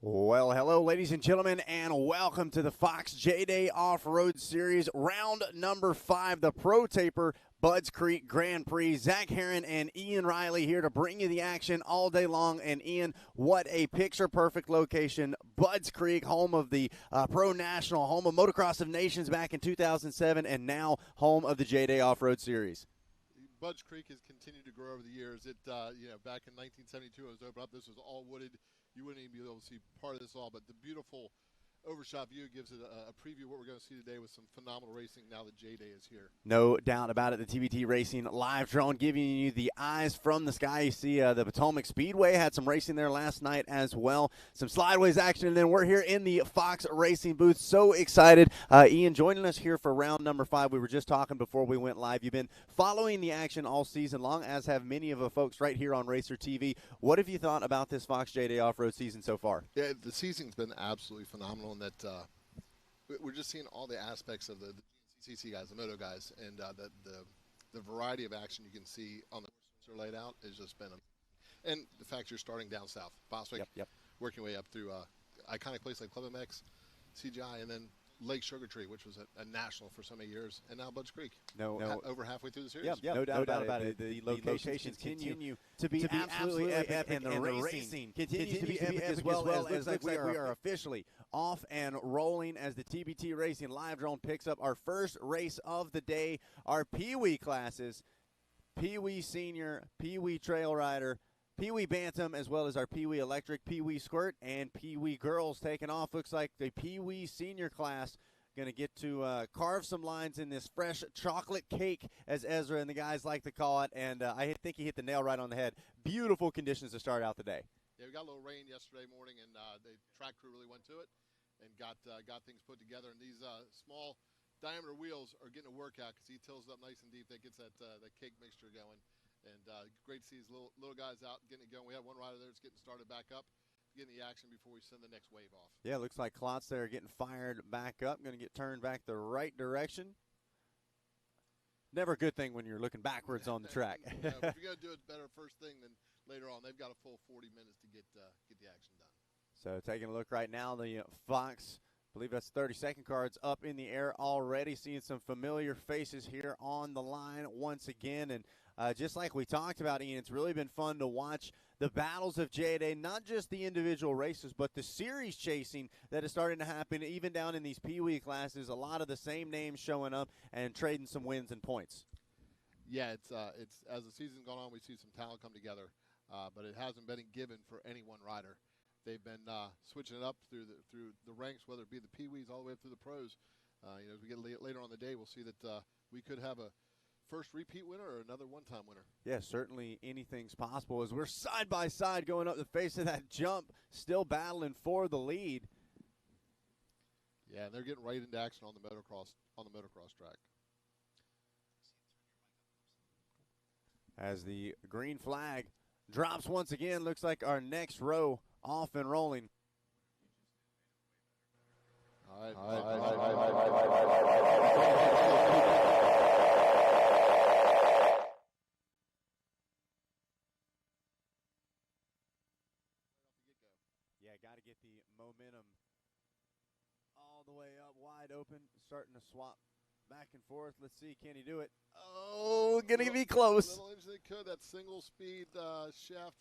Well, hello, ladies and gentlemen, and welcome to the Fox JDay Offroad Series, round number 5, the Pro Taper Budds Creek Grand Prix. Zach Herron and Ian Riley here to bring you the action all day long. And Ian, what a picture-perfect location. Budds Creek, home of the Pro National, home of Motocross of Nations back in 2007, and now home of the JDay Offroad Series. Budds Creek has continued to grow over the years. Back in 1972, it was opened up. This was all wooded. You wouldn't even be able to see part of this all, but the beautiful overshot view gives it a preview of what we're going to see today with some phenomenal racing now that JDay is here. No doubt about it. The TBT Racing live drone giving you the eyes from the sky. You see the Potomac Speedway had some racing there last night as well. Some slideways action, and then we're here in the Fox Racing booth. So excited. Ian joining us here for round number 5. We were just talking before we went live. You've been following the action all season long, as have many of the folks right here on Racer TV. What have you thought about this Fox JDay Off-Road season so far? Yeah, the season's been absolutely phenomenal in that we're just seeing all the aspects of the CC guys, the moto guys, and the variety of action you can see on the courses are laid out has just been and the fact you're starting down south, Boswick, working your way up through iconic places like Club MX, CGI, and then Lake Sugar Tree, which was a national for so many years, and now Budds Creek. Over halfway through the series. No doubt about it. The locations continue to be absolutely epic, and the racing continues to be epic as well as looks like we are officially off and rolling as the TBT Racing live drone picks up our first race of the day, our Pee Wee classes, Pee Wee Senior, Pee Wee Trail Rider, Pee Wee Bantam, as well as our Pee Wee Electric, Pee Wee Squirt, and Pee Wee Girls taking off. Looks like the Pee Wee Senior class going to get to carve some lines in this fresh chocolate cake, as Ezra and the guys like to call it, and I think he hit the nail right on the head. Beautiful conditions to start out the day. Yeah, we got a little rain yesterday morning, and the track crew really went to it and got things put together. And these small diameter wheels are getting a workout because he tills it up nice and deep. That gets that cake mixture going. And great to see these little guys out getting it going. We have one rider there that's getting started back up, getting the action before we send the next wave off. Yeah, looks like Klotz there getting fired back up, going to get turned back the right direction. Never a good thing when you're looking backwards on the track. If you're going to do it better first thing, then later on they've got a full 40 minutes to get the action done. So taking a look right now, the Fox, I believe that's 30-second cards up in the air already. Seeing some familiar faces here on the line once again. And just like we talked about, Ian, it's really been fun to watch the battles of JDay, not just the individual races, but the series chasing that is starting to happen even down in these Pee Wee classes. A lot of the same names showing up and trading some wins and points. Yeah, it's as the season's gone on, we see some talent come together, but it hasn't been given for any one rider. They've been switching it up through the ranks, whether it be the Pee Wees all the way up through the pros. As we get later on in the day, we'll see that we could have a first repeat winner or another one-time winner. Yeah, certainly anything's possible as we're side by side going up the face of that jump, still battling for the lead. Yeah, and they're getting right into action on the motocross track. As the green flag drops once again, looks like our next row off and rolling. All right. Yeah, got to get the momentum all the way up, wide open, starting to swap back and forth. Let's see, can he do it? Oh, going to be close. Little inch they could, that single speed shaft.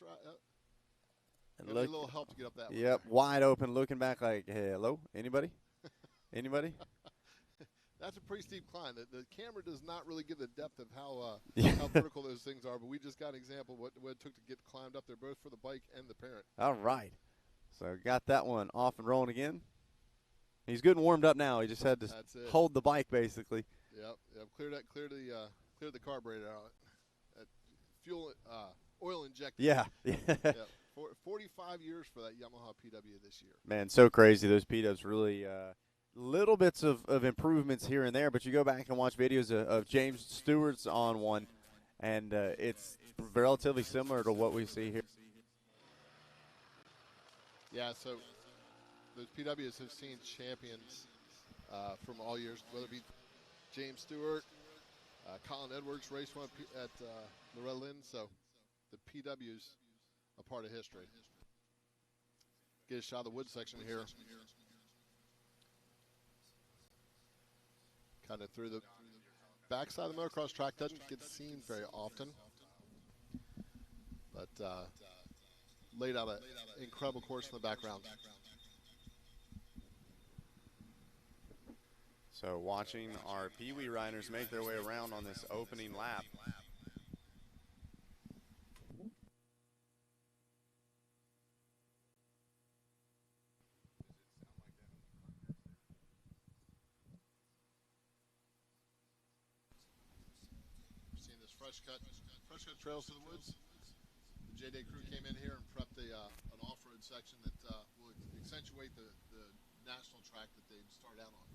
And a little help to get up that way. Yep, wide open, looking back like, hey, hello, anybody? Anybody? That's a pretty steep climb. The camera does not really give the depth of how vertical those things are, but we just got an example of what it took to get climbed up there, both for the bike and the parent. All right. So got that one off and rolling again. He's good and warmed up now. He just had to hold the bike, basically. Yep. Clear the carburetor out. Fuel, oil injected. Yeah. 45 years for that Yamaha PW this year. Man, so crazy. Those PWs really little bits of improvements here and there, but you go back and watch videos of James Stewart's on one, and it's relatively similar to what we see here. Yeah, so those PWs have seen champions from all years, whether it be James Stewart, Colin Edwards raced one at Loretta Lynn, so the PW's a part of history. get a shot of the wood section here. Kind of through the backside of the motocross track. Doesn't get seen very often. But laid out an incredible course in the background. So watching our Pee Wee riders make their way around on this opening lap. Seeing this fresh cut trails to the woods. The JDay crew came in here and prepped an off-road section that will accentuate the national track that they started out on.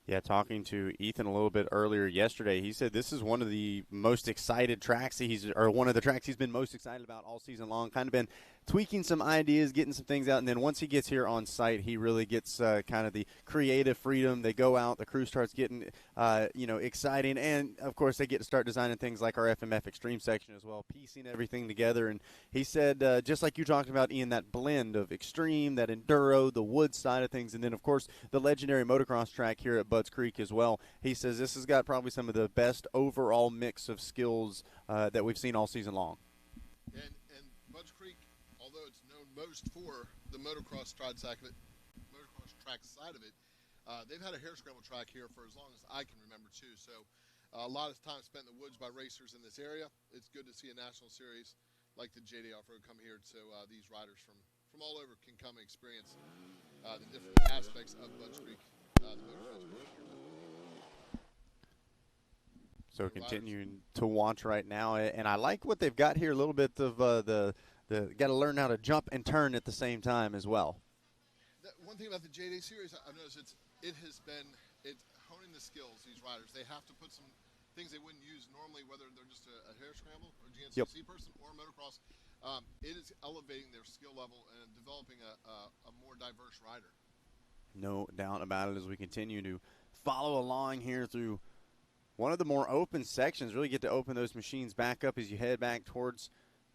Yeah, talking to Ethan a little bit earlier yesterday, he said this is one of the most excited tracks one of the tracks he's been most excited about all season long. Kind of been tweaking some ideas, getting some things out, and then once he gets here on site, he really gets kind of the creative freedom. They go out, the crew starts getting, exciting, and of course they get to start designing things like our FMF Extreme section as well, piecing everything together. And he said, just like you talked about, Ian, that blend of extreme, that enduro, the wood side of things, and then of course the legendary motocross track here at Budds Creek as well. He says this has got probably some of the best overall mix of skills that we've seen all season long. And Budds Creek, although it's known most for the motocross track side of it, they've had a hare scramble track here for as long as I can remember too. So a lot of time spent in the woods by racers in this area. It's good to see a national series like the JDay Offroad come here, so these riders from all over can come and experience the different aspects of Budds Creek. So continuing to watch right now, and I like what they've got here. A little bit of the got to learn how to jump and turn at the same time as well. One thing about the JDay series, I've noticed it's honing the skills. These riders, they have to put some things they wouldn't use normally, whether they're just a hare scramble or GNCC person or motocross. It is elevating their skill level and developing a more diverse rider. No doubt about it as we continue to follow along here through one of the more open sections. Really get to open those machines back up as you head back towards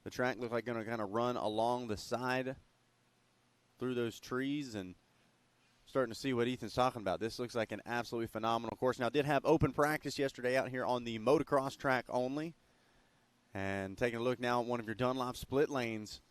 the track. Looks like going to kind of run along the side through those trees, and starting to see what Ethan's talking about. This looks like an absolutely phenomenal course. Now, did have open practice yesterday out here on the motocross track only. And taking a look now at one of your Dunlop split lanes.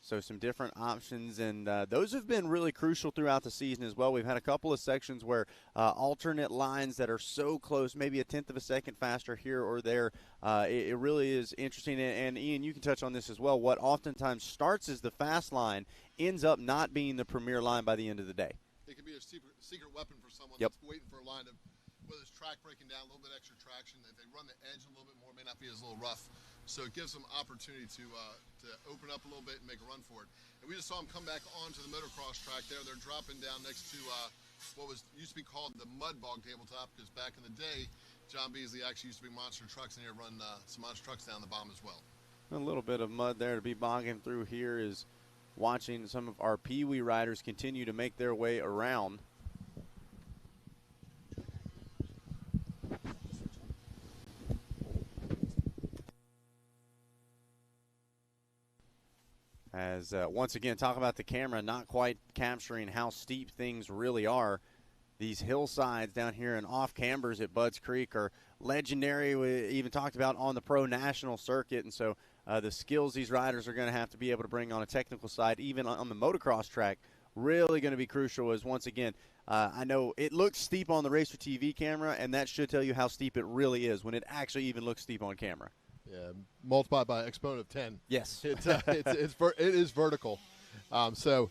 So some different options, and those have been really crucial throughout the season as well. We've had a couple of sections where alternate lines that are so close, maybe a tenth of a second faster here or there. It really is interesting, and Ian, you can touch on this as well. What oftentimes starts as the fast line ends up not being the premier line by the end of the day. It can be a secret weapon for someone that's waiting for a line of, whether it's track breaking down, a little bit extra traction. If they run the edge a little bit more, it may not be as a little rough. So it gives them opportunity to open up a little bit and make a run for it. And we just saw them come back onto the motocross track there. They're dropping down next to what used to be called the mud bog tabletop, because back in the day, John Beasley actually used to be monster trucks, and he would run some monster trucks down the bottom as well. A little bit of mud there to be bogging through here is watching some of our Pee Wee riders continue to make their way around. As once again, talk about the camera not quite capturing how steep things really are. These hillsides down here and off cambers at Budds Creek are legendary. We even talked about on the pro national circuit, and so the skills these riders are going to have to be able to bring on a technical side, even on the motocross track, really going to be crucial. As once again, I know it looks steep on the Racer TV camera, and that should tell you how steep it really is when it actually even looks steep on camera. Yeah, multiplied by exponent of 10. Yes. It is vertical. So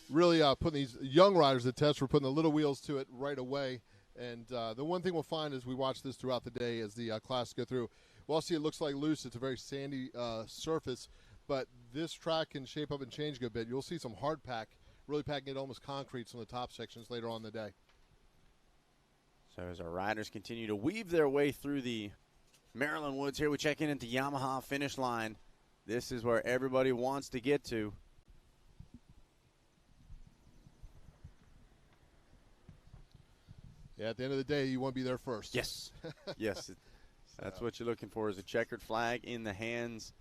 really putting these young riders to the test. We're putting the little wheels to it right away. And the one thing we'll find as we watch this throughout the day as the class go through, we'll see it looks like loose. It's a very sandy surface. But this track can shape up and change a good bit. You'll see some hard pack, really packing it almost concrete on the top sections later on in the day. So as our riders continue to weave their way through the Maryland Woods here, we check in at the Yamaha finish line. This is where everybody wants to get to. Yeah, at the end of the day, you want to be there first. Yes. Yes. That's what you're looking for, is a checkered flag in the hands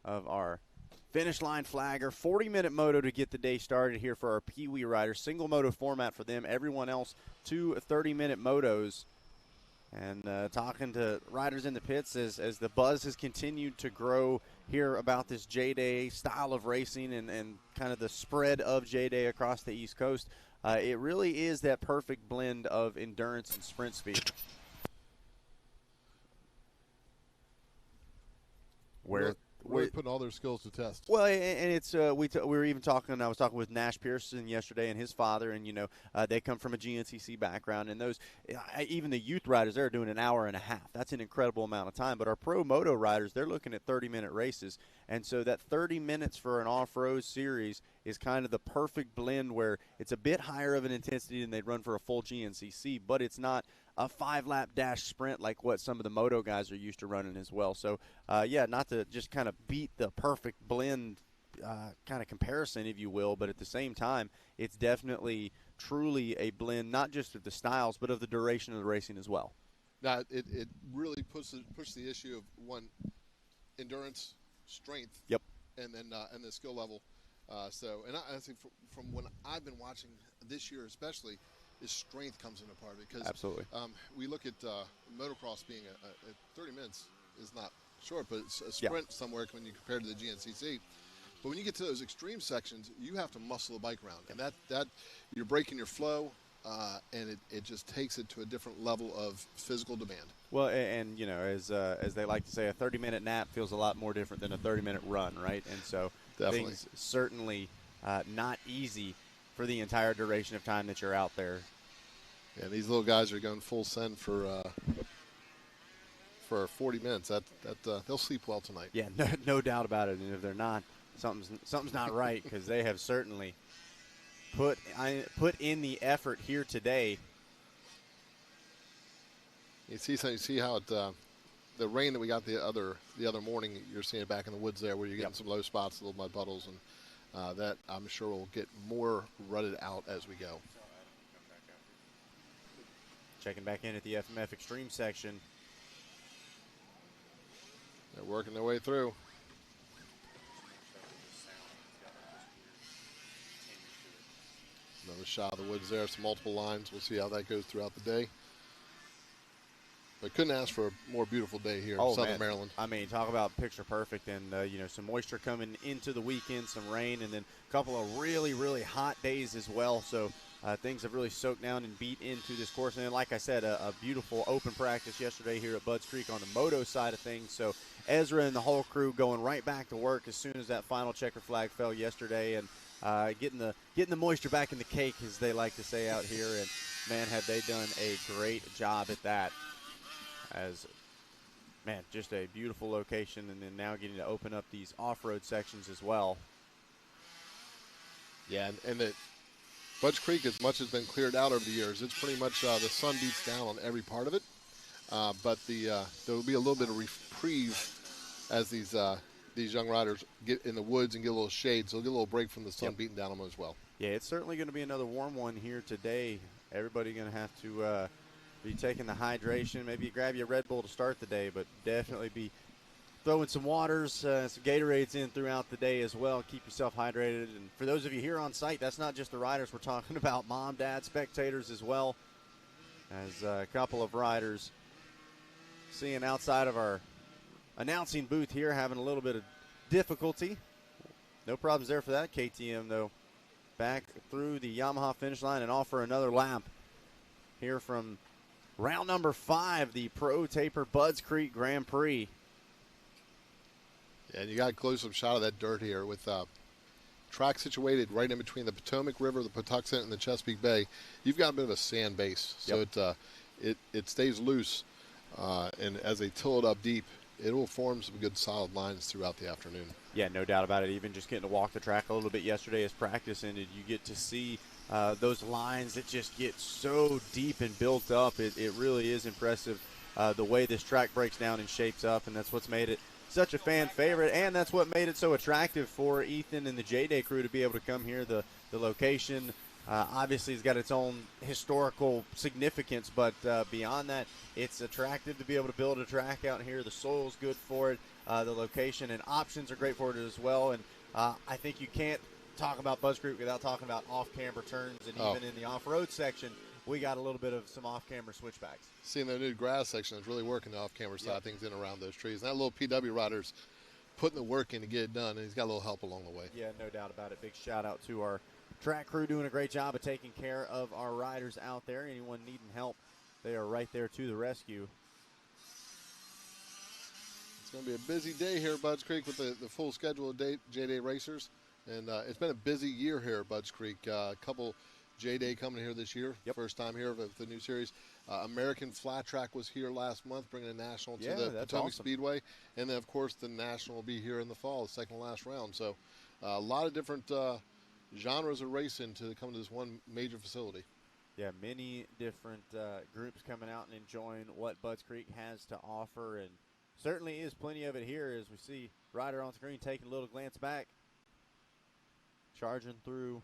of our finish line flagger, 40-minute moto to get the day started here for our Pee Wee riders. Single moto format for them. Everyone else, 2 30-minute motos. And talking to riders in the pits as the buzz has continued to grow here about this JDay style of racing and kind of the spread of JDay across the East Coast. It really is that perfect blend of endurance and sprint speed. Where really putting all their skills to test. Well, and it's we were even talking. I was talking with Nash Pearson yesterday and his father, and they come from a GNCC background, and those even the youth riders, they're doing an hour and a half. That's an incredible amount of time. But our pro moto riders, they're looking at 30-minute races, and so that 30 minutes for an off-road series is kind of the perfect blend where it's a bit higher of an intensity than they'd run for a full GNCC, but it's not a 5-lap dash sprint like what some of the moto guys are used to running as well. So, not to just kind of beat the perfect blend kind of comparison, if you will, but at the same time, it's definitely truly a blend, not just of the styles, but of the duration of the racing as well. Now, it really pushes the issue of, one, endurance, strength, yep, and then and the skill level. I think from when I've been watching this year especially, is strength comes into part because absolutely. We look at motocross being a 30 minutes is not short, but it's a sprint somewhere when you compare to the GNCC. But when you get to those extreme sections, you have to muscle the bike around, and that you're breaking your flow, and it just takes it to a different level of physical demand. Well, and as they like to say, a 30-minute nap feels a lot more different than a 30-minute run, right? And so definitely. Things certainly not easy for the entire duration of time that you're out there. Yeah, these little guys are going full send for 40 minutes. That they'll sleep well tonight. Yeah, no doubt about it. And if they're not, something's not right, because they have certainly put in the effort here today. You see how it, the rain that we got the other morning. You're seeing it back in the woods there, where you're getting some low spots, little mud puddles, and that I'm sure will get more rutted out as we go. Checking back in at the FMF Extreme section. They're working their way through. Another shot of the woods there, some multiple lines. We'll see how that goes throughout the day. But couldn't ask for a more beautiful day here in Southern Maryland. I mean, talk about picture perfect, and some moisture coming into the weekend, some rain, and then a couple of really, really hot days as well. So things have really soaked down and beat into this course. And then, like I said, a beautiful open practice yesterday here at Budds Creek on the moto side of things. So Ezra and the whole crew going right back to work as soon as that final checker flag fell yesterday, and getting the moisture back in the cake, as they like to say out here. And man, have they done a great job at that. Just a beautiful location, and then now getting to open up these off-road sections as well. Yeah, and the Budds Creek, as much has been cleared out over the years, it's pretty much the sun beats down on every part of it. But there will be a little bit of reprieve as these young riders get in the woods and get a little shade, so they'll get a little break from the sun beating down on them as well. Yeah, it's certainly going to be another warm one here today. Everybody going to have to be taking the hydration. Maybe you grab your Red Bull to start the day, but definitely be throwing some waters, some Gatorades in throughout the day as well. Keep yourself hydrated. And for those of you here on site, that's not just the riders we're talking about. Mom, dad, spectators as well. As a couple of riders seeing outside of our announcing booth here having a little bit of difficulty. No problems there for that. KTM, though, back through the Yamaha finish line and off for another lap here from round number 5, the Pro Taper Budds Creek Grand Prix. Yeah, and you got a close-up shot of that dirt here with track situated right in between the Potomac River, the Patuxent, and the Chesapeake Bay. You've got a bit of a sand base, so it stays loose, and as they till it up deep, it will form some good solid lines throughout the afternoon. Yeah, no doubt about it. Even just getting to walk the track a little bit yesterday as practice ended, you get to see those lines that just get so deep and built up. It really is impressive the way this track breaks down and shapes up, and that's what's made it such a fan favorite, and that's what made it so attractive for Ethan and the JDay crew to be able to come here. The location obviously has got its own historical significance, but beyond that, it's attractive to be able to build a track out here. The soil's good for it. The location and options are great for it as well. And I think you can't talk about Budds Creek without talking about off-camber turns, and even in the off-road section, we got a little bit of some off-camber switchbacks. Seeing the new grass section is really working the off-camber side of things in around those trees. And that little PW rider's putting the work in to get it done, and he's got a little help along the way. Yeah, no doubt about it. Big shout-out to our track crew doing a great job of taking care of our riders out there. Anyone needing help, they are right there to the rescue. It's going to be a busy day here at Budds Creek with the full schedule of JDay racers. And it's been a busy year here at Budds Creek. A couple JDay coming here this year. First time here with the new series. American Flat Track was here last month, bringing a national to the Potomac Speedway. And then, of course, the national will be here in the fall, the second to last round. So a lot of different genres of racing to come to this one major facility. Yeah, many different groups coming out and enjoying what Budds Creek has to offer. And certainly is plenty of it here, as we see rider on screen taking a little glance back. Charging through.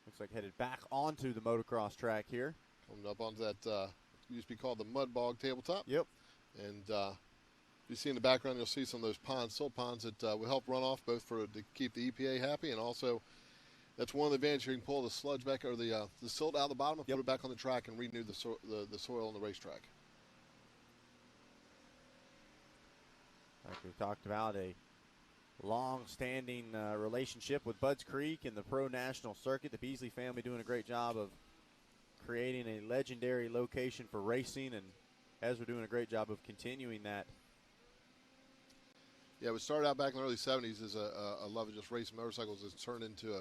Looks like headed back onto the motocross track here. Coming up onto that, used to be called the Mud Bog Tabletop. Yep. And you see in the background, you'll see some of those ponds, silt ponds that will help run off both to keep the EPA happy, and also that's one of the advantages. You can pull the sludge back or the silt out of the bottom and put it back on the track and renew the soil on the racetrack. Like we talked about, a long-standing relationship with Budds Creek and the Pro National Circuit. The Beasley family doing a great job of creating a legendary location for racing, and Ezra doing a great job of continuing that. Yeah, we started out back in the early 70s as a love of just racing motorcycles. It's turned into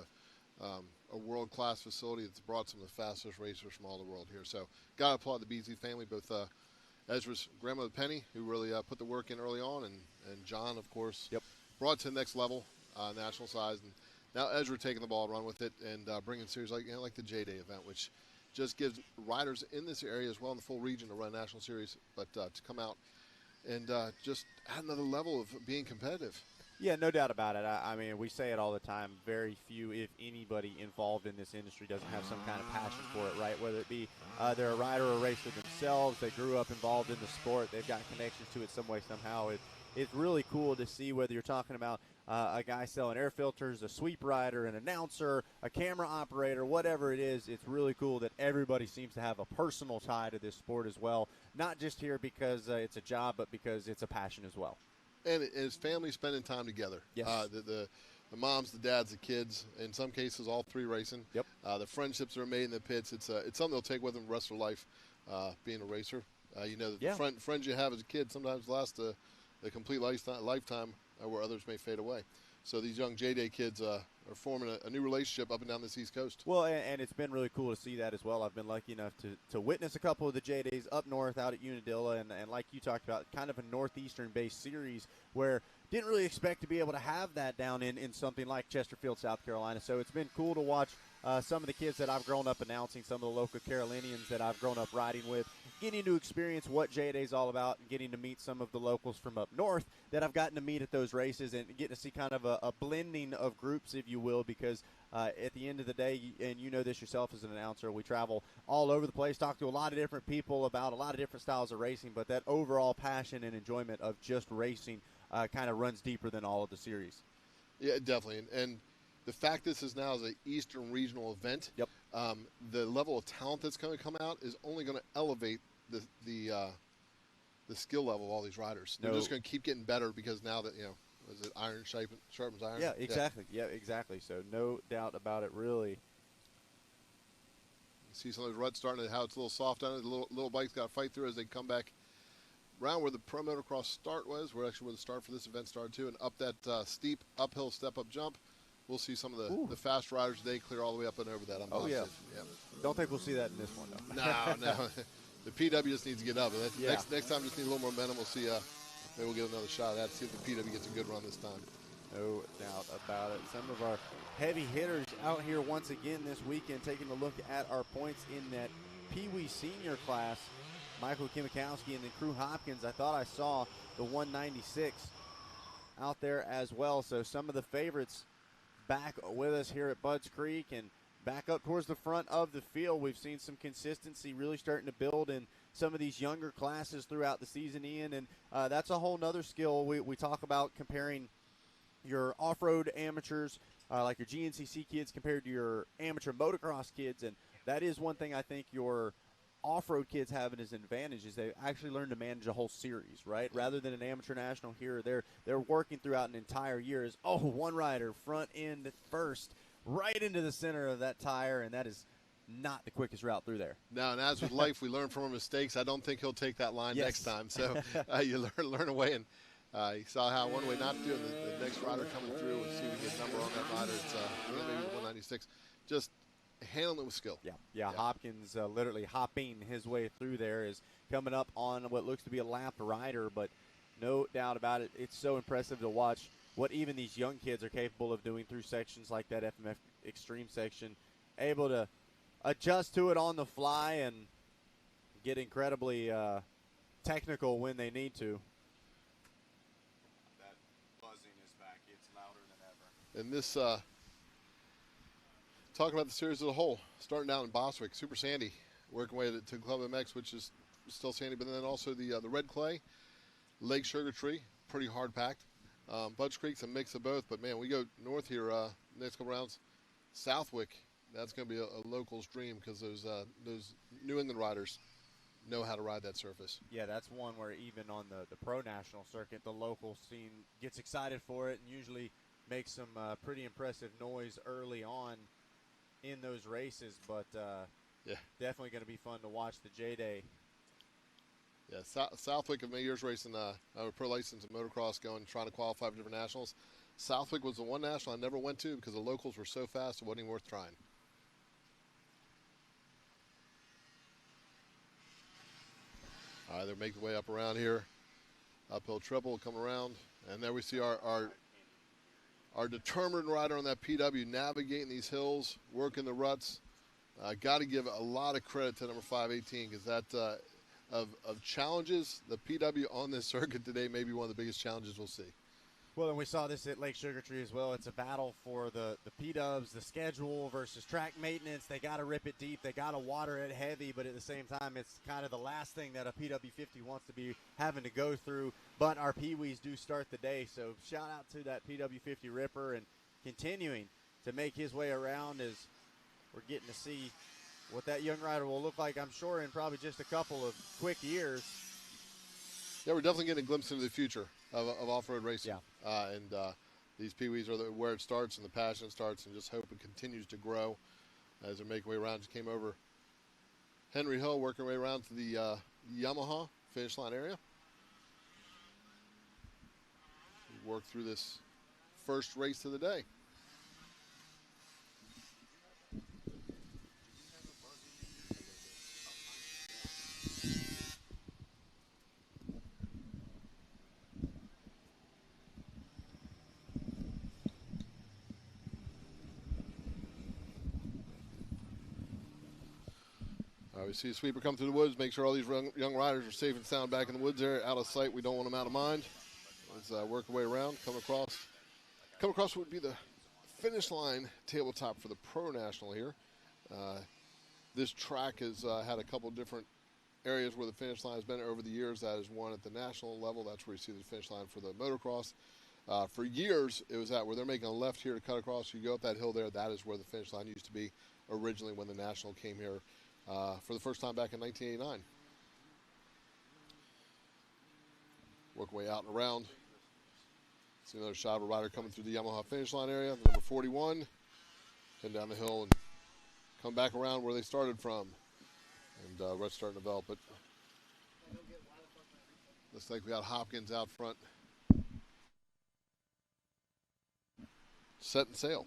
a world-class facility that's brought some of the fastest racers from all over the world here. So got to applaud the Beasley family, both Ezra's grandmother Penny, who really put the work in early on, and John, of course, brought it to the next level, national size. And now Ezra taking the ball and run with it and bringing series like the JDay event, which just gives riders in this area as well in the full region to run national series, but to come out and just add another level of being competitive. Yeah, no doubt about it. I mean, we say it all the time. Very few, if anybody, involved in this industry doesn't have some kind of passion for it, right? Whether it be they're a rider or a racer themselves, they grew up involved in the sport, they've got connections to it some way, somehow. It's really cool to see whether you're talking about a guy selling air filters, a sweep rider, an announcer, a camera operator, whatever it is. It's really cool that everybody seems to have a personal tie to this sport as well. Not just here because it's a job, but because it's a passion as well. And his family spending time together. Yes. The moms, the dads, the kids, in some cases all three racing. Yep. The friendships that are made in the pits, it's something they'll take with them the rest of their life, being a racer. The friends you have as a kid sometimes last a complete lifetime where others may fade away. So these young JDay kids are forming a new relationship up and down this East Coast. Well, and it's been really cool to see that as well. I've been lucky enough to witness a couple of the JDays up north out at Unadilla, and like you talked about, kind of a northeastern-based series where didn't really expect to be able to have that down in something like Chesterfield, South Carolina. So it's been cool to watch some of the kids that I've grown up announcing, some of the local Carolinians that I've grown up riding with, getting to experience what JDay's all about and getting to meet some of the locals from up north that I've gotten to meet at those races and getting to see kind of a blending of groups, if you will, because at the end of the day, and you know this yourself as an announcer, we travel all over the place, talk to a lot of different people about a lot of different styles of racing, but that overall passion and enjoyment of just racing kind of runs deeper than all of the series. Yeah, definitely. And the fact this is now an Eastern regional event, the level of talent that's going to come out is only going to elevate the skill level of all these riders. They're just going to keep getting better because now that, is it iron sharpens iron? Yeah, exactly. Yeah, exactly. So no doubt about it, really. You see some of those ruts starting to how it's a little soft on it. The little bikes got to fight through as they come back around where the Pro Motocross start was. We're actually where the start for this event started too. And up that steep uphill step-up jump, we'll see some of the fast riders today clear all the way up and over that. I'm positive. Yeah. Don't think we'll see that in this one, though. No. The PW just needs to get up. Next time, just need a little more momentum. We'll see. Maybe we'll get another shot at that. See if the PW gets a good run this time. No doubt about it. Some of our heavy hitters out here once again this weekend, taking a look at our points in that Pee Wee senior class. Michael Kimikowski and then Crew Hopkins. I thought I saw the 196 out there as well. So some of the favorites back with us here at Budds Creek and back up towards the front of the field. We've seen some consistency really starting to build in some of these younger classes throughout the season, Ian, and that's a whole nother skill. We talk about comparing your off-road amateurs, like your GNCC kids compared to your amateur motocross kids. And that is one thing I think your off-road kids have as an advantage is they actually learn to manage a whole series, right? Rather than an amateur national here, they're working throughout an entire year as, oh, one rider front end first right into the center of that tire, and that is not the quickest route through there. No, and as with life, we learn from our mistakes. I don't think he'll take that line next time. So you learn away, and you saw how one way not to do it. The next rider coming through, and see if we get a number on that rider. It's maybe 196. Just handling it with skill. Yeah. Hopkins literally hopping his way through there is coming up on what looks to be a lapped rider, but no doubt about it, it's so impressive to watch what even these young kids are capable of doing through sections like that FMF Extreme section, able to adjust to it on the fly and get incredibly technical when they need to. That buzzing is back. It's louder than ever. And this, talking about the series as a whole, starting down in Boswick, Super Sandy, working way to Club MX, which is still sandy, but then also the red clay, Lake Sugar Tree, pretty hard packed. Budds Creek's a mix of both, but man, we go north here next couple rounds. Southwick, that's going to be a local's dream because those New England riders know how to ride that surface. Yeah, that's one where even on the pro national circuit, the local scene gets excited for it and usually makes some pretty impressive noise early on in those races. But definitely going to be fun to watch the JDay. Yeah, Southwick of my years racing pro license and motocross, trying to qualify for different nationals. Southwick was the one national I never went to because the locals were so fast it wasn't even worth trying. All right, they're making their way up around here. Uphill triple, come around. And there we see our determined rider on that PW navigating these hills, working the ruts. Got to give a lot of credit to number 518 because that of challenges, the PW on this circuit today may be one of the biggest challenges we'll see. Well, and we saw this at Lake Sugar Tree as well. It's a battle for the P-dubs, the schedule versus track maintenance. They got to rip it deep. They got to water it heavy, but at the same time, it's kind of the last thing that a PW50 wants to be having to go through. But our Pee-wees do start the day, so shout out to that PW50 ripper and continuing to make his way around as we're getting to see what that young rider will look like, I'm sure, in probably just a couple of quick years. Yeah, we're definitely getting a glimpse into the future of off-road racing. Yeah. And these Pee-wees are where it starts and the passion starts, and just hope it continues to grow as they're making way around. Just came over Henry Hill, working way around to the Yamaha finish line area. We worked through this first race of the day. We see a sweeper come through the woods, make sure all these young riders are safe and sound back in the woods there, out of sight. We don't want them out of mind. Let's work our way around, come across what would be the finish line tabletop for the Pro National here. This track has had a couple different areas where the finish line has been over the years. That is one at the national level. That's where you see the finish line for the motocross. For years, it was where they're making a left here to cut across. You go up that hill there, that is where the finish line used to be originally when the national came here. For the first time back in 1989. Work way out and around. See another shot of a rider coming through the Yamaha finish line area, the number 41. Head down the hill and come back around where they started from. And ruts starting to develop. But looks like we got Hopkins out front. Set and sail.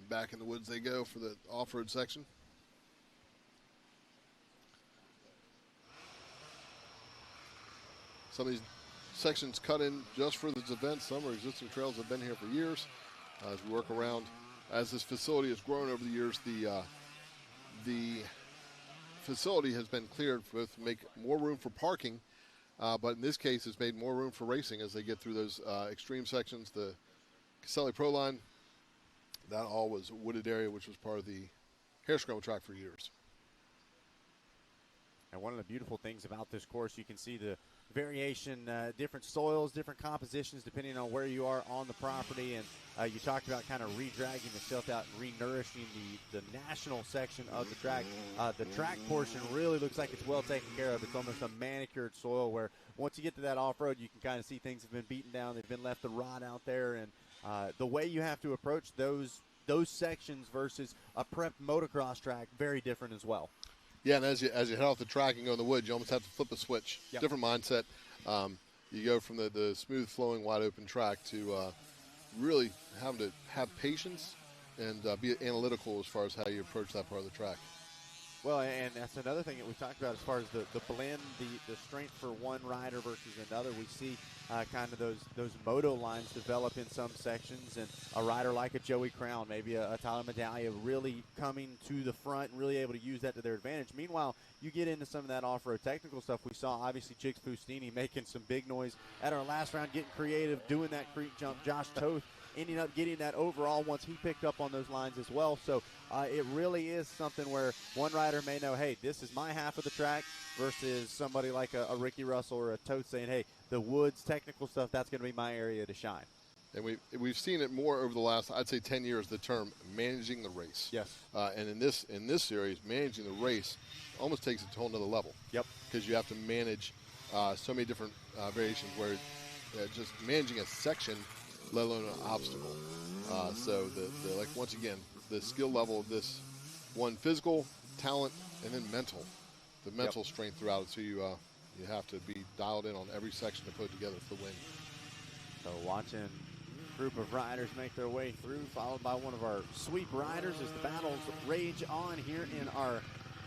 Back in the woods they go for the off-road section. Some of these sections cut in just for this event. Some are existing trails that have been here for years. As we work around, as this facility has grown over the years, the facility has been cleared to make more room for parking, but in this case it's made more room for racing as they get through those extreme sections. The Caselli Pro Line, that all was a wooded area, which was part of the hare scramble track for years. And one of the beautiful things about this course, you can see the variation, different soils, different compositions depending on where you are on the property. And you talked about kind of re-dragging the silt out and re-nourishing the national section of the track. The track portion really looks like it's well taken care of. It's almost a manicured soil where once you get to that off-road, you can kind of see things have been beaten down. They've been left to rot out there. And the way you have to approach those sections versus a prep motocross track, very different as well. Yeah, and as you head off the track and go in the woods, you almost have to flip a switch. Yep. Different mindset. You go from the smooth flowing, wide open track to really having to have patience and be analytical as far as how you approach that part of the track. Well, and that's another thing that we talked about as far as the blend, the strength for one rider versus another. We see kind of those moto lines develop in some sections, and a rider like a Joey Crown, maybe a Tyler Medaglia, really coming to the front and really able to use that to their advantage. Meanwhile, you get into some of that off-road technical stuff. We saw, obviously, Chicks Fustini making some big noise at our last round, getting creative, doing that creek jump. Josh Toth ending up getting that overall once he picked up on those lines as well. So it really is something where one rider may know, hey, this is my half of the track, versus somebody like a Ricky Russell or a Toth saying, hey, the woods technical stuff, that's going to be my area to shine. And we've seen it more over the last, I'd say, 10 years, the term managing the race. Yes. And in this series, managing the race almost takes it to a whole nother level. Yep. Because you have to manage so many different variations where just managing a section, let alone an obstacle. So like once again, the skill level of this, one, physical, talent, and then mental. The mental strength throughout it. So you have to be dialed in on every section to put together for the win. So watching a group of riders make their way through, followed by one of our sweep riders as the battles rage on here in our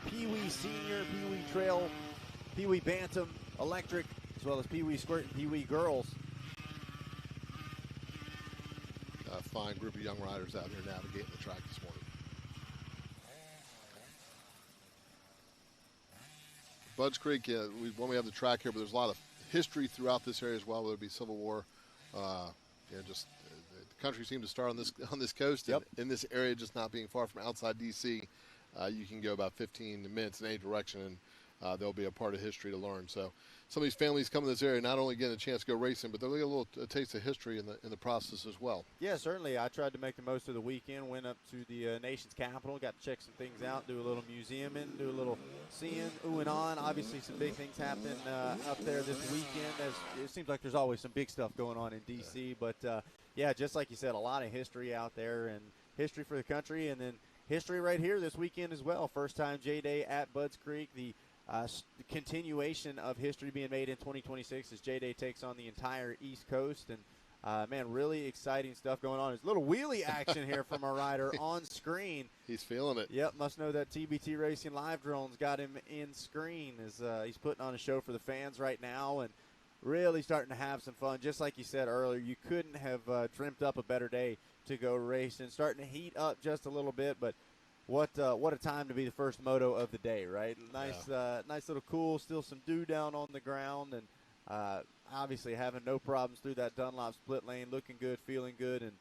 Pee Wee Senior, Pee Wee Trail, Pee Wee Bantam, Electric, as well as Pee Wee Squirt and Pee Wee Girls. A fine group of young riders out here navigating the track this morning. Budds Creek, when we have the track here, but there's a lot of history throughout this area as well, whether it be Civil War. The country seemed to start on this coast, and in this area, just not being far from outside D.C., you can go about 15 minutes in any direction, and there'll be a part of history to learn. So some of these families come to this area not only getting a chance to go racing, but they'll get a taste of history in the process as well. Yeah, certainly. I tried to make the most of the weekend, went up to the nation's capital, got to check some things out, do a little museuming, do a little seeing, ooh and on. Obviously, some big things happening up there this weekend. It seems like there's always some big stuff going on in D.C., but, yeah, just like you said, a lot of history out there, and history for the country, and then history right here this weekend as well. First time JDay at Budds Creek, the continuation of history being made in 2026 as JDay takes on the entire East Coast. And, man, really exciting stuff going on. There's a little wheelie action here from our rider on screen. He's feeling it. Yep, must know that TBT Racing Live Drones got him in screen as he's putting on a show for the fans right now and really starting to have some fun. Just like you said earlier, you couldn't have dreamt up a better day to go racing. Starting to heat up just a little bit, but what a time to be the first moto of the day, right? Nice, nice little cool, still some dew down on the ground, and obviously having no problems through that Dunlop split lane, looking good, feeling good, and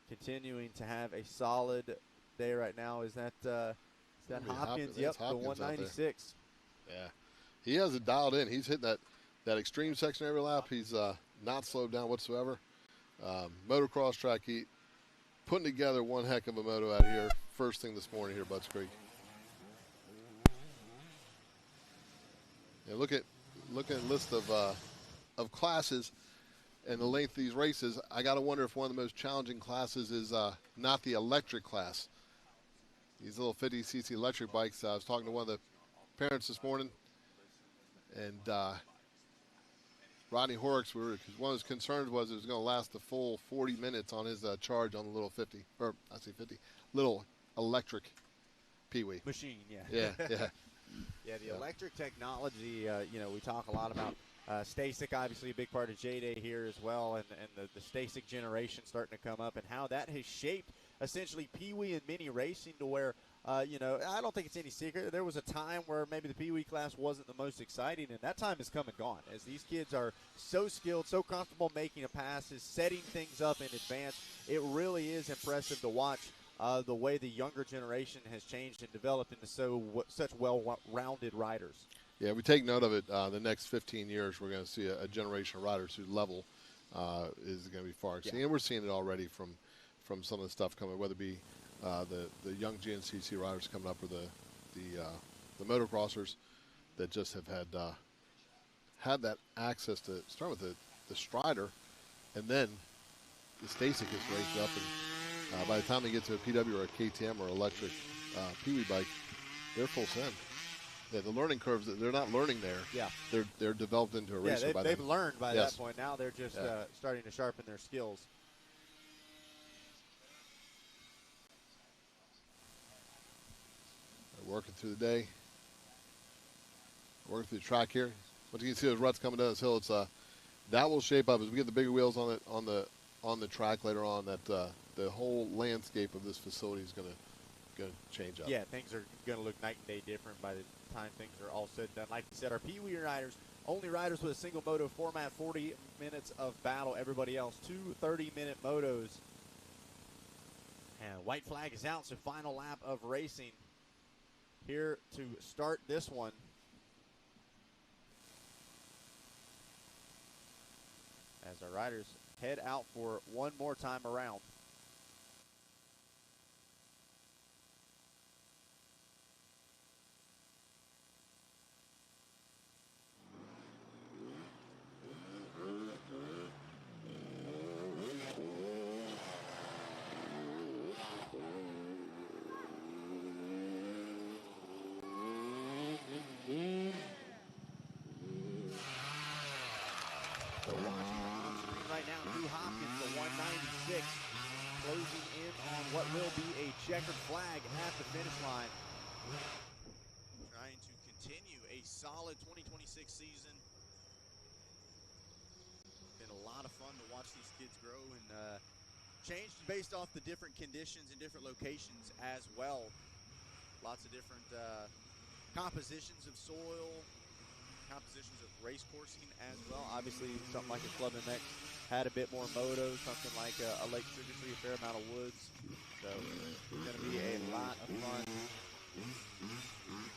continuing to have a solid day right now. Is that Hopkins? Yep, Hopkins, the 196. Yeah, he has it dialed in. He's hitting that extreme section every lap. He's not slowed down whatsoever. Motocross track, he putting together one heck of a moto out here. First thing this morning here at Budds Creek. Yeah, look at a list of classes and the length of these races. I got to wonder if one of the most challenging classes is not the electric class. These little 50cc electric bikes. I was talking to one of the parents this morning, and Rodney Horrocks, one of his concerns was it was going to last the full 40 minutes on his charge on the little 50, or I say 50, little electric Pee-wee Machine, yeah. Yeah. Yeah, the electric technology, we talk a lot about Stasic, obviously a big part of JDay here as well, and the Stasic generation starting to come up, and how that has shaped essentially Pee-wee and mini racing to where, I don't think it's any secret. There was a time where maybe the Pee-wee class wasn't the most exciting, and that time has come and gone as these kids are so skilled, so comfortable making passes, setting things up in advance. It really is impressive to watch the way the younger generation has changed and developed into such well-rounded riders. Yeah, we take note of it. The next 15 years, we're going to see a generation of riders whose level is going to be far exceeding. And we're seeing it already from some of the stuff coming, whether it be the young GNCC riders coming up or the motocrossers that just have had that access to start with the Strider, and then the Stacy gets raised up, and by the time they get to a PW or a KTM or electric Pee-wee bike, they're full send. Yeah, the learning curves, they're not learning there. Yeah. They're developed into a racer by they've then. learned by that point. Now they're just starting to sharpen their skills. They're working through the day. Working through the track here. Once you can see those ruts coming down this hill, it's that will shape up as we get the bigger wheels on the track later on. That the whole landscape of this facility is going to change up. Yeah, things are going to look night and day different by the time things are all said and done. Like you said, our Pee-wee riders, only riders with a single moto format, 40 minutes of battle. Everybody else, 2 30-minute motos. And white flag is out, so final lap of racing here to start this one. As our riders head out for one more time around. Closing in on what will be a checkered flag at the finish line. Trying to continue a solid 2026 season. Been a lot of fun to watch these kids grow and change based off the different conditions and different locations as well. Lots of different compositions of soil, compositions of race coursing as well. Obviously, something like a Club MX had a bit more moto, something like a Lake Sugar Tree, a fair amount of woods. So it's going to be a lot of fun to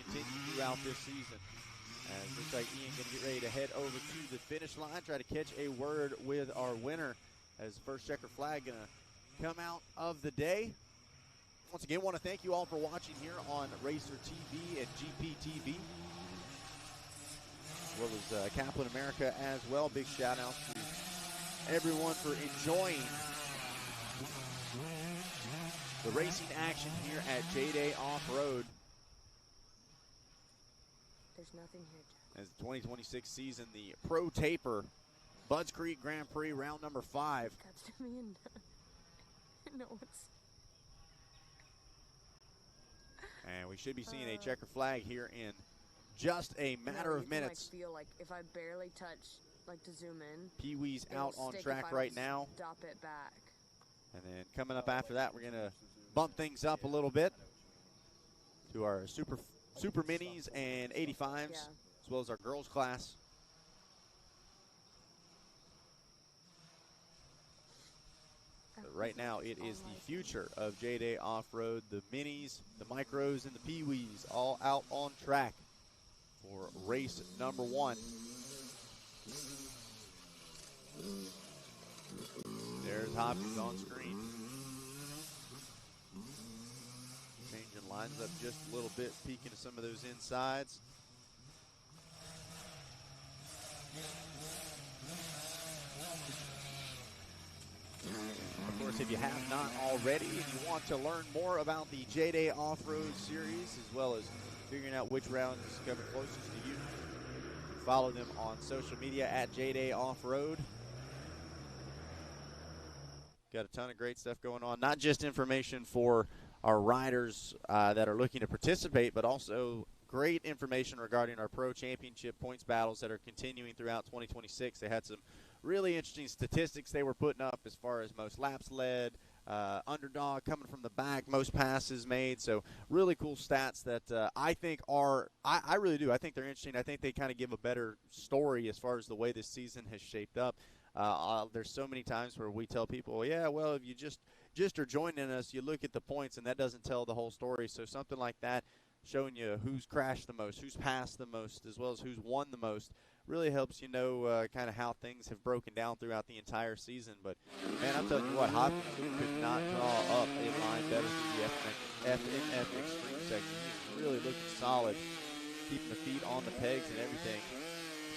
continue throughout this season. And it looks like Ian going to get ready to head over to the finish line, try to catch a word with our winner as the first checker flag going to come out of the day. Once again, want to thank you all for watching here on Racer TV and GPTV. As well as Kaplan America as well. Big shout out to everyone for enjoying the racing action here at JDay Offroad. There's nothing here, Jack. As the 2026 season, the Pro Taper Budds Creek Grand Prix round number 5. Cuts to me and no one's. And we should be seeing a checker flag here in just a matter of minutes. Like, feel like if I barely touch, like to zoom in. Pee-wee's out on track right now. Stop it back. And then coming up after that, we're going to bump things up a little bit to our super minis and 85s, as well as our girls class. But right now, it is the future of JDay Offroad. The minis, the micros, and the Pee-wees all out on track for race number 1. There's Hopkins on screen. Changing lines up just a little bit, peeking at some of those insides. Of course, if you have not already and you want to learn more about the JDay Offroad series, as well as figuring out which round is coming closest to you, follow them on social media at JDay Offroad. Got a ton of great stuff going on, not just information for our riders that are looking to participate, but also great information regarding our Pro Championship points battles that are continuing throughout 2026. They had some really interesting statistics they were putting up as far as most laps led, underdog coming from the back, most passes made. So really cool stats that I think are, I really do. I think they're interesting. I think they kind of give a better story as far as the way this season has shaped up. There's so many times where we tell people, yeah, well, if you just are joining us, you look at the points, and that doesn't tell the whole story. So something like that showing you who's crashed the most, who's passed the most, as well as who's won the most. Really helps you know kind of how things have broken down throughout the entire season. But, man, I'm telling you what, Hopkins could not draw up a line better through the FNF Extreme section. He's really looking solid, keeping the feet on the pegs and everything.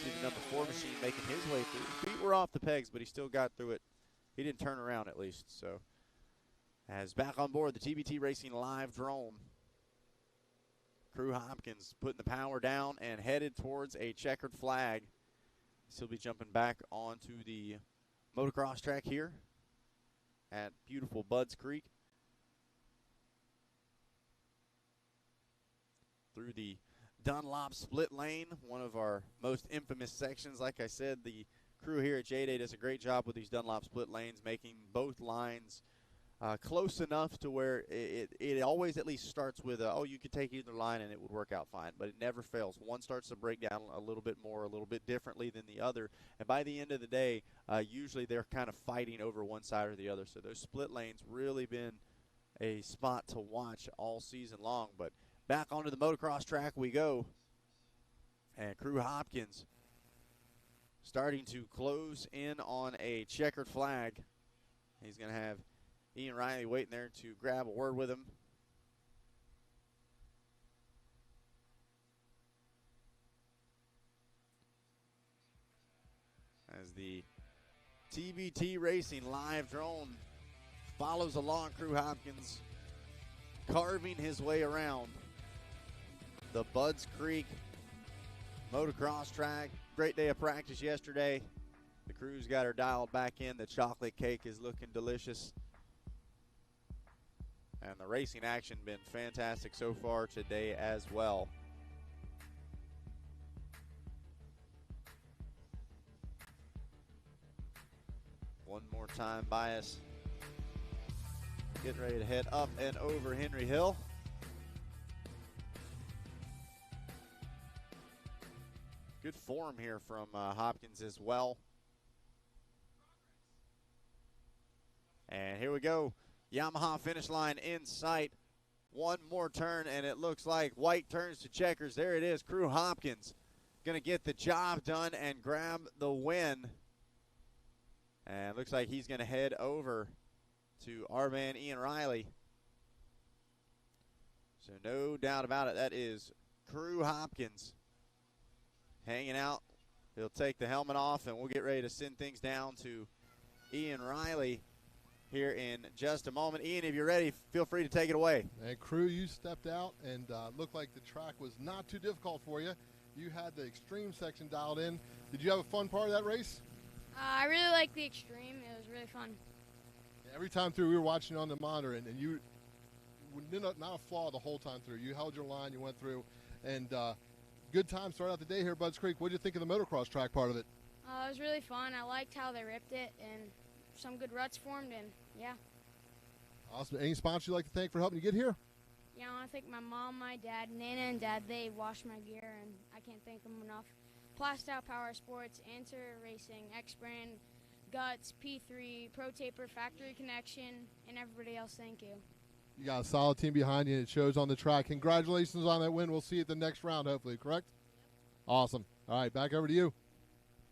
See the number 4 machine making his way through. His feet were off the pegs, but he still got through it. He didn't turn around at least. So, as back on board the TBT Racing live drone, Crew Hopkins putting the power down and headed towards a checkered flag. He'll be jumping back onto the motocross track here at beautiful Budds Creek. Through the Dunlop split lane, one of our most infamous sections. Like I said, the crew here at JDay does a great job with these Dunlop split lanes, making both lines close enough to where it always at least starts with, oh, you could take either line and it would work out fine, but it never fails. One starts to break down a little bit more, a little bit differently than the other, and by the end of the day, usually they're kind of fighting over one side or the other. So those split lanes really been a spot to watch all season long. But back onto the motocross track we go, and Crew Hopkins starting to close in on a checkered flag. He's going to have Ian Riley waiting there to grab a word with him. As the TBT Racing live drone follows along Crew Hopkins, carving his way around the Budds Creek motocross track. Great day of practice yesterday. The crew's got her dialed back in. The chocolate cake is looking delicious. And the racing action been fantastic so far today as well. One more time bias. Getting ready to head up and over Henry Hill. Good form here from Hopkins as well. And here we go. Yamaha finish line in sight. One more turn, and it looks like white turns to checkers. There it is. Crew Hopkins going to get the job done and grab the win. And it looks like he's going to head over to our man Ian Riley. So no doubt about it, that is Crew Hopkins hanging out. He'll take the helmet off, and we'll get ready to send things down to Ian Riley here in just a moment. Ian, if you're ready, feel free to take it away. And Crew, you stepped out and looked like the track was not too difficult for you. You had the extreme section dialed in. Did you have a fun part of that race? I really liked the extreme. It was really fun. Every time through, we were watching on the monitor, and you not a flaw the whole time through. You held your line, you went through, and good time started out the day here at Budds Creek. What did you think of the motocross track part of it? It was really fun. I liked how they ripped it, and some good ruts formed, and yeah. Awesome. Any sponsors you'd like to thank for helping you get here? Yeah, I want to thank my mom, my dad, Nana and Dad. They washed my gear, and I can't thank them enough. Plastow Power Sports, Answer Racing, X-Brand, Guts, P3, Pro Taper, Factory Connection, and everybody else, thank you. You got a solid team behind you, and it shows on the track. Congratulations on that win. We'll see you at the next round, hopefully, correct? Awesome. All right, back over to you.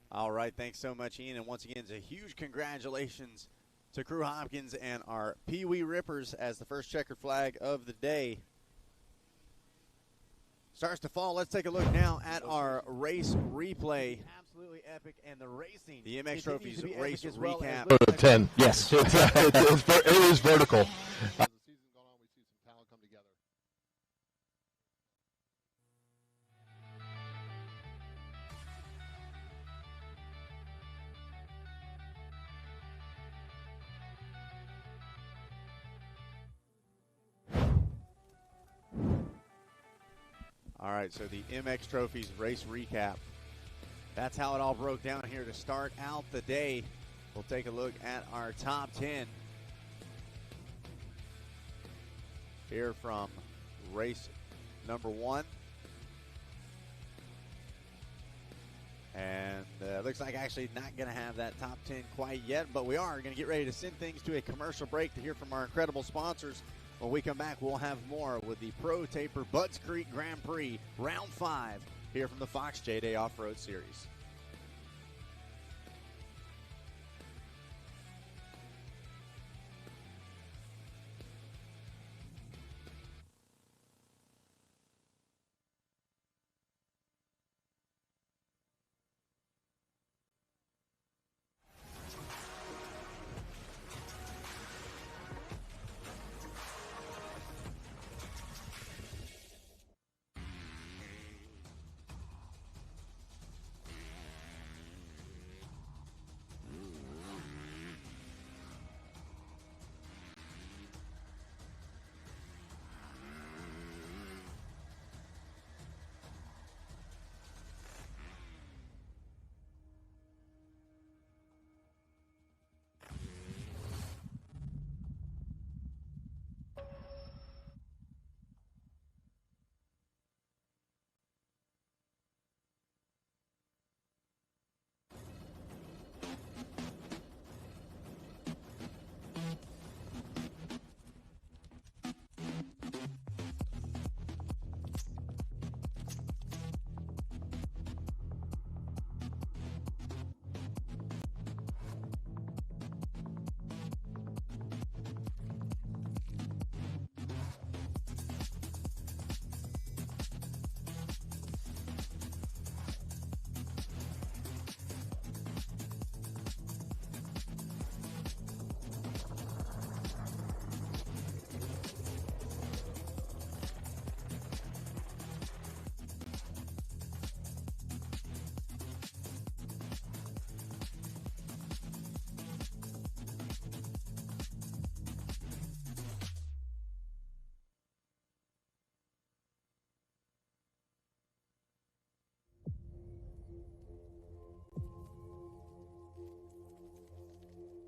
All right, thanks so much, Ian. And once again, it's a huge congratulations to Crew Hopkins and our Pee Wee Rippers as the first checkered flag of the day starts to fall. Let's take a look now at our race replay. Absolutely epic, and the racing. The MX Trophies race well recap. 10. Yes. It is vertical. As the season's gone on, we see some talent come together. All right, so the MX Trophies race recap. That's how it all broke down here to start out the day. We'll take a look at our top 10. Here from race number 1. And looks like actually not going to have that top 10 quite yet, but we are going to get ready to send things to a commercial break to hear from our incredible sponsors. When we come back, we'll have more with the Pro Taper Budds Creek Grand Prix Round 5 here from the Fox JDay Offroad Series.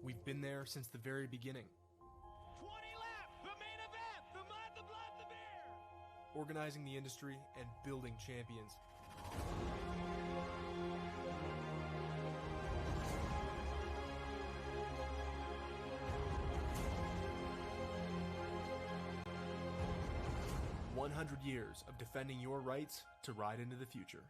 We've been there since the very beginning. 20 left, the main event, the mud, the blood, the beer. Organizing the industry and building champions. "100 years of defending your rights to ride into the future."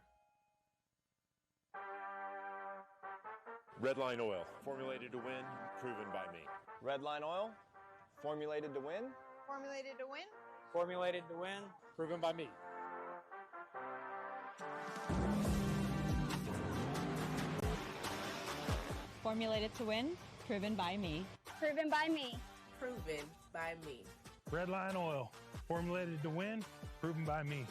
Redline Oil, formulated to win, proven by me. Redline Oil, formulated to win. Formulated to win. Formulated to win, proven by me. Formulated to win, proven by me. Proven by me. Proven by me. Redline Oil, formulated to win, proven by me.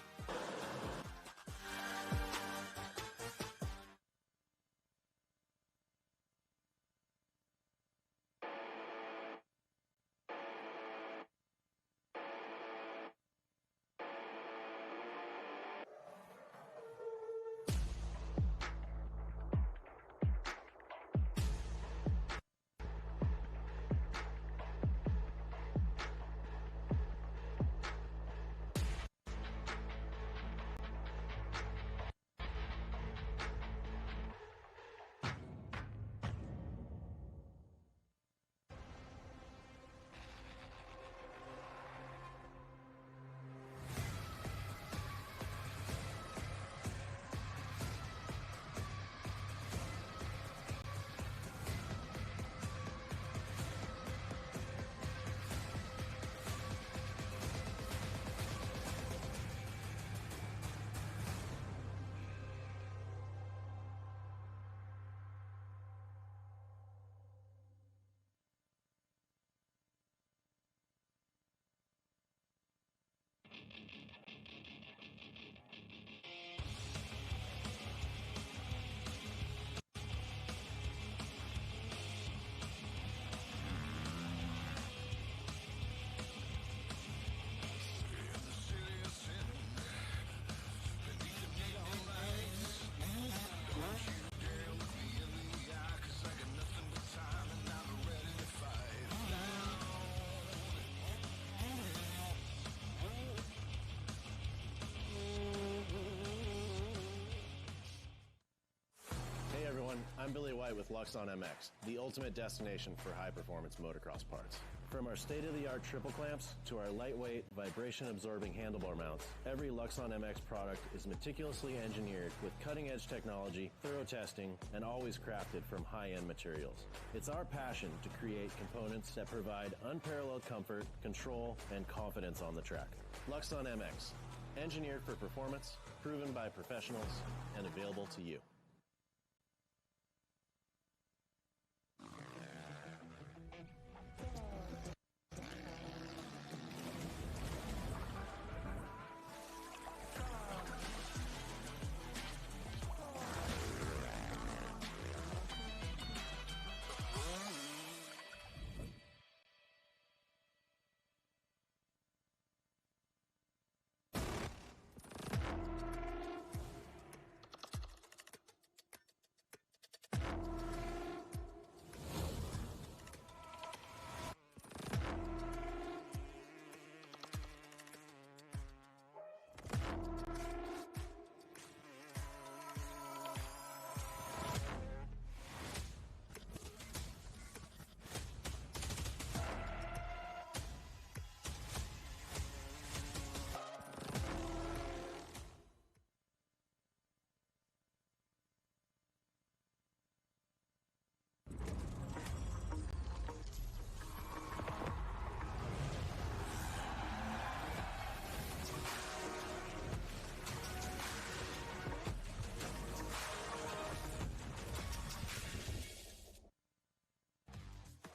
I'm Billy White with Luxon MX, the ultimate destination for high-performance motocross parts. From our state-of-the-art triple clamps to our lightweight, vibration-absorbing handlebar mounts, every Luxon MX product is meticulously engineered with cutting-edge technology, thorough testing, and always crafted from high-end materials. It's our passion to create components that provide unparalleled comfort, control, and confidence on the track. Luxon MX, engineered for performance, proven by professionals, and available to you.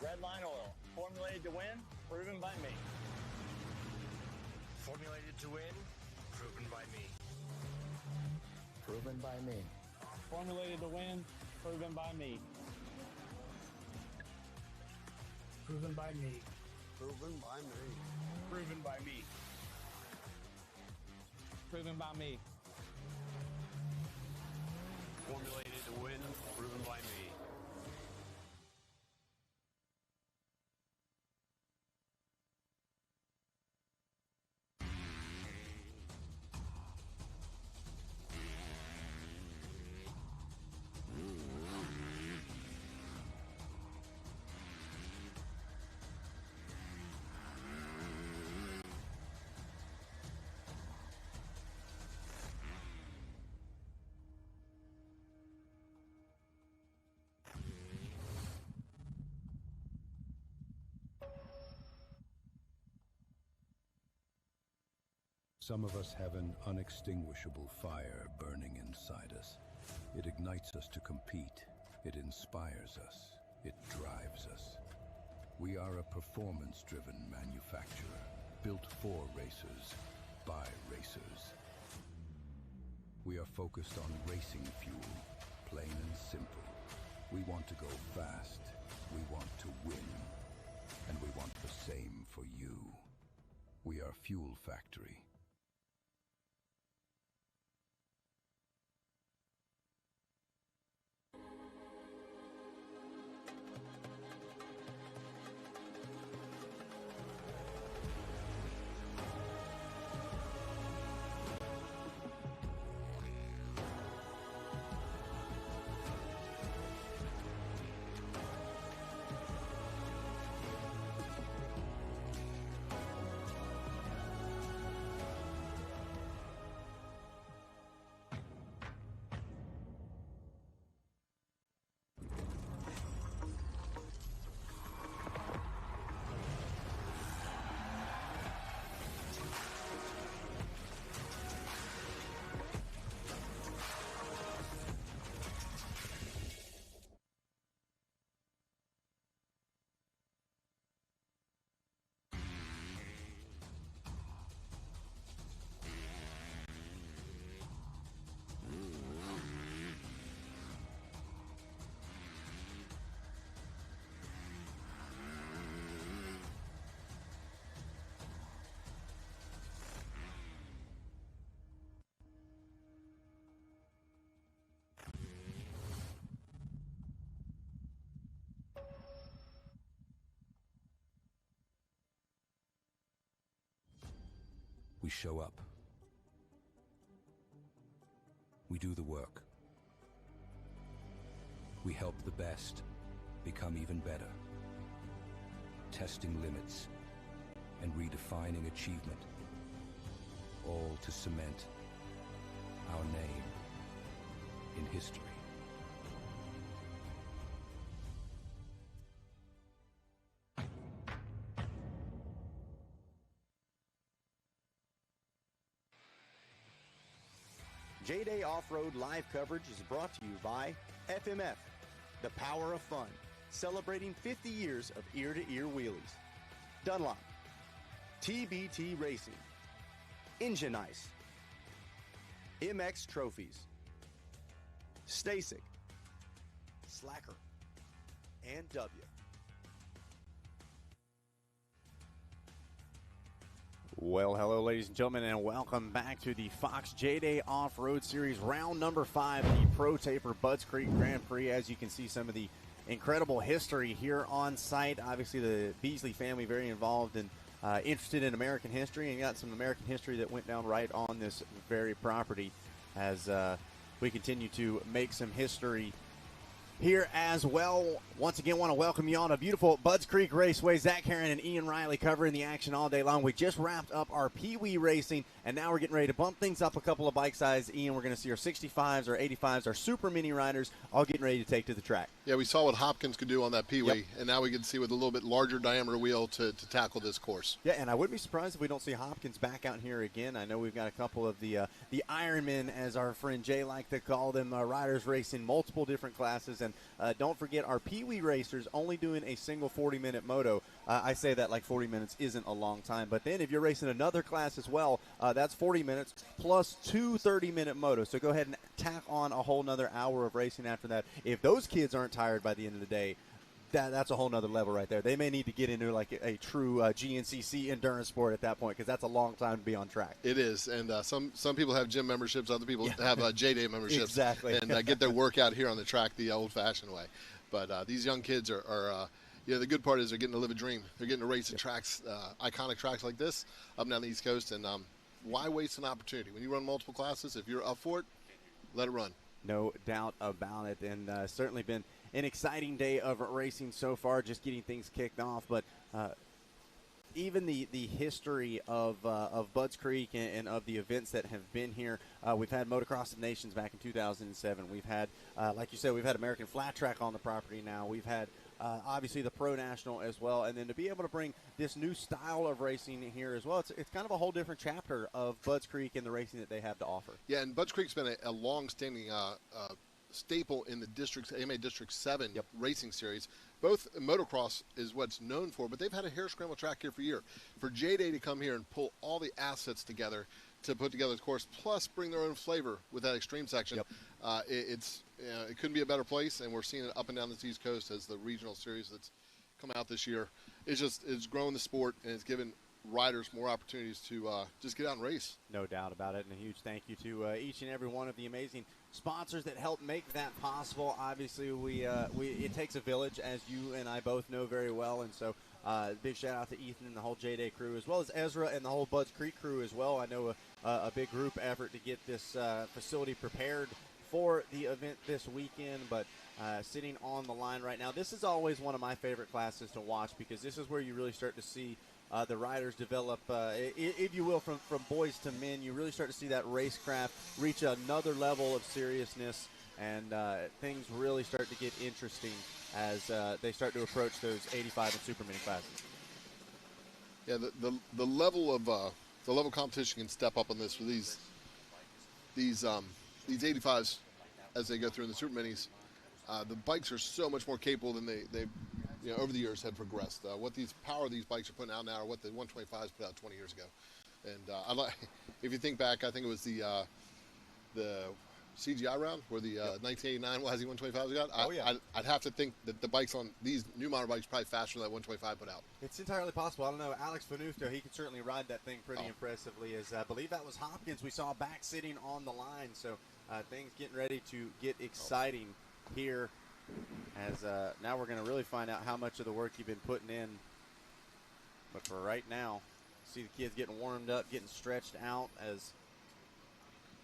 Redline oil, formulated to win, proven by me. Formulated to win, proven by me. Proven by me. Formulated to win, proven by me. Proven by me. Proven by me. Proven by me. Proven by me. Formulated to win, proven by me. Some of us have an unextinguishable fire burning inside us. It ignites us to compete. It inspires us. It drives us. We are a performance-driven manufacturer, built for racers, by racers. We are focused on racing fuel, plain and simple. We want to go fast. We want to win. And we want the same for you. We are Fuel Factory. We show up. We do the work. We help the best become even better, testing limits and redefining achievement, all to cement our name in history. JDay Offroad live coverage is brought to you by FMF, the power of fun, celebrating 50 years of ear-to-ear wheelies. Dunlop, TBT Racing, Engine Ice, MX Trophies, Stasic, Slacker, and W. Well, hello, ladies and gentlemen, and welcome back to the Fox JDay Off-Road Series, round number 5, the Pro Taper Budds Creek Grand Prix. As you can see, some of the incredible history here on site. Obviously, the Beasley family very involved and interested in American history, and got some American history that went down right on this very property as we continue to make some history here as well. Once again, want to welcome you on a beautiful Budds Creek Raceway. Zach Herron and Ian Riley covering the action all day long. We just wrapped up our Pee Wee racing, and now we're getting ready to bump things up a couple of bike sizes. Ian, we're going to see our 65s, our 85s, our super mini riders all getting ready to take to the track. Yeah, we saw what Hopkins could do on that Pee Wee, and now we can see with a little bit larger diameter wheel to tackle this course. Yeah, and I wouldn't be surprised if we don't see Hopkins back out here again. I know we've got a couple of the Ironmen, as our friend Jay liked to call them, riders racing multiple different classes, and don't forget our Pee Wee racers only doing a single 40-minute moto. I say that like 40 minutes isn't a long time, but then if you're racing another class as well, that's 40 minutes plus 2 30-minute motos. So go ahead and tack on a whole nother hour of racing after that. If those kids aren't tired by the end of the day, that's a whole nother level right there. They may need to get into like a true GNCC endurance sport at that point, because that's a long time to be on track. It is, and some people have gym memberships, other people have JDay memberships, exactly, and get their workout here on the track the old-fashioned way. But these young kids are the good part is they're getting to live a dream. They're getting to race at tracks, iconic tracks like this up and down the East Coast, and why waste an opportunity? When you run multiple classes, if you're up for it, let it run. No doubt about it, and certainly been an exciting day of racing so far, just getting things kicked off. But even the history of Budds Creek and of the events that have been here, we've had Motocross of Nations back in 2007. We've had, like you said, we've had American Flat Track on the property now. We've had obviously the Pro National as well, and then to be able to bring this new style of racing here as well, it's kind of a whole different chapter of Budds Creek and the racing that they have to offer. Yeah, and Budds Creek's been a long-standing staple in the AMA District 7 racing series. Both motocross is what's known for, but they've had a hare scramble track here for a year. For JDay to come here and pull all the assets together to put together the course, plus bring their own flavor with that extreme section, it couldn't be a better place, and we're seeing it up and down the East Coast as the regional series that's come out this year. It's growing the sport, and it's given riders more opportunities to just get out and race. No doubt about it, and a huge thank you to each and every one of the amazing sponsors that help make that possible. Obviously, it takes a village, as you and I both know very well, and so big shout out to Ethan and the whole JDay crew, as well as Ezra and the whole Budds Creek crew as well. I know a big group effort to get this facility prepared for the event this weekend, but sitting on the line right now, this is always one of my favorite classes to watch, because this is where you really start to see the riders develop, if you will, from boys to men. You really start to see that racecraft reach another level of seriousness, and things really start to get interesting as they start to approach those 85 and super mini classes. Yeah, the level of competition can step up on this for these 85s as they go through in the super minis. The bikes are so much more capable than they over the years have progressed. What these bikes are putting out now are what the 125s put out 20 years ago. And if you think back, I think it was the CGI round where the 1989 Wazzy 125s got. I'd have to think that the bikes on these new model bikes are probably faster than that 125 put out. It's entirely possible. I don't know. Alex Fanufto, he can certainly ride that thing pretty impressively. As I believe that was Hopkins we saw back sitting on the line. So things getting ready to get exciting here, as now we're going to really find out how much of the work you've been putting in. But for right now, see the kids getting warmed up, getting stretched out, as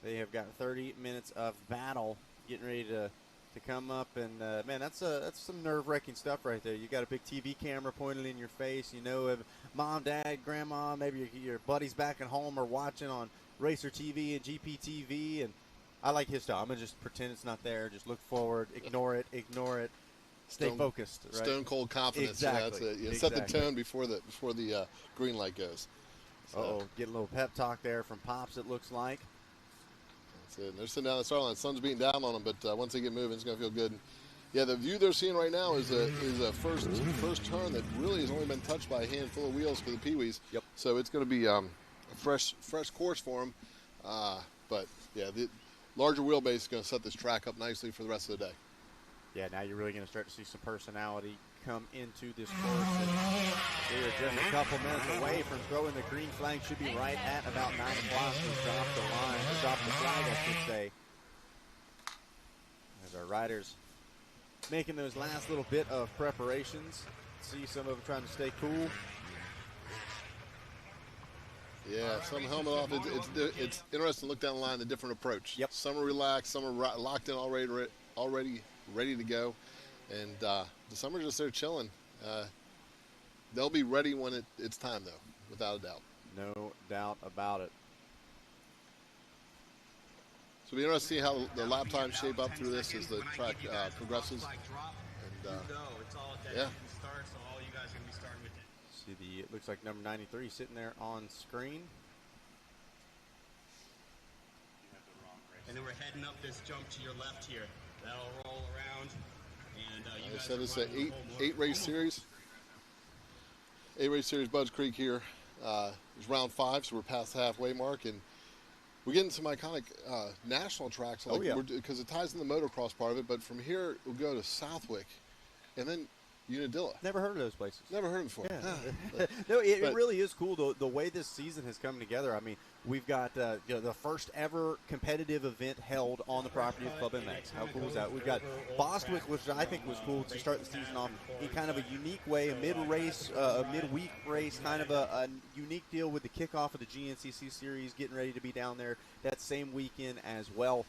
they have got 30 minutes of battle, getting ready to to come up and man, that's some nerve-wracking stuff right there. You got a big TV camera pointed in your face. You know, if mom, dad, grandma, maybe your buddies back at home are watching on Racer TV and GPTV, and I like his style. I'm gonna just pretend it's not there. Just look forward, ignore it, stay focused. Right? Stone cold confidence. Exactly. That's it. Exactly. Set the tone before the green light goes. So. Getting a little pep talk there from Pops. It looks like. That's it. They're sitting down the start line. The sun's beating down on them, but once they get moving, it's gonna feel good. Yeah, the view they're seeing right now is a first turn that really has only been touched by a handful of wheels for the Pee-wees. Yep. So it's going to be a fresh course for them. But yeah, the larger wheelbase is going to set this track up nicely for the rest of the day. Yeah, now you're really going to start to see some personality come into this course. And we are just a couple minutes away from throwing the green flag. Should be right at about 9 o'clock. We dropped the line, or dropped the flag, I should say. As our riders making those last little bit of preparations. See some of them trying to stay cool. Yeah, some helmet off. It's interesting to look down the line, the different approach. Yep. Some are relaxed, some are locked in already ready to go. And some are just there chilling. They'll be ready when it's time, though, without a doubt. No doubt about it. So it'll be interesting to see how the lap times shape up through this as the track progresses. And yeah. See it looks like number 93 sitting there on screen. And then we're heading up this jump to your left here. That'll roll around. And you guys said it's an eight race series. 8-race series, Budds Creek here. It's round 5, so we're past the halfway mark, and we're getting some iconic national tracks, because it ties in the motocross part of it. But from here, we'll go to Southwick, and then Unadilla. Never heard of those places. Never heard them before. Yeah. No, it really is cool the way this season has come together. I mean, we've got the first ever competitive event held on the property of Club MX. How cool is that? We've got Bostwick, which I think was cool to start the season off in kind of a unique way, a midweek race, kind of a unique deal with the kickoff of the GNCC series, getting ready to be down there that same weekend as well.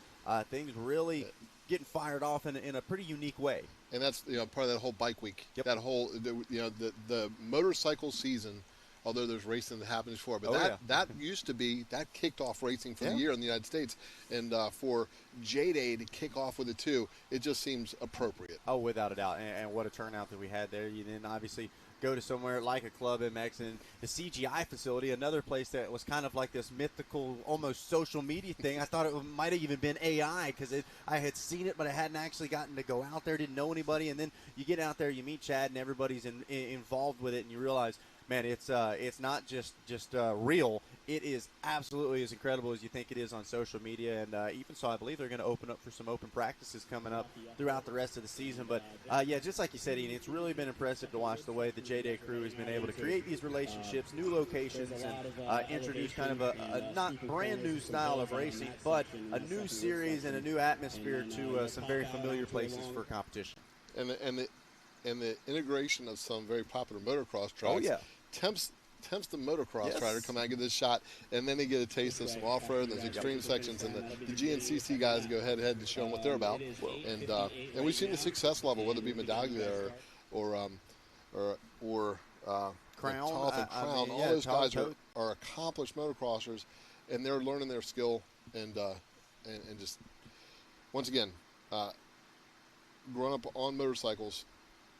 Things really getting fired off in a pretty unique way. And that's part of that whole bike week. Yep. That whole the motorcycle season. Although there's racing that happens before, but that used to be that kicked off racing for the year in the United States, and for JDay to kick off with it too, it just seems appropriate. Oh, without a doubt, and what a turnout that we had there. You then obviously go to somewhere like a Club MX and the CGI facility, another place that was kind of like this mythical, almost social media thing. I thought it might have even been AI because I had seen it, but I hadn't actually gotten to go out there, didn't know anybody, and then you get out there, you meet Chad, and everybody's involved with it, and you realize, man, it's not just real. It is absolutely as incredible as you think it is on social media. And even so, I believe they're going to open up for some open practices coming up throughout the rest of the season. But, yeah, just like you said, Ian, it's really been impressive to watch the way the JDay crew has been able to create these relationships, new locations, and introduce kind of a not brand new style of racing, but a new series and a new atmosphere to some very familiar places for competition. And the integration of some very popular motocross tracks tempts the motocross rider to come out and get this shot, and then they get a taste of some off-road and those extreme sections, and the GNCC guys go head-to-head to show them what they're about. And we've seen the success level, whether it be Medaglia or Crown. All those guys are accomplished motocrossers, and they're learning their skill and just, once again, growing up on motorcycles,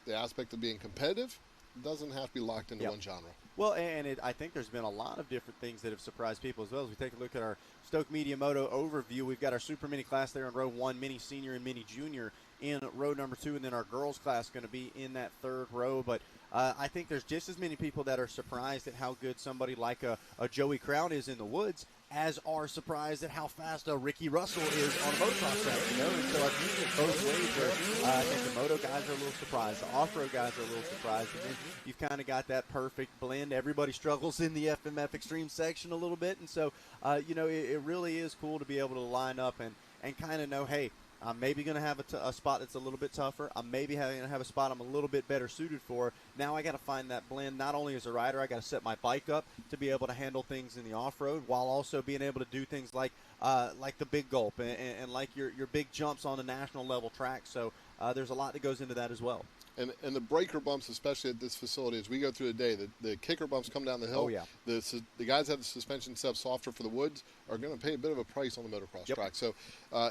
the aspect of being competitive doesn't have to be locked into one genre. Well, and I think there's been a lot of different things that have surprised people as well. As we take a look at our Stoke Media Moto overview, we've got our Super Mini class there in row 1, Mini Senior and Mini Junior in row number 2, and then our girls class going to be in that third row. But I think there's just as many people that are surprised at how good somebody like a Joey Crown is in the woods, as are surprised at how fast a Ricky Russell is on a motocross track. And so I've used it both ways there. I think the moto guys are a little surprised. The off-road guys are a little surprised. And then you've kind of got that perfect blend. Everybody struggles in the FMF Extreme section a little bit. And so, it really is cool to be able to line up and kind of know, hey, I'm maybe going to have a spot that's a little bit tougher. I'm maybe going to have a spot I'm a little bit better suited for. Now I got to find that blend. Not only as a rider, I got to set my bike up to be able to handle things in the off-road while also being able to do things like the big gulp and like your big jumps on the national level track. So there's a lot that goes into that as well. And the breaker bumps, especially at this facility, as we go through the day, the kicker bumps come down the hill. Oh, yeah. The guys that have the suspension set softer for the woods are going to pay a bit of a price on the motocross track. So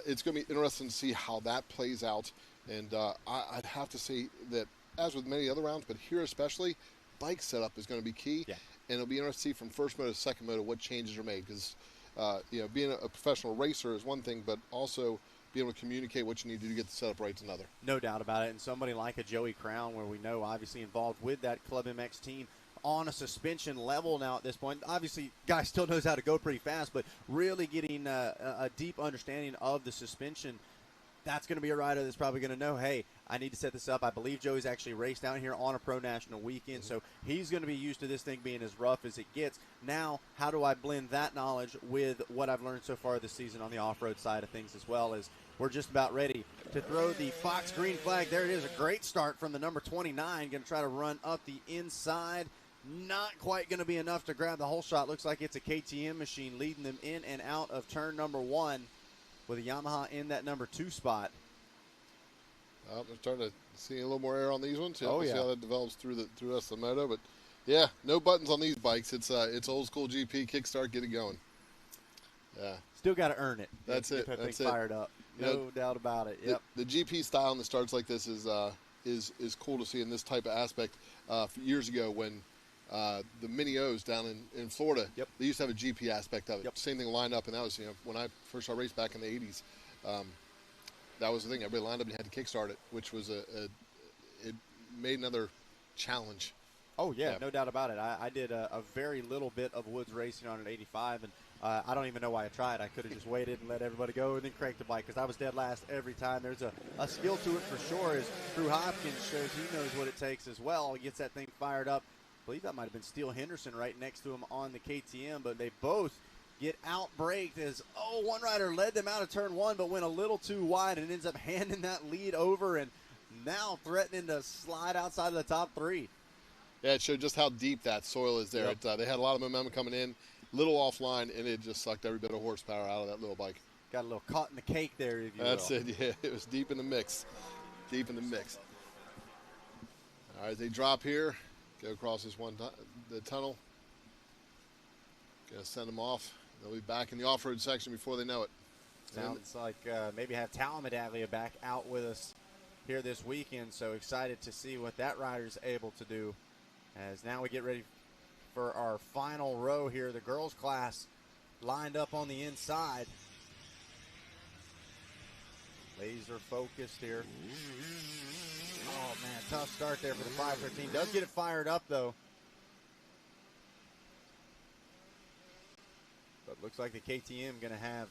it's going to be interesting to see how that plays out. And I'd have to say that, as with many other rounds, but here especially, bike setup is going to be key. Yeah. And it'll be interesting to see from first moto to second moto what changes are made. Because being a professional racer is one thing, but also being able to communicate what you need to do to get the setup right is another. No doubt about it. And somebody like a Joey Crown, where we know obviously involved with that Club MX team on a suspension level now at this point. Obviously, guy still knows how to go pretty fast, but really getting a deep understanding of the suspension. That's going to be a rider that's probably going to know, hey, I need to set this up. I believe Joey's actually raced down here on a Pro National weekend, so he's going to be used to this thing being as rough as it gets. Now, how do I blend that knowledge with what I've learned so far this season on the off-road side of things, as well as we're just about ready to throw the Fox green flag. There it is, a great start from the number 29. Going to try to run up the inside. Not quite going to be enough to grab the whole shot. Looks like it's a KTM machine leading them in and out of turn number 1 with a Yamaha in that number 2 spot. I'm starting to see a little more air on these ones. Oh, we'll yeah. see how that develops through the rest of the moto. But, yeah, no buttons on these bikes. It's old school GP, kickstart, get it going. Yeah. Still got to earn it. That's Get it. that That's thing it. fired up. No doubt about it. Yep. The GP style in the starts like this is cool to see in this type of aspect. Years ago when the Mini O's down in Florida, they used to have a GP aspect of it. Same thing lined up, and that was when I first started racing back in the 80s. That was the thing. Everybody lined up and had to kickstart it, which was it made another challenge. Oh, yeah, no doubt about it. I did a very little bit of woods racing on an 85, and I don't even know why I tried. I could have just waited and let everybody go and then cranked the bike, because I was dead last every time. There's a skill to it for sure, as Drew Hopkins shows he knows what it takes as well. He gets that thing fired up. I believe that might have been Steele Henderson right next to him on the KTM, but they both get out-braked as, one rider led them out of turn 1 but went a little too wide and ends up handing that lead over and now threatening to slide outside of the top 3. Yeah, it showed just how deep that soil is there. Yep. They had a lot of momentum coming in, little offline, and it just sucked every bit of horsepower out of that little bike. Got a little caught in the cake there, if you That's will. it, yeah. It was deep in the mix. Deep in the mix. All right, they drop here, go across this the tunnel. Gonna send them off. They'll be back in the off-road section before they know it. Sounds like maybe have Talamedaglia back out with us here this weekend, so excited to see what that rider's able to do. As now we get ready for our final row here. The girls class lined up on the inside. Laser focused here. Oh, man, tough start there for the 513. Does get it fired up, though. But looks like the KTM going to have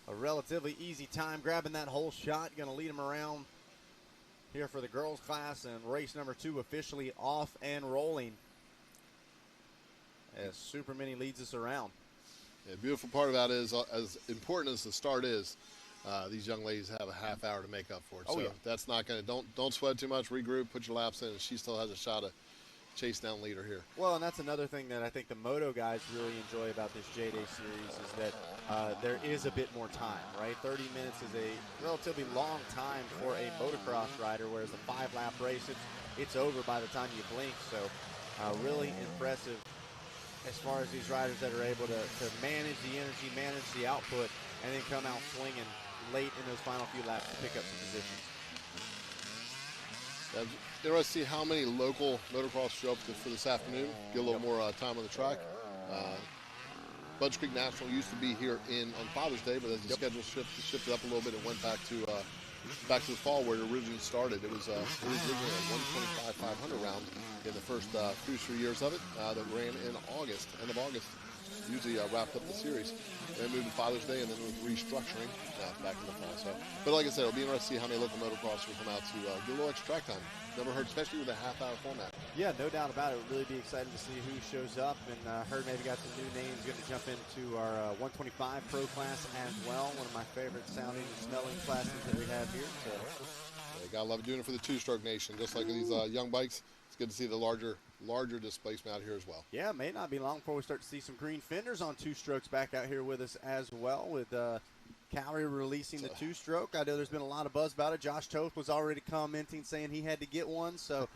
a relatively easy time grabbing that whole shot. Going to lead them around here for the girls class, and race number 2 officially off and rolling as Super Mini leads us around. Yeah, the beautiful part about it is, as important as the start is, these young ladies have a half hour to make up for it. Oh, so yeah. that's not going to, don't sweat too much, regroup, put your laps in, and she still has a shot to chase down leader here. Well, and that's another thing that I think the moto guys really enjoy about this JDay series is that there is a bit more time, right? 30 minutes is a relatively long time for a motocross rider, whereas a 5-lap race, it's over by the time you blink. So really impressive as far as these riders that are able to manage the energy, manage the output, and then come out swinging late in those final few laps to pick up some positions. Interesting to see how many local motocross show up for this afternoon. Get a little more time on the track. Budds Creek National used to be here on Father's Day, but as the schedule shifted up a little bit, it went back to the fall where it originally started. It was originally a 125-500 round in the first 2-3 years of it that ran in August, end of August. usually wrapped up the series. And then moved to Father's Day, and then with restructuring, now it's back in the fall. So, but like I said, it'll be interesting to see how many local motocrossers come out to get a little extra track time. Never heard, especially with a half-hour format. Yeah, no doubt about it. We'll really be excited to see who shows up. And heard maybe got some new names going to jump into our 125 Pro class as well. One of my favorite sounding and smelling classes that we have here. So, yeah, you gotta love doing it for the two-stroke nation, just like these young bikes. It's good to see the larger displacement out here as well. Yeah, it may not be long before we start to see some green fenders on two-strokes back out here with us as well, with Cowrie releasing the two-stroke. I know there's been a lot of buzz about it. Josh Toth was already commenting saying he had to get one. So,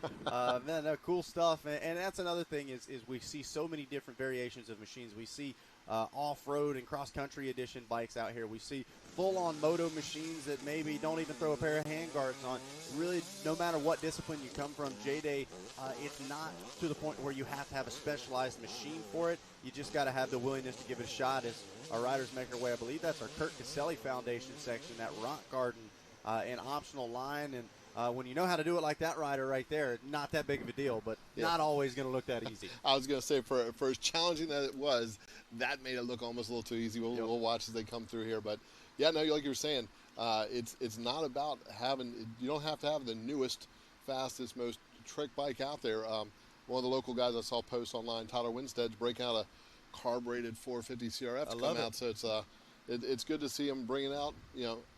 man, cool stuff. And that's another thing is we see so many different variations of machines. We see off-road and cross-country edition bikes out here. We see full-on moto machines that maybe don't even throw a pair of handguards on. Really, no matter what discipline you come from, JDay, it's not to the point where you have to have a specialized machine for it. You just got to have the willingness to give it a shot. As our riders make our way, I believe that's our Kurt Caselli Foundation section, that rock garden and optional line. And when you know how to do it like that rider right there, not that big of a deal, but not always going to look that easy. I was going to say, for as challenging that it was, that made it look almost a little too easy. We'll watch as they come through here. But, yeah, no, like you were saying, it's not about having – you don't have to have the newest, fastest, most trick bike out there. One of the local guys I saw post online, Tyler Winstead's breaking out a carbureted 450 CRF to come out. So it's good to see him bringing out,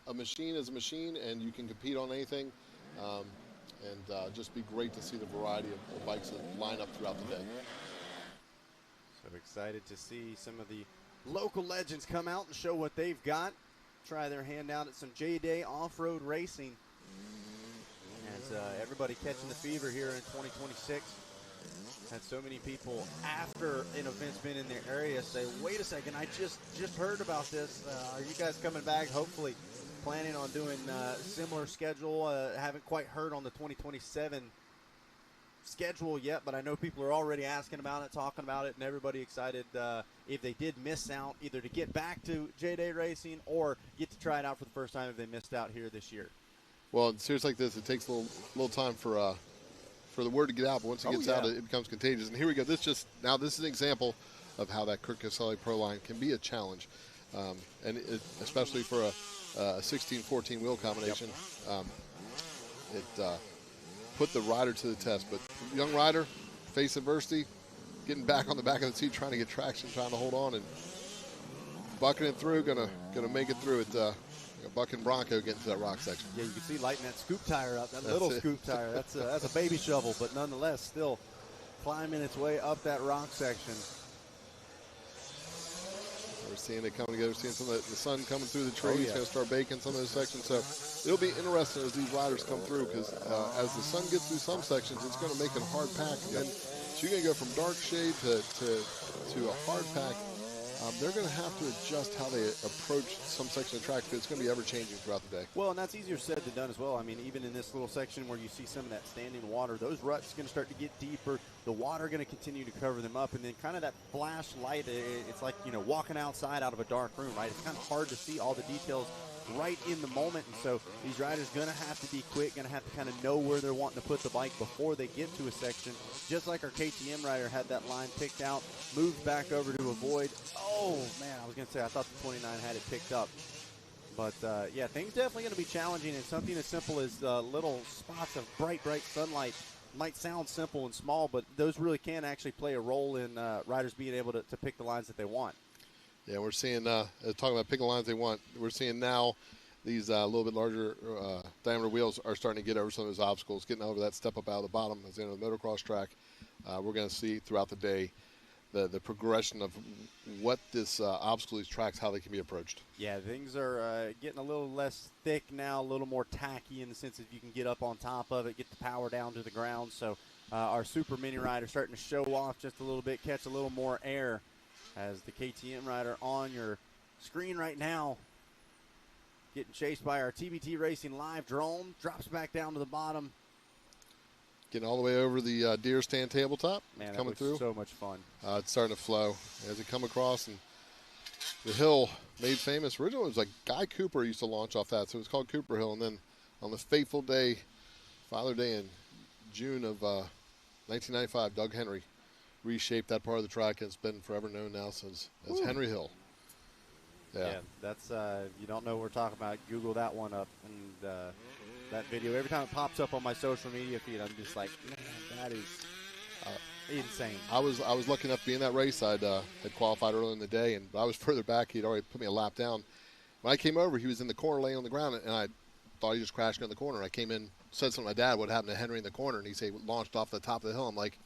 a machine is a machine, and you can compete on anything. And just be great to see the variety of bikes that line up throughout the day. So excited to see some of the local legends come out and show what they've got. Try their hand out at some JDay Offroad racing. As everybody catching the fever here in 2026. Had so many people after an event's been in their area say, wait a second, I just heard about this. Are you guys coming back? Hopefully planning on doing similar schedule. Haven't quite heard on the 2027 schedule yet, but I know people are already asking about it, talking about it, and everybody excited if they did miss out, either to get back to JDay racing or get to try it out for the first time if they missed out here this year. Well, in series like this, it takes a little time for the word to get out, but once it gets out, it becomes contagious. And here we go. This is an example of how that Kurt Caselli Pro line can be a challenge, and especially for a 16-14 wheel combination. It put the rider to the test. But young rider, face adversity, getting back on the back of the seat, trying to get traction, trying to hold on, and bucking it through. Gonna make it through. It Buck and Bronco getting to that rock section. Yeah, you can see lighting that scoop tire up, that little scoop tire. That's a baby shovel, but nonetheless, still climbing its way up that rock section. We're seeing it come together, seeing some of the sun coming through the trees. Going to start baking some of those sections. So it'll be interesting as these riders come through, because as the sun gets through some sections, it's going to make it a hard pack. And then, so you're going to go from dark shade to a hard pack. They're going to have to adjust how they approach some section of track, because it's going to be ever-changing throughout the day. Well, and that's easier said than done as well. I mean, even in this little section where you see some of that standing water, those ruts are going to start to get deeper. The water going to continue to cover them up, and then kind of that flash light, it's like, walking outside out of a dark room, right? It's kind of hard to see all the details right in the moment, and so these riders going to have to be quick, going to have to kind of know where they're wanting to put the bike before they get to a section. Just like our KTM rider had that line picked out, moved back over to avoid. Oh, man, I was going to say, I thought the 29 had it picked up. But, yeah, things definitely going to be challenging, and something as simple as little spots of bright sunlight might sound simple and small, but those really can actually play a role in riders being able to pick the lines that they want. Yeah, we're seeing, talking about picking lines they want, we're seeing now these a little bit larger diameter wheels are starting to get over some of those obstacles, getting over that step up out of the bottom at the end of the motocross track. We're going to see throughout the day the progression of what this obstacle, these tracks, how they can be approached. Yeah, things are getting a little less thick now, a little more tacky in the sense that you can get up on top of it, get the power down to the ground. So our super mini rider starting to show off just a little bit, catch a little more air. As the KTM rider on your screen right now, getting chased by our TBT Racing live drone, drops back down to the bottom. Getting all the way over the deer stand tabletop. Man, coming that through. was so much fun. It's starting to flow as it come across, and the hill made famous. Originally, it was like Guy Cooper used to launch off that, so it was called Cooper Hill. And then on the fateful day, Father Day in June of 1995, Doug Henry reshaped that part of the track, and it's been forever known now as Henry Hill. Yeah, that's you don't know what we're talking about. Google that one up, and that video. Every time it pops up on my social media feed, I'm just like, man, that is insane. I was lucky enough to be in that race. Had qualified early in the day, and I was further back. He'd already put me a lap down. When I came over, he was in the corner laying on the ground, and I thought he just crashed in the corner. I came in, said something to my dad, what happened to Henry in the corner, and he said launched off the top of the hill. I'm like,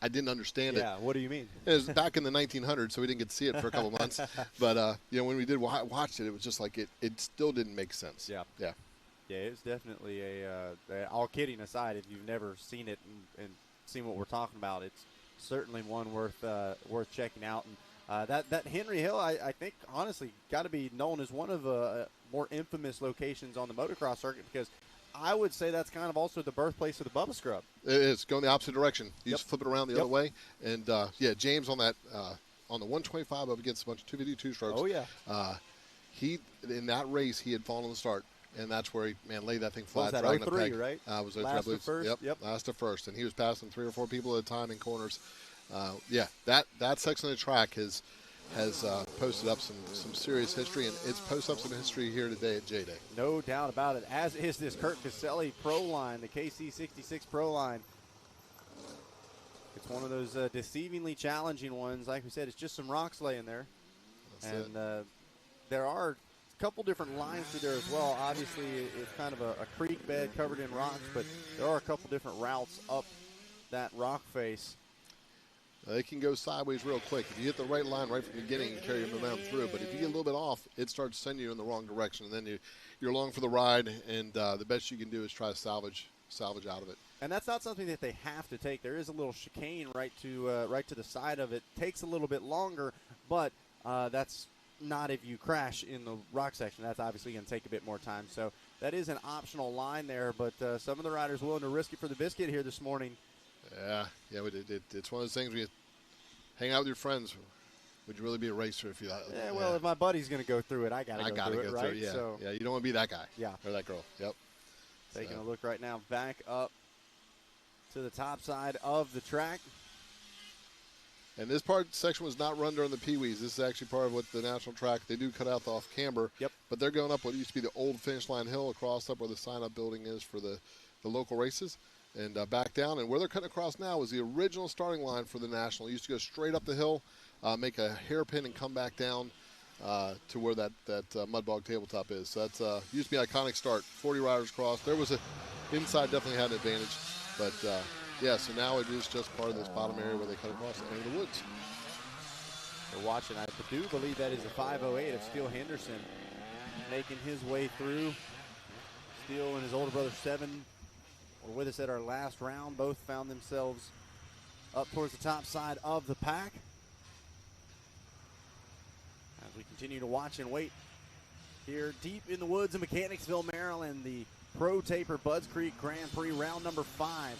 I didn't understand it. Yeah, what do you mean? It was back in the 1900s, so we didn't get to see it for a couple months. But, when we did watch it, it was just like it still didn't make sense. Yeah. Yeah. Yeah, it's definitely all kidding aside, if you've never seen it and seen what we're talking about, it's certainly one worth checking out. And that Henry Hill, I think, honestly, got to be known as one of more infamous locations on the motocross circuit, because I would say that's kind of also the birthplace of the Bubba Scrub. It is going the opposite direction. You just flip it around the other way. And, James on that on the 125 up against a bunch of 252 strokes. Oh, yeah. He in that race, he had fallen on the start. And that's where he, laid that thing flat. What was that, 03, right? Was 03, last to first? Yep, last to first. And he was passing 3 or 4 people at a time in corners. That section of the track has posted up some serious history, and it's posted up some history here today at JDay. No doubt about it, as is this Kurt Caselli Pro line, the KC66 Pro line. It's one of those deceivingly challenging ones. Like we said, it's just some rocks laying there. There are a couple different lines through there as well. Obviously, it's kind of a creek bed covered in rocks, but there are a couple different routes up that rock face. They can go sideways real quick. If you hit the right line right from the beginning, you carry your momentum through. But if you get a little bit off, it starts sending you in the wrong direction, and then you're along for the ride. And the best you can do is try to salvage out of it. And that's not something that they have to take. There is a little chicane right to the side of it. Takes a little bit longer, but that's not if you crash in the rock section. That's obviously going to take a bit more time. So that is an optional line there. But some of the riders willing to risk it for the biscuit here this morning. Yeah, it's one of those things where you hang out with your friends. Would you really be a racer if you? Yeah, well, if my buddy's going to go through it, I got to go through it, right? Yeah, so, you don't want to be that guy. Yeah, or that girl. Yep. Taking a look right now, back up to the top side of the track. And this section was not run during the Pee-wees. This is actually part of what the national track, they do cut out the off-camber. Yep. But they're going up what used to be the old finish line hill across up where the sign-up building is for the local races. And back down. And where they're cutting across now is the original starting line for the national. It used to go straight up the hill, make a hairpin, and come back down to where that mud bog tabletop is. So that's used to be an iconic start. 40 riders across. There was inside definitely had an advantage. But, so now it is just part of this bottom area where they cut across into the woods. We're watching. I do believe that is a 508 of Steele Henderson making his way through. Steele and his older brother, Seven, were with us at our last round. Both found themselves up towards the top side of the pack. As we continue to watch and wait here deep in the woods in Mechanicsville, Maryland, the Pro Taper Budds Creek Grand Prix, round number 5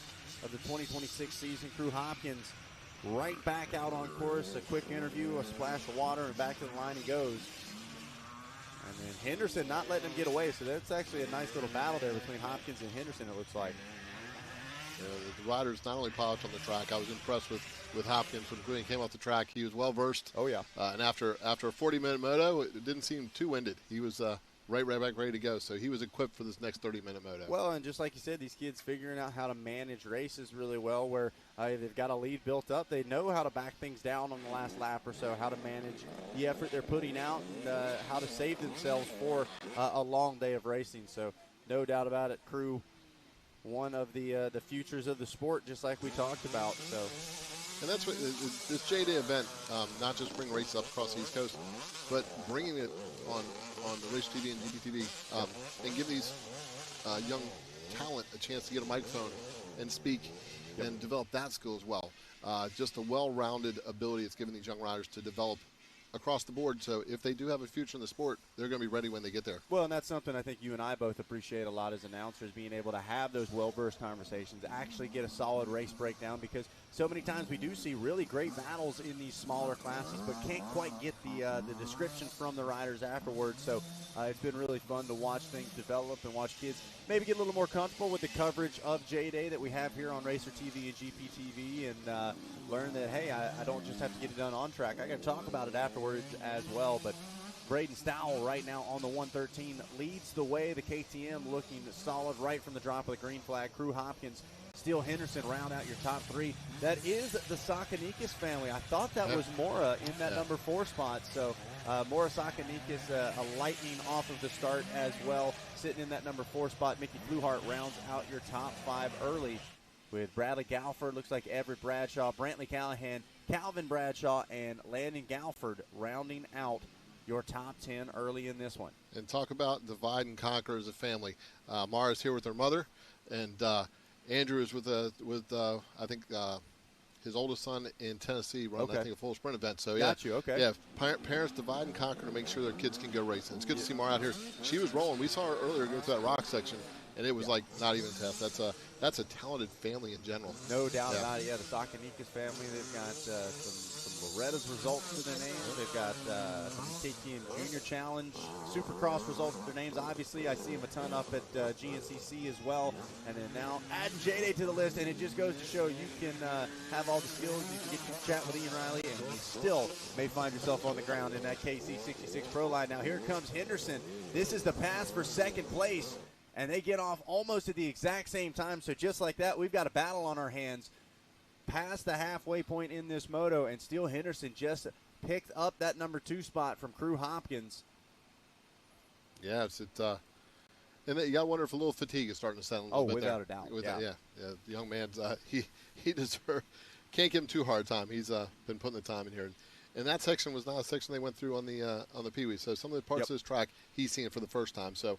of the 2026 season. Crew Hopkins right back out on course. A quick interview, a splash of water, and back to the line he goes. And then Henderson not letting him get away, so that's actually a nice little battle there between Hopkins and Henderson, it looks like. The riders not only polished on the track. I was impressed with Hopkins when he came off the track. He was well versed. Oh yeah. And after a 40-minute moto, it didn't seem too winded. He was right back ready to go. So he was equipped for this next 30-minute moto. Well, and just like you said, these kids figuring out how to manage races really well. Where they've got a lead built up, they know how to back things down on the last lap or so, how to manage the effort they're putting out, and how to save themselves for a long day of racing. So no doubt about it, Crew, one of the futures of the sport, just like we talked about. So, and that's what this JDay event, not just bring races up across the East Coast, but bringing it on the Race TV and GPTV, and give these young talent a chance to get a microphone and speak and develop that skill as well. Just a well-rounded ability it's given these young riders to develop across the board. So if they do have a future in the sport, they're going to be ready when they get there. Well, and that's something I think you and I both appreciate a lot as announcers, being able to have those well-versed conversations, actually get a solid race breakdown, because so many times we do see really great battles in these smaller classes, but can't quite get the description from the riders afterwards. So it's been really fun to watch things develop and watch kids maybe get a little more comfortable with the coverage of JDay that we have here on Racer TV and GPTV, and learn that, hey, I don't just have to get it done on track. I got to talk about it afterwards as well. But Braden Stowell right now on the 113 leads the way. The KTM looking solid right from the drop of the green flag. Crew Hopkins, Steele Henderson round out your top three. That is the Sakanikis family. I thought that was Mora in that number 4 spot. So Mora Sakanikis, a lightning off of the start as well, sitting in that number 4 spot. Mickey Fluhart rounds out your top 5 early, with Bradley Galford, looks like Everett Bradshaw, Brantley Callahan, Calvin Bradshaw, and Landon Galford rounding out your top 10 early in this one. And talk about divide and conquer as a family. Mara's here with her mother, and Andrew is with I think his oldest son in Tennessee running, I think, a full sprint event. So Got you, okay. Yeah, parents divide and conquer to make sure their kids can go racing. It's good to see Mara out here. She was rolling. We saw her earlier go through that rock section, and it was like not even a test. That's a talented family in general. No doubt about it. Yeah, the Sakanikis family, they've got some Loretta's results to their names. They've got some KTM Junior Challenge Supercross results to their names. Obviously, I see them a ton up at GNCC as well. And then now adding JDay to the list, and it just goes to show you can have all the skills. You can get to chat with Ian Riley, and you still may find yourself on the ground in that KC66 Pro line. Now here comes Henderson. This is the pass for second place, and they get off almost at the exact same time. So just like that, we've got a battle on our hands past the halfway point in this moto, and Steele Henderson just picked up that number 2 spot from Crew Hopkins. Yeah, and you got to wonder if a little fatigue is starting to set in a little bit without there. a doubt. Yeah. The young man's he deserves, can't give him too hard time. He's been putting the time in here. And that section was not a section they went through on the Pee Wee. So some of the parts of this track he's seen it for the first time. So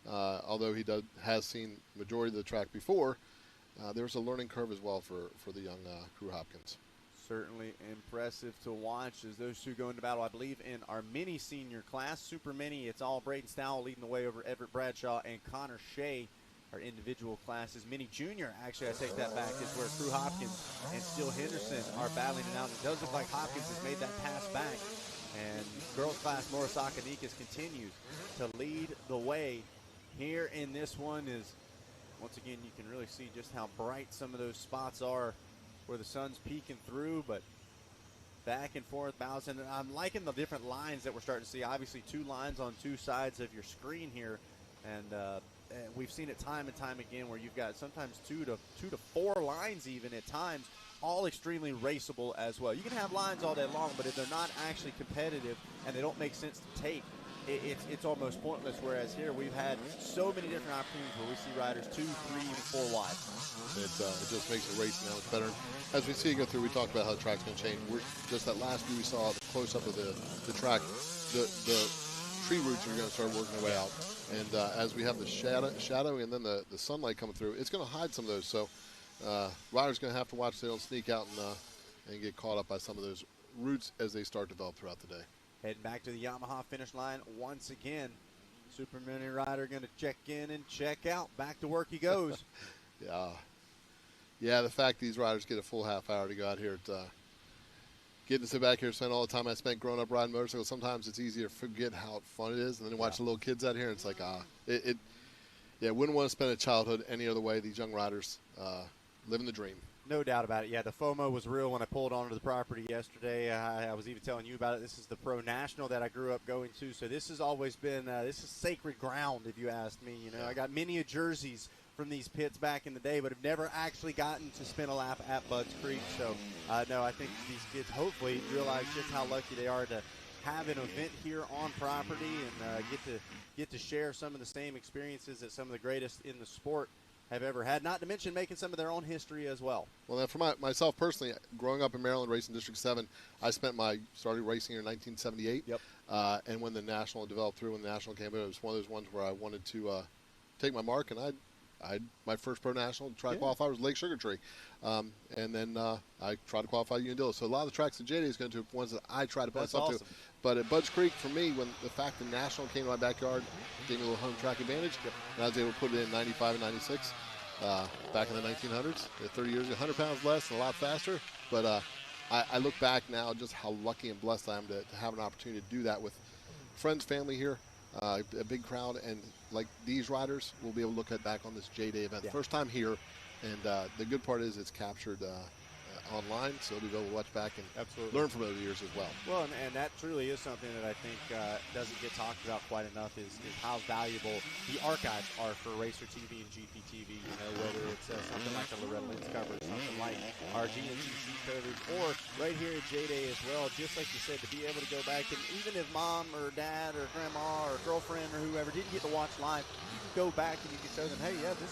although he has seen majority of the track before, there's a learning curve as well for the young Crew Hopkins. Certainly impressive to watch as those two go into battle. I believe in our mini senior class, super mini, it's all Braden Stowell leading the way over Everett Bradshaw and Connor Shea. Our individual classes, mini junior, actually I take that back, is where Crew Hopkins and Steele Henderson are battling it out. It does look like Hopkins has made that pass back, and girls class Mora Sakanikis continues to lead the way here in this one. Is once again, you can really see just how bright some of those spots are where the sun's peeking through, but back and forth bouncing. And I'm liking the different lines that we're starting to see. Obviously 2 lines on 2 sides of your screen here, and we've seen it time and time again where you've got sometimes 2 to 4 lines even at times, all extremely raceable as well. You can have lines all day long, but if they're not actually competitive and they don't make sense to tape, it's almost pointless. Whereas here we've had so many different opportunities where we see riders 2, 3, even 4 wide. It just makes the racing that much better. As we see it go through, we talked about how the track's going to change. Just that last view we saw, the close-up of the track, the tree roots are going to start working their way out. And as we have the shadow and then the sunlight coming through, it's going to hide some of those. So riders going to have to watch so they don't sneak out and get caught up by some of those roots as they start to develop throughout the day. Heading back to the Yamaha finish line once again. Super Mini rider going to check in and check out. Back to work he goes. Yeah, the fact these riders get a full half hour to go out here, getting to sit back here, spend all the time I spent growing up riding motorcycles, sometimes it's easier to forget how fun it is, and then watch the little kids out here, and it's like, wouldn't want to spend a childhood any other way. These young riders living the dream. No doubt about it. Yeah, the FOMO was real when I pulled onto the property yesterday. I was even telling you about it. This is the Pro National that I grew up going to, so this has always been this is sacred ground, if you ask me. You know, I got many jerseys from these pits back in the day, but have never actually gotten to spin a lap at Budds Creek. So, no, I think these kids hopefully realize just how lucky they are to have an event here on property and get to share some of the same experiences that some of the greatest in the sport have ever had, not to mention making some of their own history as well. Well, now for myself personally, growing up in Maryland, racing District 7, I started racing here in 1978. Yep. And when the National developed through, when the National came in, it was one of those ones where I wanted to take my mark, and my first pro national to try to qualify was Lake Sugar Tree. And then I tried to qualify at Unadilla. So a lot of the tracks that JDay is going to do ones that I try to pass up to. But at Budds Creek, for me, when the fact the national came to my backyard, gave me a little home track advantage, and I was able to put it in 95 and 96 back in the 1900s. 30 years, 100 pounds less and a lot faster. But I look back now just how lucky and blessed I am to have an opportunity to do that with friends, family here, a big crowd, and like these riders, we'll be able to look back on this JDay event. First time here, and the good part is it's captured online, so we'll be able to watch back and learn from other years as well. Well, and that truly is something that I think doesn't get talked about quite enough is how valuable the archives are for Racer TV and GPTV. You know, whether it's something like the Loretta Lynn's coverage, something like our GNCC coverage, or right here at JDay as well. Just like you said, to be able to go back, and even if mom or dad or grandma or girlfriend or whoever didn't get to watch live, you can go back and you can show them, hey, yeah, this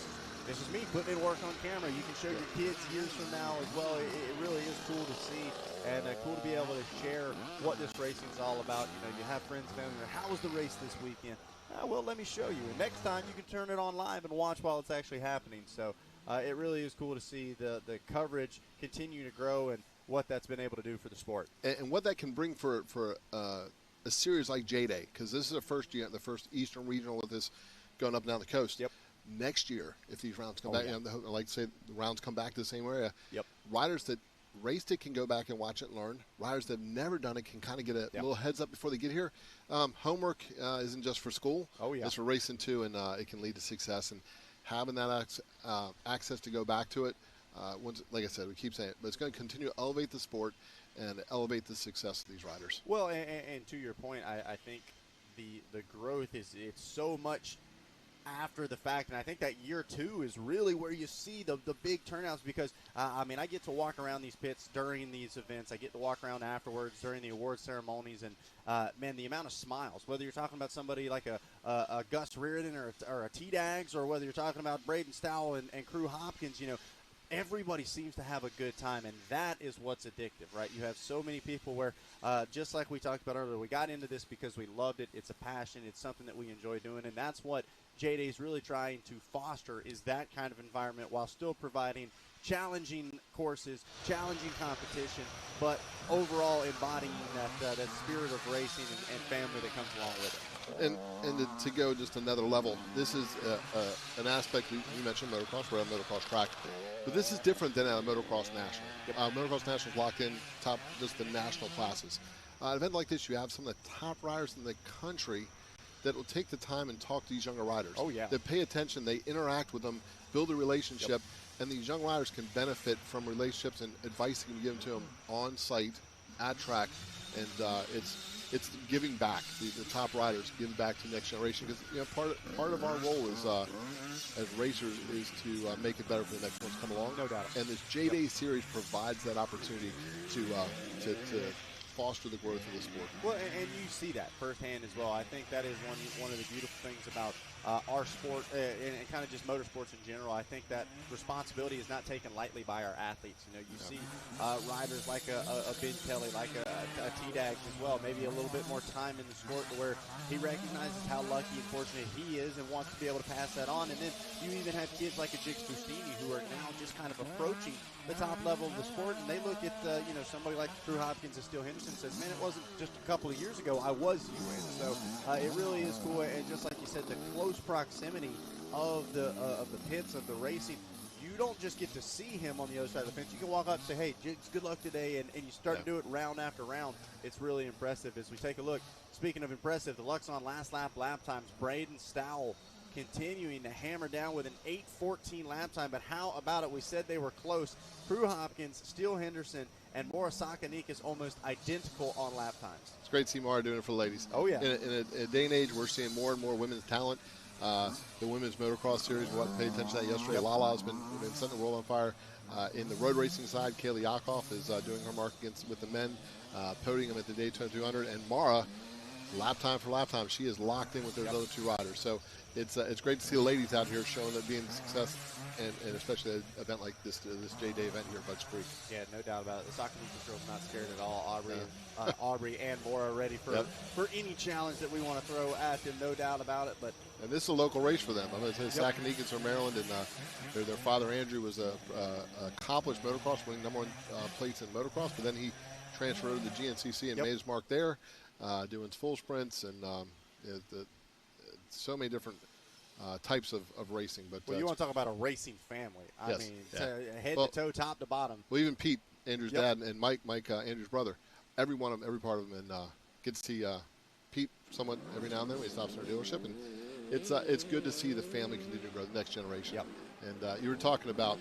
is me putting in work on camera. You can show your kids years from now as well. It really is cool to see, and cool to be able to share what this racing is all about. You know, you have friends and family. How was the race this weekend? Well, let me show you. And next time you can turn it on live and watch while it's actually happening. So it really is cool to see the coverage continue to grow and what that's been able to do for the sport. And what that can bring for a series like JDay, because this is the first Eastern Regional with this going up and down the coast. Yep. Next year, if these rounds come back, you know, like say the rounds come back to the same area, riders that raced it can go back and watch it and learn. Riders that have never done it can kind of get a little heads up before they get here. Homework isn't just for school. It's for racing too, and it can lead to success. And having that access to go back to it, once, like I said, we keep saying it, but it's going to continue to elevate the sport and elevate the success of these riders. Well, and to your point, I think the growth it's so much after the fact, and I think that year two is really where you see the big turnouts, because I mean, I get to walk around these pits during these events. I get to walk around afterwards during the award ceremonies, and man, the amount of smiles, whether you're talking about somebody like a Gus Reardon or a T-Dags, or whether you're talking about Braden Stowell and Crew Hopkins, you know, everybody seems to have a good time, and that is what's addictive, right? You have so many people where, just like we talked about earlier, we got into this because we loved it. It's a passion. It's something that we enjoy doing, and that's what JDay is really trying to foster, is that kind of environment while still providing challenging courses, challenging competition, but overall embodying that spirit of racing and family that comes along with it. And to go just another level, this is an aspect, you mentioned motocross, we're at a motocross track, but this is different than a motocross national. Motocross national is locked in top, just the national classes. An event like this, you have some of the top riders in the country that will take the time and talk to these younger riders. They pay attention, they interact with them, build a relationship, and these young riders can benefit from relationships and advice you can give to them on site, at track, and it's giving back. The top riders giving back to the next generation, because you know part of our role is as racers is to make it better for the next ones to come along. No doubt. And this JDay series provides that opportunity to foster the growth of the sport. Well, and you see that firsthand as well. I think that is one of the beautiful things about our sport and kind of just motorsports in general. I think that responsibility is not taken lightly by our athletes. You know, you see riders like a Ben Kelly, like a T-Dags as well, maybe a little bit more time in the sport to where he recognizes how lucky and fortunate he is and wants to be able to pass that on. And then you even have kids like a Jix Bustini who are now just kind of approaching the top level of the sport, and they look at you know, somebody like Crew Hopkins and Steele Henderson says, man, it wasn't just a couple of years ago I was you. And so it really is cool, and just like you said, the close proximity of the pits, of the racing, you don't just get to see him on the other side of the fence. You can walk up and say, hey, Jix, good luck today, and you start to do it round after round. It's really impressive. As we take a look, speaking of impressive, the Luxon last lap times, Braden Stowell continuing to hammer down with an 8:14 lap time. But how about it? We said they were close. Crew Hopkins, Steele Henderson, and Morisaka Nika's almost identical on lap times. It's great to see Mara doing it for the ladies. Oh, yeah. In a day and age, we're seeing more and more women's talent. The women's motocross series, we paid attention to that yesterday. Lala's been setting the world on fire. In the road racing side, Kaylee Yakoff is doing her mark with the men, podium at the Daytona 200. And Mara, lap time for lap time, she is locked in with those other two riders. So it's great to see the ladies out here showing that being a success, and especially an event like this JDay event here at Budds Creek. Yeah, no doubt about it. The soccer girls not scared at all. Aubrey and Maura ready for any challenge that we want to throw at them, no doubt about it. But And this is a local race for them. I'm going to say Saconigas from Maryland, and their father Andrew was a accomplished motocross, winning #1 plates in motocross. But then he transferred to the GNCC and made his mark there, doing full sprints and so many different types of racing. But you want to talk about a racing family? I mean, head to toe, top to bottom. Well, even Pete, Andrew's dad, and Mike, Andrew's brother, every part of them, and get to see Pete somewhat every now and then when he stops in our dealership, and it's good to see the family continue to grow, the next generation. Yep. And you were talking about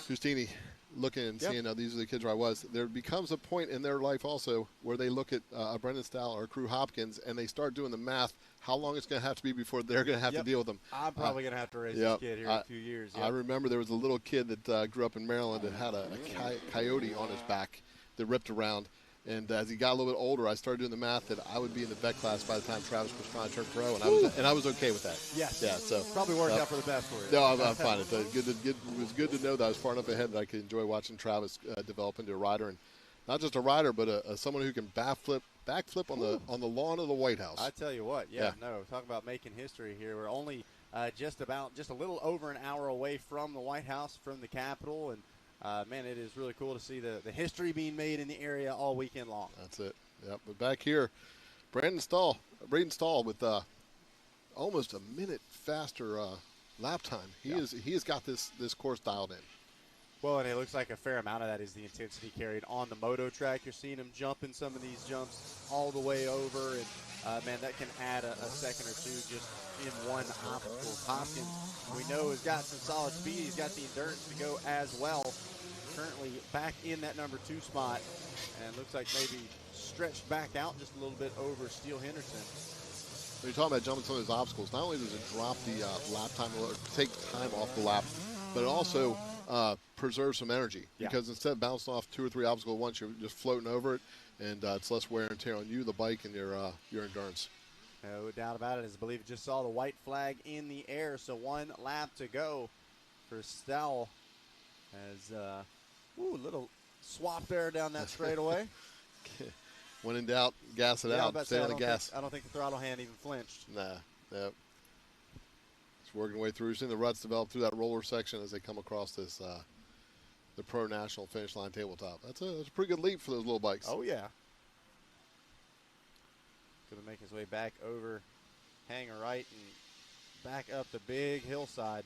Justini looking and seeing these are the kids where I was. There becomes a point in their life also where they look at a Brendan Style or a Crew Hopkins, and they start doing the math, how long it's going to have to be before they're going to have to deal with them. I'm probably going to have to raise this kid here in a few years. I remember there was a little kid that grew up in Maryland that had a coyote on his back that ripped around. And as he got a little bit older, I started doing the math that I would be in the vet class by the time Travis was trying to turn pro, and I was okay with that. Yes. Yeah. So probably worked out for the best for you. No, I'm fine. It was good to know that I was far enough ahead that I could enjoy watching Travis develop into a rider, and not just a rider, but someone who can backflip on the lawn of the White House. I tell you what, talk about making history here. We're only just a little over an hour away from the White House, from the Capitol, and. Man, it is really cool to see the history being made in the area all weekend long. That's it. Yep. But back here, Braden Stahl with almost a minute faster lap time. He has got this course dialed in. Well, and it looks like a fair amount of that is the intensity carried on the moto track. You're seeing him jumping some of these jumps all the way over, and man, that can add a second or two just in one obstacle. Hopkins, we know, has got some solid speed. He's got the endurance to go as well. Currently back in that number 2 spot, and looks like maybe stretched back out just a little bit over Steele Henderson. When you're talking about jumping some of those obstacles, not only does it drop the lap time, or take time off the lap, but it also preserves some energy, because instead of bouncing off 2 or 3 obstacles at once, you're just floating over it, and it's less wear and tear on you, the bike, and your endurance. No doubt about it. As I believe it just saw the white flag in the air, so 1 lap to go for Stowell. As little swap there down that straightaway. When in doubt, gas it out. Stay on the gas. I don't think the throttle hand even flinched. Nah. Yep. It's working way through. We've seen the ruts develop through that roller section as they come across this the Pro National finish line tabletop. That's a pretty good leap for those little bikes. Oh yeah. Going to make his way back over, hang a right, and back up the big hillside.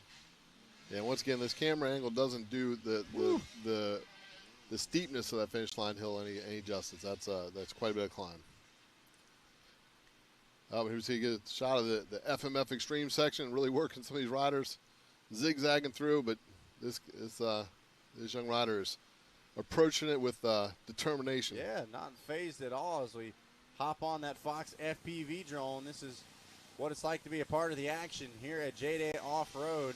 Yeah, once again, this camera angle doesn't do the steepness of that finish line hill any justice. That's quite a bit of climb. Here's how you get a shot of the FMF Extreme section, really working some of these riders, zigzagging through, but this young rider is approaching it with determination. Yeah, not phased at all as we hop on that Fox FPV drone. This is what it's like to be a part of the action here at JDay Offroad.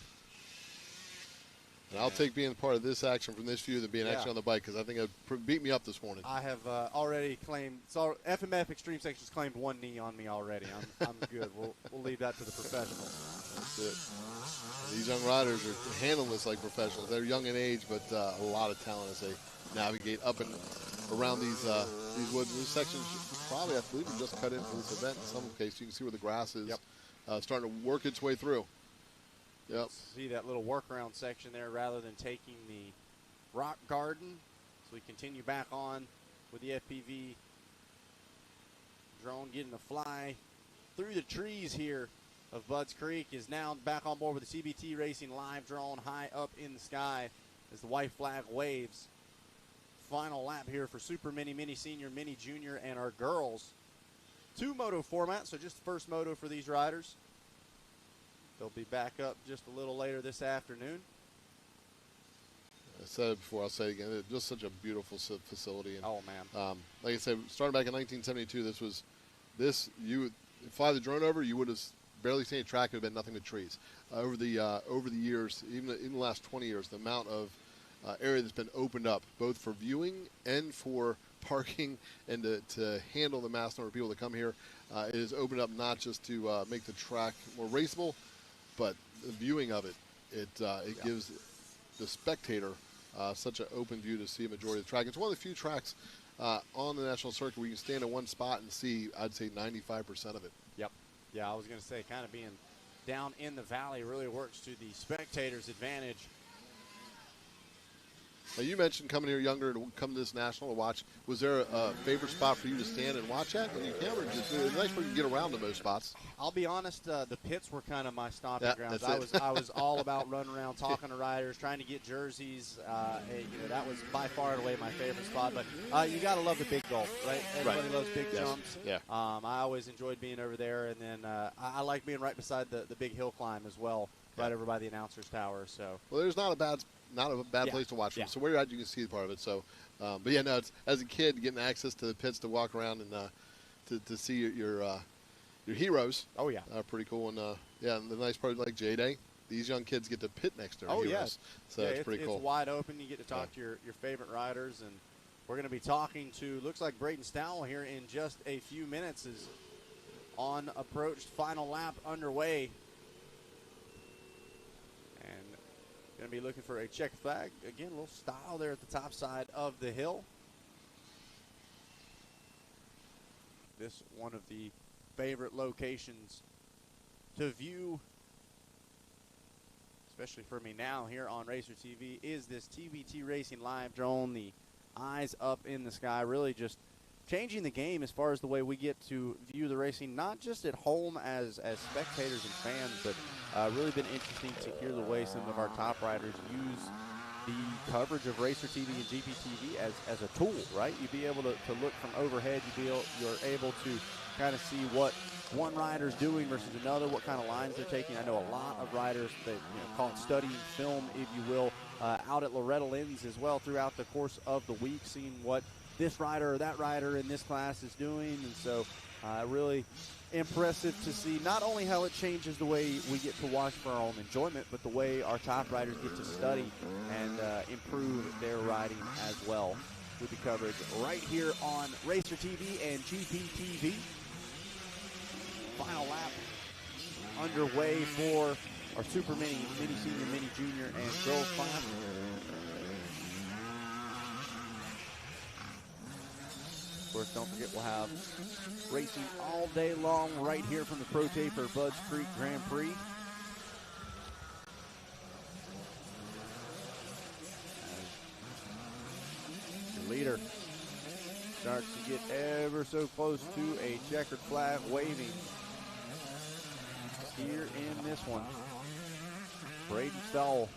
And I'll take being part of this action from this view than being action on the bike, because I think it beat me up this morning. I have already claimed, FMF Extreme Sections claimed 1 knee on me already. I'm good. We'll leave that to the professionals. That's it. These young riders are handling this like professionals. They're young in age, but a lot of talent as they navigate up and around these woods. These sections probably, I believe, are just cut in for this event. In some cases, you can see where the grass is starting to work its way through. Yep. See that little workaround section there rather than taking the rock garden. So we continue back on with the FPV drone getting the fly through the trees here of Budds Creek. Is now back on board with the CBT Racing live drone high up in the sky as the white flag waves. Final lap here for Super Mini, Mini Senior, Mini Junior, and our girls. 2 moto format, so just the first moto for these riders. They'll be back up just a little later this afternoon. I said it before, I'll say it again. It's just such a beautiful facility. And, oh, man. Like I said, starting back in 1972, you would fly the drone over, you would have barely seen a track. It would have been nothing but trees. Over the years, even in the last 20 years, the amount of area that's been opened up, both for viewing and for parking and to handle the mass number of people that come here, it has opened up not just to make the track more raceable, but the viewing of it gives the spectator such an open view to see a majority of the track. It's one of the few tracks on the national circuit where you can stand in one spot and see, I'd say 95% of it. Yep. Yeah, I was going to say kind of being down in the valley really works to the spectators' advantage. Now, you mentioned coming here younger to come to this national to watch. Was there a favorite spot for you to stand and watch at when you can? Or just it's nice where you can get around to most spots. I'll be honest, the pits were kind of my stomping grounds. I was all about running around, talking to riders, trying to get jerseys. That was by far and away my favorite spot. But you got to love the big gulp, right? Everybody loves big jumps. Yeah. I always enjoyed being over there, and then I like being right beside the big hill climb as well, right over by the announcer's tower. So well, there's not a bad place to watch from. So where you're at, you can see part of it. So, but yeah, no, it's, as a kid, getting access to the pits to walk around and to see your heroes. Oh yeah, pretty cool. And and the nice part, like JDay, these young kids get to pit next to their heroes. Yes. So it's pretty cool. It's wide open. You get to talk to your favorite riders, and we're going to be talking to, looks like Braden Stowell here in just a few minutes is on approached, final lap underway. Going to be looking for a check flag. Again, a little style there at the top side of the hill. This one of the favorite locations to view, especially for me now here on Racer TV, is this TBT Racing Live drone. The eyes up in the sky, really just changing the game as far as the way we get to view the racing, not just at home as spectators and fans, but really been interesting to hear the way some of our top riders use the coverage of Racer TV and GPTV as a tool, right? You'd be able to look from overhead. You're able to kind of see what one rider's doing versus another, what kind of lines they're taking. I know a lot of riders that call it studying film, if you will, out at Loretta Lynn's as well throughout the course of the week, seeing what this rider or that rider in this class is doing. And so really impressive to see not only how it changes the way we get to watch for our own enjoyment, but the way our top riders get to study and improve their riding as well with the coverage right here on Racer TV and GPTV. Final lap underway for our Super Mini, Mini Senior, Mini Junior, and Girls Class. Of course, don't forget we'll have racing all day long right here from the Pro Taper Budds Creek Grand Prix. The leader starts to get ever so close to a checkered flag waving here in this one. Braden Stowell.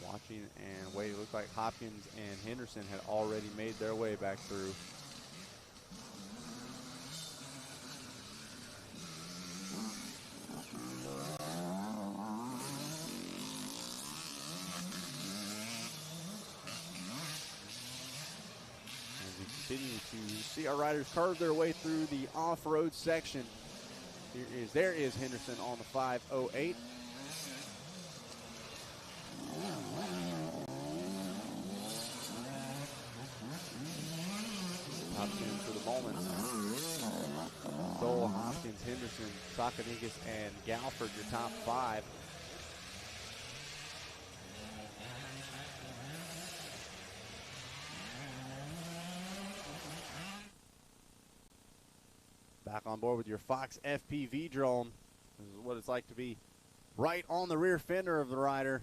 Watching and waiting. Looks like Hopkins and Henderson had already made their way back through. As we continue to see our riders carve their way through the off-road section. There is Henderson on the 508. Hopkins for the moment. Stoll, Hopkins, Henderson, Sakanigas, and Galford, your top five. Back on board with your Fox FPV drone. This is what it's like to be right on the rear fender of the rider.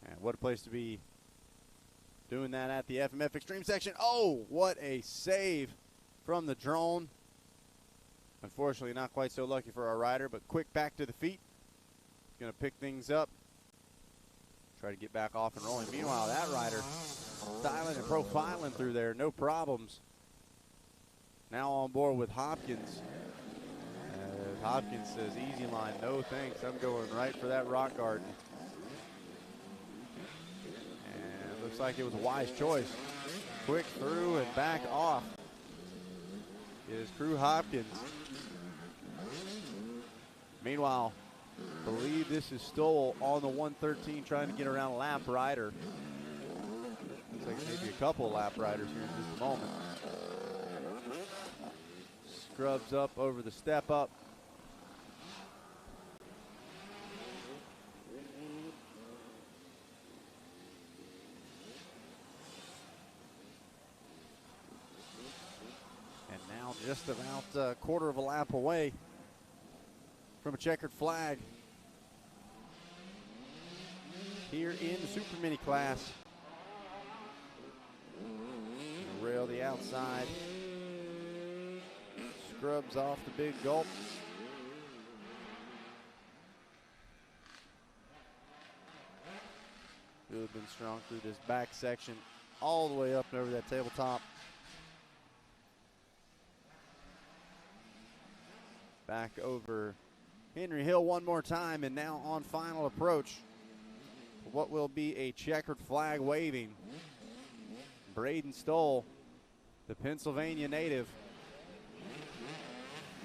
And what a place to be doing that at the FMF Extreme section. Oh, what a save from the drone. Unfortunately, not quite so lucky for our rider, but quick back to the feet. Going to pick things up. Try to get back off and rolling. Meanwhile, that rider styling and profiling through there, no problems. Now on board with Hopkins. Hopkins says, easy line, no thanks. I'm going right for that rock garden. And looks like it was a wise choice. Quick through and back off is Crew Hopkins. Meanwhile, believe this is Stoll on the 113 trying to get around lap rider. Looks like maybe a couple lap riders here in just a moment. Scrubs up over the step up. And now just about a quarter of a lap away from a checkered flag here in the Super Mini class. Rail the outside. Scrubs off the big gulp. Really been strong through this back section all the way up and over that tabletop. Back over Henry Hill one more time, and now on final approach. What will be a checkered flag waving. Braden Stoll, the Pennsylvania native,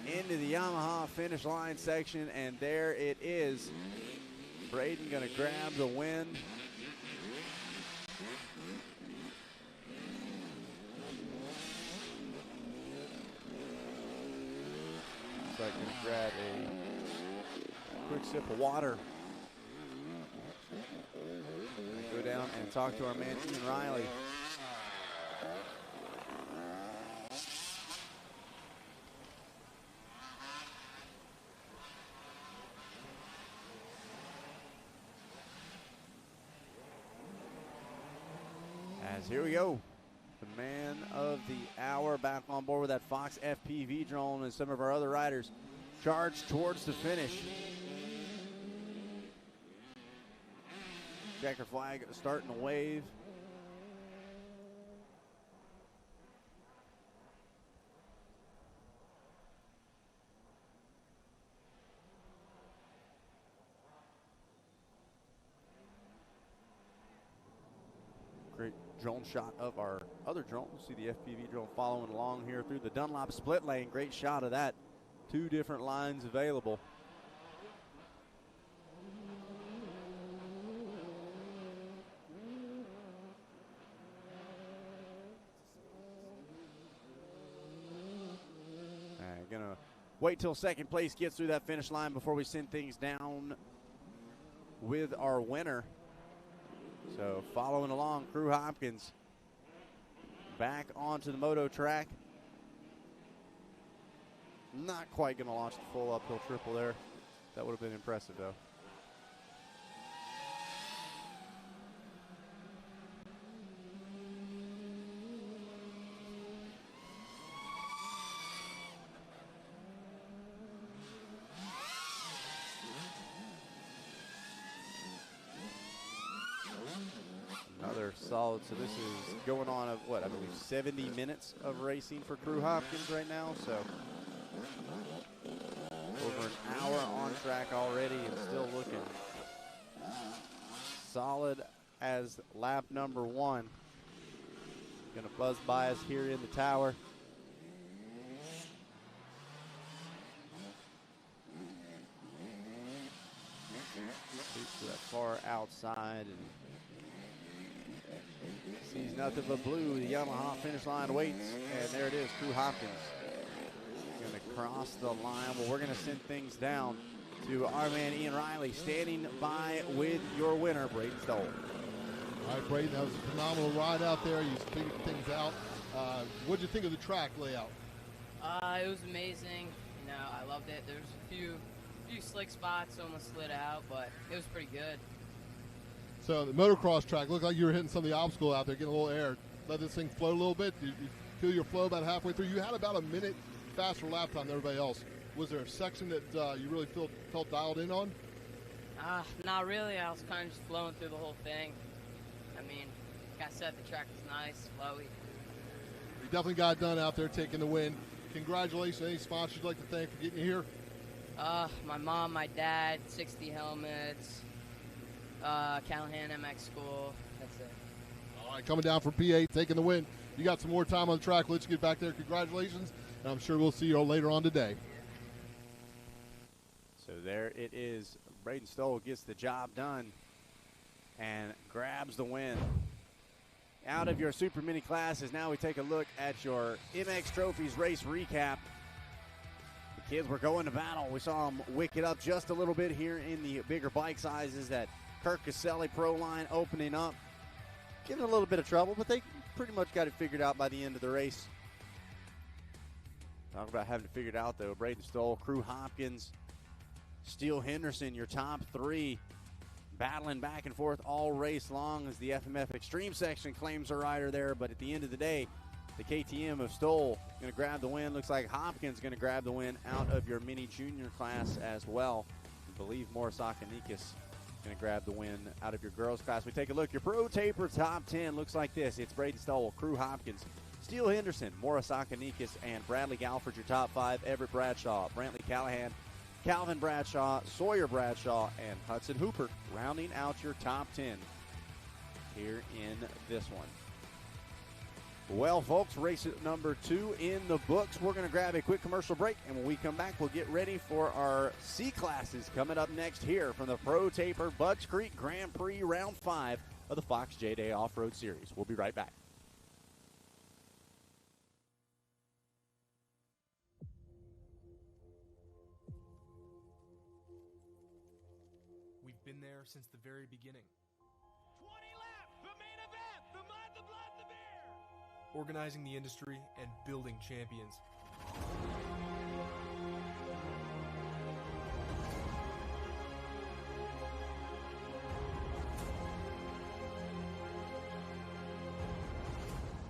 into the Yamaha finish line section, and there it is. Braden gonna grab the win. Looks like gonna grab a quick sip of water. Go down and talk to our man Ian Riley. As here we go, the man of the hour back on board with that Fox FPV drone, and some of our other riders charge towards the finish. Checker flag starting to wave. Great drone shot of our other drone. See the FPV drone following along here through the Dunlop split lane. Great shot of that. Two different lines available. Gonna wait till second place gets through that finish line before we send things down with our winner. So following along, Crew Hopkins back onto the moto track. Not quite gonna launch the full uphill triple there. That would have been impressive though. Solid. So this is going on of what I believe 70 minutes of racing for Crew Hopkins right now. So over an hour on track already, and still looking solid as lap number one. Gonna buzz by us here in the tower. To that far outside, and sees nothing but blue. The Yamaha finish line waits, and there it is. Crew Hopkins going to cross the line. Well, we're going to send things down to our man Ian Riley, standing by with your winner, Braden Stoll. All right, Braden, that was a phenomenal ride out there. You figured things out. What did you think of the track layout? It was amazing. You know, I loved it. There was a few slick spots, almost slid out, but it was pretty good. So the motocross track looked like you were hitting some of the obstacles out there, getting a little air. Let this thing float a little bit. You feel your flow about halfway through. You had about a minute faster lap time than everybody else. Was there a section that you really felt dialed in on? Not really. I was kind of just flowing through the whole thing. I mean, like I said, the track was nice, flowy. You definitely got it done out there, taking the win. Congratulations. Any sponsors you'd like to thank for getting you here? My mom, my dad, 60 Helmets, Callahan MX School. That's it. All right, coming down from P8, taking the win. You got some more time on the track. Let's get back there. Congratulations, and I'm sure we'll see you all later on today. So there it is. Braden Stoll gets the job done and grabs the win. out of your Super Mini classes. Now we take a look at your MX Trophies race recap. The kids were going to battle. We saw them wick it up just a little bit here in the bigger bike sizes. That Kirk Caselli Pro line opening up, giving a little bit of trouble, but they pretty much got it figured out by the end of the race. Talk about having to figure it out, though. Braden Stoll, Crew Hopkins, Steele Henderson, your top three, battling back and forth all race long as the FMF Extreme section claims a rider there. But at the end of the day, the KTM of Stoll going to grab the win. Looks like Hopkins going to grab the win out of your mini junior class as well. I believe Morisaka Nikas going to grab the win out of your girls class. We take a look. Your Pro Taper top 10 looks like this. It's Braden Stoll, Crew Hopkins, Steele Henderson, Morisaka Nikas, and Bradley Galford, your top 5. Everett Bradshaw, Brantley Callahan, Calvin Bradshaw, Sawyer Bradshaw, and Hudson Hooper rounding out your top 10 here in this one. Well, folks, race number 2 in the books. We're going to grab a quick commercial break, and when we come back, we'll get ready for our C classes coming up next here from the Pro Taper Budds Creek Grand Prix Round 5 of the Fox JDay Offroad Series. We'll be right back. We've been there since the very beginning. 20 laps, the main event, the mud, the blood, the beer. Organizing the industry and building champions.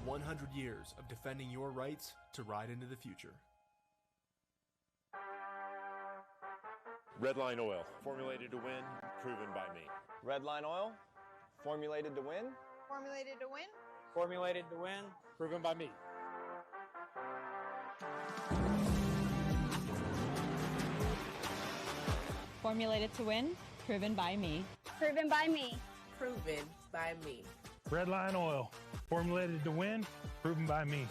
"100 years of defending your rights to ride into the future." Redline Oil, formulated to win, proven by me. Redline Oil, formulated to win. Formulated to win. Formulated to win, proven by me. Formulated to win, proven by me. Proven by me. Proven by me. Redline Oil, formulated to win, proven by me.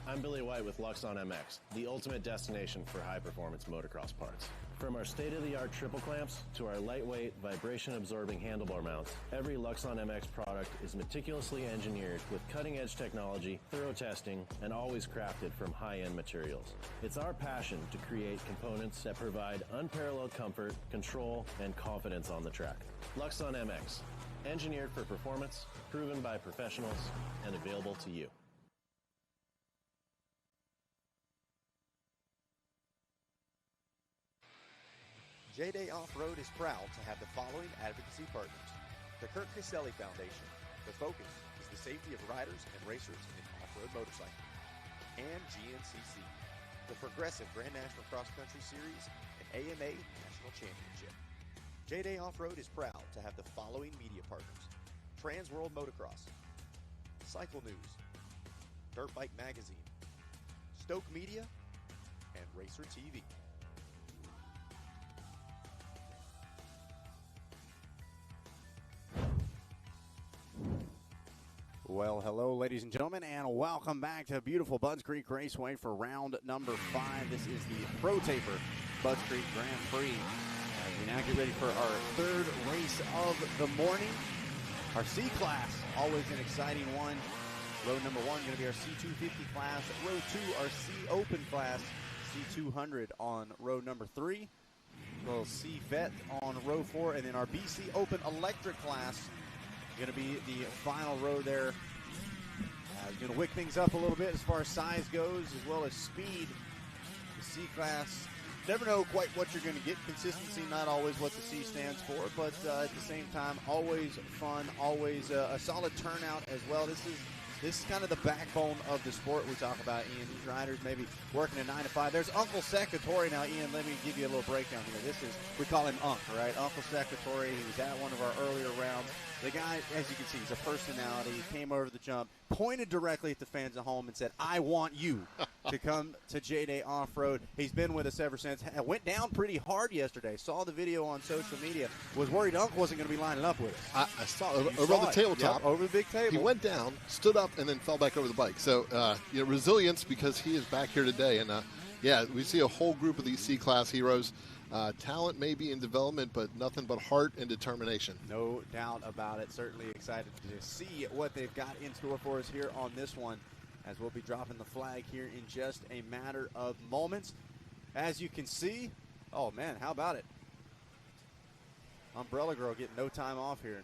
I'm Billy White with Luxon MX, the ultimate destination for high-performance motocross parts. From our state-of-the-art triple clamps to our lightweight, vibration-absorbing handlebar mounts, every Luxon MX product is meticulously engineered with cutting-edge technology, thorough testing, and always crafted from high-end materials. It's our passion to create components that provide unparalleled comfort, control, and confidence on the track. Luxon MX, engineered for performance, proven by professionals, and available to you. JDay Offroad is proud to have the following advocacy partners. The Kirk Caselli Foundation. The focus is the safety of riders and racers in off-road motorcycling. and GNCC, the Progressive Grand National Cross Country Series, and AMA National Championship. JDay Offroad is proud to have the following media partners: Trans World Motocross, Cycle News, Dirt Bike Magazine, Stoke Media, and Racer TV. Well, hello, ladies and gentlemen, and welcome back to beautiful Budds Creek Raceway for round number 5. This is the Pro Taper Budds Creek Grand Prix. As we now get ready for our third race of the morning. Our C-Class, always an exciting one. Row number 1 going to be our C250 class. Row 2, our C-Open class. C200 on row number 3. Little C-Vet on row 4, and then our BC Open Electric class going to be the final row there. Going to wick things up a little bit as far as size goes, as well as speed. The C-Class, never know quite what you're going to get. Consistency, not always what the C stands for, but at the same time, always fun, always a solid turnout as well. This is kind of the backbone of the sport we talk about, Ian. These riders maybe working a 9 to 5. There's Uncle Secretary. Now, Ian, let me give you a little breakdown here. We call him Unc, right? Uncle Secretary. He was at one of our earlier rounds. The guy, as you can see, he's a personality. He came over the jump, pointed directly at the fans at home and said, "I want you to come to JDay Offroad." He's been with us ever since. Went down pretty hard yesterday. Saw the video on social media. Was worried Unc wasn't going to be lining up with us. I saw over on the tabletop. Yeah, over the big table. He went down, stood up, and then fell back over the bike. So, resilience, because he is back here today. And, we see a whole group of these C-Class heroes. Talent may be in development, but nothing but heart and determination. No doubt about it. Certainly excited to see what they've got in store for us here on this one, as we'll be dropping the flag here in just a matter of moments. As you can see, oh man, how about it? Umbrella Girl getting no time off here.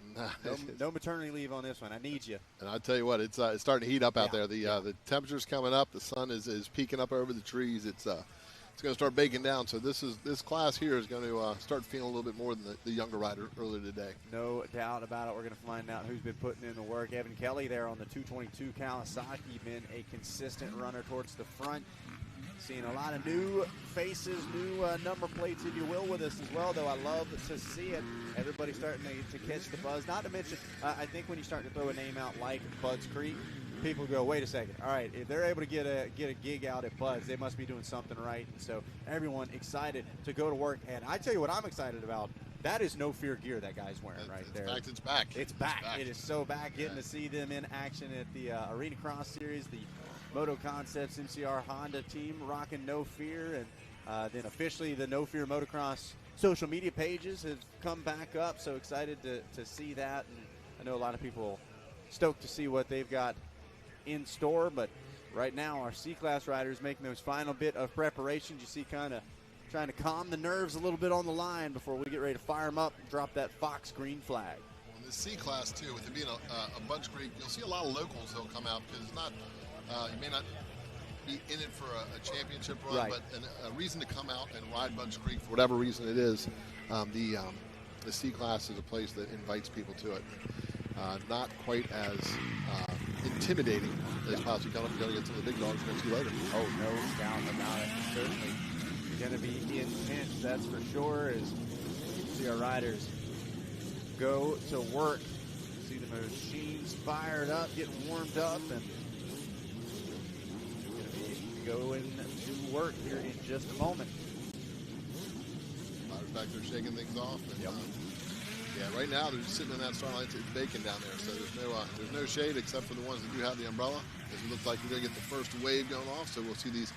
No maternity leave on this one. I need you. And I tell you what, it's starting to heat up out there. The temperature's coming up. The sun is peeking up over the trees. It's going to start baking down. So this class here is going to start feeling a little bit more than the younger rider earlier today. No doubt about it. We're going to find out who's been putting in the work. Evan Kelly there on the 222 Kawasaki, been a consistent runner towards the front. Seeing a lot of new faces, new number plates, if you will, with us as well, though I love to see it. Everybody starting to catch the buzz. Not to mention, I think when you start to throw a name out like Budds Creek, people go, wait a second. All right, if they're able to get a gig out at Budds, they must be doing something right. And so everyone excited to go to work. And I tell you what I'm excited about. That is no fear gear that guy's wearing right there. In fact, it's back. It's back. It is so back. Getting to see them in action at the Arena Cross Series, the Moto Concepts MCR Honda team rocking No Fear, and then officially the No Fear Motocross social media pages have come back up. So excited to see that, and I know a lot of people stoked to see what they've got in store. But right now, our C-Class riders making those final bit of preparations. You see, kind of trying to calm the nerves a little bit on the line before we get ready to fire them up and drop that Fox green flag. Well, the C-Class too, with it being a Budds Creek, you'll see a lot of locals that'll come out because it's not. You may not be in it for a championship run, right, but a reason to come out and ride Budds Creek for whatever reason it is. The C-Class is a place that invites people to it. Not quite as intimidating as possibly coming up. You're going to get some of the big dogs we're going to see later. Oh, no doubt about it. Certainly going to be intense, that's for sure, as you see our riders go to work. See the machines fired up, getting warmed up, and going to work here in just a moment. Riders back there shaking things off. And, right now they're just sitting in that starlight. It's baking down there, so there's no shade except for the ones that do have the umbrella. It looks like we're going to get the first wave going off, so we'll see these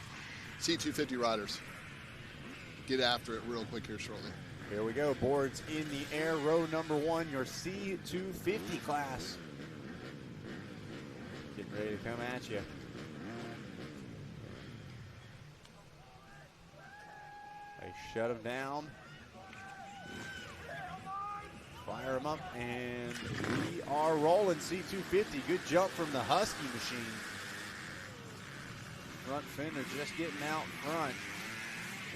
C250 riders get after it real quick here shortly. Here we go, boards in the air. Row number 1, your C250 class. Getting ready to come at you. They shut them down. Fire them up, and we are rolling. C250, good jump from the Husky machine. Front fender just getting out front.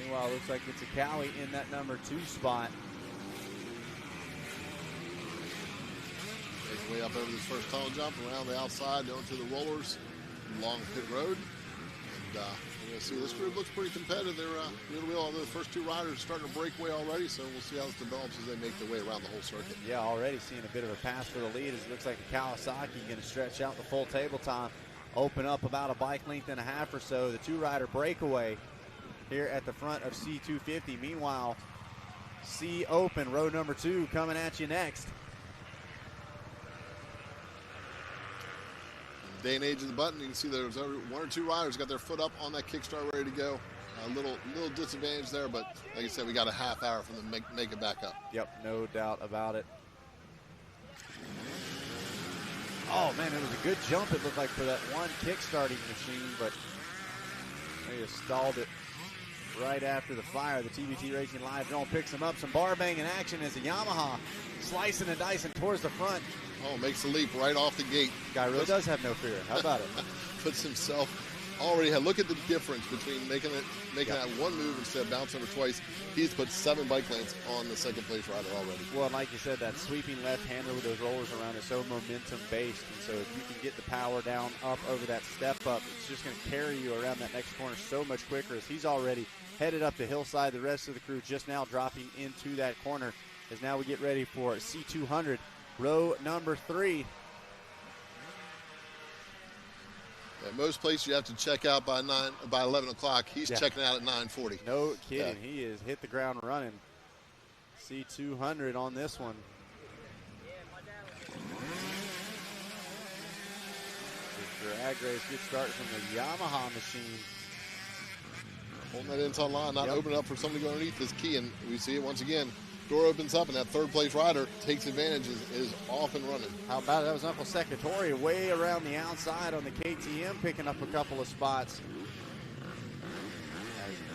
Meanwhile, it looks like it's a Cowie in that number 2 spot. Making way up over this first tunnel jump, around the outside, down to the rollers along pit road. And we're going to see this group looks pretty competitive. They're real to wheel. Although the first two riders are starting to break away already, so we'll see how this develops as they make their way around the whole circuit. Yeah, already seeing a bit of a pass for the lead. As it looks like a Kawasaki going to stretch out the full table time, open up about a bike length and a half or so. The two-rider breakaway here at the front of C250. Meanwhile, C Open, row number 2, coming at you next. Day and age of the button, you can see there's one or two riders got their foot up on that kickstart ready to go. A little disadvantage there, but like I said, we got a half hour for them to make it back up. Yep, no doubt about it. Oh man, it was a good jump, it looked like, for that one kick-starting machine, but they just stalled it right after the fire. The TBT Racing Live drone picks him up. Some bar banging action as the Yamaha slicing and dicing towards the front. Oh, makes the leap right off the gate. Guy really does have no fear. How about it? Puts himself already ahead. Look at the difference between making that one move instead of bouncing over twice. He's put 7 bike lengths on the second place rider already. Well, and like you said, that sweeping left-hander with those rollers around is so momentum-based. And so if you can get the power down, up over that step up, it's just going to carry you around that next corner so much quicker, as he's already headed up the hillside. The rest of the crew just now dropping into that corner as now we get ready for C200, row number 3. Yeah, most places you have to check out by 11 o'clock. He's checking out at 9:40. No kidding. Yeah. He has hit the ground running. C200 on this one. The drag race gets started from the Yamaha machine. Holding that inside line, not opening up for somebody to go underneath this key, and we see it once again. Door opens up, and that third place rider takes advantage, is off and running. How about it? That was Uncle Secretary way around the outside on the KTM, picking up a couple of spots.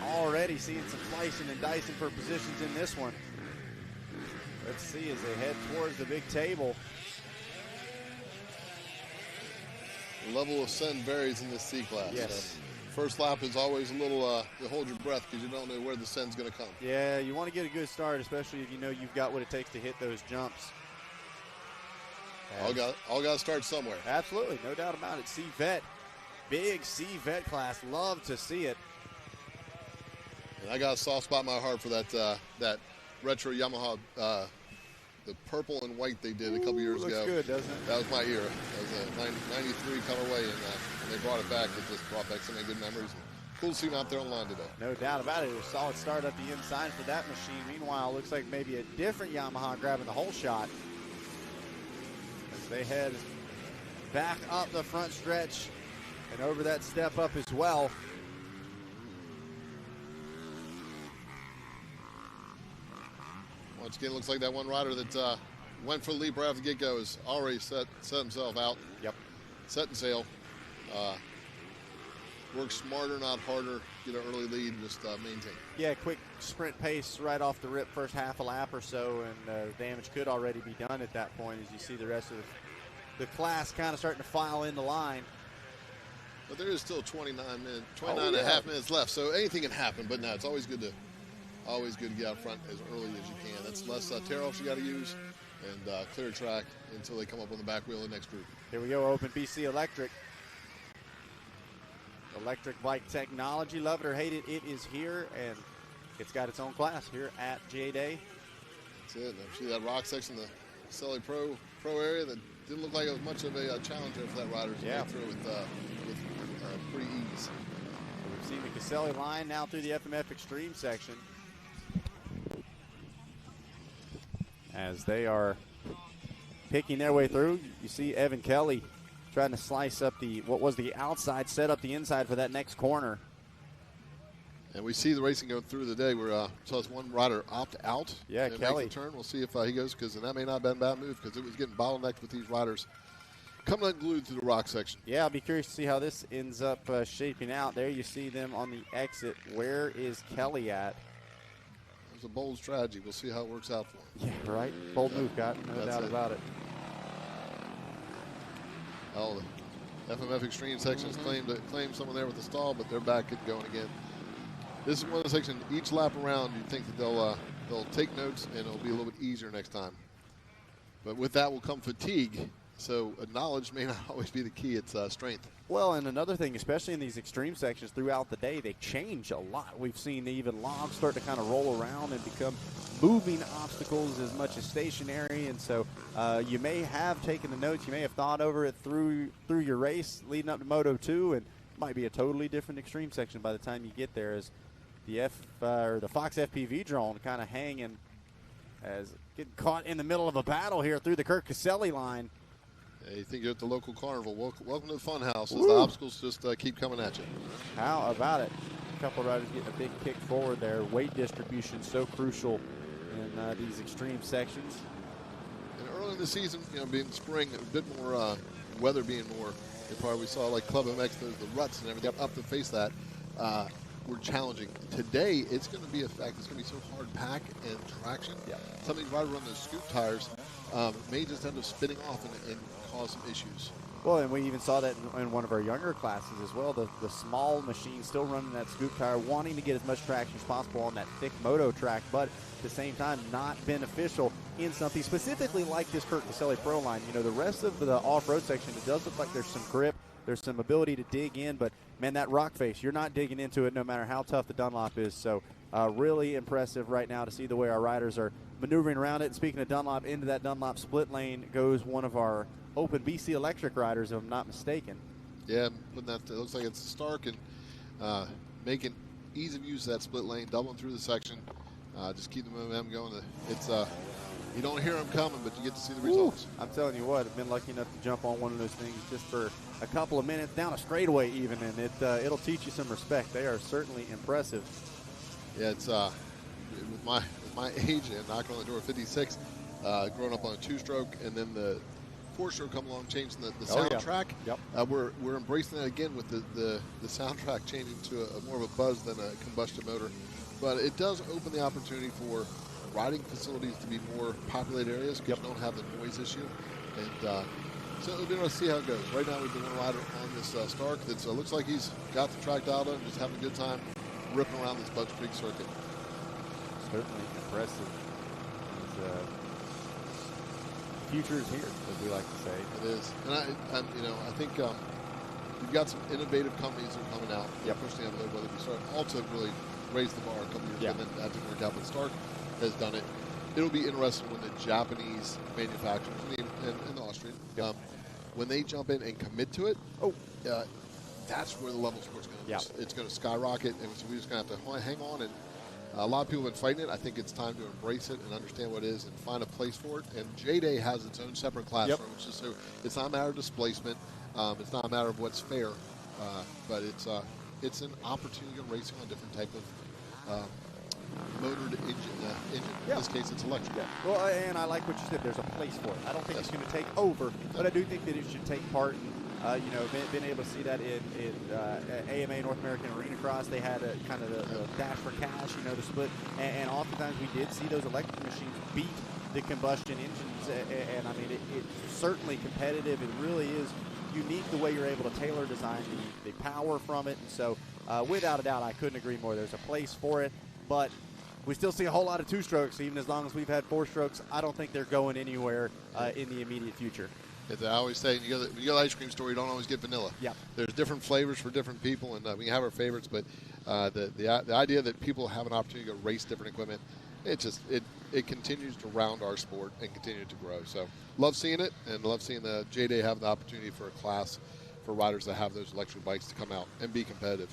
Already seeing some slicing and dicing for positions in this one. Let's see as they head towards the big table. The level of send varies in this C-class. Yes. So first lap is always a little, you hold your breath because you don't know where the send's going to come. Yeah, you want to get a good start, especially if you know you've got what it takes to hit those jumps. All got to start somewhere. Absolutely, no doubt about it. C-Vet, big C-Vet class, love to see it. And I got a soft spot in my heart for that retro Yamaha, the purple and white they did a couple years ago. Looks good, doesn't it? That was my era. That was a 93 colorway, and when they brought it back, it just brought back so many good memories. And cool to see them out there online today. No doubt about it. It was a solid start up the inside for that machine. Meanwhile, looks like maybe a different Yamaha grabbing the whole shot as they head back up the front stretch and over that step up as well. Once again, looks like that one rider that went for the leap right off the get-go has already set himself out. Yep. Set and sail. Work smarter, not harder. Get an early lead and just maintain. Yeah, quick sprint pace right off the rip, first half a lap or so, and damage could already be done at that point as you see the rest of the class kind of starting to file in the line. But there is still 29 and a half minutes left, so anything can happen. But no, it's always good to get out front as early as you can. That's less tear-offs you got to use, and clear track until they come up on the back wheel of the next group. Here we go, Open BC Electric. Electric bike technology, love it or hate it, it is here, and it's got its own class here at JDay. That's it. See that rock section, the Caselli Pro area, that didn't look like it was much of a challenge there for that rider to get through with pretty ease. We've seen the Caselli line now through the FMF Extreme section, as they are picking their way through. You see Evan Kelly trying to slice up what was the outside, set up the inside for that next corner. And we see the racing going through the day. We're saw this one rider opt out. Yeah, Kelly. Make the turn. We'll see if he goes, because that may not have been a bad move, because it was getting bottlenecked with these riders coming unglued through the rock section. Yeah, I'll be curious to see how this ends up shaping out. There you see them on the exit. Where is Kelly at? It's a bold strategy. We'll see how it works out for him. Yeah, right. Bold move, got no doubt about it. Oh, the FMF Extreme sections claim someone there with the stall, but they're back and going again. This is one of the sections, each lap around, you think that they'll take notes and it'll be a little bit easier next time. But with that will come fatigue, So knowledge may not always be the key. It's strength. Well, and another thing, especially in these extreme sections throughout the day, they change a lot. We've seen even logs start to kind of roll around and become moving obstacles as much as stationary. And so you may have taken the notes, you may have thought over it through your race leading up to Moto 2, and it might be a totally different extreme section by the time you get there, as the the Fox FPV drone kind of hanging, as getting caught in the middle of a battle here through the Kirk Caselli line. You think you're at the local carnival. Welcome to the fun house as the obstacles just keep coming at you. How about it? A couple of riders getting a big kick forward there. Weight distribution so crucial in these extreme sections. And early in the season, being spring, a bit more weather being more, we saw like Club MX, the ruts and everything up to face that, were challenging. Today, it's going to be a fact. It's going to be so hard pack and traction. Some of these riders run those scoop tires may just end up spinning off and cause some issues. Well, and we even saw that in one of our younger classes as well. The small machine still running that scoop tire, wanting to get as much traction as possible on that thick moto track, but at the same time not beneficial in something specifically like this Kirk Caselli Pro line. The rest of the off-road section, it does look like there's some grip, there's some ability to dig in, but man, that rock face, you're not digging into it no matter how tough the Dunlop is. So really impressive right now to see the way our riders are maneuvering around it. And speaking of Dunlop, into that Dunlop split lane goes one of our Open BC Electric riders, if I'm not mistaken. Yeah, putting that, it looks like it's Stark, and making ease of use of that split lane, doubling through the section, just keep the momentum going. It's you don't hear them coming, but you get to see the results. I'm telling you what, I've been lucky enough to jump on one of those things just for a couple of minutes, down a straightaway even, and it'll teach you some respect. They are certainly impressive. Yeah, it's with my age and knocking on the door of 56, growing up on a two-stroke, and then the four-stroke come along, changing the soundtrack. We're embracing that again with the soundtrack changing to a more of a buzz than a combustion motor. But it does open the opportunity for riding facilities to be more populated areas because you don't have the noise issue. And so it'll be interesting to see how it goes. Right now we've been one rider on this Stark that looks like he's got the track dialed in, just having a good time ripping around this Budds Creek circuit. Certainly impressive. Future is here, as we like to say. It is, and I think you've got some innovative companies that are coming out. They're pushing the envelope. Whether we start, Alta really raised the bar a couple years ago, and then that didn't work out. But Stark has done it. It'll be interesting when the Japanese manufacturers and the Austrian, when they jump in and commit to it. That's where the level of sport's going to. It's going to skyrocket, and so we're just going to have to hang on. And a lot of people have been fighting it. I think it's time to embrace it and understand what it is and find a place for it. And JDay has its own separate classroom. So it's not a matter of displacement. It's not a matter of what's fair, but it's an opportunity to racing on a different type of motored engine. In this case, it's electric. Well, and I like what you said. There's a place for it. I don't think it's going to take over, but I do think that it should take part in. Been able to see that in AMA North American Arena Cross. They had kind of the dash for cash, the split. And oftentimes we did see those electric machines beat the combustion engines. And I mean, it's certainly competitive. It really is unique the way you're able to tailor design the power from it. And so without a doubt, I couldn't agree more. There's a place for it. But we still see a whole lot of two-strokes. Even as long as we've had four-strokes, I don't think they're going anywhere in the immediate future. As I always say, when you go to the ice cream store, you don't always get vanilla. There's different flavors for different people, and we have our favorites. But the idea that people have an opportunity to go race different equipment, it continues to round our sport and continue to grow. So love seeing it, and love seeing the JDay have the opportunity for a class for riders that have those electric bikes to come out and be competitive.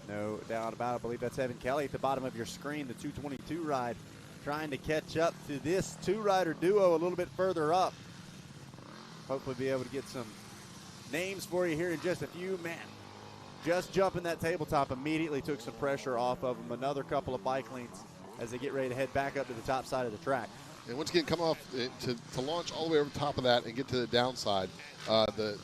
No doubt about it. I believe that's Evan Kelly at the bottom of your screen, the 222 ride, trying to catch up to this two-rider duo a little bit further up. Hopefully be able to get some names for you here in just a few. Man, just jumping that tabletop immediately took some pressure off of them. Another couple of bike lengths as they get ready to head back up to the top side of the track. And once again, come off to launch all the way over the top of that and get to the downside, the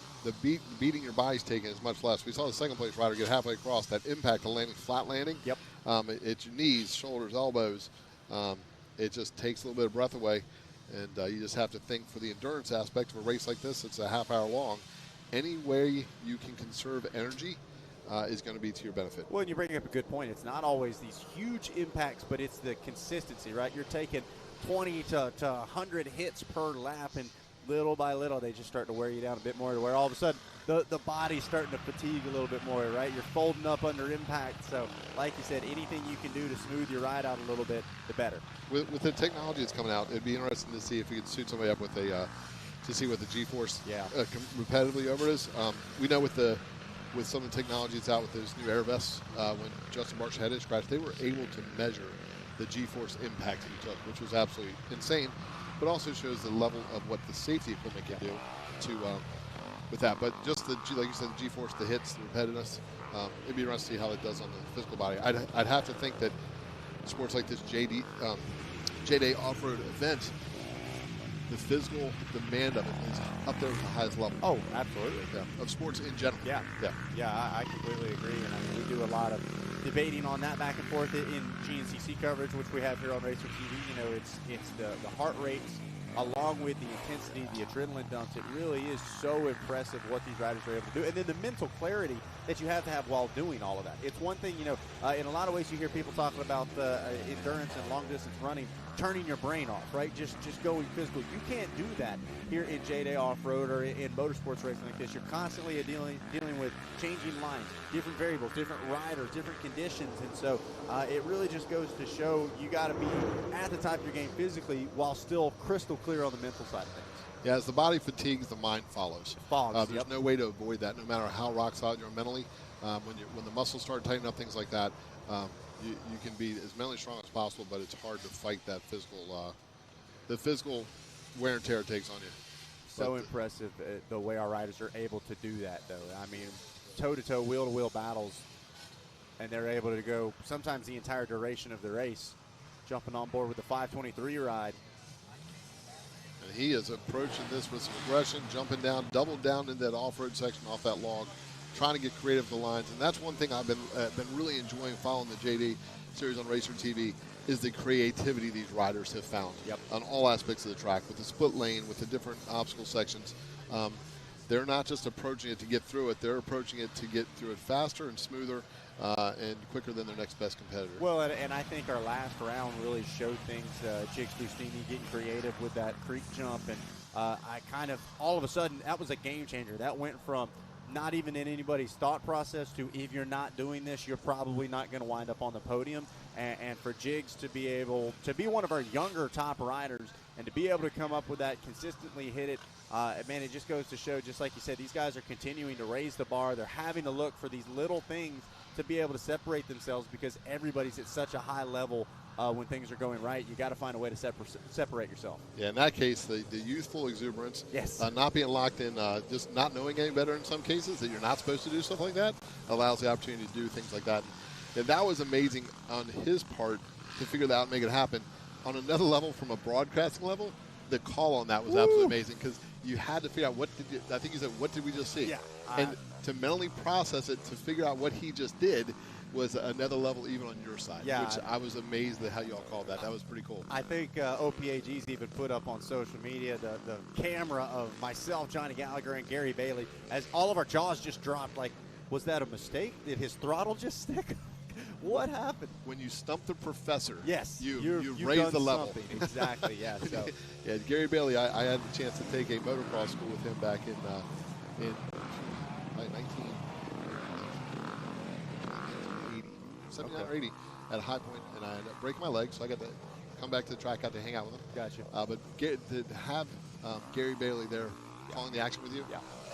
beating your bodies taking is much less. We saw the second place rider get halfway across. That impact of landing, flat landing. It's your knees, shoulders, elbows. It just takes a little bit of breath away. And you just have to think for the endurance aspect of a race like this, it's a half hour long. Any way you can conserve energy is going to be to your benefit. Well, and you're bringing up a good point. It's not always these huge impacts, but it's the consistency, right? You're taking 20 to 100 hits per lap, and little by little, they just start to wear you down a bit more, to where all of a sudden the body's starting to fatigue a little bit more, right? You're folding up under impact. So, like you said, anything you can do to smooth your ride out a little bit, the better. With the technology that's coming out, it'd be interesting to see if we could suit somebody up with a to see what the G-force repetitively over is. We know with some of the technology that's out with those new air vests, when Justin Marsh had his crash, they were able to measure the G-force impact he took, which was absolutely insane, but also shows the level of what the safety equipment can do to with that. But just like you said, the G-force, the hits, the repetitiveness, it'd be interesting to see how it does on the physical body. I'd have to think that sports like this JDay Offroad event, the physical demand of it is up there at the highest level. Oh, absolutely. Yeah, of sports in general. Yeah, I completely agree. And I mean, we do a lot of debating on that back and forth in GNCC coverage, which we have here on Racer TV. You know, it's the heart rates along with the intensity, the adrenaline dumps. It really is so impressive what these riders are able to do. And then the mental clarity that you have to have while doing all of that. It's one thing, you know, in a lot of ways you hear people talking about endurance and long distance running, turning your brain off, right? Just going physical. You can't do that here in JDay Offroad or in motorsports racing like this. You're constantly dealing with changing lines, different variables, different riders, different conditions. And so it really just goes to show you got to be at the top of your game physically while still crystal clear on the mental side of things. Yeah, as the body fatigues, the mind follows. There's Yep. no way to avoid that, no matter how rock solid you're mentally. When the muscles start tightening up, things like that, you can be as mentally strong as possible, but it's hard to fight that the physical wear and tear it takes on you. So impressive the way our riders are able to do that, though. I mean, toe-to-toe, wheel-to-wheel battles, and they're able to go sometimes the entire duration of the race, jumping on board with the 523 ride. And he is approaching this with some aggression, jumping down, double down in that off-road section off that log, trying to get creative with the lines. And that's one thing I've been really enjoying following the JDay series on Racer TV is the creativity these riders have found on all aspects of the track, with the split lane, with the different obstacle sections. They're not just approaching it to get through it, they're approaching it to get through it faster and smoother and quicker than their next best competitor. Well, and I think our last round really showed things. Jigs Bustini getting creative with that creek jump, and I kind of, all of a sudden, that was a game changer. That went from not even in anybody's thought process to, if you're not doing this, you're probably not going to wind up on the podium. And for Jigs to be able to be one of our younger top riders and to be able to come up with that, consistently hit it, man, it just goes to show, just like you said, these guys are continuing to raise the bar. They're having to look for these little things to be able to separate themselves, because everybody's at such a high level when things are going right. You got to find a way to separate yourself. Yeah, in that case, the youthful exuberance, yes, not being locked in, just not knowing any better in some cases, that you're not supposed to do stuff like that, allows the opportunity to do things like that. And that was amazing on his part to figure that out and make it happen. On another level, from a broadcasting level, the call on that was absolutely amazing, because you had to figure out what did we just see? Yeah. And to mentally process it, to figure out what he just did, was another level even on your side, which I was amazed at how y'all called that. That was pretty cool. I think OPAG's even put up on social media the camera of myself, Johnny Gallagher, and Gary Bailey, as all of our jaws just dropped. Like, was that a mistake? Did his throttle just stick? What happened? When you stump the professor, yes, you raise the level. Something. Exactly, yeah. So. Yeah, Gary Bailey, I had the chance to take a motocross school with him back in 79 or 80 at a high point, and I ended up breaking my leg, so I got to come back to the track, got to hang out with him. Gotcha. But to have Gary Bailey there calling the action with you,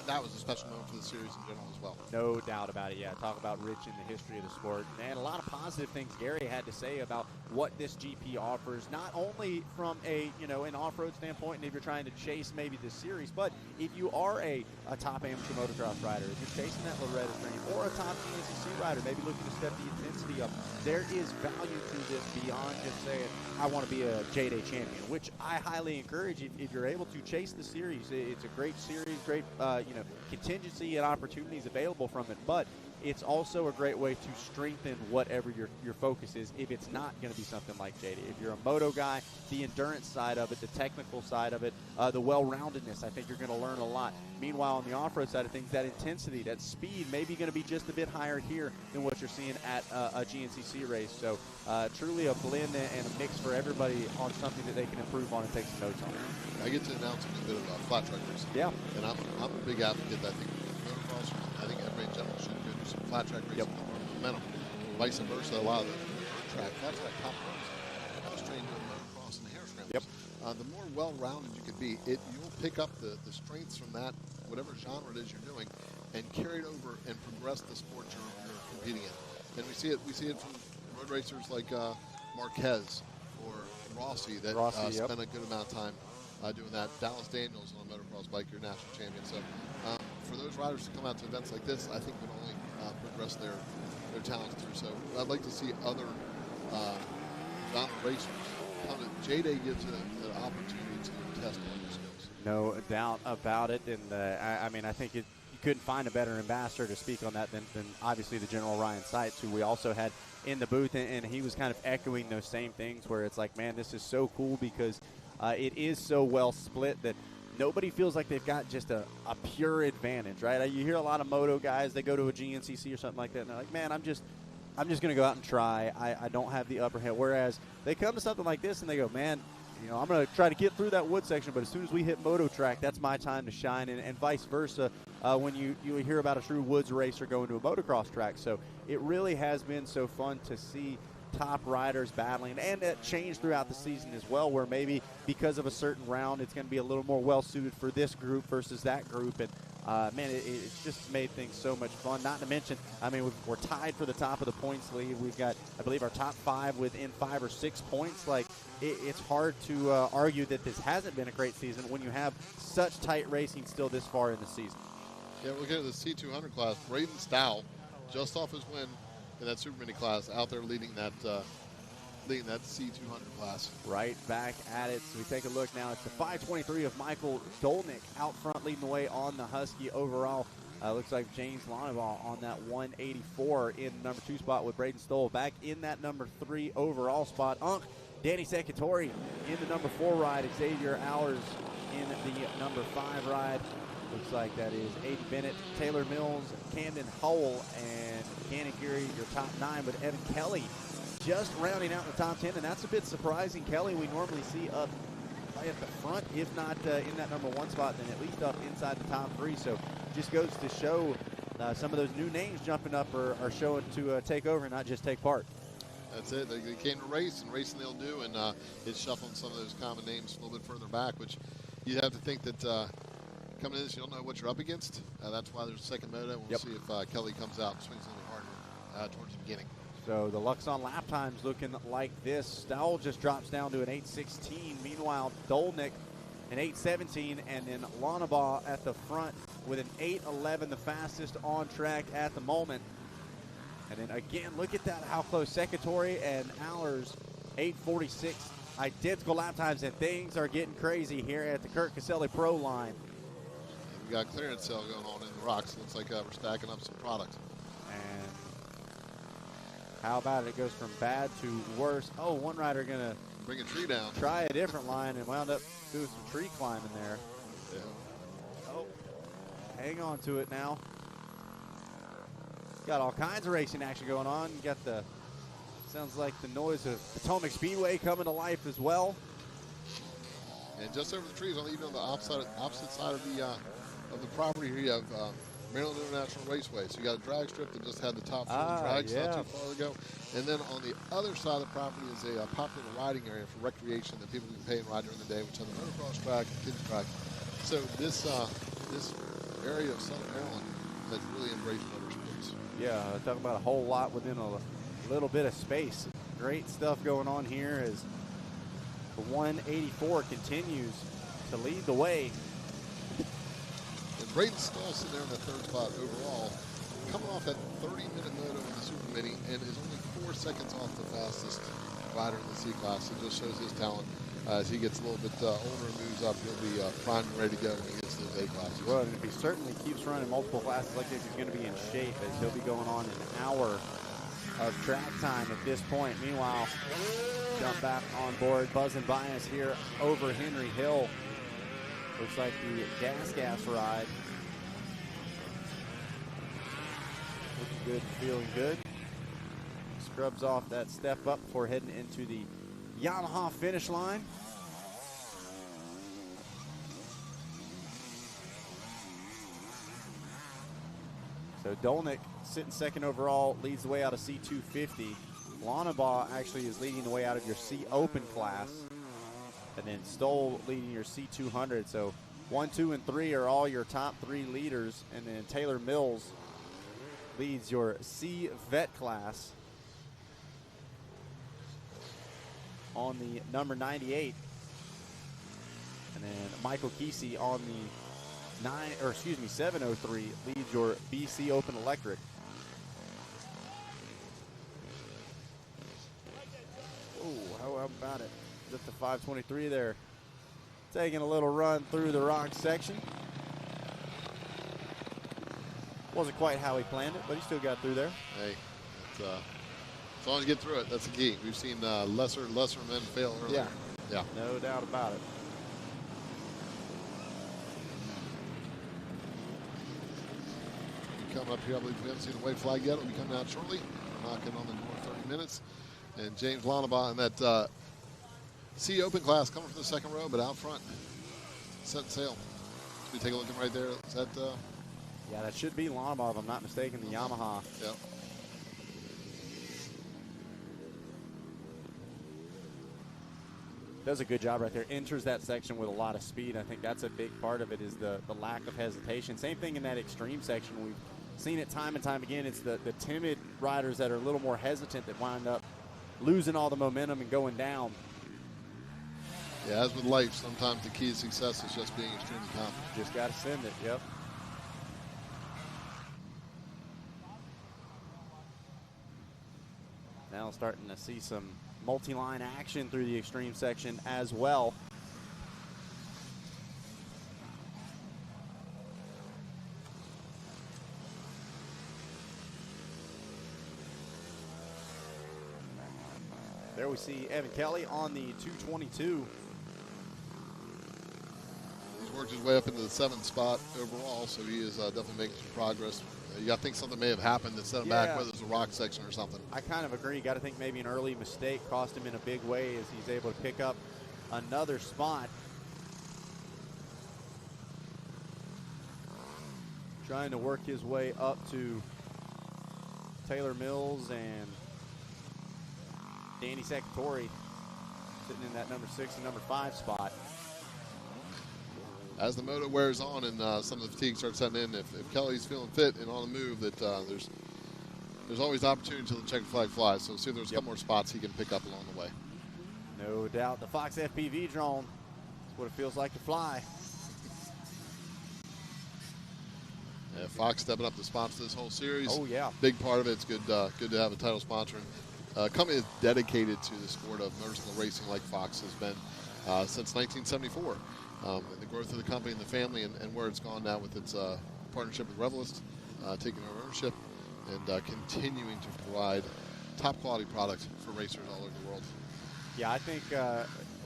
that was a special moment for the series in general as well. No doubt about it, yeah. Talk about rich in the history of the sport. And a lot of positive things Gary had to say about what this GP offers, not only from an off-road standpoint, and if you're trying to chase maybe this series, but if you are a top amateur motocross rider, if you're chasing that Loretta dream, or a top GNCC rider, maybe looking to step the intensity up, there is value to this beyond just saying, I want to be a JDay champion, which I highly encourage if you're able to chase the series. It's a great series, great, of contingency and opportunities available from it, but it's also a great way to strengthen whatever your focus is if it's not going to be something like JDay. If you're a moto guy, the endurance side of it, the technical side of it, the well-roundedness, I think you're going to learn a lot. Meanwhile, on the off-road side of things, that intensity, that speed may be going to be just a bit higher here than what you're seeing at a GNCC race. So truly a blend and a mix for everybody on something that they can improve on and take some notes on. I get to announce a bit of flat track racing. Yeah. And I'm a big advocate. I think motocross, I think everybody in general should go do some flat track racing to learn momentum. Vice versa, a lot of the track, that's that top runs. I was trained doing motocross and hair scrambles. The more well-rounded you can be, you'll pick up the strengths from that, whatever genre it is you're doing, and carry it over and progress the sport you're competing in. And we see it from road racers like Marquez or Rossi that spent a good amount of time doing that. Dallas Daniels on a motocross bike, your national champion. So for those riders to come out to events like this, I think would only progress their talents through. So I'd like to see other genre racers come in. JDay gives an opportunity to test all your skills. No doubt about it. And I mean, I think you couldn't find a better ambassador to speak on that than obviously the General Ryan Seitz, who we also had in the booth, and he was kind of echoing those same things where it's like, man, this is so cool because it is so well split that nobody feels like they've got just a pure advantage, right? You hear a lot of moto guys, they go to a GNCC or something like that, and they're like, man, I'm just going to go out and try. I don't have the upper hand. Whereas they come to something like this and they go, man, you know, I'm going to try to get through that wood section, but as soon as we hit moto track, that's my time to shine, and vice versa when you hear about a true woods racer going to a motocross track. So it really has been so fun to see top riders battling, and it changed throughout the season as well, where maybe because of a certain round it's going to be a little more well suited for this group versus that group, and man, it's just made things so much fun. Not to mention, I mean, we're tied for the top of the points lead. We've got, I believe, our top 5 within 5 or 6 points. Like, it's hard to argue that this hasn't been a great season when you have such tight racing still this far in the season. Yeah, we'll get to the C200 class. Braden Stow, just off his win in that Super Mini class, out there leading that C200 class. Right back at it. So we take a look now. It's the 523 of Michael Dolnick out front leading the way on the Husky overall. Looks like James Lonneval on that 184 in the number 2 spot with Braden Stoll back in that number 3 overall spot. Danny Secretore in the number 4 ride. Xavier Allers in the number 5 ride. Looks like that is Aiden Bennett, Taylor Mills, Camden Howell, and Cannon Geary, your top 9, with Evan Kelly just rounding out the top 10, and that's a bit surprising. Kelly we normally see up right at the front, if not in that number 1 spot, then at least up inside the top 3. So just goes to show some of those new names jumping up are showing to take over and not just take part. That's it. They came to race, and racing they'll do, and it's shuffling some of those common names a little bit further back, which you'd have to think that coming in this, you don't know what you're up against. That's why there's a second moto. We'll see if Kelly comes out and swings a little harder towards the beginning. So the Luxon lap times looking like this. Stowell just drops down to an 8:16. Meanwhile, Dolnick an 8:17, and then Lonnebaugh at the front with an 8:11, the fastest on track at the moment. And then again, look at that, how close. Secretore and Allers, 8:46, identical lap times, and things are getting crazy here at the Kurt Caselli Pro line. We got clearance sale going on in the rocks. Looks like we're stacking up some product. And how about it? It goes from bad to worse. Oh, one rider gonna bring a tree down. Try a different line and wound up doing some tree climbing there. Yeah. Oh, hang on to it now. Got all kinds of racing action going on. You got the, sounds like the noise of Potomac Speedway coming to life as well. And just over the trees, even on the opposite side of the property here, you have Maryland International Raceway. So you got a drag strip that just had the top four drags not too far ago. And then on the other side of the property is a popular riding area for recreation that people can pay and ride during the day, which has a motocross track and kids track. So this area of Southern Maryland has really embraced motorsports. Yeah, talking about a whole lot within a little bit of space. Great stuff going on here as the 184 continues to lead the way. And Braden Stoll sitting there in the 3rd spot overall, coming off that 30-minute moto in the Super Mini, and is only 4 seconds off the fastest rider in the C-Class. It just shows his talent. As he gets a little bit older and moves up, he'll be primed and ready to go when he gets to the A classes. Well, and if he certainly keeps running multiple classes like this, he's going to be in shape, as he'll be going on an hour of track time at this point. Meanwhile, jump back on board, buzzing by us here over Henry Hill. Looks like the gas ride. Looking good, feeling good. Scrubs off that step up before heading into the Yamaha finish line. So Dolnick sitting second overall, leads the way out of C250. Launabaugh actually is leading the way out of your C Open class. And then Stoll leading your C200. So 1, 2, and 3 are all your top 3 leaders. And then Taylor Mills leads your C Vet class on the number 98. And then Michael Kesey on the 703 leads your BC Open Electric. Oh, how about it? Just the 523 there. Taking a little run through the rock section. Wasn't quite how he planned it, but he still got through there. Hey, as long as you get through it, that's the key. We've seen lesser men fail earlier. Yeah. No doubt about it. Coming up here, I believe we haven't seen the white flag yet. It'll be coming out shortly. We're knocking on the door 30 minutes. And James Launabaugh in that C Open class coming from the second row, but out front. Set sail. Can we take a look at right there? Is that? Yeah, that should be Launabaugh, if I'm not mistaken, the Yamaha. Yep. Does a good job right there. Enters that section with a lot of speed. I think that's a big part of it, is the lack of hesitation. Same thing in that extreme section. We've seen it time and time again. It's the timid riders that are a little more hesitant that wind up losing all the momentum and going down. Yeah, as with life, sometimes the key to success is just being extremely confident. Just got to send it, yep. Now starting to see some multi-line action through the extreme section as well. There we see Evan Kelly on the 222. He's worked his way up into the 7th spot overall, so he is definitely making some progress. I think something may have happened that set him back, whether it's a rock section or something. I kind of agree. Got to think maybe an early mistake cost him in a big way, as he's able to pick up another spot. Trying to work his way up to Taylor Mills and Danny Secretore, sitting in that number 6 and number 5 spot. As the moto wears on and some of the fatigue starts setting in, if Kelly's feeling fit and on the move, that there's always opportunity until the check flag flies. So see if there's a couple more spots he can pick up along the way. No doubt. The Fox FPV drone is what it feels like to fly. Yeah, Fox stepping up the sponsor this whole series. Oh, yeah. Big part of it. It's good to have a title sponsor. And company is dedicated to the sport of motorcycle racing like Fox has been since 1974. And the growth of the company and the family and where it's gone now with its partnership with Revelist, taking over ownership and continuing to provide top quality products for racers all over the world. Yeah, I think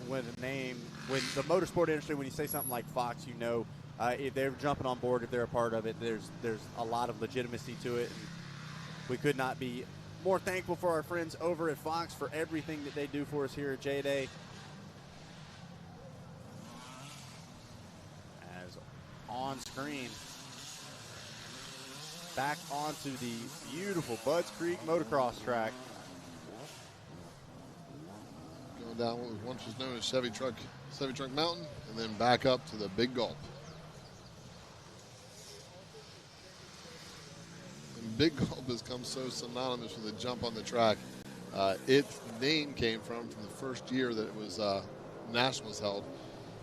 when the motorsport industry, when you say something like Fox, you know, if they're jumping on board, if they're a part of it, there's a lot of legitimacy to it. And we could not be more thankful for our friends over at Fox for everything that they do for us here at JDay. As on screen, back onto the beautiful Budds Creek motocross track. Going down what once was known as Chevy Truck Mountain, and then back up to the Big Gulp. And Big Gulp has come so synonymous with the jump on the track. Its name came from the first year that it was National was held.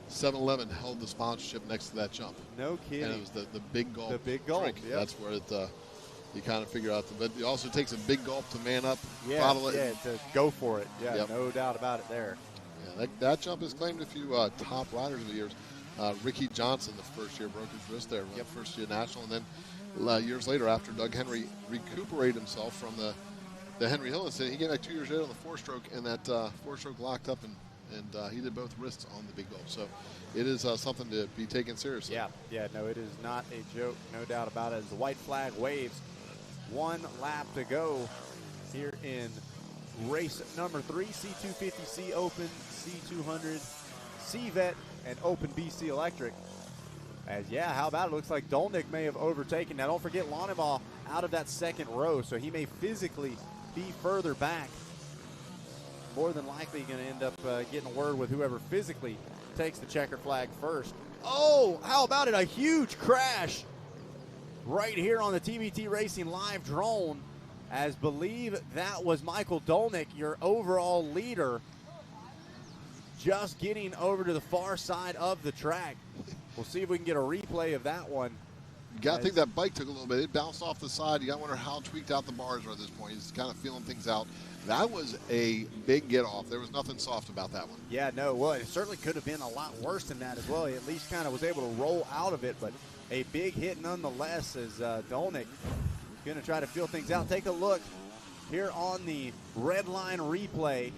7-Eleven held the sponsorship next to that jump. No kidding. And it was the Big Gulp. The Big Gulp, drink. Yep. That's where you kind of figure out. But it also takes a big gulp to man up, Yeah, bottle it. yeah, to go for it. Yeah, Yep. no doubt about it there. Yeah, that jump has claimed a few top riders of the years. Ricky Johnson, the first year, broke his wrist there, first year national, and then years later, after Doug Henry recuperated himself from the Henry Hill incident, he came back 2 years later on the four-stroke, and that four-stroke locked up, and he did both wrists on the Big Gulf. So it is something to be taken seriously. Yeah, no, it is not a joke, no doubt about it. As the white flag waves, 1 lap to go here in race number 3, C250, C Open, C200, C-Vet, and Open BC Electric. As, how about it? Looks like Dolnick may have overtaken. Now, don't forget Lonnebaugh out of that second row, so he may physically be further back. More than likely going to end up getting a word with whoever physically takes the checkered flag first. Oh, how about it? A huge crash right here on the TBT Racing live drone, as believe that was Michael Dolnick, your overall leader, just getting over to the far side of the track. We'll see if we can get a replay of that one. You got to think that bike took a little bit. It bounced off the side. You got to wonder how tweaked out the bars are at this point. He's kind of feeling things out. That was a big get-off. There was nothing soft about that one. Yeah, no, well, it certainly could have been a lot worse than that as well. He at least kind of was able to roll out of it, but a big hit nonetheless, as Dolnick going to try to feel things out. Take a look here on the red line replay.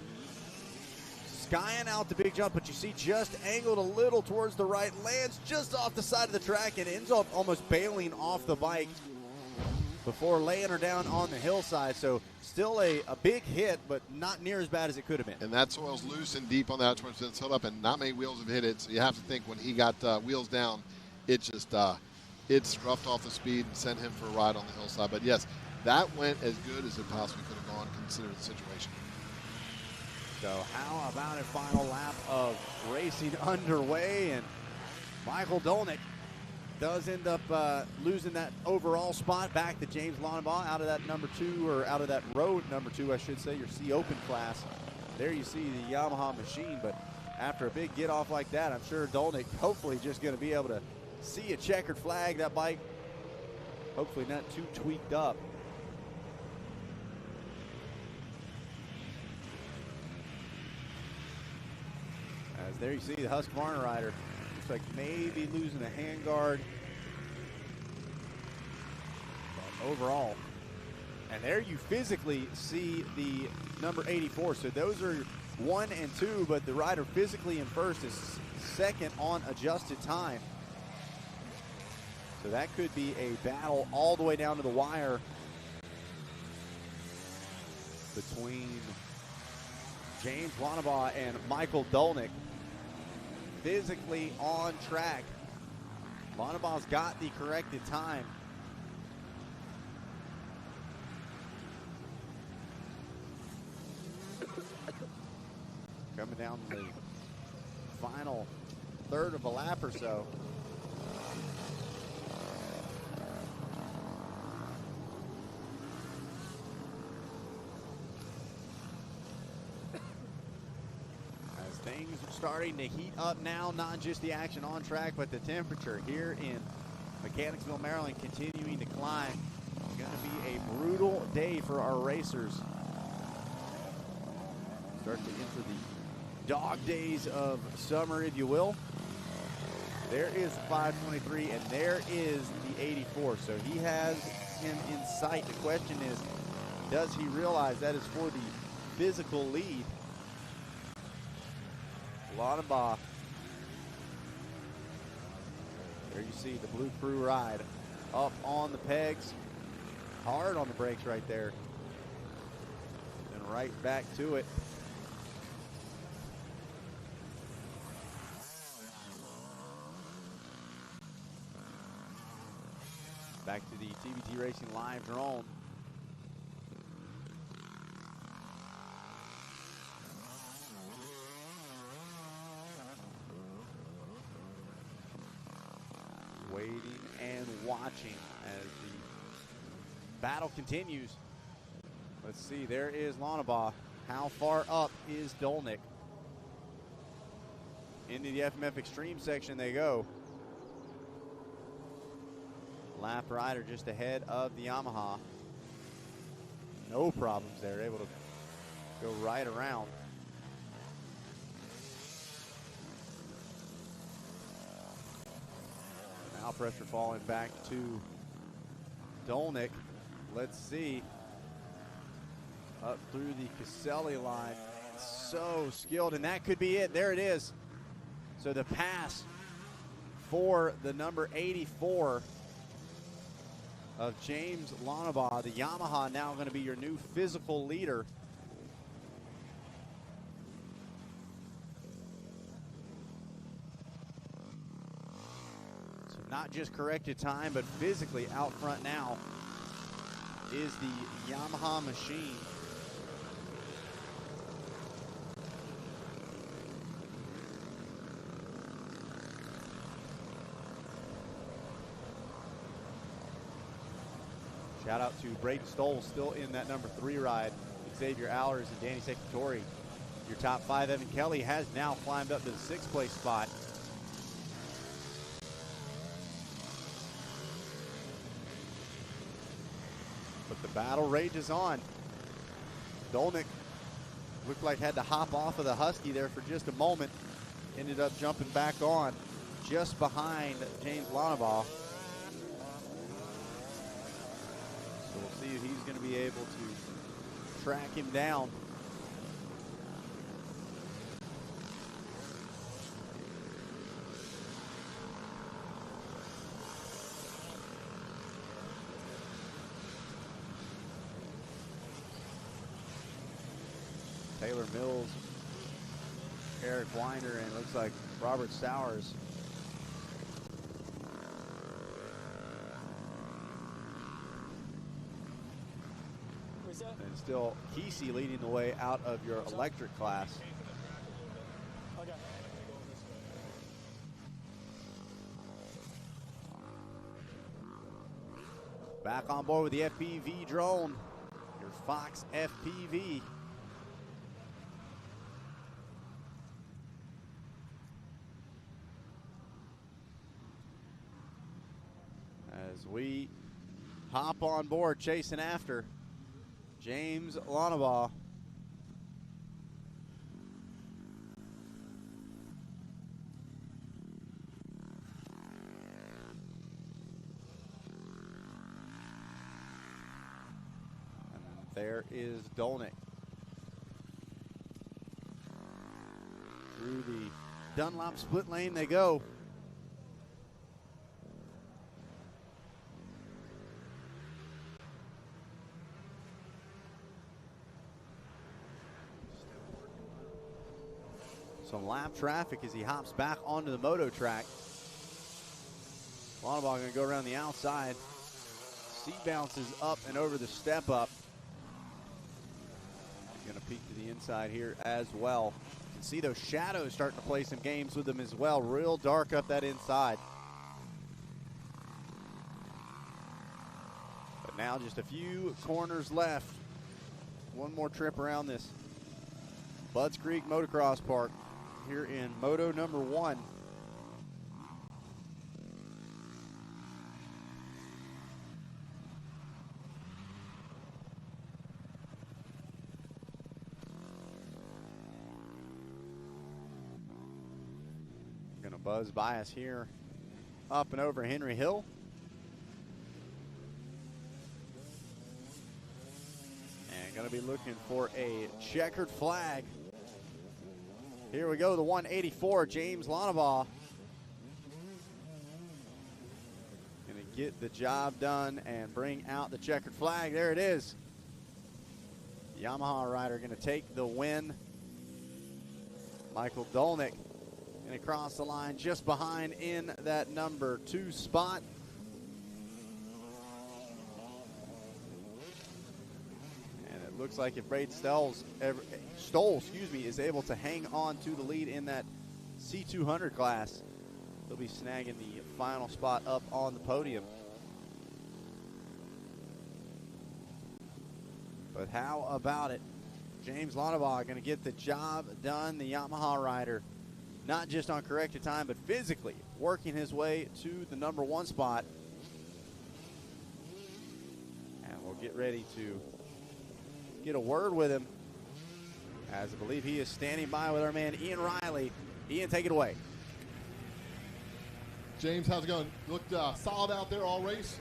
Skying out the big jump, but you see just angled a little towards the right, lands just off the side of the track and ends up almost bailing off the bike before laying her down on the hillside. So still a big hit, but not near as bad as it could have been. And that soil's loose and deep on that 20% held up, and not many wheels have hit it. So you have to think when he got wheels down, it just it roughed off the speed and sent him for a ride on the hillside. But yes, that went as good as it possibly could have gone considering the situation. So how about a final lap of racing underway, and Michael Dolnick does end up losing that overall spot back to James Lonnebaugh out of that number 2, or out of that road number 2, I should say, your C Open class. There you see the Yamaha machine, but after a big get off like that, I'm sure Dolnick hopefully just going to be able to see a checkered flag. That bike hopefully not too tweaked up. As there you see the Husqvarna rider. Looks like maybe losing a handguard. But overall. And there you physically see the number 84. So those are 1 and 2, but the rider physically in first is second on adjusted time. So that could be a battle all the way down to the wire between James Lonnebaugh and Michael Dolnick. Physically on track. Lonnebaugh's got the corrected time. Coming down the final third of a lap or so. Things are starting to heat up now, not just the action on track, but the temperature here in Mechanicsville, Maryland, continuing to climb. It's going to be a brutal day for our racers. Start to enter the dog days of summer, if you will. There is 523, and there is the 84. So he has him in sight. The question is, does he realize that is for the physical lead? Lonnebaugh. There you see the Blue Crew ride up on the pegs. Hard on the brakes right there. And right back to it. Back to the TBT Racing live drone. Waiting and watching as the battle continues. Let's see, there is Lonnebaugh. How far up is Dolnick? Into the FMF Extreme section they go. Lap rider just ahead of the Yamaha. No problems there, able to go right around. Now pressure falling back to Dolnick. Let's see. Up through the Caselli line. So skilled, and that could be it. There it is. So the pass for the number 84 of James Lonabaugh. The Yamaha now going to be your new physical leader. So not just corrected time, but physically out front now is the Yamaha machine. Shout out to Braden Stoll, still in that number 3 ride. Xavier Allers and Danny Secretore. Your top 5, Evan Kelly, has now climbed up to the 6th place spot. But the battle rages on. Dolnick looked like had to hop off of the Husky there for just a moment. Ended up jumping back on just behind James Lonabaugh. So we'll see if he's going to be able to track him down. Taylor Mills, Eric Weiner, and looks like Robert Sowers. And still Kesey leading the way out of your electric class. Back on board with the FPV drone, your Fox FPV. As we hop on board, chasing after James Lonabaugh. And there is Dolnick. Through the Dunlop split lane they go. Some lap traffic as he hops back onto the moto track. Lonabaugh going to go around the outside. Seat bounces up and over the step up. Going to peek to the inside here as well. You can see those shadows starting to play some games with them as well. Real dark up that inside. But now just a few corners left. One more trip around this Budds Creek Motocross Park here in Moto number 1. Gonna buzz by us here up and over Henry Hill. And gonna be looking for a checkered flag. Here we go, the 184, James Lonabaugh. Gonna get the job done and bring out the checkered flag. There it is. Yamaha rider gonna take the win. Michael Dolnick gonna cross the line just behind in that number 2 spot. Looks like if Braden Stoll, is able to hang on to the lead in that C200 class, they'll be snagging the final spot up on the podium. But how about it? James Lonabaugh going to get the job done. The Yamaha rider, not just on corrected time, but physically working his way to the number 1 spot. And we'll get ready to get a word with him, as I believe he is standing by with our man Ian Riley. Ian, take it away. James, how's it going? Looked solid out there all race.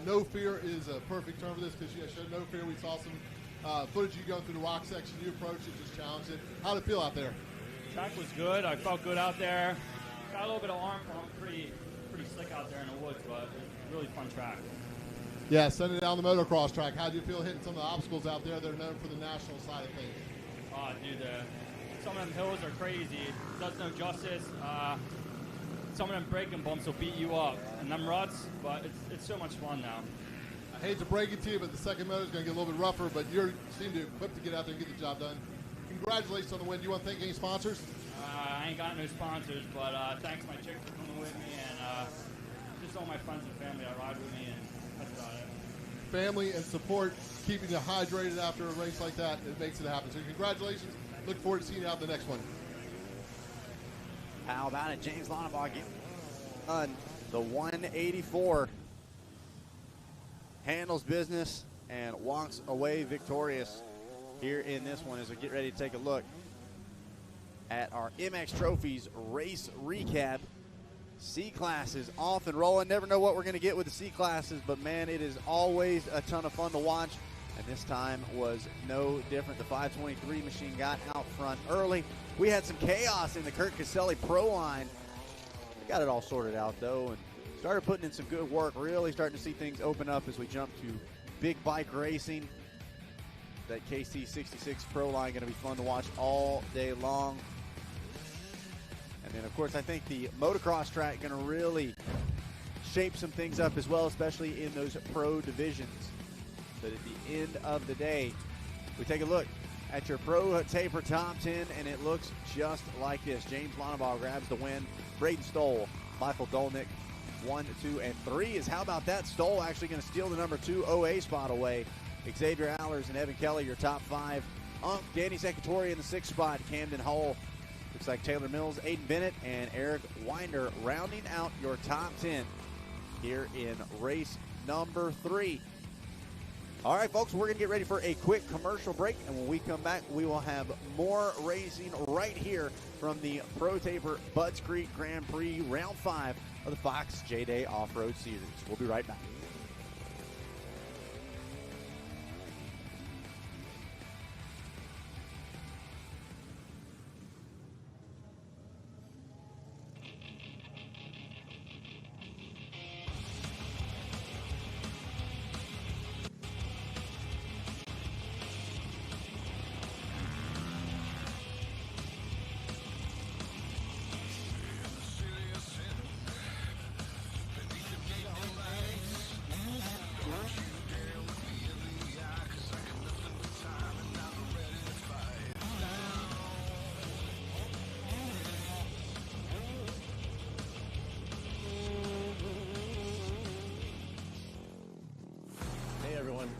No fear is a perfect term for this because you showed no fear. We saw some footage you go through the rock section. You approached it, just challenged it. How did it feel out there? Track was good. I felt good out there. Got a little bit of arm pump. Pretty slick out there in the woods, but really fun track. Yeah, sending it down the motocross track. How do you feel hitting some of the obstacles out there that are known for the national side of things? Oh, dude, some of them hills are crazy. It does no justice. Some of them braking bumps will beat you up, and them ruts, but it's so much fun now. I hate to break it to you, but the second motor is going to get a little bit rougher, but you seem to equipped to get out there and get the job done. Congratulations on the win. Do you want to thank any sponsors? I ain't got no sponsors, but thanks my chick for coming with me, and just all my friends and family that ride with me, and that's about it. Family and support, keeping you hydrated after a race like that, it makes it happen. So congratulations. Look forward to seeing you out in the next one. How about it? James Lonnebaugh getting done. The 184 handles business and walks away victorious here in this one as we get ready to take a look at our MX Trophies race recap. C-Class is off and rolling. Never know what we're going to get with the C-Classes, but man, it is always a ton of fun to watch. And this time was no different. The 523 machine got out front early. We had some chaos in the Kurt Caselli Pro line. We got it all sorted out, though, and started putting in some good work, really starting to see things open up as we jump to big bike racing. That KC66 Pro line going to be fun to watch all day long. And then, of course, I think the motocross track going to really shape some things up as well, especially in those pro divisions. But at the end of the day, we take a look at your Pro Taper Top 10, and it looks just like this. James Lonnebaugh grabs the win. Braden Stoll, Michael Dolnick, 1, 2, and 3 is how about that? Stoll actually going to steal the number 2 OA spot away. Xavier Allers and Evan Kelly, your top 5. Danny Secretary in the 6th spot. Camden Hull. Looks like Taylor Mills, Aiden Bennett, and Eric Winder rounding out your top 10 here in race number 3. All right, folks, we're going to get ready for a quick commercial break, and when we come back, we will have more racing right here from the Pro Taper Budds Creek Grand Prix Round 5 of the Fox JDay Offroad Series. We'll be right back.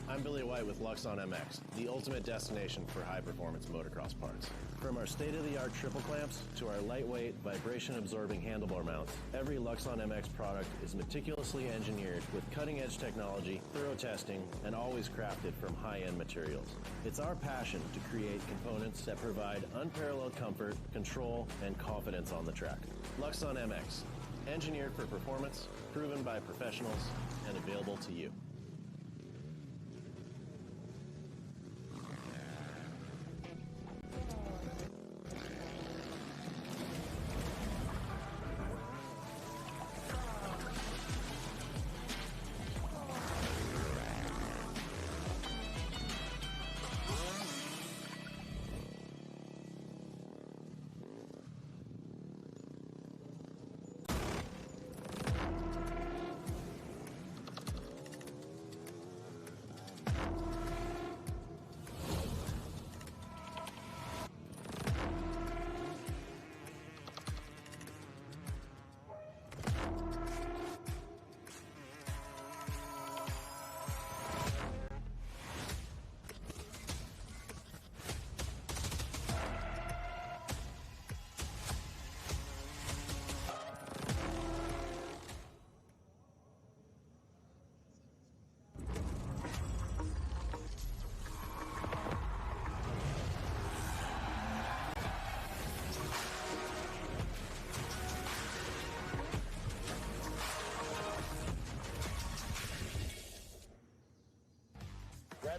I'm Billy White with Luxon MX, the ultimate destination for high-performance motocross parts. From our state-of-the-art triple clamps to our lightweight, vibration-absorbing handlebar mounts, every Luxon MX product is meticulously engineered with cutting-edge technology, thorough testing, and always crafted from high-end materials. It's our passion to create components that provide unparalleled comfort, control, and confidence on the track. Luxon MX, engineered for performance, proven by professionals, and available to you.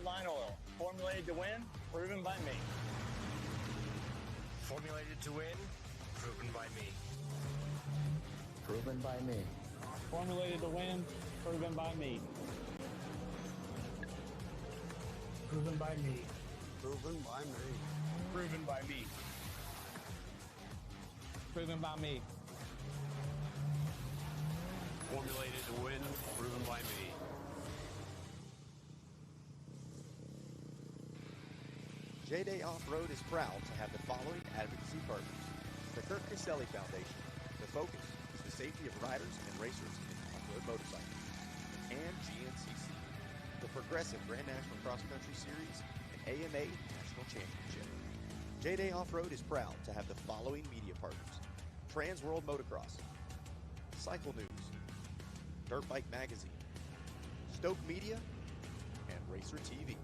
Redline Oil. Formulated to win, proven by me. Formulated to win, proven by me. Proven by me. Formulated to win, proven by me. Proven by me. Proven by me. Proven by me. Proven by me. Formulated to win, proven by me. JDay Offroad is proud to have the following advocacy partners: the Kirk Caselli Foundation. The focus is the safety of riders and racers in off-road motorcycles. And GNCC, the Progressive Grand National Cross Country Series and AMA National Championship. JDay Offroad is proud to have the following media partners: Trans World Motocross, Cycle News, Dirt Bike Magazine, Stoke Media, and Racer TV.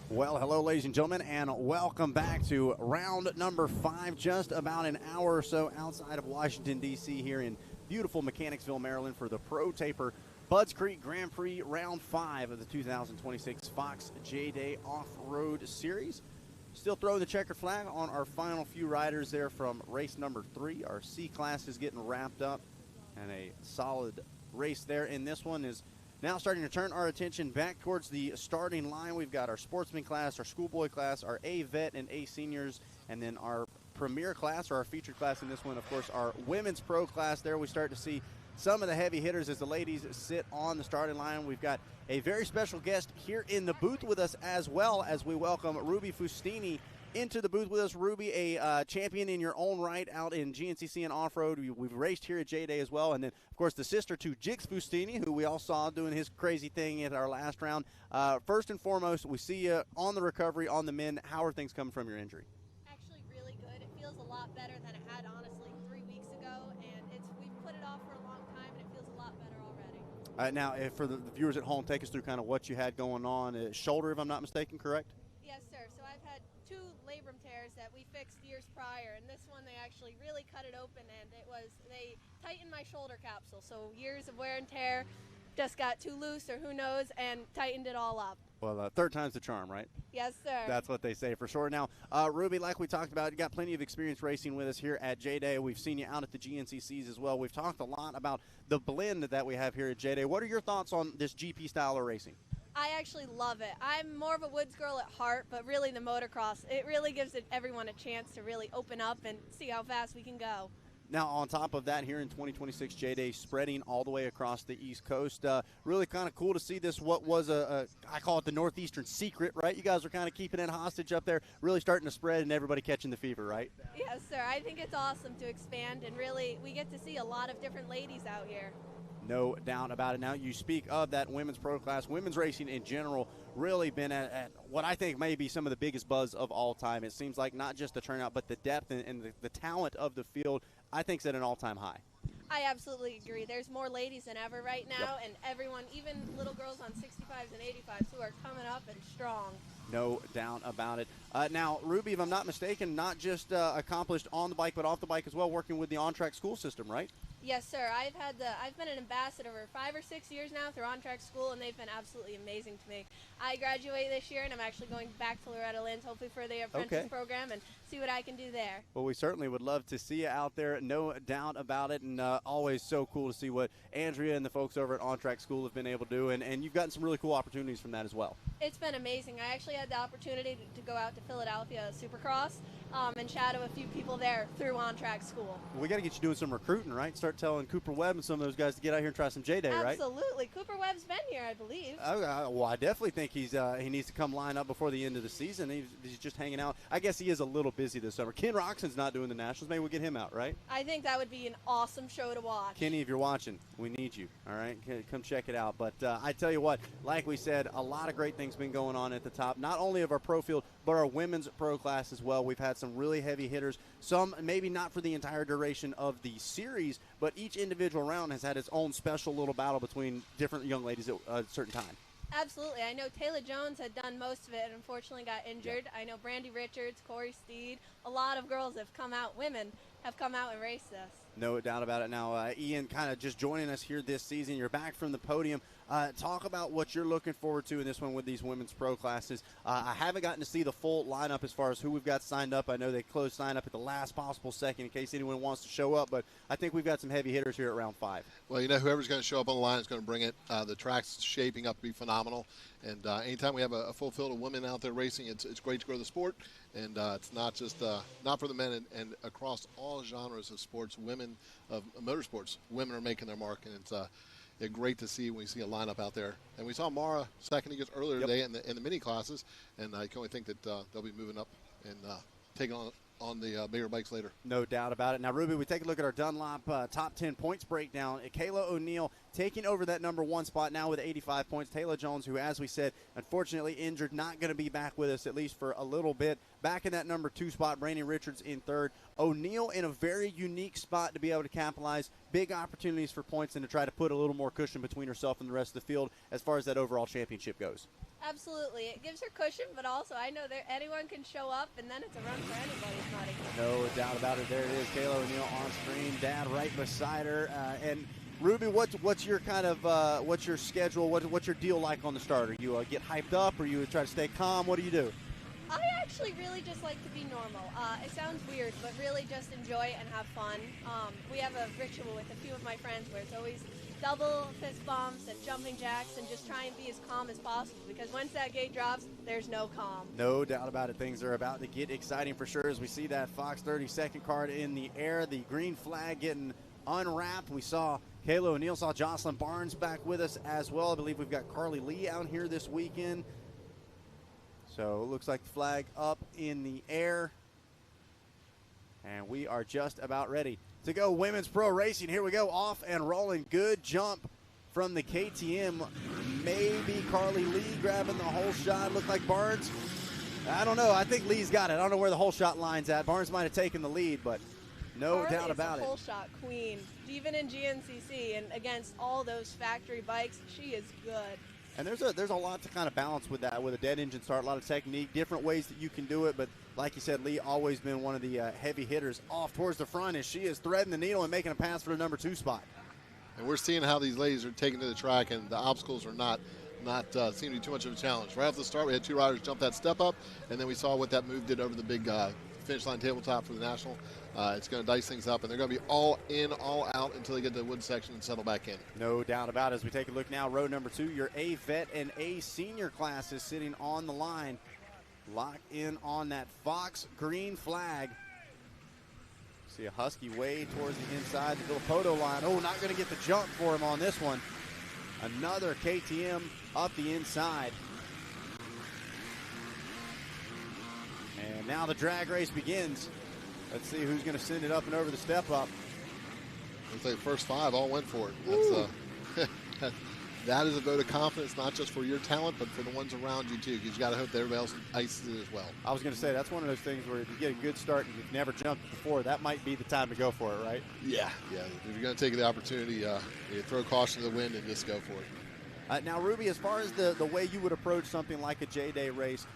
Well, hello, ladies and gentlemen, and welcome back to round number 5, just about an hour or so outside of Washington, D.C., here in beautiful Mechanicsville, Maryland, for the Pro Taper Budds Creek Grand Prix Round 5 of the 2026 Fox JDay Off-Road Series. Still throwing the checkered flag on our final few riders there from race number 3. Our C class is getting wrapped up, and a solid race there. And this one is now starting to turn our attention back towards the starting line. We've got our sportsman class, our schoolboy class, our A vet and A seniors, and then our premier class, or our featured class in this one, of course, our women's pro class. There we start to see some of the heavy hitters as the ladies sit on the starting line. We've got a very special guest here in the booth with us, as well as we welcome Ruby Fustini into the booth with us. Ruby, a champion in your own right out in GNCC and off-road. We've raced here at JDay as well. And then, of course, the sister to Jigs Fustini, who we all saw doing his crazy thing at our last round. First and foremost, we see you on the recovery on the men. How are things coming from your injury? Actually really good. It feels a lot better than it had, honestly, 3 weeks ago. And we've put it off for a long time, and it feels a lot better already. Now, for the viewers at home, take us through kind of what you had going on. Shoulder, if I'm not mistaken, correct? Yes, sir. So I've had 2 labrum tears that we fixed years prior, and this one they actually really cut it open, and they tightened my shoulder capsule. So years of wear and tear just got too loose, or who knows, and tightened it all up. Well, third time's the charm, right? Yes, sir. That's what they say for sure. Now, Ruby, like we talked about, you got plenty of experience racing with us here at JDay. We've seen you out at the GNCCs as well. We've talked a lot about the blend that we have here at JDay. What are your thoughts on this GP style of racing? I actually love it. I'm more of a woods girl at heart, but really the motocross, it really gives everyone a chance to really open up and see how fast we can go. Now, on top of that, here in 2026, JDay spreading all the way across the East Coast. Really kind of cool to see this, what was I call it the Northeastern secret, right? You guys are kind of keeping it hostage up there, really starting to spread and everybody catching the fever, right? Yes, sir. I think it's awesome to expand, and really we get to see a lot of different ladies out here. No doubt about it. Now, you speak of that women's pro class. Women's racing in general really been at what I think may be some of the biggest buzz of all time. It seems like not just the turnout, but the depth and the talent of the field, I think, is at an all-time high. I absolutely agree. There's more ladies than ever right now, and everyone, even little girls on 65s and 85s, who are coming up and strong. No doubt about it. Now, Ruby, if I'm not mistaken, not just accomplished on the bike, but off the bike as well, working with the on-track school system, right? Yes, sir. I've been an ambassador for 5 or 6 years now through on-track school, and they've been absolutely amazing to me. I graduate this year, and I'm actually going back to Loretta Lynn's, hopefully for the apprentice program, and see what I can do there. Well, we certainly would love to see you out there, no doubt about it, and always so cool to see what Andrea and the folks over at On-Track School have been able to do, and you've gotten some really cool opportunities from that as well. It's been amazing. I actually had the opportunity to go out to Philadelphia Supercross and shadow a few people there through On-Track School. We got to get you doing some recruiting, right? Start telling Cooper Webb and some of those guys to get out here and try some JDay, right? Absolutely. Cooper Webb's been here, I believe. Well, I definitely think he needs to come line up before the end of the season. He's just hanging out. I guess he is a little busy this summer. Ken Roxon's not doing the Nationals. Maybe we'll get him out, right? I think that would be an awesome show to watch. Kenny, if you're watching, we need you, all right? Come check it out. But I tell you what, like we said, a lot of great things been going on at the top, not only of our pro field, but our women's pro class as well. We've had some really heavy hitters, some maybe not for the entire duration of the series, but each individual round has had its own special little battle between different young ladies at a certain time. Absolutely. I know Taylor Jones had done most of it and unfortunately got injured. Yeah. I know Brandy Richards, Corey Steed, a lot of girls have come out, women have come out and raced this. No doubt about it. Now, Ian, kind of just joining us here this season. You're back from the podium. Talk about what you're looking forward to in this one with these women's pro classes. I haven't gotten to see the full lineup as far as who we've got signed up. I know they closed sign up at the last possible second in case anyone wants to show up, but I think we've got some heavy hitters here at round 5. Well, you know, whoever's going to show up on the line is going to bring it. The track's shaping up to be phenomenal, and anytime we have a full field of women out there racing, it's great to grow the sport, and it's not just not for the men, and across all genres of sports, women of motorsports, women are making their mark, and it's great to see when we see a lineup out there. And we saw Mara second earlier today in the mini classes, and I can only think that they'll be moving up and taking on the bigger bikes later. No doubt about it. Now, Ruby, we take a look at our Dunlop top 10 points breakdown. Kayla O'Neill taking over that number 1 spot now with 85 points. Taylor Jones, who, as we said, unfortunately injured, not going to be back with us at least for a little bit. Back in that number 2 spot, Brandon Richards in 3rd. O'Neill in a very unique spot to be able to capitalize. Big opportunities for points and to try to put a little more cushion between herself and the rest of the field as far as that overall championship goes. Absolutely. It gives her cushion, but also I know anyone can show up, and then it's a run for anybody. It's not a No doubt about it. There it is, Kayla O'Neill on screen, Dad right beside her. And Ruby, what's your kind of what's your schedule? What's your deal like on the starter? You get hyped up, or you try to stay calm? What do you do? I actually really just like to be normal. It sounds weird, but really just enjoy it and have fun. We have a ritual with a few of my friends where it's always double fist bumps and jumping jacks and just try and be as calm as possible, because once that gate drops, there's no calm. No doubt about it. Things are about to get exciting for sure as we see that Fox 30-second card in the air, the green flag getting unwrapped. We saw Kayla O'Neill, saw Jocelyn Barnes back with us as well. I believe we've got Carly Lee out here this weekend. So it looks like the flag up in the air. And we are just about ready to go women's pro racing. Here we go, off and rolling. Good jump from the KTM. Maybe Carly Lee grabbing the whole shot. Looked like Barnes. I don't know. I think Lee's got it. I don't know where the whole shot line's at. Barnes might have taken the lead, but no Carly doubt about is a whole shot queen. Even in GNCC and against all those factory bikes, she is good. And there's a lot to kind of balance with that, with a dead engine start, a lot of technique, different ways that you can do it. But like you said, Lee always been one of the heavy hitters off towards the front as she is threading the needle and making a pass for the number 2 spot. And we're seeing how these ladies are taking to the track, and the obstacles are not seem to be too much of a challenge. Right off the start, we had 2 riders jump that step up, and then we saw what that move did over the big finish line tabletop for the National. It's going to dice things up, and they're going to be all in, all out until they get to the wood section and settle back in. No doubt about it. As we take a look now, row number 2, your A vet and A senior classes sitting on the line. Lock in on that Fox green flag. See a Husky way towards the inside, the Villapoto line. Oh, not going to get the jump for him on this one. Another KTM up the inside. And now the drag race begins. Let's see who's going to send it up and over the step up. Looks like the first 5 all went for it. That is a vote of confidence, not just for your talent, but for the ones around you, too, because you got to hope that everybody else ices it as well. I was going to say, that's one of those things where if you get a good start and you've never jumped before, that might be the time to go for it, right? Yeah. If you're going to take the opportunity, you throw caution to the wind and just go for it. Now, Ruby, as far as the way you would approach something like a JDay race,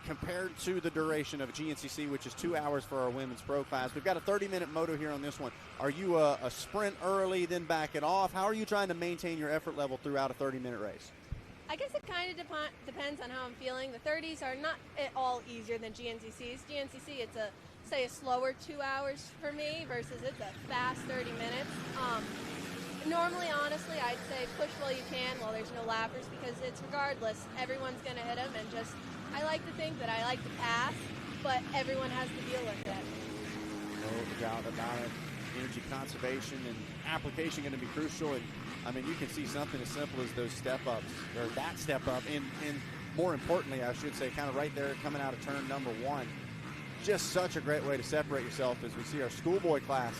compared to the duration of a GNCC, which is 2 hours for our women's pro class, we've got a 30-minute moto here on this one. Are you a sprint early, then back it off? How are you trying to maintain your effort level throughout a 30-minute race? I guess it kind of depends on how I'm feeling. The 30s are not at all easier than GNCCs. GNCC, it's a slower 2 hours for me versus it's a fast 30 minutes. Normally, honestly, I'd say push while you can while there's no lappers, because it's regardless, everyone's going to hit them, and just, I like to think that I like to pass, but everyone has to deal with it. No doubt about it. Energy conservation and application going to be crucial, and I mean, you can see something as simple as those step-ups, or that step-up, and more importantly, I should say, kind of right there coming out of turn number 1. Just such a great way to separate yourself as we see our schoolboy class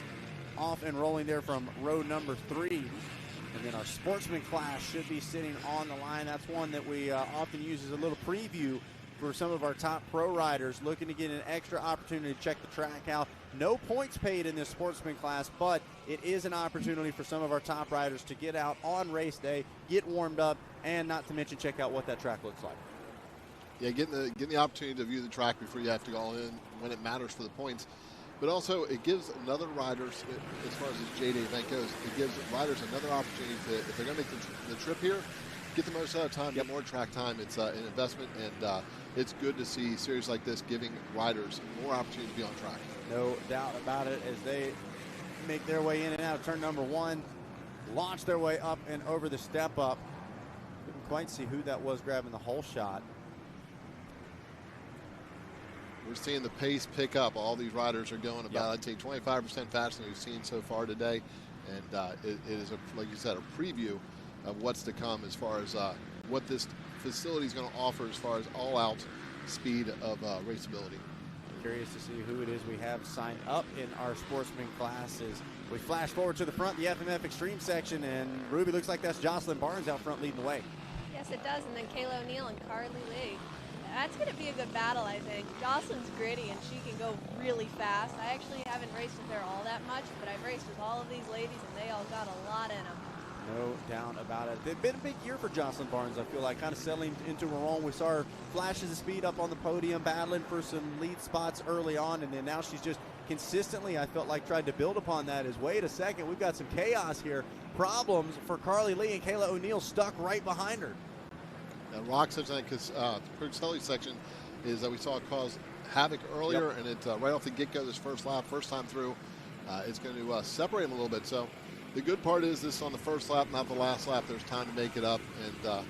off and rolling there from row number 3. And then our sportsman class should be sitting on the line. That's one that we often use as a little preview for some of our top pro riders looking to get an extra opportunity to check the track out. No points paid in this sportsman class, but it is an opportunity for some of our top riders to get out on race day, get warmed up, and not to mention check out what that track looks like. Yeah, getting the opportunity to view the track before you have to go all in when it matters for the points. but also it gives another riders, as far as this JDay event goes, it gives riders another opportunity to, if they're going to make the trip here, get the most out of time, get more track time. It's an investment, and it's good to see series like this giving riders more opportunity to be on track. No doubt about it, as they make their way in and out of turn number 1, launch their way up and over the step up. Couldn't quite see who that was grabbing the whole shot. We're seeing the pace pick up. All these riders are going about, I'd say, 25% faster than we've seen so far today. And it is, like you said, a preview of what's to come as far as what this facility is going to offer as far as all-out speed of raceability. Curious to see who it is we have signed up in our sportsman classes. We flash forward to the front, the FMF Extreme section, and Ruby, looks like that's Jocelyn Barnes out front leading the way. Yes, it does, and then Kayla O'Neill and Carly Lee. That's going to be a good battle, I think. Jocelyn's gritty, and she can go really fast. I actually haven't raced with her all that much, but I've raced with all of these ladies, and they all got a lot in them. No doubt about it. It's been a big year for Jocelyn Barnes, I feel like, kind of settling into her own. We saw her flashes of speed up on the podium, battling for some lead spots early on, and then now she's just consistently, I felt like, tried to build upon that. As wait a second, we've got some chaos here. Problems for Carly Lee, and Kayla O'Neill stuck right behind her. That rock section, because Caselli section is that we saw it cause havoc earlier, and it right off the get-go, this first lap, first time through, it's going to separate them a little bit. So the good part is this on the first lap, not the last lap. There's time to make it up. And,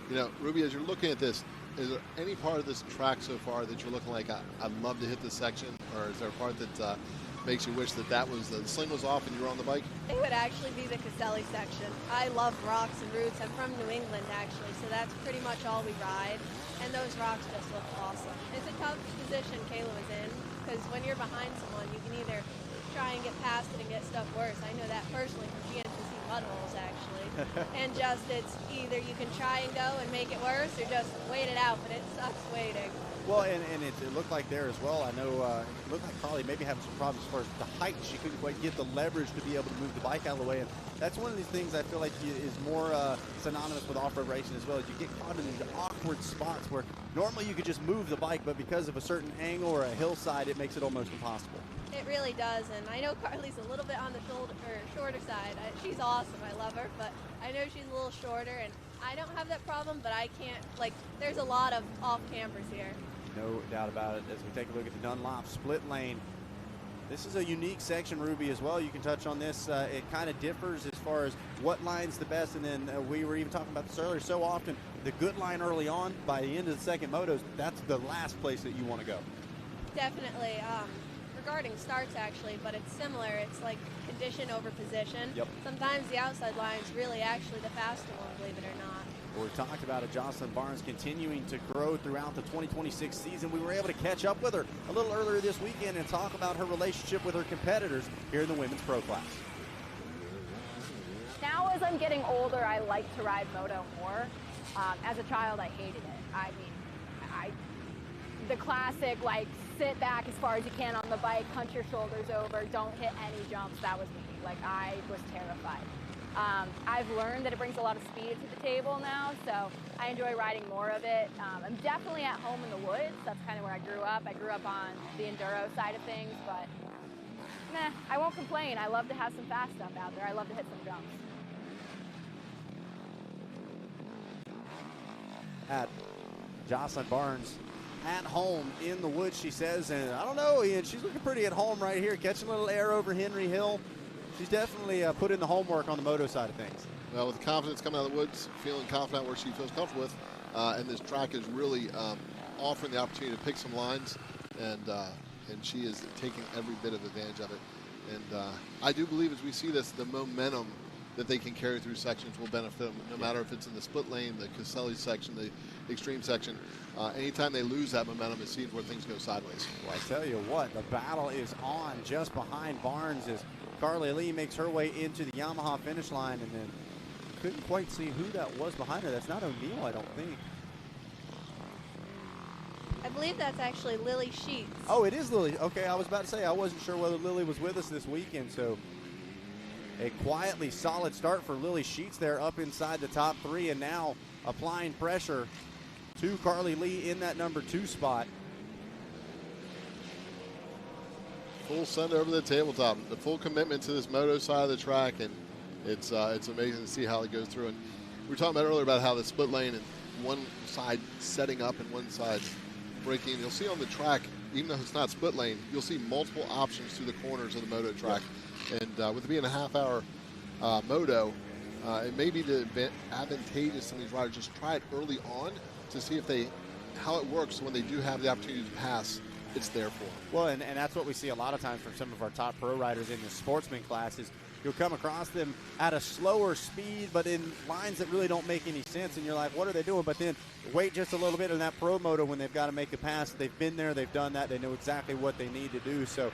you know, Ruby, as you're looking at this, is there any part of this track so far that you're looking like, I'd love to hit this section? Or is there a part that makes you wish that was the sling was off and you were on the bike? It would actually be the Caselli section. I love rocks and roots. I'm from New England, actually, so that's pretty much all we ride. And those rocks just look awesome. It's a tough position Kayla was in, because when you're behind someone, you can either try and get past it and get stuff worse. I know that personally from GNCC mud holes, actually. And just, it's either you can try and go and make it worse, or just wait it out, but it sucks waiting. Well, and it looked like there as well. I know it looked like Carly maybe having some problems as far as the height. She couldn't quite get the leverage to be able to move the bike out of the way. And that's one of these things I feel like is more synonymous with off-road racing as well, as you get caught in these awkward spots where normally you could just move the bike, but because of a certain angle or a hillside, it makes it almost impossible. It really does, and I know Carly's a little bit on the shorter side. She's awesome, I love her, but I know she's a little shorter, and I don't have that problem, but I can't, like, there's a lot of off-campers here. No doubt about it. As we take a look at the Dunlop split lane, this is a unique section, Ruby, as well. You can touch on this. It kind of differs as far as what line's the best, and then we were even talking about this earlier. So often, the good line early on, by the end of the second motos, that's the last place that you want to go. Definitely. Regarding starts, actually, but it's similar. It's like condition over position. Yep. Sometimes the outside line's really actually the faster one, believe it or not. Well, we talked about it. Jocelyn Barnes continuing to grow throughout the 2026 season. We were able to catch up with her a little earlier this weekend and talk about her relationship with her competitors here in the women's pro class. Now, as I'm getting older, I like to ride moto more. As a child, I hated it. I mean, the classic, like, sit back as far as you can on the bike, punch your shoulders over, don't hit any jumps. That was me. Like, I was terrified. I've learned that it brings a lot of speed to the table now, so I enjoy riding more of it. I'm definitely at home in the woods. That's kind of where I grew up. I grew up on the enduro side of things, but meh, I won't complain. I love to have some fast stuff out there. I love to hit some jumps. At Jocelyn Barnes at home in the woods, she says, and I don't know, Ian, she's looking pretty at home right here, catching a little air over Henry Hill. She's definitely put in the homework on the moto side of things. Well, with confidence coming out of the woods, feeling confident where she feels comfortable with, and this track is really offering the opportunity to pick some lines, and she is taking every bit of advantage of it. And I do believe as we see this, the momentum that they can carry through sections will benefit them, no matter if it's in the split lane, the Caselli section, the extreme section. Anytime they lose that momentum, it seems where things go sideways. Well, I tell you what, the battle is on just behind Barnes as Carly Lee makes her way into the Yamaha finish line, and then couldn't quite see who that was behind her. That's not O'Neill, I don't think. I believe that's actually Lily Sheets. Oh, it is Lily. Okay, I was about to say, I wasn't sure whether Lily was with us this weekend, so a quietly solid start for Lily Sheets there up inside the top three, and now applying pressure to Carly Lee in that number 2 spot. full send over the tabletop, the full commitment to this moto side of the track, and it's amazing to see how it goes through. And we were talking about earlier about how the split lane and one side setting up and one side braking. You'll see on the track, even though it's not split lane, you'll see multiple options through the corners of the moto track. And with it being a half-hour moto, it may be advantageous to some of these riders just try it early on to see if how it works. So when they do have the opportunity to pass, it's there for them. Well, and that's what we see a lot of times from some of our top pro riders in the sportsman classes. You'll come across them at a slower speed, but in lines that really don't make any sense, and you're like, what are they doing? But then wait just a little bit in that pro moto when they've got to make a pass. They've been there, they've done that, they know exactly what they need to do. So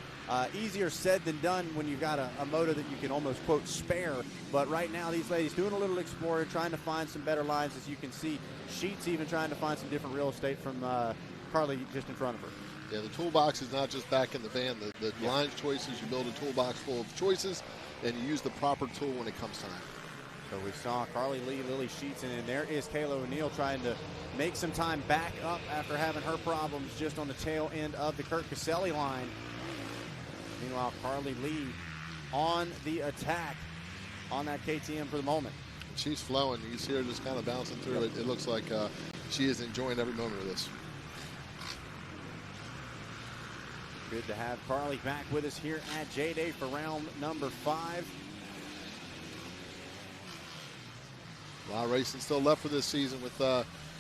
easier said than done when you've got a moto that you can almost, quote, spare. But right now, these ladies doing a little exploring, trying to find some better lines. As you can see, Sheets even trying to find some different real estate from Carly just in front of her. Yeah, the toolbox is not just back in the van. The line choices, you build a toolbox full of choices, and you use the proper tool when it comes time. So we saw Carly Lee, Lily Sheets, and there is Kayla O'Neill trying to make some time back up after having her problems just on the tail end of the Kurt Caselli line. Meanwhile, Carly Lee on the attack on that KTM for the moment. She's flowing. You see her just kind of bouncing through it. It looks like she is enjoying every moment of this. Good to have Carly back with us here at JDay for round number 5. A lot of racing still left for this season with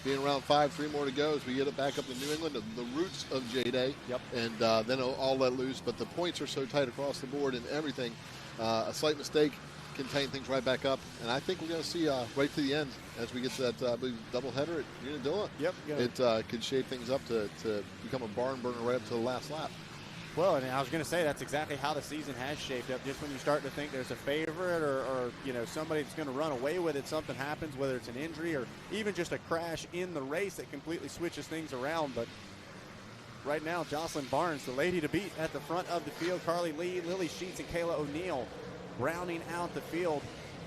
being around 5, 3 more to go as we get it back up to New England, the roots of JDay. Yep. And then it'll all let loose. But the points are so tight across the board and everything. A slight mistake can tighten things right back up. And I think we're going to see right to the end as we get to that doubleheader at Unadilla. Yep. It could shape things up to become a barn burner right up to the last lap. Well, and I was going to say that's exactly how the season has shaped up. Just when you start to think there's a favorite or somebody that's going to run away with it, something happens, whether it's an injury or even just a crash in the race that completely switches things around. But right now, Jocelyn Barnes, the lady to beat at the front of the field. Carly Lee, Lily Sheets, and Kayla O'Neill rounding out the field.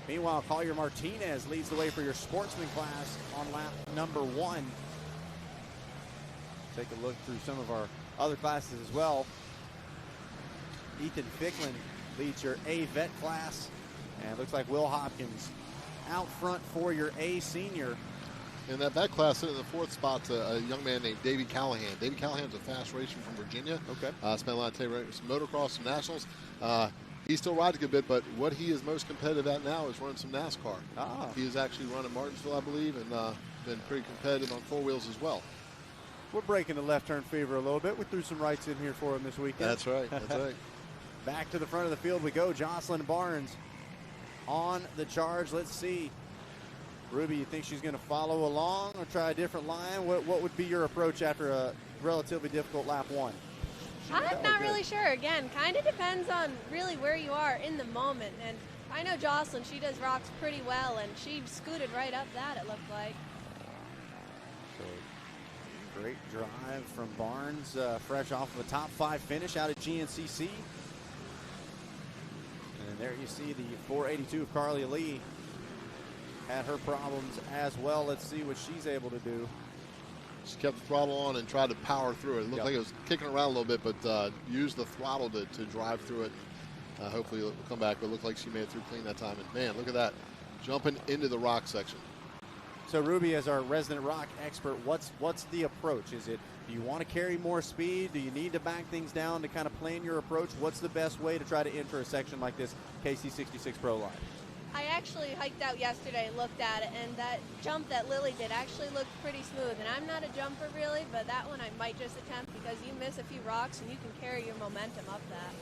Meanwhile, Collier Martinez leads the way for your sportsman class on lap number 1. Take a look through some of our other classes as well. Ethan Ficklin leads your A vet class. And it looks like Will Hopkins out front for your A senior. In that vet class, in the 4th spot, a young man named Davey Callahan. Davey Callahan's a fast racer from Virginia. Okay. Spent a lot of time racing some motocross, some nationals. He still rides a good bit, but what he is most competitive at now is running some NASCAR. He is actually running Martinsville, I believe, and been pretty competitive on 4 wheels as well. We're breaking the left turn fever a little bit. We threw some rights in here for him this weekend. That's right. That's right. Back to the front of the field we go. Jocelyn Barnes on the charge. Let's see. Ruby, you think she's going to follow along or try a different line? What would be your approach after a relatively difficult lap 1? I'm not really sure. Again, kind of depends on really where you are in the moment. And I know Jocelyn, she does rocks pretty well, and she scooted right up that, it looked like. So, great drive from Barnes, fresh off of a top 5 finish out at GNCC. And there you see the 482 of Carly Lee had her problems as well. Let's see what she's able to do. She kept the throttle on and tried to power through it. It looked like it was kicking around a little bit, but used the throttle to drive through it. Hopefully it'll come back, but it looked like she made it through clean that time. And man, look at that, jumping into the rock section. So Ruby, as our resident rock expert, what's the approach? Is it, do you want to carry more speed? Do you need to back things down to kind of plan your approach? What's the best way to try to enter a section like this KC66 Pro Line? I actually hiked out yesterday and looked at it, and that jump that Lily did actually looked pretty smooth. And I'm not a jumper really, but that one I might just attempt because you miss a few rocks and you can carry your momentum up that.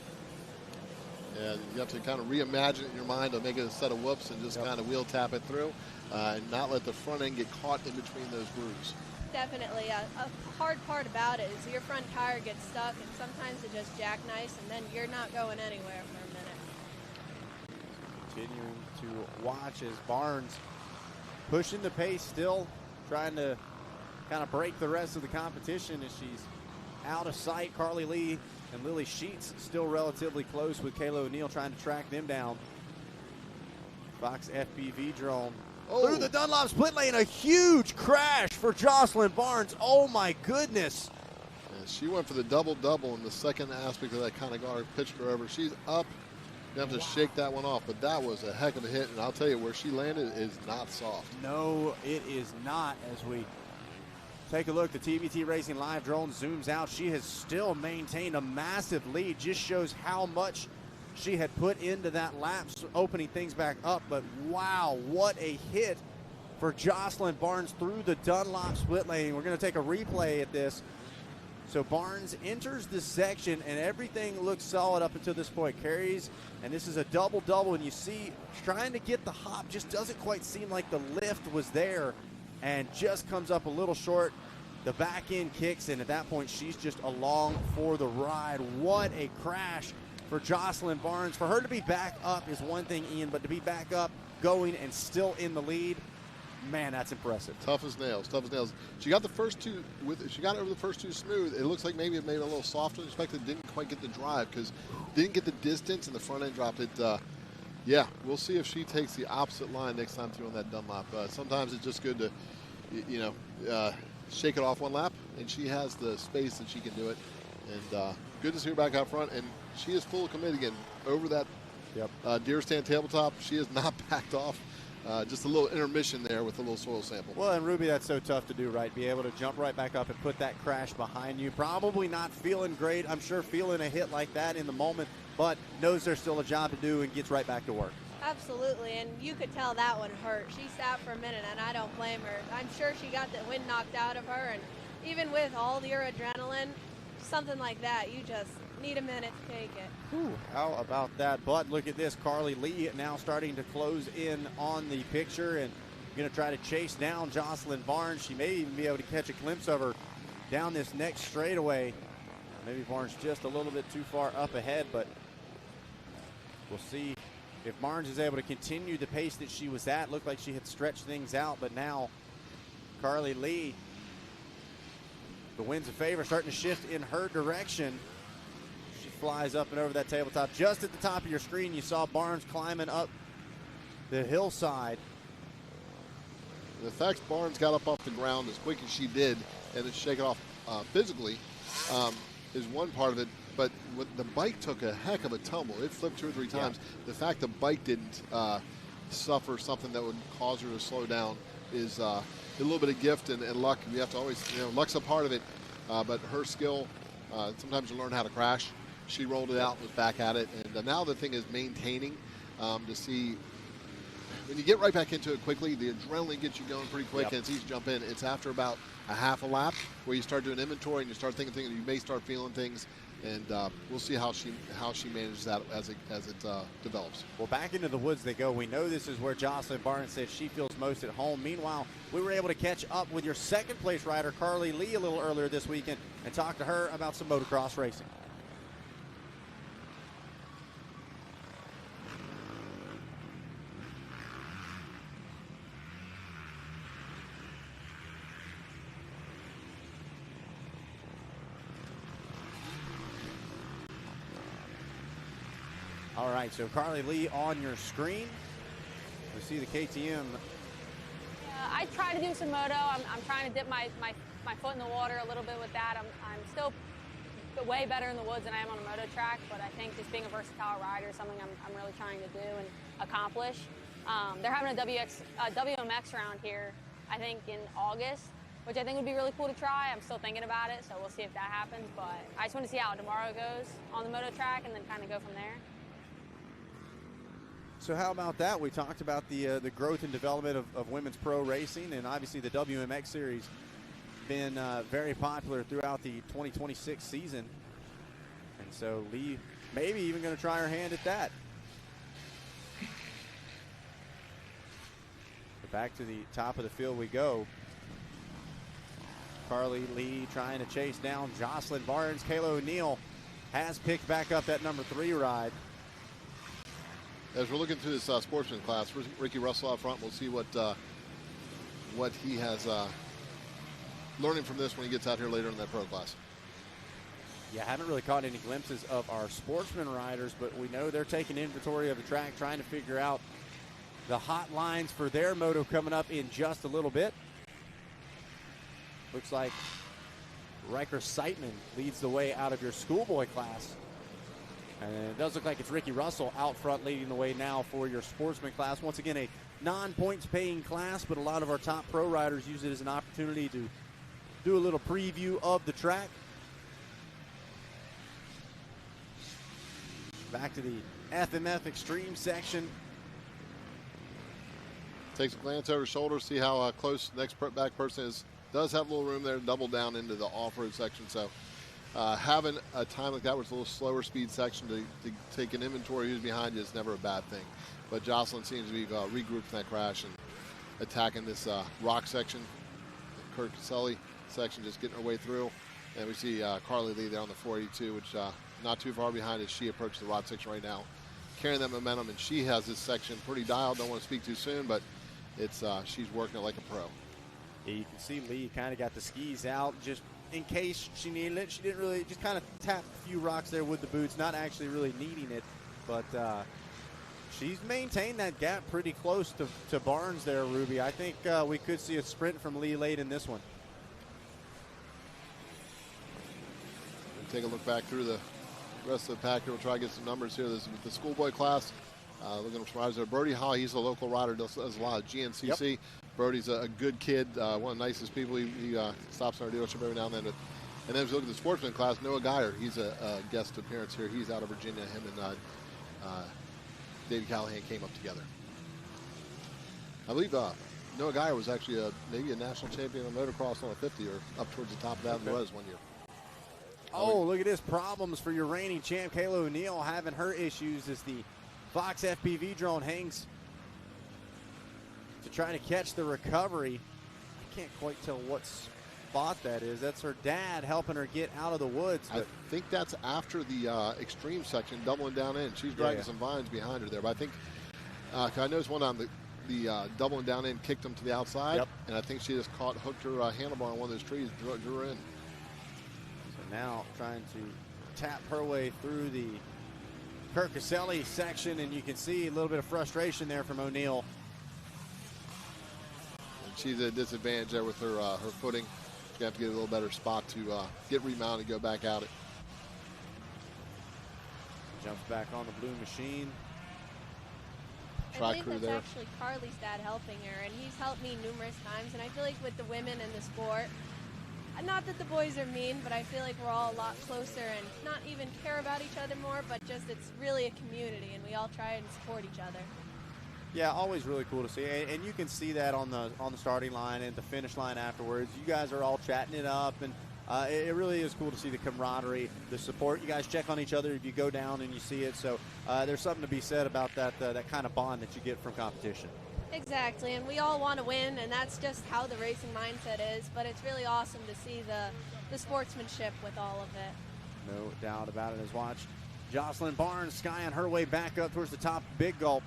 Yeah, you have to kind of reimagine it in your mind to make it a set of whoops and just kind of wheel tap it through and not let the front end get caught in between those grooves. Definitely. A hard part about it is your front tire gets stuck, and sometimes it just jackknife, and then you're not going anywhere for a minute. Continuing to watch as Barnes pushing the pace, still trying to kind of break the rest of the competition as she's out of sight. Carly Lee and Lily Sheets still relatively close with Kayla O'Neill trying to track them down. Fox FPV drone through the Dunlop split lane. A huge crash for Jocelyn Barnes. Oh my goodness. And she went for the double-double in the second aspect of that kind of guard, pitched her over. She's up. You have to shake that one off, but that was a heck of a hit, and I'll tell you, where she landed is not soft. No, it is not. As we take a look, the TBT Racing live drone zooms out. She has still maintained a massive lead. Just shows how much she had put into that lap, opening things back up. But wow, what a hit for Jocelyn Barnes through the Dunlop split lane. We're going to take a replay at this. So Barnes enters the section, and everything looks solid up until this point. Carries, and this is a double-double, and you see trying to get the hop, just doesn't quite seem like the lift was there, and just comes up a little short. The back end kicks, and at that point, she's just along for the ride. What a crash for Jocelyn Barnes. For her to be back up is one thing, Ian, but to be back up, going, and still in the lead, man, that's impressive. Tough as nails, tough as nails. She got the first two she got over the first two smooth. It looks like maybe it made it a little softer than expected. Didn't quite get the drive because didn't get the distance, and the front end dropped it. Yeah, we'll see if she takes the opposite line next time through on that Dunlop. Sometimes it's just good to, shake it off one lap, and she has the space that she can do it. And good to see her back out front, and she is full commit again over that deer stand tabletop. She has not backed off. Just a little intermission there with a little soil sample. Well, and Ruby, that's so tough to do, right? Be able to jump right back up and put that crash behind you. Probably not feeling great. I'm sure feeling a hit like that in the moment, but knows there's still a job to do and gets right back to work. Absolutely, and you could tell that one hurt. She sat for a minute, and I don't blame her. I'm sure she got the wind knocked out of her, and even with all your adrenaline, something like that, you just need a minute to take it. Whew, how about that? But look at this, Carly Lee now starting to close in on the picture and going to try to chase down Jocelyn Barnes. She may even be able to catch a glimpse of her down this next straightaway. Maybe Barnes just a little bit too far up ahead, but we'll see if Barnes is able to continue the pace that she was at. Looked like she had stretched things out, but now Carly Lee, the wind's a favor, starting to shift in her direction. Flies up and over that tabletop. Just at the top of your screen, you saw Barnes climbing up the hillside. The fact Barnes got up off the ground as quick as she did and then shake it off physically is one part of it, but the bike took a heck of a tumble. It flipped 2 or 3 times. The fact the bike didn't suffer something that would cause her to slow down is a little bit of gift and luck. You have to always, luck's a part of it, but her skill, sometimes you learn how to crash. She rolled it out and was back at it. And now the thing is maintaining to see when you get right back into it quickly, the adrenaline gets you going pretty quick, and it's easy to jump in. It's after about a half a lap where you start doing inventory and you start thinking things, you may start feeling things, and we'll see how she manages that as it develops. Well, back into the woods they go. We know this is where Jocelyn Barnes says she feels most at home. Meanwhile, we were able to catch up with your second place rider, Carly Lee, a little earlier this weekend and talk to her about some motocross racing. All right, so Carly Lee on your screen. We see the KTM. I try to do some moto. I'm trying to dip my foot in the water a little bit with that. I'm still way better in the woods than I am on a moto track, but I think just being a versatile rider is something I'm really trying to do and accomplish. They're having a WMX round here, I think, in August, which I think would be really cool to try. I'm still thinking about it, so we'll see if that happens, but I just want to see how tomorrow goes on the moto track and then kind of go from there. So how about that? We talked about the growth and development of women's pro racing, and obviously the WMX series been very popular throughout the 2026 season. And so Lee maybe even going to try her hand at that. But back to the top of the field we go. Carly Lee trying to chase down Jocelyn Barnes. Kayla O'Neill has picked back up that number 3 ride. As we're looking through this sportsman class, Ricky Russell out front, we'll see what he has learning from this when he gets out here later in that pro class. Yeah, I haven't really caught any glimpses of our sportsman riders, but we know they're taking inventory of the track, trying to figure out the hot lines for their moto coming up in just a little bit. Looks like Riker Seitman leads the way out of your schoolboy class. And it does look like it's Ricky Russell out front leading the way now for your sportsman class. Once again, a non-points paying class, but a lot of our top pro riders use it as an opportunity to do a little preview of the track. Back to the FMF Extreme section. Takes a glance over his shoulder, see how close the next back person is. Does have a little room there to double down into the off-road section. So having a time like that where it's a little slower speed section to take an inventory who's behind you is never a bad thing. But Jocelyn seems to be regrouped from that crash and attacking this rock section. The Kirk Caselli section just getting her way through. And we see Carly Lee there on the 482, which not too far behind as she approaches the rod section right now, carrying that momentum. And she has this section pretty dialed. Don't want to speak too soon, but it's she's working it like a pro. Yeah, you can see Lee kind of got the skis out just in case she needed it. She didn't really, just kind of tap a few rocks there with the boots, not actually really needing it. But she's maintained that gap pretty close to Barnes there, Ruby. I think we could see a sprint from Lee late in this one. Take a look back through the rest of the pack here. We'll try to get some numbers here. This is with the schoolboy class. Looking at some riders there. Brody Hall, he's a local rider, does a lot of GNCC. Yep. Brody's a good kid, one of the nicest people. He stops in our dealership every now and then. And then if you look at the sportsman class, Noah Geyer, he's a guest appearance here. He's out of Virginia. Him and David Callahan came up together. I believe Noah Geyer was actually maybe a national champion of motocross on a 50 or up towards the top of that in the Rez one year. Oh, look at this. Problems for your reigning champ, Kayla O'Neill, having her issues as the Fox FPV drone hangs to try to catch the recovery. I can't quite tell what spot that is. That's her dad helping her get out of the woods. I think that's after the extreme section, doubling down in. She's dragging some vines behind her there. But I think, I noticed one on the doubling down in kicked them to the outside. Yep. And I think she just hooked her handlebar on one of those trees, drew her in. So now trying to tap her way through the Kirk Caselli section, and you can see a little bit of frustration there from O'Neill. And she's at a disadvantage there with her her footing. She's going to have to get a little better spot to get remounted and go back at it. Jumps back on the blue machine. I believe that's actually Carly's dad helping her, and he's helped me numerous times. And I feel like with the women in the sport, not that the boys are mean, but I feel like we're all a lot closer and not even care about each other more, but just it's really a community, and we all try and support each other. Yeah, always really cool to see, and you can see that on the starting line and the finish line afterwards. You guys are all chatting it up, and it really is cool to see the camaraderie, the support. You guys check on each other if you go down and you see it. So there's something to be said about that kind of bond that you get from competition. Exactly, and we all want to win, and that's just how the racing mindset is, but it's really awesome to see the sportsmanship with all of it. No doubt about it. As watch Jocelyn Barnes skying her way back up towards the top. Big gulp.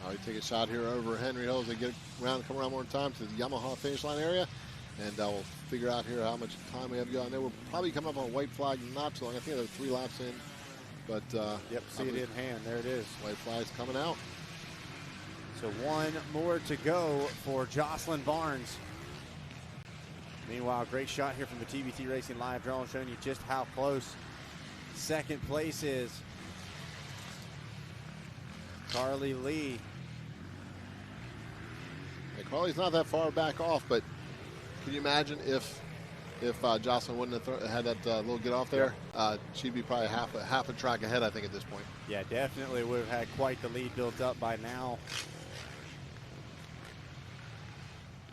We take a shot here over Henry Hills. They get around, come around one time to the Yamaha finish line area, and we'll figure out here how much time we have to go. I know we'll probably come up on a white flag not too long. I think they're 3 laps in, but yep, see it in hand. There it is. White flag's coming out. So one more to go for Jocelyn Barnes. Meanwhile, great shot here from the TBT Racing Live drone showing you just how close second place is. Carly Lee. Carly's not that far back off, but can you imagine if Jocelyn wouldn't have had that little get off there? She'd be probably half a track ahead, I think, at this point. Yeah, definitely would have had quite the lead built up by now.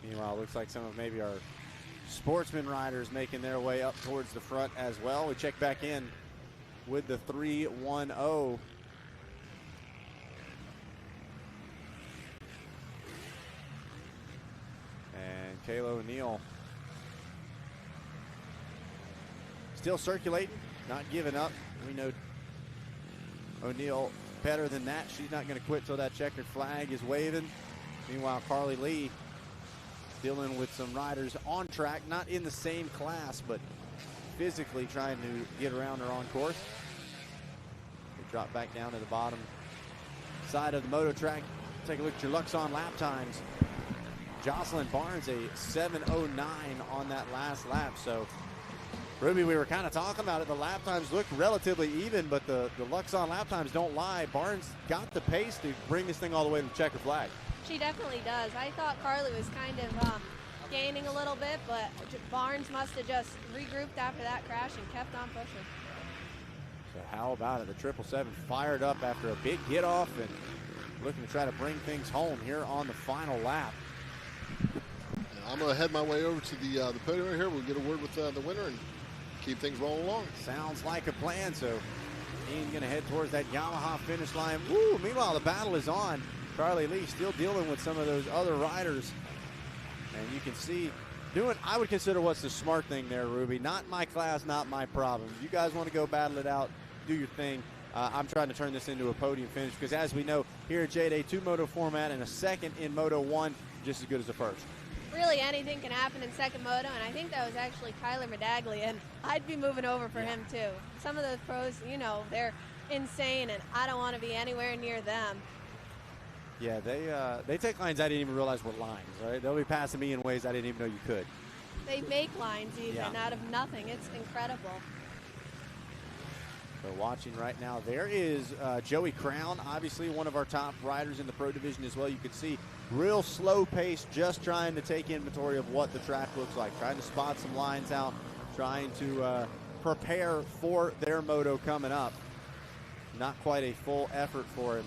Meanwhile, it looks like some of maybe our sportsman riders making their way up towards the front as well. We check back in with the 310. And Kayla O'Neill still circulating, not giving up. We know O'Neill better than that. She's not going to quit till that checkered flag is waving. Meanwhile, Carly Lee dealing with some riders on track, not in the same class, but physically trying to get around her on course. We drop back down to the bottom side of the moto track. Take a look at your Luxon lap times. Jocelyn Barnes, a 7:09 on that last lap. So, Ruby, we were kind of talking about it. The lap times look relatively even, but the Luxon lap times don't lie. Barnes got the pace to bring this thing all the way to the checker flag. She definitely does. I thought Carly was kind of gaining a little bit, but Barnes must have just regrouped after that crash and kept on pushing. So how about it? The 777 fired up after a big get off and looking to try to bring things home here on the final lap. I'm going to head my way over to the podium right here. We'll get a word with the winner and keep things rolling along. Sounds like a plan. So Ian going to head towards that Yamaha finish line. Woo! Meanwhile, the battle is on. Charlie Lee still dealing with some of those other riders. And you can see doing, I would consider what's the smart thing there, Ruby. Not my class, not my problem. You guys want to go battle it out, do your thing. I'm trying to turn this into a podium finish because, as we know, here at JDay, 2-moto format and a second in Moto 1, just as good as the first. Really, anything can happen in second moto, and I think that was actually Tyler Medaglia, and I'd be moving over for him too. Some of those pros, you know, they're insane, and I don't want to be anywhere near them. Yeah, they take lines I didn't even realize were lines, right? They'll be passing me in ways I didn't even know you could. They make lines even out of nothing. It's incredible. So watching right now, there is Joey Crown, obviously one of our top riders in the pro division as well. You can see real slow pace, just trying to take inventory of what the track looks like, trying to spot some lines out, trying to prepare for their moto coming up. Not quite a full effort for him.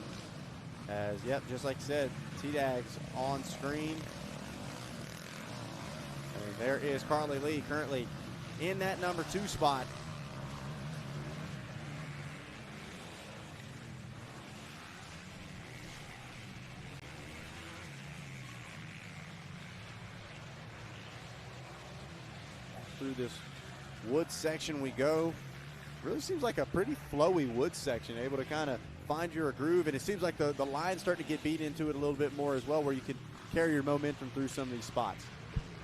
As, yep, just like I said, T-Dag's on screen. And there is Carly Lee currently in that number 2 spot. Through this woods section we go. Really seems like a pretty flowy woods section, able to kind of find your groove, and it seems like the lines start to get beat into it a little bit more as well, where you can carry your momentum through some of these spots.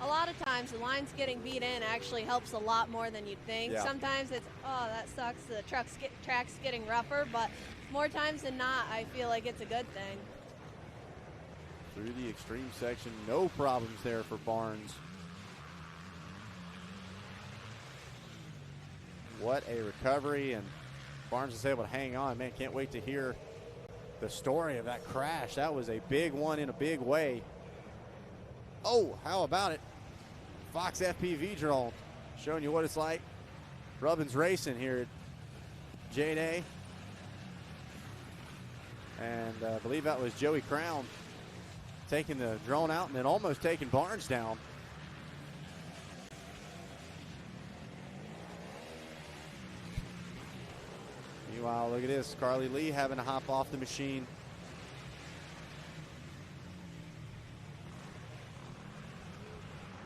A lot of times the lines getting beat in actually helps a lot more than you'd think. Yeah. Sometimes it's, oh, that sucks, the track's getting rougher, but more times than not, I feel like it's a good thing. Through the extreme section, no problems there for Barnes. What a recovery, and Barnes is able to hang on. Man, can't wait to hear the story of that crash. That was a big one in a big way. Oh, how about it? Fox FPV drone showing you what it's like. Rubbins Racing here at JDay. And I believe that was Joey Crown taking the drone out and then almost taking Barnes down. Meanwhile, look at this. Carly Lee having to hop off the machine.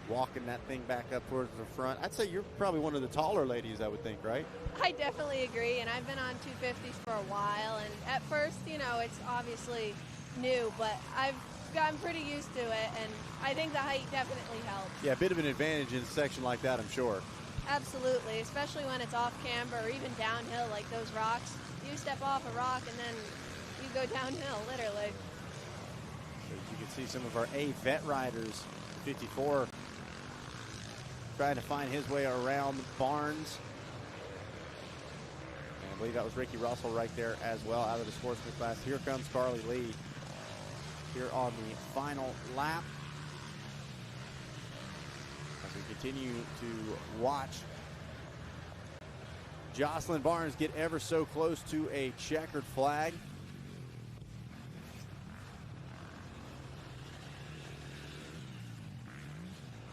Walking that thing back up towards the front. I'd say you're probably one of the taller ladies, I would think, right? I definitely agree, and I've been on 250s for a while, and at first, you know, it's obviously new, but I've gotten pretty used to it, and I think the height definitely helps. Yeah, a bit of an advantage in a section like that, I'm sure. Absolutely, especially when it's off camber or even downhill like those rocks. You step off a rock and then you go downhill, literally. So you can see some of our A vet riders, 54, trying to find his way around Barnes. And I believe that was Ricky Russell right there as well out of the sportsman class. Here comes Carly Lee here on the final lap. We continue to watch Jocelyn Barnes get ever so close to a checkered flag.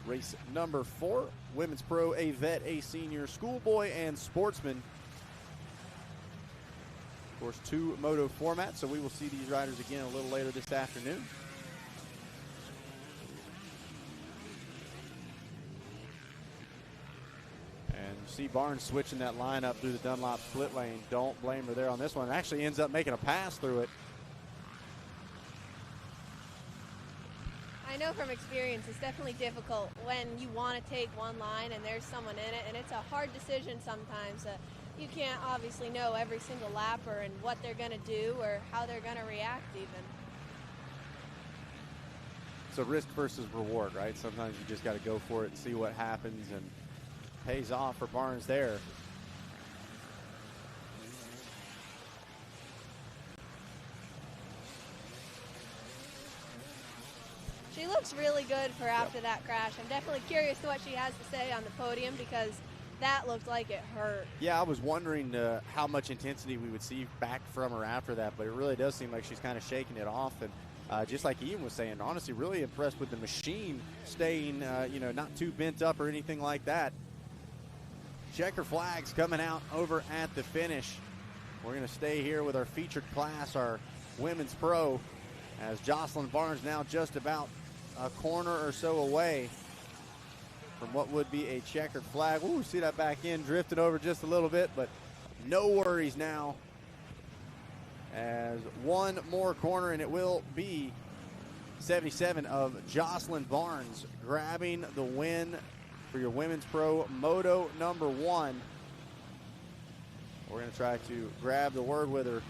Race number 4, Women's Pro, A Vet, A Senior, Schoolboy, and Sportsman. Of course, 2-moto format, so we will see these riders again a little later this afternoon. See Barnes switching that line up through the Dunlop split lane. Don't blame her there on this one. Actually ends up making a pass through it. I know from experience it's definitely difficult when you want to take one line and there's someone in it, and it's a hard decision sometimes. You can't obviously know every single lapper and what they're going to do or how they're going to react even. It's a risk versus reward, right? Sometimes you just got to go for it and see what happens, and pays off for Barnes there. She looks really good for after that crash. I'm definitely curious to what she has to say on the podium because that looked like it hurt. Yeah, I was wondering how much intensity we would see back from her after that, but it really does seem like she's kind of shaking it off. And just like Ian was saying, honestly, really impressed with the machine staying, not too bent up or anything like that. Checker flags coming out over at the finish. We're going to stay here with our featured class, our women's pro, as Jocelyn Barnes now just about a corner or so away from what would be a checkered flag. Ooh, see that back end drifted over just a little bit, but no worries now. As one more corner, and it will be 77 of Jocelyn Barnes grabbing the win for your Women's Pro Moto number 1. We're going to try to grab the word with her.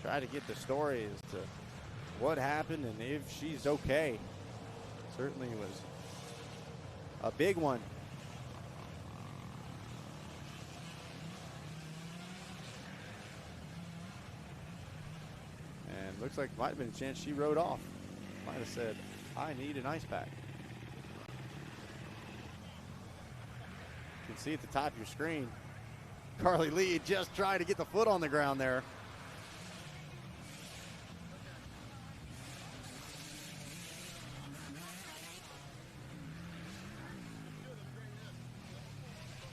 Try to get the story as to what happened and if she's okay. Certainly was a big one. And looks like might have been a chance she rode off. Might have said, I need an ice pack. You can see at the top of your screen, Carly Lee just trying to get the foot on the ground there.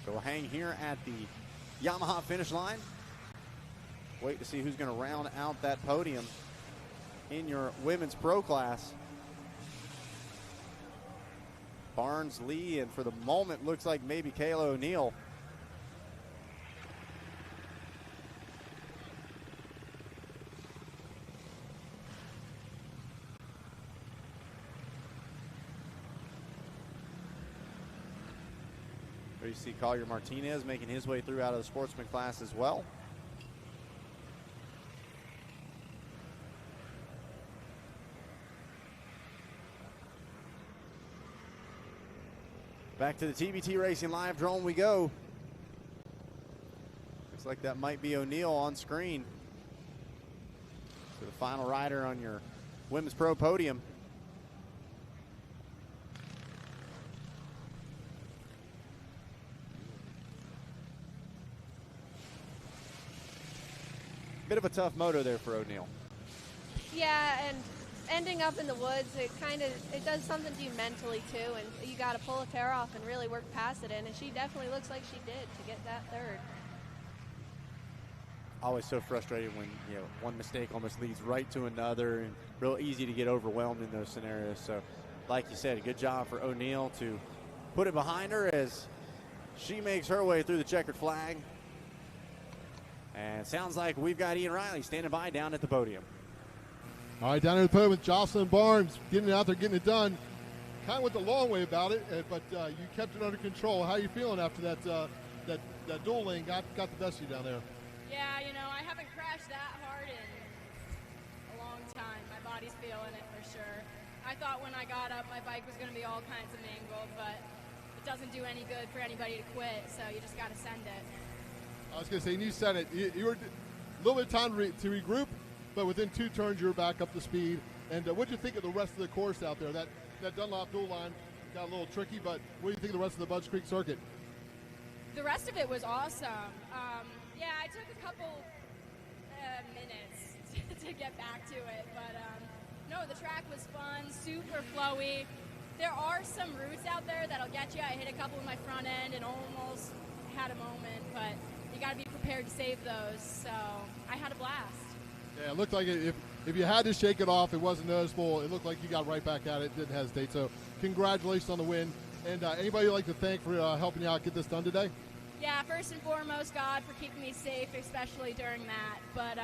So we'll hang here at the Yamaha finish line. Wait to see who's going to round out that podium in your women's pro class. Barnes, Lee, and for the moment looks like maybe Kayla O'Neill. There you see Collier Martinez making his way through out of the sportsman class as well. Back to the TBT Racing Live drone we go. Looks like that might be O'Neill on screen. So the final rider on your Women's Pro podium. Bit of a tough moto there for O'Neill. Yeah, and ending up in the woods, it does something to you mentally too, and you got to pull a tear off and really work past it, and she definitely looks like she did to get that third. Always so frustrated when one mistake almost leads right to another, and real easy to get overwhelmed in those scenarios. So like you said, a good job for O'Neill to put it behind her as she makes her way through the checkered flag. And it sounds like we've got Ian Riley standing by down at the podium. All right, down at the podium with Jocelyn Barnes, getting it out there, getting it done. Kind of went the long way about it, but you kept it under control. How are you feeling after that that dual lane got the best of you down there? Yeah, I haven't crashed that hard in a long time. My body's feeling it for sure. I thought when I got up, my bike was going to be all kinds of mangled, but it doesn't do any good for anybody to quit, so you just got to send it. I was going to say, and you said it, you were a little bit of time to regroup, but within 2 turns, you were back up to speed. And what do you think of the rest of the course out there? That Dunlop dual line got a little tricky, but what do you think of the rest of the Budds Creek circuit? The rest of it was awesome. Yeah, I took a couple minutes to get back to it, but no, the track was fun, super flowy. There are some routes out there that'll get you. I hit a couple with my front end and almost had a moment, but you got to be prepared to save those, so I had a blast. Yeah, it looked like if you had to shake it off, it wasn't noticeable. It looked like you got right back at it, didn't hesitate. So congratulations on the win. And anybody you'd like to thank for helping you out get this done today? Yeah, first and foremost, God for keeping me safe, especially during that. But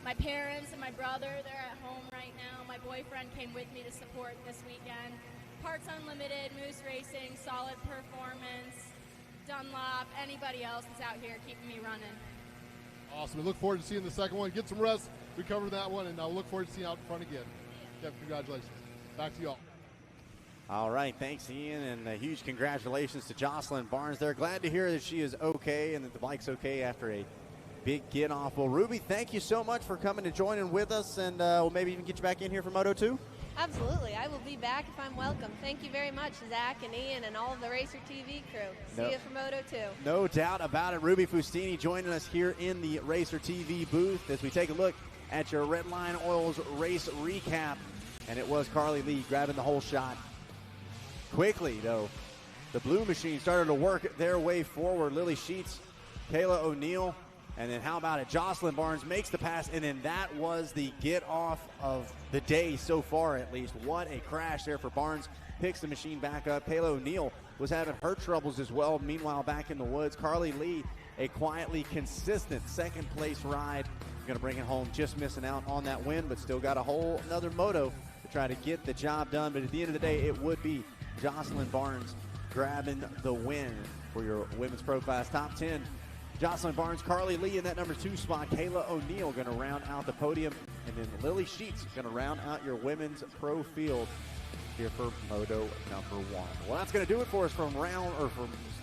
my parents and my brother, they're at home right now. My boyfriend came with me to support this weekend. Parts Unlimited, Moose Racing, Solid Performance, Dunlop, anybody else that's out here keeping me running. Awesome. We look forward to seeing the second one. Get some rest. We covered that one, and I'll look forward to seeing you out in front again. Yeah, congratulations. Back to you all. All right, thanks, Ian, and a huge congratulations to Jocelyn Barnes there. Glad to hear that she is okay and that the bike's okay after a big get-off. Well, Ruby, thank you so much for coming and joining with us, and we'll maybe even get you back in here for Moto 2. Absolutely. I will be back if I'm welcome. Thank you very much, Zach and Ian and all of the Racer TV crew. See you for Moto 2. No doubt about it. Ruby Fustini joining us here in the Racer TV booth as we take a look at your Redline Oils race recap. And it was Carly Lee grabbing the whole shot. Quickly, though, the blue machine started to work their way forward. Lily Sheets, Kayla O'Neill, and then how about it? Jocelyn Barnes makes the pass, and then that was the get-off of the day so far, at least. What a crash there for Barnes. Picks the machine back up. Kayla O'Neill was having her troubles as well. Meanwhile, back in the woods, Carly Lee, a quietly consistent second-place ride. Going to bring it home, just missing out on that win, but still got a whole another moto to try to get the job done. But at the end of the day, it would be Jocelyn Barnes grabbing the win for your women's pro class top 10. Jocelyn Barnes, Carly Lee in that number 2 spot. Kayla O'Neill going to round out the podium. And then Lily Sheets going to round out your women's pro field here for Moto number 1. Well, that's going to do it for us from round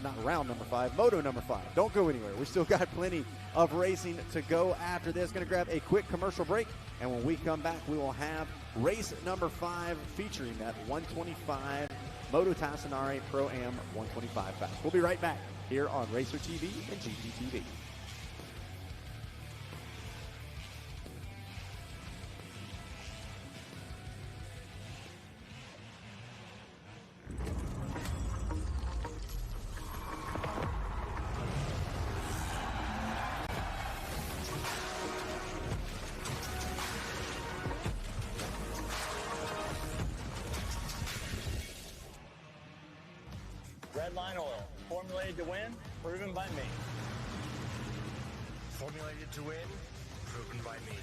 number 5, Moto number 5. Don't go anywhere. We still got plenty of racing to go after this. Going to grab a quick commercial break. And when we come back, we will have race number 5 featuring that 125 Moto Tassinare Pro-Am 125 Fast. We'll be right back here on Racer TV and GGTV. Redline Oil, formulated to win, proven by me. Formulated to win, proven by me.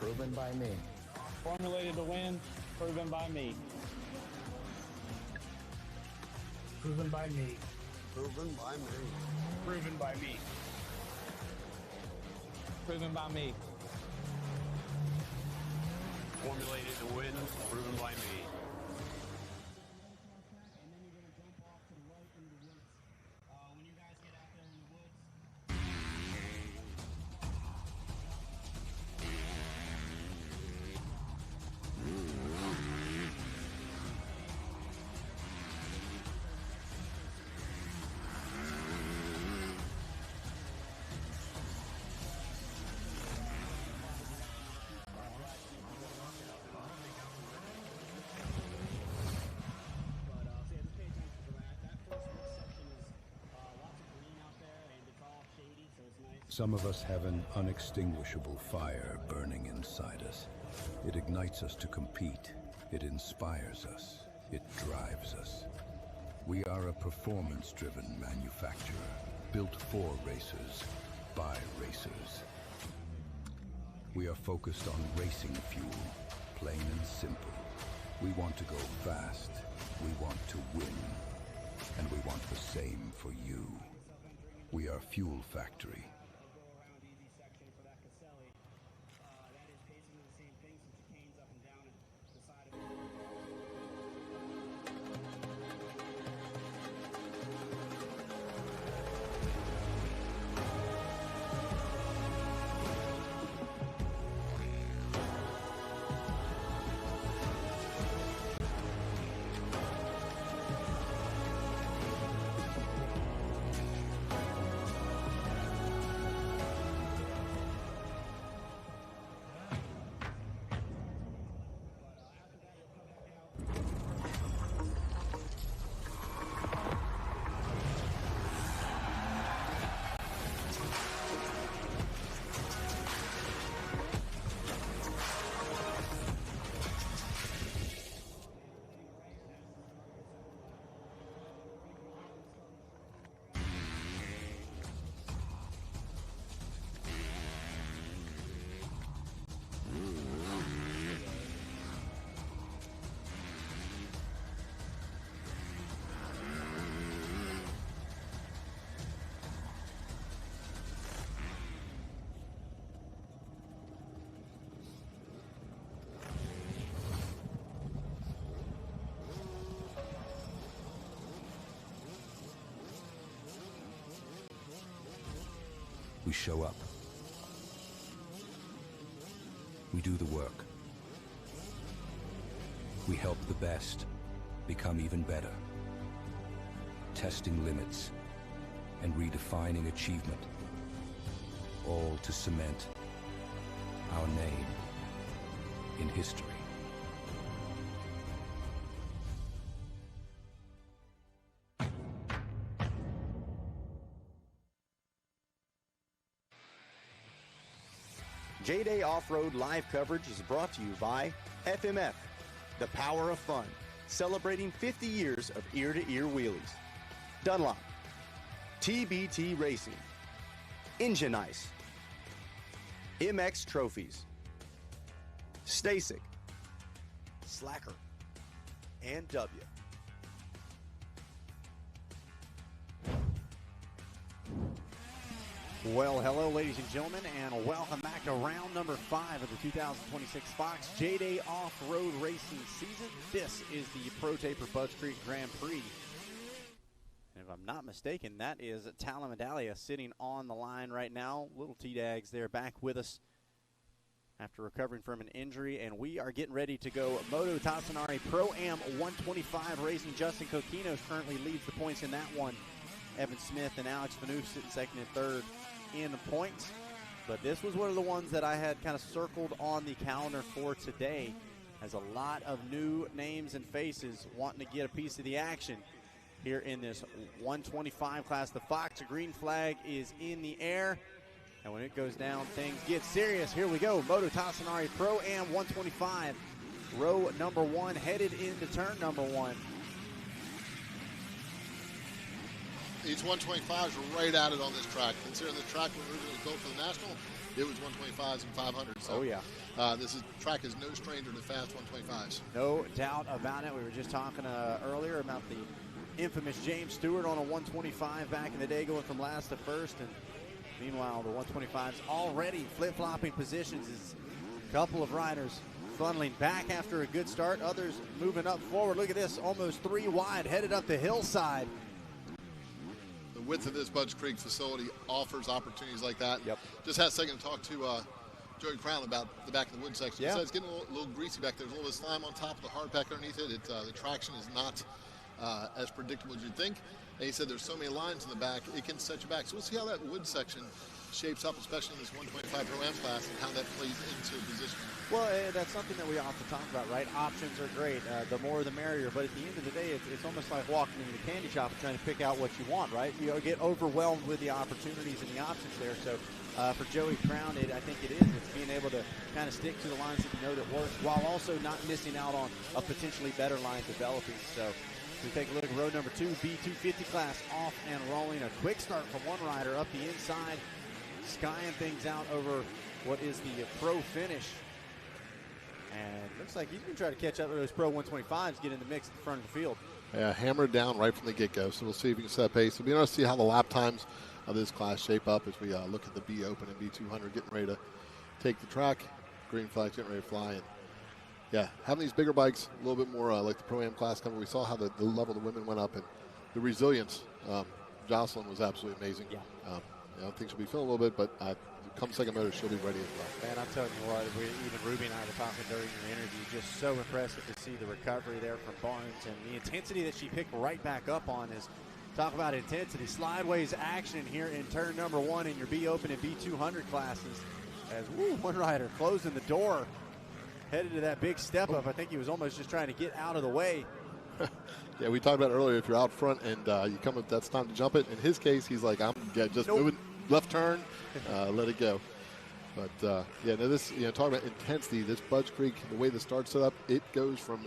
Proven by me. Formulated to win, proven by me. Proven by me. Proven by me. Proven by me. Proven by me. Formulated to win, proven by me. Some of us have an unextinguishable fire burning inside us. It ignites us to compete. It inspires us. It drives us. We are a performance-driven manufacturer, built for racers, by racers. We are focused on racing fuel, plain and simple. We want to go fast. We want to win. And we want the same for you. We are Fuel Factory. We show up. We do the work. We help the best become even better. Testing limits and redefining achievement. All to cement our name in history. JDay Offroad live coverage is brought to you by FMF, the power of fun, celebrating 50 years of ear-to-ear wheelies. Dunlop, TBT Racing, Engine Ice, MX Trophies, Stasic, Slacker, and W. Well, hello, ladies and gentlemen, and welcome back to round number 5 of the 2026 Fox JDay Off-Road Racing season. This is the Pro Taper Budds Creek Grand Prix. And if I'm not mistaken, that is Tala Medaglia sitting on the line right now. Little T-Dags there back with us after recovering from an injury, and we are getting ready to go Moto Tassinari Pro-Am 125 Racing. Justin Coquinos currently leads the points in that one. Evan Smith and Alex Fanoof sitting second and third in the points. But this was one of the ones that I had kind of circled on the calendar for today, as a lot of new names and faces wanting to get a piece of the action here in this 125 class. The Fox green flag is in the air, and when it goes down, things get serious. Here we go, Moto Tassinari Pro-Am 125, row number 1, headed into turn number 1. Each 125s were right at it on this track. Considering the track when we originally built for the National, it was 125s and 500s. So, oh, yeah. Track is no stranger to fast 125s. No doubt about it. We were just talking earlier about the infamous James Stewart on a 125 back in the day, going from last to first. And meanwhile, the 125s already flip-flopping positions as a couple of riders funneling back after a good start. Others moving up forward. Look at this, almost 3 wide, headed up the hillside. The width of this Budds Creek facility offers opportunities like that. Yep. Just had a second to talk to Joey Crown about the back of the wood section. Yeah. He said it's getting a little greasy back there. There's a little bit of slime on top of the hard pack underneath it. The traction is not as predictable as you'd think. And he said there's so many lines in the back, it can set you back. So we'll see how that wood section shapes up, especially in this 125 Pro-Am class, and how that plays into position. Well, that's something that we often talk about, right? Options are great. The more the merrier. But at the end of the day, it's almost like walking into the candy shop and trying to pick out what you want, right? You get overwhelmed with the opportunities and the options there. So for Joey Crown, I think it is. It's being able to kind of stick to the lines that you know that work, while also not missing out on a potentially better line developing. So we take a look at row number 2, B250 class, off and rolling. A quick start from one rider up the inside, skying things out over what is the pro finish. And looks like he's going to try to catch up with those Pro 125s, get in the mix at the front of the field. Yeah, hammered down right from the get-go. So we'll see if he can set pace. It'll be interesting to see how the lap times of this class shape up as we look at the B Open and B200 getting ready to take the track. Green flag getting ready to fly. And yeah, having these bigger bikes, a little bit more like the Pro-Am class coming. We saw how the level of the women went up, and the resilience. Jocelyn was absolutely amazing. Yeah. I think she'll be feeling a little bit, but come second motor, she'll be ready as well. Man, I'm telling you what, even Ruby and I were talking during your interview, just so impressive to see the recovery there from Barnes, and the intensity that she picked right back up on is, talk about intensity, slideways action here in turn number 1 in your B Open and B200 classes, as one rider closing the door, headed to that big step up. I think he was almost just trying to get out of the way. Yeah, we talked about earlier, if you're out front and you come up, that's time to jump it. In his case, he's like, I'm just moving, left turn, let it go. But talking about intensity, this Budds Creek, the way the start's set up, it goes from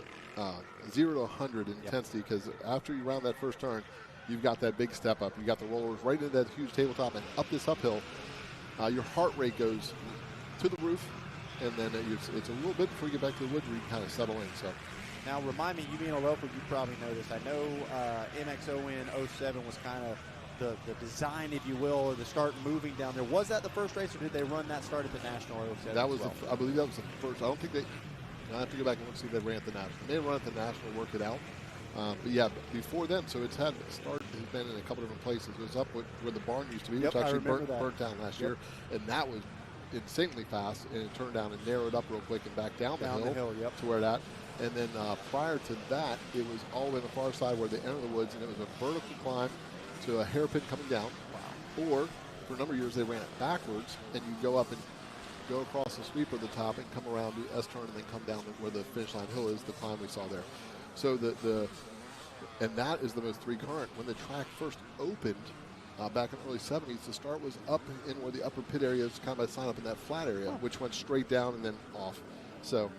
0 to 100 in intensity, because after you round that first turn, you've got that big step up. You got the rollers right into that huge tabletop, and up this uphill, your heart rate goes to the roof, and then it's a little bit before you get back to the woods where you kind of settle in. So. Now, remind me, you being a local, you probably know this. I know MXON 07 was kind of the design, if you will, or the start moving down there. Was that the first race, or did they run that start at the National 07? That was, I believe that was the first. I don't think they, I have to go back and look see if they ran at the National. They run at the National, work it out. But yeah, before then, so it's had start been in a couple different places. It was up where the barn used to be, Yep, which actually I remember burnt down last year, and that was insanely fast, and it turned down and narrowed up real quick and back down the hill yep. to where it at. And then prior to that, it was all the way on the far side where they enter the woods, and it was a vertical climb to a hairpin coming down. Wow. Or for a number of years, they ran it backwards, and you go up and go across the sweep of the top and come around, do S-turn, and then come down where the finish line hill is, the climb we saw there. So and that is the most three current. When the track first opened back in the early 70s, the start was up in where the upper pit area is kind of a sign up in that flat area, which went straight down and then off. So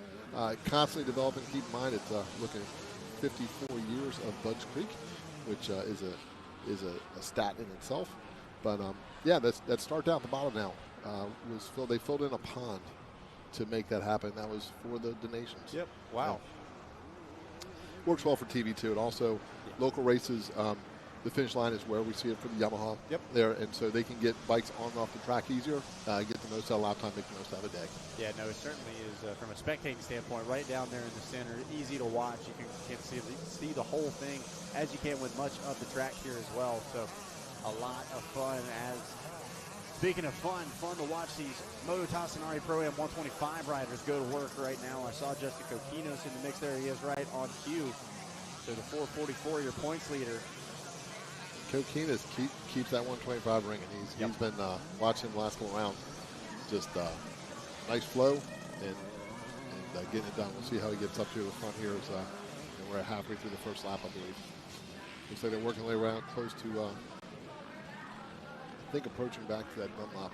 constantly developing. Keep in mind, it's looking at 54 years of Budds Creek, which is a stat in itself. But yeah, that start down at the bottom now was filled. They filled in a pond to make that happen. That was for the donations. Yep. Wow. Works well for TV too. And also local races. The finish line is where we see it for the Yamaha there, and so they can get bikes on and off the track easier, get the most out of lap time, make the most out of the day. Yeah, no, it certainly is, from a spectating standpoint, right down there in the center, easy to watch. You can see the whole thing as you can with much of the track here as well, so a lot of fun. Speaking of fun to watch these Moto Tassinari Pro-Am 125 riders go to work right now. I saw Justin Coquinos in the mix there. He is right on cue. So the 444, your points leader. Coquinos keeps that 125 ringing. He's been watching the last couple rounds. Just nice flow and getting it done. We'll see how he gets up to the front here. As we're halfway through the first lap, I believe. Looks like they're working their way around close to, I think, approaching back to that Dunlop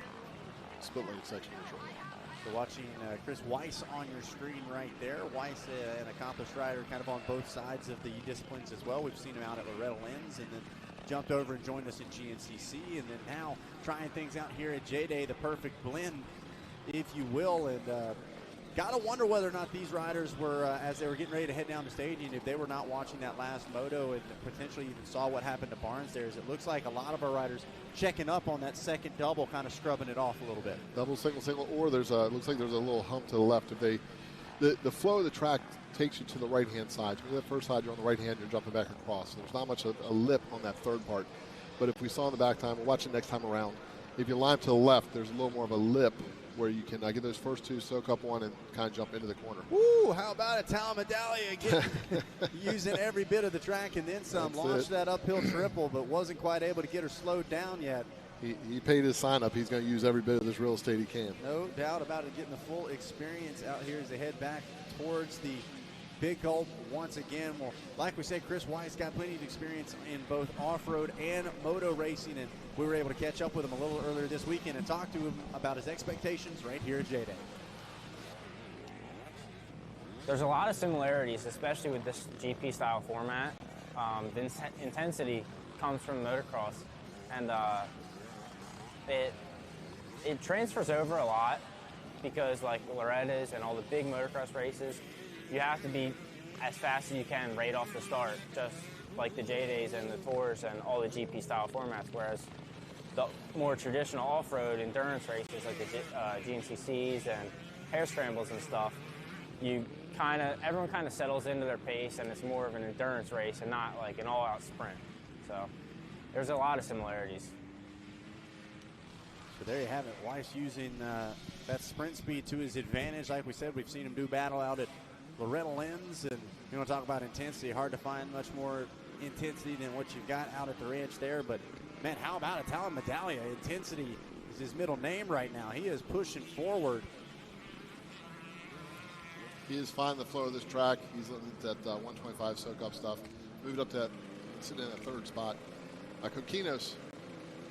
split lane section here shortly. So watching Chris Weiss on your screen right there. Weiss, an accomplished rider, kind of on both sides of the disciplines as well. We've seen him out at Loretta Lynn's and then jumped over and joined us in GNCC, and then now trying things out here at JDay, the perfect blend, if you will. And got to wonder whether or not these riders were, as they were getting ready to head down the stadium, if they were not watching that last moto and potentially even saw what happened to Barnes there. As it looks like a lot of our riders checking up on that second double, kind of scrubbing it off a little bit. Double, single, or looks like there's a little hump to the left. If the flow of the track takes you to the right-hand side. So the first side, you're on the right hand, you're jumping back across. So there's not much of a lip on that third part. But if we saw in the back time, we'll watch it next time around. If you line to the left, there's a little more of a lip where you can get those first two, soak up one, and kind of jump into the corner. Woo, how about a Talamadelia using every bit of the track and then some. Launched that uphill triple, but wasn't quite able to get her slowed down yet. He paid his sign up. He's going to use every bit of this real estate he can. No doubt about it, getting the full experience out here as they head back towards the Big Gulp once again. Well, like we said, Chris Weiss got plenty of experience in both off-road and moto racing, and we were able to catch up with him a little earlier this weekend and talk to him about his expectations right here at JDay. There's a lot of similarities, especially with this GP-style format. The intensity comes from motocross, and it transfers over a lot because, like Loretta's and all the big motocross races, you have to be as fast as you can right off the start, just like the JDays and the Tours and all the GP-style formats, whereas the more traditional off-road endurance races like the GNCCs and hair scrambles and stuff, everyone kind of settles into their pace, and it's more of an endurance race and not like an all-out sprint. So there's a lot of similarities. So there you have it. Weiss using that sprint speed to his advantage. Like we said, we've seen him do battle out at Loretta Lynn's, and you want to talk about intensity. Hard to find much more intensity than what you've got out at the ranch there. But, man, how about a Talamadelia? Intensity is his middle name right now. He is pushing forward. He is finding the flow of this track. He's looking at that 125 soak-up stuff. Moved up to sitting in that third spot. Coquinos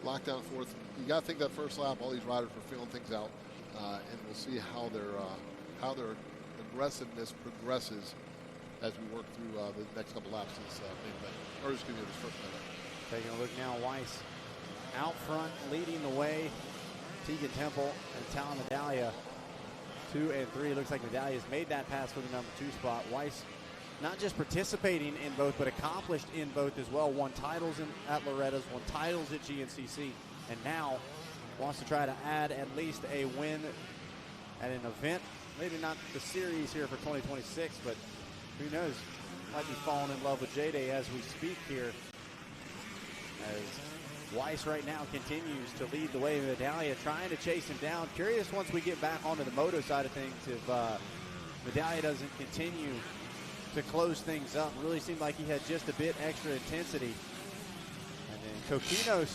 locked down fourth. You got to think that first lap, all these riders were feeling things out, and we'll see how their aggressiveness progresses as we work through the next couple laps this main event, or excuse me, this first minute. Taking a look now, Weiss out front, leading the way. Tegan Temple and Talamadelia 2 and 3. Looks like Medalia's made that pass for the number 2 spot. Weiss not just participating in both, but accomplished in both as well. Won titles at Loretta's, won titles at GNCC, and now wants to try to add at least a win at an event. Maybe not the series here for 2026, but who knows? Might be falling in love with JDay as we speak here. as Weiss right now continues to lead the way. Medaglia trying to chase him down. Curious once we get back onto the moto side of things if Medaglia doesn't continue to close things up. Really seemed like he had just a bit extra intensity. And then Coquinos,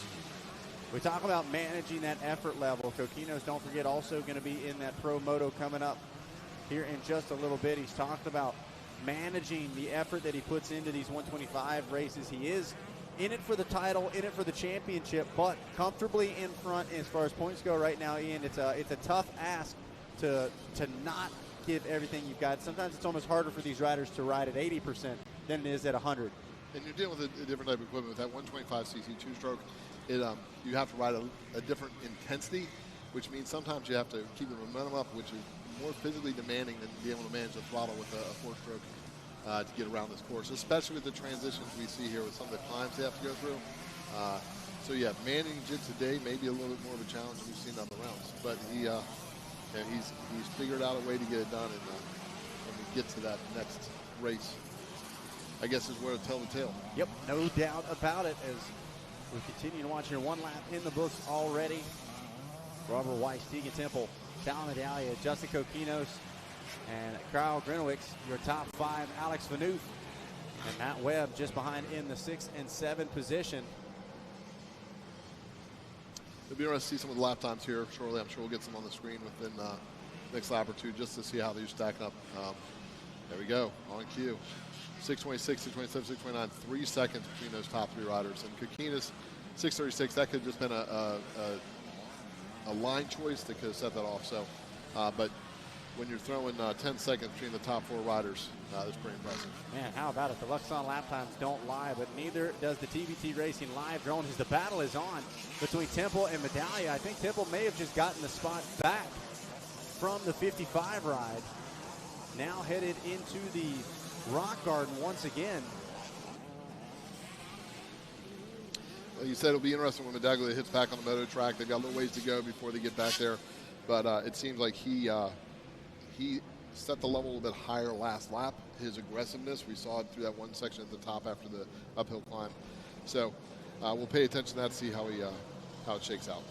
we talk about managing that effort level. Coquinos, don't forget, also going to be in that pro moto coming up here in just a little bit. He's talked about managing the effort that he puts into these 125 races. He is in it for the title, in it for the championship, but comfortably in front as far as points go right now, Ian. It's a tough ask to not give everything you've got. Sometimes it's almost harder for these riders to ride at 80% than it is at 100. And you're dealing with a different type of equipment. With that 125cc two-stroke, you have to ride a different intensity, which means sometimes you have to keep the momentum up, which is more physically demanding than being able to manage the throttle with a four-stroke to get around this course, especially with the transitions we see here with some of the climbs they have to go through. So yeah, managing it today may be a little bit more of a challenge than we've seen on the rounds, but he's figured out a way to get it done, and when we get to that next race, I guess is where to tell the tale. Yep, no doubt about it, as we continue to watch here. One lap in the books already. Robert Weiss, Tegan Temple, Talon Medaglia, Justin Coquinos, and Kyle Grinowicz, your top five. Alex Vanuth and Matt Webb just behind in the 6th and 7th position. It'll be interesting to see some of the lap times here shortly. I'm sure we'll get some on the screen within the next lap or two just to see how they're stacking up. There we go, on cue. 6:26, 6:27, 6:29, 3 seconds between those top three riders. And Coquinos, 6:36, that could have just been a line choice that could have set that off. So, but when you're throwing 10 seconds between the top four riders, that's pretty impressive. Man, how about it? The Luxon lap times don't lie, but neither does the TBT Racing live drone, as the battle is on between Temple and Medaglia. I think Temple may have just gotten the spot back from the 55 ride. Now headed into the Rock Garden once again. Well, you said it'll be interesting when Medaglia hits back on the moto track. They've got a little ways to go before they get back there, but it seems like he set the level a little bit higher last lap. His aggressiveness, we saw it through that one section at the top after the uphill climb. So we'll pay attention to that to see how it shakes out.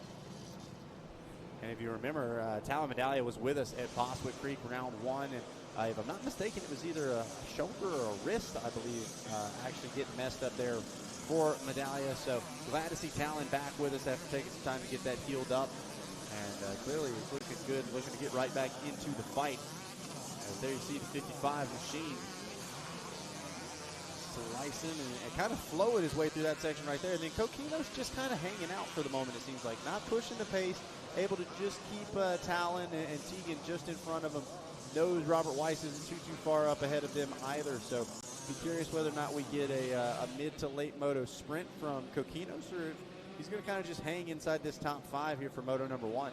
And if you remember, Talon Medaglia was with us at Boswick Creek round one, and if I'm not mistaken, it was either a shoulder or a wrist, I believe, actually getting messed up there for Medaglia. So glad to see Talon back with us after taking some time to get that healed up. And clearly it's looking good, looking to get right back into the fight. As there you see the 55 machine slicing and kind of flowing his way through that section right there. And then Coquinos just kind of hanging out for the moment, it seems like. Not pushing the pace, able to just keep Talon and Tegan just in front of him. Knows Robert Weiss isn't too far up ahead of them either. So be curious whether or not we get a mid to late moto sprint from Coquinos, or if he's going to kind of just hang inside this top five here for moto number one.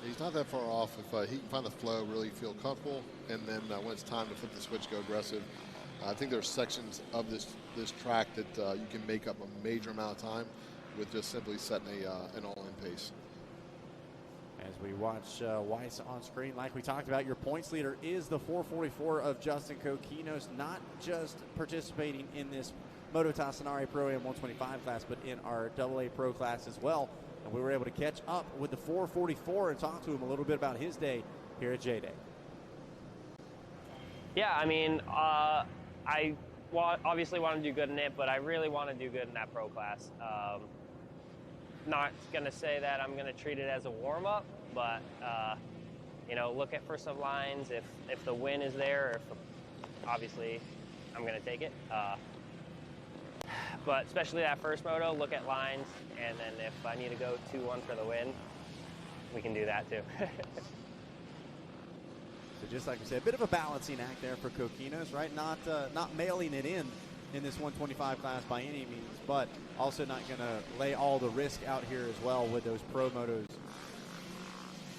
He's not that far off if he can find the flow, really feel comfortable, and then when it's time to flip the switch, go aggressive. I think there's sections of this track that you can make up a major amount of time with just simply setting an all-in pace. As we watch Weiss on screen, like we talked about, your points leader is the 444 of Justin Coquinos, not just participating in this Moto Tassinari Pro Am 125 class, but in our AA Pro class as well. And we were able to catch up with the 444 and talk to him a little bit about his day here at JDay. Yeah, I mean, I obviously want to do good in it, but I really want to do good in that pro class. Not going to say that I'm going to treat it as a warm-up, but, you know, look at for some lines. If the win is there, obviously I'm going to take it. But especially that first moto, look at lines, and then if I need to go 2-1 for the win, we can do that too. So just like we said, a bit of a balancing act there for Coquinos, right? Not mailing it in this 125 class by any means, but also not going to lay all the risk out here as well with those pro motos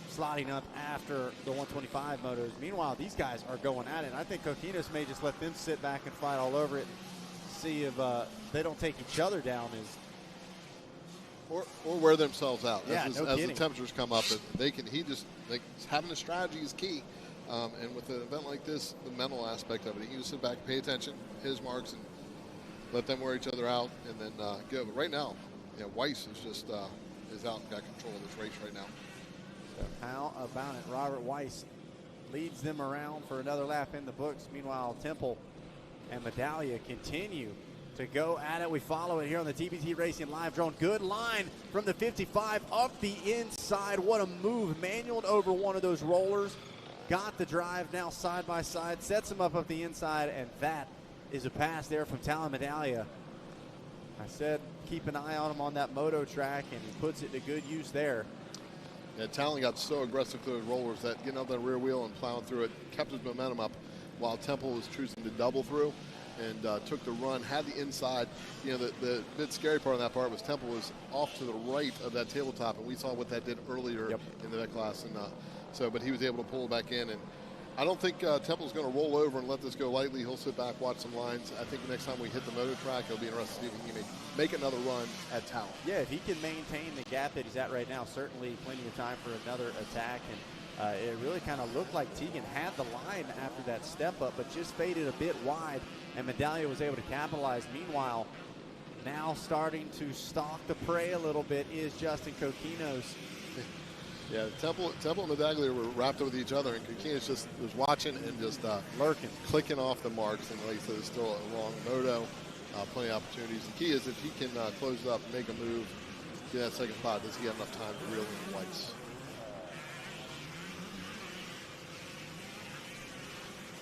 slotting up after the 125 motos. Meanwhile, these guys are going at it, and I think Coquinos may just let them sit back and fight all over it, see if they don't take each other down or wear themselves out. Yeah, as the temperatures come up, having a strategy is key. And with an event like this, the mental aspect of it, he just sit back, pay attention, hit his marks, let them wear each other out, and then go. But right now, Weiss is just is out and got control of this race right now. So how about it? Robert Weiss leads them around for another lap in the books. Meanwhile, Temple and Medallia continue to go at it. We follow it here on the TBT Racing Live Drone. Good line from the 55 up the inside. What a move. Manualed over one of those rollers. Got the drive now side by side. Sets him up the inside, and that is a pass there from Talon Medallia. I said keep an eye on him on that moto track, and he puts it to good use there. Yeah, Talon got so aggressive through those rollers that getting out that rear wheel and plowing through it kept his momentum up, while Temple was choosing to double through and took the run, had the inside. The bit scary part of that part was Temple was off to the right of that tabletop, and we saw what that did earlier in the class. And but he was able to pull it back in. And I don't think Temple's going to roll over and let this go lightly. He'll sit back, watch some lines. I think the next time we hit the moto track, it'll be interesting to see if he can make another run at Talon. Yeah, if he can maintain the gap that he's at right now, certainly plenty of time for another attack. And it really kind of looked like Tegan had the line after that step up, but just faded a bit wide, and Medallia was able to capitalize. Meanwhile, now starting to stalk the prey a little bit is Justin Coquinos. Yeah, Temple and Medaglia were wrapped up with each other, and Coquinos just was watching and just lurking, clicking off the marks. And like I said, there's still a long moto, plenty of opportunities. The key is if he can close it up, make a move, get that second spot, does he have enough time to reel in the Weiss?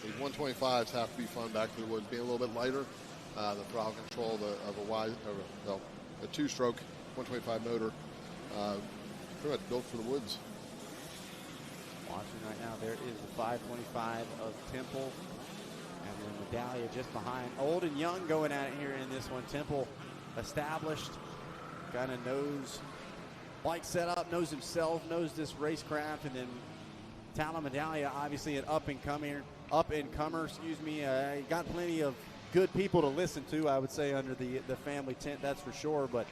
These 125s have to be fun back to the woods, being a little bit lighter. The throttle control of a two-stroke 125 motor. Pretty much built for the woods. Watching right now, there is the 525 of Temple, and then Medallia just behind. Old and young going at it here in this one. Temple established, kind of knows bike setup, knows himself, knows this racecraft, and then Talon Medallia, obviously an up-and-comer. Got plenty of good people to listen to, I would say, under the family tent, that's for sure, but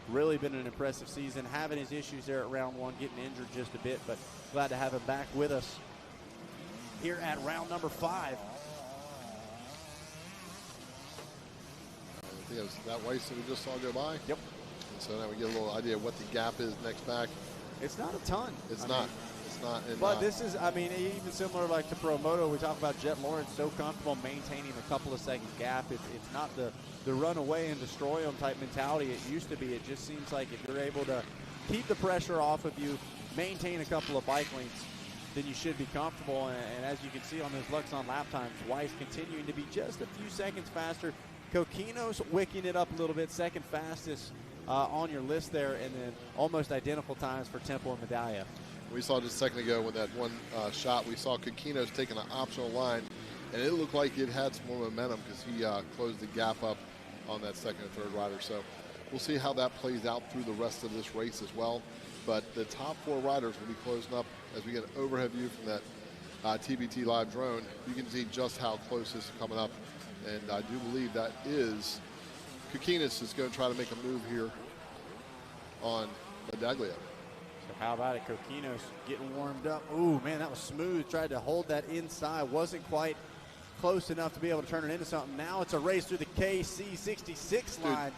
really been an impressive season. Having his issues there at round one, getting injured just a bit, but glad to have him back with us here at round number 5. I think it was that Weiss that we just saw go by. Yep. And so now we get a little idea of what the gap is next back. It's not a ton. It's not. And, but this is, even similar like to Pro Moto, we talk about Jet Lawrence so comfortable maintaining a couple of seconds gap. It's not the run away and destroy them type mentality it used to be. It just seems like if you're able to keep the pressure off of you, maintain a couple of bike lengths, then you should be comfortable. And as you can see on those Luxon lap times, Weiss continuing to be just a few seconds faster. Coquinos wicking it up a little bit, second fastest on your list there, and then almost identical times for Temple and Medallia. We saw just a second ago with that one shot, we saw Coquinos taking an optional line, and it looked like it had some more momentum because he closed the gap up on that second and third rider. So we'll see how that plays out through the rest of this race as well. But the top 4 riders will be closing up as we get an overhead view from that TBT live drone. You can see just how close this is coming up, and I do believe that is Coquinos is going to try to make a move here on Medaglia. So how about it? Coquinos getting warmed up. Ooh, man, that was smooth. Tried to hold that inside. Wasn't quite close enough to be able to turn it into something. Now it's a race through the KC66 line.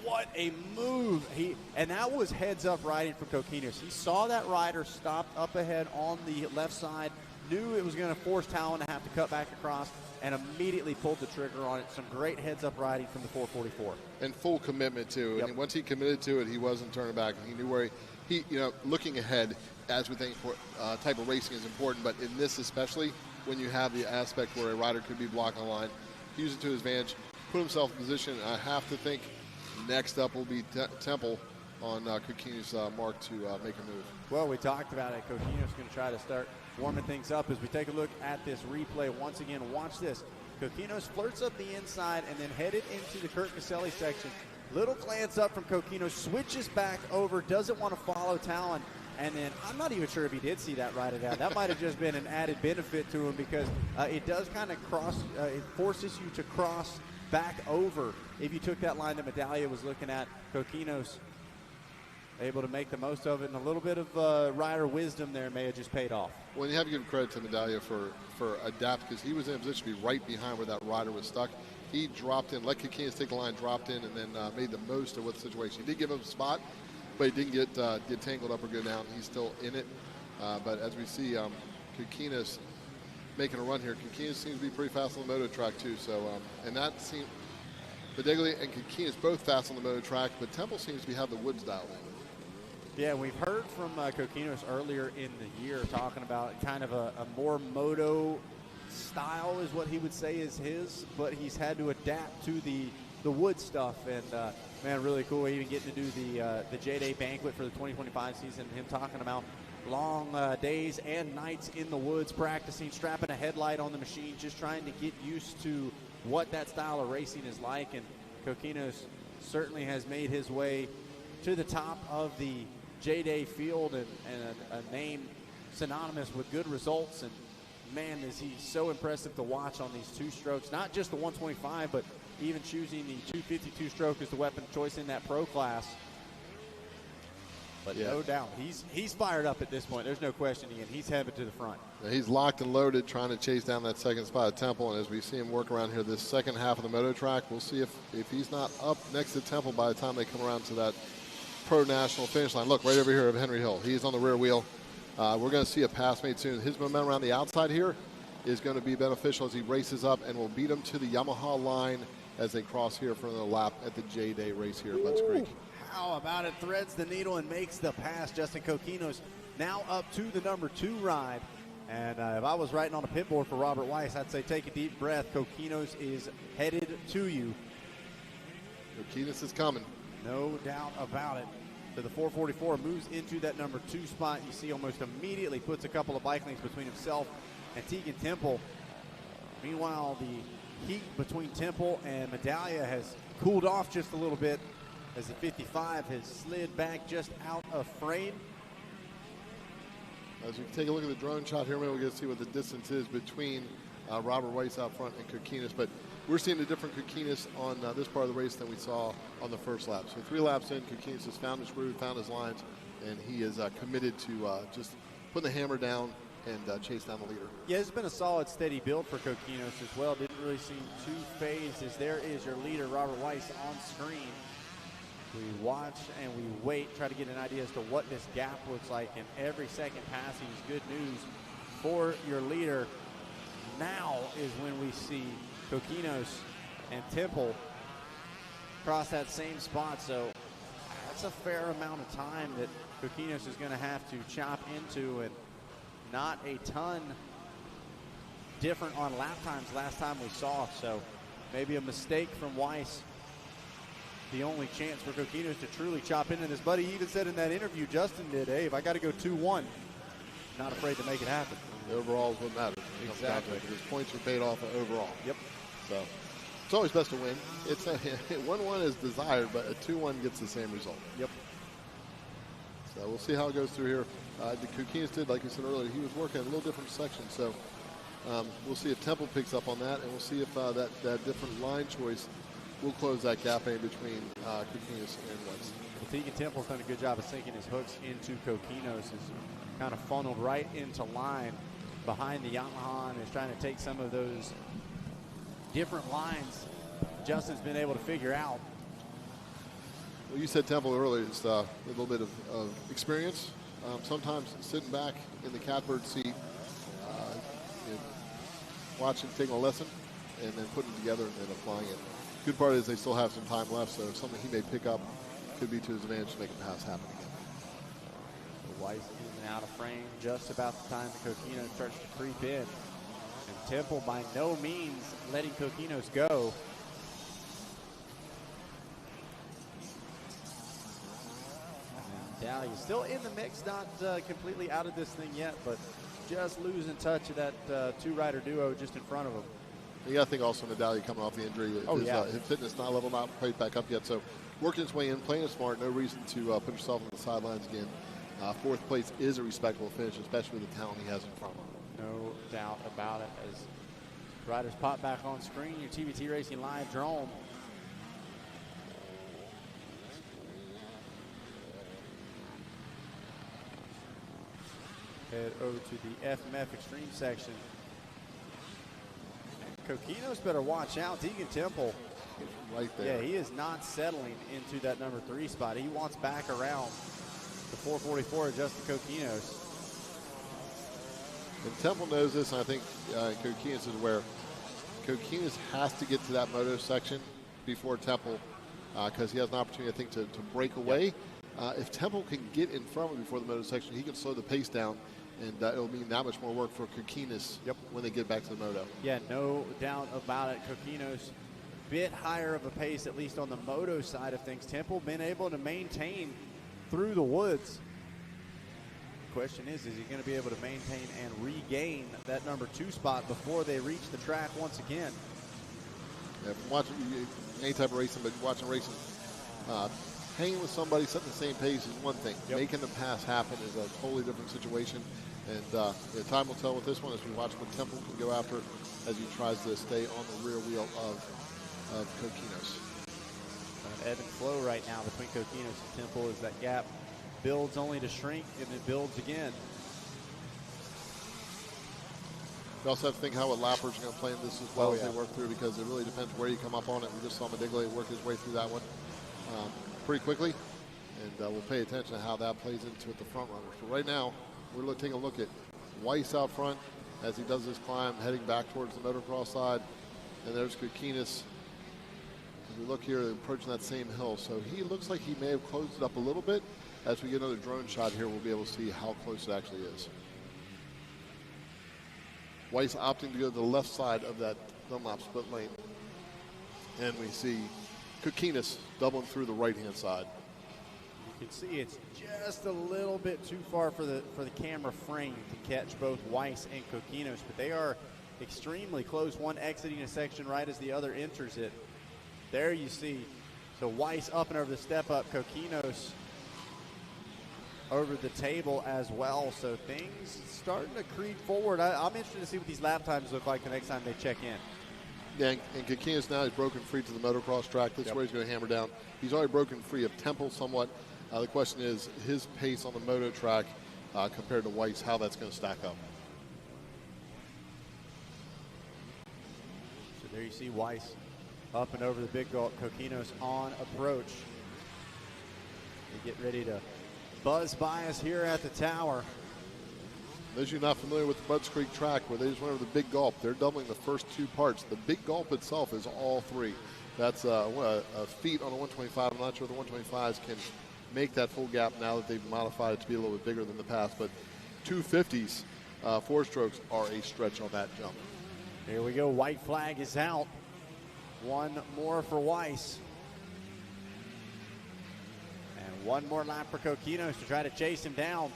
What a move. And that was heads up riding for Coquinos. He saw that rider stopped up ahead on the left side, knew it was going to force Talon to have to cut back across, and immediately pulled the trigger on it. Some great heads-up riding from the 444. And full commitment, too. Yep. And once he committed to it, he wasn't turning back. He knew where he looking ahead, as we think for type of racing is important, but in this especially, when you have the aspect where a rider could be blocking a line, he used it to his advantage, put himself in position. I have to think next up will be Temple on Coquinos' mark to make a move. Well, we talked about it. Coquinos going to try to start warming things up as we take a look at this replay. Once again, watch this. Coquinos flirts up the inside and then headed into the Kurt Caselli section. Little glance up from Coquinos, switches back over, doesn't want to follow Talon. And then I'm not even sure if he did see that rider down. That might have just been an added benefit to him because it does kind of cross, it forces you to cross back over. If you took that line that Medallia was looking at, Coquinos able to make the most of it, and a little bit of rider wisdom there may have just paid off. Well, you have to give credit to Medallia for adapt, because he was in a position to be right behind where that rider was stuck. he dropped in, let Kokinas take the line, dropped in, and then made the most of what the situation. He did give him a spot, but he didn't get tangled up or go down. He's still in it. But as we see, Kokinas making a run here. Kokinas seems to be pretty fast on the moto track too. So, and that seems, Badeglia and Kokinas both fast on the moto track, but Temple seems to have the woods dialed in. Yeah, we've heard from Kokinas earlier in the year talking about kind of a more moto style is what he would say is his, but he's had to adapt to the wood stuff. And man, really cool. Even getting to do the JDay banquet for the 2025 season. Him talking about long days and nights in the woods, practicing, strapping a headlight on the machine, just trying to get used to what that style of racing is like. And Kokinas certainly has made his way to the top of the JDay field and a name synonymous with good results. And man, is he so impressive to watch on these two strokes, not just the 125, but even choosing the 252 stroke as the weapon of choice in that pro class. But no doubt, he's fired up at this point. There's no question, Ian. He's headed to the front. Yeah, he's locked and loaded, trying to chase down that second spot at Temple. And as we see him work around here this second half of the moto track, we'll see if he's not up next to Temple by the time they come around to that pro national finish line. Look, right over here of Henry Hill. He's on the rear wheel. We're going to see a pass made soon. His momentum around the outside here is going to be beneficial as he races up, and will beat him to the Yamaha line as they cross here for another lap at the JDay race here at Budds Creek. How about it? Threads the needle and makes the pass. Justin Kokinas now up to the number 2 ride. And if I was writing on a pit board for Robert Weiss, I'd say take a deep breath. Kokinas is headed to you. Kokinas is coming. No doubt about it. So the 444 moves into that number 2 spot. You see almost immediately puts a couple of bike links between himself and Tegan Temple. Meanwhile, the heat between Temple and Medallia has cooled off just a little bit as the 55 has slid back just out of frame. As we take a look at the drone shot here, we'll get to see what the distance is between Robert Weiss out front and Kokinas. But we're seeing a different Kokinas on this part of the race than we saw on the first lap. So 3 laps in, Kokinas has found his groove, found his lines, and he is committed to just putting the hammer down and chase down the leader. Yeah, it's been a solid, steady build for Kokinas as well. Didn't really seem too phased as there is your leader, Robert Weiss, on screen. We watch and we wait, try to get an idea as to what this gap looks like, and every second passing is good news for your leader. Now is when we see Kokinas and Temple cross that same spot, so that's a fair amount of time that Kokinas is going to have to chop into, and not a ton different on lap times last time we saw, so maybe a mistake from Weiss. The only chance for Kokinas to truly chop into this. Buddy even said in that interview, Justin did, hey, if I got to go 2-1, not afraid to make it happen. The overall is what matters. Exactly. Because points are paid off overall. Yep. So it's always best to win. It's 1-1 is desired, but a 2-1 gets the same result. Yep. So we'll see how it goes through here. The Kokinas did, like you said earlier, he was working a little different section. So we'll see if Temple picks up on that, and we'll see if that different line choice will close that gap in between Kokinas and Weiss. Well, Tegan Temple's done a good job of sinking his hooks into Kokinas. Is kind of funneled right into line behind the Yamaha and is trying to take some of those different lines Justin's been able to figure out. Well, you said Temple earlier, it's a little bit of experience. Sometimes sitting back in the catbird seat, watching, taking a lesson, and then putting it together and then applying it. Good part is they still have some time left, so something he may pick up could be to his advantage to make a pass happen again. Weiss in and out of frame just about the time that Kokinas starts to creep in. And Temple by no means letting Kokinas go. Dahlia still in the mix, not completely out of this thing yet, but just losing touch of that two-rider duo just in front of him. You got to think also Medallia coming off the injury. His fitness not leveled out, quite back up yet. So working his way in, playing it smart, no reason to put yourself on the sidelines again. 4th place is a respectable finish, especially with the talent he has in front of him. No doubt about it. As riders pop back on screen, your TBT Racing Live drone. Head over to the FMF Extreme section. Coquinos better watch out. Tegan Temple, right there. Yeah, he is not settling into that number 3 spot. He wants back around the 444 of Justin Coquinos. And Temple knows this, and I think Coquinos is aware. Coquinos has to get to that moto section before Temple because he has an opportunity, I think, to break away. If Temple can get in front of him before the moto section, he can slow the pace down, and it'll mean that much more work for Coquinos when they get back to the moto. Yeah, no doubt about it. Coquinos, bit higher of a pace, at least on the moto side of things. Temple been able to maintain through the woods. The question is he going to be able to maintain and regain that number 2 spot before they reach the track once again? Yeah, from watching any type of racing, but watching racing, hanging with somebody setting the same pace is one thing. Making the pass happen is a totally different situation. And time will tell with this one as we watch what Temple can go after as he tries to stay on the rear wheel of Coquinos. Ebb and flow right now between Coquinos and Temple as that gap builds only to shrink and it builds again. We also have to think how a lapper's going to play in this as well as they work through, because it really depends where you come up on it. We just saw Medigley work his way through that one pretty quickly, and we'll pay attention to how that plays into it, the front runners. But right now, we're taking a look at Weiss out front as he does this climb, heading back towards the motocross side, and there's Coquinos. As we look here, approaching that same hill, so he looks like he may have closed it up a little bit. As we get another drone shot here, we'll be able to see how close it actually is. Weiss opting to go to the left side of that Dunlop split lane. And we see Coquinos doubling through the right-hand side. You can see it's just a little bit too far for the camera frame to catch both Weiss and Coquinos, but they are extremely close, one exiting a section right as the other enters it. There you see, so Weiss up and over the step up, Coquinos over the table as well. So things starting to creep forward. I'm interested to see what these lap times look like the next time they check in. Yeah, and Coquinos now is broken free to the motocross track. That's where he's going to hammer down. He's already broken free of Temple somewhat. The question is his pace on the moto track compared to Weiss, how that's going to stack up. So there you see Weiss up and over the big gulp. Coquinos on approach. They get ready to buzz by us here at the tower. Those of you not familiar with the Budds Creek track, where they just went over the big gulp, they're doubling the first 2 parts. The big gulp itself is all 3. That's a feat on a 125. I'm not sure the 125s can make that full gap now that they've modified it to be a little bit bigger than the past. But 250s, 4 strokes are a stretch on that jump. Here we go. White flag is out. One more for Weiss. And one more lap for Coquinos to try to chase him down.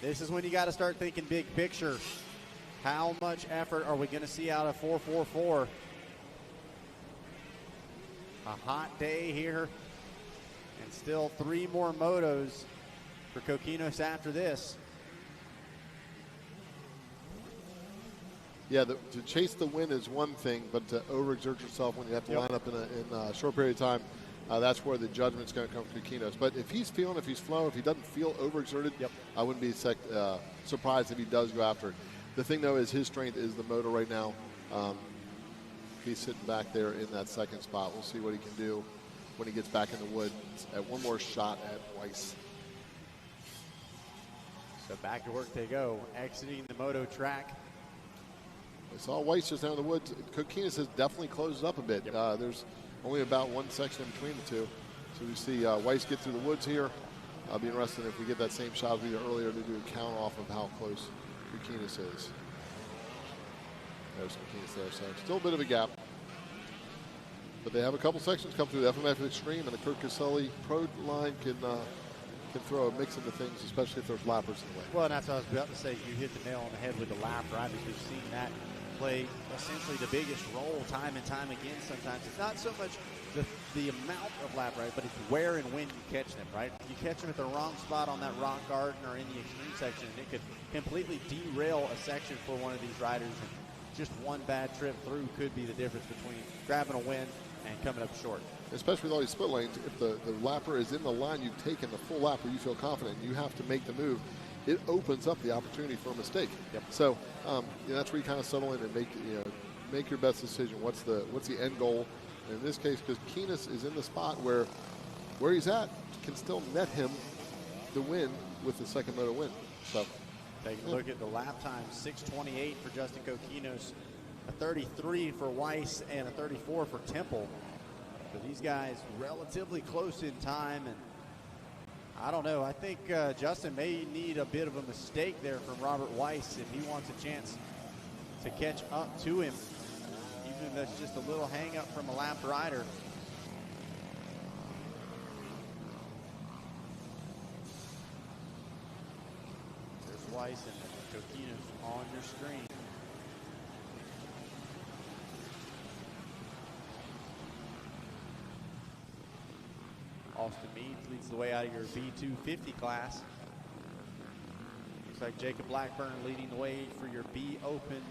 This is when you got to start thinking big picture. How much effort are we going to see out of 444? A hot day here. And still 3 more motos for Coquinos after this. Yeah, to chase the win is one thing, but to overexert yourself when you have to line up in a short period of time, that's where the judgment's going to come from Coquinos. But if he's flowing, if he doesn't feel overexerted, I wouldn't be surprised if he does go after it. The thing, though, is his strength is the moto right now. He's sitting back there in that second spot. We'll see what he can do when he gets back in the woods at one more shot at Weiss. So back to work they go, exiting the moto track. I saw Weiss just down in the woods. Coquinos has definitely closed up a bit. There's only about one section in between the two. So we see Weiss get through the woods here. I'll be interested if we get that same shot we did earlier to do a count off of how close Coquinos is. There's Coquinos there. So still a bit of a gap. But they have a couple sections come through the FMF Extreme, and the Kurt Caselli Pro line can throw a mix into things, especially if there's lappers in the way. Well, and that's what I was about to say. You hit the nail on the head with the lap, right? Because we've seen that play essentially the biggest role time and time again. Sometimes it's not so much the amount of lap, right, but it's where and when you catch them, right? You catch them at the wrong spot on that rock garden or in the extreme section, and it could completely derail a section for one of these riders. And just one bad trip through could be the difference between grabbing a win and coming up short. Especially with all these split lanes, if the lapper is in the line you've taken, the full lap where you feel confident, you have to make the move, it opens up the opportunity for a mistake. So that's where you kind of settle in and make make your best decision. What's the end goal? And in this case, because Keenis is in the spot where he's at can still net him the win with the second moto win. So taking a look at the lap time, 6:28 for Justin Coquinos, a 33 for Weiss, and a 34 for Temple. So these guys relatively close in time, and I don't know. I think Justin may need a bit of a mistake there from Robert Weiss if he wants a chance to catch up to him, even if that's just a little hang up from a lapped rider. There's Weiss and Coquinos on your screen. Austin Meads leads the way out of your B250 class. Looks like Jacob Blackburn leading the way for your B Open. And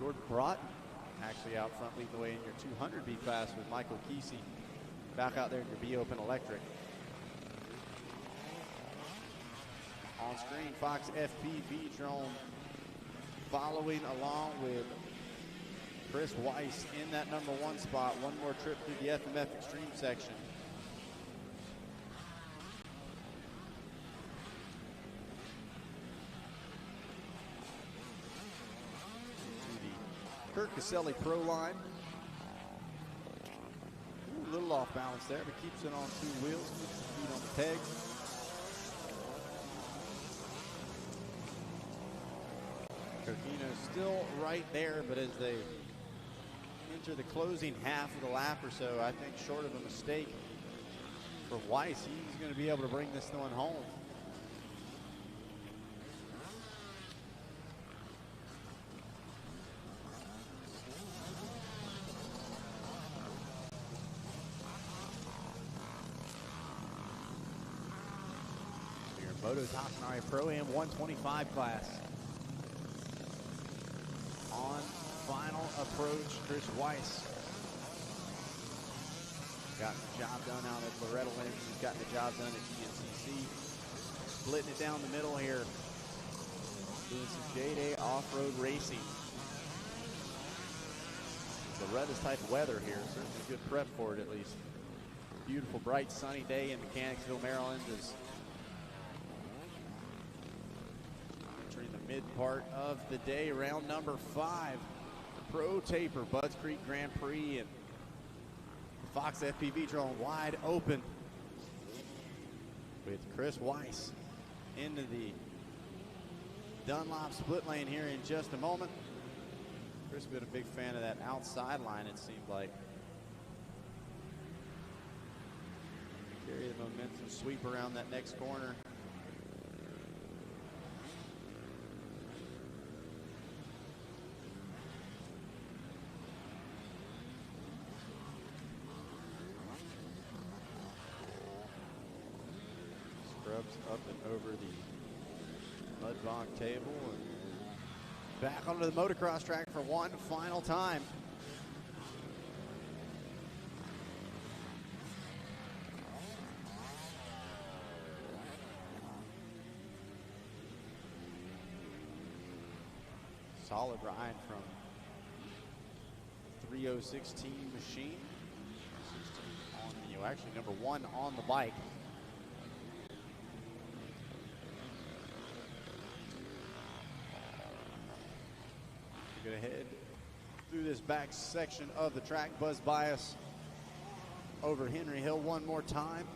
Jordan Broughton actually out front leading the way in your 200B class with Michael Kesey back out there in your B Open Electric. On screen, Fox FPV drone following along with Chris Weiss in that #1 spot. One more trip through the FMF Extreme section. To the Kurt Caselli Pro line. Ooh, a little off balance there, but keeps it on 2 wheels, keeps his feet on the pegs. Coquino's still right there, but as they enter the closing half of the lap or so, I think short of a mistake for Weiss, he's going to be able to bring this one home. Your Moto Tassinari Pro-Am 125 class. On final approach, Chris Weiss got the job done out at Loretta Lynn. He's gotten the job done at GNCC. Splitting it down the middle here. Doing some JDay Offroad racing. Loretta's type of weather here. Certainly good prep for it at least. Beautiful, bright, sunny day in Mechanicsville, Maryland. Is entering the mid part of the day, round number 5. Pro Taper Budds Creek Grand Prix, and the Fox FPV drone wide open with Chris Weiss into the Dunlop split lane here in just a moment. Chris been a big fan of that outside line, it seemed like. Carry the momentum, sweep around that next corner. Up and over the mud bog table and back onto the motocross track for one final time. Solid ride from 3016 machine. On the, actually #1 on the bike. We're going to head through this back section of the track. Buzz bias over Henry Hill one more time.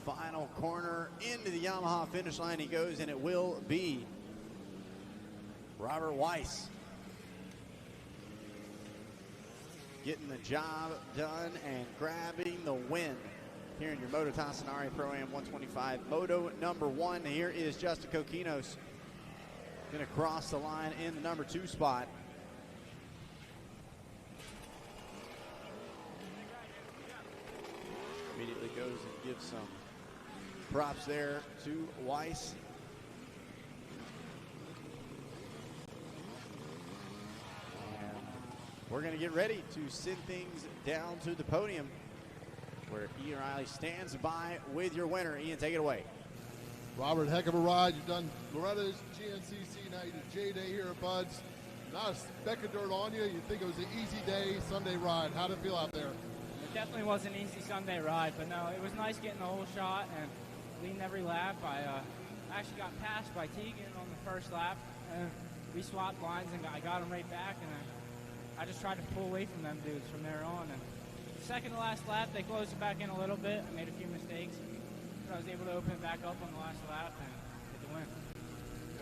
Final corner into the Yamaha finish line he goes, and it will be Robert Weiss getting the job done and grabbing the win here in your Moto Tassinari Pro-Am 125. Moto #1. Here is Justin Coquinos. Going to cross the line in the #2 spot. Immediately goes and gives some props there to Weiss. we're going to get ready to send things down to the podium where Ian Riley stands by with your winner. Ian, take it away. Robert, heck of a ride. You've done Loretta's, GNCC, now you did JDay here at Budds. Not a speck of dirt on you. You'd think it was an easy day, Sunday ride. How'd it feel out there? It definitely was an easy Sunday ride, but no, it was nice getting the whole shot and leading every lap. I actually got passed by Tegan on the first lap, and we swapped lines, and I got him right back, and I just tried to pull away from them dudes from there on. And second to last lap, they closed it back in a little bit. I made a few mistakes, but I was able to open it back up on the last lap and get the win.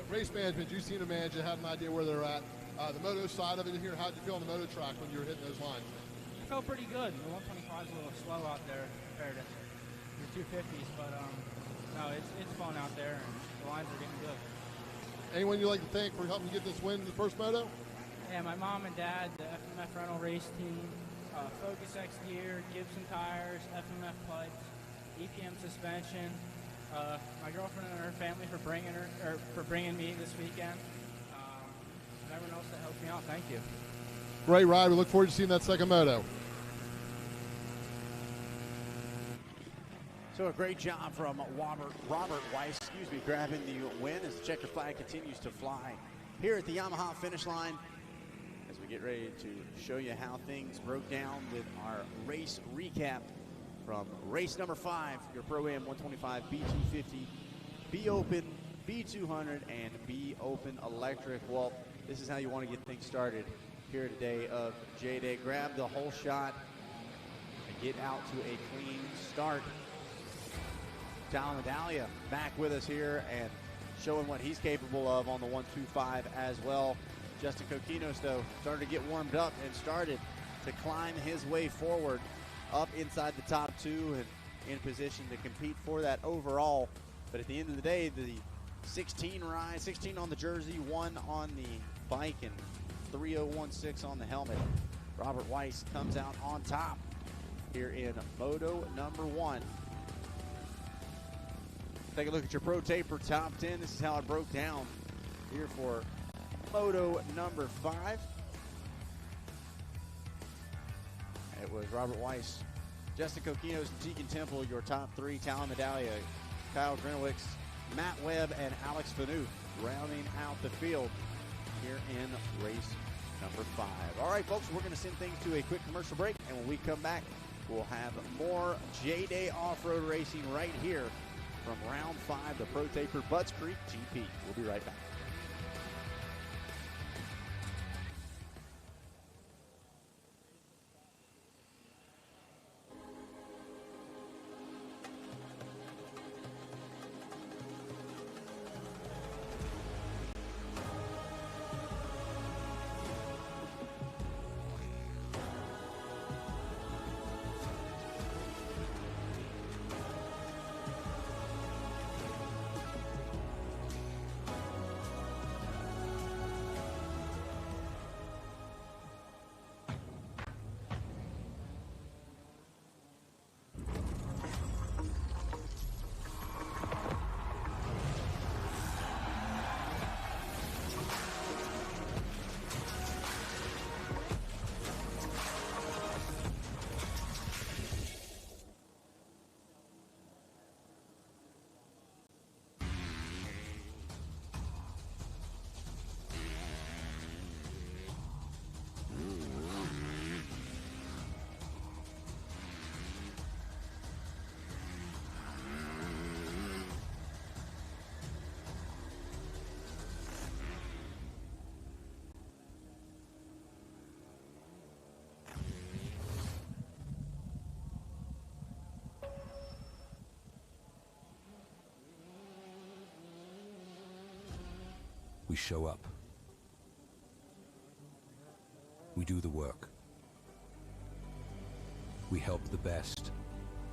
Race management, you seem to manage it, have an idea where they're at. The moto side of it here, how'd you feel on the moto track when you were hitting those lines? I felt pretty good. The 125 is a little slow out there compared to the 250s, but no, it's fun out there, and the lines are getting good. Anyone you'd like to thank for helping you get this win in the first moto? Yeah, my mom and dad, the FMF rental race team, Focus X gear, Gibson tires, FMF pipes, EPM suspension. My girlfriend and her family for bringing me this weekend. And everyone else that helped me out, thank you. Great ride. We look forward to seeing that second moto. So a great job from Robert Weiss, grabbing the win as the checker flag continues to fly here at the Yamaha finish line as we get ready to show you how things broke down with our race recap from race number 5, your Pro-Am 125 B250, B-Open, B200, and B-Open Electric. Well, this is how you want to get things started here today of JDay. Grab the whole shot and get out to a clean start. Talamadelia back with us here and showing what he's capable of on the 125 as well. Justin Coquinos, though, started to get warmed up and started to climb his way forward up inside the top 2 and in position to compete for that overall. But at the end of the day, the 16 ride, 16 on the jersey, 1 on the bike, and 3016 on the helmet. Robert Weiss comes out on top here in Moto number 1. Take a look at your Pro Taper top 10. This is how it broke down here for Moto number 5. It was Robert Weiss, Justin Coquinos, Tegan Temple, your top 3. Talamadelia, Kyle Grinowicz, Matt Webb, and Alex Fanuth rounding out the field here in race number 5. All right, folks, we're going to send things to a quick commercial break, and when we come back, we'll have more JDay Offroad racing right here from round 5, the Pro Taper Budds Creek GP. We'll be right back. We show up. We do the work. We help the best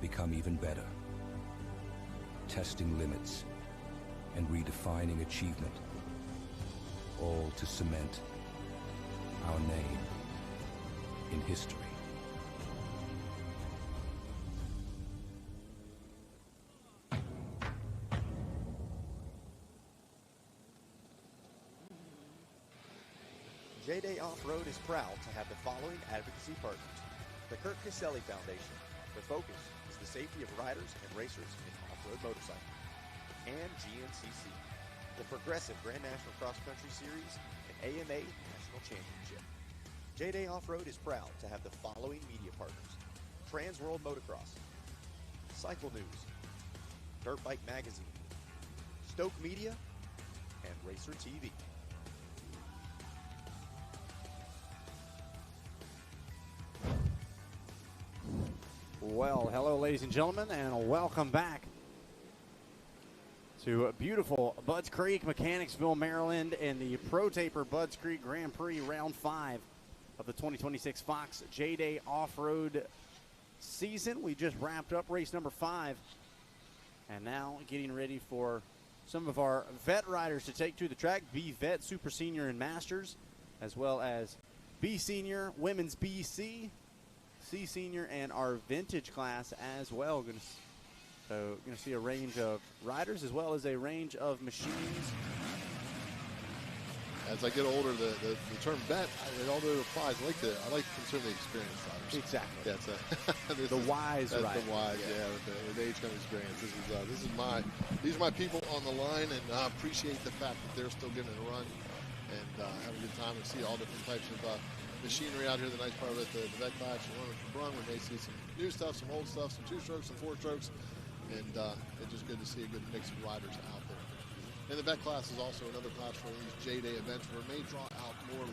become even better. Testing limits and redefining achievement, all to cement our name in history. JDay Offroad is proud to have the following advocacy partners: the Kirk Caselli Foundation. Their focus is the safety of riders and racers in off-road motorcycles. And GNCC, the Progressive Grand National Cross Country Series and AMA National Championship. JDay Offroad is proud to have the following media partners: Trans World Motocross, Cycle News, Dirt Bike Magazine, Stoke Media, and Racer TV. Well, hello, ladies and gentlemen, and welcome back to beautiful Budds Creek, Mechanicsville, Maryland, and the Pro Taper Budds Creek Grand Prix Round 5 of the 2026 Fox JDay Offroad season. We just wrapped up race number 5, and now getting ready for some of our vet riders to take to the track: B Vet, Super Senior, and Masters, as well as B Senior, Women's BC, C Senior, and our vintage class as well. Going to see a range of riders as well as a range of machines. As I get older, the term vet, although it applies, I like considering the experienced riders. Exactly. Yeah, the wise riders. The wise, yeah, with age comes experience. These are my people on the line, and I appreciate the fact that they're still giving it a run and having a good time, and see all different types of machinery out here. The nice part of it, the vet class, we may see some new stuff, some old stuff, some 2-strokes, some 4-strokes, and it's just good to see a good mix of riders out there. And the vet class is also another class for these JDay events where it may draw out more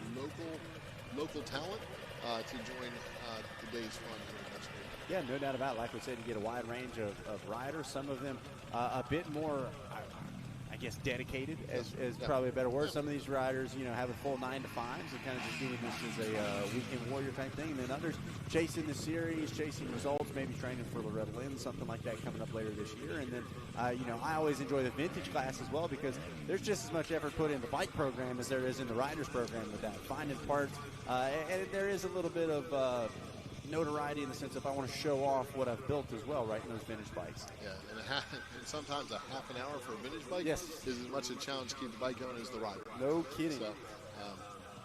local talent to join the day's fun here in Budds Creek. Yeah, no doubt about it. Like we said, you get a wide range of riders. Some of them a bit more, I guess, dedicated is probably a better word. Some of these riders, have a full 9 to 5s and kind of just doing this as a weekend warrior type thing. And then others chasing the series, chasing results, maybe training for Loretta Lynn, something like that coming up later this year. And then, I always enjoy the vintage class as well, because there's just as much effort put in the bike program as there is in the riders program with that. Finding parts, and there is a little bit of notoriety in the sense of I want to show off what I've built as well, right, in those vintage bikes. Yeah, and sometimes a half an hour for a vintage bike is as much a challenge to keep the bike going as the rider. No kidding. So,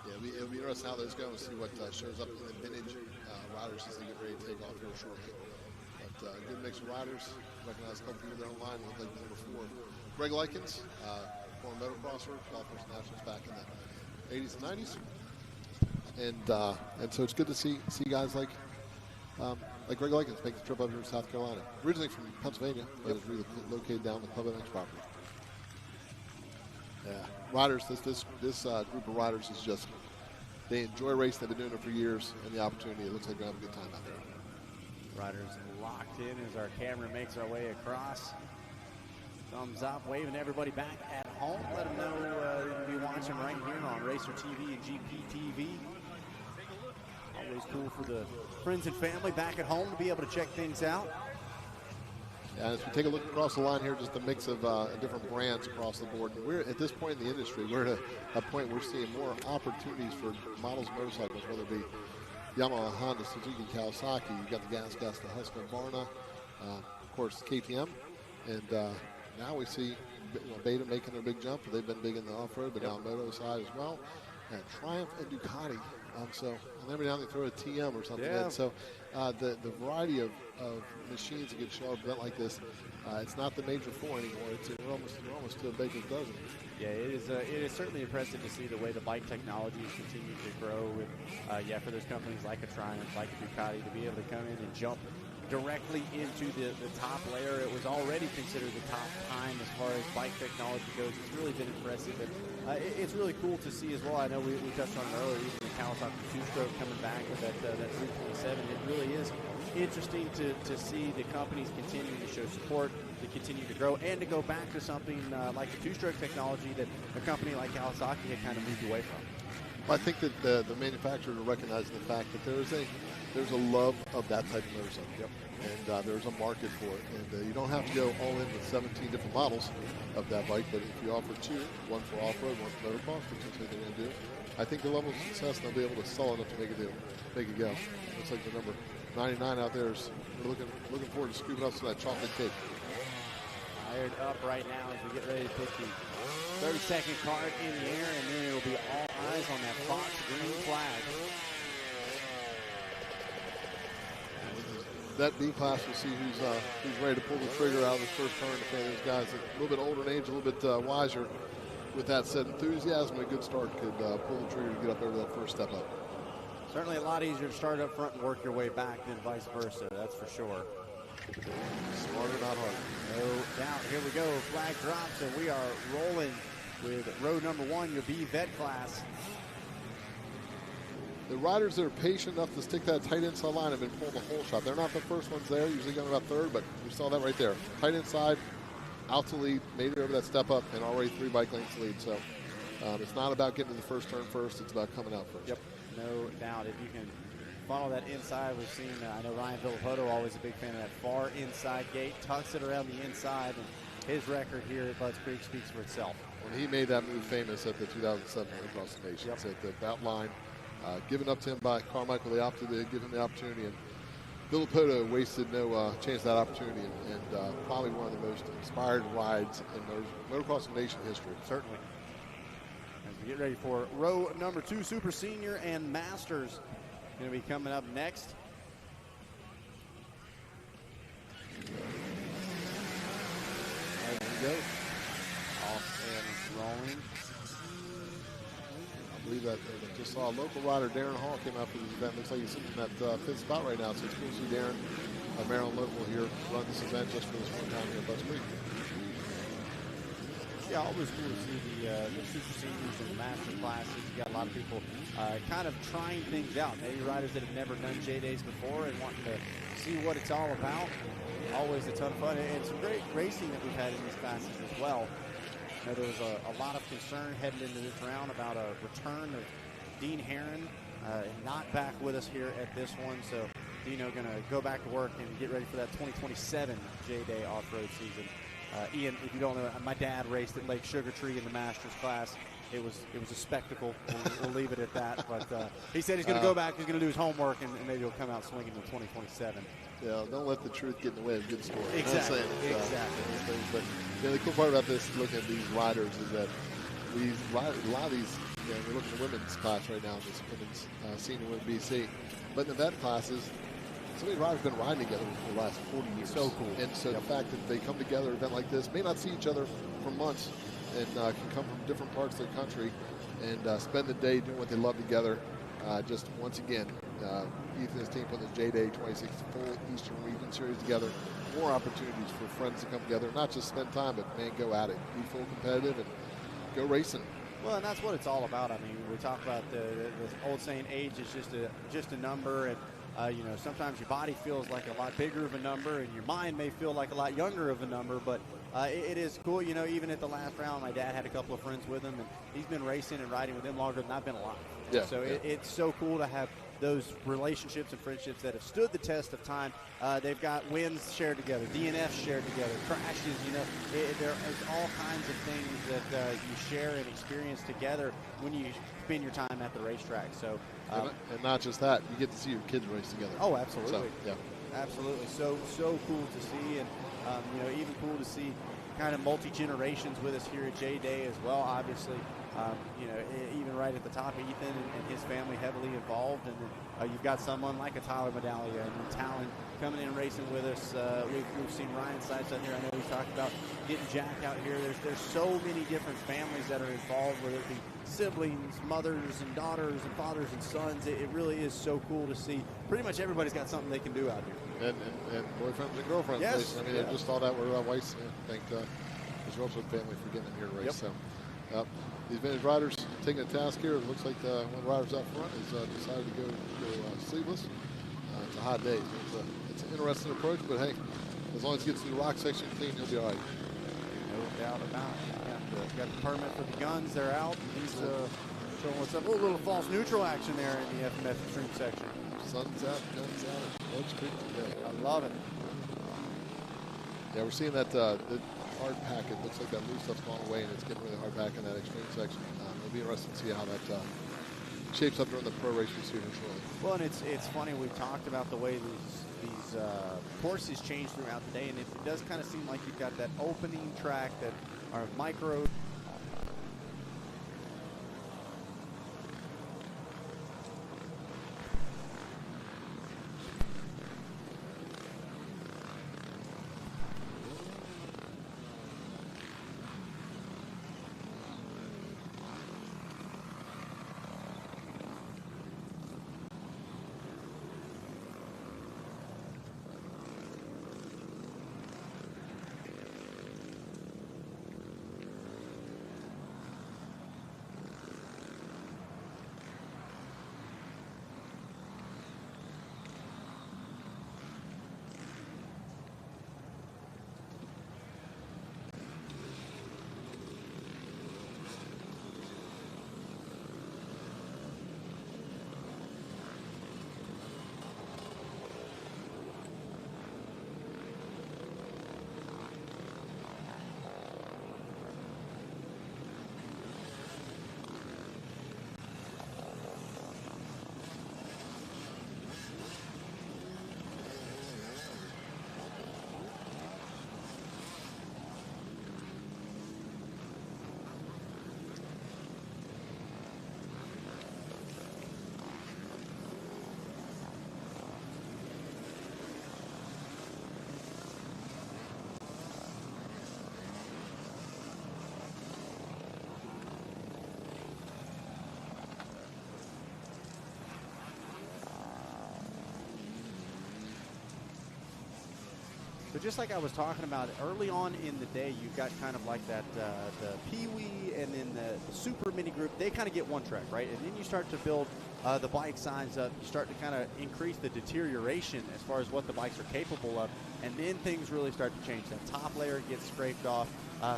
it'll be interesting how those go and see what shows up in the vintage riders as they get ready to take off here shortly. But a good mix of riders. Recognize a couple people there online. Look like number 4, Greg Likens, former motocrosser, California Nationals back in the 80s and 90s. And so it's good to see guys like Greg Likens make the trip up here to South Carolina. Originally from Pennsylvania, but is relocated down the Club MX property. Yeah, riders. This group of riders is just, they enjoy racing. They've been doing it for years, and the opportunity, it looks like they're having a good time out there. Riders locked in as our camera makes our way across. Thumbs up, waving everybody back at home. Let them know you'll be watching right here on Racer TV and GPTV. Always cool for the friends and family back at home to be able to check things out. Yeah, as we take a look across the line here, just a mix of different brands across the board. We're at this point in the industry, we're at a point we're seeing more opportunities for models of motorcycles, whether it be Yamaha, Honda, Suzuki, Kawasaki. You've got the Gas, the Husqvarna, of course KTM, and now we see Beta making their big jump. They've been big in the off-road, but now moto side as well. And Triumph and Ducati. And every now and then they throw a TM or something in. So the variety of machines that get shown at an event like this, it's not the major 4 anymore. We're almost to a baker's dozen. Yeah, it is certainly impressive to see the way the bike technology is continuing to grow. And for those companies like a Triumph, like a Ducati, to be able to come in and jump directly into the top layer. It was already considered the top time as far as bike technology goes. It's really been impressive. And it's really cool to see as well. I know we touched on it earlier, even the Kawasaki 2-stroke coming back with that 327. It really is interesting to see the companies continuing to show support, to continue to grow, and to go back to something like the 2-stroke technology that a company like Kawasaki had kind of moved away from. Well, I think that the manufacturers are recognizing the fact that there's a love of that type of motorcycle. Yep. And there's a market for it. And you don't have to go all in with 17 different models of that bike, but if you offer 2, one for off-road, one for motocross, which is what they're going to do, I think the level of success, they'll be able to sell enough to make it go. Looks like the number 99 out there is looking forward to scooping up some of that chocolate cake. Fired up right now as we get ready to put the 30-second card in the air, and then it'll be all eyes on that Fox green flag. That B class, we'll see who's ready to pull the trigger out of the first turn. Those guys a little bit older in age, a little bit wiser. With that said, enthusiasm and a good start could pull the trigger to get up over that first step up. Certainly a lot easier to start up front and work your way back than vice versa, that's for sure. Smarter, not harder. No doubt. Here we go. Flag drops, and we are rolling with row number 1, your B vet class. The riders that are patient enough to stick that tight inside line have been pulling the whole shot. They're not the first ones there, usually going about third, but we saw that right there. Tight inside, out to lead, made it over that step up, and already 3 bike lengths lead. So it's not about getting to the first turn first, it's about coming out first. Yep, no doubt. If you can funnel that inside, we've seen, I know Ryan Villapoto, always a big fan of that far inside gate, tucks it around the inside, and his record here at Budds Creek speaks for itself. When he made that move famous at the 2007 Across the Nation, at the bout line, given up to him by Carmichael, they opted to give him the opportunity, and Villapoto wasted no chance of that opportunity, and probably one of the most inspired rides in motocross nation history. Certainly. As we get ready for row number 2, Super Senior and Masters, going to be coming up next. There we go. Off and rolling. I believe that I just saw a local rider, Darren Hall, came out for this event. Looks like he's sitting in that 5th spot right now, so it's cool to see Darren, a Maryland local here, run this event just for this one time here at Budds Creek. Yeah, always cool to see the Super Seniors and the Master classes. You got a lot of people kind of trying things out. Maybe riders that have never done J-Days before and wanting to see what it's all about. Always a ton of fun, and some great racing that we've had in these classes as well. You know, there was a lot of concern heading into this round about a return of Dean Herron, not back with us here at this one. So Dino going to go back to work and get ready for that 2027 JDay Offroad season. Ian, if you don't know, my dad raced at Lake Sugar Tree in the Masters class. It was a spectacle. We'll leave it at that. But he said he's going to go back. He's going to do his homework, and maybe he'll come out swinging in 2027. Yeah, don't let the truth get in the way of a good story. Exactly. But the cool part about this, looking at these riders, is that a lot of these, we're looking at the women's class right now, this women's senior women BC. But in the vet classes, so many riders have been riding together for the last 40 years. So cool. And so the fact that they come together at an event like this, may not see each other for months, and can come from different parts of the country and spend the day doing what they love together. Just once again, Ethan and his team put the JDay 26 full Eastern Region Series together. More opportunities for friends to come together, not just spend time, but man, go at it. Be full competitive and go racing. Well, and that's what it's all about. I mean, we talk about the old saying, age is just a number, and sometimes your body feels like a lot bigger of a number, and your mind may feel like a lot younger of a number, but it is cool. Even at the last round, my dad had a couple of friends with him, and he's been racing and riding with them longer than I've been alive. Yeah, so it's so cool to have those relationships and friendships that have stood the test of time. They've got wins shared together, DNFs shared together, crashes, there is all kinds of things that you share and experience together when you spend your time at the racetrack. So, and not just that, you get to see your kids race together. Oh, absolutely. So, yeah. Absolutely. So cool to see, and even cool to see kind of multi-generations with us here at JDay as well, obviously. Even right at the top, Ethan and his family heavily involved, and you've got someone like a Tyler Medallia and Talon coming in and racing with us. We've seen Ryan Sides out here. I know we talked about getting Jack out here. There's so many different families that are involved, whether it be siblings, mothers and daughters and fathers and sons. It really is so cool to see. Pretty much everybody's got something they can do out here. And boyfriends and girlfriends. Yes. I mean, I just saw that where Weiss thanked his Russell family for getting him here to race. Yep. So, these vintage riders taking a task here. It looks like one of the riders out front has decided to go sleeveless. It's a hot day. So it's an interesting approach, but hey, as long as he gets through the rock section clean, he'll be all right. No doubt about it. Got the permit for the guns. They're out. He's showing what's up. A little false neutral action there in the FMF Extreme section. Sun's out, guns out at Budds Creek today. I love it. Yeah, we're seeing that the hard pack. It looks like that loose stuff's gone away, and it's getting really hard back in that extreme section. It'll be interesting to see how that shapes up during the pro race season shortly. Well, and it's funny. We've talked about the way these courses change throughout the day, and it does kind of seem like you've got that opening track that are micro So just like I was talking about, early on in the day, you've got kind of like that, the Pee-wee and then the super mini group. They kind of get one track, right? And then you start to build the bike signs up. You start to kind of increase the deterioration as far as what the bikes are capable of. And then things really start to change. That top layer gets scraped off.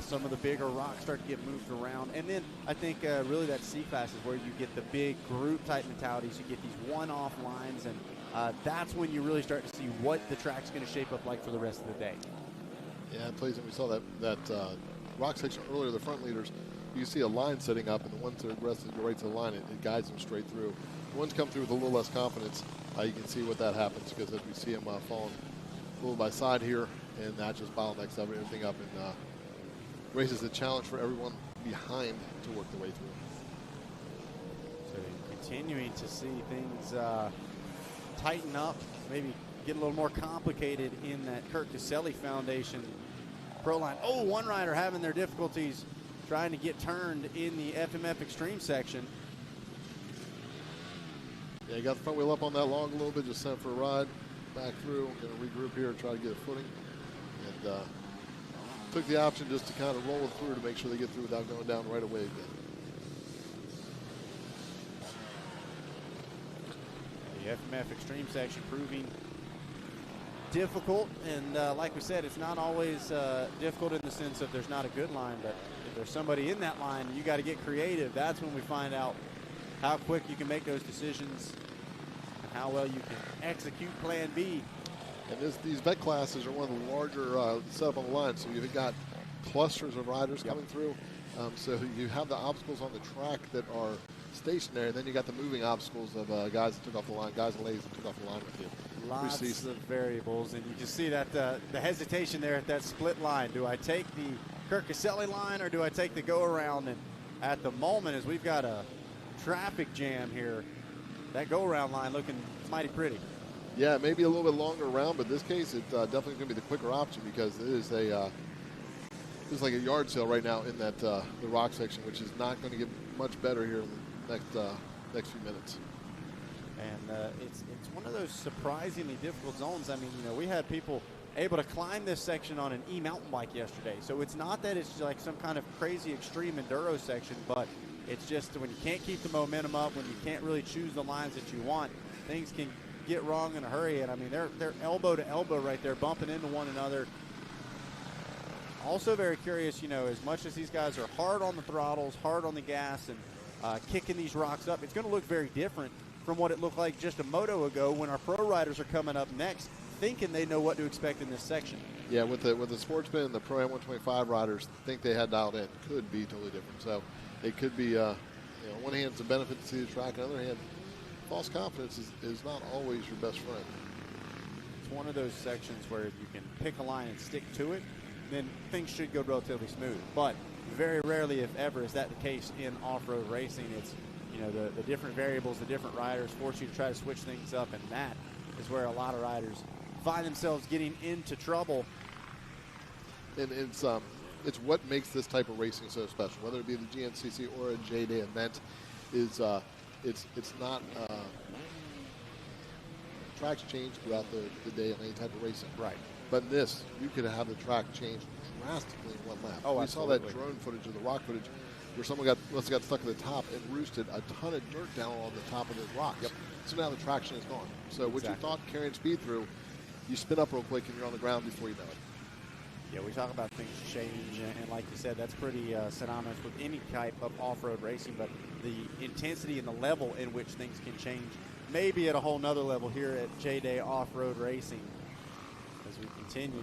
Some of the bigger rocks start to get moved around. And then I think really that C-class is where you get the big group-type mentalities. You get these one-off lines, and that's when you really start to see what the track's going to shape up like for the rest of the day. Yeah, it plays, and we saw that rock section earlier, the front leaders, you see a line setting up, and the ones that are aggressive go right to the line, it guides them straight through. The ones come through with a little less confidence, you can see what that happens, because as we see them falling a little by side here, and that just bottlenecks everything up and raises the challenge for everyone behind to work their way through. So continuing to see things tighten up, maybe get a little more complicated in that Kurt Caselli Foundation Pro Line. Oh, one rider having their difficulties trying to get turned in the FMF Extreme section. Yeah, you got the front wheel up on that log a little bit, just sent for a ride, back through, going to regroup here and try to get a footing. And took the option just to kind of roll it through to make sure they get through without going down right away again. The FMF Extreme section proving difficult, and like we said, it's not always difficult in the sense of there's not a good line, but if there's somebody in that line, you got to get creative. That's when we find out how quick you can make those decisions and how well you can execute plan B. And these vet classes are one of the larger setup on the line, so you've got clusters of riders coming through. So you have the obstacles on the track that are stationary, and then you got the moving obstacles of guys that took off the line, guys and ladies that took off the line with you. Lots of variables, and you can see that the hesitation there at that split line. Do I take the Kurt Caselli line or do I take the go around? And at the moment, as we've got a traffic jam here, that go around line looking mighty pretty. Yeah, maybe a little bit longer around, but in this case, it's definitely going to be the quicker option, because it is it's like a yard sale right now in that the rock section, which is not going to get much better here in the next few minutes. And it's one of those surprisingly difficult zones. I mean, we had people able to climb this section on an e-mountain bike yesterday. So it's not that it's like some kind of crazy extreme enduro section, but it's just when you can't keep the momentum up, when you can't really choose the lines that you want, things can get wrong in a hurry. And I mean, they're elbow to elbow right there, bumping into one another. Also very curious, as much as these guys are hard on the throttles, hard on the gas, and kicking these rocks up, it's going to look very different from what it looked like just a moto ago when our pro riders are coming up next, thinking they know what to expect in this section. Yeah, with the sportsmen and the Pro-Am 125 riders think they had dialed in, could be totally different. So it could be, on one hand, it's a benefit to see the track. On the other hand, false confidence is not always your best friend. It's one of those sections where you can pick a line and stick to it, then things should go relatively smooth. But very rarely, if ever, is that the case in off-road racing. It's, the different variables, the different riders force you to try to switch things up, and that is where a lot of riders find themselves getting into trouble. And it's what makes this type of racing so special, whether it be the GNCC or a JDay event, is it's not tracks change throughout the day on any type of racing. Right. But in this, you could have the track change drastically in one lap. Oh, we absolutely. saw that drone footage of the rock footage where someone must have got stuck at the top and roosted a ton of dirt down on the top of those rocks. Yep. So now the traction is gone. So what you thought carrying speed through, you spin up real quick and you're on the ground before you know it. Yeah, we talk about things change, and like you said, that's pretty synonymous with any type of off-road racing, but the intensity and the level in which things can change may be at a whole nother level here at JDay Offroad Racing as we continue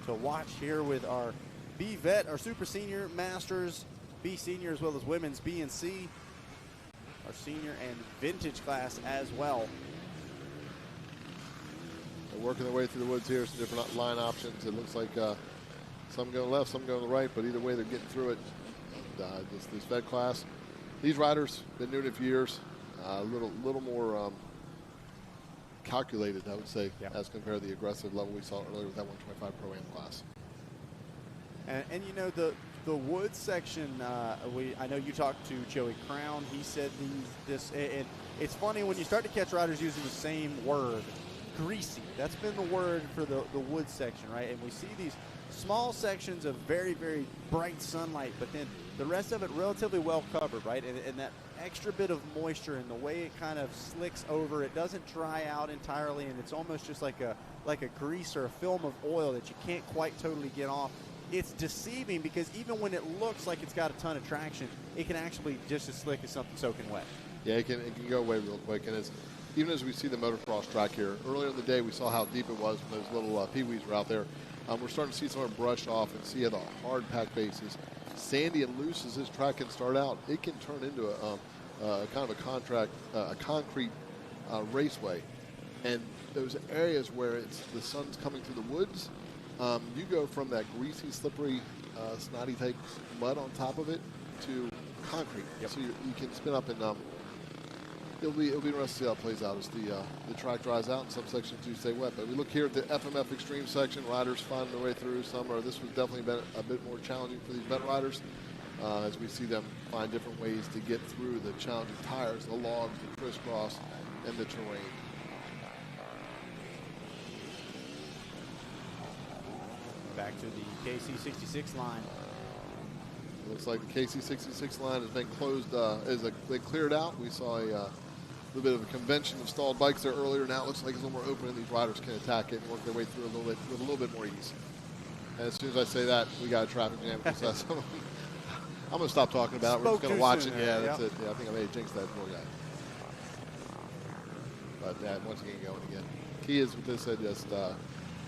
to watch here with our B Vet, our Super Senior Masters, B Senior, as well as Women's B and C, our Senior and Vintage class as well. They're working their way through the woods here, some different line options. It looks like some going left, some going to the right, but either way they're getting through it. This Vet class, these riders been doing it for years, a little more calculated, I would say, as compared to the aggressive level we saw earlier with that 125 Pro-Am class. And the woods section, I know you talked to Joey Crown. He said and it's funny when you start to catch riders using the same word, greasy. That's been the word for the wood section, right? And we see these small sections of very, very bright sunlight, but then the rest of it relatively well covered, right? And that extra bit of moisture and the way it kind of slicks over, it doesn't dry out entirely, and it's almost just like a grease or a film of oil that you can't quite totally get off. It's deceiving because even when it looks like it's got a ton of traction, it can actually be just as slick as something soaking wet. Yeah, it can go away real quick. And even as we see the motocross track here, earlier in the day we saw how deep it was when those little peewees were out there. We're starting to see some of it brushed off and see how the hard packed bases, sandy and loose as this track can start out, it can turn into a kind of a concrete raceway. And those areas where the sun's coming through the woods, you go from that greasy, slippery, snotty type mud on top of it to concrete. Yep. So you can spin up, and it'll be interesting to see how it plays out as the track dries out and some sections do stay wet. But we look here at the FMF Extreme section, riders finding their way through. This was definitely been a bit more challenging for these vent riders as we see them find different ways to get through the challenging tires, the logs, the crisscross, and the terrain. Back to the KC66 line. Looks like the KC66 line has been closed. They cleared out. We saw a little bit of a convention of stalled bikes there earlier. Now it looks like it's a little more open, and these riders can attack it and work their way through with a little bit more ease. And as soon as I say that, we got a traffic jam. I'm going to stop talking about it. We're just going to watch it. Yeah, that's it. Yeah, I think I may have jinxed that poor guy. But yeah, once again, going again. Key is what they said, just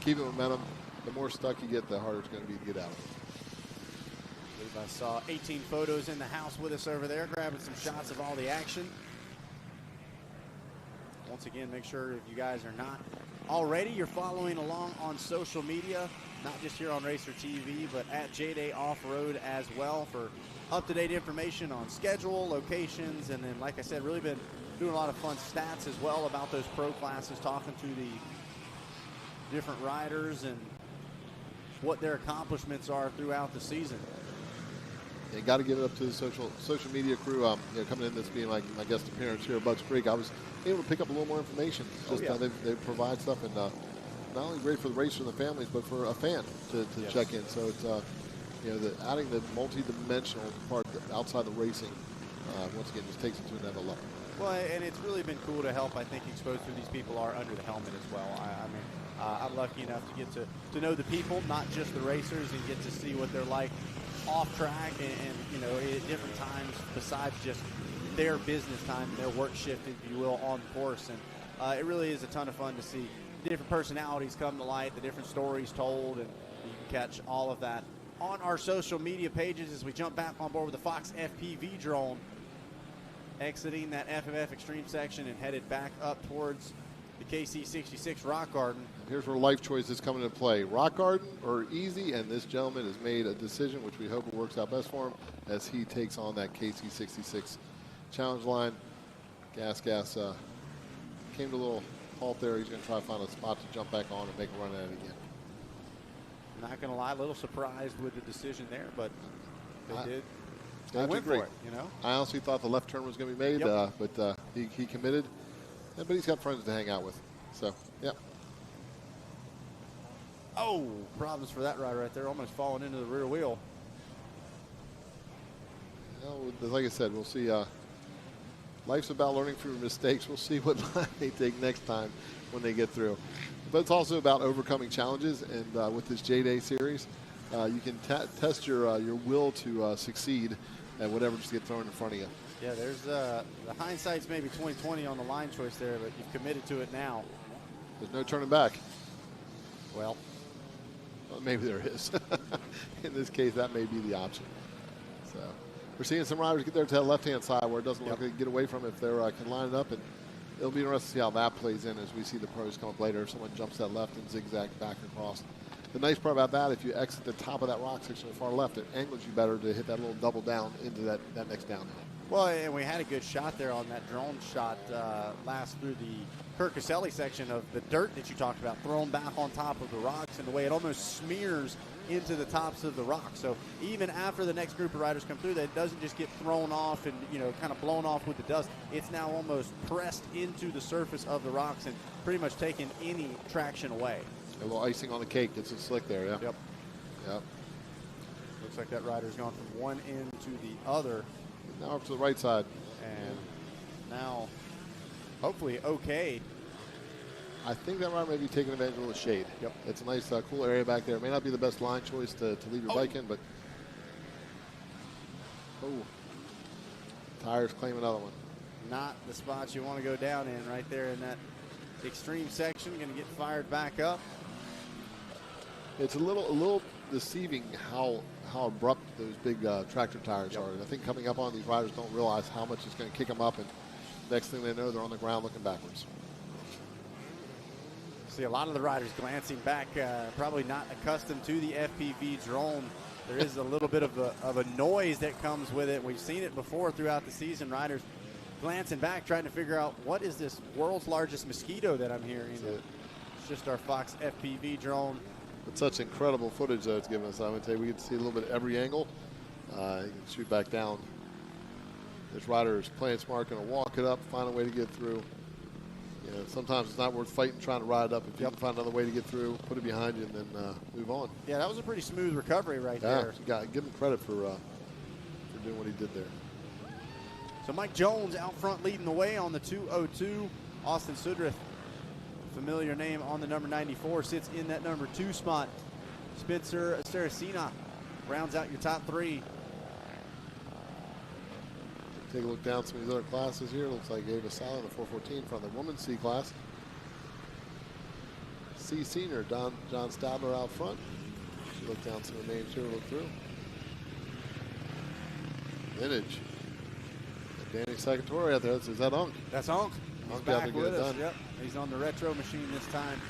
keep the momentum. The more stuck you get, the harder it's going to be to get out of it. I believe I saw 18 photos in the house with us over there, grabbing some shots of all the action. Once again, make sure if you guys are not already, you're following along on social media, not just here on Racer TV, but at JDay Offroad as well for up-to-date information on schedule, locations, and then, like I said, really been doing a lot of fun stats as well about those pro classes, talking to the different riders and what their accomplishments are throughout the season. You got to give it up to the social media crew. Coming in this being like my guest appearance here at Budds Creek, I was able to pick up a little more information. Just they provide stuff, and not only great for the racer and the families, but for a fan to check in. So it's adding the multi-dimensional part outside the racing once again just takes it to another level. Well, and it's really been cool to help, I think, expose who these people are under the helmet as well. I'm lucky enough to get to know the people, not just the racers, and get to see what they're like off track and at different times besides just their business time, their work shift, if you will, on the course. And it really is a ton of fun to see the different personalities come to light, the different stories told, and you can catch all of that on our social media pages as we jump back on board with the Fox FPV drone, exiting that FMF Extreme section and headed back up towards the KC66 Rock Garden. Here's where life choices come into play. Rock Garden or easy, and this gentleman has made a decision, which we hope it works out best for him, as he takes on that KC66 challenge line. Gas came to a little halt there. He's going to try to find a spot to jump back on and make a run at it again. Not going to lie, a little surprised with the decision there, but they did. They went for it, I honestly thought the left turn was going to be made, but he committed. But he's got friends to hang out with. So, yeah. Oh, problems for that rider right there. Almost falling into the rear wheel. Like I said, we'll see. Life's about learning from your mistakes. We'll see what they take next time when they get through. But it's also about overcoming challenges. And with this JDay series, you can test your will to succeed at whatever just get thrown in front of you. Yeah, there's the hindsight's maybe 20/20 on the line choice there, but you've committed to it now. There's no turning back. Well, maybe there is. In this case, that may be the option. So we're seeing some riders get there to the left-hand side where it doesn't look like they can get away from it if they can line it up, and it'll be interesting to see how that plays in as we see the pros come up later. If someone jumps that left and zigzags back across. The nice part about that, if you exit the top of that rock section to the far left, it angles you better to hit that little double down into that next downhill. Well, and we had a good shot there on that drone shot last through the Kirk Caselli section of the dirt that you talked about, thrown back on top of the rocks, and the way it almost smears into the tops of the rocks. So even after the next group of riders come through, that it doesn't just get thrown off and, you know, kind of blown off with the dust. It's now almost pressed into the surface of the rocks and pretty much taking any traction away. A little icing on the cake. Gets it slick there, yeah. Yep. Yep. Looks like that rider's gone from one end to the other. Now up to the right side. And now, hopefully, okay. I think that rider may be taking advantage of the shade. Yep. It's a nice, cool area back there. It may not be the best line choice to leave your bike in, but tires claim another one. Not the spot you want to go down in right there in that extreme section. Going to get fired back up. It's a little deceiving how abrupt those big tractor tires are. And I think coming up on these riders don't realize how much it's going to kick them up, and next thing they know, they're on the ground looking backwards. See a lot of the riders glancing back, probably not accustomed to the FPV drone. There is a little bit of a noise that comes with it. We've seen it before throughout the season. Riders glancing back, trying to figure out what is this world's largest mosquito that I'm hearing. It's just our Fox FPV drone. But such incredible footage that it's given us. I'm going to tell you, we get to see a little bit of every angle. You can shoot back down. This rider is playing smart, going to walk it up, find a way to get through. You know, sometimes it's not worth fighting, trying to ride it up. If you can find another way to get through, put it behind you, and then move on. Yeah, that was a pretty smooth recovery right there. Yeah, give him credit for doing what he did there. So Mike Jones out front leading the way on the 202. Austin Sudrith, familiar name on the number 94, sits in that number 2 spot. Spencer Saracena rounds out your top 3. Take a look down some of these other classes here. Looks like Ava Sala in the 414 from the women's C class. C senior, John Stadler out front. She looked down some of the names here, look through. Vintage. And Danny Sacatori out there. Is that Unk? That's Unk. He's Unk back with us. Yep. He's on the retro machine this time.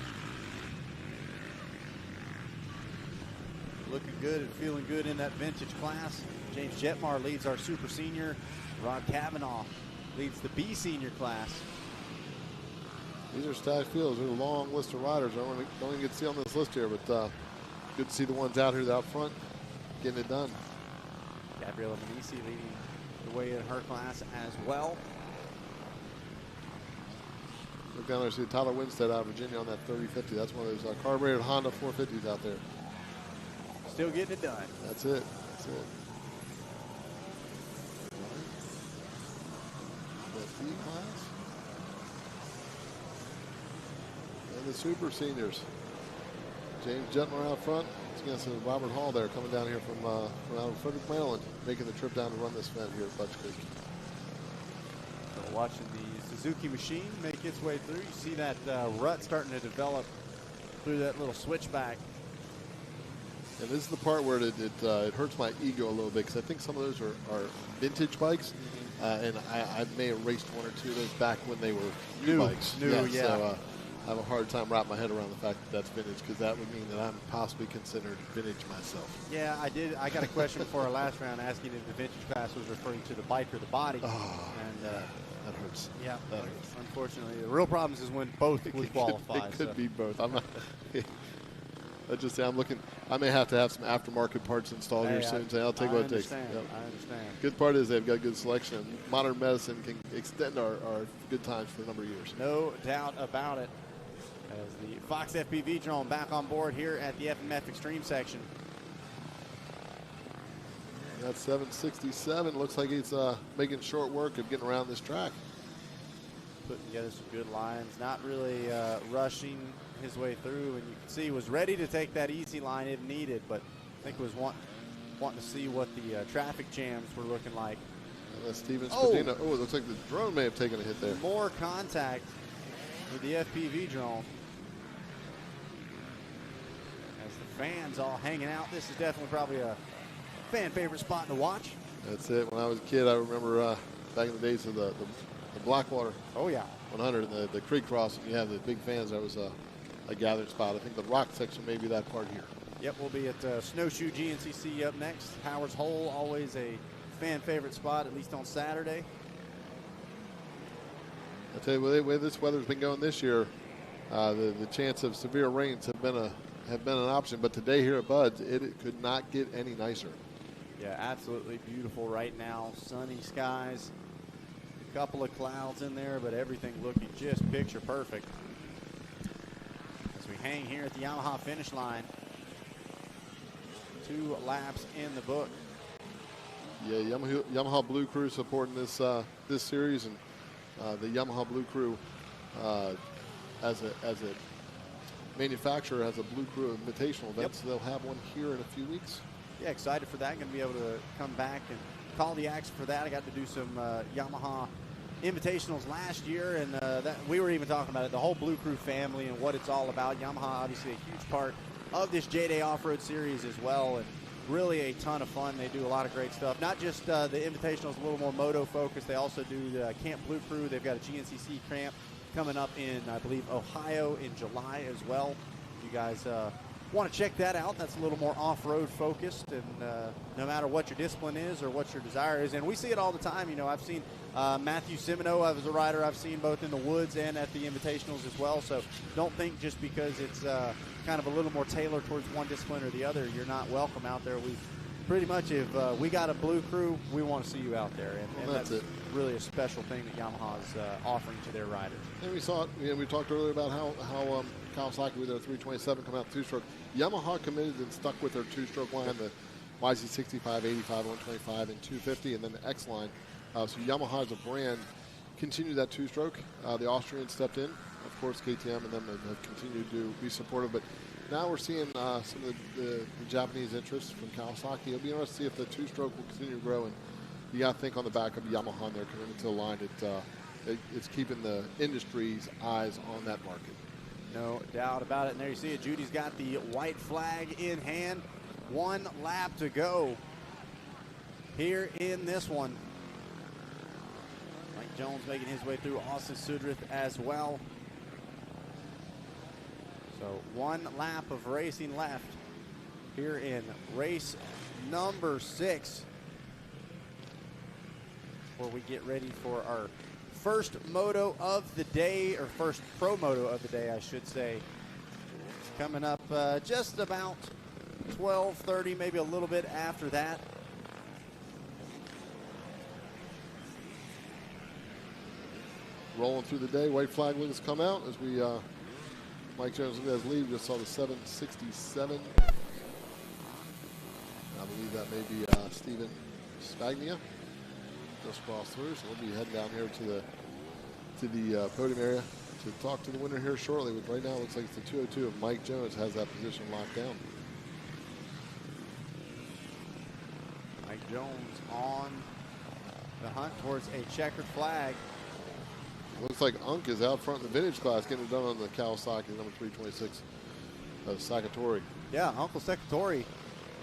Looking good and feeling good in that vintage class. James Jetmar leads our super senior. Rod Kavanaugh leads the B senior class. These are stacked fields. There's a long list of riders. I don't even get to see on this list here, but good to see the ones out here out front getting it done. Gabriella Manisi leading the way in her class as well. Look down there, see Tyler Winstead out of Virginia on that 3050. That's one of those carbureted Honda 450s out there. Still getting it done. That's it. That's it. The C class. And the super seniors. James Jetler out front. Against Robert Hall there, coming down here from out of Frederick, Maryland, making the trip down to run this event here at Budds Creek. So watching the Suzuki machine make its way through. You see that rut starting to develop through that little switchback. And this is the part where it hurts my ego a little bit, because I think some of those are vintage bikes, and I may have raced one or two of those back when they were new bikes. Yeah. So I have a hard time wrapping my head around the fact that that's vintage, because that would mean that I'm possibly considered vintage myself. Yeah, I did. I got a question before our last round asking if the vintage class was referring to the bike or the body. Oh, and that hurts. Yeah, that hurts. Unfortunately, the real problem is when both would qualify. It could be both. I'm not. I just say I'm looking. I may have to have some aftermarket parts installed here soon. So I'll take what it takes. Yep. I understand. Good part is they've got good selection. Modern medicine can extend our good times for a number of years. No doubt about it. As the Fox FPV drone back on board here at the FMF Extreme section. That's 767. Looks like he's making short work of getting around this track. Putting together some good lines. Not really rushing his way through, and you can see he was ready to take that easy line if needed, but I think was wanting to see what the traffic jams were looking like. That's Steven Spadina. Oh, it looks like the drone may have taken a hit there. More contact with the FPV drone. As the fans all hanging out, this is definitely probably a fan favorite spot to watch. That's it. When I was a kid, I remember back in the days of the Blackwater. Oh yeah. 100 and the creek crossing. You have the big fans. That was a gathering spot. I think the rock section may be that part here. Yep, we'll be at Snowshoe GNCC up next. Howard's Hole, always a fan favorite spot, at least on Saturday. I tell you, the way this weather's been going this year, the chance of severe rains have been an option. But today here at Budds, it could not get any nicer. Yeah, absolutely beautiful right now. Sunny skies, a couple of clouds in there, but everything looking just picture perfect. As we hang here at the Yamaha finish line, 2 laps in the book. Yeah, Yamaha Blue Crew supporting this this series, and the Yamaha Blue Crew as a manufacturer has a Blue Crew Invitational event, so they'll have one here in a few weeks. Yeah, excited for that. Going to be able to come back and call the action for that. I got to do some Yamaha Invitationals last year, and that we were even talking about it, the whole Blue Crew family and what it's all about. Yamaha, obviously a huge part of this JDay Offroad series as well, and really a ton of fun. They do a lot of great stuff. Not just the Invitationals, a little more moto focused. They also do the Camp Blue Crew. They've got a GNCC camp coming up in, I believe, Ohio in July as well. You guys want to check that out. That's a little more off-road focused, and no matter what your discipline is or what your desire is. And we see it all the time. You know, I've seen Matthew Simino as a rider. I've seen both in the woods and at the Invitationals as well. So don't think just because it's kind of a little more tailored towards one discipline or the other, you're not welcome out there. We pretty much, if we got a Blue Crew, we want to see you out there. And that's it. Really a special thing that Yamaha is offering to their riders. And we saw it. You know, we talked earlier about how Kawasaki with their 327 come out two-stroke. Yamaha committed and stuck with their two-stroke line, the YZ65, 85, 125, and 250, and then the X line. So Yamaha as a brand continued that two-stroke. The Austrians stepped in, of course, KTM and them have continued to be supportive. But now we're seeing some of the Japanese interest from Kawasaki. It'll be interesting to see if the two-stroke will continue to grow. And you got to think on the back of Yamaha and their commitment to the line. It's keeping the industry's eyes on that market. No doubt about it. And there you see it. Judy's got the white flag in hand. 1 lap to go here in this one. Mike Jones making his way through. Austin Sudrith as well. So 1 lap of racing left here in race number 6. Before we get ready for our first moto of the day, or first pro moto of the day, I should say. It's coming up just about 12:30, maybe a little bit after that. Rolling through the day, white flag wings come out as we, Mike Jones looked at his lead, just saw the 767. I believe that may be Steven Spagna. Just crossed through, so we'll be heading down here to the podium area to talk to the winner here shortly. But right now, it looks like it's the 202 of Mike Jones has that position locked down. Mike Jones on the hunt towards a checkered flag. Looks like Unk is out front in the vintage class, getting it done on the Kawasaki number 326 of Sakatori. Yeah, Uncle Sakatori,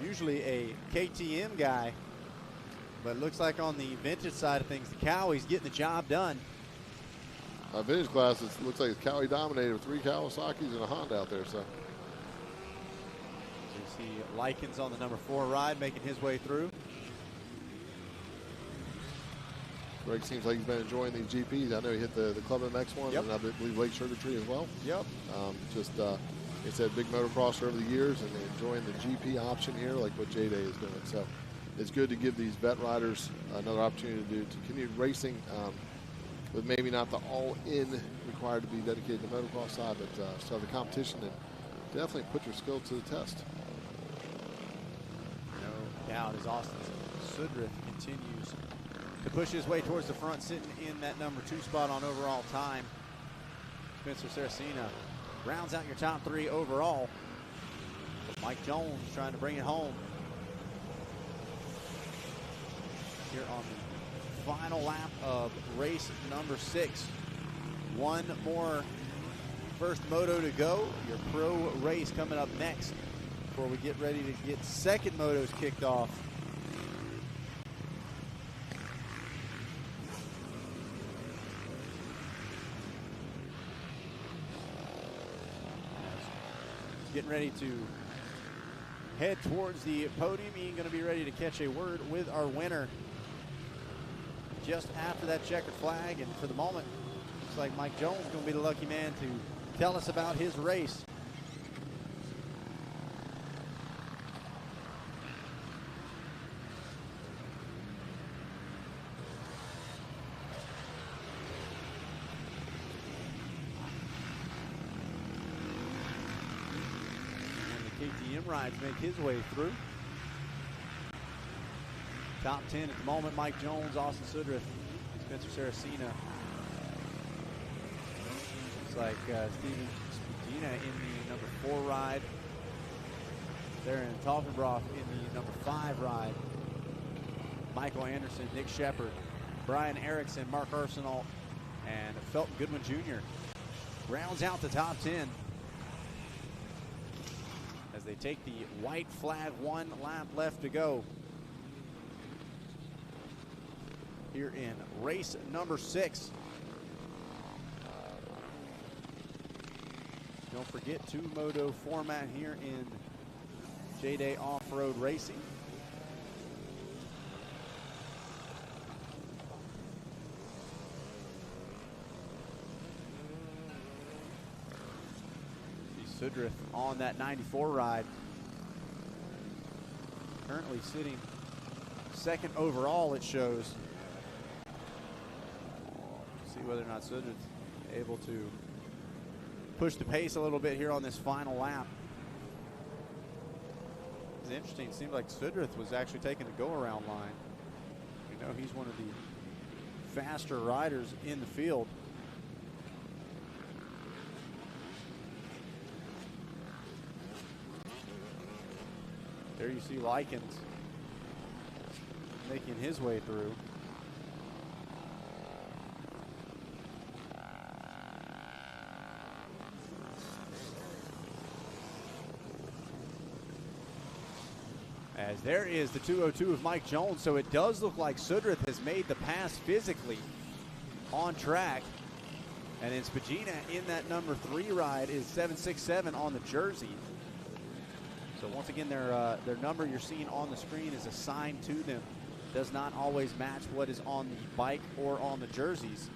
usually a KTM guy. But it looks like on the vintage side of things, the Cowie's getting the job done. Vintage class, it looks like it's Cowie dominated with 3 Kawasaki's and a Honda out there. So you see Likens on the number 4 ride making his way through. Greg seems like he's been enjoying these GPs. I know he hit the Club MX one, and I believe Lake Sugar Tree as well. Yep. He said big motocross over the years, and enjoying the GP option here, like what JDay is doing. So it's good to give these vet riders another opportunity to continue racing with maybe not the all-in required to be dedicated to the motocross side, but still the competition and definitely put your skill to the test. No doubt as Austin Sudrith continues to push his way towards the front, sitting in that number 2 spot on overall time. Spencer Saracena rounds out your top 3 overall. But Mike Jones trying to bring it home here on the final lap of race number 6. 1 more first moto to go. Your pro race coming up next before we get ready to get second motos kicked off. Getting ready to head towards the podium. He's going to be ready to catch a word with our winner just after that checkered flag, and for the moment, looks like Mike Jones is going to be the lucky man to tell us about his race. KTM rides make his way through. Top 10 at the moment, Mike Jones, Austin Sudrith, Spencer Saracena. Looks like Steven Spagina in the number 4 ride. Darren Taubenbroff in the number 5 ride. Michael Anderson, Nick Shepard, Brian Erickson, Mark Arsenal, and Felton Goodwin Jr. rounds out the top 10. As they take the white flag, 1 lap left to go here in race number 6. Don't forget, 2-moto format here in JDay Offroad Racing. Sudrith on that 94 ride. Currently sitting 2nd overall, it shows. See whether or not Sudrith's able to push the pace a little bit here on this final lap. It's interesting. It seemed like Sudrith was actually taking the go-around line. You know, he's one of the faster riders in the field. There you see Likens making his way through. As there is the 202 of Mike Jones, so it does look like Sudrith has made the pass physically on track. And then Spagina in that number 3 ride is 767 on the jersey. So once again, their number you're seeing on the screen is assigned to them. Does not always match what is on the bike or on the jerseys.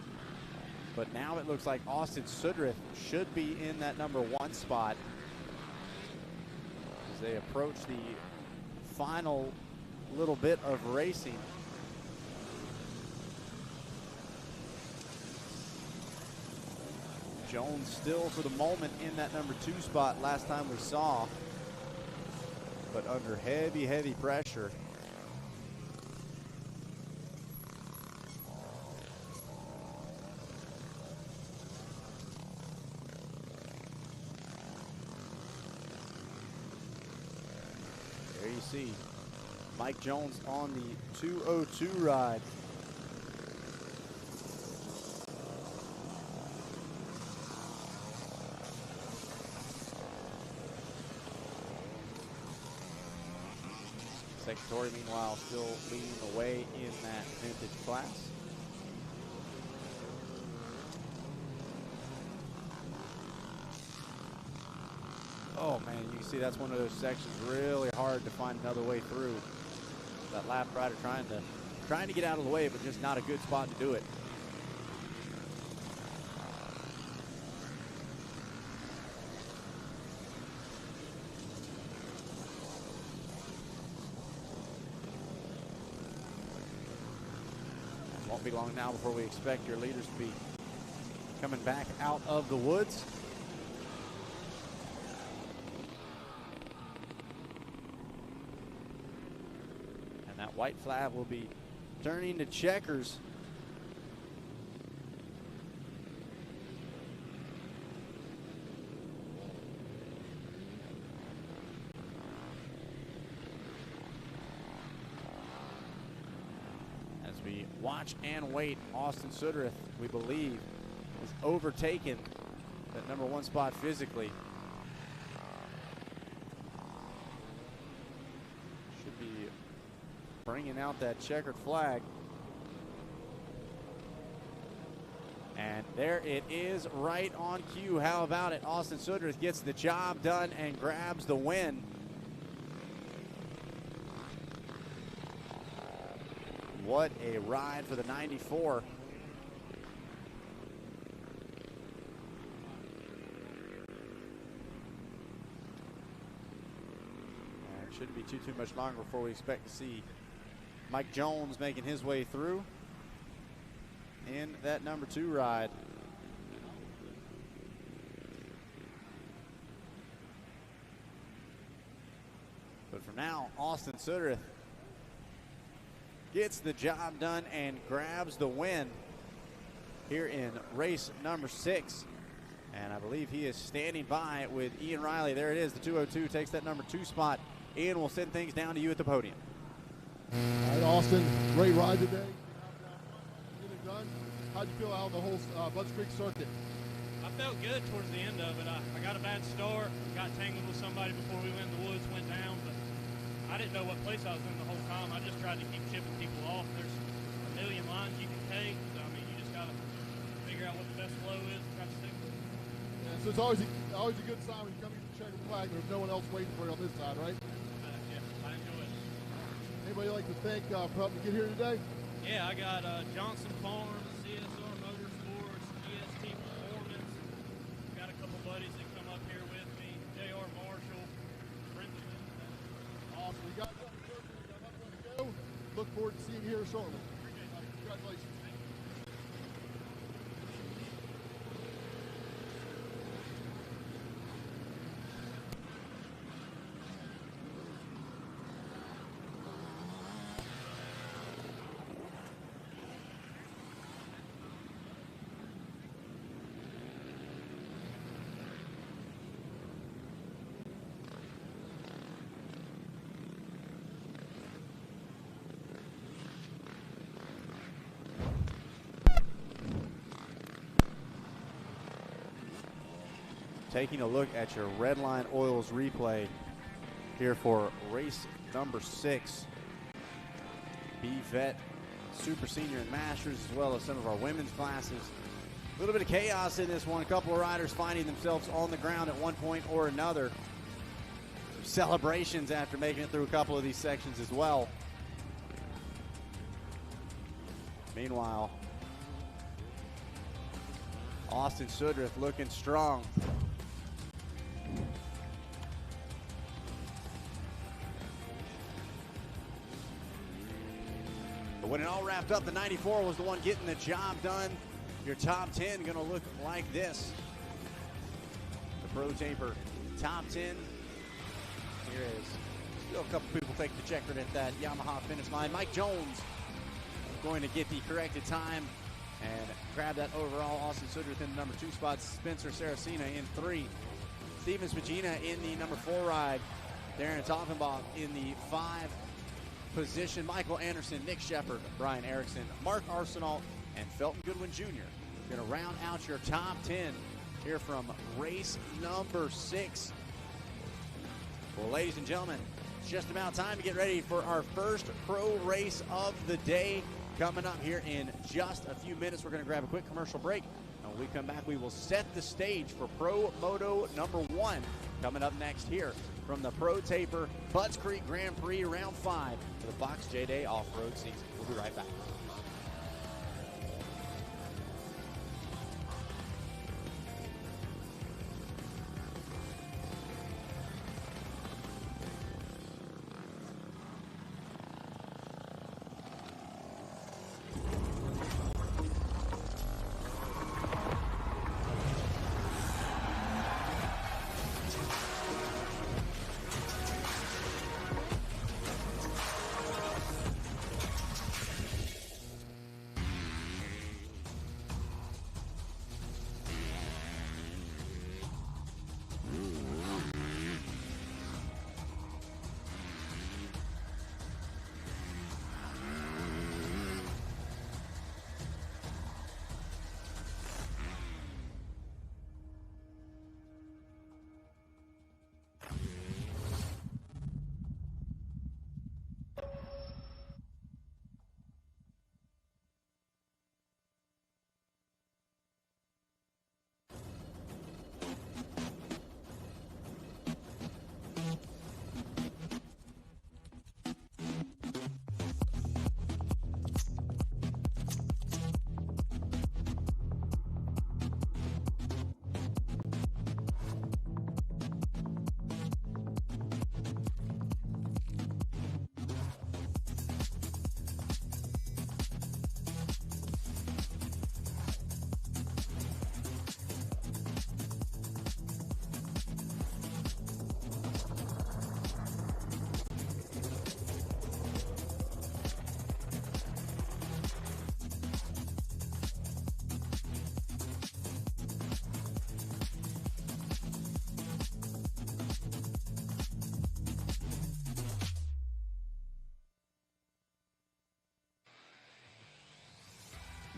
But now it looks like Austin Sudrith should be in that number 1 spot as they approach the final little bit of racing. Jones still for the moment in that number 2 spot last time we saw, but under heavy, heavy pressure. There you see Mike Jones on the 202 ride. Secretary, meanwhile, still leading the way in that vintage class. Oh man, you can see that's one of those sections really hard to find another way through. That lap rider trying to get out of the way, but just not a good spot to do it. Won't be long now before we expect your leaders to be coming back out of the woods. And that white flag will be turning to checkers. We watch and wait. Austin Sudrith, we believe, has overtaken that number 1 spot physically. Should be bringing out that checkered flag. And there it is, right on cue. How about it? Austin Sudrith gets the job done and grabs the win. What a ride for the 94. It shouldn't be too much longer before we expect to see Mike Jones making his way through in that number 2 ride. But for now, Austin Sudreth gets the job done and grabs the win here in race number 6. And I believe he is standing by with Ian Riley. There it is, the 202 takes that number 2 spot. Ian, will send things down to you at the podium. All right, Austin, great ride today. Get it done. How'd you feel out of the whole Budds Creek circuit? I felt good towards the end of it. I got a bad start, got tangled with somebody before we went in the woods, went down, but I didn't know what place I was in the whole time. I just tried to keep chipping people off. There's a million lines you can take. So, I mean, you just got to figure out what the best flow is and try to stick with it. Yeah, so it's always a good sign when you come to the checkered flag. There's no one else waiting for you on this side, right? Yeah, I enjoy it. Anybody like to thank for helping you get here today? Yeah, I got Johnson Farms, CSR Motorsports, EST Performance. Got a couple buddies that come up here with me, JR Marshall, friends of them. Awesome. You guys got one to go. Look forward to seeing you here shortly. Congratulations. Taking a look at your Redline Oils replay here for race number 6. B-Vet, Super Senior and Masters, as well as some of our women's classes. A little bit of chaos in this one. A couple of riders finding themselves on the ground at one point or another. Celebrations after making it through a couple of these sections as well. Meanwhile, Austin Sudreth looking strong. But when it all wrapped up, the 94 was the one getting the job done. Your top 10 going to look like this. The Pro Taper top 10. Here is still a couple people taking the checkered at that Yamaha finish line. Mike Jones going to get the corrected time and grab that overall. Austin Sudreth in the number 2 spot. Spencer Saracena in 3. Steven Spagina in the number 4 ride. Darren Toffenbach in the 5 position. Michael Anderson, Nick Shepard, Brian Erickson, Mark Arsenal, and Felton Goodwin Jr. Going to round out your top 10 here from race number 6. Well, ladies and gentlemen, it's just about time to get ready for our first pro race of the day. Coming up here in just a few minutes, we're going to grab a quick commercial break. And when we come back, we will set the stage for Pro Moto number 1. Coming up next here from the Pro Taper Budds Creek Grand Prix Round 5 for the Fox JDay Offroad season. We'll be right back.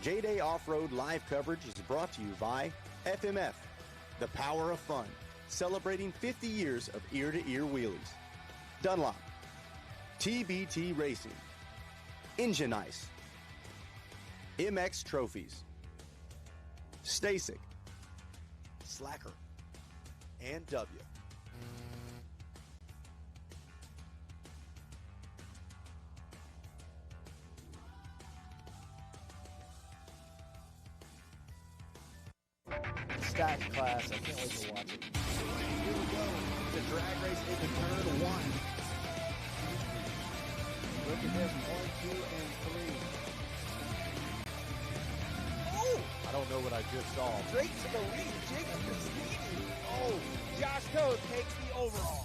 JDay Offroad live coverage is brought to you by FMF, the power of fun, celebrating 50 years of ear-to-ear wheelies. Dunlop, TBT Racing, Engine Ice, MX Trophies, Stasic, Slacker, and W. Stacked class. I can't wait to watch it. Here we go. The drag race into turn one. Look at this. 1, 2, and 3. Oh! I don't know what I just saw. Straight to the lead. Jacob Christine. Oh, Josh Toad takes the overall.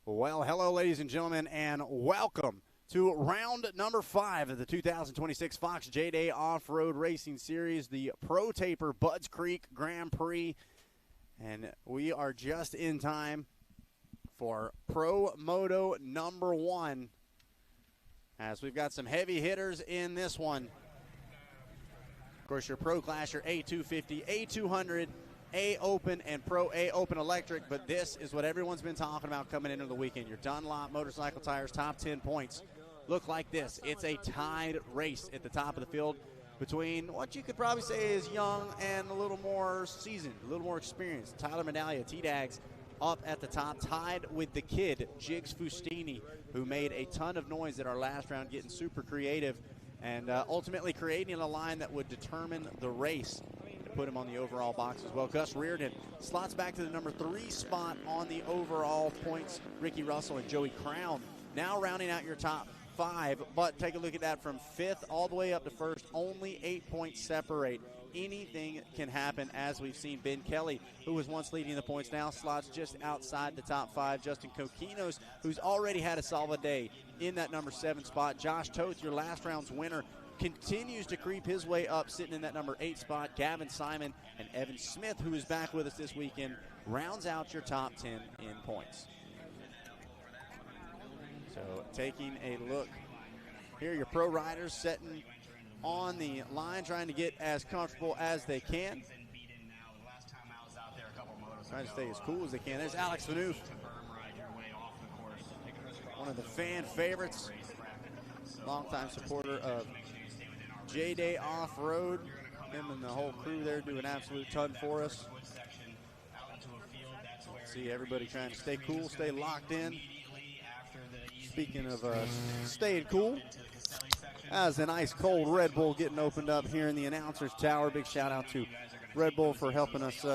Well, hello, ladies and gentlemen, and welcome to round number 5 of the 2026 Fox JDay Off-Road Racing Series, the Pro Taper Budds Creek Grand Prix. And we are just in time for Pro Moto number 1, as we've got some heavy hitters in this one. Of course, your Pro Class, your A250, A200, A Open, and Pro A Open Electric, but this is what everyone's been talking about coming into the weekend. Your Dunlop Motorcycle Tires top 10 points look like this. It's a tied race at the top of the field between what you could probably say is young and a little more seasoned, a little more experienced. Tyler Medaglia, T-Dags, up at the top, tied with the kid, Jigs Fustini, who made a ton of noise at our last round, getting super creative and ultimately creating a line that would determine the race to put him on the overall box as well. Gus Reardon slots back to the number 3 spot on the overall points. Ricky Russell and Joey Crown now rounding out your top 5, but take a look at that from 5th all the way up to 1st. Only 8 points separate. Anything can happen, as we've seen. Ben Kelly, who was once leading the points, now slots just outside the top 5. Justin Coquinos, who's already had a solid day in that number 7 spot. Josh Toth, your last round's winner, continues to creep his way up, sitting in that number 8 spot. Gavin Simon and Evan Smith, who is back with us this weekend, rounds out your top 10 in points. So taking a look here, your pro riders setting on the line, trying to get as comfortable as they can. Trying to stay as cool as they can. There's Alex Vanoof, one of the fan favorites, longtime supporter of JDay Off-Road. Him and the whole crew there do an absolute ton for us. See everybody trying to stay cool, stay locked in. Speaking of staying cool, as an ice cold Red Bull getting opened up here in the announcer's tower. Big shout out to Red Bull for helping us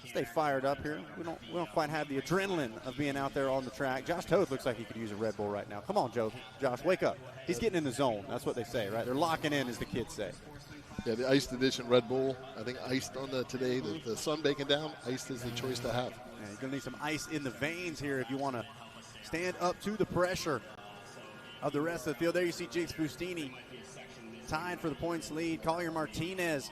stay fired up here. We don't quite have the adrenaline of being out there on the track. Josh Toth looks like he could use a Red Bull right now. Come on, Josh, wake up. He's getting in the zone. That's what they say, right? They're locking in, as the kids say. Yeah, the iced edition Red Bull. I think iced on today. The sun baking down. Iced is the choice to have. Yeah, you're gonna need some ice in the veins here if you want to stand up to the pressure of the rest of the field. There you see Jigs Fustini tied for the points lead. Collier Martinez,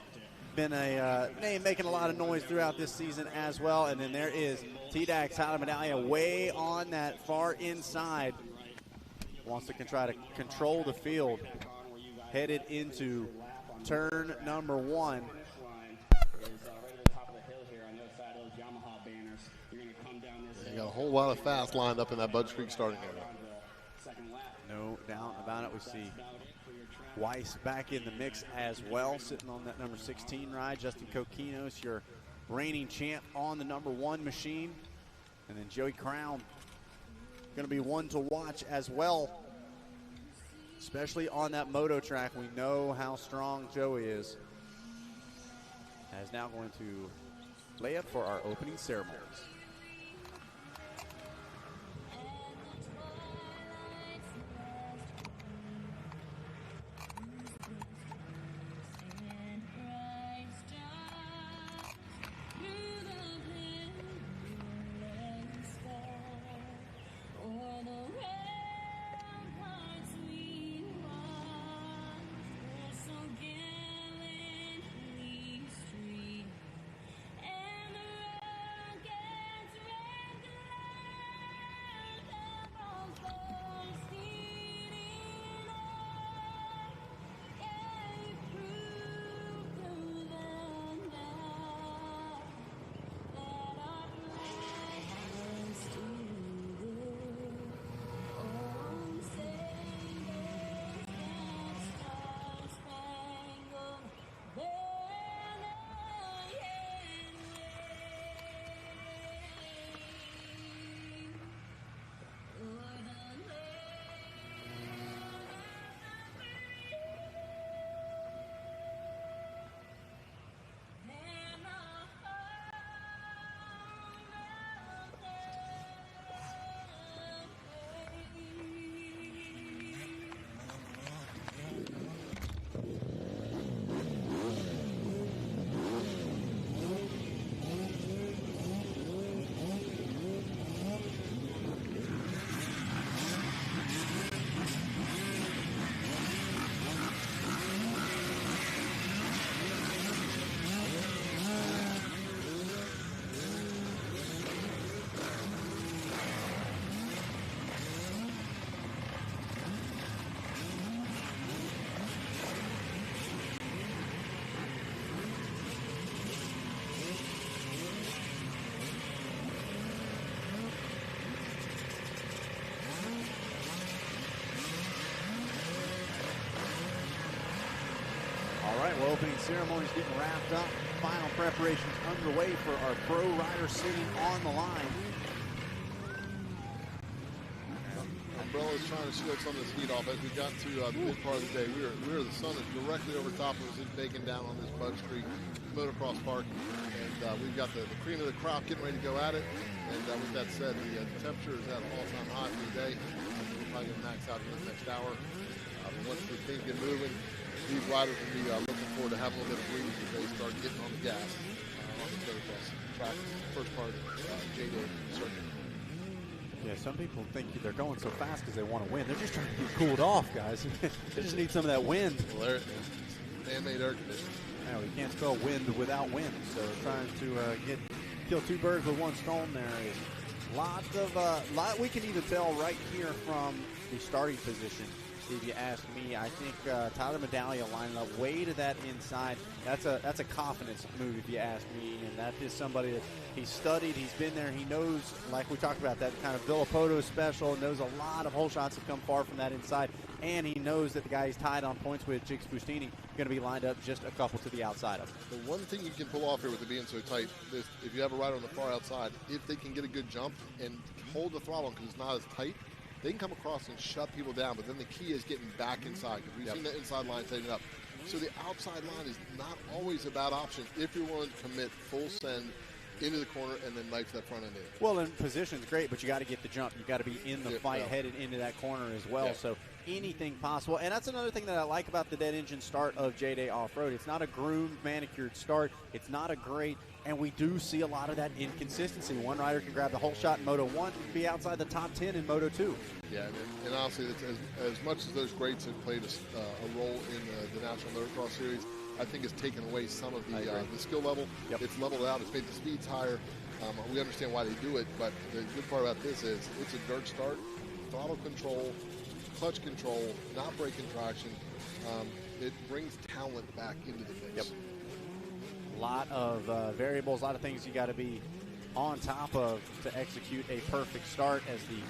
been a name making a lot of noise throughout this season as well. And then there is T-Dax, Tyler Medaglia, way on that far inside. Wants to try to control the field. Headed into turn number 1. You got a whole lot of fast lined up in that Budds Creek starting area. No doubt about it. We see Weiss back in the mix as well, sitting on that number 16 ride. Justin Coquinos, your reigning champ, on the number 1 machine. And then Joey Crown, going to be one to watch as well, especially on that moto track. We know how strong Joey is. As now going to lay up for our opening ceremonies. All right, well, opening ceremony's getting wrapped up. Final preparations underway for our pro rider sitting on the line. Umbrella's trying to shield some of this heat off. As we got to the mid part of the day, the sun is directly over top of us. It's baking down on this Budds Creek Motocross Park. And we've got the cream of the crop getting ready to go at it. And with that said, the temperature is at an all-time high for the day. We're probably going to max out in the next hour. But once the things get moving, these riders will be looking forward to having a little bit of breeze as they start getting on the gas on the motocross track, first part of the JDay circuit. Yeah, some people think they're going so fast because they want to win. They're just trying to get cooled off, guys. They just need some of that wind. Well, man-made air conditioning. Now, we can't spell wind without wind, so trying to kill two birds with one stone there is lots of, we can even tell right here from the starting position. If you ask me, I think Tyler Medaglia lining up way to that inside. That's a confidence move, if you ask me. And that is somebody that he's studied, he's been there, he knows, like we talked about, that kind of Villapoto special, knows a lot of hole shots that come far from that inside. And he knows that the guy he's tied on points with, Jigs Bustini, going to be lined up just a couple to the outside of him. The one thing you can pull off here with it being so tight is if you have a rider on the far outside, if they can get a good jump and hold the throttle because it's not as tight, they can come across and shut people down, but then the key is getting back inside because we've seen the inside line taking up. So the outside line is not always a bad option if you're willing to commit full send into the corner and then knife that front end in. Well, in position's great, but you got to get the jump. You got to be in the fight headed into that corner as well. So anything possible. And that's another thing that I like about the dead engine start of JDay Offroad. It's not a groomed, manicured start. It's not a great, and we do see a lot of that inconsistency. One rider can grab the whole shot in Moto 1 and be outside the top 10 in Moto 2. Yeah, and honestly, as much as those greats have played a role in the National Motocross Series, I think it's taken away some of the skill level. It's leveled out. It's made the speeds higher. We understand why they do it, but the good part about this is it's a dirt start, throttle control, clutch control, not braking traction. It brings talent back into the mix. A lot of variables, a lot of things you got to be on top of to execute a perfect start as the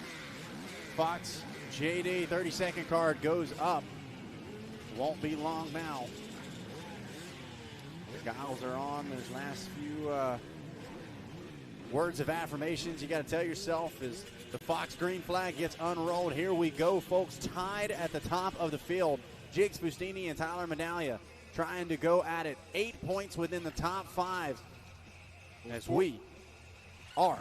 Fox JDay 30-second card goes up. Won't be long now. The goggles are on. There's last few words of affirmations you got to tell yourself as the Fox green flag gets unrolled. Here we go, folks. Tied at the top of the field. Jigs Bustini and Tyler Medaglia trying to go at it. 8 points within the top 5 as we are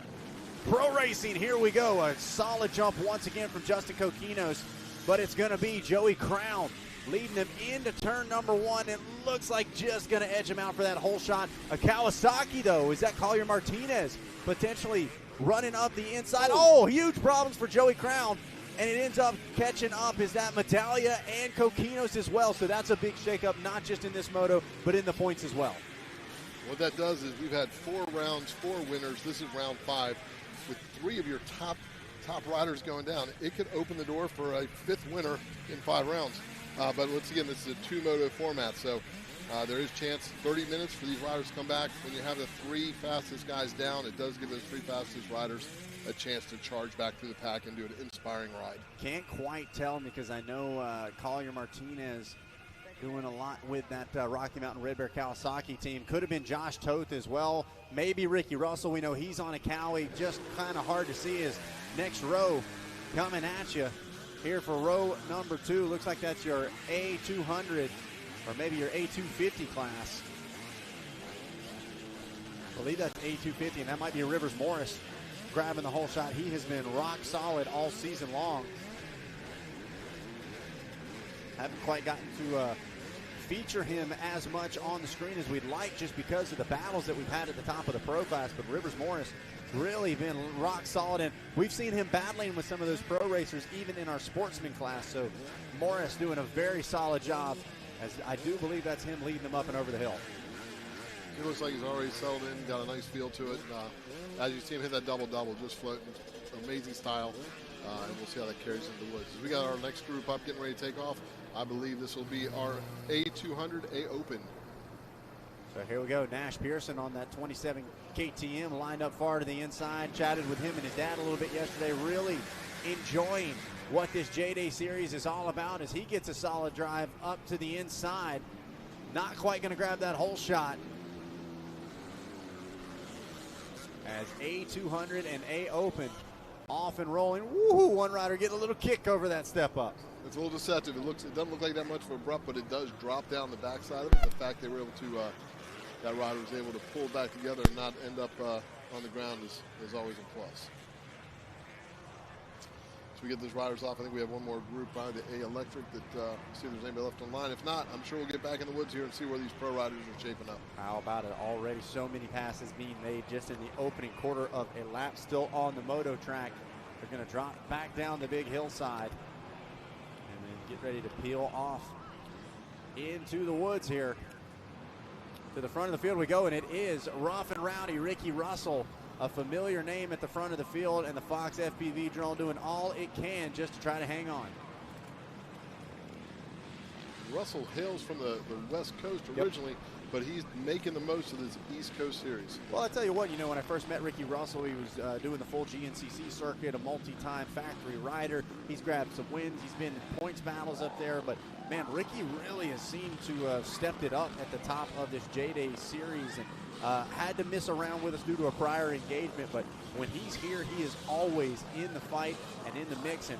pro racing. Here we go. A solid jump once again from Justin Coquinos, but it's going to be Joey Crown leading him into turn number 1. It looks like just going to edge him out for that whole shot. A Kawasaki, though, is that Collier Martinez potentially running up the inside. Oh, huge problems for Joey Crown. And it ends up catching up is that Medaglia and Coquinos as well. So that's a big shakeup, not just in this moto, but in the points as well. What that does is we've had 4 rounds, 4 winners. This is round 5 with 3 of your top riders going down. It could open the door for a 5th winner in 5 rounds. But once again, this is a 2-moto format, so there is chance 30 minutes for these riders to come back. When you have the 3 fastest guys down, it does give those 3 fastest riders a chance to charge back through the pack and do an inspiring ride. Can't quite tell because I know Collier Martinez doing a lot with that Rocky Mountain Red Bear Kawasaki team. Could have been Josh Toth as well. Maybe Ricky Russell. We know he's on a Cowie. Just kind of hard to see his next row coming at you. Here for row number 2, looks like that's your A200 or maybe your A250 class. I believe that's A250, and that might be a Rivers Morris grabbing the whole shot. He has been rock solid all season long. Haven't quite gotten to feature him as much on the screen as we'd like just because of the battles that we've had at the top of the pro class, but Rivers Morris really been rock solid, and we've seen him battling with some of those pro racers even in our sportsman class. So Morris doing a very solid job, as I do believe that's him leading them up and over the hill. It looks like he's already settled in, got a nice feel to it. As you see him hit that double-double, just floating, amazing style, and we'll see how that carries into the woods. As we got our next group up getting ready to take off, I believe this will be our A200 A Open. So here we go, Nash Pearson on that 27 KTM, lined up far to the inside. Chatted with him and his dad a little bit yesterday, really enjoying what this JDay series is all about as he gets a solid drive up to the inside. Not quite going to grab that whole shot. As A200 and A Open off and rolling. Woo! One rider getting a little kick over that step up. It's a little deceptive. It doesn't look like that much of abrupt, but it does drop down the backside of it. The fact they were able to, that rider was able to pull back together and not end up on the ground is always a plus. So we get those riders off. I think we have one more group by the A Electric that see if there's anybody left online. If not, I'm sure we'll get back in the woods here and see where these pro riders are shaping up. How about it? Already so many passes being made just in the opening quarter of a lap. Still on the moto track. They're going to drop back down the big hillside and then get ready to peel off into the woods here. To the front of the field we go, and it is rough and rowdy Ricky Russell, a familiar name at the front of the field, and the Fox FPV drone doing all it can just to try to hang on. Russell hails from the West Coast originally, but he's making the most of this East Coast series. Well, I'll tell you what, when I first met Ricky Russell, he was doing the full GNCC circuit, a multi-time factory rider. He's grabbed some wins. He's been in points battles up there, but man, Ricky really has seemed to have stepped it up at the top of this JDay series, and had to miss around with us due to a prior engagement, but when he's here, he is always in the fight and in the mix. And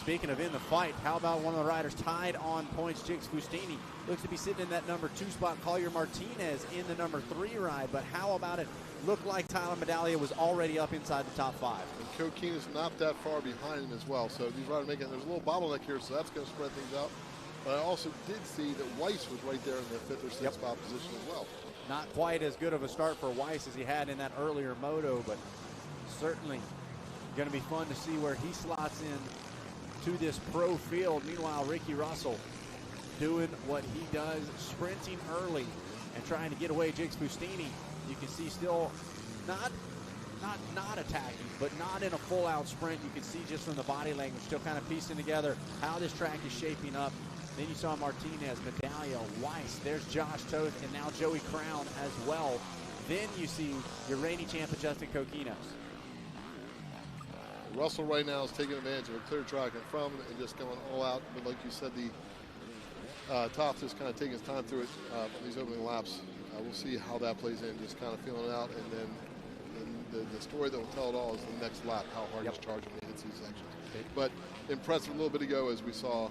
speaking of in the fight, how about one of the riders tied on points? Jigs Fustini looks to be sitting in that number 2 spot. Collier Martinez in the number 3 ride, but how about it? Looked like Tyler Medaglia was already up inside the top 5. And Coquina is not that far behind him as well, so these riders there's a little bottleneck here, so that's going to spread things out. But I also did see that Weiss was right there in the 5th or 6th spot position as well. Not quite as good of a start for Weiss as he had in that earlier moto, but certainly going to be fun to see where he slots in to this pro field. Meanwhile, Ricky Russell doing what he does, sprinting early and trying to get away. Jigs Fustini, you can see still not attacking, but not in a full-out sprint. You can see just from the body language, still kind of piecing together how this track is shaping up. Then you saw Martinez, Medaglia, Weiss. There's Josh Toth, and now Joey Crown as well. Then you see your reigning champ, Justin Coquinos. Russell right now is taking advantage of a clear track in front of him and just going all out. But like you said, the Toth just kind of taking his time through it for these opening laps. We'll see how that plays in, just kind of feeling it out. And then the story that will tell it all is the next lap, how hard he's charging when he hits these sections. But impressive a little bit ago as we saw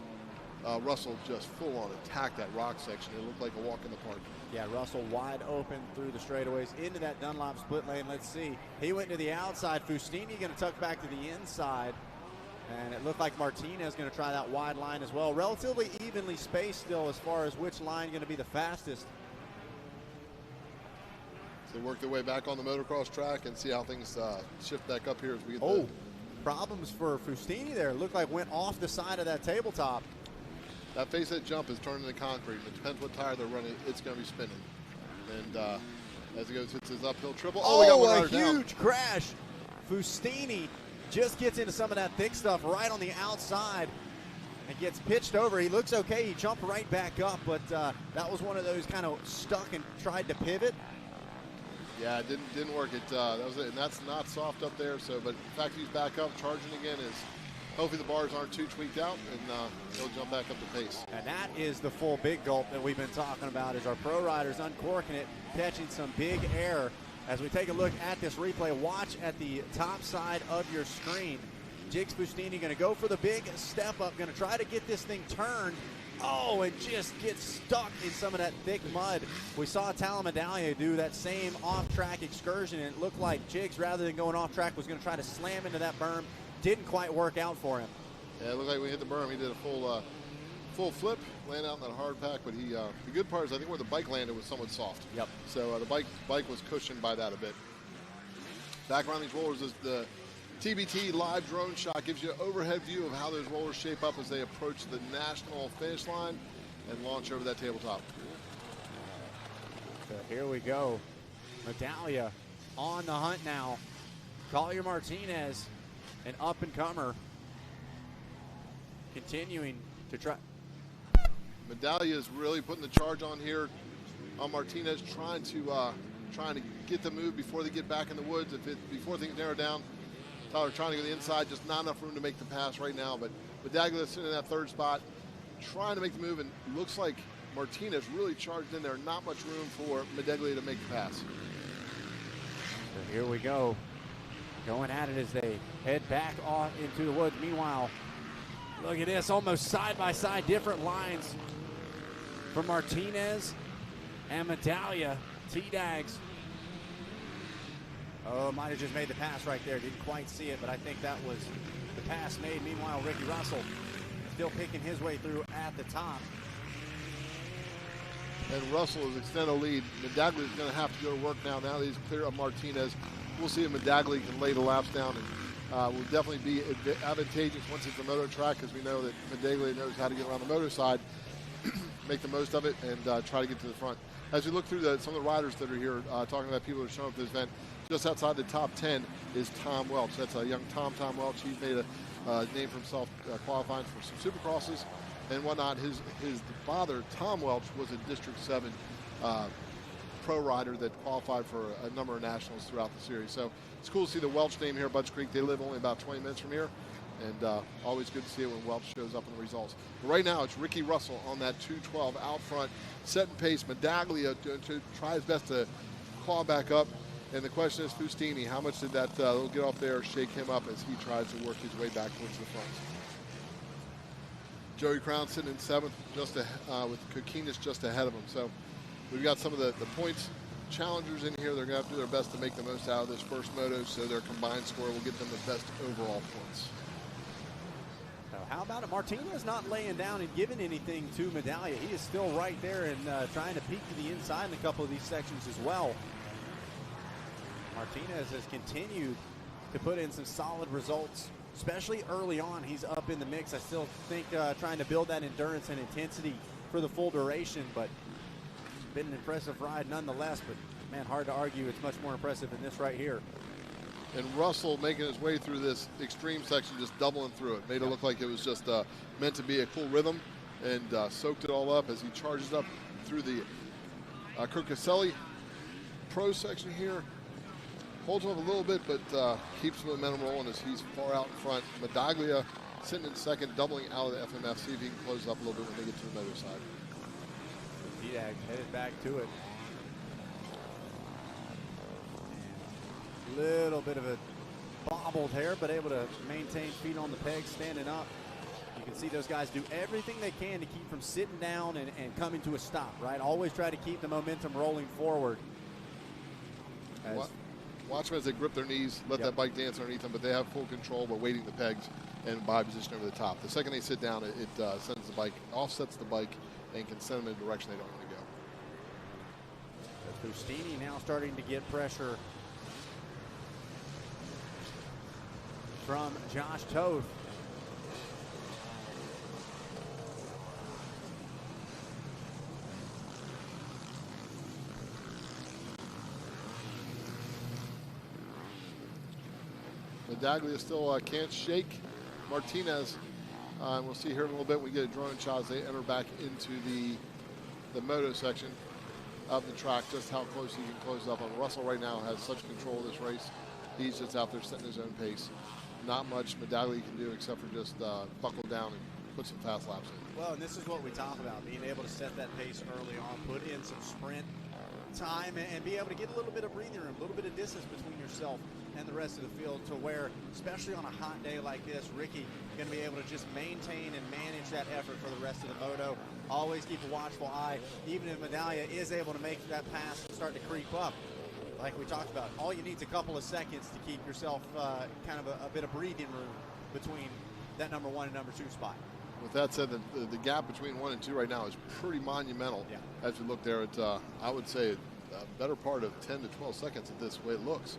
Russell just full on attack that rock section. It looked like a walk in the park. Yeah, Russell wide open through the straightaways into that Dunlop split lane. Let's see. He went to the outside. Fustini going to tuck back to the inside. And it looked like Martinez going to try that wide line as well. Relatively evenly spaced still as far as which line going to be the fastest. So work their way back on the motocross track and see how things shift back up here as we get problems for Fustini there. It looked like went off the side of that tabletop. That face hit jump is turning into concrete. It depends what tire they're running. It's going to be spinning. And as it goes, hits his uphill triple. We got one a huge crash. Fustini just gets into some of that thick stuff right on the outside and gets pitched over. He looks okay. He jumped right back up, but that was one of those kind of stuck and tried to pivot. Yeah, it didn't work. That was it, and that's not soft up there. So, but the fact he's back up, charging again is. Hopefully the bars aren't too tweaked out, and he'll jump back up the pace. And that is the full big gulp that we've been talking about, is our pro riders uncorking it, catching some big air. As we take a look at this replay, watch at the top side of your screen. Jigs Fustini going to go for the big step up, going to try to get this thing turned. And just gets stuck in some of that thick mud. We saw Tyler Medaglia do that same off-track excursion, and it looked like Jigs, rather than going off-track, was going to try to slam into that berm. Didn't quite work out for him. Yeah, it looked like we hit the berm. He did a full flip, landed out in that hard pack. But he, the good part is I think where the bike landed was somewhat soft. Yep. So the bike was cushioned by that a bit. Back around these rollers is the TBT live drone shot. Gives you an overhead view of how those rollers shape up as they approach the national finish line and launch over that tabletop. So here we go. Medaglia on the hunt now. Collier Martinez, an up-and-comer, continuing to try. Medaglia is really putting the charge on here on Martinez, trying to get the move before they get back in the woods. Before things narrow down, Tyler trying to go to the inside, just not enough room to make the pass right now. But Medaglia sitting in that 3rd spot, trying to make the move, and looks like Martinez really charged in there. Not much room for Medaglia to make the pass. So here we go. Going at it as they head back off into the woods. Meanwhile, look at this, almost side by side, different lines for Martinez and Medaglia. T-Dags. Oh, might have just made the pass right there. Didn't quite see it, but I think that was the pass made. Meanwhile, Ricky Russell still picking his way through at the top. And Russell has extended a lead. Medaglia is going to have to go to work now. Now that he's clear of Martinez, we'll see if Medaglia can lay the laps down, and will definitely be advantageous once it's a moto track, because we know that Medaglia knows how to get around the moto side, make the most of it, and try to get to the front. As we look through some of the riders that are here, talking about people that are showing up to this event, just outside the top 10 is Tom Welch. That's a young Tom Welch. He's made a name for himself qualifying for some Supercrosses and whatnot. His father, Tom Welch, was a District 7 pro rider that qualified for a number of nationals throughout the series. So it's cool to see the Welch name here at Budds Creek. They live only about 20 minutes from here, and always good to see it when Welch shows up in the results. But right now, it's Ricky Russell on that 212 out front, setting pace. Medaglia to try his best to claw back up. And the question is, Fustini, how much did that little get off there shake him up as he tries to work his way back towards the front? Joey Crown sitting in 7th, just with Kokinis just ahead of him. So we've got some of the points challengers in here. They're going to have to do their best to make the most out of this first moto, so their combined score will get them the best overall points. So how about it? Martinez not laying down and giving anything to Medaglia. He is still right there and trying to peek to the inside in a couple of these sections as well. Martinez has continued to put in some solid results, especially early on. He's up in the mix. I still think trying to build that endurance and intensity for the full duration, but it's been an impressive ride nonetheless. But, man, hard to argue it's much more impressive than this right here. And Russell making his way through this extreme section, just doubling through it. Made it look like it was just meant to be a cool rhythm, and soaked it all up as he charges up through the Kirk Caselli pro section here. Holds him up a little bit, but keeps the momentum rolling as he's far out in front. Medaglia sitting in 2nd, doubling out of the FMF. See if he can close up a little bit when they get to the motor side. T-Dag headed back to it. And a little bit of a bobbled hair, but able to maintain feet on the peg, standing up. You can see those guys do everything they can to keep from sitting down and coming to a stop, right? Always try to keep the momentum rolling forward. Watch them as they grip their knees, let that bike dance underneath them, but they have full control by weighting the pegs and body position over the top. The second they sit down, it sends the bike, offsets the bike, and can send them in a direction they don't want to go. Fustini now starting to get pressure from Josh Toth. Medaglia still can't shake Martinez. And we'll see here in a little bit when we get a drone shot as they enter back into the moto section of the track, just how close he can close up on. Russell right now has such control of this race. He's just out there setting his own pace. Not much Medaglia can do except for just buckle down and put some fast laps in. Well, and this is what we talk about, being able to set that pace early on, put in some sprint time, and be able to get a little bit of breathing room, a little bit of distance between yourself and the rest of the field, to where, especially on a hot day like this, Ricky going to be able to just maintain and manage that effort for the rest of the moto. Always keep a watchful eye. Even if Medaglia is able to make that pass and start to creep up, like we talked about, all you need is a couple of seconds to keep yourself kind of a bit of breathing room between that number 1 and number 2 spot. With that said, the gap between 1 and 2 right now is pretty monumental. Yeah. As we look there at, I would say, a better part of 10 to 12 seconds at this way it looks.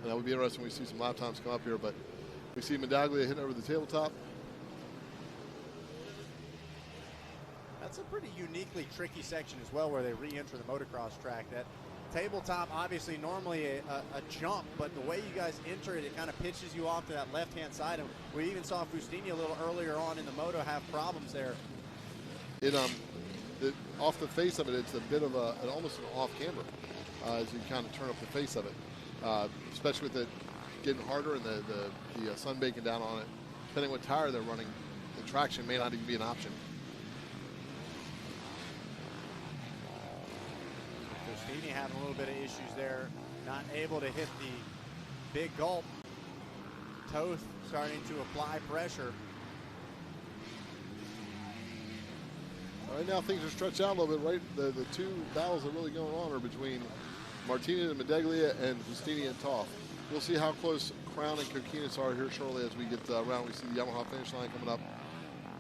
And that would be interesting when we see some lap times come up here, but we see Medaglia hitting over the tabletop. That's a pretty uniquely tricky section as well, where they re-enter the motocross track. That tabletop, obviously normally a jump, but the way you guys enter it, it kind of pitches you off to that left-hand side. And we even saw Fustini a little earlier on in the moto have problems there. It off the face of it, it's a bit of almost an off-camber as you kind of turn up the face of it, especially with it getting harder and the sun baking down on it. Depending what tire they're running, the traction may not even be an option. Fustini having a little bit of issues there, not able to hit the big gulp. Toth starting to apply pressure. Right now things are stretched out a little bit. Right, the two battles that are really going on are between Martinez and Medaglia and Fustini and Toth. We'll see how close Crown and Kokinis are here shortly as we get around. We see the Yamaha finish line coming up.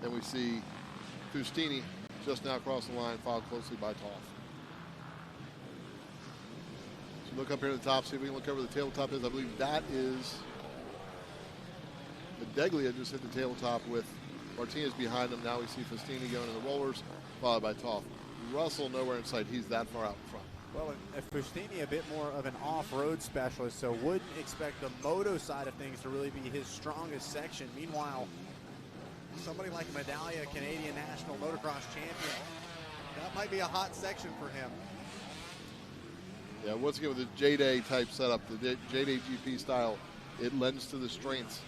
Then we see Fustini just now across the line, followed closely by Toth. So look up here at the top, see if we can look over the tabletop is. I believe that is Medaglia just hit the tabletop with Martinez behind him. Now we see Fustini going to the rollers, followed by Toth. Russell nowhere in sight. He's that far out in front. Well, Fustini a bit more of an off-road specialist, so wouldn't expect the moto side of things to really be his strongest section. Meanwhile, somebody like Medaglia, Canadian National Motocross Champion, that might be a hot section for him. Yeah, once again with the JDay type setup, the JDay GP style, it lends to the strengths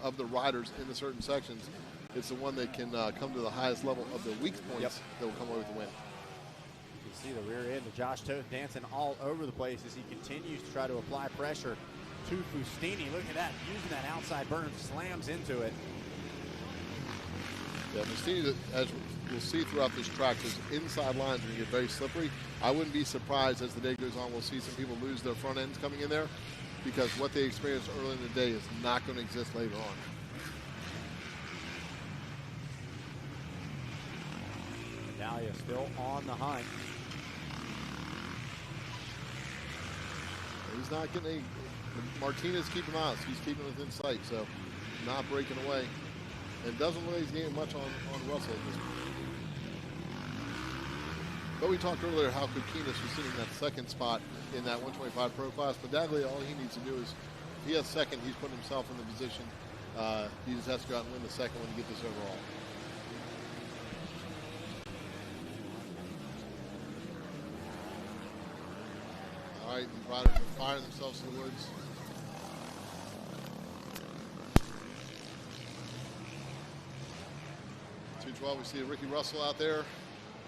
of the riders in the certain sections. It's the one that can come to the highest level of the weak points that will come away with the win. You can see the rear end of Josh Toth dancing all over the place as he continues to try to apply pressure to Fustini. Look at that, using that outside burn, slams into it. Yeah, Fustini, as we'll see throughout this track, those inside lines are going to get very slippery. I wouldn't be surprised as the day goes on, we'll see some people lose their front ends coming in there because what they experienced early in the day is not going to exist later on. Medaglia still on the hunt. He's not getting Martinez keeping us. He's keeping within sight, so not breaking away. And doesn't really gain much on Russell at this point. But we talked earlier how Kokinis was sitting in that second spot in that 125 Pro class. But Medaglia, all he needs to do is, if he has second, he's putting himself in the position. He just has to go out and win the second one to get this overall. All right, these riders are firing themselves to the woods. We see Ricky Russell out there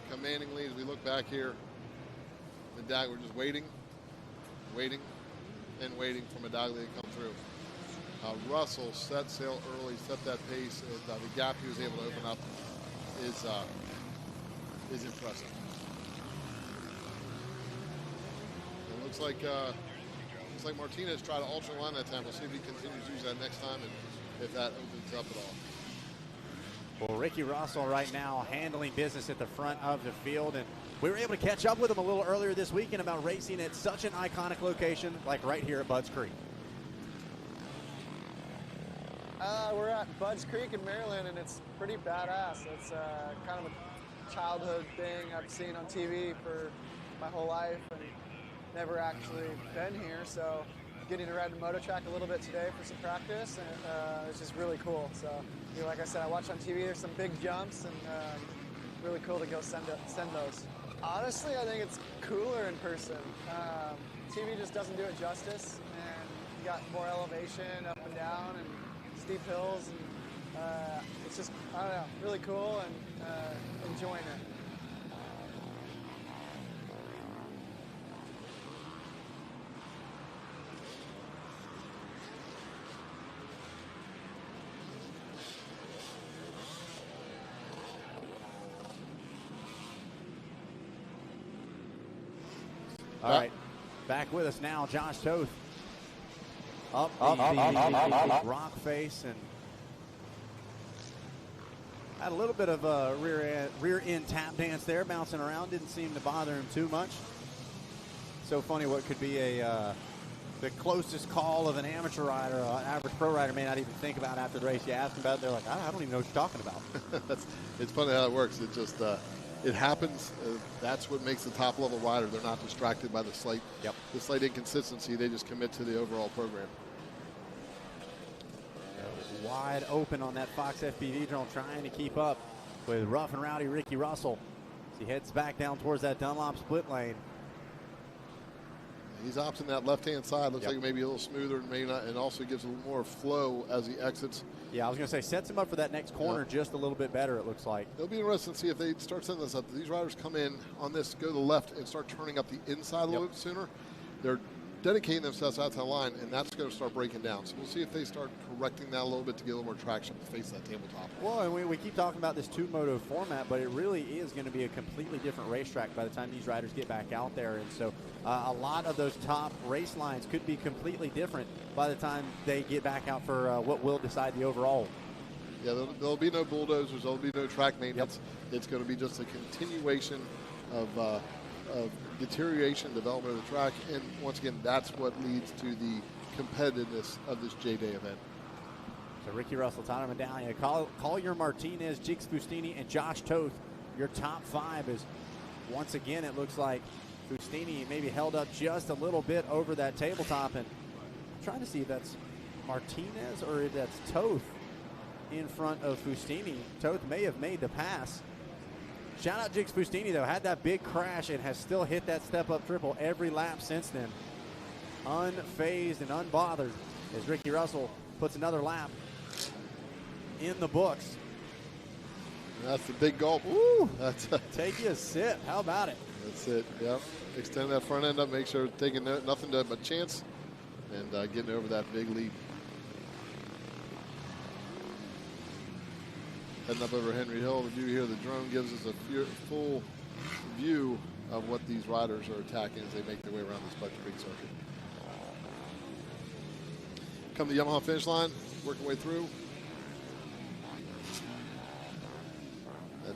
commandingly as we look back here. Medaglia, we're just waiting, and waiting for Medaglia to come through. Russell set sail early, set that pace, and the gap he was able to open up is impressive. It looks like Martinez tried to alter the line that time. We'll see if he continues to use that next time and if that opens up at all. Well, Ricky Russell right now handling business at the front of the field, and we were able to catch up with him a little earlier this weekend about racing at such an iconic location like right here at Budds Creek. We're at Budds Creek in Maryland, and it's pretty badass. It's kind of a childhood thing I've seen on TV for my whole life and never actually been here, so getting to ride the moto track a little bit today for some practice, and it's just really cool. So, you know, like I said, I watch on TV, there's some big jumps, and really cool to go send those. Honestly, I think it's cooler in person. TV just doesn't do it justice, and you got more elevation up and down and steep hills, and it's just, I don't know, really cool and enjoying it. All right, back with us now, Josh Toth. Up the rock face and had a little bit of a rear end tap dance there, bouncing around. Didn't seem to bother him too much. So funny what could be the closest call of an amateur rider, an average pro rider may not even think about after the race. You ask them about it, they're like, I don't even know what you're talking about. It's funny how it works. It just it happens. That's what makes the top level rider. They're not distracted by the slight inconsistency. They just commit to the overall program. Wide open on that Fox FPV drone, trying to keep up with rough and rowdy Ricky Russell as he heads back down towards that Dunlop split lane. He's opting that left-hand side. Looks like maybe a little smoother, maybe not, and also gives a little more flow as he exits. Yeah, I was going to say, sets him up for that next corner just a little bit better, it looks like. It'll be interesting to see if they start setting this up. These riders come in on this, go to the left, and start turning up the inside a little bit sooner. They're dedicating themselves out to the line, and that's going to start breaking down. So we'll see if they start correcting that a little bit to get a little more traction to face that tabletop. Well, and we keep talking about this two-moto format, but it really is going to be a completely different racetrack by the time these riders get back out there. And so a lot of those top race lines could be completely different by the time they get back out for what will decide the overall. Yeah, there'll be no bulldozers. There'll be no track maintenance. It's going to be just a continuation of deterioration, development of the track, and once again, that's what leads to the competitiveness of this JDay event. So Ricky Russell, Tyler Medallia, Collier Martinez, Jigs Fustini, and Josh Toth. Your top 5 is, once again, it looks like Fustini maybe held up just a little bit over that tabletop, and I'm trying to see if that's Martinez or if that's Toth in front of Fustini. Toth may have made the pass. Shout out Jigs Fustini, though, had that big crash and has still hit that step-up triple every lap since then. Unfazed and unbothered as Ricky Russell puts another lap in the books. That's the big gulp. Woo! That's take you a sip. How about it? That's it. Yep. Extend that front end up. Make sure taking nothing but a chance and getting over that big leap. Heading up over Henry Hill. The view here, the drone gives us a full view of what these riders are attacking as they make their way around this Budds Creek circuit. Come to the Yamaha finish line, working way through.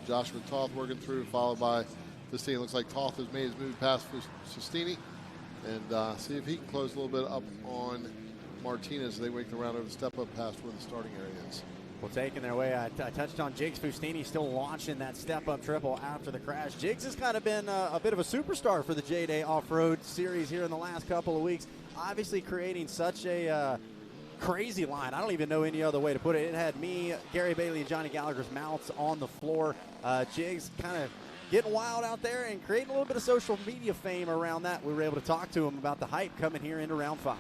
Joshua Toth working through, followed by Fustini. Looks like Toth has made his move past Fustini. And see if he can close a little bit up on Martinez as they make the round over the step-up past where the starting area is. Well, taking their way, I touched on Jigs Fustini still launching that step-up triple after the crash. Jigs has kind of been a bit of a superstar for the JDay Offroad series here in the last couple of weeks. Obviously creating such a crazy line. I don't even know any other way to put it. It had me, Gary Bailey, and Johnny Gallagher's mouths on the floor. Jigs kind of getting wild out there and creating a little bit of social media fame around that. We were able to talk to him about the hype coming here into round 5.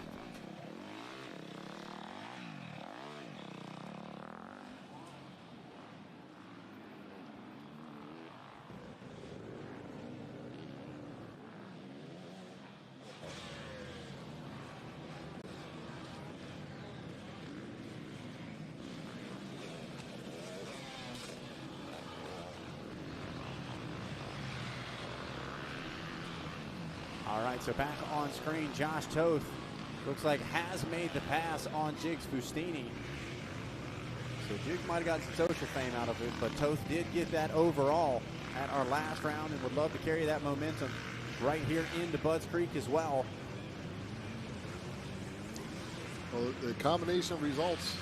All right, so back on screen, Josh Toth looks like has made the pass on Jigs Fustini. So Jigs might have gotten some social fame out of it, but Toth did get that overall at our last round and would love to carry that momentum right here into Budds Creek as well. Well, the combination of results,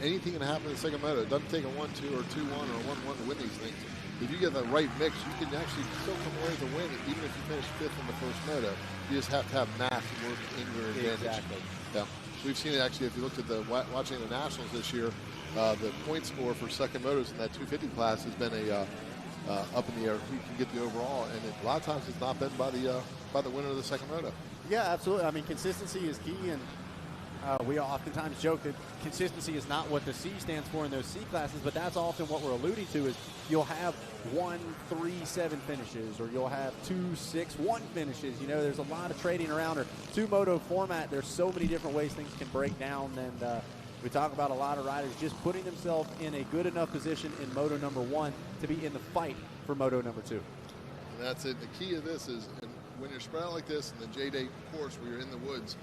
anything can happen in the second moto. It doesn't take a 1-2 or 2-1 or a 1-1 to win these things. If you get the right mix, you can actually still come away with a win, even if you finish 5th in the first moto. You just have to have math to work in your advantage. Exactly. Yeah, we've seen it actually. If you looked at the watching the Nationals this year, the point score for second motos in that 250 class has been up in the air. Who can get the overall, and a lot of times it's not been by the winner of the second moto. Yeah, absolutely. I mean, consistency is key, and we oftentimes joke that consistency is not what the C stands for in those C classes, but that's often what we're alluding to is you'll have 1-3-7 finishes, or you'll have 2-6-1 finishes. You know, there's a lot of trading around, or two-moto format. There's so many different ways things can break down, and we talk about a lot of riders just putting themselves in a good enough position in moto number 1 to be in the fight for moto number 2. And that's it. The key of this is when you're spread out like this in the JDay course where you're in the woods,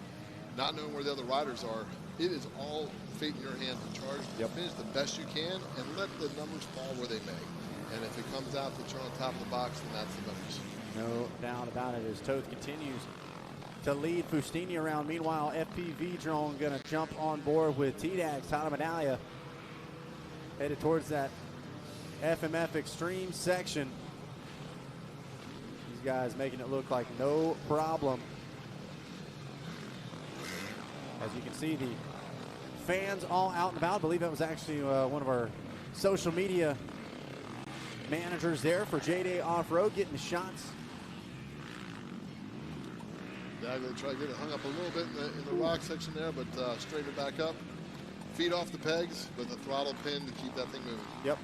not knowing where the other riders are, it is all fate in your hands to charge. Finish the best you can and let the numbers fall where they may. And if it comes out that you're on top of the box, then that's the numbers. No doubt about it as Toth continues to lead Fustini around. Meanwhile, FPV drone going to jump on board with T-Dags. Tyler Medallia headed towards that FMF Extreme section. These guys making it look like no problem. As you can see, the fans all out and about. I believe that was actually one of our social media managers there for JDay Offroad getting the shots. Dagley tried to get it hung up a little bit in the rock section there, but straighten it back up. Feet off the pegs with a throttle pin to keep that thing moving. Yep.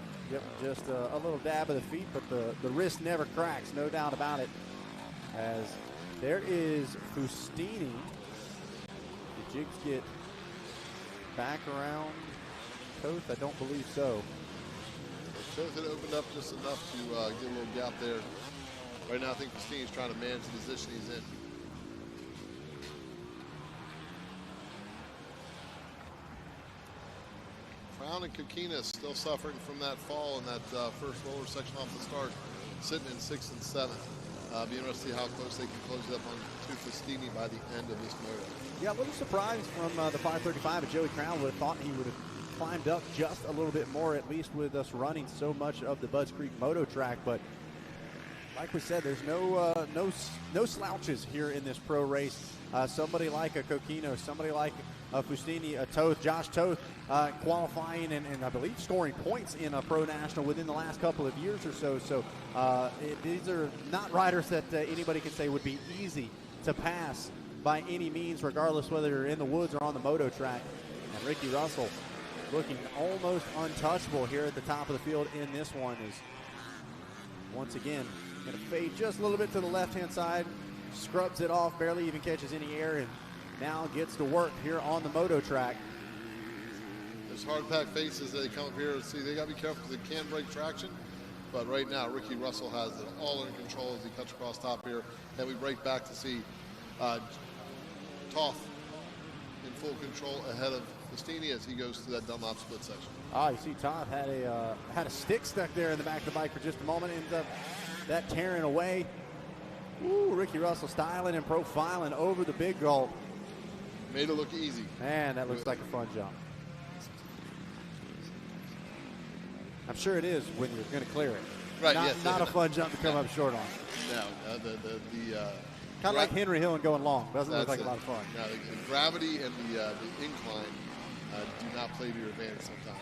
Just a little dab of the feet, but the wrist never cracks, no doubt about it. As there is Fustini. The jigs get back around Toth? I don't believe so. Toth had opened up just enough to get a little gap there. Right now, I think Fustini's trying to manage the position he's in. Crown and Kokina still suffering from that fall in that first roller section off the start, sitting in 6th and 7th. Be interested to see how close they can close it up on to Fustini by the end of this moto. Yeah, a little surprised from the 535, but Joey Crown would have thought he would have climbed up just a little bit more, at least with us running so much of the Budds Creek Moto track. But like we said, there's no slouches here in this pro race. Somebody like a Kokino, somebody like Fustini, Toth, Josh Toth, qualifying and I believe scoring points in a pro national within the last couple of years or so. So these are not riders that anybody can say would be easy to pass by any means, regardless whether you're in the woods or on the moto track. And Ricky Russell looking almost untouchable here at the top of the field in this one, is once again going to fade just a little bit to the left-hand side, scrubs it off, barely even catches any air, and now gets to work here on the moto track. There's hard-packed faces that they come up here. See, they got to be careful because they can break traction. But right now, Ricky Russell has it all under control as he cuts across top here. Then we break back to see Toth in full control ahead of Fustini as he goes through that Dunlop split section. You see Toth had a stick stuck there in the back of the bike for just a moment, ends up that tearing away. Ooh, Ricky Russell styling and profiling over the big gulp. Made it look easy. Man, that looks like a fun jump. I'm sure it is when you're going to clear it. Right, not a fun jump to come up short on. No, kind of like Henry Hill and going long. Doesn't look like a lot of fun. No, the gravity and the incline do not play to your advantage sometimes.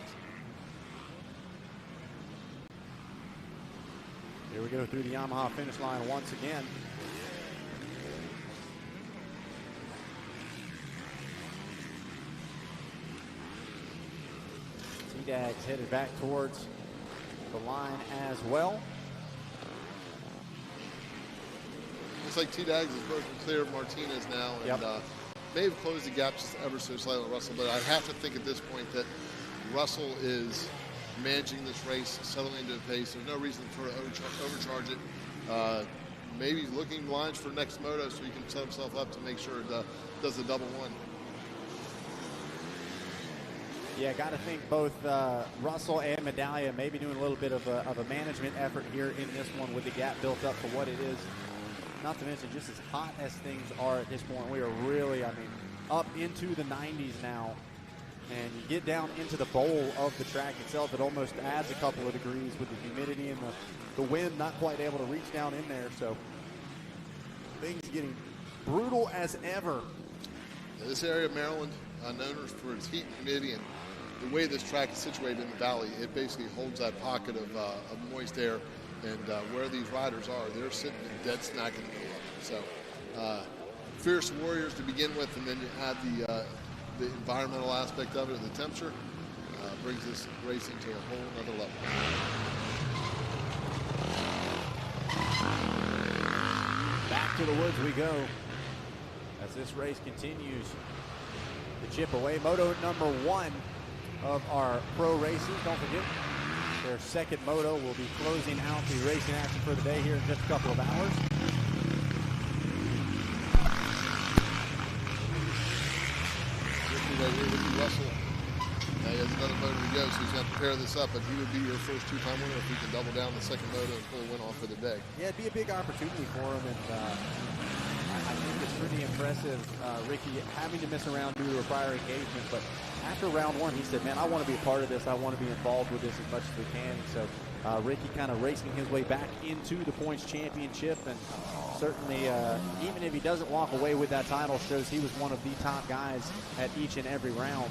Here we go through the Yamaha finish line once again. T-Dag's headed back towards the line as well. Looks like T-Dags is broken clear of Martinez now, and may have closed the gap just ever so slightly with Russell, but I have to think at this point that Russell is managing this race, settling into a pace. There's no reason for to overcharge it. Maybe he's looking lines for next moto so he can set himself up to make sure it does the double one. Yeah, got to think both Russell and Medallia maybe doing a little bit of a management effort here in this one with the gap built up for what it is. Not to mention, just as hot as things are at this point, we are really, up into the 90s now. And you get down into the bowl of the track itself, it almost adds a couple of degrees with the humidity and the wind not quite able to reach down in there. So things getting brutal as ever. This area of Maryland, known for its heat and humidity, and the way this track is situated in the valley, it basically holds that pocket of moist air. And where these riders are, they're sitting in dead smack in the middle of it. So fierce warriors to begin with, and then you add the environmental aspect of it, the temperature, brings this racing to a whole other level. Back to the woods we go as this race continues to chip away. Moto number 1 of our pro races. Don't forget, their second moto will be closing out the racing action for the day here in just a couple of hours. Ricky Russell, he has another moto to go, so he's got to pair this up, but he would be your first two-time winner if he can double down the second moto and pull a win off for the day. Yeah, it'd be a big opportunity for him, and I think it's pretty impressive, Ricky, having to miss a round due to a prior engagement, but after round 1, he said, man, I want to be a part of this. I want to be involved with this as much as we can. So Ricky kind of racing his way back into the points championship, and certainly even if he doesn't walk away with that title, shows he was one of the top guys at each and every round.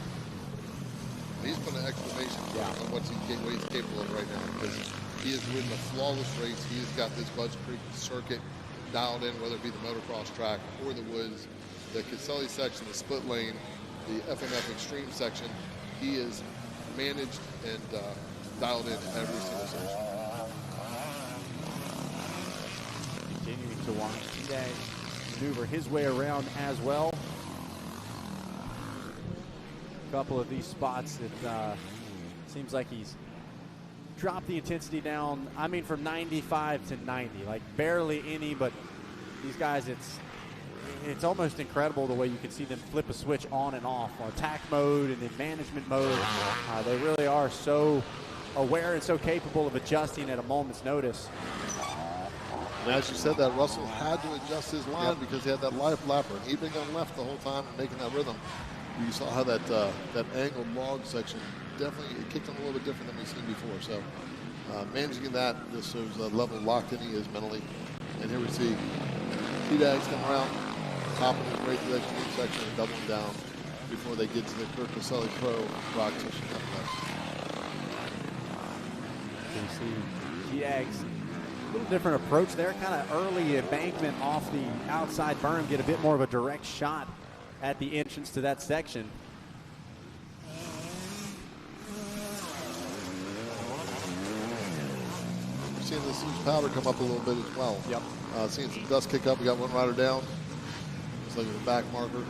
He's putting an exclamation point on what he's capable of right now, because he has ridden a flawless race. He has got this Budds Creek circuit dialed in, whether it be the motocross track or the woods, the Caselli section, the split lane, the FMF Extreme section. He is managed and dialed in every single section. Continuing to watch JDay maneuver his way around as well. A couple of these spots that seems like he's dropped the intensity down, I mean, from 95 to 90, like barely any, but these guys, it's almost incredible the way you can see them flip a switch on and off on attack mode and then management mode. They really are so aware and so capable of adjusting at a moment's notice. And as you said, that Russell had to adjust his line because he had that life lapper, and he'd been going left the whole time and making that rhythm. You saw how that angled log section definitely kicked him a little bit different than we've seen before. So managing that, this shows the level locked in he is mentally. And here we see JDay's come around, topping his way through that extreme section and doubling down before they get to the Kirk Caselli Pro rock tissue coming up. You see JDay's a little different approach there, kind of early embankment off the outside berm, get a bit more of a direct shot at the entrance to that section. We're seeing this loose powder come up a little bit as well. Yep. Seeing some dust kick up. We got one rider down. Looks like it's a back marker.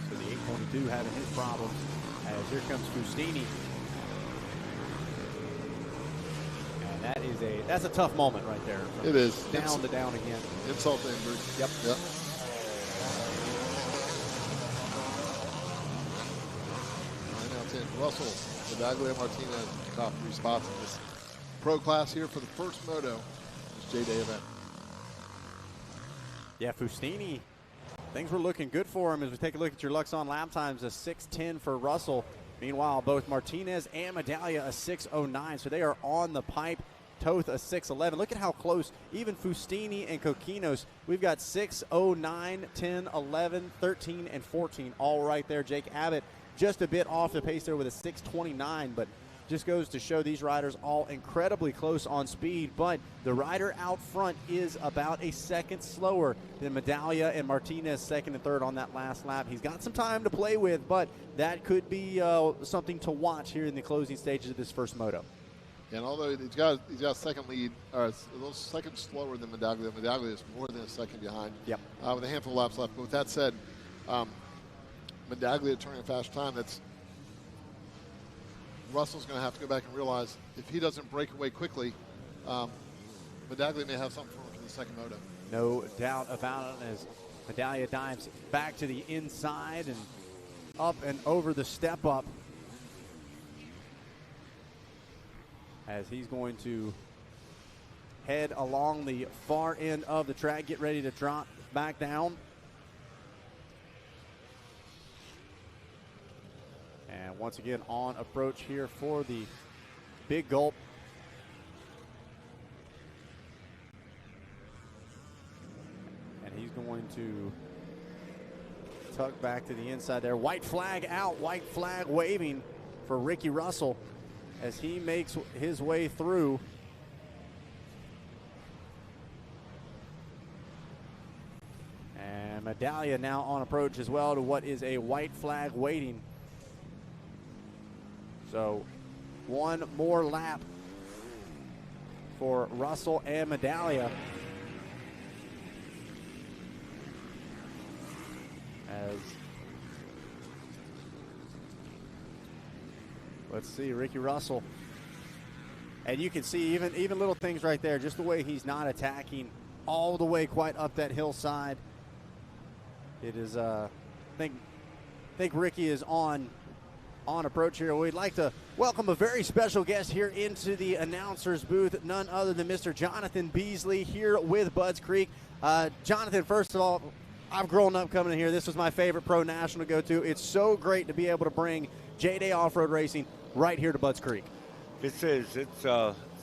So the 822 having his problems as here comes Fustini. That's a tough moment right there. It is. Down to down again. Insult to injury. Yep. Yep. Right now it's in Russell, Medaglia, Martinez, top 3 spots in this pro class here for the first moto, this JDay event. Yeah, Fustini, things were looking good for him as we take a look at your Luxon lap times, a 6:10 for Russell. Meanwhile, both Martinez and Medaglia a 6:09, so they are on the pipe. Toth a 6:11. Look at how close even Fustini and Coquinos. We've got 6:09, 10, 11, 13, and 14 all right there. Jake Abbott just a bit off the pace there with a 6:29, but just goes to show these riders all incredibly close on speed. But the rider out front is about a second slower than Medaglia and Martinez, second and third on that last lap. He's got some time to play with, but that could be something to watch here in the closing stages of this first moto. And although he's got a second lead, or a little second slower than Medaglia, Medaglia is more than a second behind. Yep. With a handful of laps left. But with that said, Medaglia turning a fast time. That's Russell's going to have to go back and realize if he doesn't break away quickly, Medaglia may have something for him for the second moto. No doubt about it as Medaglia dives back to the inside and up and over the step up. As he's going to head along the far end of the track, get ready to drop back down. And once again on approach here for the big gulp. And he's going to tuck back to the inside there. White flag out, white flag waving for Ricky Russell as he makes his way through. And Medaglia now on approach as well to what is a white flag waiting. So one more lap for Russell and Medaglia. As let's see, Ricky Russell. And you can see even little things right there, just the way he's not attacking all the way quite up that hillside. It is, I think Ricky is on approach here. We'd like to welcome a very special guest here into the announcer's booth, none other than Mr. Jonathan Beasley here with Budds Creek. Jonathan, first of all, I've grown up coming in here. This was my favorite pro national to go to. It's so great to be able to bring JDay Offroad Racing right here to Budds Creek. It's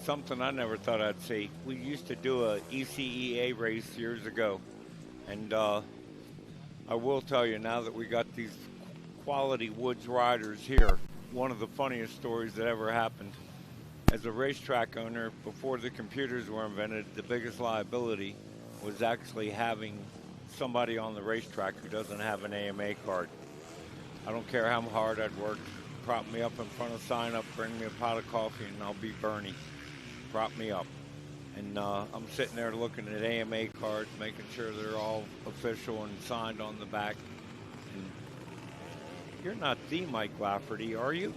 something I never thought I'd see. We used to do a ECEA race years ago, and I will tell you, now that we got these quality woods riders here, one of the funniest stories that ever happened. as a racetrack owner, before the computers were invented, the biggest liability was actually having somebody on the racetrack who doesn't have an AMA card. I don't care how hard I'd work. Prop me up in front of sign up, bring me a pot of coffee, and I'll be Bernie. Prop me up. And I'm sitting there looking at AMA cards, making sure they're all official and signed on the back. And you're not the Mike Lafferty, are you?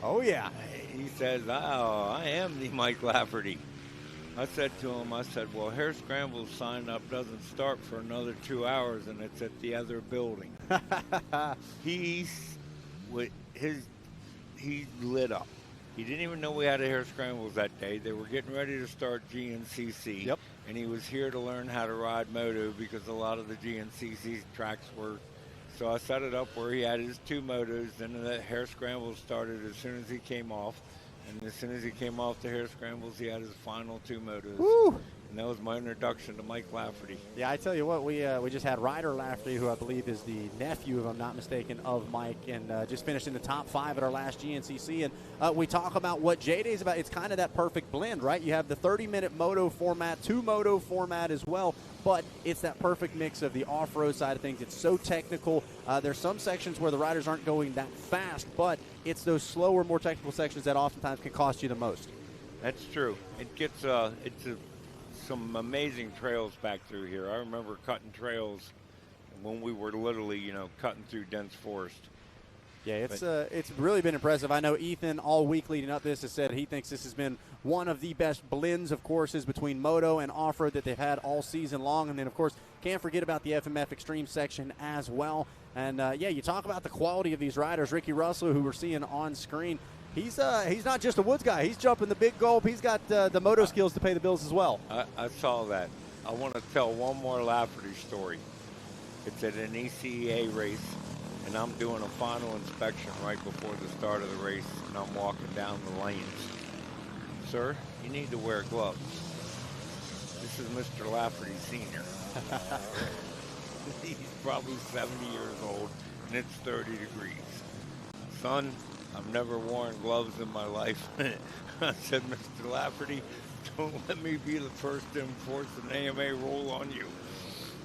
Oh, yeah. He says, oh, I am the Mike Lafferty. I said to him, well, Hare Scramble's sign up doesn't start for another 2 hours, and it's at the other building. He lit up. He didn't even know we had a Hare Scrambles that day. They were getting ready to start GNCC. Yep. And he was here to learn how to ride moto because a lot of the GNCC tracks were. So I set it up where he had his 2 motos. Then the Hare Scrambles started as soon as he came off. And as soon as he came off the Hare Scrambles, he had his final 2 motos. Woo! And that was my introduction to Mike Lafferty. Yeah, I tell you what, we just had Ryder Lafferty, who I believe is the nephew, if I'm not mistaken, of Mike, and just finished in the top 5 at our last GNCC. And we talk about what JDay's about. It's kind of that perfect blend, right? You have the 30-minute moto format, 2 moto format as well, but it's that perfect mix of the off-road side of things. It's so technical. There's some sections where the riders aren't going that fast, but it's those slower, more technical sections that oftentimes can cost you the most. That's true. It gets some amazing trails back through here. I remember cutting trails when we were literally, cutting through dense forest. Yeah, it's really been impressive. I know Ethan all week leading up this has said he thinks this has been one of the best blends of courses between moto and off-road that they've had all season long. And then, of course, can't forget about the FMF Extreme section as well. And, you talk about the quality of these riders. Ricky Russell, who we're seeing on screen, he's not just a woods guy. He's jumping the big gulp. He's got the moto skills to pay the bills as well. I saw that. I want to tell one more Lafferty story. It's at an ECEA race, and I'm doing a final inspection right before the start of the race, and I'm walking down the lanes. Sir, you need to wear gloves. This is Mr. Lafferty Sr. He's probably 70 years old, and it's 30 degrees. Son, I've never worn gloves in my life. I said, Mr. Lafferty, don't let me be the first to enforce an AMA rule on you.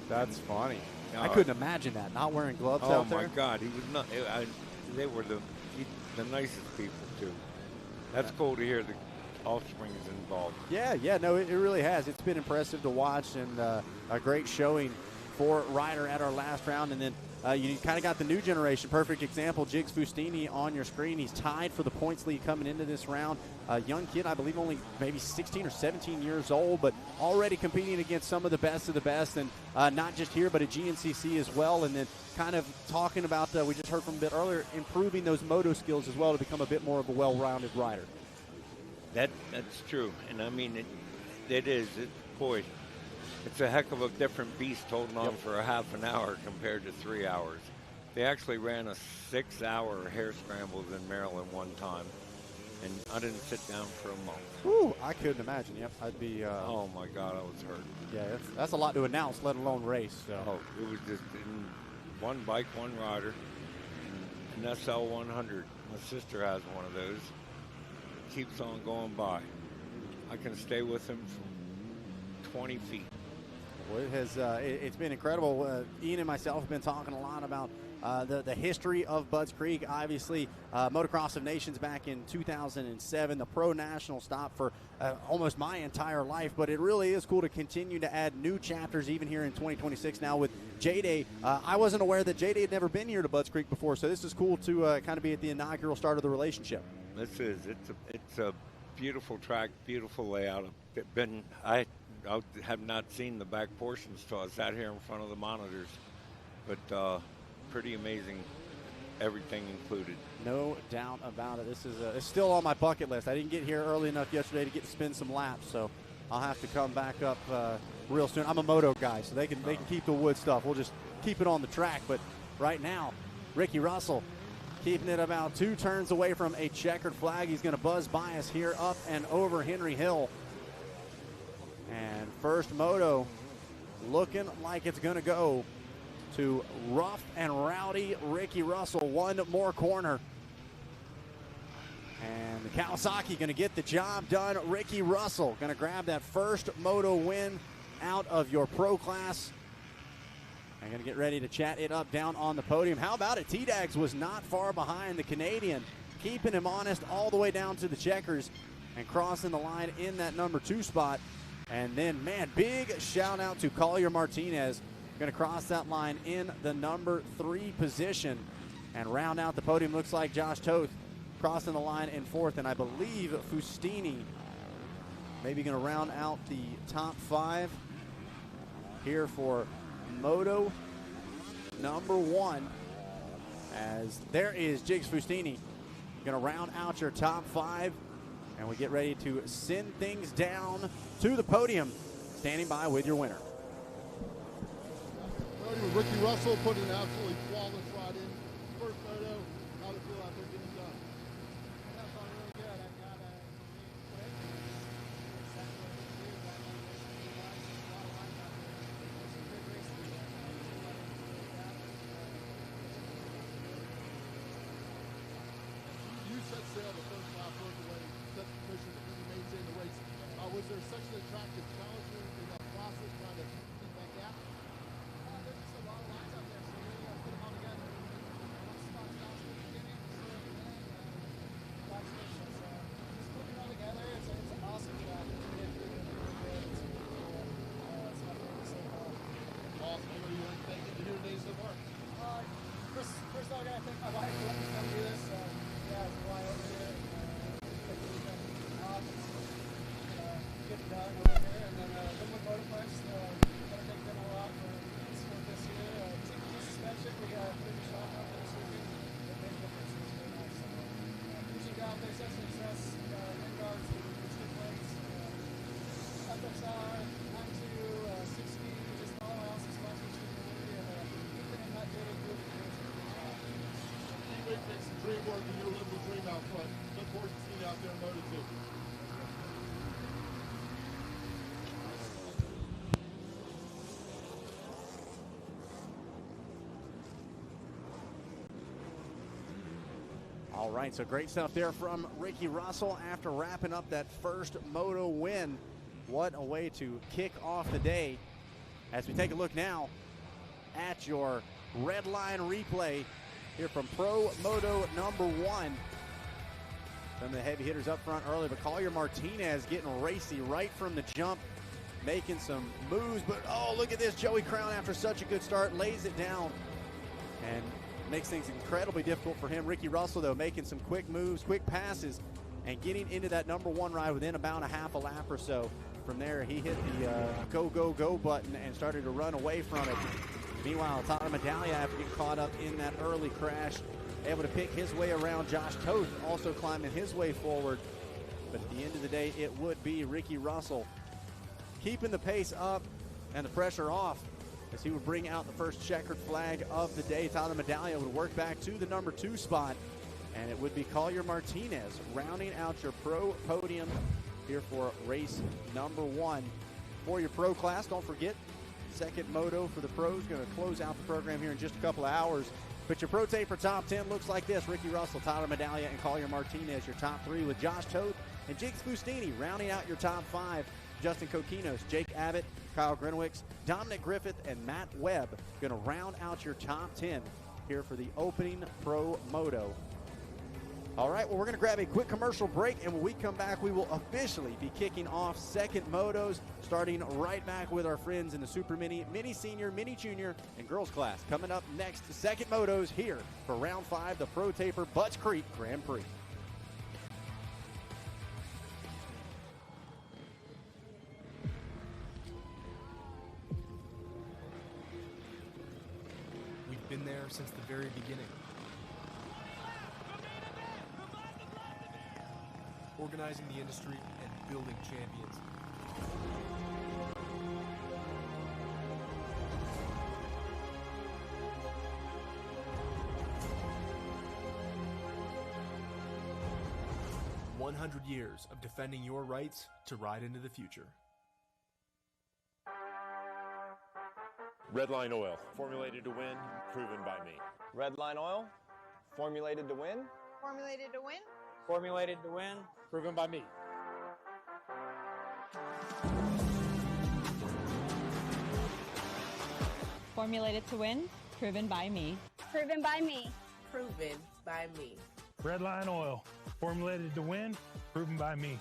That's funny. I couldn't imagine that, not wearing gloves out there. Oh, my God. He was not. They were the nicest people, too. That's cool to hear the offspring is involved. Yeah, no, it really has. It's been impressive to watch, and a great showing for Ryder at our last round. And then you kind of got the new generation. Perfect example, Jigs Fustini on your screen. He's tied for the points lead coming into this round. A young kid, I believe only maybe 16 or 17 years old, but already competing against some of the best, and not just here, but at GNCC as well. And then kind of talking about, we just heard from a bit earlier, improving those moto skills as well to become a bit more of a well-rounded rider. That's true. And I mean, it is. Boy, it's a heck of a different beast holding on for a half an hour compared to 3 hours. They actually ran a 6-hour Hare Scrambles in Maryland one time, and I didn't sit down for a month. Woo, I couldn't imagine. Yep, I'd be. Oh my God, I was hurt. Yeah, that's a lot to announce, let alone race. So. Oh, it was just one bike, one rider, an SL 100. My sister has one of those. Keeps on going by. I can stay with him from 20 feet. Well, it's been incredible. Ian and myself have been talking a lot about the history of Budds Creek. Obviously, Motocross of Nations back in 2007, the pro national stop for almost my entire life. But it really is cool to continue to add new chapters even here in 2026 now with JDay. I wasn't aware that JDay had never been here to Budds Creek before, so this is cool to kind of be at the inaugural start of the relationship. This is. It's a beautiful track, beautiful layout. I have not seen the back portions till I sat here in front of the monitors, but pretty amazing, everything included. No doubt about it. This is it's still on my bucket list. I didn't get here early enough yesterday to get to spin some laps, so I'll have to come back up real soon. I'm a moto guy, so they can keep the wood stuff. We'll just keep it on the track. But right now, Ricky Russell keeping it about 2 turns away from a checkered flag. He's going to buzz by us here up and over Henry Hill. And first moto looking like it's going to go to rough and rowdy Ricky Russell. One more corner. And the Kawasaki going to get the job done. Ricky Russell going to grab that first moto win out of your pro class. I'm going to get ready to chat it up down on the podium. How about it? T-Dags was not far behind the Canadian, keeping him honest all the way down to the checkers and crossing the line in that number 2 spot. And then, man, big shout out to Collier Martinez. Going to cross that line in the number 3 position and round out the podium. Looks like Josh Toth crossing the line in 4th, and I believe Fustini maybe going to round out the top 5 here for Moto number 1, as there is Jigs Fustini going to round out your top 5, and we get ready to send things down to the podium. Standing by with your winner. Ricky Russell put an absolutely flawless ride in. First moto, how did it feel out there getting done? That felt really good. I got a quick. You set sail the first lap, broke away, set the position to really maintain the race. Was there such an attractive challenge in that process, trying to keep that gap? There's just a lot of lines out there, so we really got to put them all together. One spot's down to the beginning, so vice versa. So just putting it all together, it's an awesome track. It's really good. It's my favorite so far. Awesome. What do you like thinking to hear today so far? First of all, I gotta thank my wife for letting me come do this. Yeah, it's a while over here. Take the weekend off and get it done over here. And then Liquid Motor Parts, gotta thank them a lot for support this year. TPG suspension, we got a pretty shot out there this weekend. It made a difference. It was very nice. So, pushing down there, sensor stress, wind guards, skid plates, FXR, 92, 60, just all around suspension, and keeping it not dated good. Great things, some dream work, and you're living the dream out front. Look forward to seeing you out there in Moto 2. All right, so great stuff there from Ricky Russell after wrapping up that first moto win. What a way to kick off the day. As we take a look now at your red line replay here from Pro Moto number 1. Some of the heavy hitters up front early, but Collier Martinez getting racy right from the jump, making some moves. But oh, look at this. Joey Crown, after such a good start, lays it down and makes things incredibly difficult for him. Ricky Russell, though, making some quick moves, quick passes, and getting into that number 1 ride within about a half a lap or so. From there, he hit the go, go, go button and started to run away from it. Meanwhile, Tyler Medaglia, after getting caught up in that early crash, able to pick his way around. Josh Toth also climbing his way forward. But at the end of the day, it would be Ricky Russell keeping the pace up and the pressure off as he would bring out the first checkered flag of the day. Tyler Medaglia would work back to the number 2 spot, and it would be Collier Martinez rounding out your pro podium here for race number 1. For your pro class, don't forget, second moto for the pros, going to close out the program here in just a couple of hours. But your pro taper top 10 looks like this: Ricky Russell, Tyler Medaglia, and Collier Martinez, your top 3, with Josh Toth and Jigs Fustini rounding out your top 5. Justin Kokinos, Jake Abbott, Kyle Grinowicz, Dominic Griffith, and Matt Webb going to round out your top 10 here for the opening Pro Moto. All right, well, we're going to grab a quick commercial break, and when we come back, we will officially be kicking off second motos, starting right back with our friends in the Super Mini, Mini Senior, Mini Junior, and Girls class. Coming up next, second motos here for round 5, the Pro Taper Budds Creek Grand Prix. We've been there since the very beginning. Organizing the industry and building champions. "100 years of defending your rights to ride into the future." Redline Oil, formulated to win, proven by me. Redline Oil, formulated to win. Formulated to win, Formulated to win, proven by me. Formulated to win, proven by me. Proven by me. Proven by me. Redline Oil. Formulated to win, proven by me.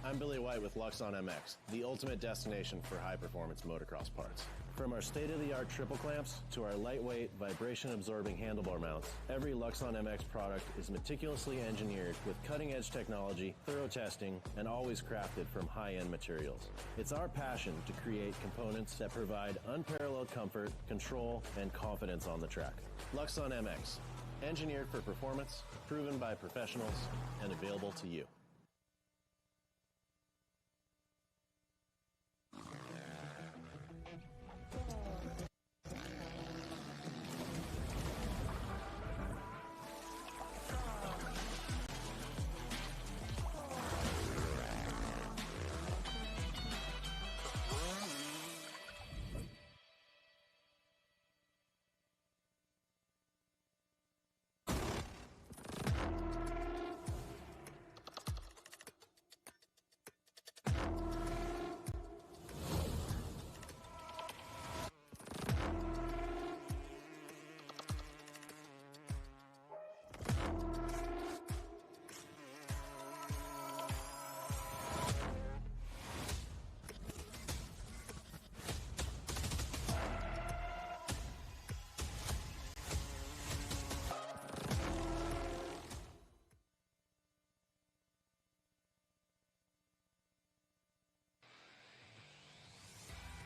I'm Billy White with Luxon MX, the ultimate destination for high-performance motocross parts. From our state-of-the-art triple clamps to our lightweight, vibration-absorbing handlebar mounts, every Luxon MX product is meticulously engineered with cutting-edge technology, thorough testing, and always crafted from high-end materials. It's our passion to create components that provide unparalleled comfort, control, and confidence on the track. Luxon MX, engineered for performance, proven by professionals, and available to you.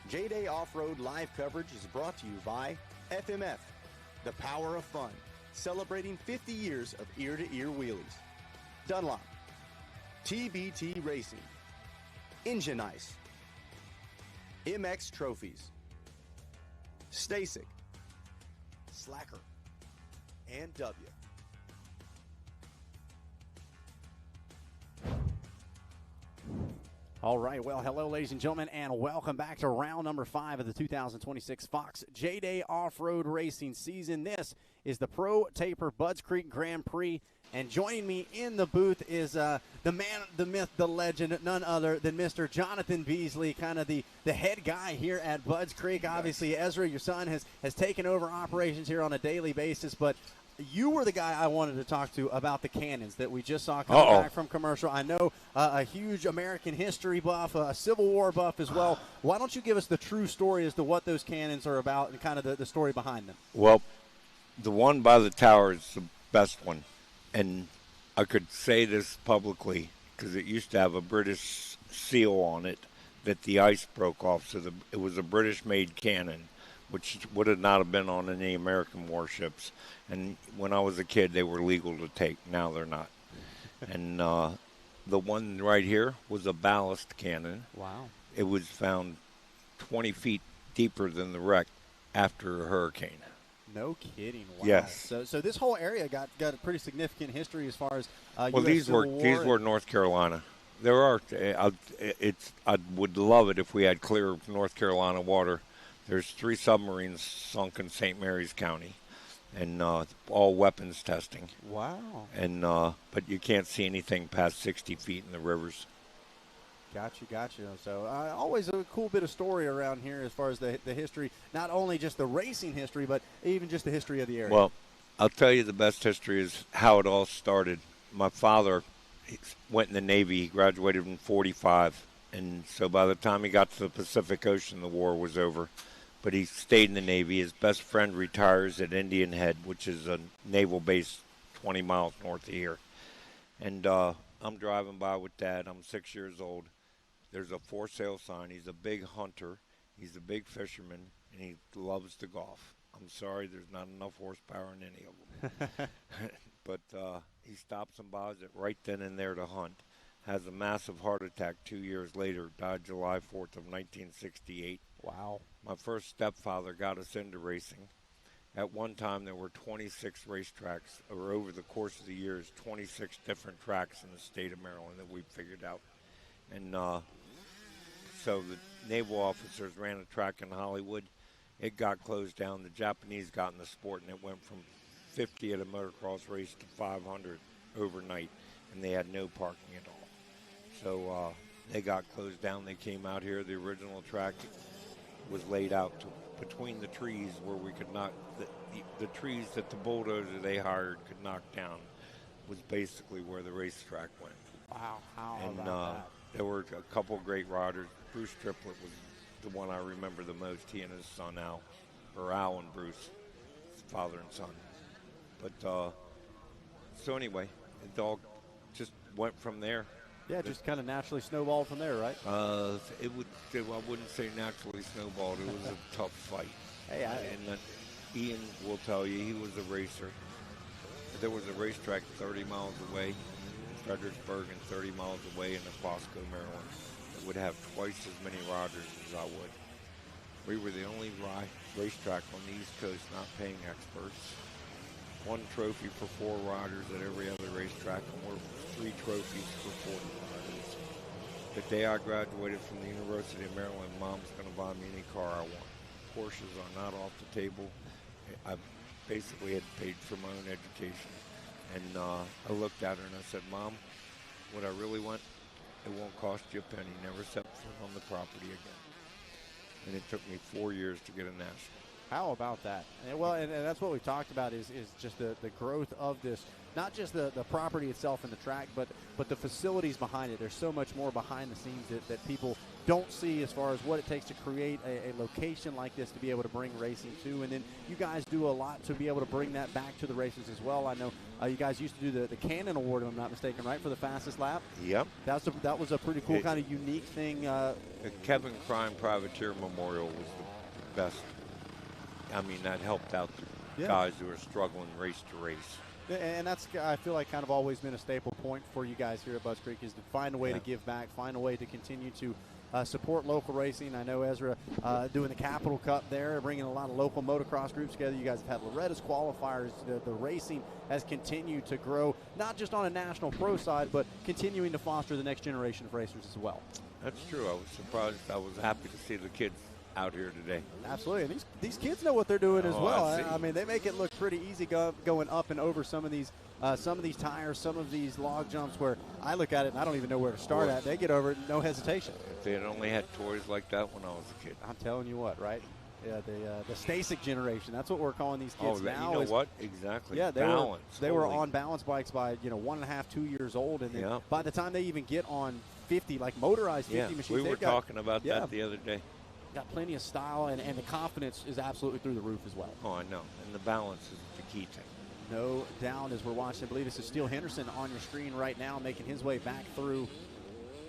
JDay Offroad live coverage is brought to you by FMF, the power of fun, celebrating 50 years of ear-to-ear wheelies. Dunlop, TBT Racing, Engine Ice, MX Trophies, Stasic, Slacker, and W. All right, well, hello, ladies and gentlemen, and welcome back to round number 5 of the 2026 Fox JDay Offroad Racing season. This is the Pro Taper Budds Creek Grand Prix, and joining me in the booth is the man, the myth, the legend, none other than Mr. Jonathan Beasley, kind of the head guy here at Budds Creek. Obviously, Ezra, your son, has taken over operations here on a daily basis, but you were the guy I wanted to talk to about the cannons that we just saw coming back from commercial. I know a huge American history buff, a Civil War buff as well. Why don't you give us the true story as to what those cannons are about and kind of the story behind them? Well, the one by the tower is the best one. And I could say this publicly because it used to have a British seal on it that the ice broke off. So it was a British-made cannon. which would have not have been on any American warships. And when I was a kid, they were legal to take. Now they're not. And the one right here was a ballast cannon. Wow. It was found 20 feet deeper than the wreck after a hurricane. No kidding. Wow. Yes. So this whole area got a pretty significant history as far as well, US Civil these War were North Carolina. There are I would love it if we had clear North Carolina water. There's 3 submarines sunk in St. Mary's County, and all weapons testing. Wow. And but you can't see anything past 60 feet in the rivers. Gotcha. So always a cool bit of story around here as far as the history, not only just the racing history, but even just the history of the area. Well, I'll tell you the best history is how it all started. My father went in the Navy. He graduated in 45, and so by the time he got to the Pacific Ocean, the war was over. But he stayed in the Navy. His best friend retires at Indian Head, which is a naval base 20 miles north of here. And I'm driving by with Dad. I'm 6 years old. There's a for sale sign. He's a big hunter. He's a big fisherman, and he loves to golf. I'm sorry, there's not enough horsepower in any of them. But he stops and buys it right then and there to hunt. Has a massive heart attack 2 years later. Died July 4th of 1968. Wow. My first stepfather got us into racing. At one time, there were 26 racetracks, or over the course of the years, 26 different tracks in the state of Maryland that we figured out. And so the naval officers ran a track in Hollywood. It got closed down. The Japanese got in the sport, and it went from 50 at a motocross race to 500 overnight, and they had no parking at all. So they got closed down. They came out here. The original track was laid out between the trees where we could not, the trees that the bulldozer they hired could knock down was basically where the racetrack went. Wow, how and about that? There were a couple of great riders. Bruce Triplett was the one I remember the most, he and his son Al, or Al and Bruce, father and son. But so anyway, it all just went from there. Yeah, just kind of naturally snowballed from there, right? I wouldn't say naturally snowballed. It was a tough fight. Hey, and Ian will tell you he was a racer. There was a racetrack 30 miles away in Fredericksburg and 30 miles away in Fosco, Maryland, that would have twice as many riders as I would. We were the only racetrack on the East Coast not paying experts. 1 trophy for 4 riders at every other racetrack, and we're 3 trophies for 40 riders. The day I graduated from the University of Maryland, Mom's going to buy me any car I want. Porsches are not off the table. I basically had paid for my own education. And I looked at her and I said, Mom, what I really want, it won't cost you a penny. Never set foot on the property again. And it took me 4 years to get a national. How about that? And, well, and that's what we talked about is just the growth of this, not just the property itself and the track, but the facilities behind it. There's so much more behind the scenes that people don't see as far as what it takes to create a location like this to be able to bring racing to. And then you guys do a lot to be able to bring that back to the races as well. I know you guys used to do the Cannon Award, if I'm not mistaken, right, for the fastest lap? Yep. That was a pretty cool kind of unique thing. The Kevin Crime Privateer Memorial was the best. I mean, that helped out the guys who are struggling race to race. And that's, I feel like, kind of always been a staple point for you guys here at Budds Creek, is to find a way to give back, find a way to continue to support local racing. I know Ezra doing the Capital Cup there, bringing a lot of local motocross groups together. You guys have had Loretta's qualifiers. The racing has continued to grow, not just on a national pro side, but continuing to foster the next generation of racers as well. That's true. I was surprised. I was happy to see the kids out here today. Absolutely, and these kids know what they're doing as well. I mean, they make it look pretty easy going up and over some of these tires, some of these log jumps where I look at it and I don't even know where to start at. They get over it, no hesitation. If they had only had toys like that when I was a kid. I'm telling you what, right? Yeah, the Stasic generation. That's what we're calling these kids now. You know what? Exactly. Yeah, they were on balance bikes by 1.5, 2 years old, and then by the time they even get on 50, like motorized 50 machines, we were talking about that the other day. Got plenty of style, and the confidence is absolutely through the roof as well. Oh, I know. And the balance is the key thing. No doubt, as we're watching, I believe this is Steele Henderson on your screen right now, making his way back through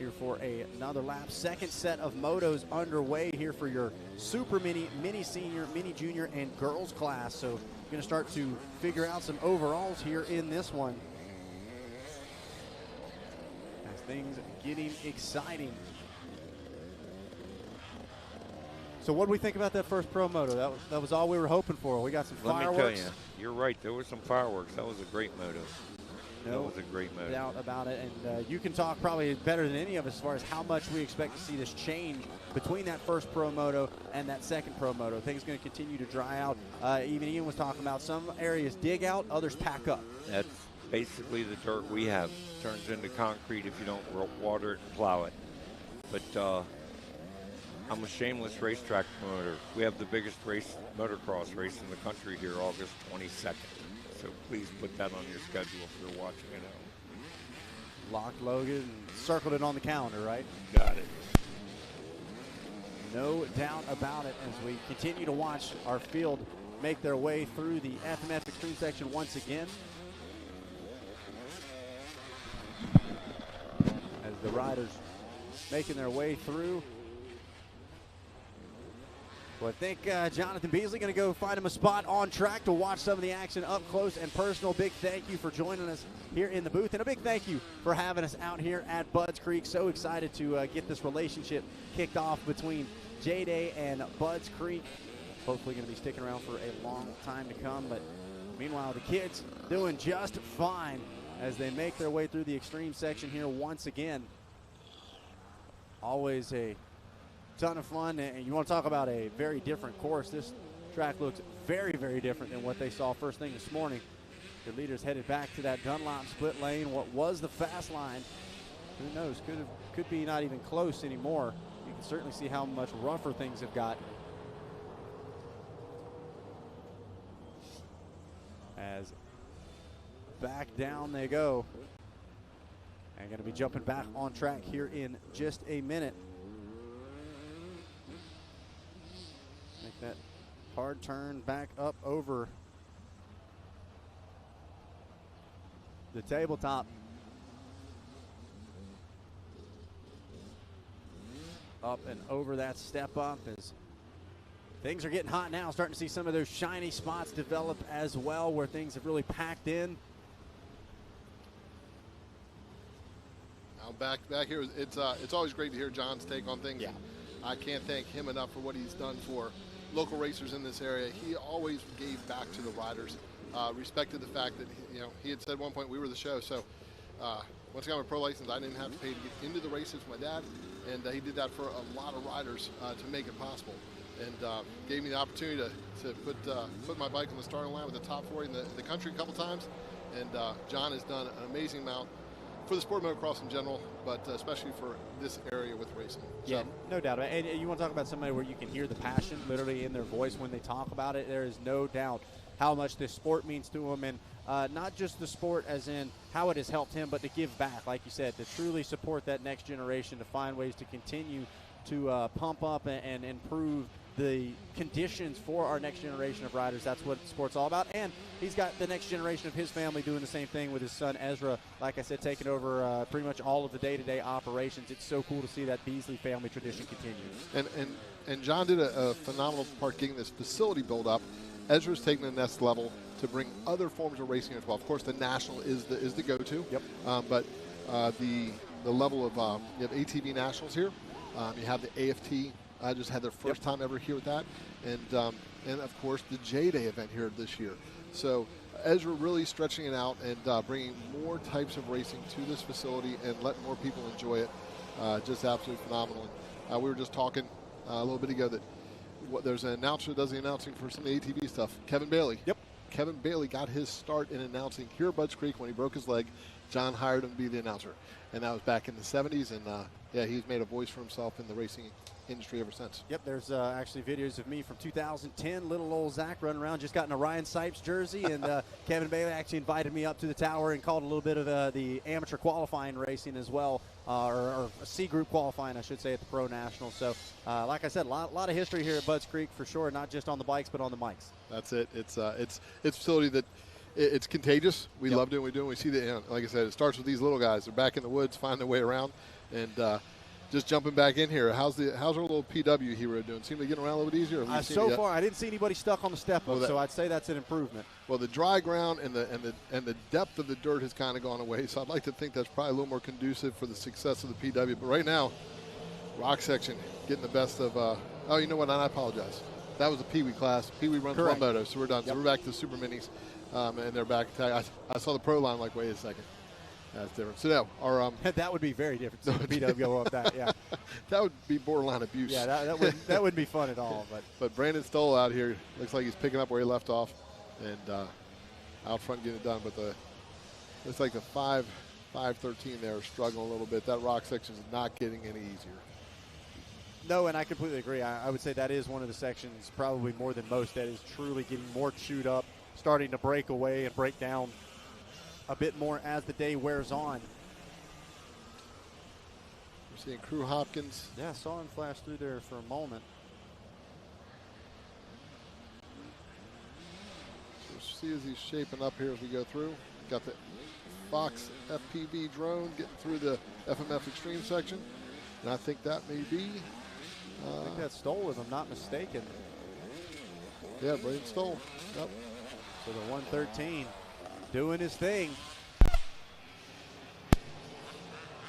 here for another lap. Second set of motos underway here for your super mini senior, mini junior, and girls class. So you're going to start to figure out some overalls here in this one. As things getting exciting. So what do we think about that first pro moto? That was all we were hoping for. We got some fireworks. Let me tell you, you're right. There were some fireworks. That was a great moto. That was a great moto. No doubt about it. And you can talk probably better than any of us as far as how much we expect to see this change between that first pro moto and that second pro moto. Things going to continue to dry out. Even Ian was talking about some areas dig out, others pack up. That's basically the dirt we have. Turns into concrete if you don't water it and plow it. But I'm a shameless racetrack promoter. We have the biggest motocross race in the country here, August 22nd. So please put that on your schedule if you're watching at home. Locked, loaded, and circled it on the calendar, right? Got it. No doubt about it as we continue to watch our field make their way through the FMF Extreme section once again. As the riders making their way through. Well, I think Jonathan Beasley going to go find him a spot on track to watch some of the action up close and personal. Big thank you for joining us here in the booth, and a big thank you for having us out here at Budds Creek. So excited to get this relationship kicked off between JDay and Budds Creek. Hopefully going to be sticking around for a long time to come, but meanwhile the kids doing just fine as they make their way through the extreme section here once again. Always a ton of fun, and you want to talk about a very different course. This track looks very, very different than what they saw first thing this morning. The leaders headed back to that Dunlop split lane, what was the fast line. Who knows, could be not even close anymore. You can certainly see how much rougher things have got. As back down they go. And going to be jumping back on track here in just a minute. Make that hard turn back up over the tabletop. Up and over that step up as things are getting hot now. Starting to see some of those shiny spots develop as well where things have really packed in. Now back here, it's always great to hear John's take on things. Yeah. I can't thank him enough for what he's done for local racers in this area. He always gave back to the riders, respected the fact that he had said at one point we were the show. So once I got my pro license, I didn't have to pay to get into the races with my dad, and he did that for a lot of riders to make it possible, and gave me the opportunity to put my bike on the starting line with the top 40 in the country a couple times. And John has done an amazing amount for the sport of motocross in general, but especially for this area with racing. Yeah, no doubt. And you want to talk about somebody where you can hear the passion literally in their voice when they talk about it. There is no doubt how much this sport means to him, and not just the sport as in how it has helped him, but to give back, like you said, to truly support that next generation, to find ways to continue to pump up and improve the conditions for our next generation of riders. That's what sport's all about. And he's got the next generation of his family doing the same thing with his son Ezra, like I said, taking over pretty much all of the day-to-day operations. It's so cool to see that Beasley family tradition continue. And John did a phenomenal part getting this facility built up. Ezra's taking the next level to bring other forms of racing as well. Of course, the national is the go-to. Yep. But the level of you have ATV nationals here. You have the AFT. I just had their first time ever here with that, and of course the JDay event here this year. So Ezra really stretching it out and bringing more types of racing to this facility and letting more people enjoy it. Just absolutely phenomenal. And we were just talking a little bit ago that there's an announcer that does the announcing for some of the ATV stuff. Kevin Bailey. Yep. Kevin Bailey got his start in announcing here at Budds Creek when he broke his leg. John hired him to be the announcer, and that was back in the 70s. And yeah, he's made a voice for himself in the racing industry ever since. Yep, there's actually videos of me from 2010, little old Zach running around, just got an Orion Sipes jersey, and Kevin Bailey actually invited me up to the tower and called a little bit of the amateur qualifying racing as well, or C group qualifying, I should say, at the Pro National. So, like I said, a lot of history here at Budds Creek for sure, not just on the bikes, but on the mics. That's it. It's a facility that it's contagious. We love doing what we do. We see that, like I said, it starts with these little guys. They're back in the woods, finding their way around. And just jumping back in here, how's our little PW hero doing? Seem to be getting around a little bit easier? So far, I didn't see anybody stuck on the step-up, so I'd say that's an improvement. Well, the dry ground and the depth of the dirt has kind of gone away, so I'd like to think that's probably a little more conducive for the success of the PW. But right now, rock section getting the best of. Oh, you know what? I apologize. That was a Pee Wee class. Pee Wee runs one moto, so we're done. Yep. So we're back to the Super Minis, and they're back. I saw the pro line. Like, wait a second. That's different. So now, our that would be very different. So PW go up that, yeah. That would be borderline abuse. Yeah, that wouldn't be fun at all. But Brandon Stoll out here looks like he's picking up where he left off, and out front getting it done. But looks like the 513 there is struggling a little bit. That rock section is not getting any easier. No, and I completely agree. I would say that is one of the sections, probably more than most, that is truly getting more chewed up, starting to break away and break down a bit more as the day wears on. We're seeing Crew Hopkins. Yeah, saw him flash through there for a moment. So we'll see as he's shaping up here as we go through. Got the Fox FPV drone getting through the FMF Extreme section. And I think that may be... I think that's Stoll, if I'm not mistaken. Yeah, Braden Stoll. Yep. So the 113 doing his thing.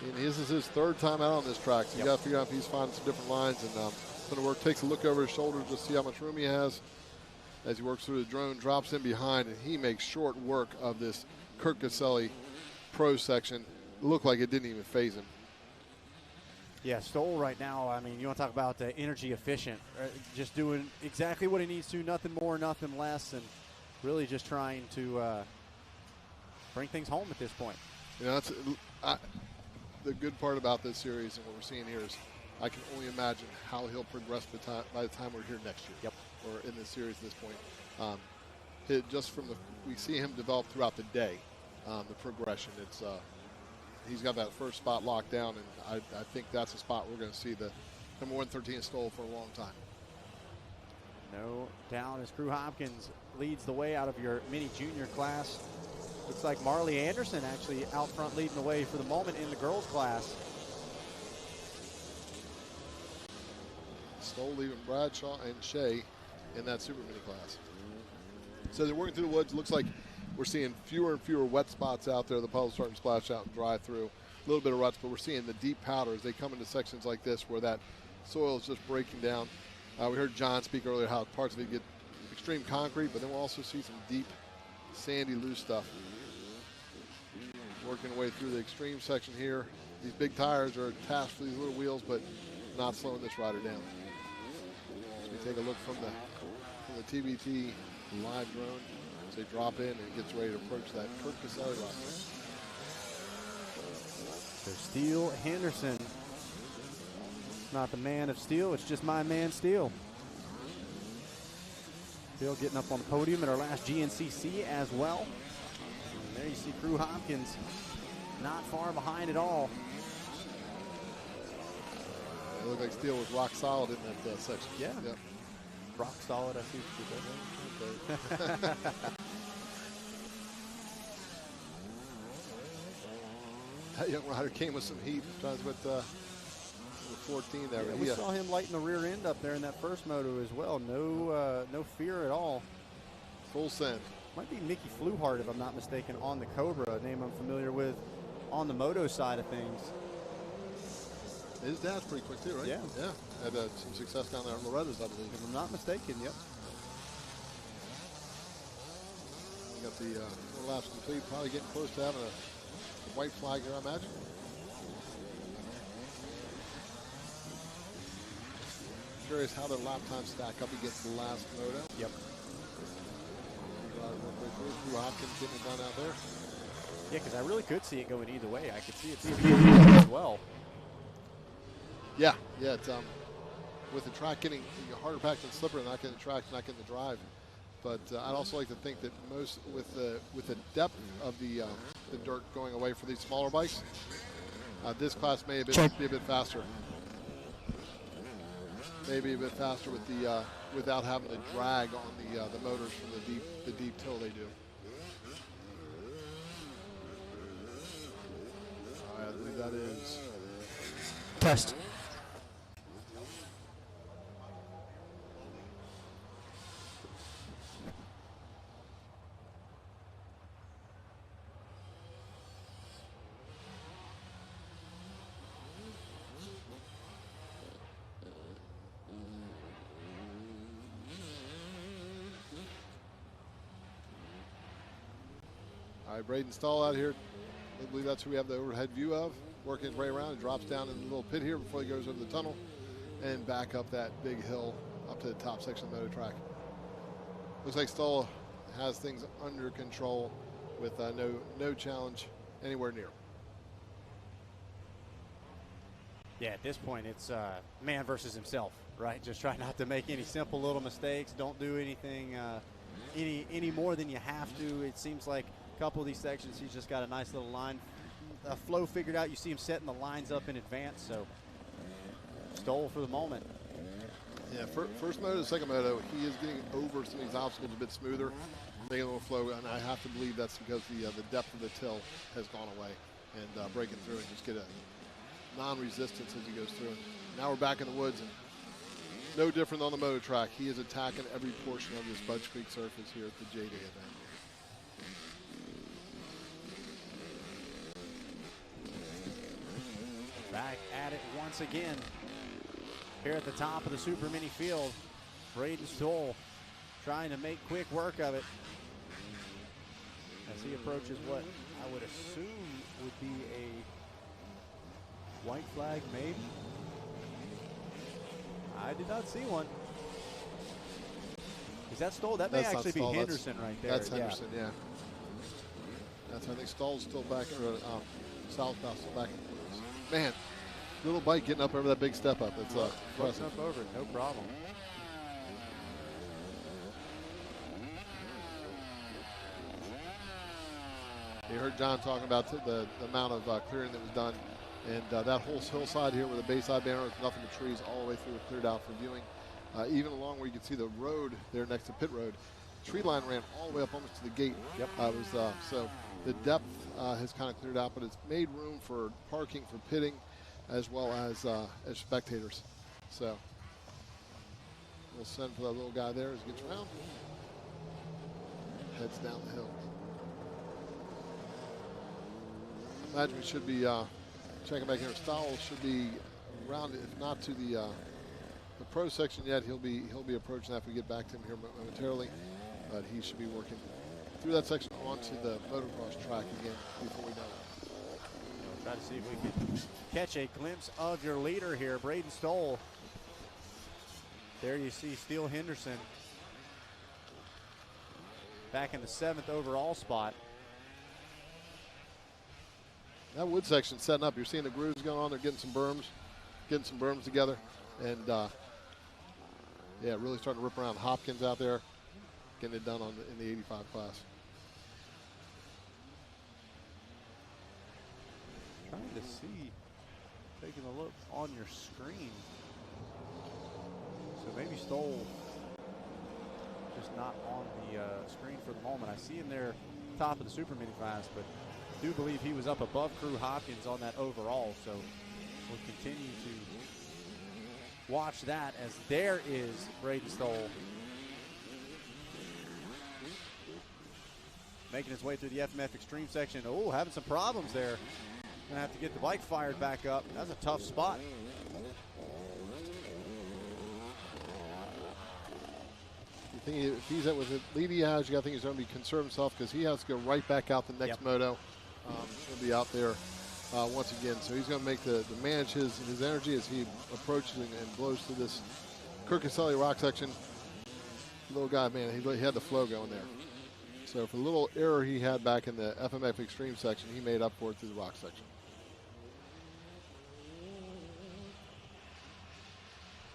And this is his third time out on this track, so you got to figure out if he's finding some different lines. And going to work, takes a look over his shoulder just to see how much room he has as he works through the drone, drops in behind, and he makes short work of this Kurt Caselli pro section. It looked like it didn't even phase him. Yeah, Stoll right now, I mean, you want to talk about energy efficient. Just doing exactly what he needs to, nothing more, nothing less, and really just trying to bring things home at this point. You know, that's the good part about this series and what we're seeing here is I can only imagine how he'll progress by the time we're here next year. Yep. Or in this series at this point. Just from we see him develop throughout the day, the progression. It's he's got that first spot locked down, and I think that's a spot we're going to see the number 113 Stoll for a long time. No doubt as Crew Hopkins leads the way out of your mini junior class. Looks like Marley Anderson actually out front leading the way for the moment in the girls class. Stoll leaving Bradshaw and Shea in that super mini class. So they're working through the woods. Looks like we're seeing fewer and fewer wet spots out there. The puddles starting to splash out and dry through. A little bit of ruts, but we're seeing the deep powder as they come into sections like this where that soil is just breaking down. We heard John speak earlier how parts of it get extreme concrete, but then we'll also see some deep, sandy, loose stuff. Working away through the extreme section here. These big tires are attached to these little wheels, but not slowing this rider down. As we take a look from the TBT live drone, as they drop in and it gets ready to approach that Kurt Caselli rock. So Steele Henderson. Not the man of steel, it's just my man Steele. Steele getting up on the podium at our last GNCC as well. And there you see Crew Hopkins not far behind at all. It looked like Steele was rock solid in that section. Yeah. Yep. Rock solid, I see what you did there. That young rider came with some heat. Tries with 14 there. Yeah, we saw him lighting the rear end up there in that first moto as well. No fear at all. Full send. Might be Mickey Fluhart, if I'm not mistaken, on the Cobra, a name I'm familiar with on the moto side of things. His dad's pretty quick too, right? Yeah. Yeah. Had some success down there on Loretta's, I believe. If I'm not mistaken, yep. We got the 4 laps complete, probably getting close to having a white flag here, I imagine. Curious how their lap time stack up against the last moto. Yep. Drew Hopkins getting it done out there. Yeah, because I really could see it going either way. I could see it being as well. Yeah, it's with the track getting harder packed and slippery, not getting the track, not getting the drive. But I'd also like to think that most with the depth of the dirt going away for these smaller bikes, this class may be a bit faster. Maybe a bit faster with the without having to drag on the motors from the deep till they do. I believe that is Test. All right, Braden Stahl out here. I believe that's who we have the overhead view of. Working his way around, he drops down in the little pit here before he goes over the tunnel and back up that big hill up to the top section of the motor track. Looks like Stahl has things under control with no challenge anywhere near. Yeah, at this point, it's man versus himself, right? Just try not to make any simple little mistakes. Don't do anything any more than you have to. It seems like a couple of these sections, he's just got a nice little line flow figured out. You see him setting the lines up in advance, so Stoll for the moment. Yeah, first moto, second moto, he is getting over some of these obstacles a bit smoother, making a little flow, and I have to believe that's because the depth of the till has gone away, and breaking through and just get a non-resistance as he goes through. Now we're back in the woods, and no different on the moto track. He is attacking every portion of this Budds Creek surface here at the JDay event. Back at it once again here at the top of the Super Mini field. Braden Stoll trying to make quick work of it as he approaches what I would assume would be a white flag, maybe. I did not see one. Is that Stoll? That may actually be Henderson right there. That's Henderson, yeah. That's, I think Stoll's still back, or Southbound still back in the woods. Man, little bike getting up over that big step up. It's impressive. Up over it, no problem. You heard John talking about the amount of clearing that was done. And that whole hillside here where the Bayside banner is nothing but trees all the way through, cleared out for viewing. Even along where you can see the road there next to pit road, tree line ran all the way up almost to the gate. Yep. So the depth has kind of cleared out, but it's made room for parking, for pitting, as well as spectators. So we'll send for that little guy there as he gets around. Heads down the hill. Imagine we should be checking back here. Stahl should be around, if not to the pro section yet. He'll be approaching that if we get back to him here momentarily. But he should be working through that section onto the motocross track again before we know it. We'll try to see if we can catch a glimpse of your leader here, Braden Stoll. There you see Steele Henderson back in the 7th overall spot. That wood section setting up. You're seeing the grooves going on. They're getting some berms together. And, yeah, really starting to rip around Hopkins out there, getting it done in the 85 class. Trying to see, taking a look on your screen. So maybe Stoll just not on the screen for the moment. I see him there top of the Super Mini class, but I do believe he was up above Crew Hopkins on that overall, so we'll continue to watch that as there is Braden Stoll making his way through the FMF Extreme section. Oh, having some problems there. Gonna have to get the bike fired back up. That's a tough spot. You think if he's at with the lead he has, you got to think he's going to be conserve himself because he has to go right back out the next moto. He'll be out there once again. So he's going to make the manage his energy as he approaches and blows through this Kirk Caselli rock section. Little guy, man, he had the flow going there. So for the little error he had back in the FMF Extreme section, he made up for it through the rock section.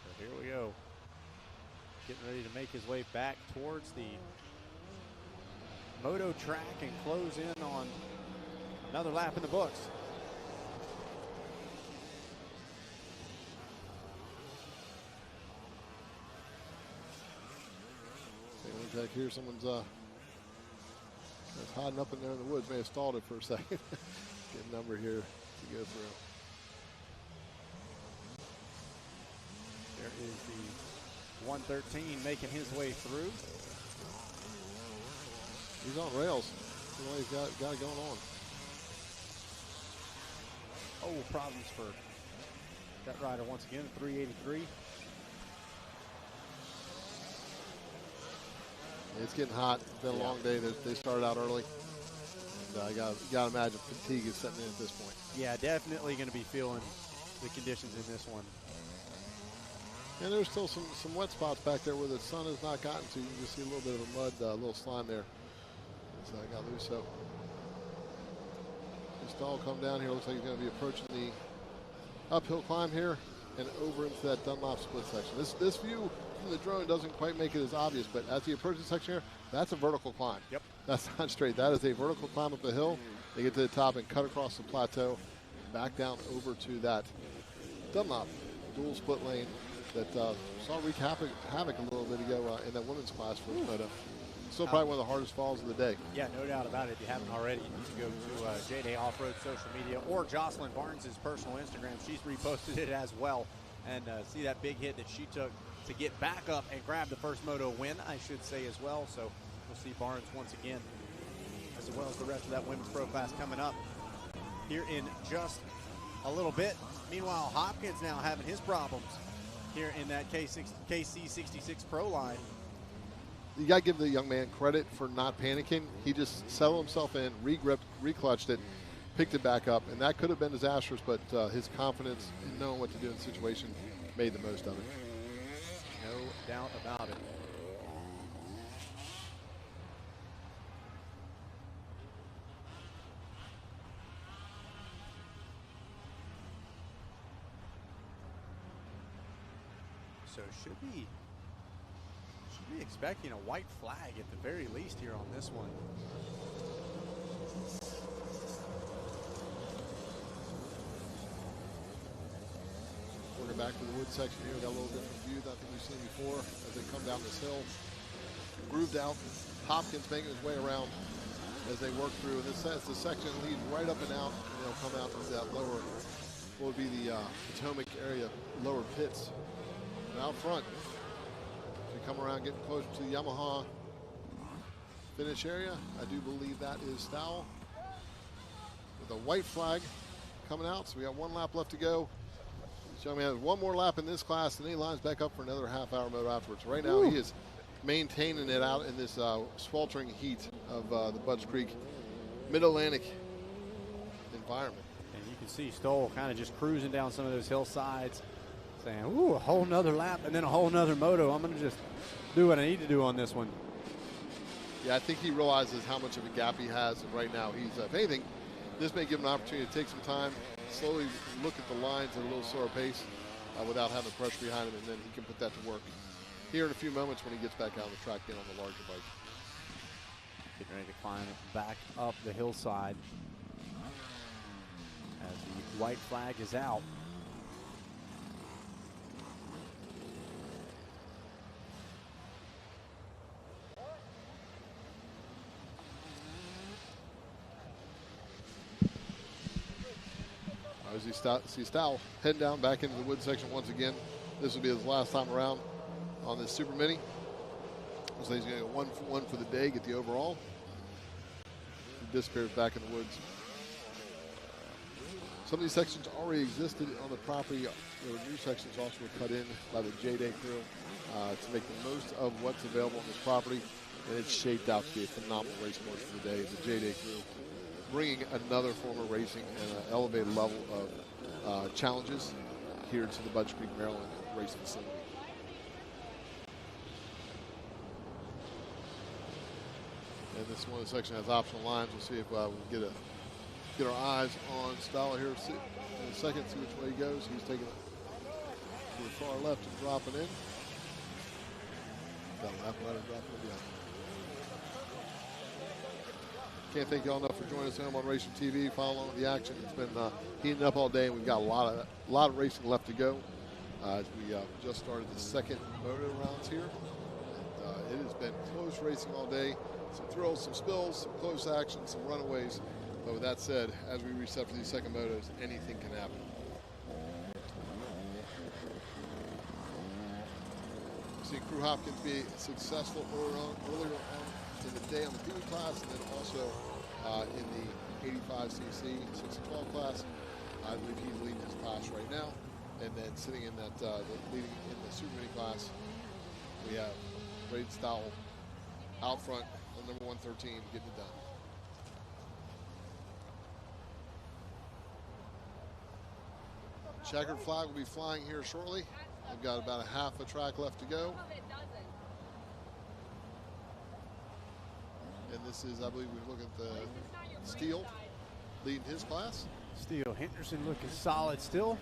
So here we go. Getting ready to make his way back towards the moto track and close in on another lap in the books. So back here, someone's hiding up in there in the woods. May have stalled it for a second. Get a number here to go through. There is the 113 making his way through. He's on rails. Well, he's got it going on. Oh, problems for that rider once again, 383. It's getting hot. It's been a long day. They started out early. And I got to imagine fatigue is setting in at this point. Yeah, definitely going to be feeling the conditions in this one. And there's still some wet spots back there where the sun has not gotten to. You can just see a little bit of a mud, a little slime there. So I got loose. So just all come down here. Looks like he's going to be approaching the uphill climb here and over into that Dunlop split section. This view from the drone doesn't quite make it as obvious, but as he approaches the section here, that's a vertical climb. Yep. That's not straight. That is a vertical climb up the hill. They get to the top and cut across the plateau, back down over to that Dunlop dual split lane that saw wreak havoc a little bit ago in that women's class for this moto. Still probably one of the hardest falls of the day. Yeah, no doubt about it. If you haven't already, you need to go to JDay Offroad social media or Jocelyn Barnes' personal Instagram. She's reposted it as well. And see that big hit that she took to get back up and grab the first moto win, I should say, as well. So we'll see Barnes once again, as well as the rest of that women's pro class coming up here in just a little bit. Meanwhile, Hopkins now having his problems here in that KC66 Pro line. You got to give the young man credit for not panicking. He just settled himself in, re-gripped, re-clutched it, picked it back up, and that could have been disastrous, but his confidence in knowing what to do in the situation made the most of it. No doubt about it. So should be expecting a white flag at the very least here on this one. Working back to the wood section here, we got a little different view than I think we've seen before as they come down this hill. Grooved out, Hopkins making his way around as they work through. And this the section leads right up and out, and they'll come out into that lower, what would be the Potomac area, lower pits. And out front, as we come around getting closer to the Yamaha finish area, I do believe that is Stowell with a white flag coming out. So we got one lap left to go. This young man has one more lap in this class, and then he lines back up for another half-hour moto afterwards. Right now, he is maintaining it out in this sweltering heat of the Budds Creek Mid-Atlantic environment. And you can see Stoll kind of just cruising down some of those hillsides, saying, ooh, a whole nother lap and then a whole nother moto. I'm going to just do what I need to do on this one. Yeah, I think he realizes how much of a gap he has, and right now he's, if anything, this may give him an opportunity to take some time, slowly look at the lines at a little slower pace without having the pressure behind him, and then he can put that to work here in a few moments when he gets back out on the track again on the larger bike. Getting ready to climb back up the hillside as the white flag is out. As you see Stowell heading down back into the wood section once again. This will be his last time around on this Super Mini. So he's going to go one for the day, get the overall. He disappears back in the woods. Some of these sections already existed on the property. There were new sections also cut in by the JDay crew to make the most of what's available on this property. And it's shaped out to be a phenomenal race course for the day. The JDay crew bringing another form of racing and an elevated level of challenges here to the Budds Creek, Maryland race facility. And this one section has optional lines. We'll see if we get our eyes on Stowell here in a second, see which way he goes. He's taking it to the far left and dropping in. Got a lap ladder dropping in behind. Can't thank y'all enough for joining us on Racing TV. Follow along with the action. It's been heating up all day, and we've got a lot of racing left to go. As we just started the second moto rounds here. And, it has been close racing all day. Some thrills, some spills, some close action, some runaways. But with that said, as we reset for these second motos, anything can happen. seeing Crew Hopkins be successful earlier on in the day on the TV class, and then also in the 85cc 6 to 12 class. I believe he's leading his class right now. And then sitting in that leading in the Super Mini class, we have Braden Stowell out front on number 113 getting it done. Checkered flag will be flying here shortly. I've got about a half a track left to go. And this is, I believe, we look at the Steele leading his class. Steele Henderson looking solid still.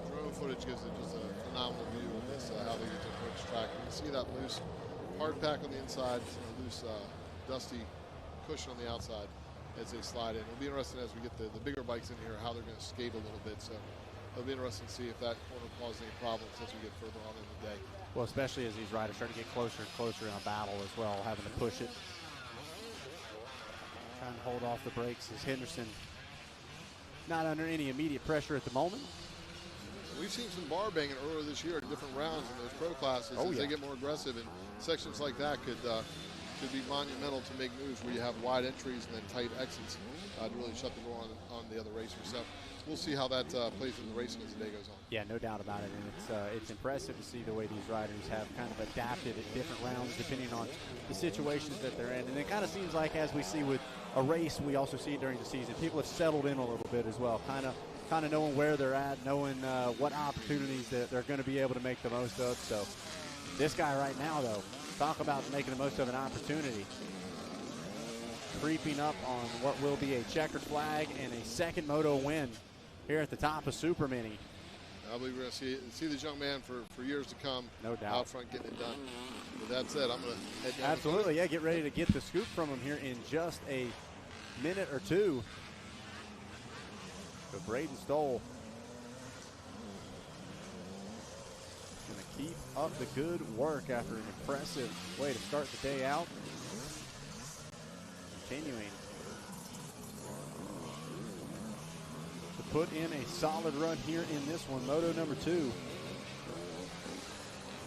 Drone footage gives it just a phenomenal view of this, how they get to approach the track. You can see that loose hard pack on the inside, loose dusty cushion on the outside as they slide in. It'll be interesting as we get the bigger bikes in here, how they're going to skate a little bit. So it'll be interesting to see if that corner causes any problems as we get further on in the day. Well, especially as these riders start to get closer and closer in a battle as well, having to push it. Trying to hold off the brakes as Henderson not under any immediate pressure at the moment. We've seen some bar banging earlier this year in different rounds in those pro classes as they get more aggressive, and sections like that could be monumental to make moves where you have wide entries and then tight exits to really shut the door on the other racers. So we'll see how that plays in the racing as the day goes on. Yeah, no doubt about it, and it's impressive to see the way these riders have kind of adapted at different rounds depending on the situations that they're in. And it kind of seems like, as we see with a race, we also see during the season, people have settled in a little bit as well, kind of knowing where they're at, knowing what opportunities that they're going to be able to make the most of. So this guy right now, though, talk about making the most of an opportunity. Creeping up on what will be a checkered flag and a second moto win here at the top of Super Mini. I believe we're going to see this young man for years to come. No doubt. Out front getting it done. With that said, I'm going to head down. Absolutely, yeah. Get ready to get the scoop from him here in just a minute or two. So Braden Stoll going to keep up the good work after an impressive way to start the day out. Continuing to put in a solid run here in this one, Moto number 2.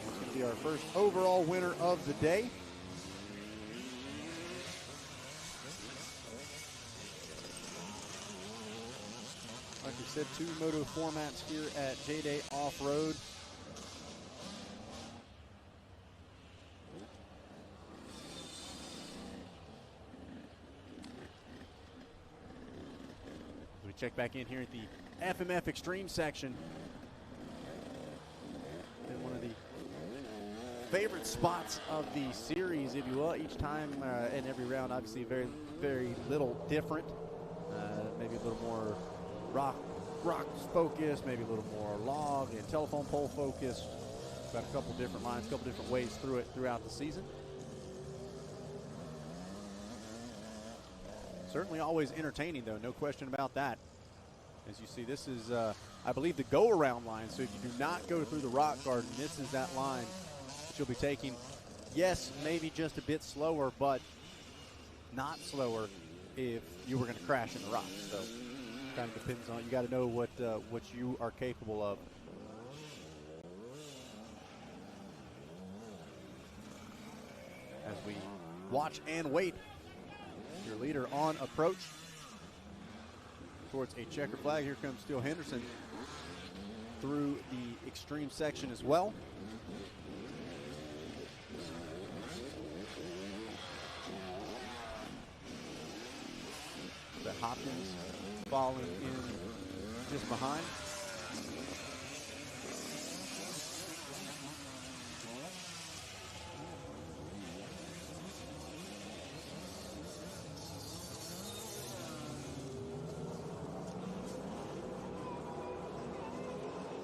It's going to be our first overall winner of the day. Like we said, 2 moto formats here at JDay Offroad. We check back in here at the FMF Extreme section. And one of the favorite spots of the series, if you will. Each time and every round, obviously very, very little different. Maybe a little more rock focus, maybe a little more log and telephone pole focus. Got a couple different lines, a couple different ways through it throughout the season. Certainly always entertaining, though, no question about that. As you see, this is, I believe, the go-around line. So if you do not go through the rock garden, this is that line that you'll be taking. Yes, maybe just a bit slower, but not slower if you were going to crash in the rocks. So kind of depends on, you got to know what you are capable of. As we watch and wait, your leader on approach towards a checker flag. Here comes Steele Henderson through the extreme section as well. The Hopkins following in just behind.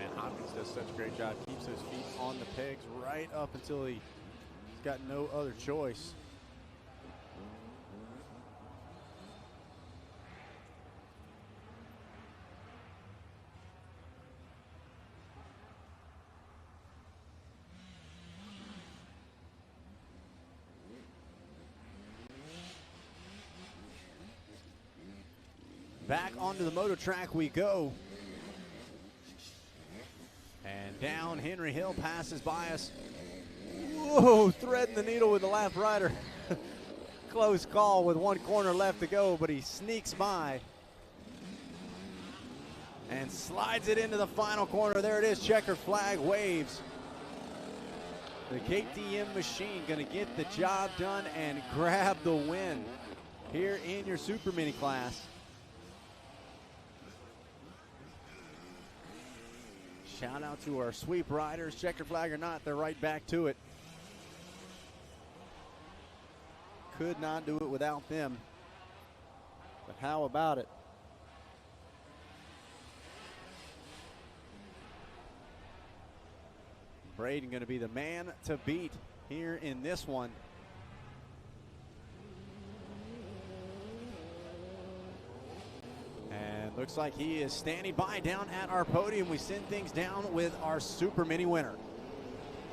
And Hopkins does such a great job. Keeps his feet on the pegs right up until he's got no other choice. back onto the moto track we go. And down Henry Hill passes by us. Whoa, threading the needle with the left rider. Close call with one corner left to go, but he sneaks by and slides it into the final corner. There it is, checkered flag waves. The KTM machine gonna get the job done and grab the win here in your Super Mini class. Shout out to our sweep riders, checkered flag or not, they're right back to it. Could not do it without them, but how about it? Braden going to be the man to beat here in this one. And looks like he is standing by down at our podium. We send things down with our Super Mini winner.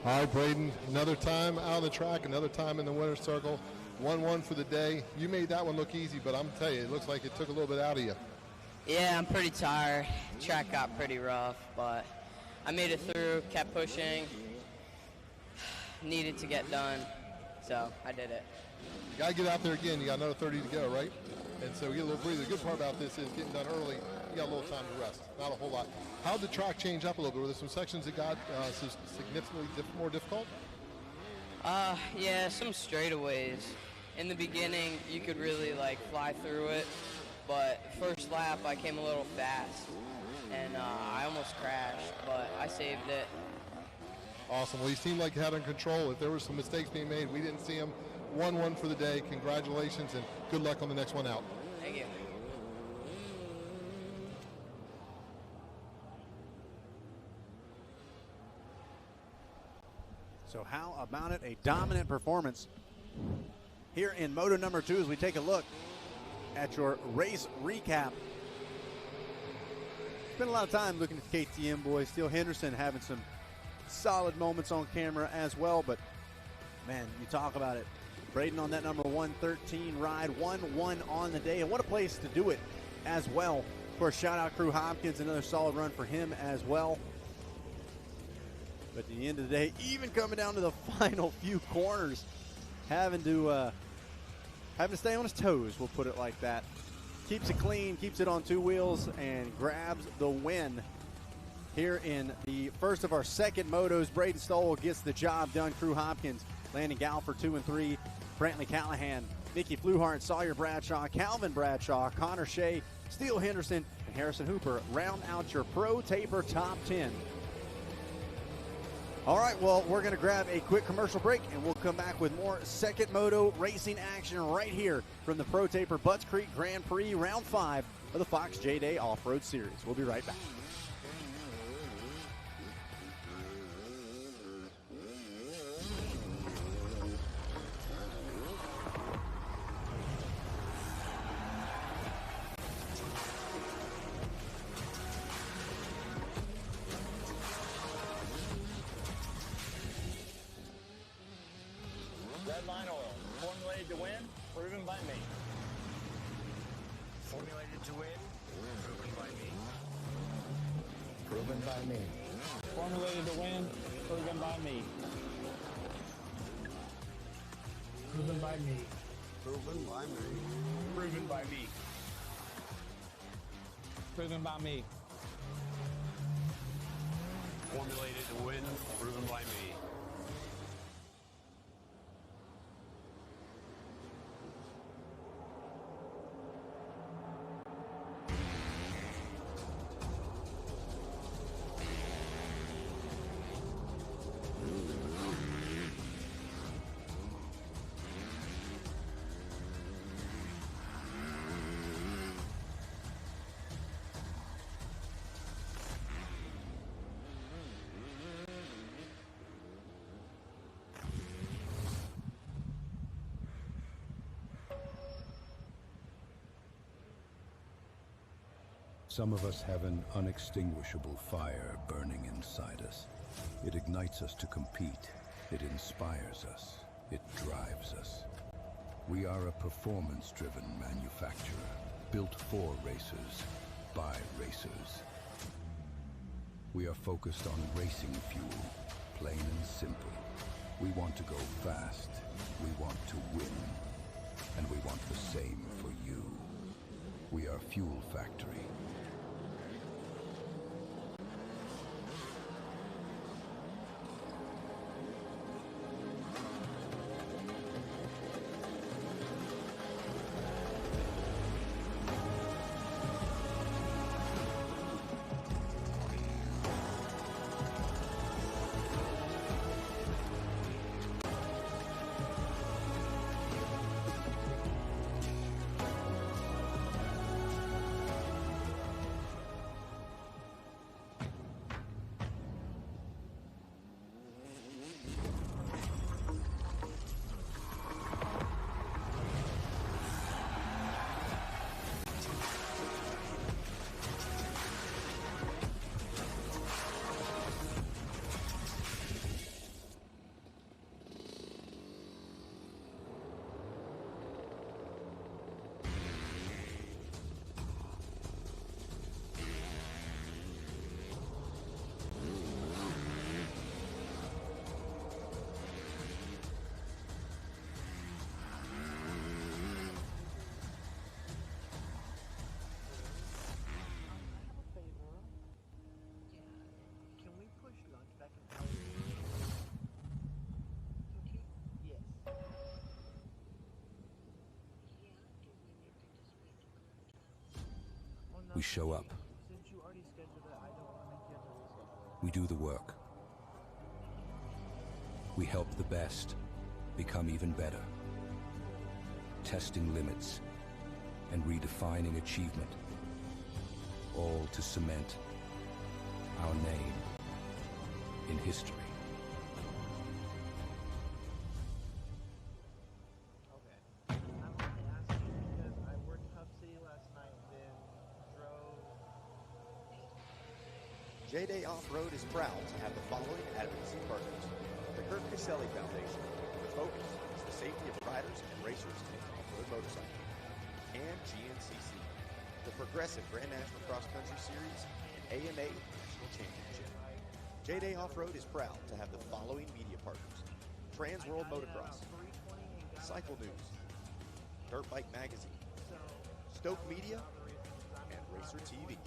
All right, Braden, another time out on the track, another time in the winner's circle. 1-1 for the day. You made that one look easy, but I'm telling you, it looks like it took a little bit out of you. Yeah, I'm pretty tired. Track got pretty rough, but I made it through, kept pushing. Needed to get done, so I did it. You got to get out there again. You got another 30 to go, right? And so we get a little breather. The good part about this is getting done early. You got a little time to rest, not a whole lot. How did the track change up a little bit? Were there some sections that got significantly more difficult? Yeah, some straightaways. In the beginning, you could really fly through it, but first lap I came a little fast, and I almost crashed, but I saved it. Awesome. Well, you seemed like you had it in control. If there were some mistakes being made, we didn't see them. 1-1 for the day. Congratulations, and good luck on the next one out. Thank you. So how about it? A dominant performance here in Moto number 2 as we take a look at your race recap. Spent a lot of time looking at the KTM boys. Steele Henderson having some solid moments on camera as well, but man, you talk about it. Braden on that number 113 ride, 1-1 on the day, and what a place to do it as well. Of course, shout out Crew Hopkins, another solid run for him as well. But at the end of the day, even coming down to the final few corners, having to stay on his toes, we'll put it like that. Keeps it clean, keeps it on two wheels, and grabs the win here in the first of our second motos. Braden Stoll gets the job done. Crew Hopkins, Landon Galfer 2 and 3, Brantley Callahan, Mickey Fluhart, Sawyer Bradshaw, Calvin Bradshaw, Connor Shea, Steele Henderson, and Harrison Hooper round out your Pro Taper top 10. All right, well, we're going to grab a quick commercial break, and we'll come back with more second moto racing action right here from the Pro Taper Budds Creek Grand Prix Round 5 of the Fox JDay Offroad Series. We'll be right back. Redline Oil, formulated to win, proven by me. Formulated to win, proven by me. Proven by me. Formulated to win, proven by me. Proven by me. Proven by me. Proven by me. Proven by me. Formulated to win, proven by me. Some of us have an unextinguishable fire burning inside us. It ignites us to compete. It inspires us. It drives us. We are a performance-driven manufacturer. built for racers, by racers. We are focused on racing fuel, plain and simple. We want to go fast, we want to win, and we want the same for you. We are Fuel Factory. We show up. We do the work. We help the best become even better. Testing limits and redefining achievement. All to cement our name in history. JDay Offroad is proud to have the following advocacy partners: the Kirk Caselli Foundation, their focus is the safety of riders and racers in off-road motorcycling, and GNCC, the Progressive Grand National Cross Country Series and AMA National Championship. JDay Offroad is proud to have the following media partners: Trans World Motocross, Cycle News, Dirt Bike Magazine, Stoke Media, and Racer TV.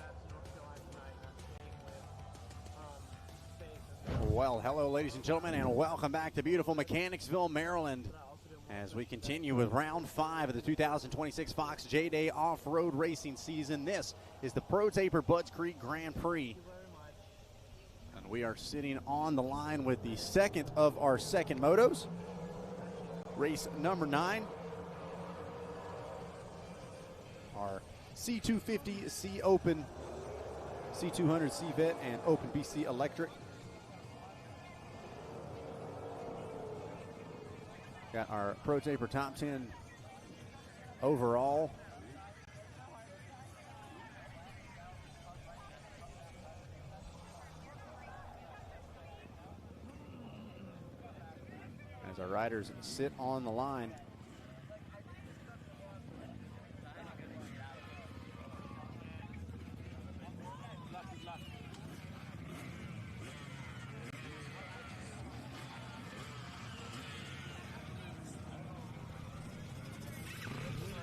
Well, hello, ladies and gentlemen, and welcome back to beautiful Mechanicsville, Maryland, as we continue with round 5 of the 2026 Fox JDay Off-Road Racing season. This is the Pro Taper Budds Creek Grand Prix, and we are sitting on the line with the second of our second motos, race number 9, our C250 C Open, C200 C Vet, and Open BC Electric. Got our Pro Taper Top 10 overall. As our riders sit on the line.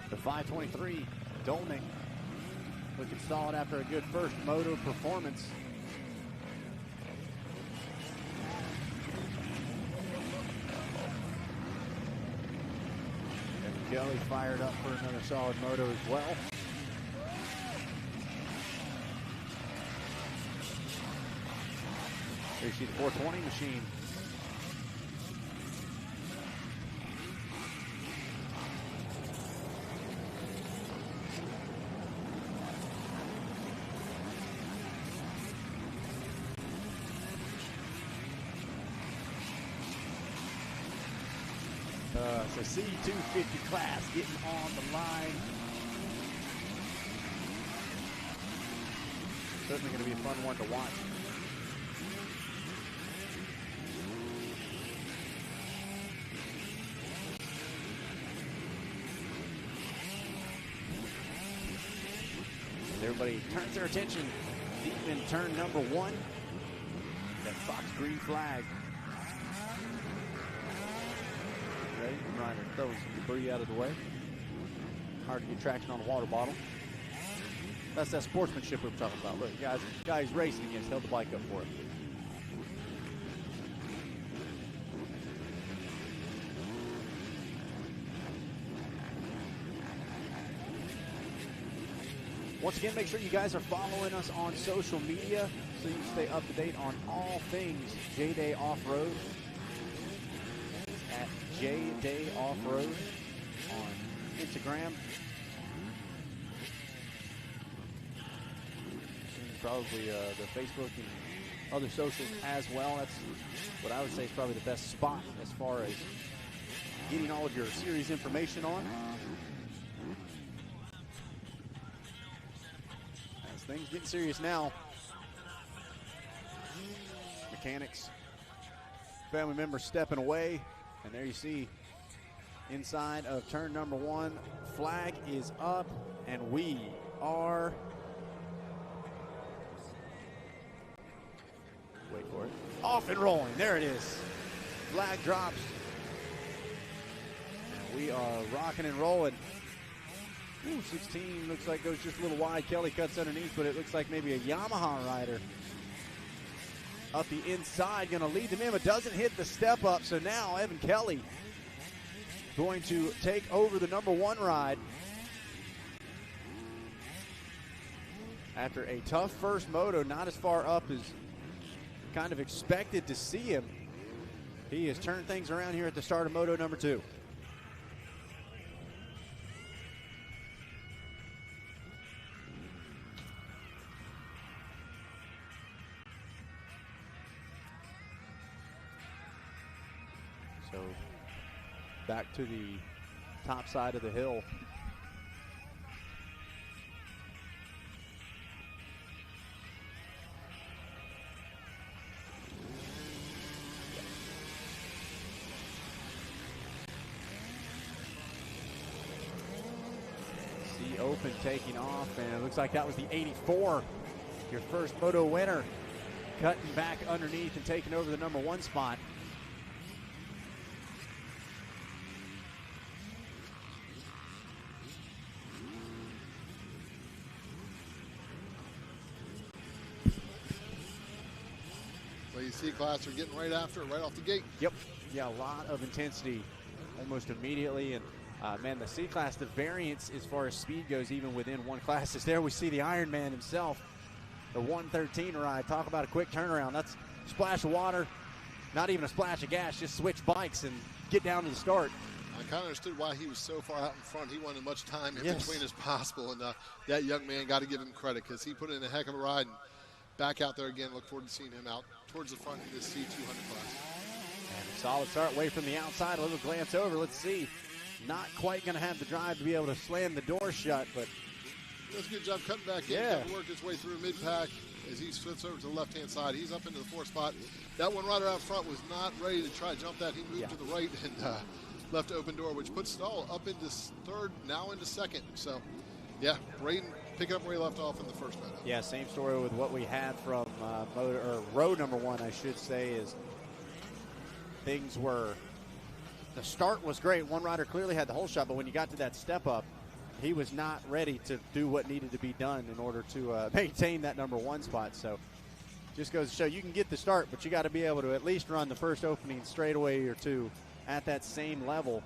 The 523 Dolnick looking solid after a good first moto performance. And Kelly fired up for another solid moto as well. There you see the 420 machine. The C250 class getting on the line. Certainly going to be a fun one to watch. everybody turns their attention deep in turn number 1. That fox green flag. Ready? Ryder throws debris out of the way. Hard to get traction on a water bottle. That's that sportsmanship we were talking about. Look, guys racing against, held the bike up for it. Once again, make sure you guys are following us on social media so you can stay up to date on all things JDay Offroad. At JDay Offroad on Instagram. Probably the Facebook and other socials as well. That's what I would say is probably the best spot as far as getting all of your series information on. As things getting serious now. Mechanics, family members stepping away, and there you see inside of turn number 1, flag is up, and we are, wait for it, off and rolling. There it is. Flag drops. And we are rocking and rolling. Ooh, 16 looks like goes just a little wide. Kelly cuts underneath, but it looks like maybe a Yamaha rider up the inside, going to lead them in, but doesn't hit the step up. So now Evan Kelly going to take over the number 1 ride. After a tough first moto, not as far up as kind of expected to see him. He has turned things around here at the start of moto number 2. So back to the top side of the hill. See Open taking off, and it looks like that was the 84. Your first moto winner, cutting back underneath and taking over the number 1 spot. C-Class are getting right after it, right off the gate. Yep. Yeah, a lot of intensity almost immediately. And, man, the C-Class, the variance as far as speed goes, even within one class, is there. We see the Iron Man himself, the 113 ride. Talk about a quick turnaround. That's a splash of water, not even a splash of gas, just switch bikes and get down to the start. I kind of understood why he was so far out in front. He wanted as much time in between as possible. And that young man, got to give him credit because he put in a heck of a ride. And back out there again. Look forward to seeing him out towards the front of this C200 class. And a solid start away from the outside. A little glance over. Let's see. Not quite going to have the drive to be able to slam the door shut, but does a good job cutting back in. Yeah. Worked his way through mid-pack as he flips over to the left-hand side. He's up into the 4th spot. That one rider out front was not ready to try to jump that. He moved to the right and left open door, which puts Stahl up into 3rd, now into 2nd. So, yeah, Braden picking up where he left off in the first moto. Yeah, same story with what we had from row number 1, I should say, is things were, the start was great. One rider clearly had the whole shot, but when you got to that step up, he was not ready to do what needed to be done in order to maintain that number 1 spot. So just goes to show you can get the start, but you got to be able to at least run the first opening straightaway or 2 at that same level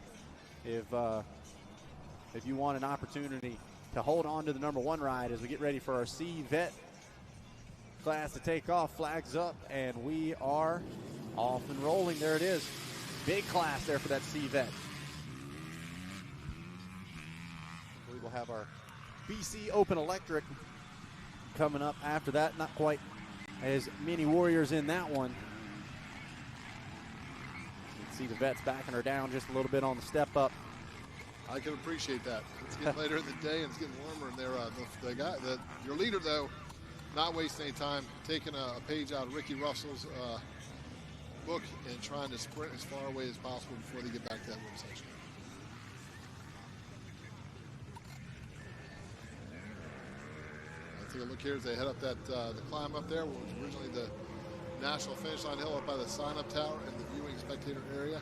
if you want an opportunity to hold on to the number 1 ride as we get ready for our C-Vet class to take off. Flags up, and we are off and rolling. There it is. Big class there for that C-Vet. We will have our BC Open Electric coming up after that. Not quite as many warriors in that one. You can see the vets backing her down just a little bit on the step up. I can appreciate that. It's getting later in the day and it's getting warmer, and your leader though, not wasting any time, taking a page out of Ricky Russell's book and trying to sprint as far away as possible before they get back to that win section. take a look here as they head up that the climb up there, what was originally the National Finish Line Hill up by the sign-up tower and the viewing spectator area.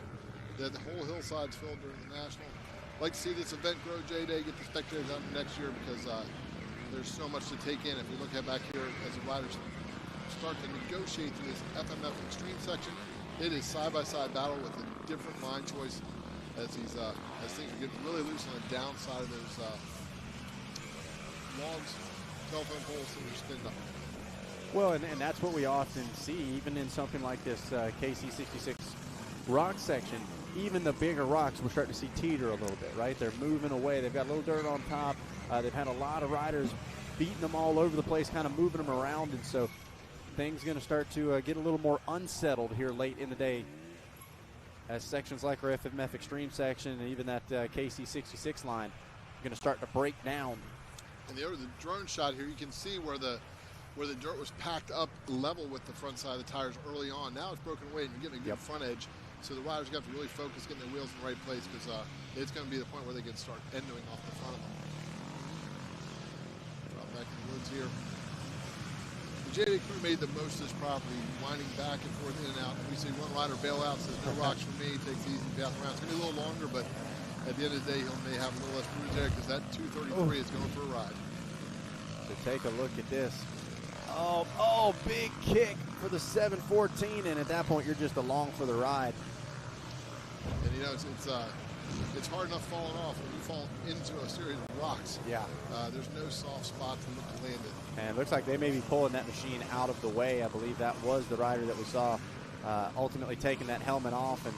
The whole hillside's filled during the National. Like to see this event grow, JDay, get the spectators out next year because there's so much to take in. If we look back here as the riders start to negotiate through this FMF Extreme section, it is side-by-side battle with a different line choice as things are getting really loose on the downside of those logs, telephone poles that are spinning up. Well, and that's what we often see, even in something like this KC66 rock section. Even the bigger rocks, we're starting to see teeter a little bit, right? They're moving away. They've got a little dirt on top. They've had a lot of riders beating them all over the place, kind of moving them around, and so things going to start to get a little more unsettled here late in the day as sections like our FMF Extreme section and even that KC66 line are going to start to break down. And the drone shot here, you can see where the dirt was packed up level with the front side of the tires early on. Now it's broken away and you're getting a good front edge. So the riders got to really focus, getting their wheels in the right place because it's going to be the point where they can start endoing off the front of them. Drop back in the woods here. The JDay crew made the most of this property, winding back and forth in and out. We see one rider bail out, says no rocks for me, takes the easy path around. It's going to be a little longer, but at the end of the day, he may have a little less bruise there because that 233 is going for a ride. So take a look at this. Oh, big kick for the 714, and at that point, you're just along for the ride. And you know, it's hard enough falling off when you fall into a series of rocks. Yeah. There's no soft spot to look to land it. And it looks like they may be pulling that machine out of the way. I believe that was the rider that we saw ultimately taking that helmet off and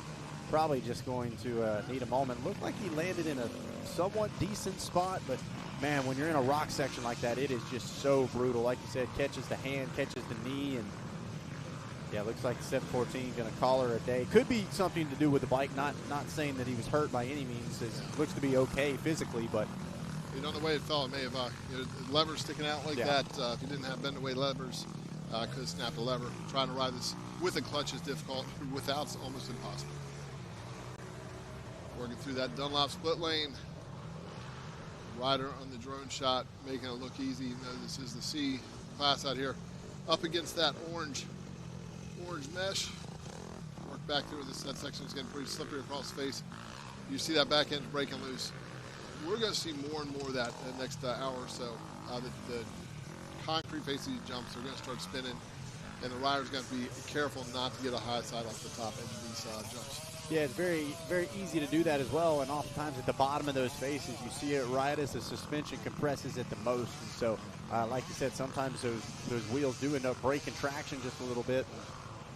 probably just going to need a moment. Looked like he landed in a somewhat decent spot, but man, when you're in a rock section like that, it is just so brutal. Like you said, catches the hand, catches the knee, and yeah, looks like 714 going to call her a day. Could be something to do with the bike. Not saying that he was hurt by any means. It looks to be okay physically, but you know, the way it fell, it may have levers sticking out like that. If you didn't have bend away levers, could have snapped a lever. Trying to ride this with a clutch is difficult. Without's almost impossible. Working through that Dunlop split lane. Rider on the drone shot, making it look easy. You know, this is the C class out here. Up against that orange mesh. Work back through this. That section is getting pretty slippery across the face. You see that back end breaking loose. We're going to see more and more of that in the next hour or so. The concrete face of these jumps are going to start spinning, and the rider's going to be careful not to get a high side off the top end of these jumps. Yeah, it's very, very easy to do that as well, and oftentimes at the bottom of those faces, you see it right as the suspension compresses at the most, and so, like you said, sometimes those wheels do end up breaking traction just a little bit.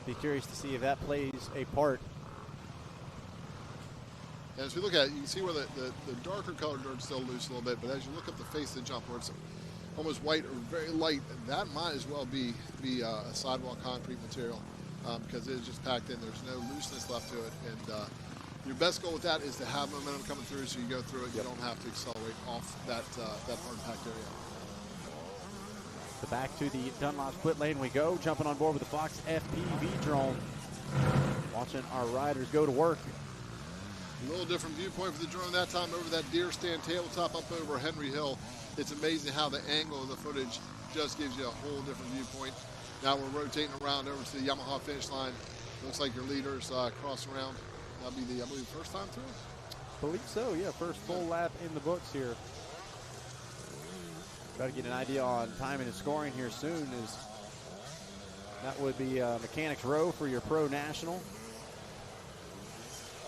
Be curious to see if that plays a part. And as we look at it, you can see where the darker colored dirt's still loose a little bit, but as you look up the face of the jump where it's almost white or very light, that might as well be a sidewalk concrete material. Because it is just packed in. There's no looseness left to it. And your best goal with that is to have momentum coming through so you go through it. You don't have to accelerate off that hard packed area. So back to the Dunlop split lane we go. Jumping on board with the Fox FPV drone. Watching our riders go to work. A little different viewpoint for the drone that time over that deer stand tabletop up over Henry Hill. It's amazing how the angle of the footage just gives you a whole different viewpoint. Now we're rotating around over to the Yamaha finish line. Looks like your leaders cross around. That'll be the, I believe, first time through? I believe so, yeah. First full lap in the books here. Try to get an idea on timing and scoring here soon. That would be Mechanics Row for your Pro National.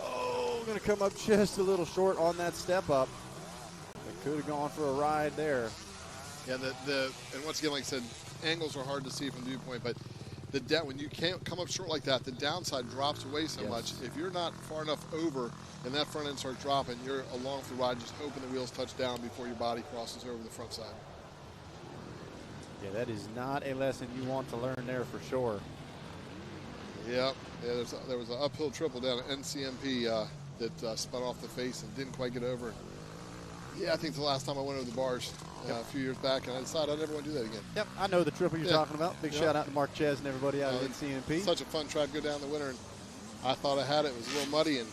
Oh, going to come up just a little short on that step up. It could have gone for a ride there. Yeah, and once again, like I said, angles are hard to see from viewpoint, but when you can't come up short like that, the downside drops away so much. If you're not far enough over and that front end starts dropping, you're along for the ride, just hoping the wheels touch down before your body crosses over the front side. Yeah, that is not a lesson you want to learn there for sure. Yeah, there was an uphill triple down at NCMP that spun off the face and didn't quite get over. Yeah, I think the last time I went over the bars a few years back, and I decided I never want to do that again. Yep, I know the triple you're talking about. Big shout out to Mark Ches and everybody out at NCMP. Such a fun track to go down the winter, and I thought I had it. It was a little muddy, and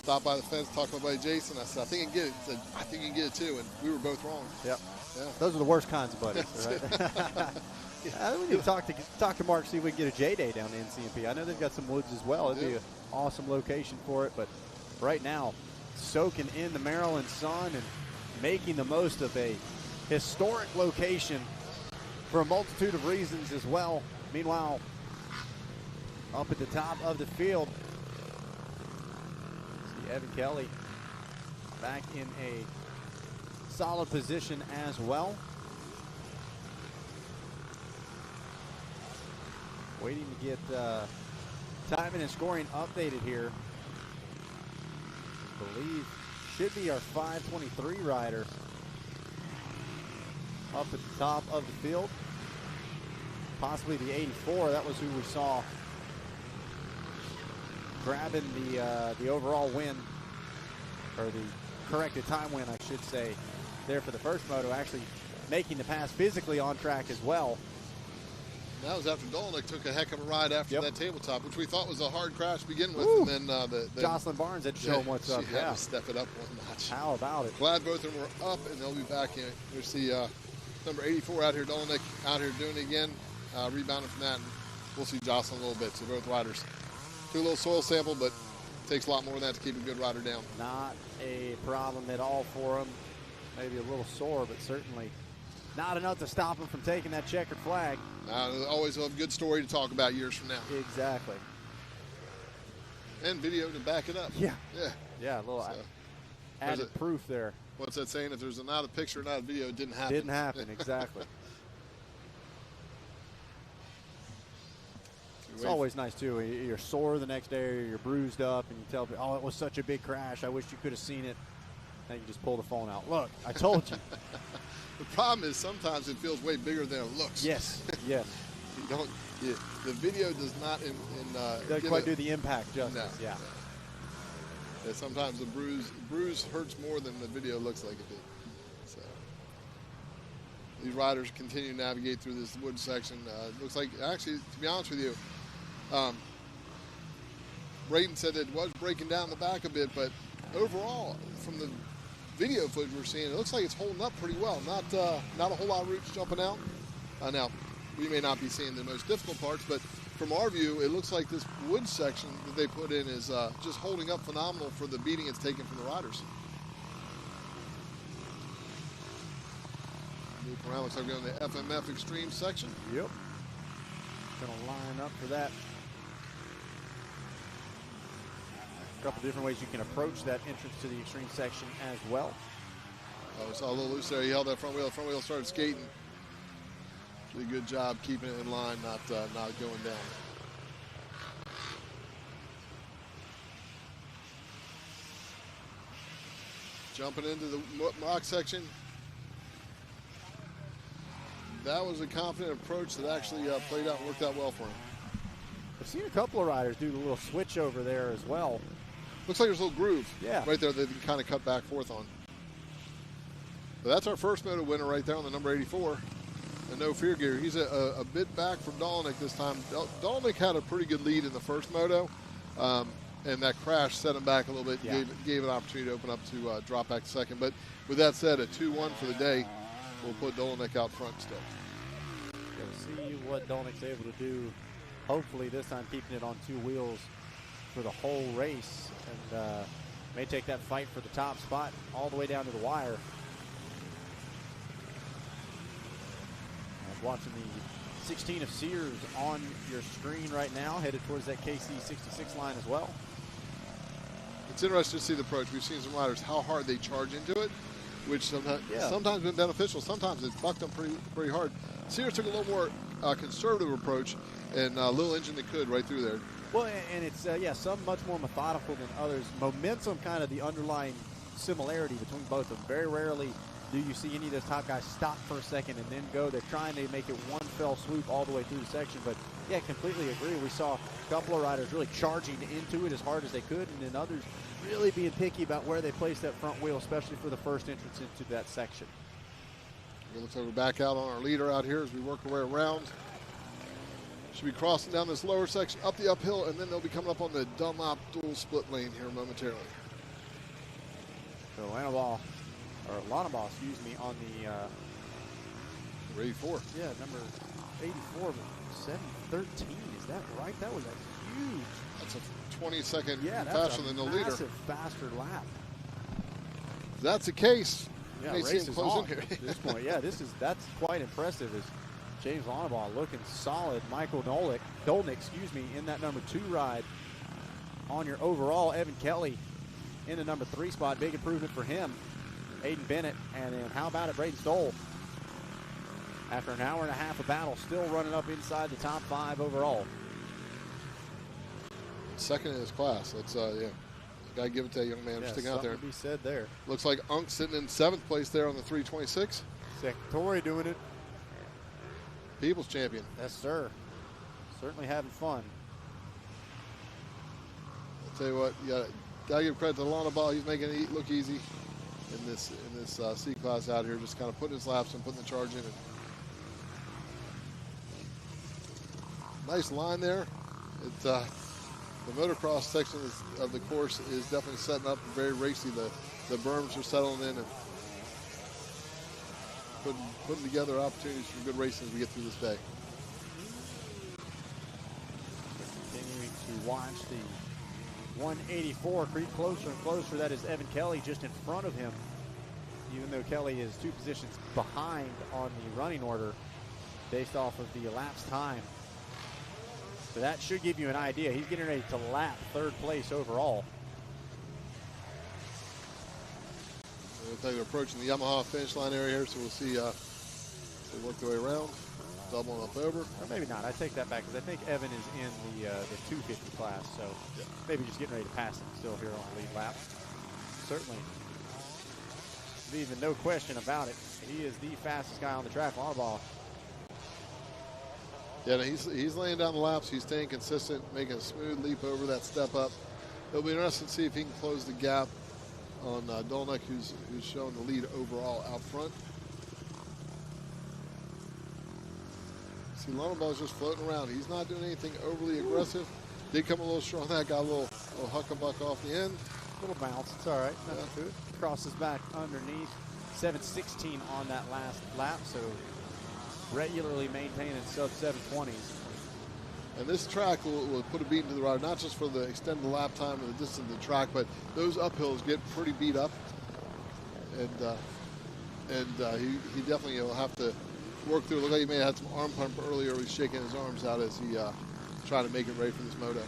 stopped by the fence, talked to my buddy Jason. I said, I think I can get it. He said, I think you can get it too. And we were both wrong. Yep. Yeah. Those are the worst kinds of buddies, right? We need to talk to Mark, see if we can get a JDay down to NCMP. I know they've got some woods as well. It'd be an awesome location for it. But right now, soaking in the Maryland sun and making the most of a historic location for a multitude of reasons as well. Meanwhile, up at the top of the field, see Evan Kelly back in a solid position as well. Waiting to get timing and scoring updated here. I believe should be our 523 rider up at the top of the field. Possibly the 84. That was who we saw grabbing the overall win, or the corrected time win, I should say, there for the first moto, actually making the pass physically on track as well. That was after Dolnick took a heck of a ride after that tabletop, which we thought was a hard crash to begin with. Woo. And then Jocelyn Barnes had to show him what's up. She had to step it up one notch. How about it? Glad both of them were up, and they'll be back in. There's the number 84 out here, Dolnick out here doing it again, rebounding from that. And we'll see Jocelyn a little bit. So both riders took a little soil sample, but it takes a lot more than that to keep a good rider down. Not a problem at all for them. Maybe a little sore, but certainly not enough to stop him from taking that checkered flag. Always a good story to talk about years from now. Exactly. And video to back it up. Yeah. Yeah. Yeah, a little added proof there. What's that saying? If there's not a picture, not a video, it didn't happen. Didn't happen, exactly. It's always nice, too. You're sore the next day, or you're bruised up, and you tell people, oh, it was such a big crash. I wish you could have seen it. And you just pull the phone out. Look, I told you. The problem is sometimes it feels way bigger than it looks. Yes, yes. The video does not doesn't quite do the impact justice. No, yeah. Yeah. Sometimes the bruise hurts more than the video looks like it did. So these riders continue to navigate through this wood section. Looks like, actually, to be honest with you, Brayton said it was breaking down the back a bit, but overall, from the video footage we're seeing, it looks like it's holding up pretty well. Not a whole lot of roots jumping out. Now, we may not be seeing the most difficult parts, but from our view, it looks like this wood section that they put in is just holding up phenomenal for the beating it's taken from the riders. Move around, looks like we're in the FMF Extreme section. Yep. Gonna line up for that. A couple different ways you can approach that entrance to the extreme section as well. Oh, we saw a little loose there. He held that front wheel. The front wheel started skating. Did a good job keeping it in line, not going down. Jumping into the mock section. That was a confident approach that actually played out and worked out well for him. I've seen a couple of riders do the little switch over there as well. Looks like there's a little groove right there that they can kind of cut back forth on. But that's our first moto winner right there on the number 84. And no fear gear. He's a bit back from Dolnick this time. Dolnick had a pretty good lead in the first moto, and that crash set him back a little bit. Yeah. Gave an opportunity to open up to drop back to second. But with that said, a 2-1 for the day. We'll put Dolnick out front still. We'll see what Dolnick's able to do. Hopefully this time keeping it on two wheels for the whole race, and may take that fight for the top spot all the way down to the wire. Watching the 16 of Sears on your screen right now, headed towards that KC66 line as well. It's interesting to see the approach. We've seen some riders, how hard they charge into it, which sometimes been beneficial. Sometimes it's bucked them pretty hard. Sears took a little more conservative approach, and a little engine that could right through there. Well, and it's, some much more methodical than others. Momentum, kind of the underlying similarity between both of them. Very rarely do you see any of those top guys stop for a second and then go. They're trying to make it one fell swoop all the way through the section. But, yeah, completely agree. We saw a couple of riders really charging into it as hard as they could, and then others really being picky about where they place that front wheel, especially for the first entrance into that section. It looks like we're back out on our leader out here as we work our way around. Should be crossing down this lower section, up the uphill, and then they'll be coming up on the Dunlop dual split lane here momentarily. So Lanaball, or Lanaball, excuse me, on the 84. Yeah, number 84, 7:13. Is that right? That was a huge. That's a 20-second that's faster than the leader. Massive faster lap. If that's the case, Yeah, you may see race him is close on in here. at this point. Yeah, that's quite impressive. As James Lanaball looking solid. Michael Dolnick, excuse me, in that number 2 ride. On your overall, Evan Kelly in the number 3 spot. Big improvement for him. Aiden Bennett, and then how about it, Braden Stoll? After an hour and a half of battle, still running up inside the top 5 overall. Second in his class. That's yeah. Gotta give it to that young man for sticking out there. To be said there. Looks like Unk sitting in 7th place there on the 326. Secretary doing it. People's champion. Yes, sir. Certainly having fun. I'll tell you what, you gotta give credit to Lanaball. He's making it look easy in this C class out here, just kind of putting his laps and putting the charge in. Nice line there. The motocross section of the course is definitely setting up very racy. The berms are settling in and putting together opportunities for good racing as we get through this day. Continuing to watch the 184 creep closer and closer. That is Evan Kelly just in front of him, even though Kelly is 2 positions behind on the running order based off of the elapsed time. So that should give you an idea. He's getting ready to lap 3rd place overall. Looks like they're approaching the Yamaha finish line area here, so we'll see they work their way around, doubling up over. Or maybe not. I take that back because I think Evan is in the 250 class, so maybe just getting ready to pass him still here on the lead lap. Certainly, leaving no question about it. He is the fastest guy on the track. Lanaball. Yeah, no, he's laying down the laps. He's staying consistent, making a smooth leap over that step up. It'll be interesting to see if he can close the gap on Dolnick, who's showing the lead overall out front. See, Lanaball's just floating around. He's not doing anything overly aggressive. Did come a little strong. That got a little huck-a-buck off the end. Little bounce. It's all right. Nothing to it. Crosses back underneath. 7:16 on that last lap, so regularly maintaining sub-720s. And this track will put a beat into the rider, not just for the extended lap time and the distance of the track, but those uphills get pretty beat up. And he definitely will have to work through. Look like he may have had some arm pump earlier. He's shaking his arms out as he trying to make it ready for this moto.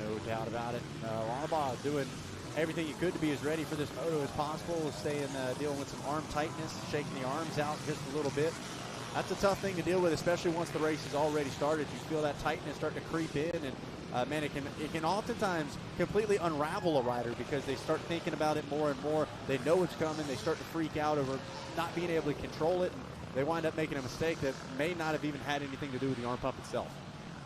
No doubt about it. Lanaball doing everything he could to be as ready for this moto as possible, staying dealing with some arm tightness, shaking the arms out just a little bit. That's a tough thing to deal with, especially once the race has already started. You feel that tightness starting to creep in, and man, it can oftentimes completely unravel a rider because they start thinking about it more and more. They know it's coming. They start to freak out over not being able to control it, and they wind up making a mistake that may not have even had anything to do with the arm pump itself.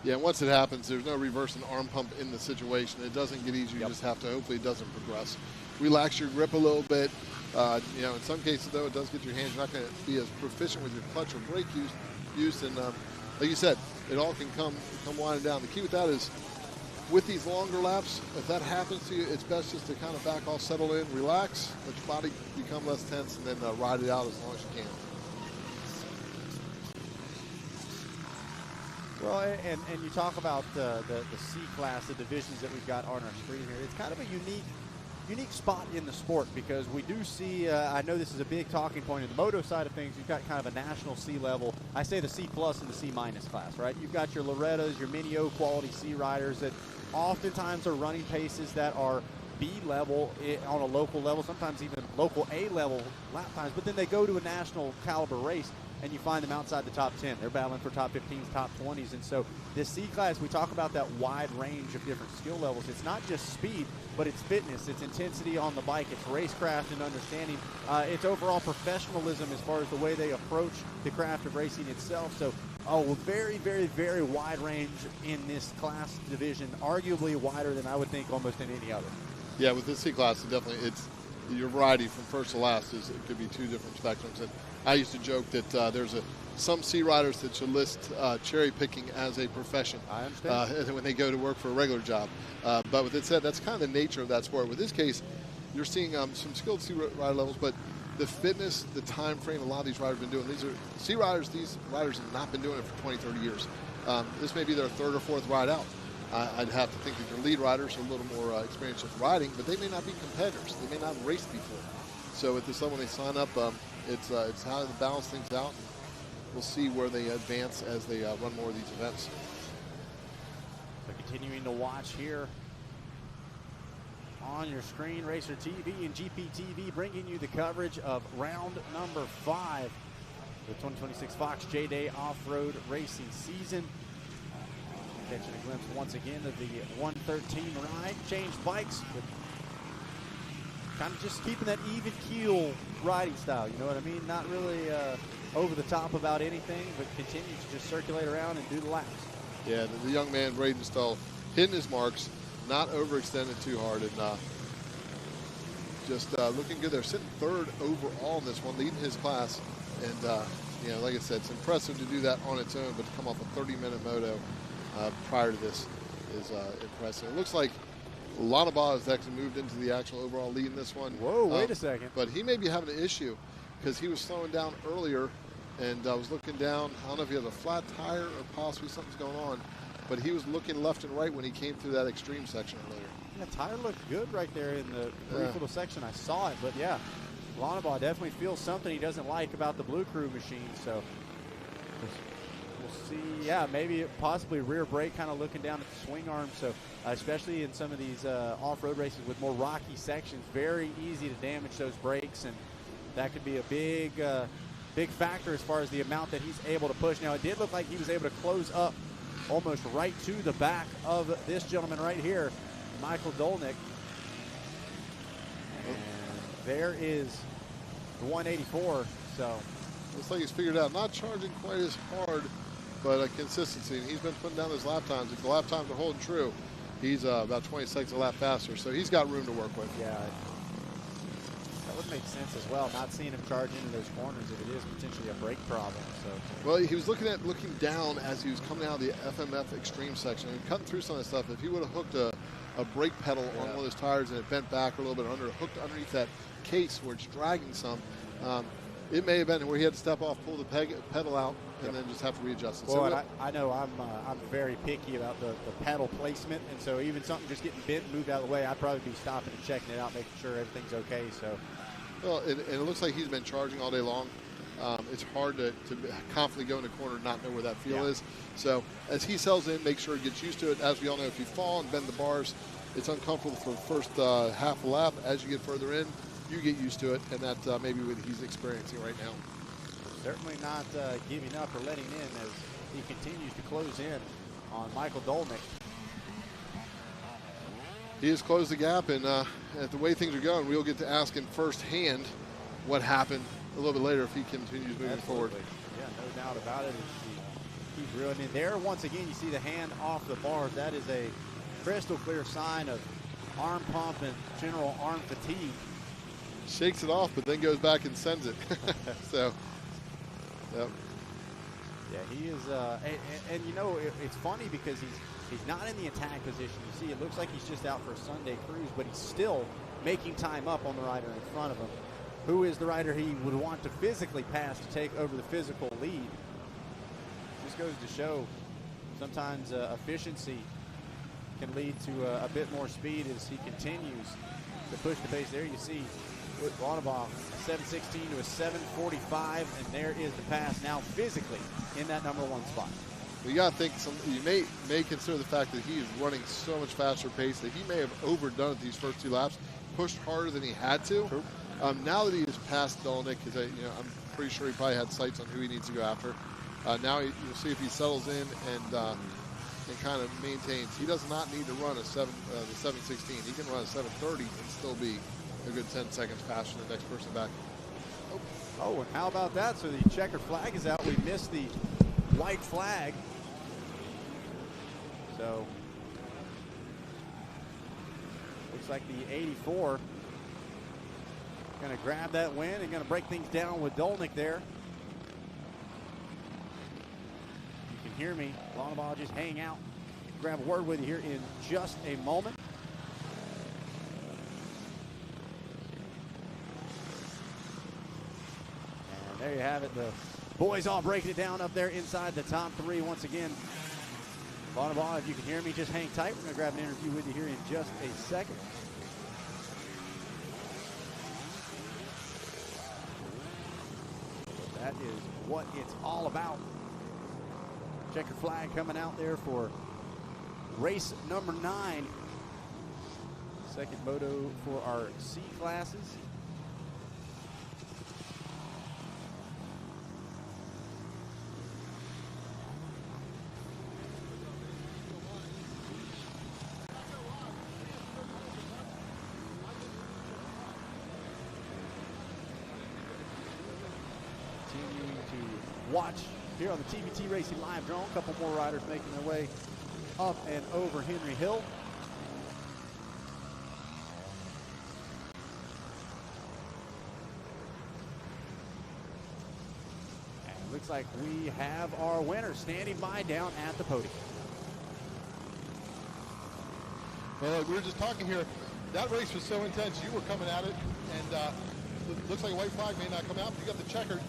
Yeah, and once it happens, there's no reversing arm pump in the situation. It doesn't get easier. You just have to, hopefully it doesn't progress. Relax your grip a little bit. You know, in some cases, though, it does get your hands. You're not going to be as proficient with your clutch or brake use. And like you said, it all can come winding down. The key with that is, with these longer laps, if that happens to you, it's best just to kind of back off, settle in, relax, let your body become less tense, and then ride it out as long as you can. Well, and you talk about the C class, the divisions that we've got on our screen here. It's kind of a unique spot in the sport because we do see, I know this is a big talking point in the moto side of things. You've got kind of a national C level. I say the C plus and the C minus class, right? You've got your Lorettas, your Mini O quality C riders that oftentimes are running paces that are B level on a local level, sometimes even local A level lap times, but then they go to a national caliber race and you find them outside the top 10. They're battling for top 15s, top 20s. And so this C class, we talk about that wide range of different skill levels. It's not just speed, but it's fitness, it's intensity on the bike, it's racecraft and understanding. It's overall professionalism as far as the way they approach the craft of racing itself. So, very, very, very wide range in this class division, arguably wider than I would think almost in any other. Yeah, with this C class, it's your variety from first to last it could be two different spectrums. And I used to joke that there's some C riders that should list cherry picking as a profession. I understand. When they go to work for a regular job. But with that said, that's kind of the nature of that sport. With this case, you're seeing some skilled C rider levels, but the fitness, the time frame a lot of these riders have been doing. These are C riders. These riders have not been doing it for 20, 30 years. This may be their third or fourth ride out. I'd have to think that your lead riders are a little more experienced with riding, but they may not be competitors. They may not have raced before. So at this level, when they sign up, it's how to balance things out. We'll see where they advance as they run more of these events. So continuing to watch here on your screen, Racer TV and GPTV bringing you the coverage of round number 5, the 2026 Fox JDay Offroad racing season. Catching a glimpse once again of the 113 ride. Changed bikes, but kind of just keeping that even keel riding style, you know what I mean? Not really over the top about anything, but continue to just circulate around and do the laps. Yeah, the young man, Braden Stahl, hitting his marks, not overextended too hard, and just looking good there. Sitting third overall in this one, leading his class. And, you know, like I said, it's impressive to do that on its own, but to come off a 30-minute moto prior to this is impressive. It looks like Lonnabaugh has actually moved into the actual overall lead in this one. Whoa, wait a second. But he may be having an issue because he was slowing down earlier, and I was looking down. I don't know if he has a flat tire or possibly something's going on, but he was looking left and right when he came through that extreme section earlier. Yeah, the tire looked good right there in the brief little section. I saw it, but yeah, Lonnabaugh definitely feels something he doesn't like about the Blue Crew machine, so we'll see. Yeah, maybe possibly rear brake, kind of looking down at the swing arm. So especially in some of these off-road races with more rocky sections, very easy to damage those brakes, and that could be a big factor as far as the amount that he's able to push. Now, it did look like he was able to close up almost right to the back of this gentleman right here, Michael Dolnick. And there is the 184. So looks like he's figured out not charging quite as hard, but consistency. And he's been putting down his lap times. If the lap times are holding true, he's about 20 seconds a lap faster. So he's got room to work with. Yeah, that would make sense as well. Not seeing him charge into those corners if it is potentially a brake problem. So well, he was looking down as he was coming out of the FMF extreme section and cutting through some of that stuff. If he would have hooked a brake pedal on one of those tires and it bent back a little bit hooked underneath that case where it's dragging some, it may have been where he had to step off, pull the pedal out, and then just have to readjust it. Well, so I know I'm very picky about the pedal placement, and so even something just getting bent and moved out of the way, I'd probably be stopping and checking it out, making sure everything's okay. So, well, and it looks like he's been charging all day long. It's hard to confidently go in the corner and not know where that feel is. So as he settles in, make sure he gets used to it. As we all know, if you fall and bend the bars, it's uncomfortable for the first half a lap. As you get further in, you get used to it, and that's maybe what he's experiencing right now. Certainly not giving up or letting in as he continues to close in on Michael Dolnick. He has closed the gap, and at the way things are going, we'll get to ask him firsthand what happened a little bit later if he continues moving forward. Yeah, no doubt about it. He's reeling in there. Once again, you see the hand off the bars. That is a crystal clear sign of arm pump and general arm fatigue. Shakes it off, but then goes back and sends it. So, yep. Yeah, he is, and you know, it's funny because he's not in the attack position. You see, it looks like he's just out for a Sunday cruise, but he's still making time up on the rider in front of him, who is the rider he would want to physically pass to take over the physical lead. Just goes to show sometimes efficiency can lead to a bit more speed as he continues to push the pace. There you see Lonnabaugh, 7:16 to a 7:45, and there is the pass now physically in that number 1 spot. You got to think you may consider the fact that he is running so much faster pace that he may have overdone it these first 2 laps, pushed harder than he had to. Now that he has passed Dolnick, because I'm pretty sure he probably had sights on who he needs to go after. Now you'll see if he settles in and kind of maintains. He does not need to run the 7:16. He can run a 7:30 and still be a good 10 seconds faster than the next person back. Oh, and how about that? So the checkered flag is out. We missed the white flag. So looks like the 84 going to grab that win and going to break things down with Dolnick there. You can hear me. Lonnabaugh just hang out. Grab a word with you here in just a moment. There you have it. The boys all breaking it down up there inside the top 3 once again. Bonnebaugh, if you can hear me, just hang tight. We're going to grab an interview with you here in just a second. That is what it's all about. Checker flag coming out there for race number 9. Second moto for our C classes. Continuing to watch here on the TBT Racing Live Drone. A couple more riders making their way up and over Henry Hill. And it looks like we have our winner standing by down at the podium. Well, we were just talking here. That race was so intense. You were coming at it, and looks like a white flag may not come out, but you got the checkered,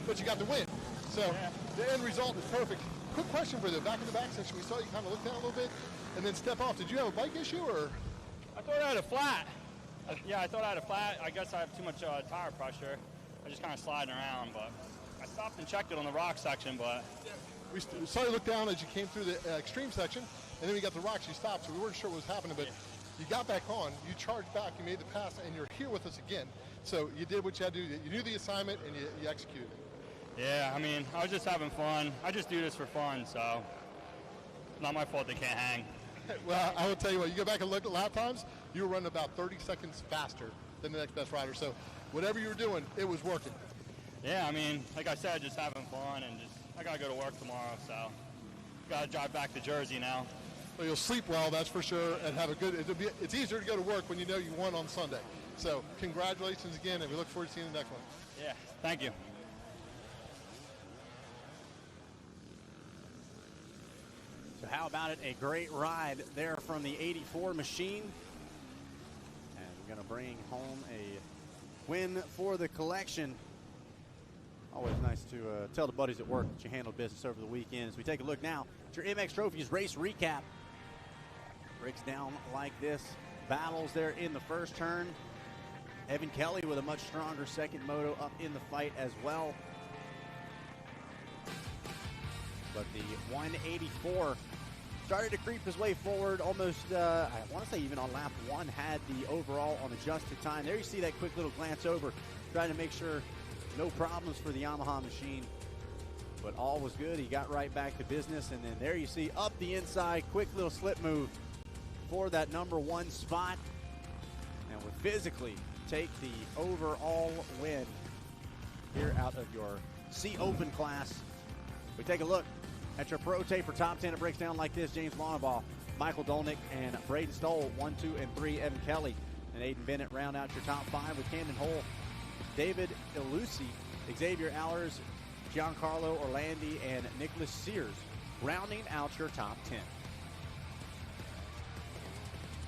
but you got the win. So the end result is perfect. Quick question for you. Back in the back section, we saw you kind of look down a little bit and then step off. Did you have a bike issue, or? I thought I had a flat. Yeah, I thought I had a flat. I guess I have too much tire pressure. I just kind of sliding around, but I stopped and checked it on the rock section, but. We saw you look down as you came through the extreme section, and then we got the rocks, you stopped, so we weren't sure what was happening, but you got back on, you charged back, you made the pass, and you're here with us again. So you did what you had to do. You knew the assignment, and you executed it. Yeah, I mean, I was just having fun. I just do this for fun, so not my fault they can't hang. Well, I will tell you what, you go back and look at lap times, you were running about 30 seconds faster than the next best rider. So whatever you were doing, it was working. Yeah, I mean, like I said, just having fun, and I got to go to work tomorrow, so got to drive back to Jersey now. Well, you'll sleep well, that's for sure, and have a good, it's easier to go to work when you know you won on Sunday. So congratulations again, and we look forward to seeing the next one. Yeah, thank you. So how about it? A great ride there from the 84 machine. And we're going to bring home a win for the collection. Always nice to tell the buddies at work that you handled business over the weekend. As we take a look now at your MX Trophies race recap. Breaks down like this. Battles there in the first turn. Evan Kelly with a much stronger second moto up in the fight as well. But the 184 started to creep his way forward almost, I want to say even on lap 1, had the overall on adjusted time. There you see that quick little glance over, trying to make sure no problems for the Yamaha machine. But all was good. He got right back to business. And then there you see up the inside, quick little slip move for that number 1 spot. And would physically take the overall win here out of your C Open class. We take a look at your Pro Taper top 10. It breaks down like this. James Bonnebaugh, Michael Dolnick, and Braden Stoll, 1, 2, and 3. Evan Kelly and Aiden Bennett round out your top 5 with Camden Hole, David Ilusi, Xavier Allers, Giancarlo Orlandi, and Nicholas Sears rounding out your top 10.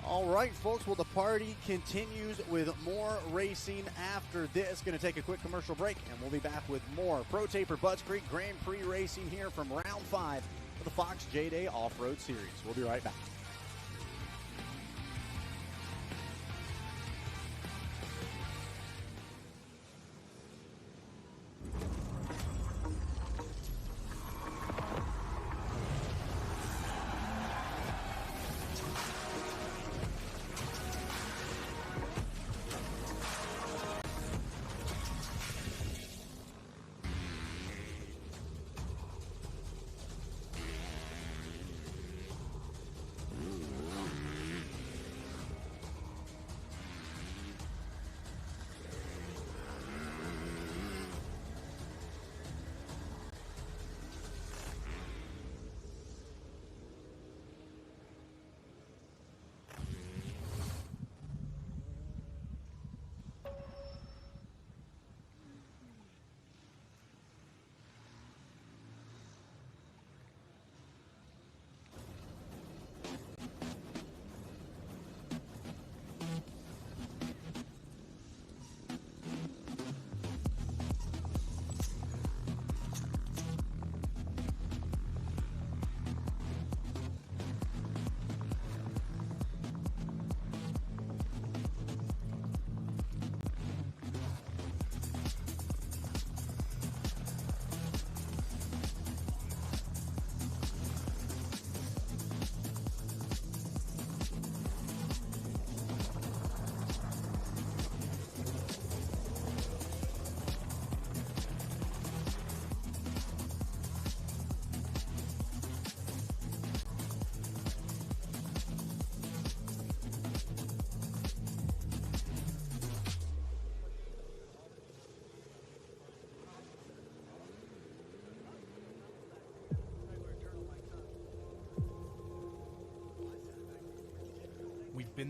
All right, folks, well, the party continues with more racing after this. Going to take a quick commercial break, and we'll be back with more Pro Taper Budds Creek Grand Prix racing here from round 5 of the Fox JDay Offroad Series. We'll be right back.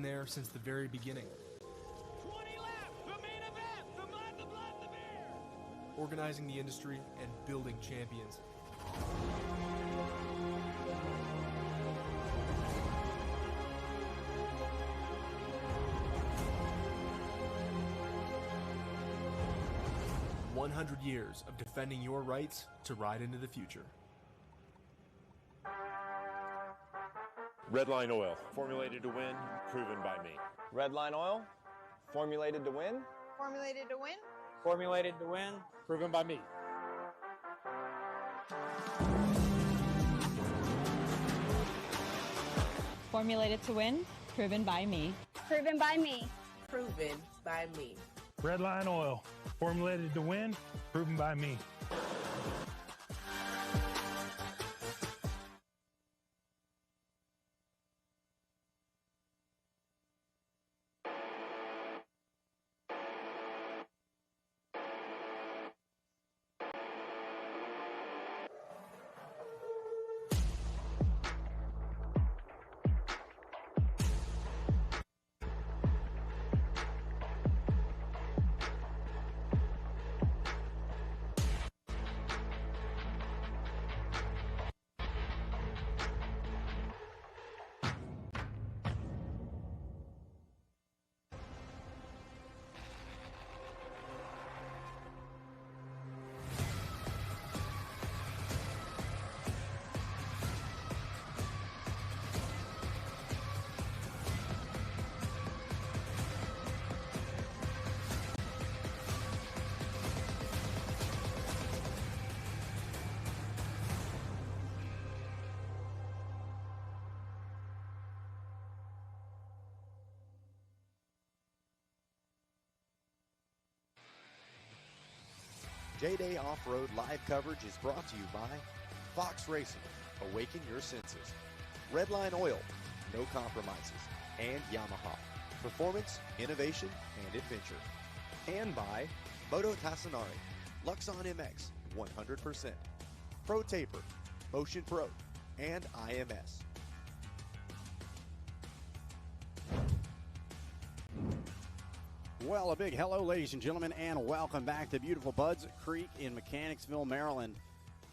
been there since the very beginning. 20 laps, the main event, the mud, the blood, the beer. Organizing the industry and building champions. "100 years of defending your rights to ride into the future." Redline Oil, formulated to win, proven by me. Redline Oil, formulated to win. Formulated to win. Formulated to win, proven by me. Formulated to win, proven by me. Proven by me. Proven by me. Redline Oil, formulated to win, proven by me. JDay Offroad live coverage is brought to you by Fox Racing, awaken your senses, Redline Oil, no compromises, and Yamaha, performance, innovation, and adventure. And by Moto Tassanari, Luxon MX, 100%, Pro Taper, Motion Pro, and IMS. Well, a big hello, ladies and gentlemen, and welcome back to beautiful Budds Creek in Mechanicsville, Maryland,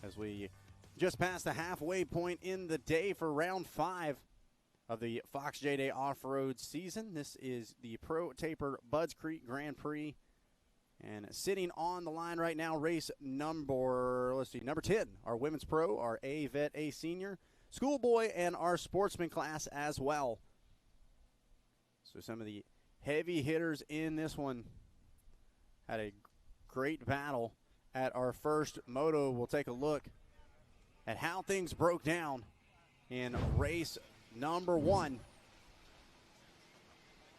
as we just passed the halfway point in the day for round 5 of the Fox JDay Offroad season. This is the Pro Taper Budds Creek Grand Prix, and sitting on the line right now, race number 10, our Women's Pro, our A Vet, A Senior, Schoolboy, and our Sportsman class as well. So some of the heavy hitters in this one had a great battle at our first moto. We'll take a look at how things broke down in race number 1.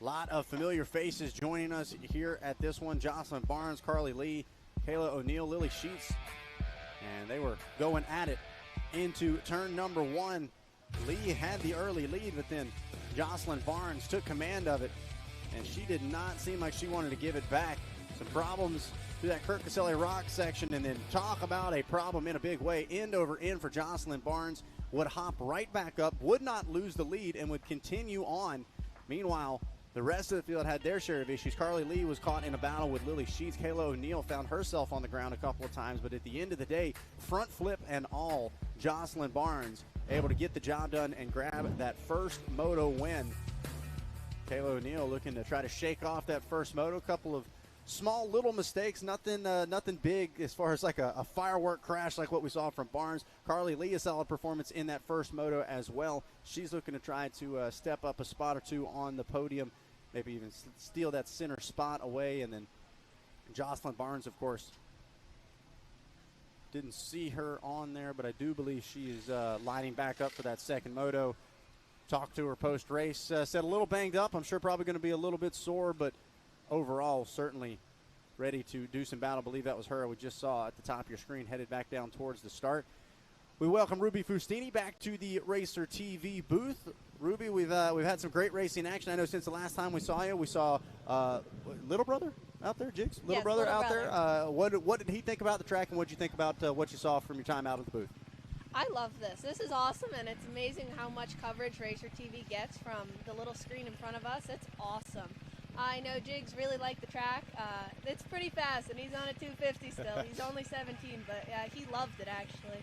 A lot of familiar faces joining us here at this one. Jocelyn Barnes, Carly Lee, Kayla O'Neill, Lily Sheets, and they were going at it into turn number 1. Lee had the early lead, but then Jocelyn Barnes took command of it, and she did not seem like she wanted to give it back. Some problems through that Kirk Caselli rock section, and then talk about a problem in a big way. End over end for Jocelyn Barnes. Would hop right back up, would not lose the lead, and would continue on. Meanwhile, the rest of the field had their share of issues. Carly Lee was caught in a battle with Lily Sheets. Kayla O'Neill found herself on the ground a couple of times, but at the end of the day, front flip and all, Jocelyn Barnes able to get the job done and grab that first moto win. Kayla O'Neill looking to try to shake off that first moto. A couple of small little mistakes, nothing big as far as like a firework crash like what we saw from Barnes. Carly Lee, a solid performance in that first moto as well. She's looking to try to step up a spot or two on the podium, maybe even steal that center spot away. And then Jocelyn Barnes, of course, didn't see her on there, but I do believe she is lining back up for that second moto. Talked to her post-race, said a little banged up. I'm sure probably going to be a little bit sore, but overall certainly ready to do some battle. I believe that was her we just saw at the top of your screen, headed back down towards the start. We welcome Ruby Fustini back to the Racer TV booth. Ruby, we've had some great racing action. I know since the last time we saw you, we saw little brother out there, Jigs? Little brother out there. What did he think about the track, and what did you think about what you saw from your time out of the booth? I love this. This is awesome, and it's amazing how much coverage Racer TV gets from the little screen in front of us. It's awesome. I know Jigs really liked the track. It's pretty fast, and he's on a 250 still. He's only 17, but he loved it, actually.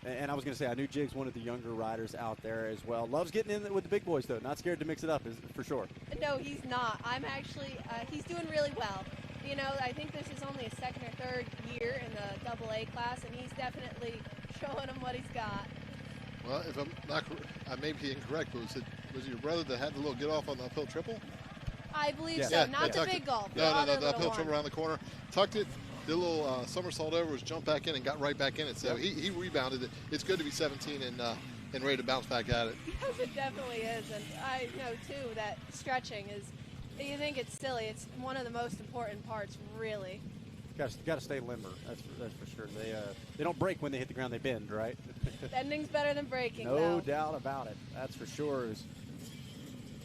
And I was going to say, I knew Jigs one of the younger riders out there as well. Loves getting in with the big boys, though. Not scared to mix it up, for sure. No, he's not. I'm actually, he's doing really well. You know, I think this is only his second or third year in the AA class, and he's definitely showing him what he's got. Well, if I'm not, I may be incorrect, but was it your brother that had the little get off on the uphill triple? I believe so. Not the big golf. No, the uphill triple around the corner. Tucked it, did a little somersault over, was jumped back in and got right back in it. So he rebounded it. It's good to be 17 and ready to bounce back at it. Yes, it definitely is. And I know, too, that stretching is, you think it's silly. It's one of the most important parts, really. Got to stay limber. That's for sure. They don't break when they hit the ground. They bend, right? Bending's better than breaking. No doubt about it. That's for sure.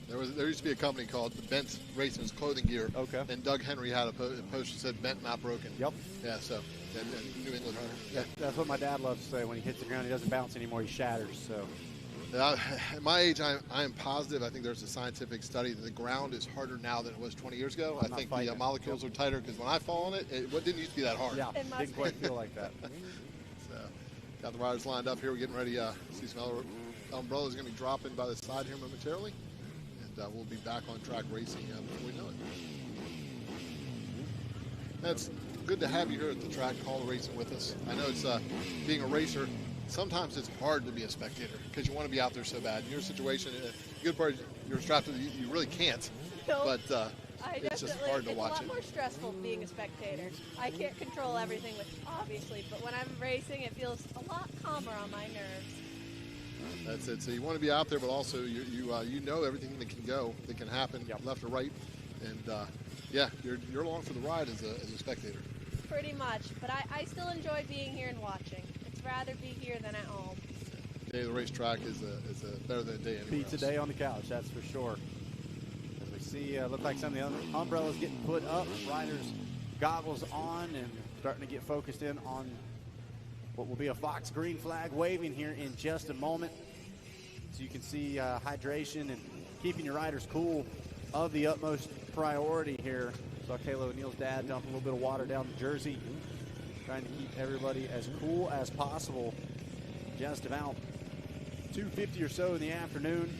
There used to be a company called the Bent Racing's Clothing Gear. Okay. And Doug Henry had a post that said "Bent, not broken." Yep. Yeah. So, and New England. Yeah. That's what my dad loves to say. When he hits the ground, he doesn't bounce anymore. He shatters. So. At my age, I am positive. I think there's a scientific study that the ground is harder now than it was 20 years ago. I think the molecules are tighter because when I fall on it, it didn't used to be that hard. Yeah, it didn't quite feel like that. So, got the riders lined up here. We're getting ready to see some other umbrellas going to be dropping by the side here momentarily. And we'll be back on track racing before we know it. That's good to have you here at the track, Hall of Racing with us. I know it's being a racer, sometimes it's hard to be a spectator because you want to be out there so bad. In your situation, the good part is you're strapped to you really can't. No, but it's just hard to watch it. It's a lot more stressful being a spectator. I can't control everything, obviously, but when I'm racing, it feels a lot calmer on my nerves. That's it. So you want to be out there, but also you know everything that can happen, left or right, and you're along for the ride as a spectator. Pretty much, but I still enjoy being here and watching. It's rather be here than at home. Day of the racetrack is better than a day anywhere Beats a day on the couch, that's for sure. As we see, look like some of the other umbrellas getting put up, riders goggles on, and starting to get focused in on what will be a Fox green flag waving here in just a moment. So you can see hydration and keeping your riders cool of the utmost priority here. Saw Kayla O'Neal's dad dump a little bit of water down the jersey, trying to keep everybody as cool as possible. Just about 2:50 or so in the afternoon.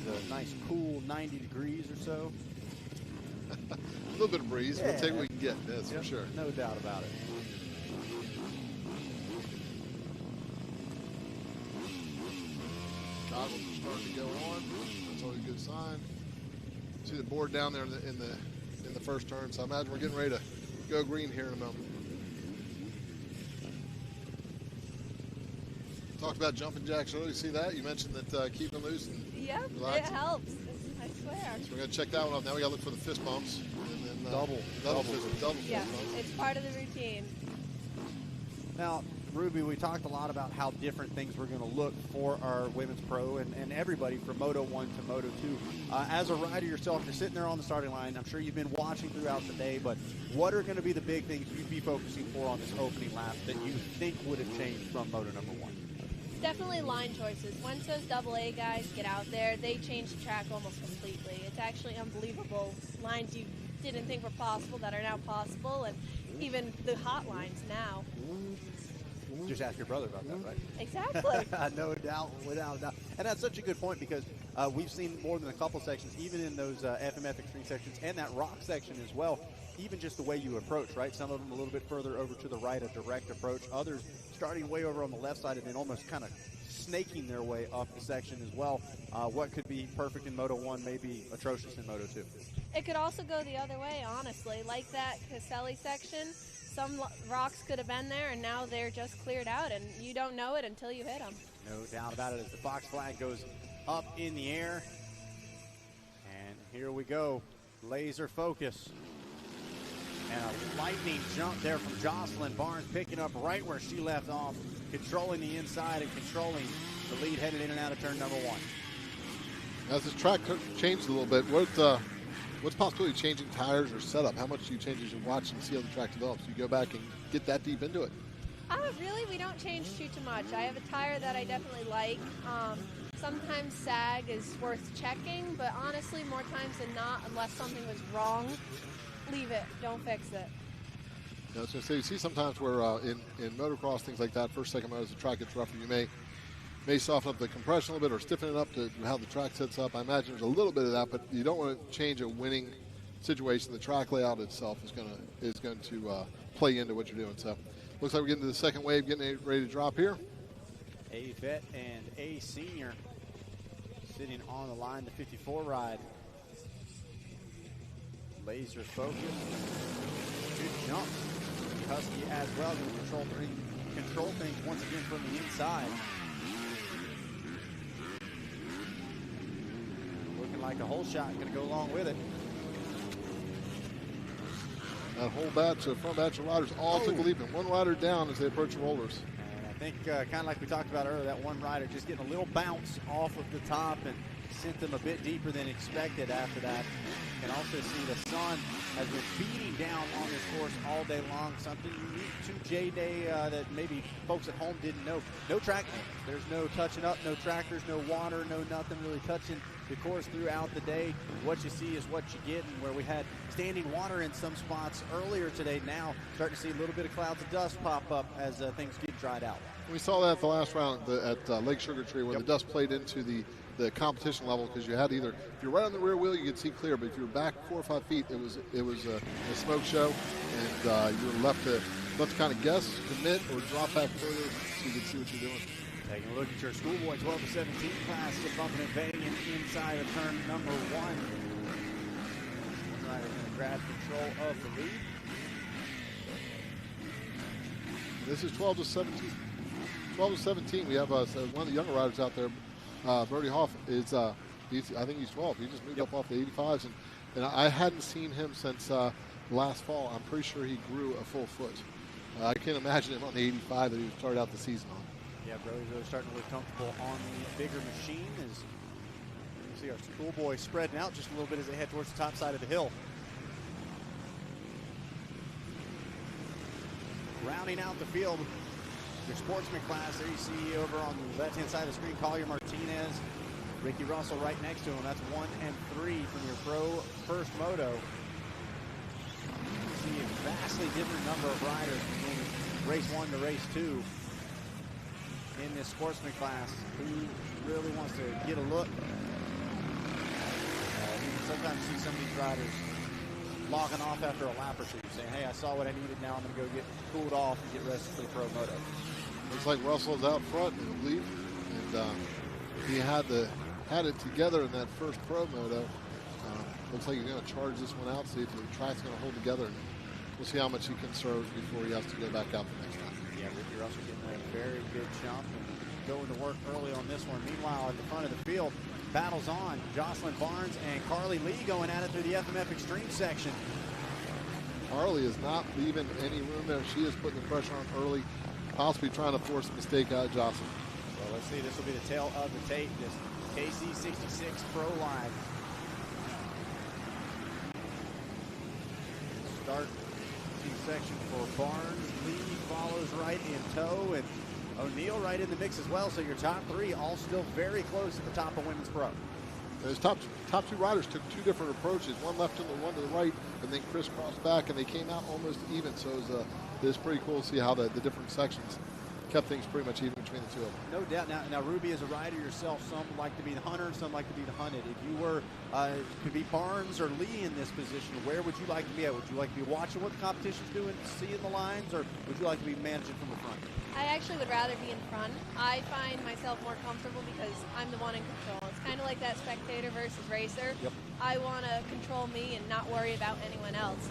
It's a nice cool 90 degrees or so. A little bit of breeze. We'll take what we can get, that's for sure. No doubt about it. Goggles are starting to go on. That's always a good sign. See the board down there in the first turn. So I imagine we're getting ready to go green here in a moment. Talked about jumping jacks earlier. See that? You mentioned that keeping loose and it helps. I swear. So we're going to check that one off. Now we got to look for the fist bumps. And then double fist bumps. It's part of the routine. Now, Ruby, we talked a lot about how different things were going to look for our women's pro and everybody from Moto 1 to Moto 2. As a rider yourself, you're sitting there on the starting line. I'm sure you've been watching throughout the day, but what are going to be the big things you'd be focusing for on this opening lap that you think would have changed from Moto number 1? Definitely line choices. Once those AA guys get out there, they change the track almost completely. It's actually unbelievable. Lines you didn't think were possible that are now possible, and even the hot lines now. Just ask your brother about that, right? Exactly. No doubt, without a doubt. And that's such a good point because we've seen more than a couple sections, even in those FMF Extreme sections and that rock section as well, even just the way you approach, right? Some of them a little bit further over to the right, a direct approach. Others starting way over on the left side and then almost kind of snaking their way up the section as well. What could be perfect in Moto 1 may be atrocious in Moto 2. It could also go the other way, honestly. Like that Caselli section, some rocks could have been there, and now they're just cleared out, and you don't know it until you hit them. No doubt about it as the Fox flag goes up in the air. And here we go. Laser focus. And a lightning jump there from Jocelyn Barnes, picking up right where she left off, controlling the inside and controlling the lead headed in and out of turn number 1. As this track changed a little bit, what's the possibility of changing tires or setup? How much do you change as you watch and see how the track develops? You go back and get that deep into it? Really, we don't change too much. I have a tire that I definitely like. Sometimes sag is worth checking, but honestly, more times than not, unless something was wrong, leave it. Don't fix it. I was going to say, you see sometimes where in motocross, things like that, first, second motor, as the track gets rougher, you may soften up the compression a little bit or stiffen it up to how the track sets up. I imagine there's a little bit of that, but you don't want to change a winning situation. The track layout itself is going to play into what you're doing. So looks like we're getting to the second wave, getting ready to drop here. A vet and a senior sitting on the line, the 54 ride. Laser focus. Good jump. Husky as well, going to control things once again from the inside. Looking like a whole shot going to go along with it. That whole batch, front batch of riders all took a leap, and one rider down as they approach the rollers. And I think kind of like we talked about earlier, that one rider just getting a little bounce off of the top and sent them a bit deeper than expected after that. You can also see the sun has been beating down on this course all day long. Something unique to JDay that maybe folks at home didn't know. No track names. There's no touching up, no trackers, no water, no nothing really touching the course throughout the day. What you see is what you get, and where we had standing water in some spots earlier today, now starting to see a little bit of clouds of dust pop up as things get dried out. We saw that at the last round at Lake Sugar Tree, where the dust played into the competition level, because you had either, if you're right on the rear wheel, you could see clear, but if you're back 4 or 5 feet, it was a smoke show, and you were left to kind of guess, commit, or drop back further so you can see what you're doing. Taking a look at your schoolboy 12 to 17 class, just bumping and banging inside of turn number 1. Rider going to grab control of the lead. This is 12 to 17. 12 to 17. We have one of the younger riders out there. Brody Hoff is, I think he's 12. He just moved up off the 85s, and I hadn't seen him since last fall. I'm pretty sure he grew a full foot. I can't imagine him on the 85 that he started out the season on. Yeah, Brody's really starting to look comfortable on the bigger machine. As you see our schoolboy spreading out just a little bit as they head towards the top side of the hill. Rounding out the field, your sportsman class, there you see over on the left-hand side of the screen, Collier Martinez, Ricky Russell right next to him. That's 1 and 3 from your pro first moto. You see a vastly different number of riders from race 1 to race 2 in this sportsman class. Who really wants to get a look? You can sometimes see some of these riders logging off after a lap or two, saying, hey, I saw what I needed, now I'm going to go get cooled off and get rested for the pro moto. Looks like Russell's out front, I believe, and he had it together in that first pro moto. Looks like he's going to charge this one out, see if the track's going to hold together, and we'll see how much he conserves before he has to go back out the next time. Yeah, Ricky Russell getting a very good jump and going to work early on this one. Meanwhile, at the front of the field, battles on. Jocelyn Barnes and Carly Lee going at it through the FMF Extreme section. Carly is not leaving any room there. She is putting the pressure on early, possibly trying to force a mistake out of Jocelyn. So let's see, this will be the tail of the tape, this KC66 Pro Line. Start section for Barnes. Lee follows right in tow, and O'Neill right in the mix as well. So your top 3 all still very close at the top of Women's Pro. Those top 2 riders took 2 different approaches, one left and one to the right, and then crisscrossed back, and they came out almost even. So it was pretty cool to see how the different sections kept things pretty much even between the two of them. No doubt. Now Ruby, as a rider yourself, some like to be the hunter, some like to be the hunted. If you were could be Barnes or Lee in this position, where would you like to be at? Would you like to be watching what the competition's doing, seeing the lines, or would you like to be managing from the front? I actually would rather be in front. I find myself more comfortable because I'm the one in control. It's kind of like that spectator versus racer. Yep. I want to control me and not worry about anyone else.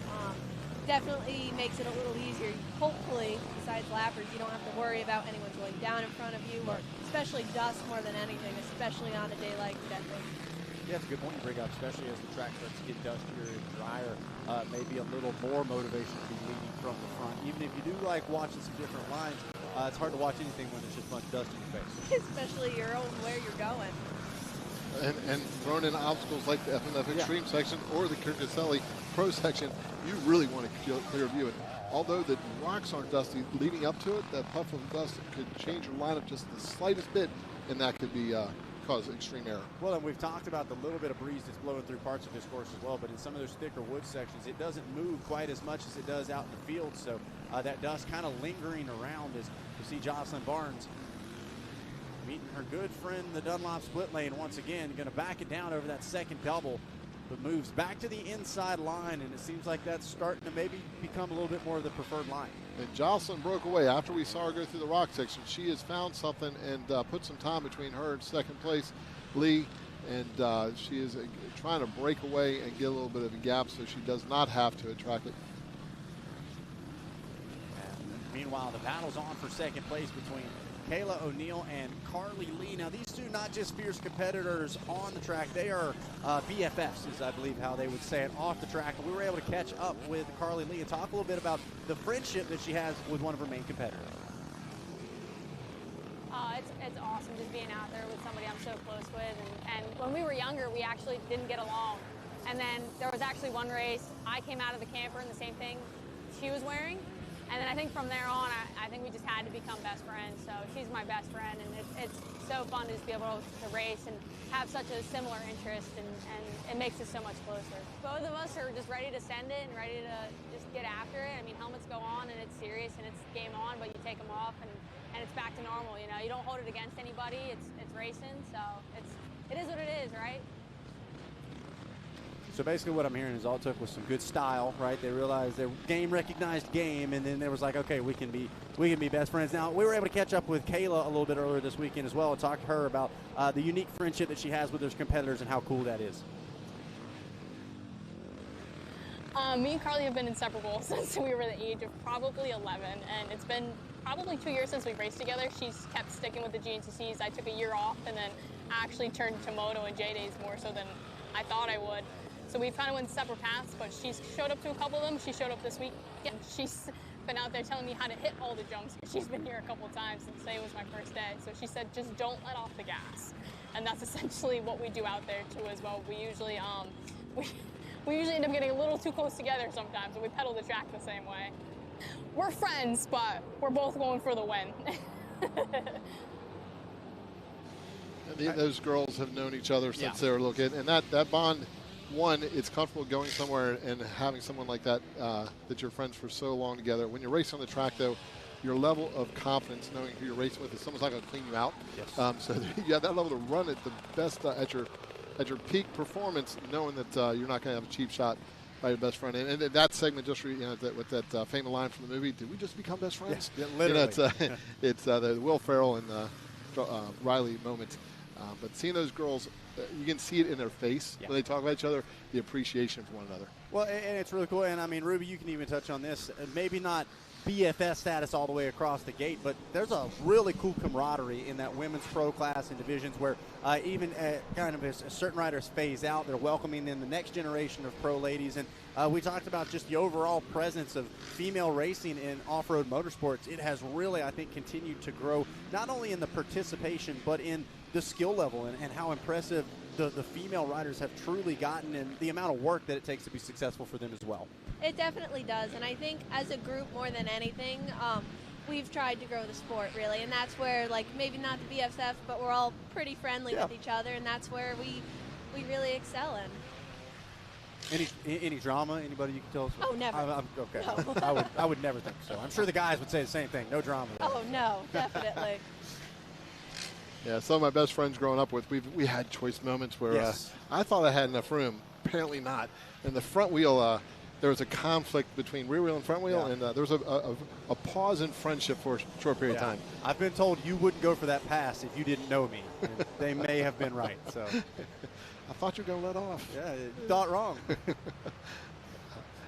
Definitely makes it a little easier. Hopefully, besides lappers, you don't have to worry about anyone going down in front of you, or especially dust more than anything, especially on a day like today. Yeah, that's a good point you bring up, especially as the track starts to get dustier and drier. Maybe a little more motivation to be leading from the front. Even if you do like watching some different lines, it's hard to watch anything when there's just a bunch of dust in your face. Especially your own where you're going. and thrown in obstacles like the FMF Extreme section or the Kirkaselli Pro section, you really want a clear view. And although the rocks aren't dusty, leading up to it, that puff of dust could change your lineup just the slightest bit, and that could be cause extreme error. Well, and we've talked about the little bit of breeze that's blowing through parts of this course as well, but in some of those thicker wood sections, it doesn't move quite as much as it does out in the field, so that dust kind of lingering around as you see Jocelyn Barnes meeting her good friend, the Dunlop split lane once again, going to back it down over that second double, but moves back to the inside line, and it seems like that's starting to maybe become a little bit more of the preferred line. And Jocelyn broke away after we saw her go through the rock section. She has found something and put some time between her and second place, Lee, and she is trying to break away and get a little bit of a gap so she does not have to attract it. And meanwhile, the battle's on for second place between Kayla O'Neill and Carly Lee. Now, these two not just fierce competitors on the track, they are BFFs, is I believe how they would say it, off the track. And we were able to catch up with Carly Lee and talk a little bit about the friendship that she has with one of her main competitors. It's awesome just being out there with somebody I'm so close with. And when we were younger, we actually didn't get along. And then there was actually one race, I came out of the camper in the same thing she was wearing. And then I think from there on, I think we just had to become best friends. So she's my best friend, and it's so fun to just be able to race and have such a similar interest, and it makes us so much closer. Both of us are just ready to send it and ready to just get after it. I mean, helmets go on, and it's serious, and it's game on, but you take them off, and it's back to normal. You know, you don't hold it against anybody. It's racing, so it is what it is, right? So basically what I'm hearing is all it took was some good style, right? They realized their game recognized game, and then there was like, okay, we can be best friends. Now, we were able to catch up with Kayla a little bit earlier this weekend as well and talk to her about the unique friendship that she has with her competitors and how cool that is. Me and Carly have been inseparable since we were the age of probably 11, and it's been probably 2 years since we've raced together. She's kept sticking with the GNCCs. I took a year off and then actually turned to moto and JDays more so than I thought I would. So we kind of went separate paths, but she's showed up to a couple of them. She showed up this week, and she's been out there telling me how to hit all the jumps. She's been here a couple of times since today was my first day. So she said, just don't let off the gas. And that's essentially what we do out there too as well. We usually, we usually end up getting a little too close together sometimes, and we pedal the track the same way. We're friends, but we're both going for the win. Those girls have known each other since they were little kids, and that bond, one, it's comfortable going somewhere and having someone like that that you're friends for so long together. When you're racing on the track, though, your level of confidence knowing who you're racing with is someone's not going to clean you out. Yes. So you have that level to run at the best at your peak performance, knowing that you're not going to have a cheap shot by your best friend. And that segment just with that famous line from the movie, did we just become best friends? Yeah, literally. It's the Will Ferrell and Riley moment. But seeing those girls, you can see it in their face when they talk about each other, the appreciation for one another. Well, and it's really cool. And I mean, Ruby, you can even touch on this. Maybe not BFS status all the way across the gate, but there's a really cool camaraderie in that women's pro class and divisions where even kind of as certain riders phase out, they're welcoming in the next generation of pro ladies. And we talked about just the overall presence of female racing in off-road motorsports. It has really, I think, continued to grow, not only in the participation, but in the skill level and how impressive the female riders have truly gotten, and the amount of work that it takes to be successful for them as well. It definitely does, and I think as a group more than anything, we've tried to grow the sport really, and that's where, like, maybe not the BFF, but we're all pretty friendly with each other, and that's where we really excel in. Any drama? Anybody you can tell us? Oh, never. Okay. No. I would never think so. I'm sure the guys would say the same thing. No drama there. Oh no, definitely. Yeah, some of my best friends growing up with, we had choice moments where I thought I had enough room. Apparently not. And the front wheel, there was a conflict between rear wheel and front wheel, and there was a pause in friendship for a short period of time. I've been told you wouldn't go for that pass if you didn't know me. And they may have been right. So I thought you were going to let off. Yeah, you thought wrong.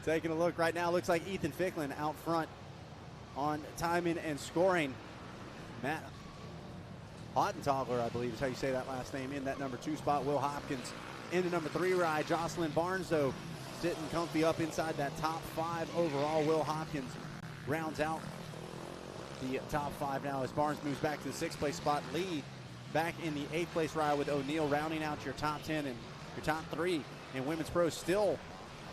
Taking a look right now, looks like Ethan Ficklin out front on timing and scoring. Matt Hottentogler, I believe is how you say that last name, in that number 2 spot. Will Hopkins in the number 3 ride. Jocelyn Barnes, though, sitting comfy up inside that top 5 overall. Will Hopkins rounds out the top 5 now as Barnes moves back to the 6th place spot. Lee back in the 8th place ride with O'Neal, rounding out your top 10 and your top 3 in women's pro, still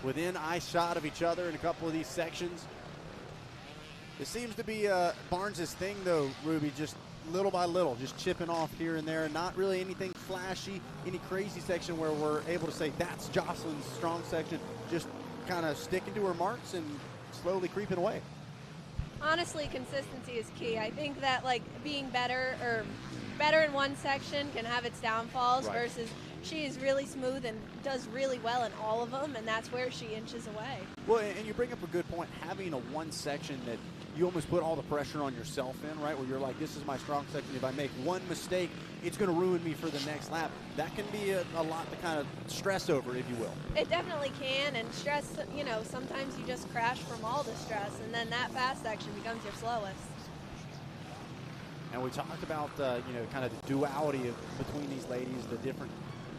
within eye shot of each other in a couple of these sections. It seems to be Barnes' thing, though, Ruby, just little by little, just chipping off here and there. Not really anything flashy, any crazy section where we're able to say that's Jocelyn's strong section. Just kind of sticking to her marks and slowly creeping away. Honestly, consistency is key. I think that like being better in one section can have its downfalls, right, versus she is really smooth and does really well in all of them, and that's where she inches away. Well, and you bring up a good point, having a one section that you almost put all the pressure on yourself in, right, where you're like, this is my strong section. If I make one mistake, it's going to ruin me for the next lap. That can be a lot to kind of stress over, if you will. It definitely can, and stress, you know, sometimes you just crash from all the stress, and then that fast section becomes your slowest. And we talked about, you know, kind of the duality between these ladies, the different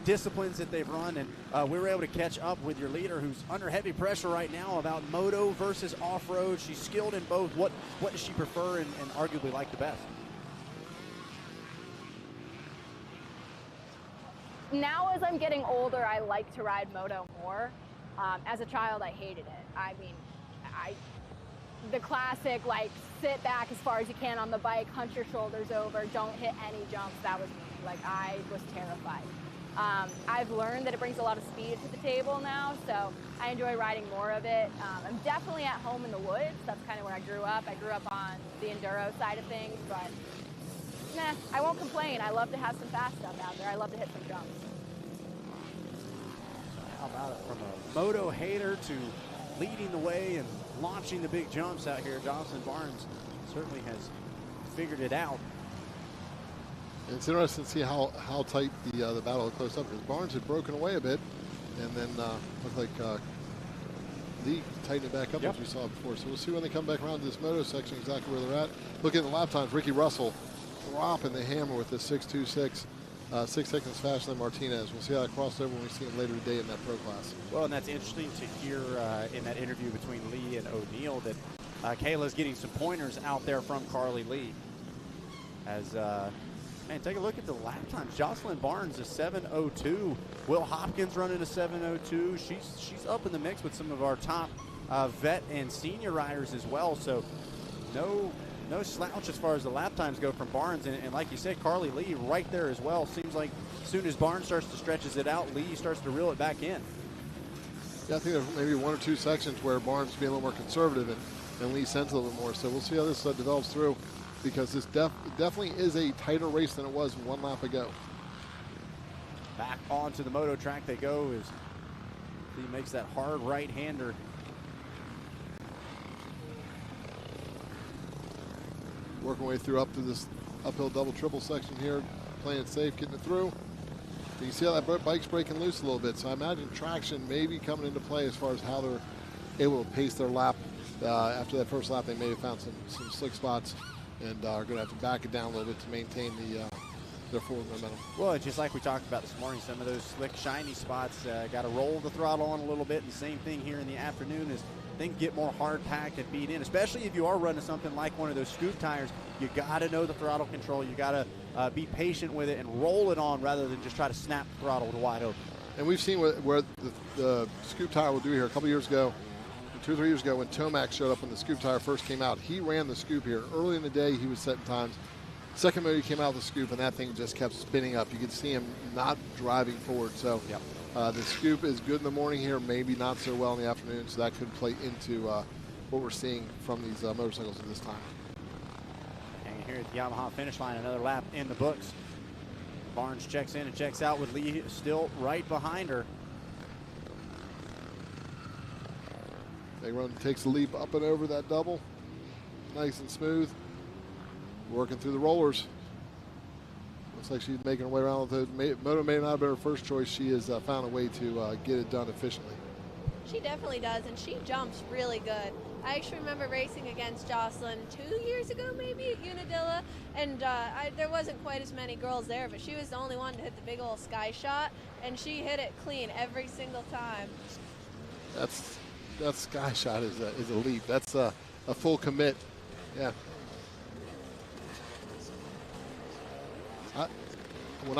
disciplines that they've run, and we were able to catch up with your leader, who's under heavy pressure right now about moto versus off-road. She's skilled in both. What does she prefer and arguably like the best? Now, as I'm getting older, I like to ride moto more. As a child, I hated it. I mean, the classic, like, sit back as far as you can on the bike, hunch your shoulders over, don't hit any jumps. That was me. Like, I was terrified. I've learned that it brings a lot of speed to the table now, so I enjoy riding more of it. I'm definitely at home in the woods. That's kind of where I grew up. I grew up on the enduro side of things, but nah, I won't complain. I love to have some fast stuff out there. I love to hit some jumps. How about it, from a moto hater to leading the way and launching the big jumps out here? Jocelyn Barnes certainly has figured it out. It's interesting to see how tight the battle is close up, because Barnes had broken away a bit, and then looked like Lee tightened it back up, as we saw before. So we'll see when they come back around to this moto section exactly where they're at. Looking at the lap times, Ricky Russell dropping the hammer with the 6.26, 6 seconds faster than Martinez. We'll see how that crosses over when we see him later today in that pro class. Well, and that's interesting to hear in that interview between Lee and O'Neal that Kayla's getting some pointers out there from Carly Lee. As man, take a look at the lap times. Jocelyn Barnes is 7:02. Will Hopkins running a 7:02. She's up in the mix with some of our top vet and senior riders as well. So no slouch as far as the lap times go from Barnes. And like you said, Carly Lee right there as well. Seems like as soon as Barnes starts to stretches it out, Lee starts to reel it back in. Yeah, I think there's maybe 1 or 2 sections where Barnes will be a little more conservative and Lee sends a little bit more. So we'll see how this develops through, because this definitely is a tighter race than it was 1 lap ago. Back onto the moto track they go as he makes that hard right-hander. Working way through up to this uphill double-triple section here, playing it safe, getting it through. You can see how that bike's breaking loose a little bit, so I imagine traction may be coming into play as far as how they're able to pace their lap. After that first lap, they may have found some slick spots and are going to have to back it down a little bit to maintain their forward momentum. Well, just like we talked about this morning, some of those slick, shiny spots, got to roll the throttle on a little bit. And the same thing here in the afternoon as things get more hard-packed and beat in, especially if you are running something like one of those scoop tires. You got to know the throttle control. You got to be patient with it and roll it on rather than just try to snap the throttle to wide open. And we've seen where the scoop tire will do here. A couple years ago, 2 or 3 years ago, when Tomac showed up when the scoop tire first came out, he ran the scoop here. Early in the day, he was setting times. Second motor, he came out with the scoop, and that thing just kept spinning up. You could see him not driving forward. So the scoop is good in the morning here, maybe not so well in the afternoon, so that could play into what we're seeing from these motorcycles at this time. And here at the Yamaha finish line, another lap in the books. Barnes checks in and checks out with Lee still right behind her. They run, takes the leap up and over that double. Nice and smooth. Working through the rollers. Looks like she's making her way around with it. Moto may not have been her first choice. She has found a way to get it done efficiently. She definitely does, and she jumps really good. I actually remember racing against Jocelyn 2 years ago, maybe, at Unadilla, and there wasn't quite as many girls there, but she was the only one to hit the big old sky shot, and she hit it clean every single time. That sky shot is a leap. That's a full commit. Yeah. when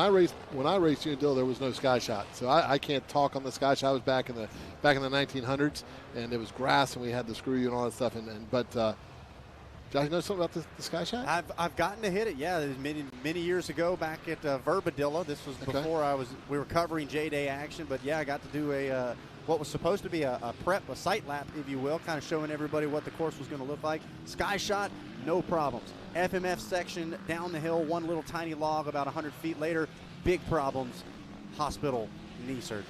I raced Unadilla, there was no sky shot, so I can't talk on the sky shot. I was back in the 1900s, and it was grass, and we had the screw you and all that stuff. But Josh, you know something about the sky shot? I've gotten to hit it. Yeah, many years ago back at Verbadilla. This was before we were covering JDay action, but yeah, I got to do a what was supposed to be a site lap, if you will, kind of showing everybody what the course was going to look like. Sky shot, no problems. FMF section down the hill, one little tiny log about 100 feet later, big problems, hospital, knee surgery.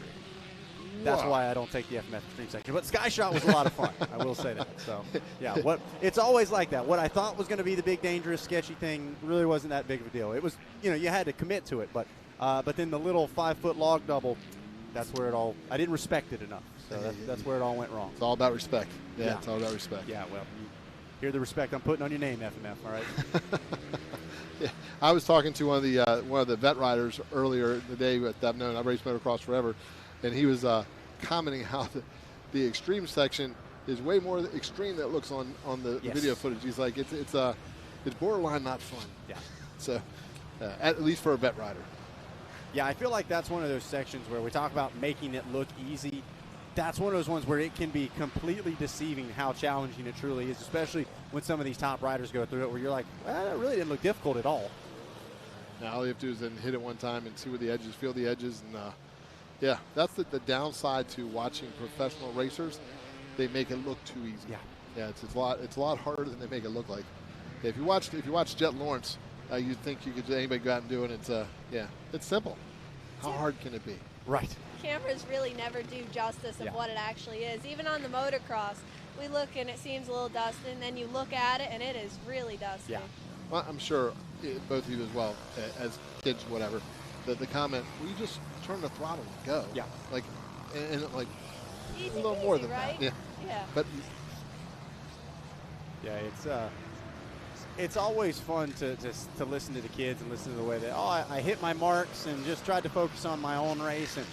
That's why I don't take the FMF extreme section. But sky shot was a lot of fun. I will say that. So, yeah, it's always like that. What I thought was going to be the big, dangerous, sketchy thing really wasn't that big of a deal. It was, you had to commit to it. But then the little 5-foot log double, that's where it all. I didn't respect it enough. So that's where it all went wrong. It's all about respect. Yeah, it's all about respect. Yeah, well, hear the respect I'm putting on your name, FMF. All right. Yeah, I was talking to one of the vet riders earlier in the day that I've known. I've raced motocross forever, and he was commenting how the extreme section is way more extreme than it looks on the video footage. He's like, it's borderline not fun. Yeah. So, at least for a vet rider. Yeah, I feel like that's one of those sections where we talk about making it look easy. That's one of those ones where it can be completely deceiving how challenging it truly is, especially when some of these top riders go through it where you're like, well, that really didn't look difficult at all. Now, all you have to do is then hit it one time and see where the edges, feel the edges. And, yeah, that's the downside to watching professional racers. They make it look too easy. Yeah, it's a lot harder than they make it look like. Yeah, if you watch Jet Lawrence, you'd think anybody go out and do it. It's simple. How hard can it be? Right. Cameras really never do justice of what it actually is. Even on the motocross, we look and it seems a little dusty, and then you look at it and it is really dusty. Yeah. Well, I'm sure both of you as well, as kids, whatever, the comment, will you just turn the throttle and go? Yeah. Like, and like easy, a little more than right? that. Yeah. Yeah. But yeah, it's always fun to listen to the kids and listen to the way that, I hit my marks and just tried to focus on my own race. And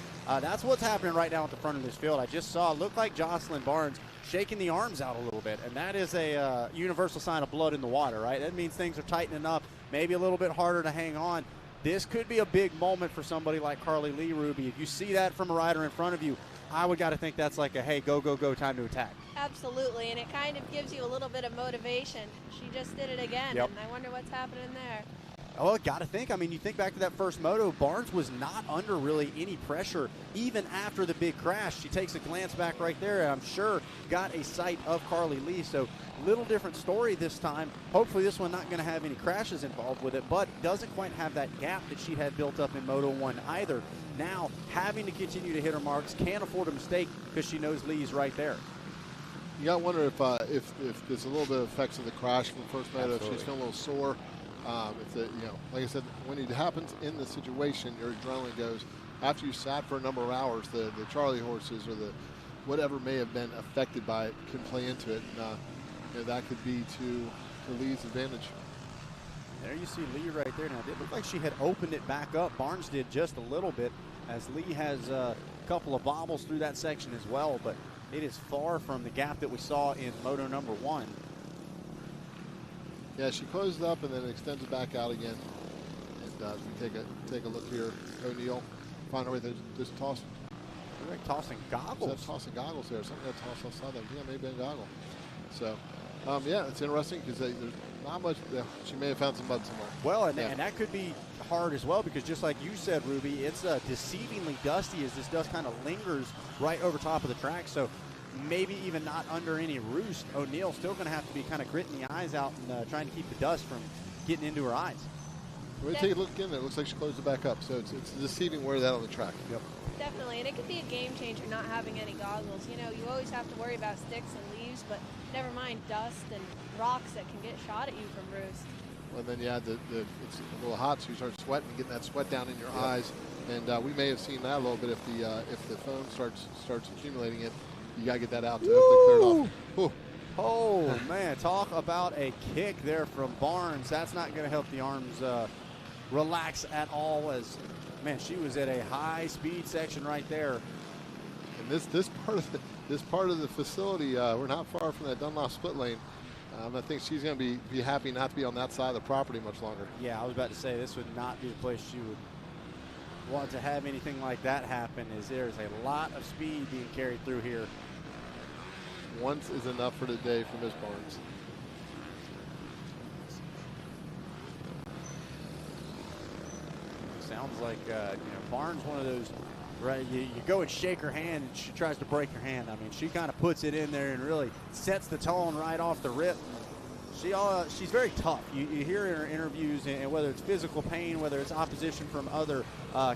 that's what's happening right now at the front of this field. I just saw, it looked like Jocelyn Barnes shaking the arms out a little bit. And that is a universal sign of blood in the water, right? That means things are tightening up, maybe a little bit harder to hang on. This could be a big moment for somebody like Carly Lee, Ruby. If you see that from a rider in front of you, I would got to think that's like a, hey, go, go, go, time to attack. Absolutely, and it kind of gives you a little bit of motivation. She just did it again, and I wonder what's happening there. Oh, got to think. I mean, you think back to that first moto, Barnes was not under really any pressure even after the big crash. She takes a glance back right there, and I'm sure got a sight of Carly Lee. So, little different story this time. Hopefully this one not going to have any crashes involved with it, but doesn't quite have that gap that she had built up in Moto 1 either. Now, having to continue to hit her marks, can't afford a mistake because she knows Lee's right there. you got to wonder if there's a little bit of effects of the crash from the first moto. If she's feeling a little sore. Like I said, when it happens in the situation, your adrenaline goes. After you sat for a number of hours, the Charlie horses or the whatever may have been affected by it can play into it. And that could be to Lee's advantage. There you see Lee right there. Now, it did look like she had opened it back up. Barnes did just a little bit, as Lee has a couple of bobbles through that section as well, but it is far from the gap that we saw in Moto number 1. Yeah, she closed it up and then extends it back out again. And we take a look here. O'Neill, find a way to just toss. They're like tossing goggles. Is that tossing goggles there? Something got tossed outside that. Yeah, maybe a goggle. So, yeah, it's interesting because there's not much. She may have found some mud somewhere. Well, and that could be hard as well because just like you said, Ruby, it's deceivingly dusty as this dust kind of lingers right over top of the track. So maybe even not under any roost. O'Neill's still going to have to be kind of gritting the eyes out and trying to keep the dust from getting into her eyes. We'll take a look again. It looks like she closed it back up. So it's deceiving where that on the track. Yep. Definitely, and it could be a game changer not having any goggles. You know, you always have to worry about sticks and leaves, but never mind dust and rocks that can get shot at you from roost. Well, then, yeah, it's a little hot, so you start sweating, getting that sweat down in your eyes. And we may have seen that a little bit if the foam starts accumulating it. You got to get that out to hopefully clear it off. Oh, man, talk about a kick there from Barnes. That's not going to help the arms relax at all as, man, she was at a high-speed section right there. And this part of the facility, we're not far from that Dunlop split lane. I think she's going to be happy not to be on that side of the property much longer. Yeah, I was about to say this would not be the place she would want to have anything like that happen, is there's a lot of speed being carried through here. Once is enough for the day for Miss Barnes. Sounds like Barnes, one of those, right? You go and shake her hand, and she tries to break your hand. I mean, she kind of puts it in there and really sets the tone right off the rip. She's very tough. You hear in her interviews, and whether it's physical pain, whether it's opposition from other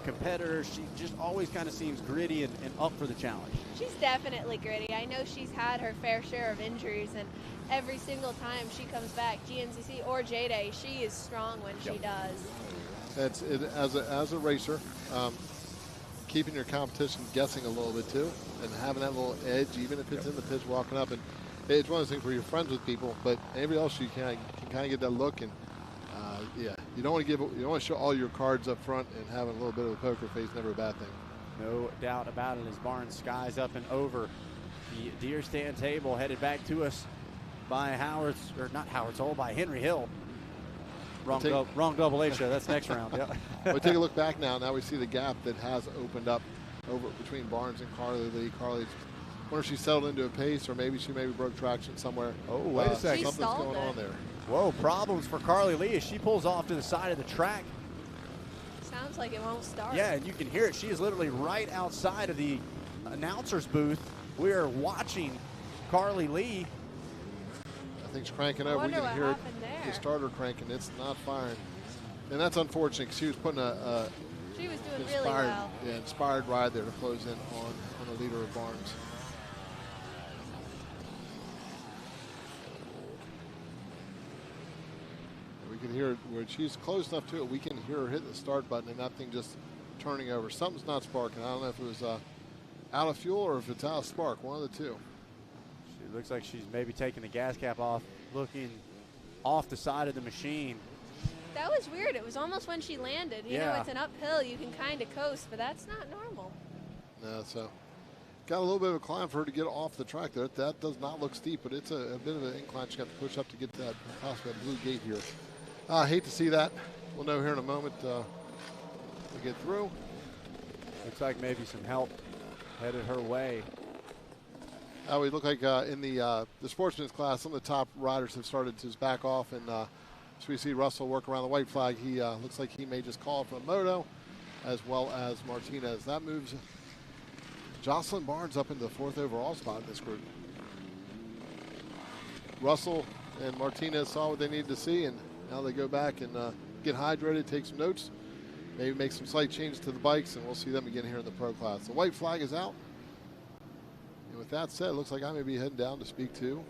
competitors, she just always kind of seems gritty and up for the challenge. She's definitely gritty. I know she's had her fair share of injuries, and every single time she comes back, GNCC or JDay, she is strong when she does. That's it, as a racer, keeping your competition guessing a little bit too, and having that little edge, even if it's in the pitch, walking up, and it's one of those things where you're friends with people, but everybody else you can kind of get that look, and yeah, you don't want to show all your cards up front, and having a little bit of a poker face, never a bad thing. No doubt about it. As Barnes skies up and over the deer stand table, headed back to us by by Henry Hill. Wrong double A show. That's next round. Yep. We'll take a look back now. Now we see the gap that has opened up over between Barnes and Carly Lee. Carly's, wonder if she settled into a pace, or maybe she broke traction somewhere. Oh, wait a second. Something's going on there. Whoa, problems for Carly Lee as she pulls off to the side of the track. Sounds like it won't start. Yeah, and you can hear it. She is literally right outside of the announcer's booth. We are watching Carly Lee. I think it's cranking over. We can hear the starter cranking. It's not firing. And that's unfortunate because she was putting she was doing really well. Yeah, inspired ride there to close in on the leader of Barnes. We can hear where she's close enough to it. We can hear her hit the start button and that thing just turning over. Something's not sparking. I don't know if it was out of fuel or if it's out of spark. One of the two. It looks like she's maybe taking the gas cap off, looking off the side of the machine. That was weird. It was almost when she landed. You know, it's an uphill. You can kind of coast, but that's not normal. No, so got a little bit of a climb for her to get off the track there. That does not look steep, but it's a bit of an incline. She's got to push up to get to that possible blue gate here. I hate to see that. We'll know here in a moment we get through. Looks like maybe some help headed her way. We look like in the sportsman's class, some of the top riders have started to back off, and so we see Russell work around the white flag. He looks like he may just call for a moto, as well as Martinez. That moves Jocelyn Barnes up into the 4th overall spot in this group. Russell and Martinez saw what they needed to see, and now they go back and get hydrated, take some notes, maybe make some slight changes to the bikes, and we'll see them again here in the pro class. The white flag is out. And with that said, it looks like I may be heading down to speak to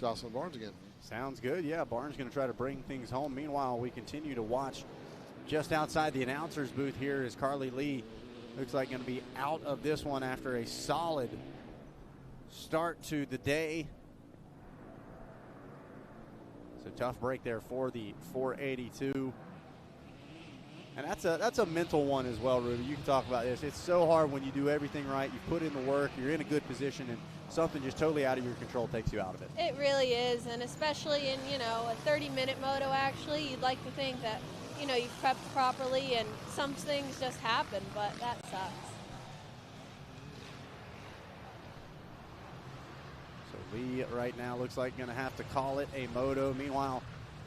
Jocelyn Barnes again. Sounds good. Yeah, Barnes going to try to bring things home. Meanwhile, we continue to watch just outside the announcer's booth here as Carly Lee looks like going to be out of this one after a solid start to the day. So tough break there for the 482. And that's a mental one as well, Ruby. You can talk about this. It's so hard when you do everything right. You put in the work. You're in a good position, and something just totally out of your control takes you out of it. It really is, and especially in, a 30-minute moto, actually, you'd like to think that, you've prepped properly and some things just happen, but that sucks. So Lee right now looks like going to have to call it a moto. Meanwhile,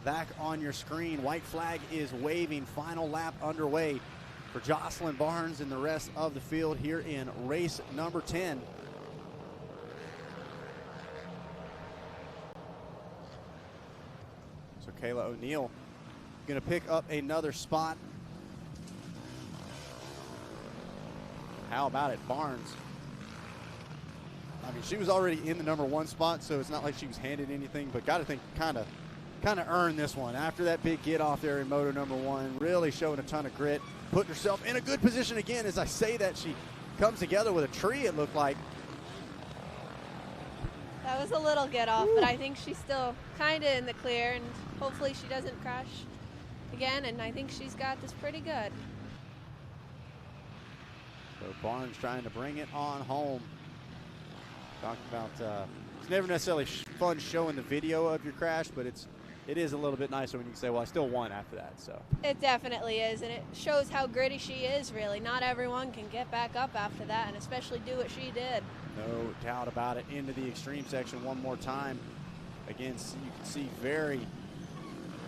back on your screen, white flag is waving. Final lap underway for Jocelyn Barnes and the rest of the field here in race number 10. So Kayla O'Neill going to pick up another spot. How about it, Barnes? I mean, she was already in the number 1 spot, so it's not like she was handed anything, but got to think kind of earned this one. After that big get off there in moto number 1, really showing a ton of grit, putting herself in a good position again. As I say that, she comes together with a tree, it looked like. That was a little get off, but I think she's still kind of in the clear, and hopefully she doesn't crash again, and I think she's got this pretty good. So Barnes trying to bring it on home. Talking about it's never necessarily fun showing the video of your crash, but it's it is a little bit nicer when you can say, well, I still won after that. So It definitely is, and it shows how gritty she is, really. Not everyone can get back up after that, and especially do what she did. no doubt about it. Into the extreme section one more time. Again, you can see very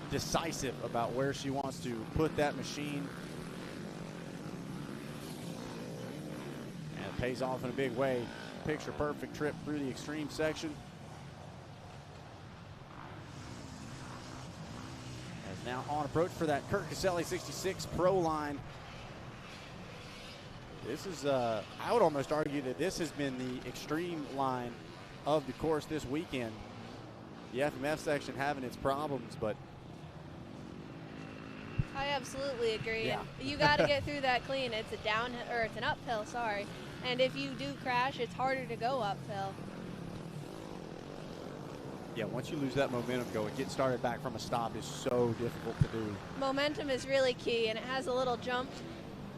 decisive about where she wants to put that machine. And it pays off in a big way. Picture perfect trip through the extreme section. As now on approach for that Kurt Caselli 66 Pro line. This is, I would almost argue that this has been the extreme line of the course this weekend. The FMF section having its problems, but I absolutely agree. Yeah. And you got to get through that clean. It's a it's an uphill, sorry. And if you do crash, it's harder to go uphill. yeah, once you lose that momentum going, getting started back from a stop is so difficult to do. Momentum is really key, and it has a little jump.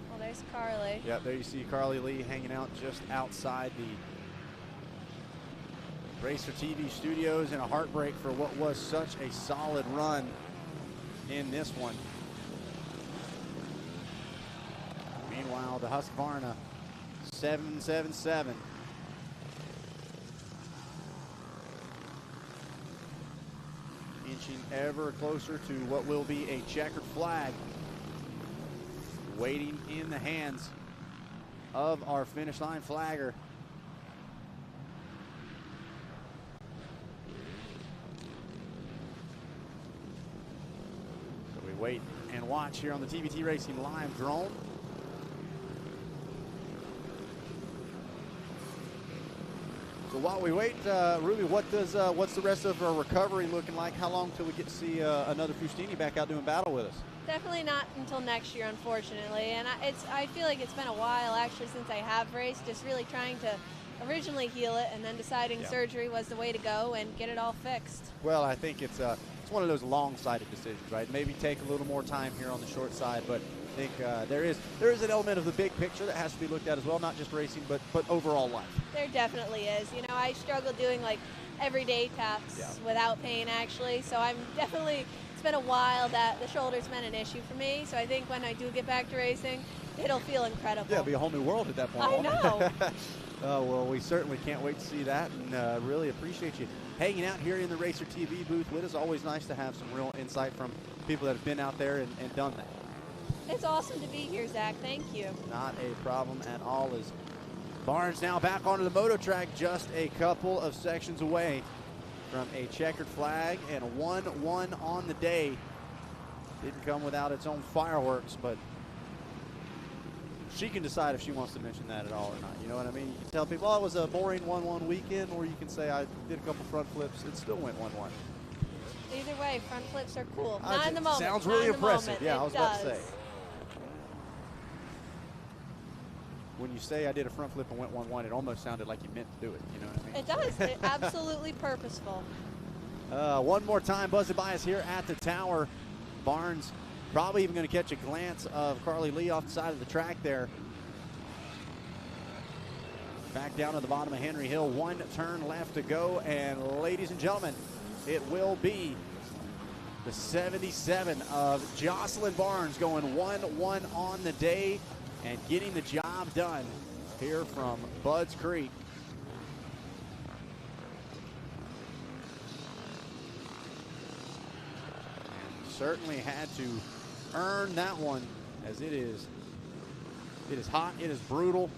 Well, there's Carly. Yeah, there you see Carly Lee hanging out just outside the Racer TV studios, in a heartbreak for what was such a solid run in this one. Meanwhile, the Husqvarna 777. Inching ever closer to what will be a checkered flag waiting in the hands of our finish line flagger. So we wait and watch here on the TBT Racing live drone. So while we wait, Ruby, what's the rest of our recovery looking like? How long till we get to see another Fustini back out doing battle with us? Definitely not until next year, unfortunately. And I feel like it's been a while, actually, since I have raced, just really trying to originally heal it and then deciding surgery was the way to go and get it all fixed. Well, I think it's one of those long-sighted decisions, right? Maybe take a little more time here on the short side, but I think there is an element of the big picture that has to be looked at as well, not just racing, but overall life. There definitely is. You know, I struggle doing like everyday taps without pain, actually. So I'm definitely, it's been a while that the shoulder's been an issue for me. So I think when I do get back to racing, it'll feel incredible. Yeah, it'll be a whole new world at that point. I know. Oh, well, we certainly can't wait to see that, and really appreciate you hanging out here in the Racer TV booth with us. Always nice to have some real insight from people that have been out there and done that. It's awesome to be here, Zach. Thank you. Not a problem at all. As Barnes now back onto the moto track, just a couple of sections away from a checkered flag and a 1-1 on the day. Didn't come without its own fireworks, but she can decide if she wants to mention that at all or not. You know what I mean? You can tell people, oh, it was a boring 1-1 weekend, or you can say I did a couple front flips. It still went 1-1. Either way, front flips are cool. Not in the moment. Sounds really impressive. Moment. Yeah, I was about to say. Does. When you say I did a front flip and went 1-1, it almost sounded like you meant to do it. You know what I mean? It does. It's absolutely purposeful. One more time, buzzing by us here at the tower. Barnes probably even going to catch a glance of Carly Lee off the side of the track there. Back down to the bottom of Henry Hill. One turn left to go. And ladies and gentlemen, it will be the 77 of Jocelyn Barnes going 1-1 on the day and getting the job done here from Budds Creek. And certainly had to earn that one, as it is hot, it is brutal.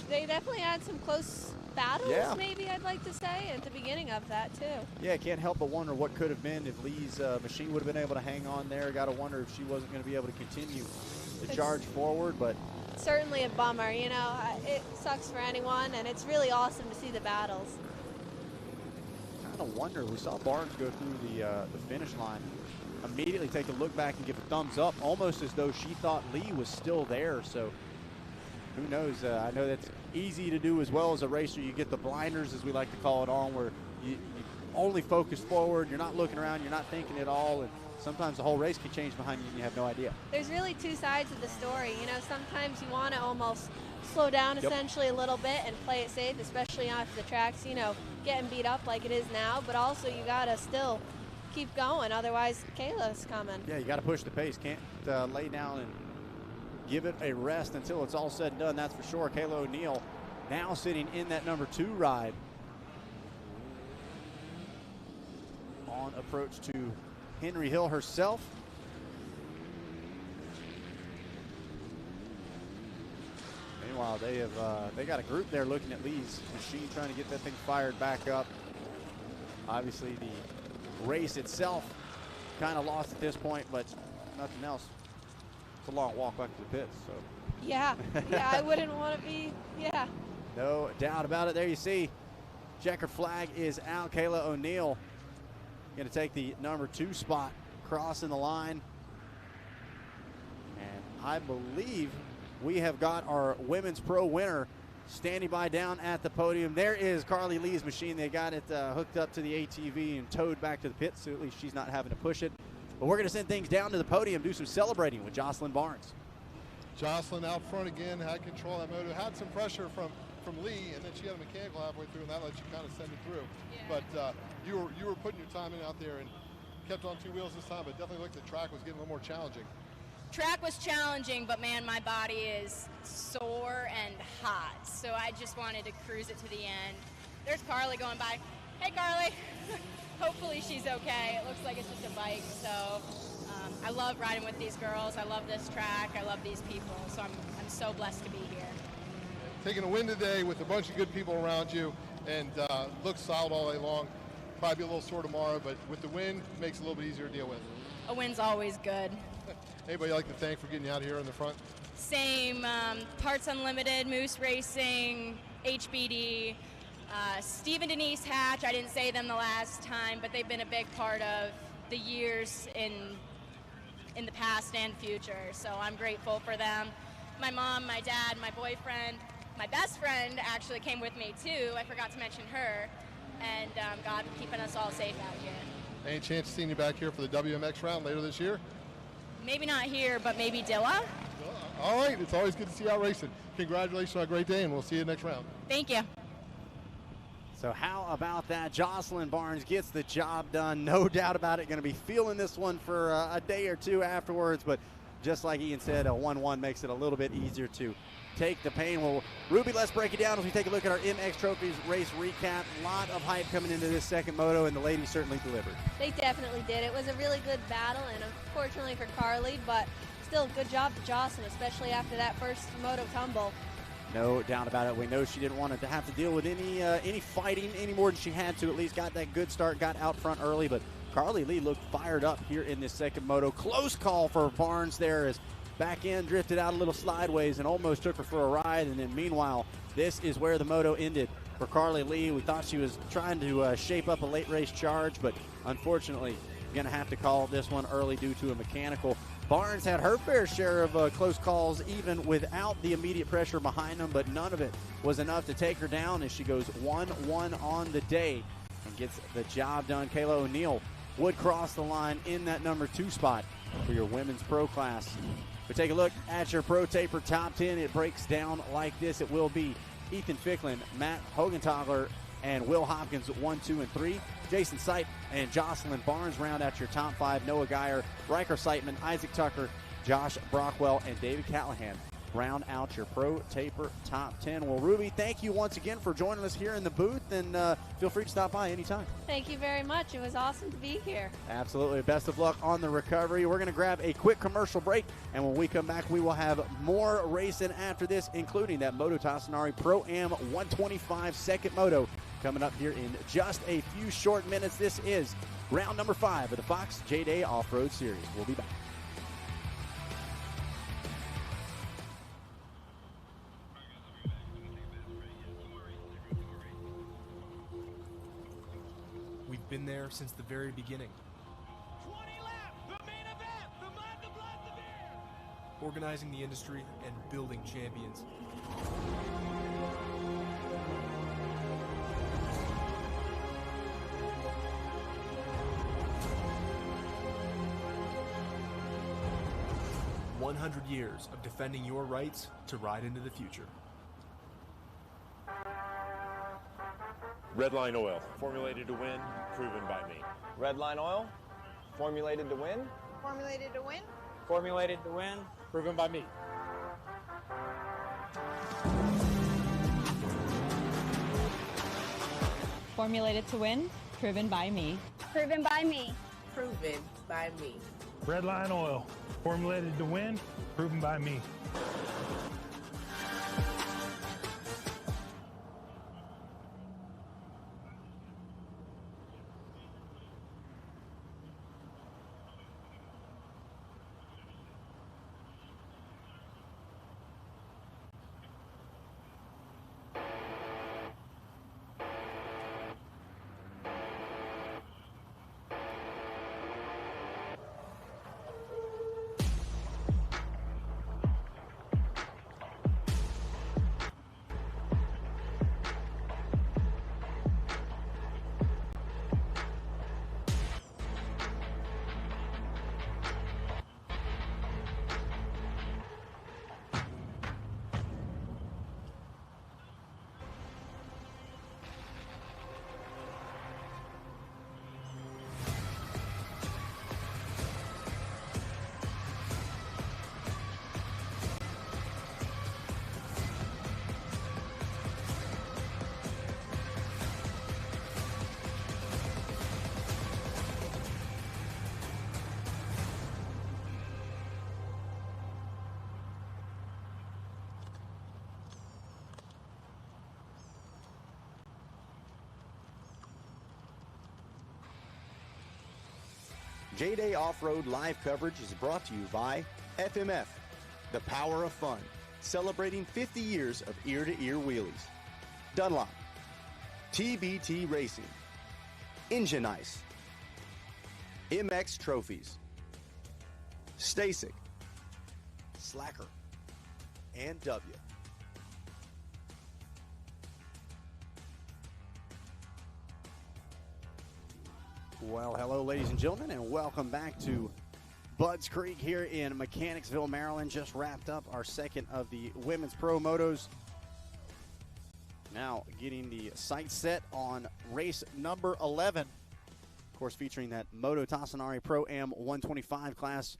They definitely had some close battles, maybe I'd like to say, at the beginning of that too. Yeah, can't help but wonder what could have been if Lee's machine would have been able to hang on there. Got to wonder if she wasn't going to be able to continue the charge forward, but certainly a bummer. You know, it sucks for anyone, and it's really awesome to see the battles. Kind of wonder. We saw Barnes go through the finish line, immediately take a look back and give a thumbs up, almost as though she thought Lee was still there. So who knows? I know that's easy to do as well as a racer. You get the blinders, as we like to call it, on, where you only focus forward. You're not looking around. You're not thinking at all. And sometimes the whole race can change behind you and you have no idea. There's really two sides of the story. You know, sometimes you want to almost slow down essentially a little bit and play it safe, especially off the tracks, you know, getting beat up like it is now. But also you got to still keep going. Otherwise, Kayla's coming. Yeah, you got to push the pace. Can't lay down and give it a rest until it's all said and done. That's for sure. Kayla O'Neill now sitting in that number 2 ride on approach to Henry Hill herself. Meanwhile, they got a group there looking at Lee's machine, trying to get that thing fired back up. Obviously, the race itself kind of lost at this point, but nothing else. It's a long walk back to the pits. So. Yeah, I wouldn't want to be. Yeah. No doubt about it. There you see, checkered flag is out. Kayla O'Neill going to take the number 2 spot, crossing the line. And I believe we have got our women's pro winner standing by down at the podium. There is Carly Lee's machine. They got it hooked up to the ATV and towed back to the pit, so at least she's not having to push it. But we're going to send things down to the podium, do some celebrating with Jocelyn Barnes. Jocelyn out front again, had control of that motor, had some pressure from Lee, and then she had a mechanical halfway through, and that let you kind of send it through. Yeah. But you were putting your time in out there and kept on 2 wheels this time, but definitely looked the track was getting a little more challenging. Track was challenging, but man, my body is sore and hot, so I just wanted to cruise it to the end. There's Carly going by. Hey, Carly. Hopefully she's okay. It looks like it's just a bike, so I love riding with these girls. I love this track. I love these people, so I'm so blessed to be here. Taking a win today with a bunch of good people around you, and looks solid all day long. Probably be a little sore tomorrow, but with the win, makes it a little bit easier to deal with. A win's always good. Anybody you'd like to thank for getting you out here in the front? Same, Parts Unlimited, Moose Racing, HBD, Steve and Denise Hatch. I didn't say them the last time, but they've been a big part of the years in the past and future, so I'm grateful for them. My mom, my dad, my boyfriend, my best friend actually came with me too. I forgot to mention her, and God keeping us all safe out here. Any chance of seeing you back here for the WMX round later this year? Maybe not here, but maybe Dilla. All right, it's always good to see you out racing. Congratulations on a great day, and we'll see you next round. Thank you. So how about that? Jocelyn Barnes gets the job done. No doubt about it. Going to be feeling this one for a day or two afterwards, but just like Ian said, a 1-1 makes it a little bit easier to take the pain. Well, Ruby, let's break it down as we take a look at our MX Trophies race recap. A lot of hype coming into this second moto, and the ladies certainly delivered. They definitely did. It was a really good battle, and unfortunately for Carly, but still good job to Jocelyn, especially after that first moto tumble. No doubt about it. We know she didn't want to have to deal with any fighting any more than she had to. At least got that good start, got out front early, but Carly Lee looked fired up here in this second moto. Close call for Barnes there as back end drifted out a little sideways and almost took her for a ride. And then meanwhile, this is where the moto ended for Carly Lee. We thought she was trying to shape up a late race charge, but unfortunately going to have to call this one early due to a mechanical. Barnes had her fair share of close calls even without the immediate pressure behind them, but none of it was enough to take her down as she goes 1-1 on the day and gets the job done. Kayla O'Neill would cross the line in that number 2 spot for your women's pro class. But take a look at your pro taper top 10. It breaks down like this. It will be Ethan Ficklin, Matt Hogenthaler, and Will Hopkins at 1, 2, and 3. Jason Sipe and Jocelyn Barnes round out your top 5. Noah Geyer, Riker Siteman, Isaac Tucker, Josh Brockwell, and David Callahan round out your pro taper top 10. Well, Ruby, thank you once again for joining us here in the booth, and feel free to stop by anytime. Thank you very much. It was awesome to be here. Absolutely. Best of luck on the recovery. We're going to grab a quick commercial break, and when we come back, we will have more racing after this, including that Moto Tassinari Pro-Am 125 second moto coming up here in just a few short minutes. This is round number 5 of the Fox JDay Offroad Series. We'll be back. We've been there since the very beginning. 20 laps, the main event, the blood, the beer. Organizing the industry and building champions. "100 years of defending your rights to ride into the future." Redline Oil, formulated to win, proven by me. Redline Oil, formulated to win. Formulated to win. Formulated to win, proven by me. Formulated to win, proven by me. Proven by me. Proven by me. Redline Oil, formulated to win, proven by me. JDay Offroad live coverage is brought to you by FMF, the power of fun, celebrating 50 years of ear-to-ear wheelies. Dunlop, TBT Racing, Engine Ice, MX Trophies, Stasic, Slacker, and W. Well, hello, ladies and gentlemen, and welcome back to Budds Creek here in Mechanicsville, Maryland. Just wrapped up our second of the Women's Pro Motos. Now getting the sights set on race number 11. Of course, featuring that Moto Tassinari Pro-Am 125 class,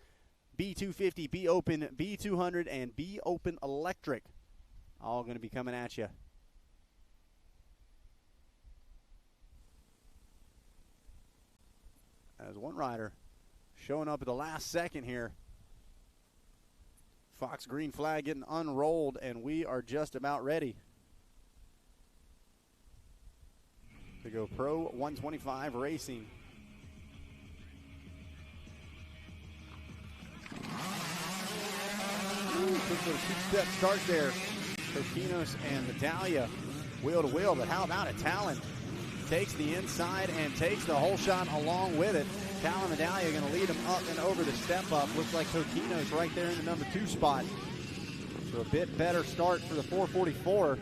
B250, B-Open, B200, and B-Open Electric. All going to be coming at you. As one rider showing up at the last second here. Fox green flag getting unrolled, and we are just about ready to go Pro 125 racing. Quick little two-step start there. Tokinos and Medallia wheel to wheel, but how about it? Talon takes the inside and takes the whole shot along with it. Talon and Medallia going to lead him up and over the step up. Looks like Tokinos right there in the number 2 spot. So a bit better start for the 444.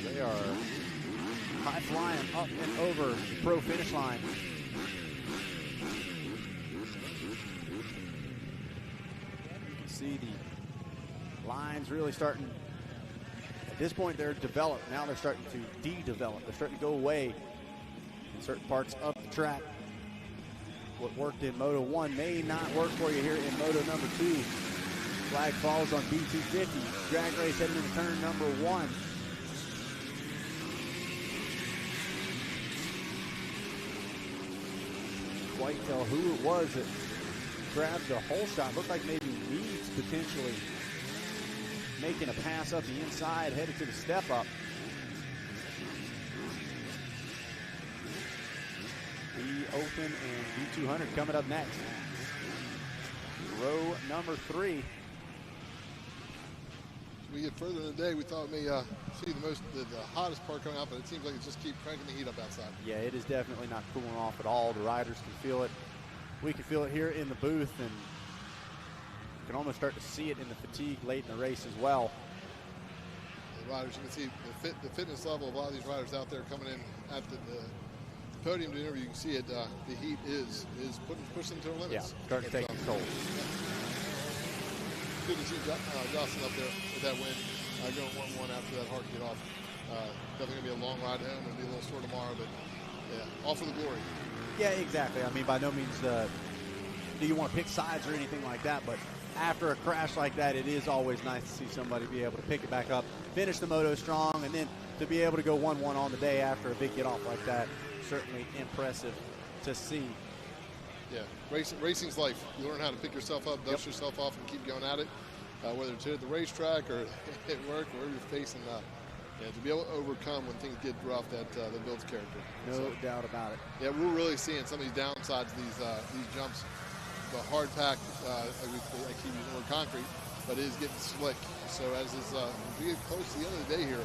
They are high flying up and over the pro finish line. You can see the lines really starting. At this point, they're developed. Now they're starting to de-develop. They're starting to go away in certain parts of the track. What worked in Moto 1 may not work for you here in Moto number 2. Flag falls on B250. Drag race heading into turn number 1. Quite tell who it was that grabbed the whole shot. Looked like maybe Meads potentially making a pass up the inside, headed to the step up. B-Open and B200 coming up next. Row number 3. As we get further in the day, we thought we may see the hottest part coming out, but it seems like it just keeps cranking the heat up outside. Yeah, it is definitely not cooling off at all. The riders can feel it. We can feel it here in the booth, and you can almost start to see it in the fatigue late in the race as well. The riders, you can see the fitness level of a lot of these riders out there coming in at the podium to interview. You can see it. The heat is pushing them to their limits. Yeah, starting to take control. good to see Justin up there with that win, going 1-1 after that hard get off. Definitely going to be a long ride home. It'll be a little sore tomorrow, but yeah, all for the glory. Yeah, exactly. I mean, by no means do you want to pick sides or anything like that, but after a crash like that, it is always nice to see somebody be able to pick it back up, finish the moto strong, and then to be able to go 1-1 on the day after a big get off like that, certainly impressive to see. Yeah, racing's life. You learn how to pick yourself up, dust yourself off, and keep going at it, whether it's at the racetrack or at work, wherever you're facing. To be able to overcome when things get rough, that builds character. No doubt about it. Yeah, we're really seeing some of these downsides of these jumps. The hard pack, I keep using the word concrete, but it is getting slick. So as we get close to the end of the day here,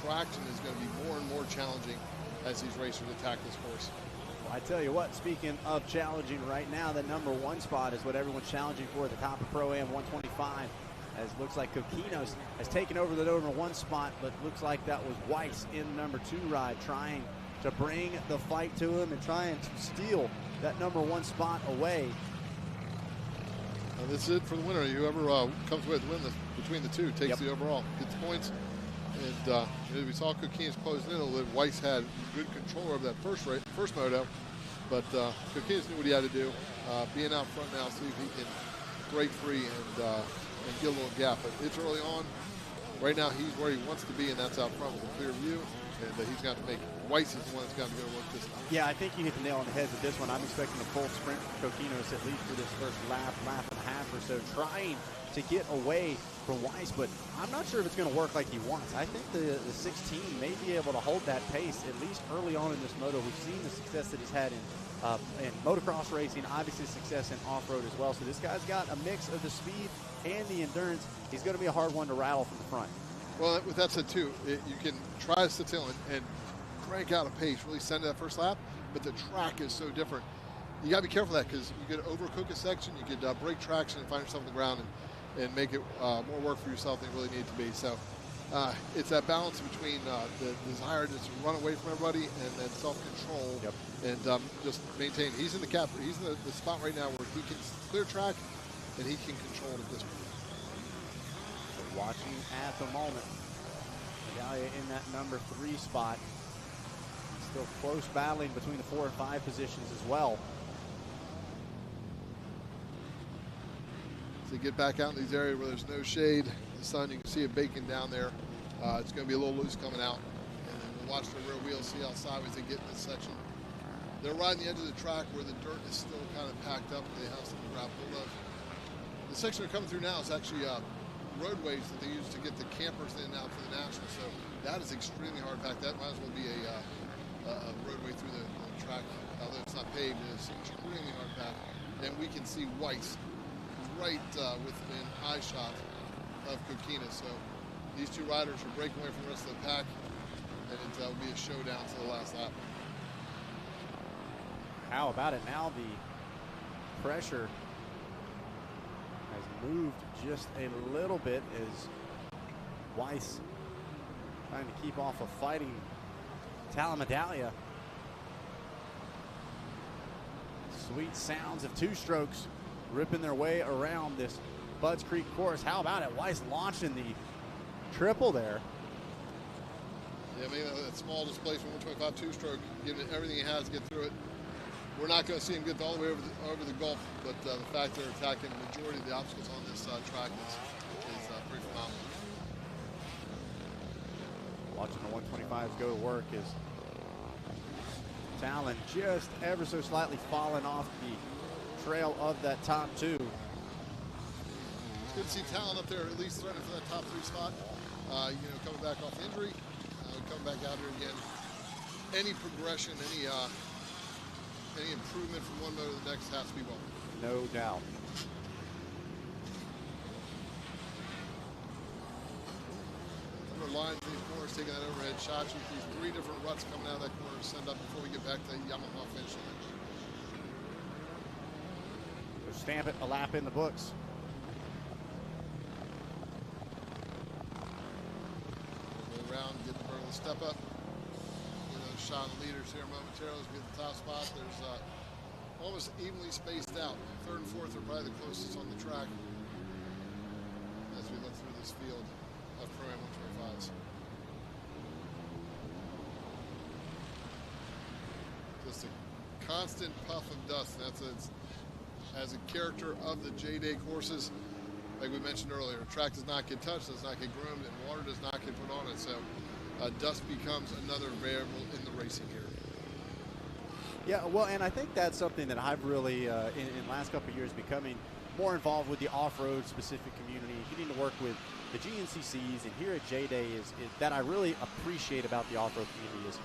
traction is going to be more and more challenging as these racers attack this course. Well, I tell you what, speaking of challenging right now, the number 1 spot is what everyone's challenging for at the top of Pro-Am 125. As it looks like Coquinos has taken over the number 1 spot, but looks like that was Weiss in the number 2 ride trying to bring the fight to him and trying to steal that number 1 spot away. This is it for the winner. Whoever comes away with the win between the two takes the overall, gets points. And as we saw Coquinos closing in, Weiss had good control over that first moto, but Coquinos knew what he had to do. Being out front now, see if he can break free and get a little gap. But it's early on. Right now, he's where he wants to be, and that's out front with a clear view. And he's got to make Weiss is the one that's got to go to work this time. Yeah, I think you hit the nail on the head with this one. I'm expecting a full sprint from Coquinos at least for this first lap and a half or so, trying to get away from Weiss, but I'm not sure if it's going to work like he wants. I think the 16 may be able to hold that pace, at least early on in this moto. We've seen the success that he's had in motocross racing, obviously success in off-road as well. So this guy's got a mix of the speed and the endurance. He's going to be a hard one to rattle from the front. Well, with that said, too, you can try to sit still and crank out a pace, really send that first lap, but the track is so different. You got to be careful of that because you could overcook a section, you could break traction and find yourself on the ground and make it more work for yourself than you really need to be. So it's that balance between the desire to run away from everybody and then self-control and just maintain. He's in he's in the spot right now where he can clear track and he can control it at this point. Watching at the moment, Medaglia in that number 3 spot. Still close battling between the 4 and 5 positions as well. So you get back out in these areas where there's no shade, the sun, you can see it baking down there. It's going to be a little loose coming out. And then we'll watch the rear wheels, see how sideways they get in this section. They're riding the edge of the track where the dirt is still kind of packed up. They have some to grab hold of. The section they're coming through now is actually roadways that they use to get the campers in and out for the National. So that is extremely hard packed. That might as well be a roadway through the track. Although it's not paved, it is extremely hard packed. And we can see Weiss right within eye shot of Coquinos. So these two riders are breaking away from the rest of the pack, and it will be a showdown to the last lap. How about it now? The pressure has moved just a little bit as Weiss trying to keep off of fighting Medaglia. Sweet sounds of 2 strokes ripping their way around this Budds Creek course. How about it? Weiss launching the triple there. Yeah, maybe that small displacement 125 2-stroke, giving it everything he has to get through it. We're not going to see him get all the way over the Gulf, but the fact they're attacking the majority of the obstacles on this track is pretty phenomenal. Watching the 125s go to work is Talon just ever so slightly falling off the trail of that top 2. It's good to see Talon up there, at least threatening for that top 3 spot. Coming back off injury, coming back out here again. Any progression, any improvement from one motor to the next has to be welcome. No doubt. Number lines in these corners, taking that overhead shot. You see 3 different ruts coming out of that corner to send up before we get back to Yamaha finish line. So stamp it, a lap in the books. Go around, get the burn of the step up. Shot of the leaders here momentarily as we get the top spot. There's almost evenly spaced out. 3rd and 4th are probably the closest on the track. this field of Pro-Am 125s. Just a constant puff of dust, and that's as a character of the JDay courses. Like we mentioned earlier, track does not get touched, does not get groomed, and water does not get put on it. So dust becomes another variable in the racing here. Yeah, well, and I think that's something that I've really, in the last couple of years, becoming more involved with the off-road specific community, getting to work with the GNCCs, and here at JDay is that I really appreciate about the off-road community is,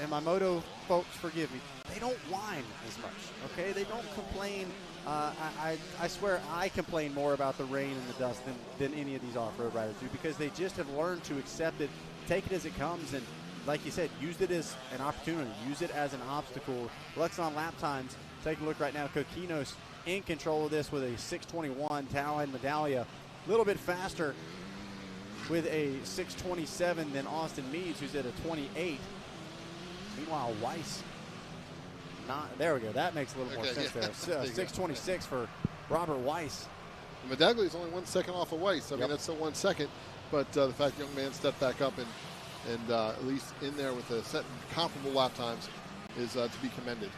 and my moto folks, forgive me, they don't whine as much, okay? They don't complain. I swear I complain more about the rain and the dust than any of these off-road riders do, because they just have learned to accept it, take it as it comes, and like you said, use it as an opportunity, use it as an obstacle. Lexon lap times, take a look right now. Coquinos in control of this with a 6:21. Talon Medaglia a little bit faster with a 6:27 than Austin Meads, who's at a 28. Meanwhile, Weiss, there we go. That makes a little more sense there. 6:26 for Robert Weiss. Medaglia is only 1 second off of Weiss. I mean, that's still 1 second, but the fact the young man stepped back up and at least in there with a set comparable lap times is to be commended.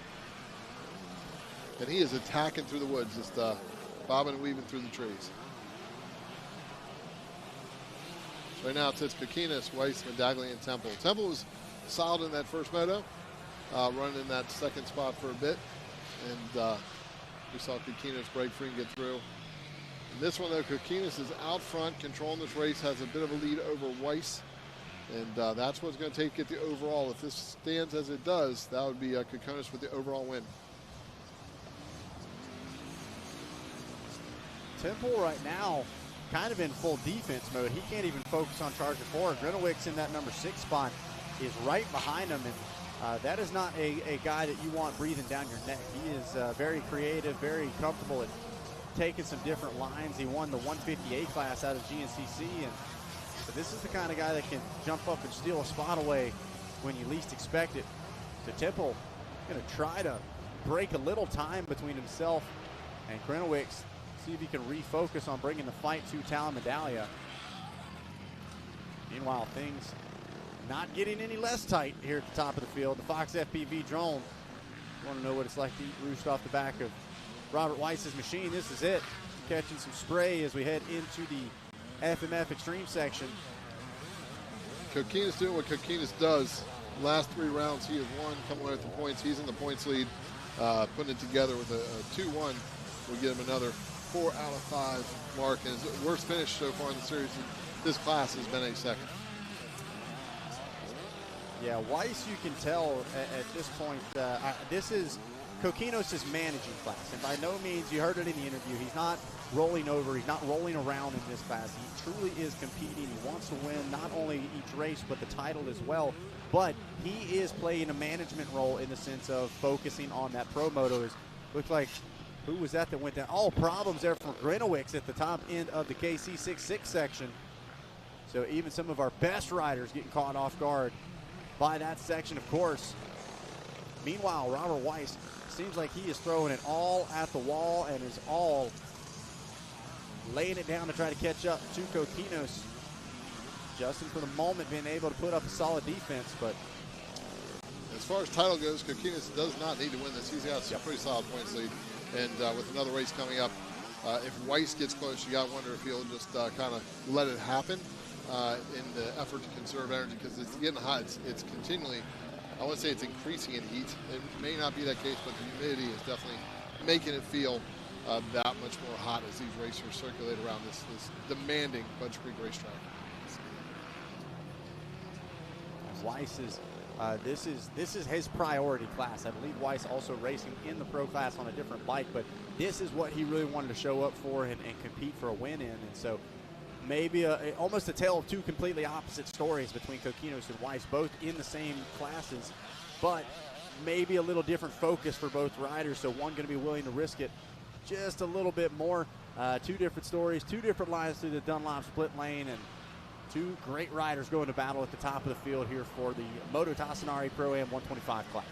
And he is attacking through the woods, just bobbing and weaving through the trees. So right now it says Coquinos, Weiss, Medaglia, and Temple. Temple was solid in that first moto, running in that second spot for a bit. And we saw Coquinos break free and get through. In this one, though, Coquinos is out front, controlling this race, has a bit of a lead over Weiss. And that's what's going to take it the overall. If this stands as it does, that would be Coquinos with the overall win. Temple right now kind of in full defense mode. He can't even focus on charging forward. Grinowick's in that number 6 spot, is right behind him, and that is not a guy that you want breathing down your neck. He is very creative, very comfortable at taking some different lines. He won the 158 class out of GNCC, and so this is the kind of guy that can jump up and steal a spot away when you least expect it. So Temple going to try to break a little time between himself and Grinowick, see if he can refocus on bringing the fight to Talon Medaglia. Meanwhile, things not getting any less tight here at the top of the field. The Fox FPV drone. You want to know what it's like to eat roost off the back of Robert Weiss's machine. This is it. Catching some spray as we head into the FMF Extreme section. Coquinos doing what Coquinos does. Last 3 rounds he has won, coming away with the points. He's in the points lead, putting it together with a 2-1. We'll get him another 4 out of 5 mark. And his worst finish so far in the series, this class has been a second. Yeah, Weiss, you can tell at this point, this is Coquinos' managing class. And by no means, you heard it in the interview, he's not rolling over, he's not rolling around in this class. He truly is competing. He wants to win not only each race, but the title as well. But he is playing a management role in the sense of focusing on that pro moto. Looks like, who was that went down? Oh, problems there for Grinowick at the top end of the KC66 section. So even some of our best riders getting caught off guard by that section, of course. Meanwhile, Robert Weiss seems like he is throwing it all at the wall and is all laying it down to try to catch up to Coquinos. Justin, for the moment, being able to put up a solid defense, but as far as title goes, Coquinos does not need to win this. He's got a pretty solid points lead, and with another race coming up, if Weiss gets close, you got to wonder if he'll just kind of let it happen in the effort to conserve energy, because it's getting hot. It's continually, I wouldn't say it's increasing in heat. It may not be that case, but the humidity is definitely making it feel that much more hot as these racers circulate around this demanding Budds Creek racetrack. Weiss is, this is his priority class. I believe Weiss also racing in the pro class on a different bike, but this is what he really wanted to show up for and compete for a win in. And so maybe almost a tale of two completely opposite stories between Coquinos and Weiss, both in the same classes, but maybe a little different focus for both riders. So one going to be willing to risk it just a little bit more. Two different stories, two different lines through the Dunlop split lane, and two great riders going to battle at the top of the field here for the Moto Tassinari Pro-Am 125 class.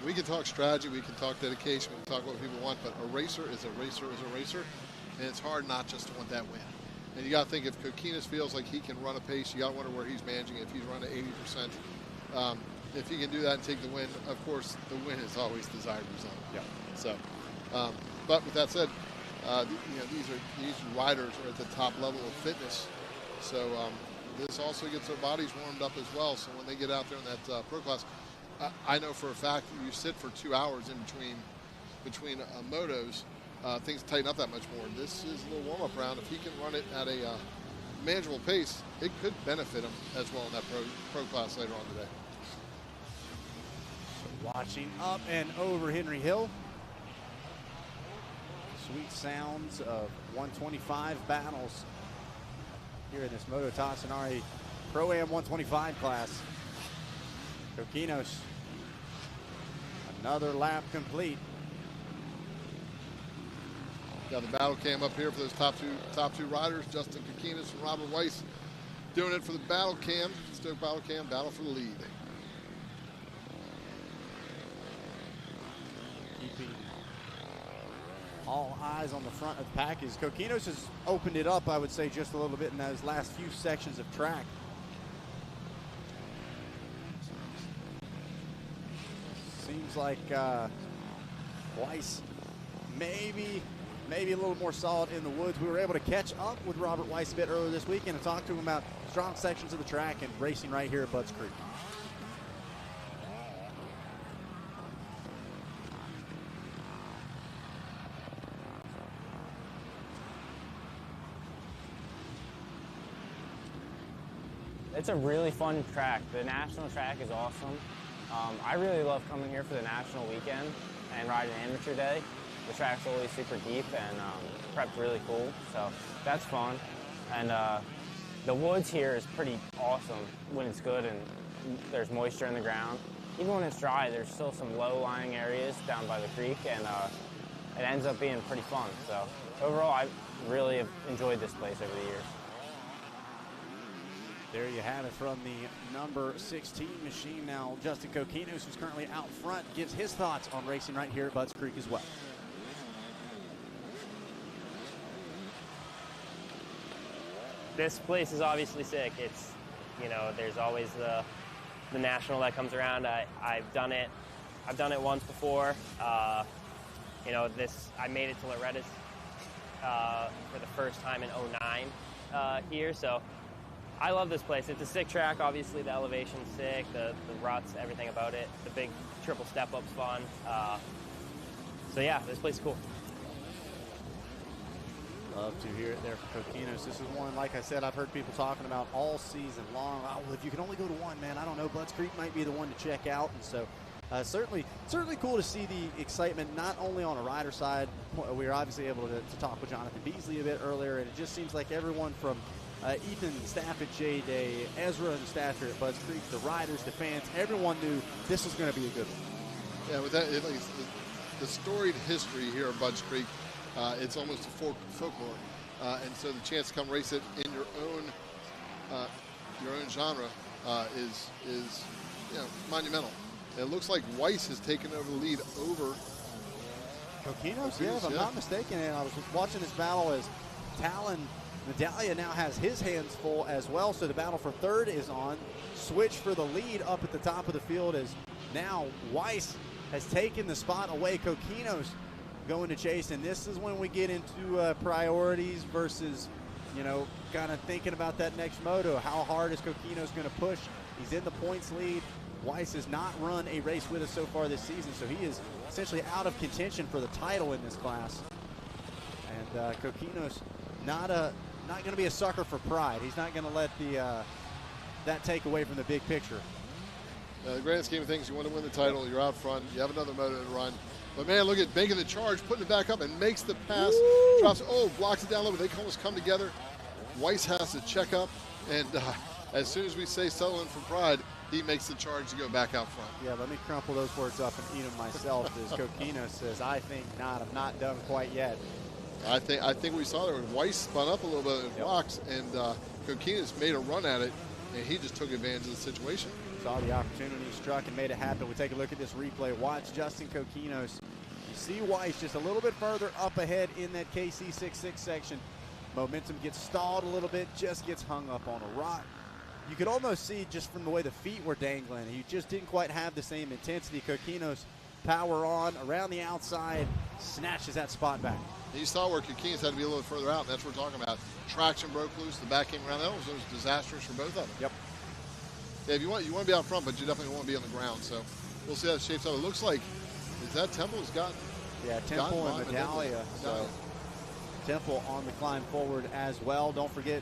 We can talk strategy, we can talk dedication, we can talk what people want, but a racer is a racer is a racer, and it's hard not just to want that win. And you got to think if Kokinas feels like he can run a pace, you got to wonder where he's managing. If he's running 80%, if he can do that and take the win, of course, the win is always the desired result. Yeah. So, but with that said, these riders are at the top level of fitness. So this also gets their bodies warmed up as well. So when they get out there in that pro class, I know for a fact that you sit for 2 hours in between motos. Things tighten up that much more. This is a little warm-up round. If he can run it at a manageable pace, it could benefit him as well in that pro class later on today. So watching up and over Henry Hill. Sweet sounds of 125 battles here in this Moto Tatsunari Pro-Am 125 class. Kokinos, another lap complete. Got the battle cam up here for those top two riders, Justin Kokinas and Robert Weiss, doing it for the battle cam, Stoke battle cam, battle for the lead. Keeping all eyes on the front of the package. Kokinos has opened it up, I would say, just a little bit in those last few sections of track. Seems like Weiss maybe a little more solid in the woods. We were able to catch up with Robert Weiss a bit earlier this weekend and talk to him about strong sections of the track and racing right here at Budds Creek. It's a really fun track. The national track is awesome. I really love coming here for the national weekend and riding amateur day. The track's always super deep and prep's really cool, so that's fun. And the woods here is pretty awesome when it's good and there's moisture in the ground. Even when it's dry, there's still some low-lying areas down by the creek, and it ends up being pretty fun. So overall, I really have enjoyed this place over the years. There you have it from the number 16 machine. Now Justin Kokinos, who's currently out front, gives his thoughts on racing right here at Budds Creek as well. This place is obviously sick. It's, there's always the national that comes around. I've done it once before. I made it to Loretta's for the first time in 09 here. So I love this place. It's a sick track. Obviously the elevation's sick, the ruts, everything about it. The big triple step up's fun. So yeah, this place is cool. Love to hear it there from Kokinos. This is one, like I said, I've heard people talking about all season long. Oh, well, if you can only go to one, man, I don't know. Budds Creek might be the one to check out. And so certainly cool to see the excitement, not only on a rider side. We were obviously able to talk with Jonathan Beasley a bit earlier, and it just seems like everyone from Ethan, staff at JDay, Ezra, and staff here at Budds Creek, the riders, the fans, everyone knew this was going to be a good one. Yeah, with that, the storied history here at Budds Creek, it's almost a folklore, and so the chance to come race it in your own genre is monumental. It looks like Weiss has taken over the lead over Kokinos. Yeah, if I'm not mistaken, and I was watching this battle as Talon Medallia now has his hands full as well, so the battle for third is on. Switch for the lead up at the top of the field as now Weiss has taken the spot away. Kokinos going to chase, and this is when we get into priorities versus, kind of thinking about that next moto. How hard is Kokinos going to push? He's in the points lead. Weiss has not run a race with us so far this season, so he is essentially out of contention for the title in this class. And Kokinos not going to be a sucker for pride. He's not going to let that take away from the big picture. The grand scheme of things, you want to win the title, you're out front, you have another moto to run. But man, look at making the charge, putting it back up, and makes the pass. Woo! Drops, blocks it down a little bit. They almost come together. Weiss has to check up, and as soon as we say Sutherland for pride, he makes the charge to go back out front. Yeah, let me crumple those words up and eat them myself. As Kokinos says, I think not. I'm not done quite yet. I think we saw there when Weiss spun up a little bit in the blocks, and Kokinos made a run at it, and he just took advantage of the situation. Saw the opportunity, struck, and made it happen. We take a look at this replay. Watch Justin Kokinos. You see Weiss just a little bit further up ahead in that KC66 section. Momentum gets stalled a little bit, just gets hung up on a rock. You could almost see just from the way the feet were dangling, he just didn't quite have the same intensity. Coquinos power on, around the outside, snatches that spot back. You saw where Coquinos had to be a little further out, and that's what we're talking about. Traction broke loose, the back came around. That was disastrous for both of them. Yep. Yeah, if you want to be out front, but you definitely want to be on the ground. So we'll see how it shapes up. It looks like, is that Temple's got? Yeah, Temple and Medallia. So Temple on the climb forward as well. Don't forget,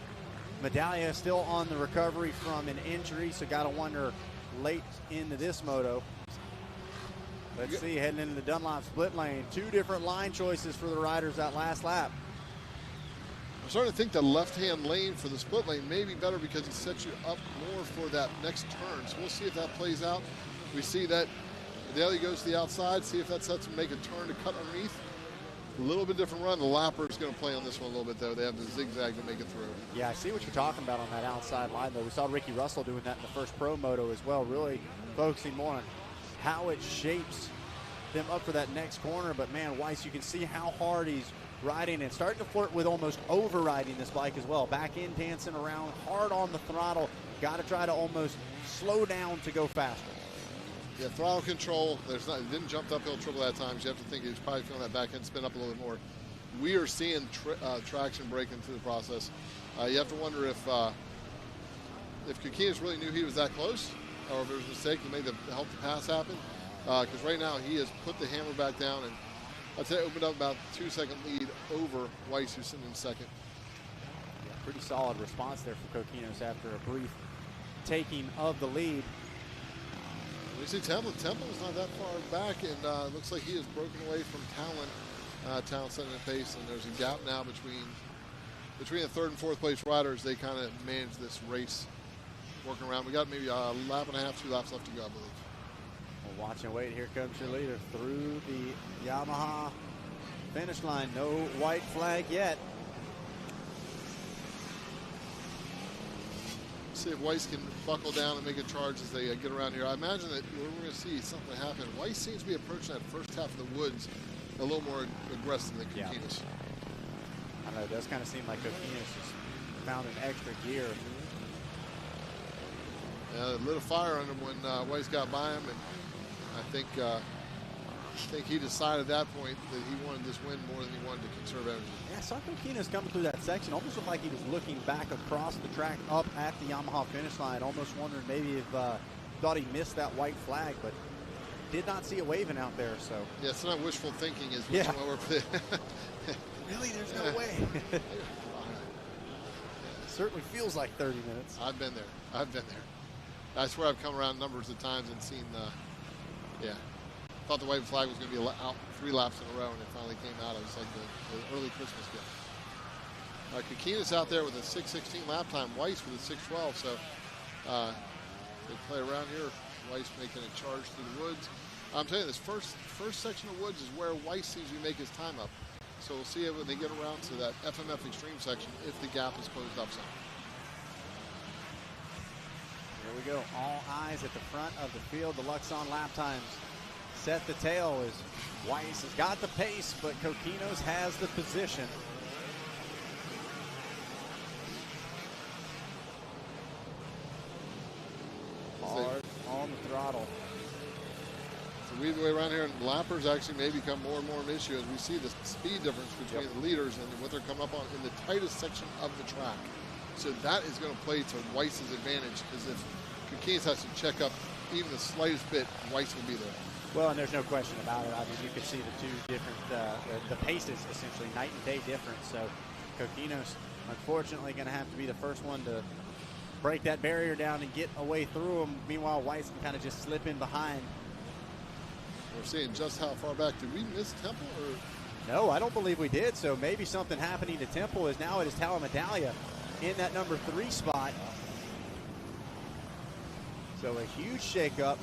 Medallia still on the recovery from an injury, so got to wonder late into this moto. Let's see, heading into the Dunlop split lane. 2 different line choices for the riders that last lap. I'm starting to think the left-hand lane for the split lane may be better because it sets you up more for that next turn. So we'll see if that plays out. We see that Medallia goes to the outside, see if that sets him make a turn to cut underneath. A little bit different run. The lapper is going to play on this one a little bit, though. They have the zigzag to make it through. Yeah, I see what you're talking about on that outside line, though. We saw Ricky Russell doing that in the first pro moto as well, really focusing more on how it shapes them up for that next corner. But, man, Weiss, you can see how hard he's riding and starting to flirt with almost overriding this bike as well. Back in, dancing around, hard on the throttle. Got to try to almost slow down to go faster. Yeah, throttle control. It didn't jump uphill triple that time, so you have to think he's probably feeling that back end spin up a little bit more. We are seeing traction breaking through the process. You have to wonder if Coquinos really knew he was that close, or if it was a mistake that made help the pass happen. Because right now he has put the hammer back down, and I'd say opened up about 2-second lead over Weiss, who's sitting in second. Yeah, pretty solid response there for Coquinos after a brief taking of the lead. We see Temple's not that far back, and it looks like he has broken away from Talon. Talon setting the pace, and there's a gap now between the 3rd and 4th place riders. They kind of manage this race, working around. We got maybe a lap and a half, 2 laps left to go, I believe. Well, watch and wait. Here comes your leader through the Yamaha finish line. No white flag yet. See if Weiss can buckle down and make a charge as they get around here. I imagine that we're going to see something happen. Weiss seems to be approaching that first half of the woods a little more aggressive than Coquinos. Yeah. I know, it does kind of seem like Coquinos just found an extra gear. Yeah, it lit a fire under him when Weiss got by him, and I think he decided at that point that he wanted this win more than he wanted to conserve energy. Yeah, I saw Coquinos coming through that section. Almost looked like he was looking back across the track up at the Yamaha finish line. Almost wondered maybe if thought he missed that white flag, but did not see it waving out there. So yeah, it's not wishful thinking, is what we're really, there's no way. Certainly feels like 30 minutes. I've been there. I swear I've come around numbers of times and seen thought the white flag was going to be out 3 laps in a row, and it finally came out. It was like the early Christmas gift. Coquinos out there with a 6:16 lap time. Weiss with a 6:12. So they play around here. Weiss making a charge through the woods. I'm telling you, this first section of woods is where Weiss seems to make his time up. So we'll see when they get around to that FMF Extreme section if the gap is closed up some. Here we go. All eyes at the front of the field. The Luxon lap times set the tail as Weiss has got the pace, but Coquinos has the position. Hard on the throttle. So weave the way around here, and lappers actually may become more and more an issue as we see the speed difference between the leaders and what they're coming up on in the tightest section of the track. So that is going to play to Weiss's advantage, because if Coquinos has to check up even the slightest bit, Weiss will be there. Well, and there's no question about it. I mean, you could see the 2 different, the paces essentially night and day difference. So Coquinos, unfortunately, going to have to be the first one to break that barrier down and get away through them. Meanwhile, Weiss can kind of just slip in behind. We're seeing just how far back. Did we miss Temple? Or? No, I don't believe we did. So maybe something happening to Temple is now it is Talon Medallia in that number 3 spot. So a huge shakeup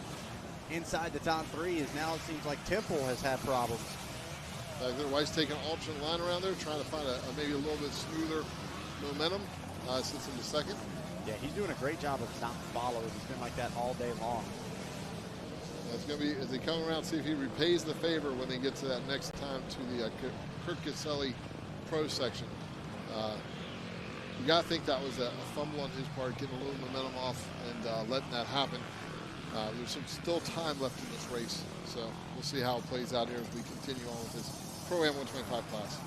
inside the top 3 is now it seems like Temple has had problems. Weiss taking an alternate line around there, trying to find maybe a little bit smoother momentum since in the second. Yeah, he's doing a great job of not following. He's been like that all day long. It's going to be, as they come around, see if he repays the favor when they get to that next time to the Kurt Caselli Pro section. You got to think that was a fumble on his part, getting a little momentum off and letting that happen. There's still time left in this race, so we'll see how it plays out here as we continue on with this Pro-Am 125 class.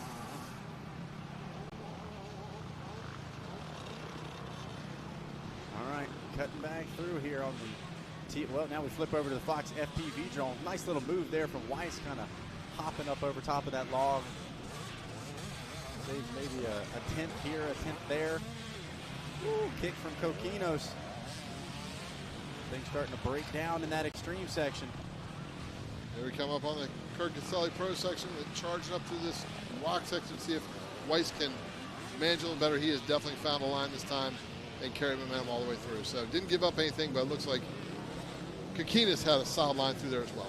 All right, cutting back through here on the well, now we flip over to the Fox FPV drone. Nice little move there from Weiss, kind of hopping up over top of that log. Saves maybe a tenth here, a tenth there. Ooh, kick from Coquinos. Things starting to break down in that extreme section. Here we come up on the Kirk Caselli Pro section, charging up through this rock section to see if Weiss can manage a little better. He has definitely found a line this time and carried momentum all the way through. So didn't give up anything, but it looks like Coquinos had a solid line through there as well.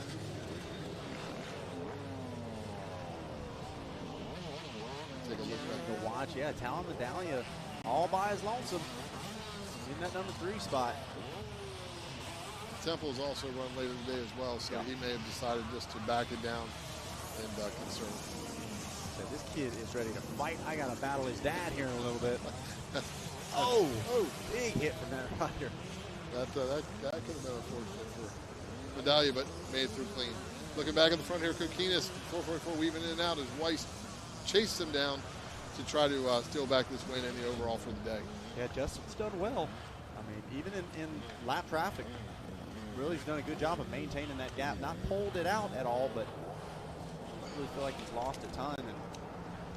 Take a look at the watch. Yeah, Talon Medallia all by his lonesome in that number 3 spot. Temple's also run later today as well, so he may have decided just to back it down and conserve. So this kid is ready to fight. I got to battle his dad here in a little bit. Oh, big hit from that rider. That could have been unfortunate for Medallia, but made it through clean. Looking back at the front here, Coquinos, 444 weaving in and out as Weiss chased him down to try to steal back this win and the overall for the day. Yeah, Justin's done well. I mean, even in lap traffic, really has done a good job of maintaining that gap. Not pulled it out at all, but I really feel like he's lost a ton. And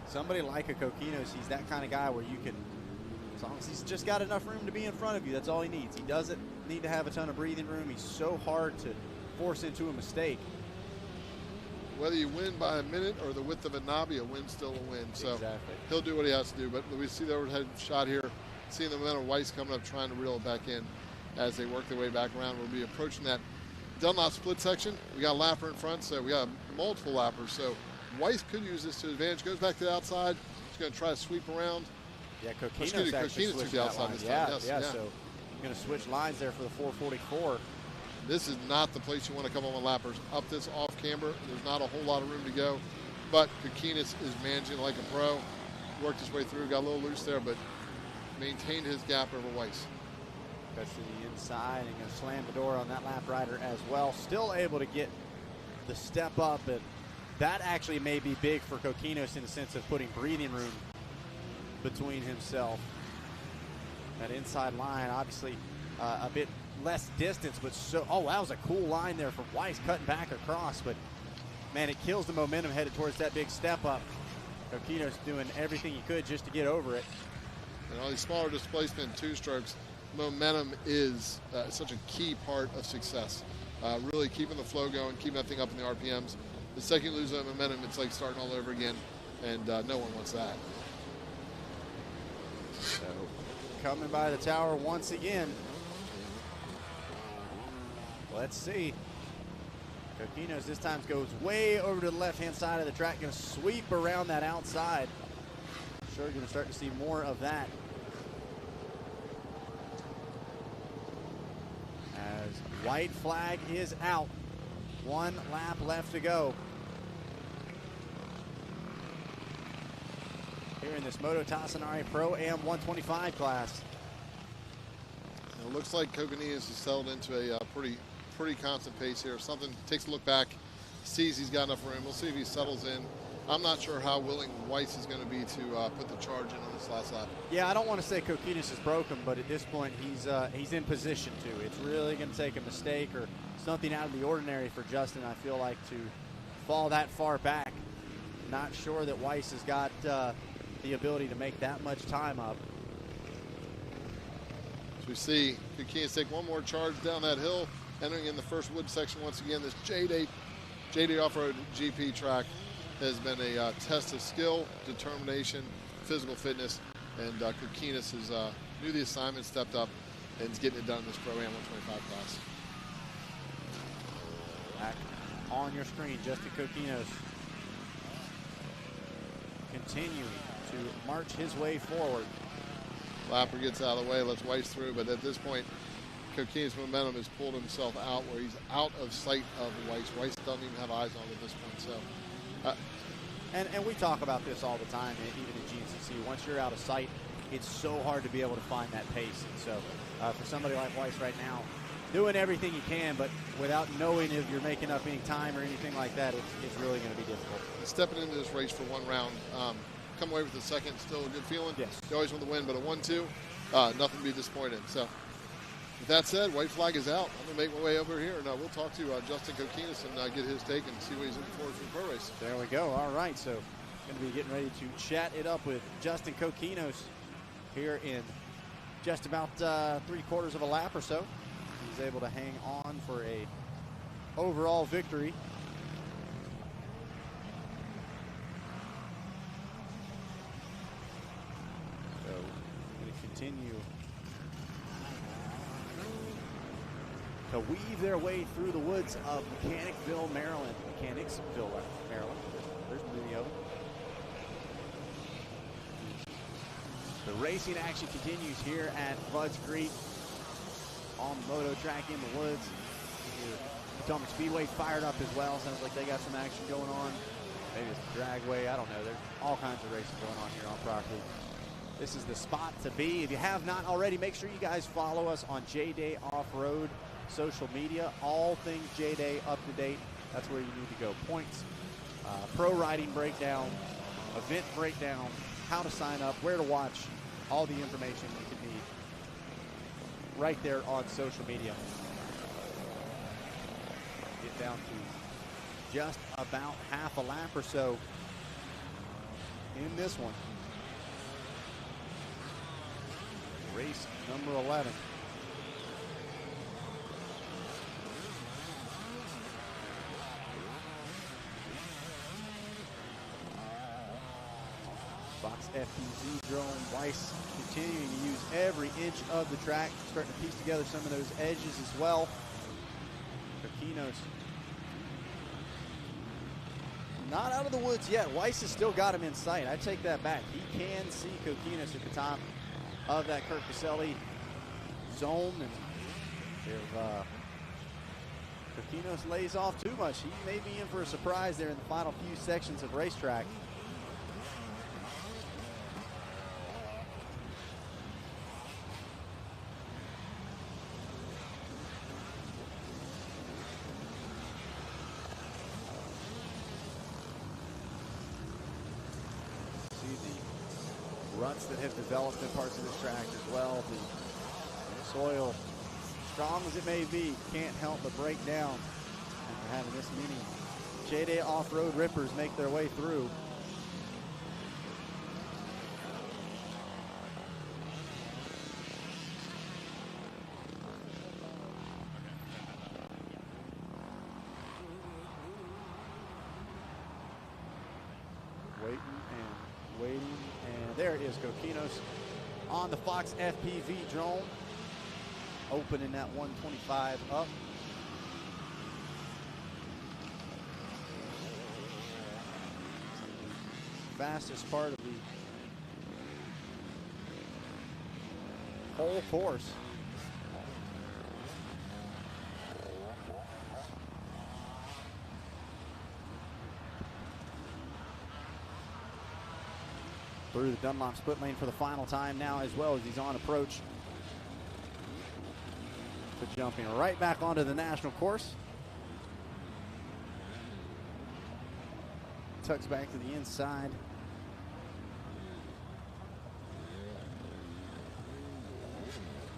somebody like a Coquinos, he's that kind of guy where you can, as long as he's just got enough room to be in front of you, that's all he needs. He doesn't need to have a ton of breathing room. He's so hard to force into a mistake. Whether you win by a minute or the width of a knobby, a win's still a win. So he'll do what he has to do. But we see the overhead shot here, seeing the momentum of Weiss coming up, trying to reel it back in as they work their way back around. We'll be approaching that Dunlop split section. We got a lapper in front, so we got multiple lappers. So Weiss could use this to advantage. Goes back to the outside. He's going to try to sweep around. Yeah, Coquinos actually switched the outside this time. Yeah, so going to switch lines there for the 444. This is not the place you want to come on with lappers. Up this off camber, there's not a whole lot of room to go. But Coquinos is managing like a pro. Worked his way through, got a little loose there, but maintained his gap over Weiss. Cuts to the inside and going to slam the door on that lap rider as well. Still able to get the step up, but that actually may be big for Coquinos in the sense of putting breathing room between himself. That inside line, obviously a bit less distance, but that was a cool line there from Weiss cutting back across, but man, it kills the momentum headed towards that big step up. Coquinos doing everything he could just to get over it. And all these smaller displacement two strokes, momentum is such a key part of success. Really keeping the flow going, keeping that thing up in the RPMs. The second you lose that momentum, it's like starting all over again, and no one wants that. So coming by the tower once again. Let's see. Coquinos this time goes way over to the left-hand side of the track, going to sweep around that outside. Sure, going to start to see more of that. As white flag is out. 1 lap left to go. Here in this Moto Tassinari Pro-Am 125 class. It looks like Coquinos has settled into a pretty constant pace here. If something takes a look back, sees he's got enough room. We'll see if he settles in. I'm not sure how willing Weiss is going to be to put the charge in on this last lap. Yeah, I don't want to say Coquinos is broken, but at this point he's in position to. It's really going to take a mistake or something out of the ordinary for Justin, I feel like, to fall that far back. Not sure that Weiss has got the ability to make that much time up. As we see Coquinos take one more charge down that hill, entering in the first wood section once again. This JDay Offroad GP track has been a test of skill, determination, physical fitness, and Coquinos has knew the assignment, stepped up, and is getting it done in this Pro-Am 125 class. Back on your screen, Justin Coquinos continuing to march his way forward. Lapper gets out of the way, lets Weiss through, but at this point, Coquinos' momentum has pulled himself out where he's out of sight of Weiss. Weiss doesn't even have eyes on him at this point. So, and we talk about this all the time, even in GNCC. Once you're out of sight it's so hard to be able to find that pace. And so for somebody like Weiss right now, doing everything you can, but without knowing if you're making up any time or anything like that, it's really going to be difficult. Stepping into this race for one round, come away with the second, still a good feeling. Yes. You always want to win, but a 1-2, nothing to be disappointed. So with that said, white flag is out. I'm going to make my way over here, and we'll talk to Justin Kokinas and get his take and see what he's looking forward to for the pro race. There we go. All right, so going to be getting ready to chat it up with Justin Kokinas here in just about 3/4 of a lap or so. He's able to hang on for a overall victory. So going to continue to weave their way through the woods of Mechanicsville, Maryland. There's many of them. The racing action continues here at Budds Creek on the moto track in the woods. Here, Potomac Speedway fired up as well. Sounds like they got some action going on. Maybe it's the dragway. I don't know. There's all kinds of racing going on here on property. This is the spot to be. If you have not already, make sure you guys follow us on JDay Offroad social media. All things JDay up to date. That's where you need to go. Points, pro riding breakdown, event breakdown, how to sign up, where to watch, all the information you can need right there on social media. Get down to just about half a lap or so in this one. Race number 11. Fox FPV drone. Weiss continuing to use every inch of the track, starting to piece together some of those edges as well. Kokinas not out of the woods yet. Weiss has still got him in sight. I take that back. He can see Kokinas at the top of that Kirk Caselli zone, and if Kokinas lays off too much, he may be in for a surprise there in the final few sections of racetrack. Ruts that have developed in parts of this track as well. The soil, strong as it may be, can't help but break down after having this many JDay Offroad rippers make their way through. Waiting, and there is Kokinas on the Fox FPV drone, opening that 125 up. Fastest part of the whole course. Through the Dunlop split lane for the final time now, as well as he's on approach to jumping right back onto the national course. Tucks back to the inside.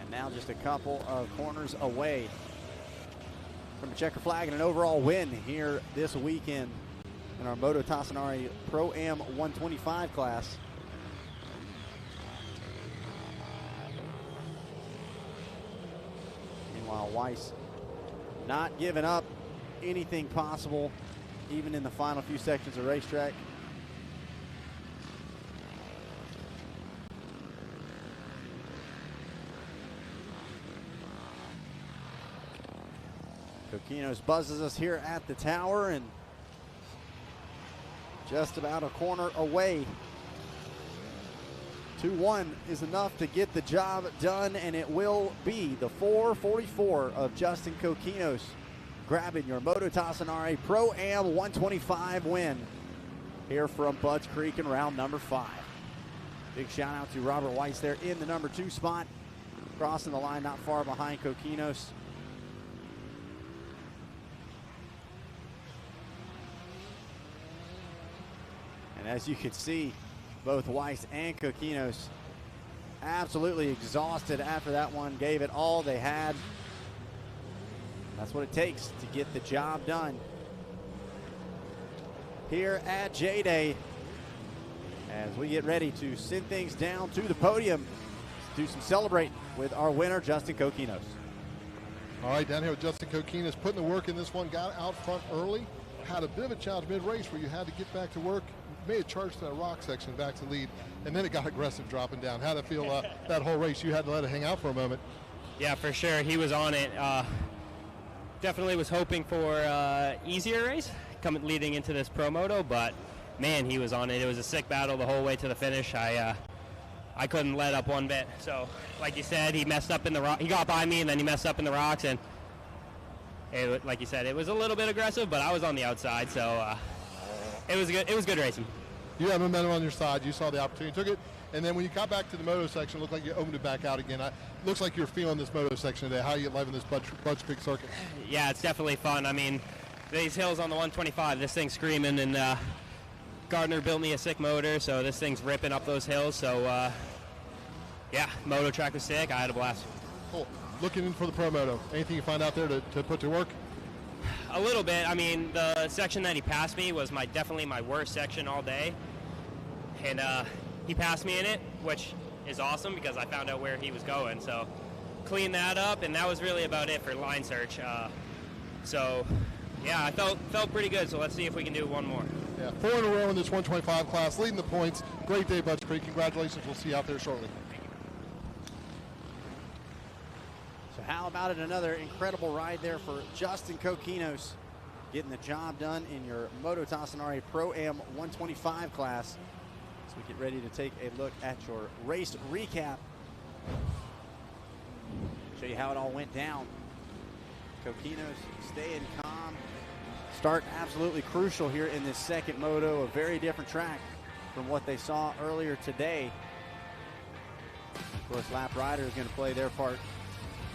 And now just a couple of corners away from a checker flag and an overall win here this weekend in our Moto Tassinari Pro-Am 125 class. Meanwhile, Weiss not giving up anything possible, even in the final few sections of racetrack. Kokinas buzzes us here at the tower and just about a corner away. 2-1 is enough to get the job done, and it will be the 4:44 of Justin Kokinas grabbing your Moto Tassinari Pro-Am 125 win here from Budds Creek in round number 5. Big shout out to Robert Weiss there in the number 2 spot. Crossing the line not far behind Kokinos. And as you can see, both Weiss and Kokinos absolutely exhausted after that one. Gave it all they had. That's what it takes to get the job done here at JDay, as we get ready to send things down to the podium to do some celebrating with our winner, Justin Kokinos. All right, down here with Justin Kokinos, putting the work in this one, got out front early, had a bit of a challenge mid-race where you had to get back to work, made a charge to that rock section back to lead, and then it got aggressive dropping down. How'd it feel that whole race? You had to let it hang out for a moment. Yeah, for sure. He was on it. Definitely was hoping for easier race leading into this Pro Moto, but man, he was on it. It was a sick battle the whole way to the finish. I couldn't let up one bit. So, like you said, he messed up in the rock. He got by me, and then he messed up in the rocks. And like you said, it was a little bit aggressive, but I was on the outside, so it was good. It was good racing. You had momentum on your side. You saw the opportunity, took it, and then when you got back to the moto section, it looked like you opened it back out again. Looks like you're feeling this moto section today. How are you loving this Budds Creek circuit? Yeah, it's definitely fun. I mean, these hills on the 125, this thing's screaming, and Gardner built me a sick motor, so this thing's ripping up those hills. So, yeah, moto track was sick. I had a blast. Cool. Looking in for the Pro Moto. Anything you find out there to put to work? A little bit. I mean, the section that he passed me was definitely my worst section all day. And he passed me in it, which is awesome because I found out where he was going. So cleaned that up, and that was really about it for line search. So, yeah, I felt pretty good. So let's see if we can do one more. Yeah, 4 in a row in this 125 class, leading the points. Great day, Budds Creek. Congratulations. We'll see you out there shortly. So how about it? Another incredible ride there for Justin Kokinos, getting the job done in your Moto Tassinari Pro-Am 125 class. So we get ready to take a look at your race recap. Show you how it all went down. Kokinos staying calm. Start absolutely crucial here in this second moto, a very different track from what they saw earlier today. Of course, Lap Rider is going to play their part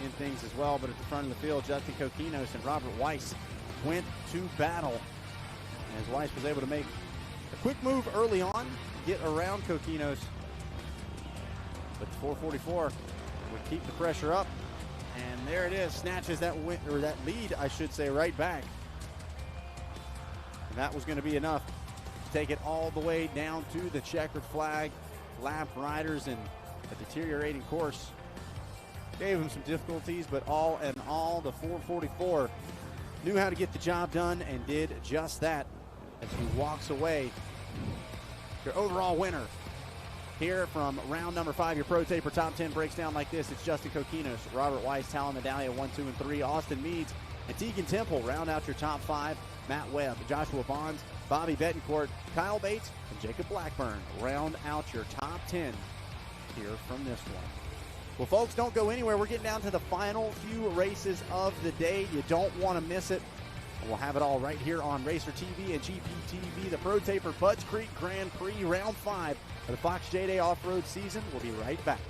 in things as well, but at the front of the field, Justin Kokinos and Robert Weiss went to battle. As Weiss was able to make a quick move early on, get around Kokinos, but the 444 would keep the pressure up, and there it is, snatches that lead, I should say, right back. And that was going to be enough to take it all the way down to the checkered flag. Lap Riders in a deteriorating course gave him some difficulties, but all in all, the 444 knew how to get the job done and did just that as he walks away. Your overall winner here from round number 5, your Pro Taper Top 10 breaks down like this. It's Justin Kokinos, Robert Weiss, Talon Medallia 1, 2, and 3, Austin Meads, and Tegan Temple round out your top 5. Matt Webb, Joshua Bonds, Bobby Betancourt, Kyle Bates, and Jacob Blackburn round out your top 10 here from this one. Well, folks, don't go anywhere. We're getting down to the final few races of the day. You don't want to miss it. We'll have it all right here on Racer TV and GPTV. The Pro Taper Budds Creek Grand Prix Round 5 of the Fox JDay Off-Road season. We'll be right back.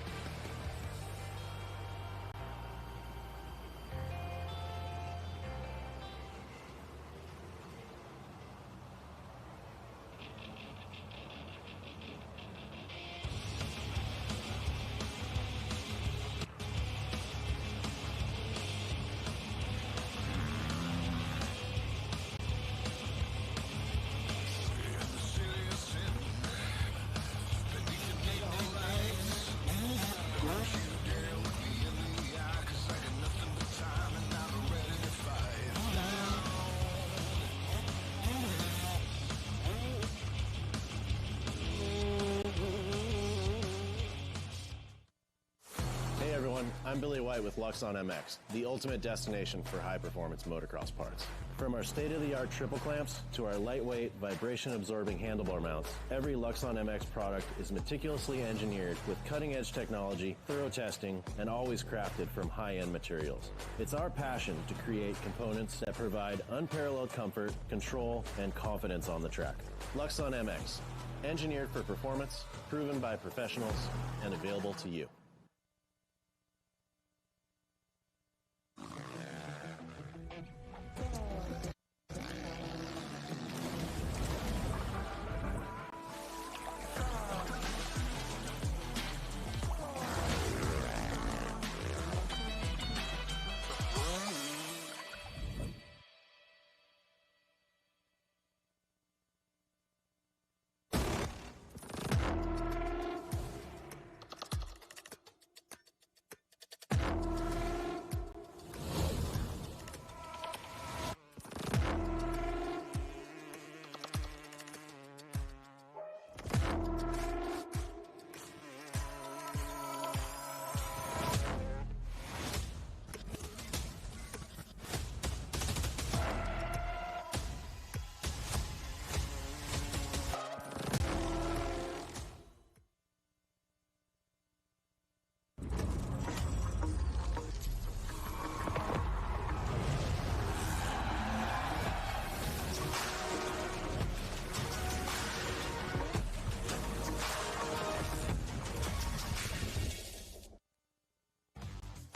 I'm Billy White with Luxon MX, the ultimate destination for high-performance motocross parts. From our state-of-the-art triple clamps to our lightweight, vibration-absorbing handlebar mounts, every Luxon MX product is meticulously engineered with cutting-edge technology, thorough testing, and always crafted from high-end materials. It's our passion to create components that provide unparalleled comfort, control, and confidence on the track. Luxon MX, Engineered for performance, proven by professionals, and available to you.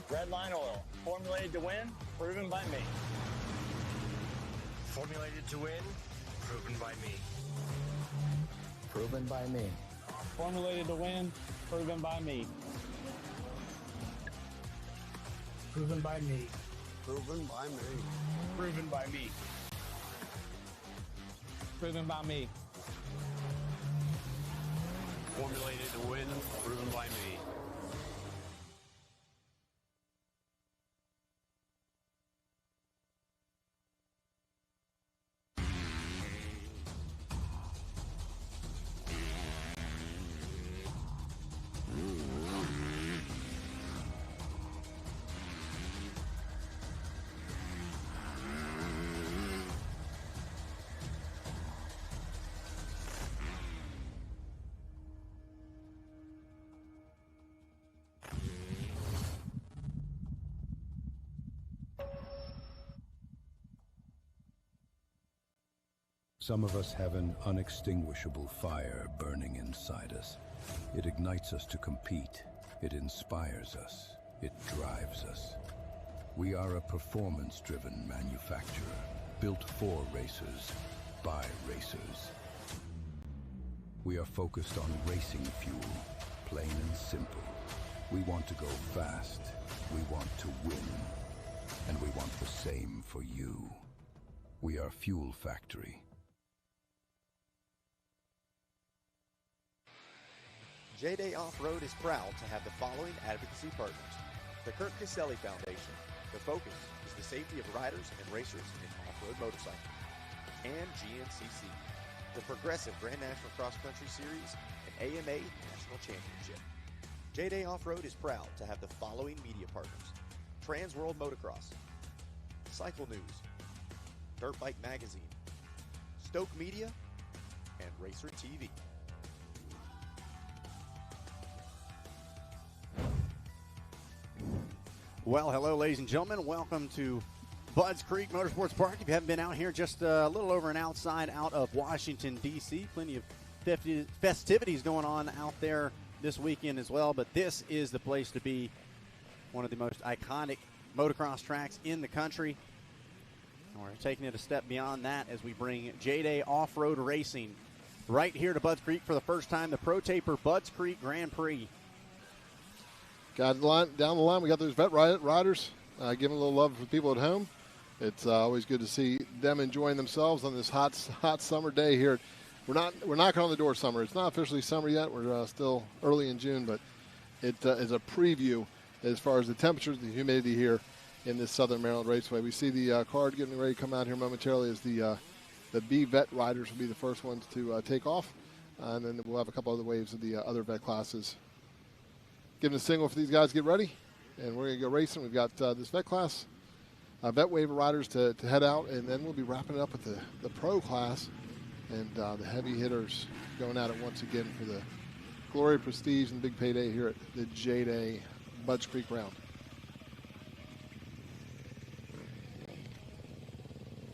Redline oil, formulated to win, proven by me. Formulated to win, proven by me. Proven by me. Formulated to win, proven by me. Proven by me. Proven by me. Proven by me. Proven by me. Formulated to win, proven by me. Some of us have an unextinguishable fire burning inside us. It ignites us to compete. It inspires us. It drives us. We are a performance-driven manufacturer, built for racers, by racers. We are focused on racing fuel, plain and simple. We want to go fast. We want to win. And we want the same for you. We are Fuel Factory. JDay Offroad is proud to have the following advocacy partners: the Kurt Caselli Foundation. The focus is the safety of riders and racers in off-road motorcycling. And GNCC, the Progressive Grand National Cross Country Series and AMA National Championship. JDay Offroad is proud to have the following media partners: Trans World Motocross, Cycle News, Dirt Bike Magazine, Stoke Media, and Racer TV. Well, hello, ladies and gentlemen. Welcome to Budds Creek Motorsports Park. If you haven't been out here, just a little over an outside out of Washington, D.C. Plenty of festivities going on out there this weekend as well, but this is the place to be. One of the most iconic motocross tracks in the country. And we're taking it a step beyond that as we bring JDay Offroad Racing right here to Budds Creek for the first time, the Pro Taper Budds Creek Grand Prix. Got the line, down the line, we got those vet riders giving a little love for people at home. It's always good to see them enjoying themselves on this hot summer day here. We're knocking on the door of summer. It's not officially summer yet. We're still early in June, but it is a preview as far as the temperatures, the humidity here in this Southern Maryland Raceway. We see the card getting ready to come out here momentarily as the B vet riders will be the first ones to take off, and then we'll have a couple other waves of the other vet classes. Giving a signal for these guys to get ready, and we're going to go racing. We've got this vet class, vet wave riders to head out, and then we'll be wrapping it up with the pro class and the heavy hitters going at it once again for the glory, prestige, and big payday here at the JDay Budds Creek round.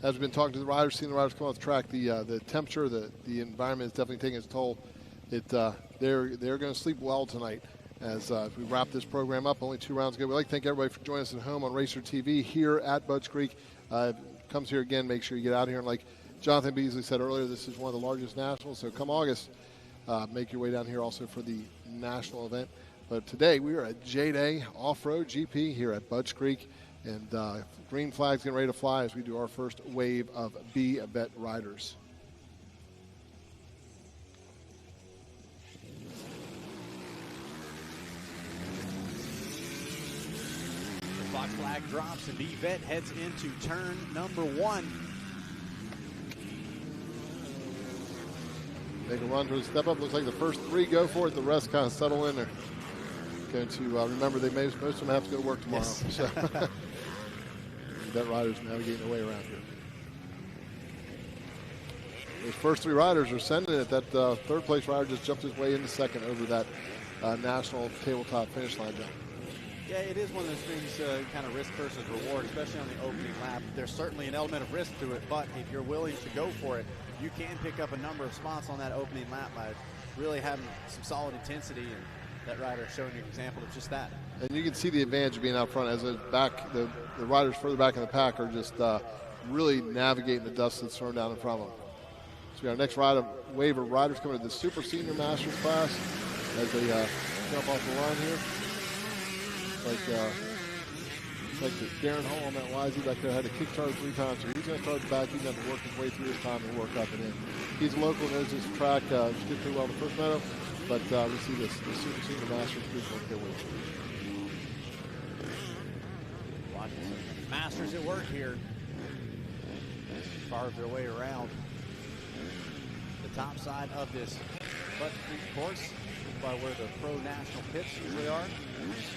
as we've been talking to the riders, seeing the riders come off the track, the temperature, the environment is definitely taking its toll. They're going to sleep well tonight as we wrap this program up. Only 2 rounds to go. We'd like to thank everybody for joining us at home on Racer TV here at Budds Creek. Comes here again, make sure you get out here. And like Jonathan Beasley said earlier, this is one of the largest nationals. So come August, make your way down here also for the national event. But today we are at JDay Offroad GP here at Budds Creek. And green flag's getting ready to fly as we do our first wave of B-Bet riders. The Fox flag drops and B-Bet heads into turn number 1. Make a run to a step up. Looks like the first 3 go for it. The rest kind of settle in there. Going to remember most of them have to go to work tomorrow. Yes. So Bet riders navigating their way around here. Those first 3 riders are sending it. That third place rider just jumped his way into second over that national tabletop finish line jump. Yeah, it is one of those things, kind of risk versus reward, especially on the opening lap. There's certainly an element of risk to it, but if you're willing to go for it, you can pick up a number of spots on that opening lap by really having some solid intensity, and that rider showing an example of just that. And you can see the advantage of being out front as the riders further back in the pack are just really navigating the dust that's thrown down in front of them. So our next wave of riders coming to the Super Senior Masters class as they jump off the line here. Like the Darren Hall on that YZ back there had to kickstart 3 times, so he's going to start the back. He's going to have to work his way through his time and work up and in. He's local, knows this track, did pretty well the first meadow, but we see the Super Senior Masters group work their way through. Watching some Masters at work here. Carve their way around the top side of this Budds Creek course by where the pro national pits usually are.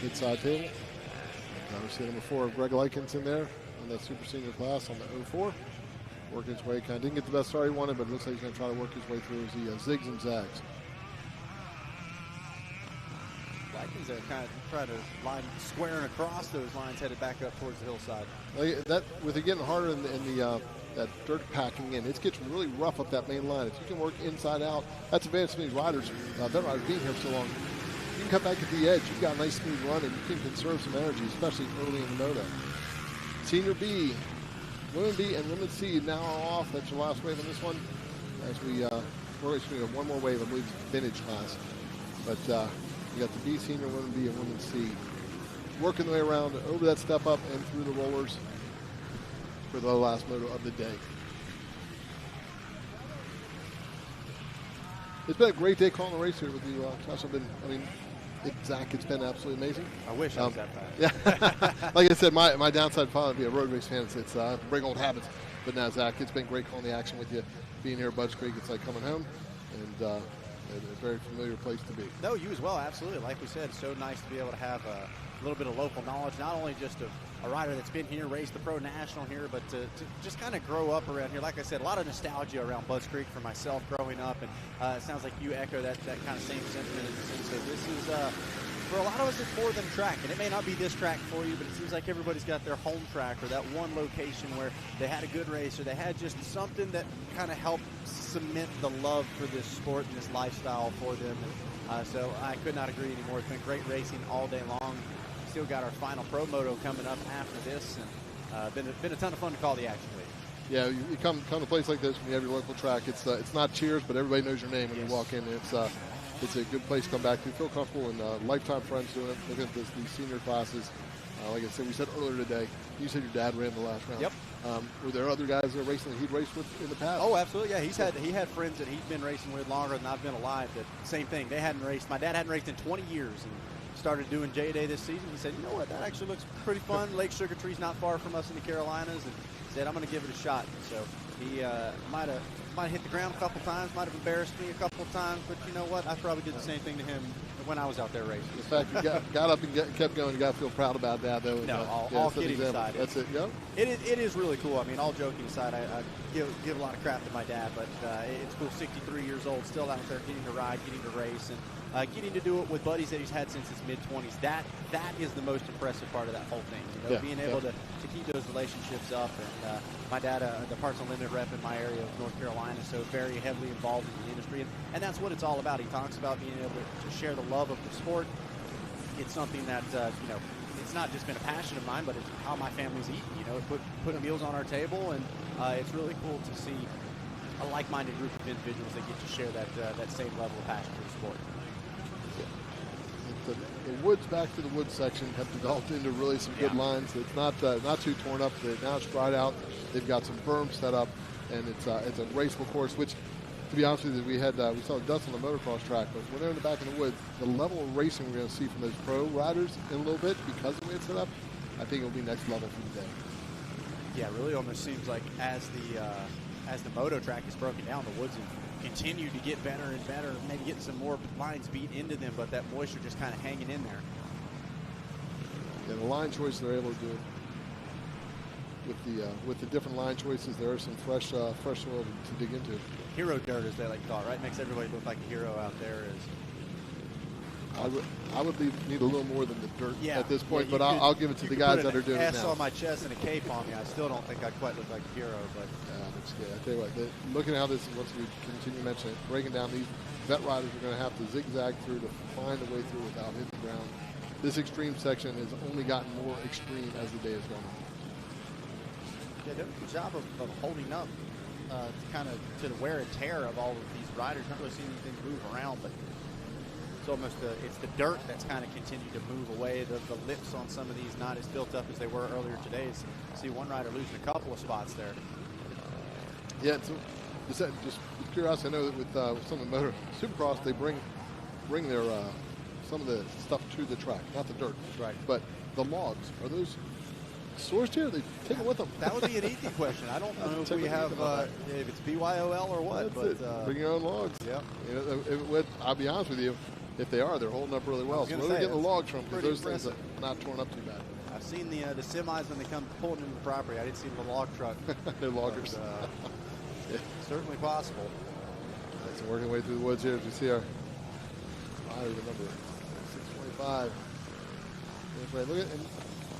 Good side table. We've seen number 4 of Greg Likens in there on that Super Senior class on the 04. Working his way, kind of didn't get the best start he wanted, but it looks like he's going to try to work his way through as he zigs and zags. Likens are kind of trying to line squaring across those lines, headed back up towards the hillside. With it getting harder in that dirt packing in, it gets really rough up that main line. If you can work inside out, that's advantage to these riders. Bet riders being here so long. You can come back at the edge. You've got a nice smooth run, and you can conserve some energy, especially early in the moto. Senior B, Women B, and Women C now are off. That's your last wave on this one. As we're actually going to have one more wave, I believe, vintage class. But you got the B Senior, Women B, and Women C working their way around over that step up and through the rollers for the last moto of the day. It's been a great day calling the race here with you, Josh. Zach, it's been absolutely amazing. I wish I was that fast. Yeah, like I said, my downside probably to be a road race fan. It's bring old habits. But now, Zach, it's been great calling the action with you. Being here at Budds Creek, it's like coming home, and a very familiar place to be. No, you as well, absolutely. Like we said, it's so nice to be able to have a little bit of local knowledge, not only just of a rider that's been here, raced the Pro National here, but to just kind of grow up around here. Like I said, a lot of nostalgia around Budds Creek for myself growing up, and it sounds like you echo that kind of same sentiment. So this is, for a lot of us, it's more than a track, and it may not be this track for you, but it seems like everybody's got their home track or that one location where they had a good race or they had just something that kind of helped cement the love for this sport and this lifestyle for them. And, so I could not agree anymore. It's been great racing all day long. Still got our final pro moto coming up after this, and been a ton of fun to call the action with. Yeah, you come to a place like this when you have your local track. It's not cheers, but everybody knows your name when you walk in. It's a good place to come back to. Feel comfortable, and lifetime friends doing it. Look at these senior classes. Like I said, we said earlier today, you said your dad ran the last round. Yep. Were there other guys that racing that he'd raced with in the past? Oh, absolutely. Yeah, he had friends that he'd been racing with longer than I've been alive. That same thing. They hadn't raced. My dad hadn't raced in 20 years, and started doing JDay this season. He said, you know what, that actually looks pretty fun. Lake Sugar Tree's not far from us in the Carolinas, and said, I'm going to give it a shot. So he might have hit the ground a couple times, might have embarrassed me a couple of times, but you know what, I probably did the same thing to him when I was out there racing. In fact, you got up and kept going. You got to feel proud about that, though. No, all kidding aside. That's it, yeah? It is really cool. I mean, all joking aside, I give a lot of crap to my dad, but it's cool. 63 years old, still out there getting to ride, getting to race, and getting to do it with buddies that he's had since his mid-20s, that is the most impressive part of that whole thing. You know, being able to keep those relationships up. And my dad, the Parts Unlimited rep in my area of North Carolina, so very heavily involved in the industry. And that's what it's all about. He talks about being able to share the love of the sport. It's something that, you know, it's not just been a passion of mine, but it's how my family's eating. You know, put meals on our table, and it's really cool to see a like-minded group of individuals that get to share that same level of passion for the sport. The woods, back to the woods section, have developed into really some good lines. It's not too torn up. Now it's dried out. They've got some berms set up, and it's a raceable course. Which, to be honest with you, we saw dust on the motocross track, but when they're in the back of the woods, the level of racing we're going to see from those pro riders in a little bit because of the way it's set up, I think it'll be next level for the day. Yeah, it really almost seems like as the moto track is broken down, the woods have continued to get better and better, maybe getting some more lines beat into them, but that moisture just kind of hanging in there. Yeah, the line choice they're able to do with the different line choices, there are some fresh soil to dig into. Hero dirt, as they like to call it, right? Makes everybody look like a hero out there. I would need a little more than the dirt at this point, but I'll give it to the guys that are doing it now. S on my chest and a cape on me, I still don't think I'd quite look like a hero. But that's good. I tell you what, looking at how this, once we continue mentioning it, breaking down, these vet riders are going to have to zigzag through to find a way through without hitting the ground. This extreme section has only gotten more extreme as the day has gone on. Yeah, they're doing a good job of holding up kind of to the wear and tear of all of these riders. Not really seeing anything move around, but it's almost it's the dirt that's kind of continued to move away. The lips on some of these not as built up as they were earlier today. So see one rider losing a couple of spots there. Yeah, so just curiosity, I know that with some of the motor supercross, they bring their some of the stuff to the track, not the dirt, right? But the logs, are those sourced here? They take it with them. That would be an easy question. I don't know if we have if it's BYOL or what. That's it. Bring your own logs. Yeah. You know, I'll be honest with you, if they are, they're holding up really well. So where are they getting the logs from? Because those things are not torn up too bad. I've seen the semis when they come pulling into the property. I didn't see the log truck. They're loggers. But, certainly possible. So working way through the woods here, as you see our rider number 625. Look at, and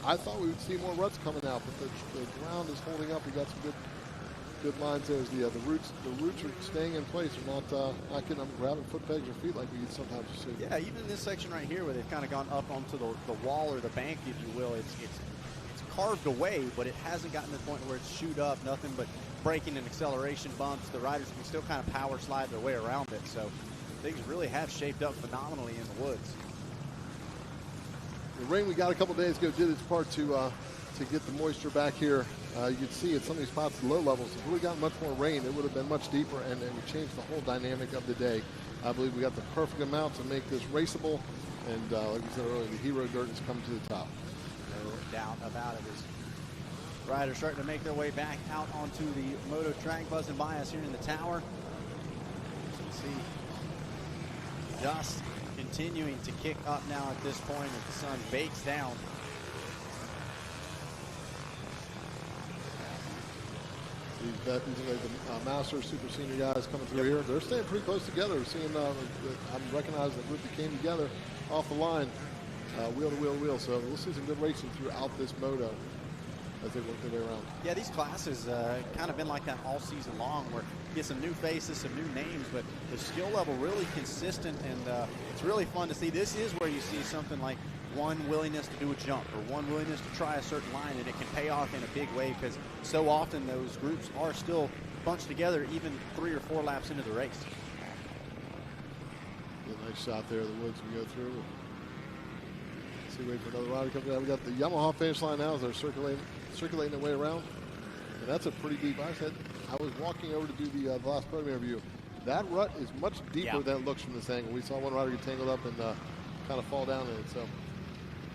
I thought we would see more ruts coming out, but the ground is holding up. We got some good lines there. As the roots are staying in place. They're not getting up, grabbing foot pegs or feet like we sometimes see. Yeah, even in this section right here where they've kind of gone up onto the wall or the bank, if you will, it's carved away, but it hasn't gotten to the point where it's shoot up, nothing but braking and acceleration bumps. The riders can still kind of power slide their way around it. So things really have shaped up phenomenally in the woods. The rain we got a couple days ago did its part to get the moisture back here. You can see at some of these spots, the low levels, if we got much more rain, it would have been much deeper, and it would change the whole dynamic of the day. I believe we got the perfect amount to make this raceable, and like we said earlier, the hero dirt has come to the top. No doubt about it. As riders starting to make their way back out onto the moto track, buzzing by us here in the tower. As you see, dust continuing to kick up now at this point as the sun bakes down. These are the master super senior guys coming through here. They're staying pretty close together. We're seeing, I'm recognizing the group that came together off the line, wheel to wheel to wheel. So we'll see some good racing throughout this moto as they work their way around. Yeah, these classes kind of been like that all season long, where you get some new faces, some new names, but the skill level really consistent, and it's really fun to see. This is where you see something like one willingness to do a jump or one willingness to try a certain line, and it can pay off in a big way because so often those groups are still bunched together even 3 or 4 laps into the race. A nice shot there of the woods we go through. See, wait for another rider coming down. We got the Yamaha finish line now as they're circulating their way around. And that's a pretty deep. I was walking over to do the last podium interview. That rut is much deeper than it looks from this angle. We saw one rider get tangled up and kind of fall down in it. So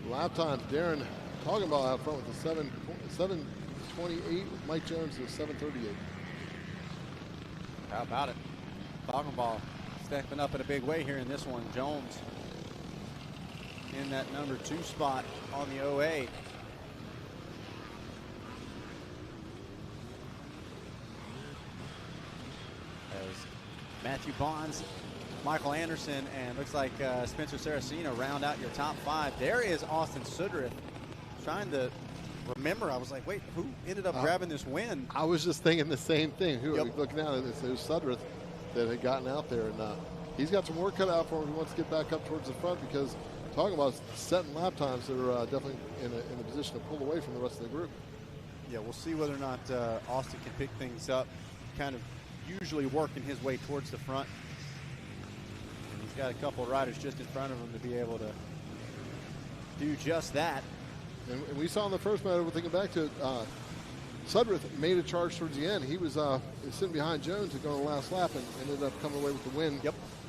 lap times, Darren Toggenbaugh out front with a 7:28 with Mike Jones at 7:38. How about it? Toggenbaugh stepping up in a big way here in this one. Jones in that number 2 spot on the 08. As Matthew Bonds Michael Anderson and looks like Spencer Saraceno round out your top 5. There is Austin Sudrith. Trying to remember, I was like, wait, who ended up grabbing this win? I was just thinking the same thing. Who are we looking at? It was Sudrith that had gotten out there, and he's got some work cut out for him. He wants to get back up towards the front because talking about setting lap times that are definitely in a position to pull away from the rest of the group. Yeah, we'll see whether or not Austin can pick things up, kind of usually working his way towards the front. And he's got a couple of riders just in front of him to be able to do just that. And we saw in the first moto, we're thinking back to it, Sudrith made a charge towards the end. He was sitting behind Jones to go on the last lap and ended up coming away with the win,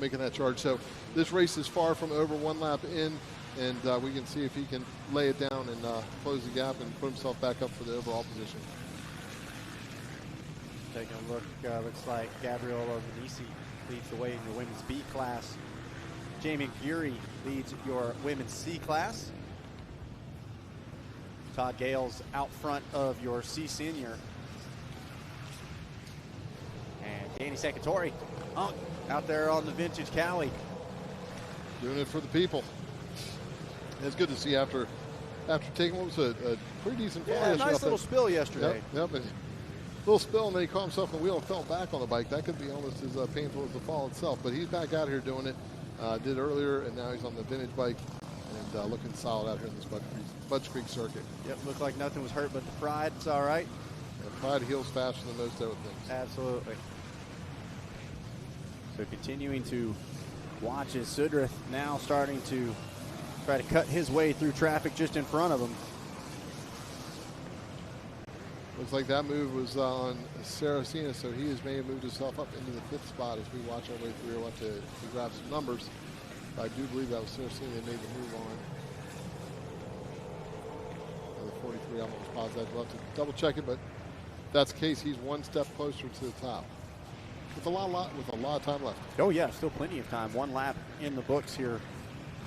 making that charge. So this race is far from over, 1 lap in, and we can see if he can lay it down and close the gap and put himself back up for the overall position. Taking a look, looks like Gabriella Venisi leads the way in your women's B class. Jamie Fury leads your women's C class. Todd Gales out front of your C senior. And Danny Secretore out there on the vintage Cali. Doing it for the people. And it's good to see after taking what was a pretty decent fall yesterday. Nice little spill yesterday. Yep. A little spill, and then he caught himself in the wheel and fell back on the bike. That could be almost as painful as the fall itself. But he's back out here doing it. Did earlier, and now he's on the vintage bike and looking solid out here in this Budds Creek circuit. Yep, looked like nothing was hurt but the pride. It's all right. And pride heals faster than most other things. Absolutely. So continuing to watch as Sudrith now starting to try to cut his way through traffic just in front of him. Looks like that move was on Saraceno, so he may have moved himself up into the 5th spot as we watch our way through. I want to grab some numbers. I do believe that was Saraceno that made the move on. The 43, I'm almost positive. We'll have to double check it, but if that's the case, he's 1 step closer to the top. With a lot of time left. Oh yeah, still plenty of time. 1 lap in the books here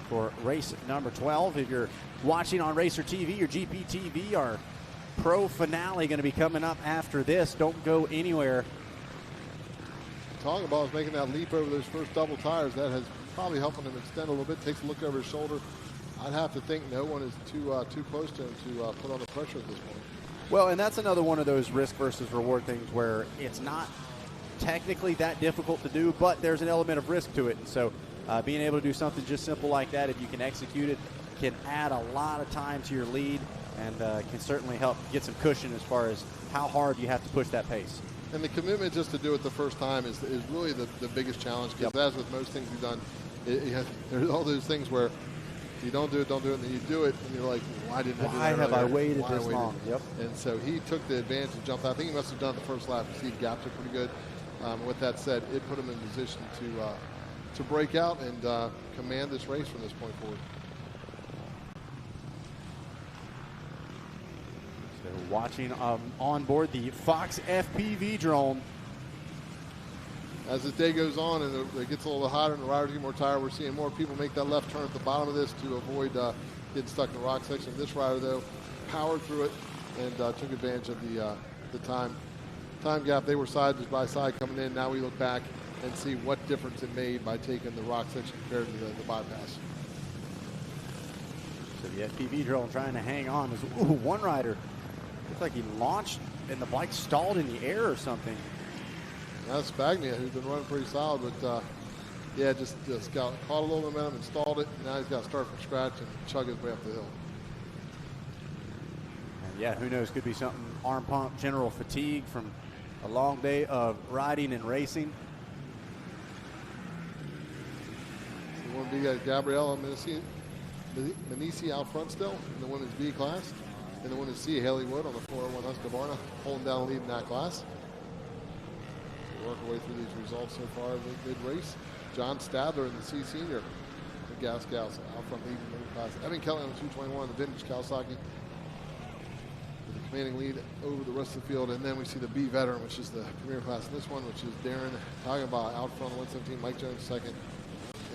for race number 12. If you're watching on Racer TV or GPTV, our pro finale going to be coming up after this. Don't go anywhere. Talking about is making that leap over those first double tires. That has probably helping him extend a little bit. Takes a look over his shoulder. I'd have to think no one is too close to him to put on the pressure at this point. Well, and that's another one of those risk versus reward things where it's not technically that difficult to do, but there's an element of risk to it. And so being able to do something just simple like that, if you can execute it, can add a lot of time to your lead and can certainly help get some cushion as far as how hard you have to push that pace. And the commitment just to do it the first time is really the biggest challenge, because as with most things we've done, there's all those things where you don't do it, and then you do it, and you're like, why didn't I do that? Why have I waited this long? Yep. And so he took the advantage and jumped out. I think he must have done the first lap. You see the gaps are pretty good. With that said, it put him in position to break out and command this race from this point forward. So watching on board the Fox FPV drone. As the day goes on and it gets a little hotter and the riders get more tired, we're seeing more people make that left turn at the bottom of this to avoid getting stuck in the rock section. This rider, though, powered through it and took advantage of the time gap. They were side by side coming in. Now we look back and see what difference it made by taking the rock section compared to the bypass. So the FPV drone trying to hang on. One rider looks like he launched and the bike stalled in the air or something. That's Spagna, who's been running pretty solid, but yeah, just got caught a little momentum and stalled it. Now he's got to start from scratch and chug his way up the hill. And yeah, who knows? Could be something arm pump, general fatigue from a long day of riding and racing. So one big Gabriella Menisi out front still in the women's B class, and the women's C, Haley Wood on the 401 Husqvarna holding down the lead in that class. Work our way through these results so far in the mid-race. John Stadler in the C Senior, the Gas Scouts out front leading the class. Evan Kelly on the 221, the vintage Kawasaki, with a commanding lead over the rest of the field. And then we see the B Veteran, which is the premier class in this one, which is Darren Tagaba out front on 117, Mike Jones second,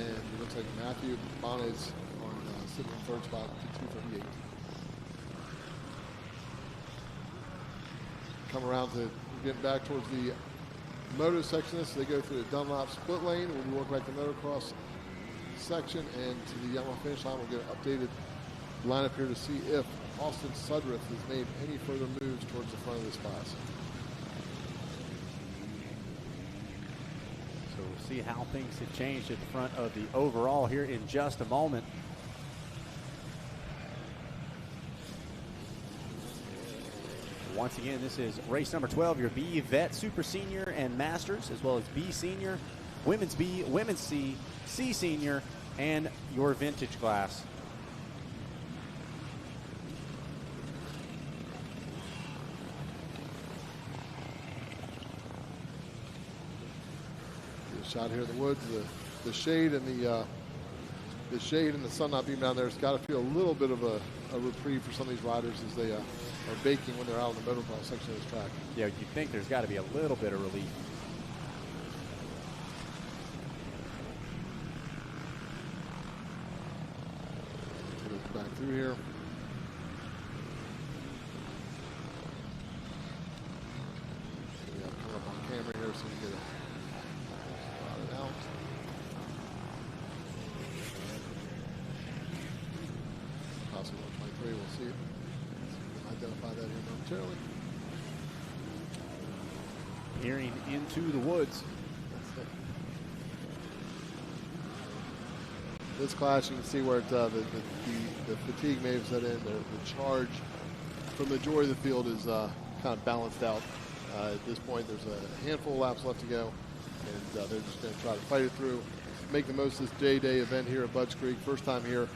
and it looks like Matthew Bones on sitting in third spot at 238. Come around to getting back towards the moto section of this. They go through the Dunlop split lane. We'll be working back the motocross section and to the Yamaha finish line. We'll get an updated lineup here to see if Austin Sudworth has made any further moves towards the front of this class. So we'll see how things have changed at the front of the overall here in just a moment. Once again, this is race number 12, your B Vet Super Senior and Masters, as well as B Senior, Women's B, Women's C, C Senior, and your Vintage class. Shot here in the woods, the shade and the shade and the sun not being down there has got to feel a little bit of a reprieve for some of these riders as they are baking when they're out on the motocross section of this track. Yeah, you think there's got to be a little bit of relief. Back through here. Yeah, come up on camera here so you get it. Out. Possible 23, we'll see it. Identify that here momentarily. Peering into the woods. That's it. This class, you can see where it, the fatigue may have set in. The charge from the majority of the field is kind of balanced out. At this point, there's a handful of laps left to go. And they're just going to try to fight it through, make the most of this JDay event here at Budds Creek. First time here.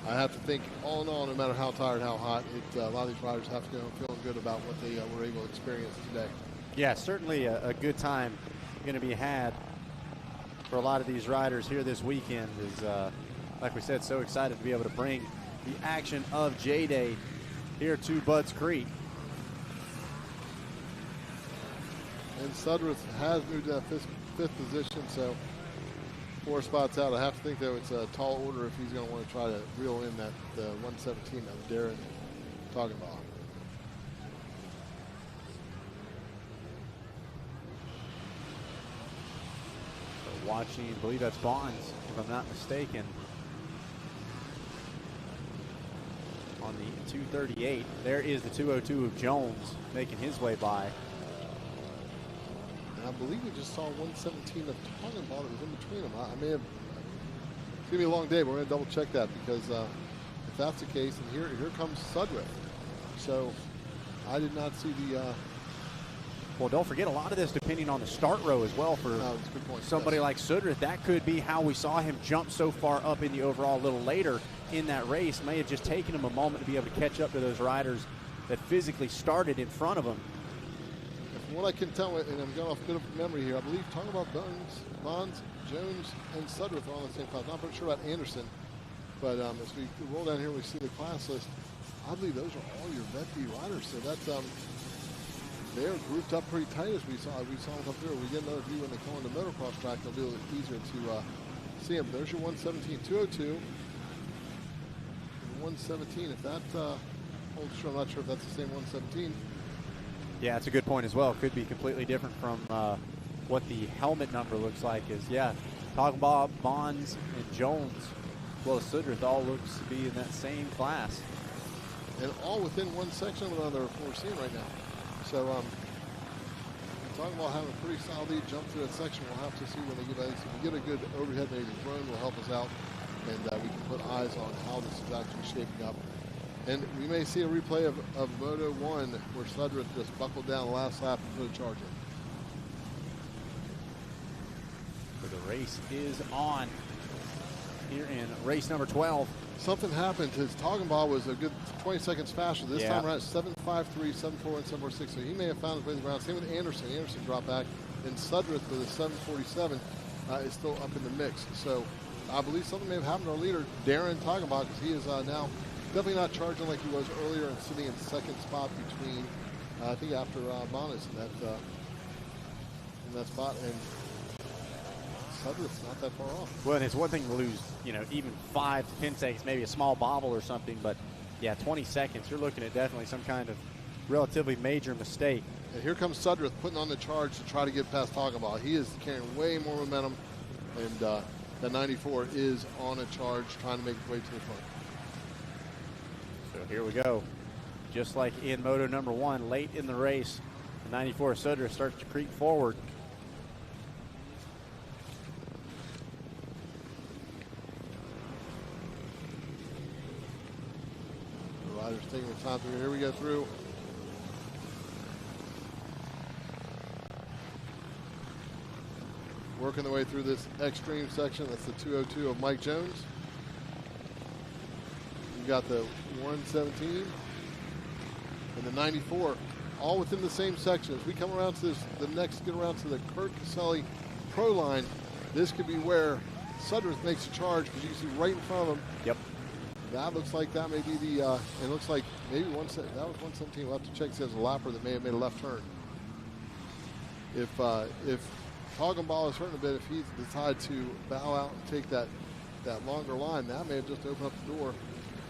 I have to think, all in all, no matter how tired, how hot, a lot of these riders have to go feeling good about what they were able to experience today. Yeah, certainly a good time going to be had for a lot of these riders here this weekend. Is like we said, so excited to be able to bring the action of JDay here to Budds Creek. And Sudworth has moved to that fifth position, so 4 spots out. I have to think, though, it's a tall order if he's going to want to try to reel in that 117 that Darren talking about. So watching, I believe that's Bonds, if I'm not mistaken, on the 238. There is the 202 of Jones making his way by. I believe we just saw 117 of Toggenball that was in between them. I may have, it's going to be a long day, but we're going to double check that because if that's the case, and here comes Sudworth. So I did not see the... well, don't forget a lot of this depending on the start row as well for somebody like Sudworth. That could be how we saw him jump so far up in the overall a little later in that race. May have just taken him a moment to be able to catch up to those riders that physically started in front of him. From what I can tell, and I'm going off a bit of memory here, I believe talking about Bonds, Jones, and Sudworth are on the same class. Not pretty sure about Anderson, but as we roll down here, we see the class list. I believe those are all your Vet B riders. So that's they're grouped up pretty tight as we saw them come through. We get another view when they come on the motocross track. They'll be a little easier to see them. There's your 117, 202, and 117. If that holds true, I'm not sure if that's the same 117. Yeah, that's a good point as well. Could be completely different from what the helmet number looks like. Toggenball, Bonds, and Jones, as well as Sudworth, all looks to be in that same class. And all within one section of another we're seeing right now. So Toggenball having a pretty solid lead jump through that section. We'll have to see when they get if we get a good overhead, maybe the drone will help us out, and we can put eyes on how this is actually shaping up. And we may see a replay of Moto 1 where Sudworth just buckled down the last lap and put a charge in. So the race is on here in race number 12. Something happened. His Toggenball was a good 20 seconds faster. This time around, 7.53, 7.4, and 7.46. So he may have found his way to the ground. Same with Anderson. Anderson dropped back. And Sudworth with a 7.47 is still up in the mix. So I believe something may have happened to our leader, Darren Toggenball, because he is now definitely not charging like he was earlier and sitting in second spot between, I think, after Bonas in that spot. And Sudworth's not that far off. Well, and it's one thing to lose, even 5 to 10 seconds, maybe a small bobble or something, but yeah, 20 seconds. You're looking at definitely some kind of relatively major mistake. And here comes Sudrith putting on the charge to try to get past Toggenbaugh. He is carrying way more momentum, and that 94 is on a charge trying to make its way to the front. So here we go. Just like in moto number 1, late in the race, the 94 Sudrith starts to creep forward. The riders taking their time through. Here we go through. Working the way through this extreme section. That's the 202 of Mike Jones. You got the 117 and the 94, all within the same section. As we come around to this, get around to the Kurt Caselli Pro line, this could be where Sudrith makes a charge, because you can see right in front of him. Yep. That looks like that may be the, it looks like maybe that was 117. We'll have to check. There's a lapper that may have made a left turn. If Toggenbaugh is hurting a bit, if he decides to bow out and take that longer line, that may have just opened up the door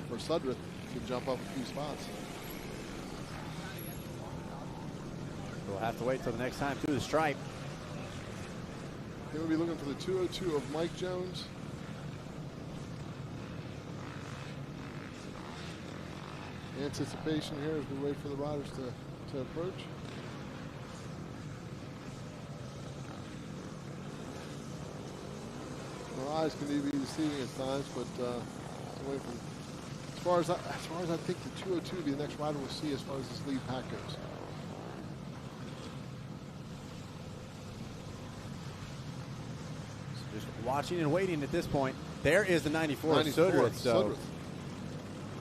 for Sudrith to jump up a few spots. We'll have to wait till the next time through the stripe. He will be looking for the 202 of Mike Jones. Anticipation here as we wait for the riders to approach. Our eyes can be deceiving at times, but as far as I think the 202 will be the next rider we'll see as far as this lead pack goes. So just watching and waiting at this point. There is the 94 Sudrith.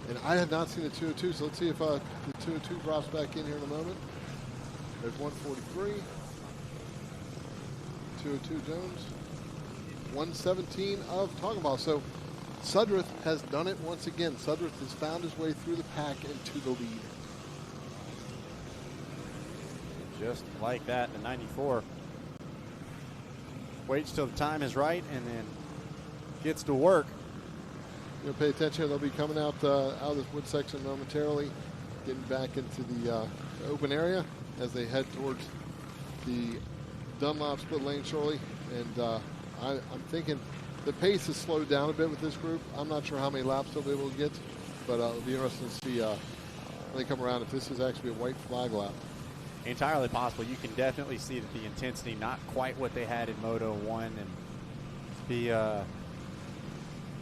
And I had not seen the 202, so let's see if the 202 drops back in here in a moment. There's 143. 202 Jones. 117 of Toggenbaugh. So Sudrith has done it once again. Sudrith has found his way through the pack and to the lead. Just like that, the 94 waits till the time is right and then gets to work. You'll pay attention. They'll be coming out of this wood section momentarily, getting back into the open area as they head towards the Dunlop split lane shortly. And I'm thinking the pace has slowed down a bit with this group. I'm not sure how many laps they'll be able to get, but it'll be interesting to see when they come around if this is actually a white flag lap. Entirely possible. You can definitely see that the intensity not quite what they had in Moto 1, and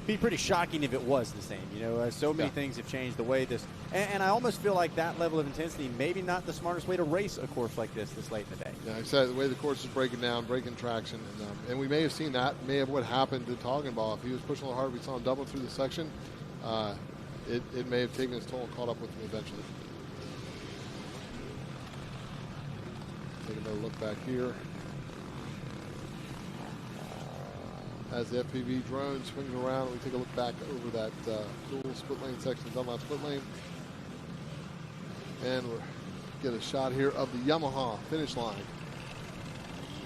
be pretty shocking if it was the same. You know, so many things have changed the way this, and I almost feel like that level of intensity maybe not the smartest way to race a course like this late in the day. Yeah, exactly. The way the course is breaking down, breaking traction, and we may have seen that, may have what happened to Toggenbaugh. If he was pushing a little hard, we saw him double through the section. It may have taken its toll and caught up with him eventually. Take another look back here. As the FPV drone swings around, we take a look back over that dual split lane section, Dunlop split lane. And we'll get a shot here of the Yamaha finish line.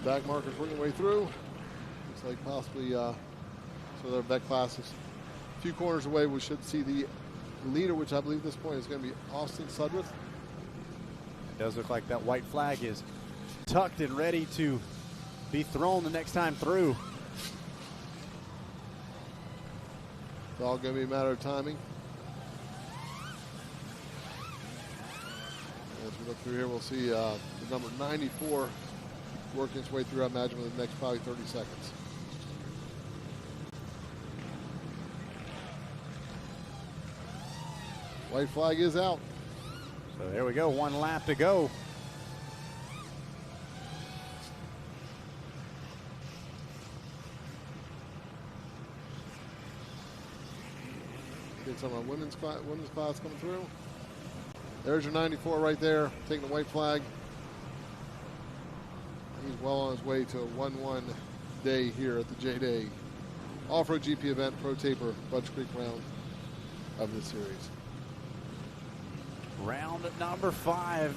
Back markers working their way through. Looks like possibly, so their vet classes. A few corners away, we should see the leader, which I believe at this point is going to be Austin Sudrith. It does look like that white flag is tucked and ready to be thrown the next time through. It's all going to be a matter of timing. As we look through here, we'll see the number 94 working its way through, I imagine, within the next probably 30 seconds. White flag is out. So there we go, one lap to go. Get some of women's class coming through. There's your 94 right there, taking the white flag. He's well on his way to a 1-1 day here at the JDay Offroad GP event, Pro Taper, Budds Creek round of the series. Round number 5.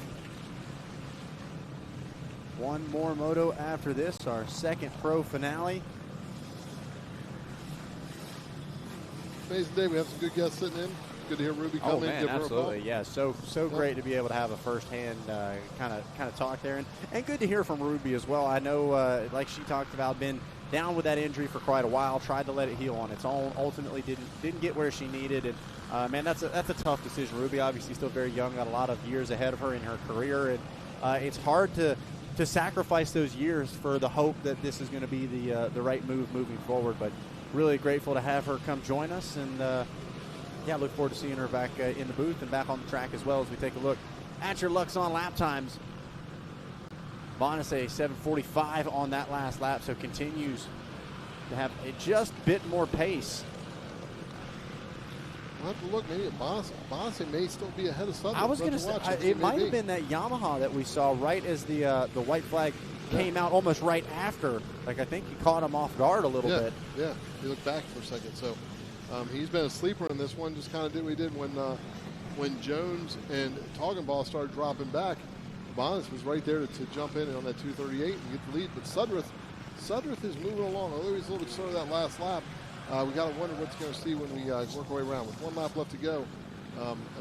One more moto after this, our second pro finale. Amazing day. We have some good guests sitting in. good to hear Ruby come in. Man, give her absolutely. a bump. Yeah, so great to be able to have a firsthand kind of talk there, and good to hear from Ruby as well. I know, like she talked about, been down with that injury for quite a while. Tried to let it heal on its own. Ultimately, didn't get where she needed. And man, that's a tough decision. Ruby obviously still very young, got a lot of years ahead of her in her career, and it's hard to sacrifice those years for the hope that this is going to be the right move moving forward. But really grateful to have her come join us, and yeah, look forward to seeing her back in the booth and back on the track as well as we take a look at your Luxon lap times. Bonus a 7:45 on that last lap, so continues to have a just bit more pace. We'll have to look. Maybe Bonus may still be ahead of Southern. I was going to say, it might have been that Yamaha that we saw right as the white flag came out, almost right after. Like, I think he caught him off guard a little bit. Yeah, he looked back for a second. So he's been a sleeper in this one. Just kind of did what he did when Jones and Toggenball started dropping back. Bonus was right there to jump in on that 238 and get the lead. But Sudrith is moving along. Although he's a little bit slower that last lap, we got to wonder what's going to see when we work our way around. With one lap left to go,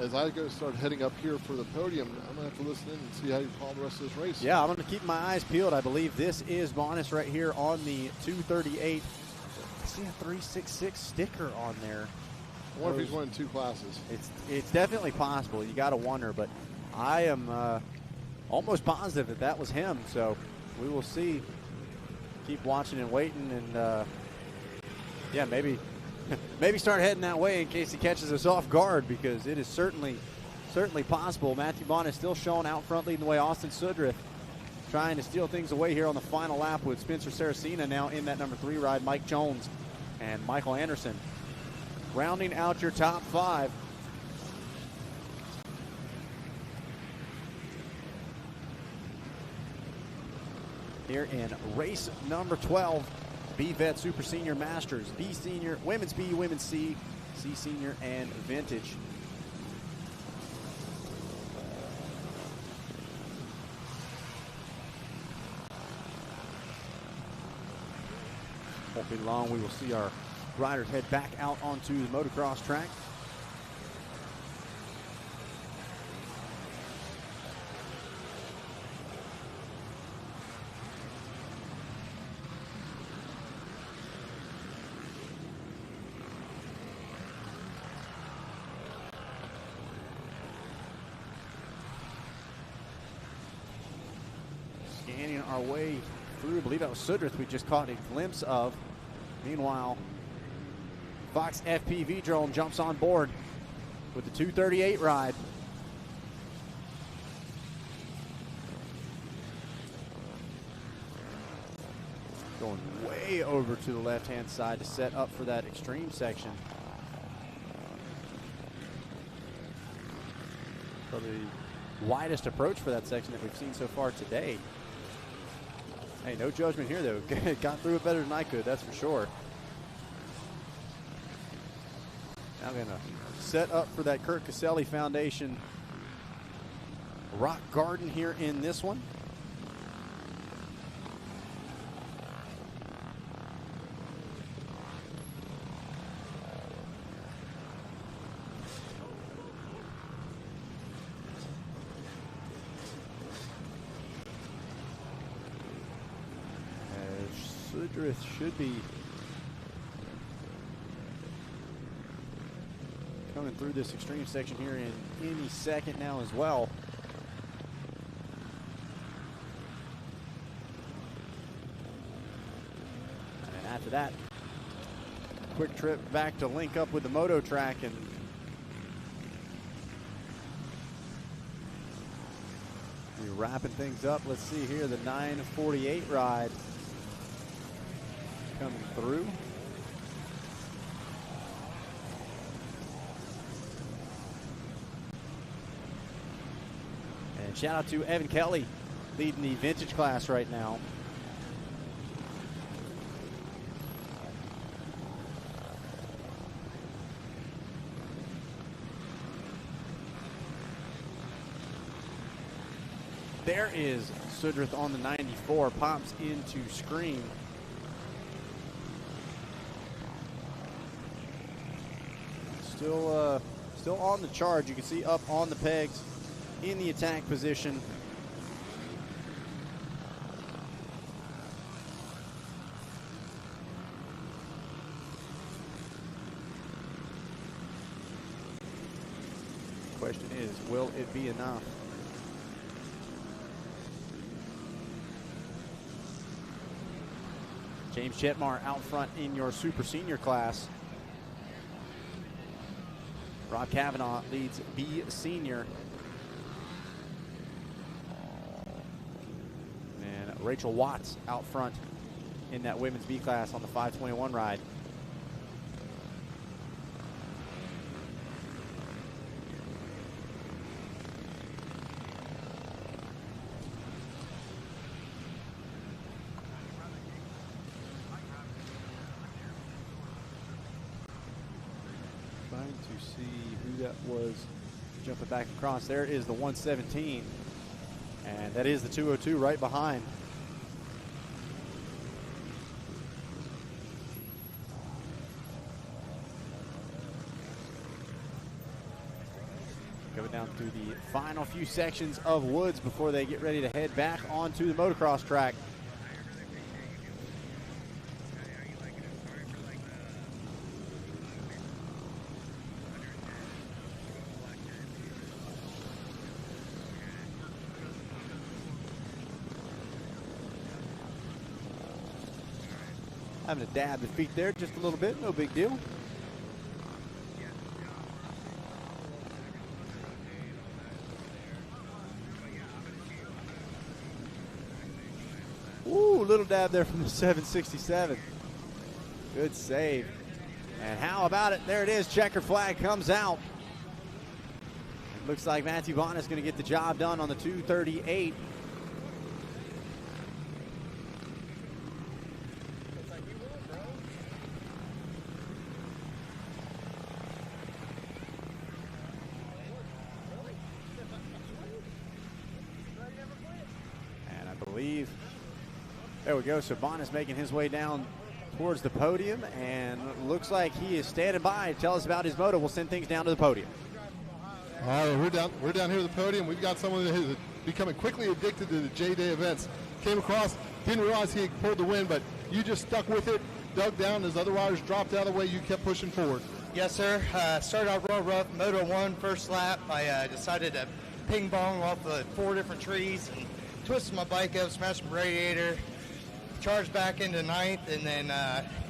as I start heading up here for the podium, I'm going to have to listen in and see how you call the rest of this race. Yeah, I'm going to keep my eyes peeled. I believe this is Bonus right here on the 238. I see a 366 sticker on there. I wonder if he's winning two classes. It's definitely possible. You got to wonder, but I am almost positive that was him. So we will see. Keep watching and waiting, and yeah, maybe start heading that way in case he catches us off guard, because it is certainly possible. Matthew Bond is still showing out front, leading the way. Austin Sudrith trying to steal things away here on the final lap with Spencer Saracena now in that number 3 ride. Mike Jones and Michael Anderson rounding out your top 5. Here in race number 12, B-Vet Super Senior Masters, B Senior, Women's B, Women's C, C Senior, and Vintage. Won't be long. We will see our riders head back out onto the motocross track. Scanning our way through, I believe that was Sudrith we just caught a glimpse of. Meanwhile, Fox FPV drone jumps on board with the 238 ride. Going way over to the left-hand side to set up for that extreme section. Probably the widest approach for that section that we've seen so far today. Hey, no judgment here, though. Got through it better than I could, that's for sure. Now going to set up for that Kurt Caselli Foundation rock garden here in this one. Sudrith should be coming through this extreme section here in any second now as well. And after that, quick trip back to link up with the moto track and be wrapping things up. Let's see here, the 948 ride coming through. And shout out to Evan Kelly leading the vintage class right now. There is Sudrith on the 94, pops into screen. still on the charge. You can see up on the pegs in the attack position. Question is, will it be enough? James Jetmar out front in your super senior class. Rob Kavanaugh leads B senior. And Rachel Watts out front in that women's B class on the 521 ride. To see who that was jumping back across. There is the 117, and that is the 202 right behind. Going down through the final few sections of woods before they get ready to head back onto the motocross track. Having to dab the feet there just a little bit, no big deal. Ooh, little dab there from the 767. Good save. And how about it? There it is. Checkered flag comes out. It looks like Matthew Bond is going to get the job done on the 238. There we go. So Bond is making his way down towards the podium, and looks like he is standing by to tell us about his moto. We'll send things down to the podium. All right, we're down here at the podium. We've got someone that is becoming quickly addicted to the JDay events. Came across, didn't realize he had pulled the win, but you just stuck with it, dug down as other riders dropped out of the way. You kept pushing forward. Yes, sir. Started out real rough. Moto 1 first lap. I decided to ping pong off the 4 different trees and twisted my bike up, smashed my radiator. Charged back into 9th, and then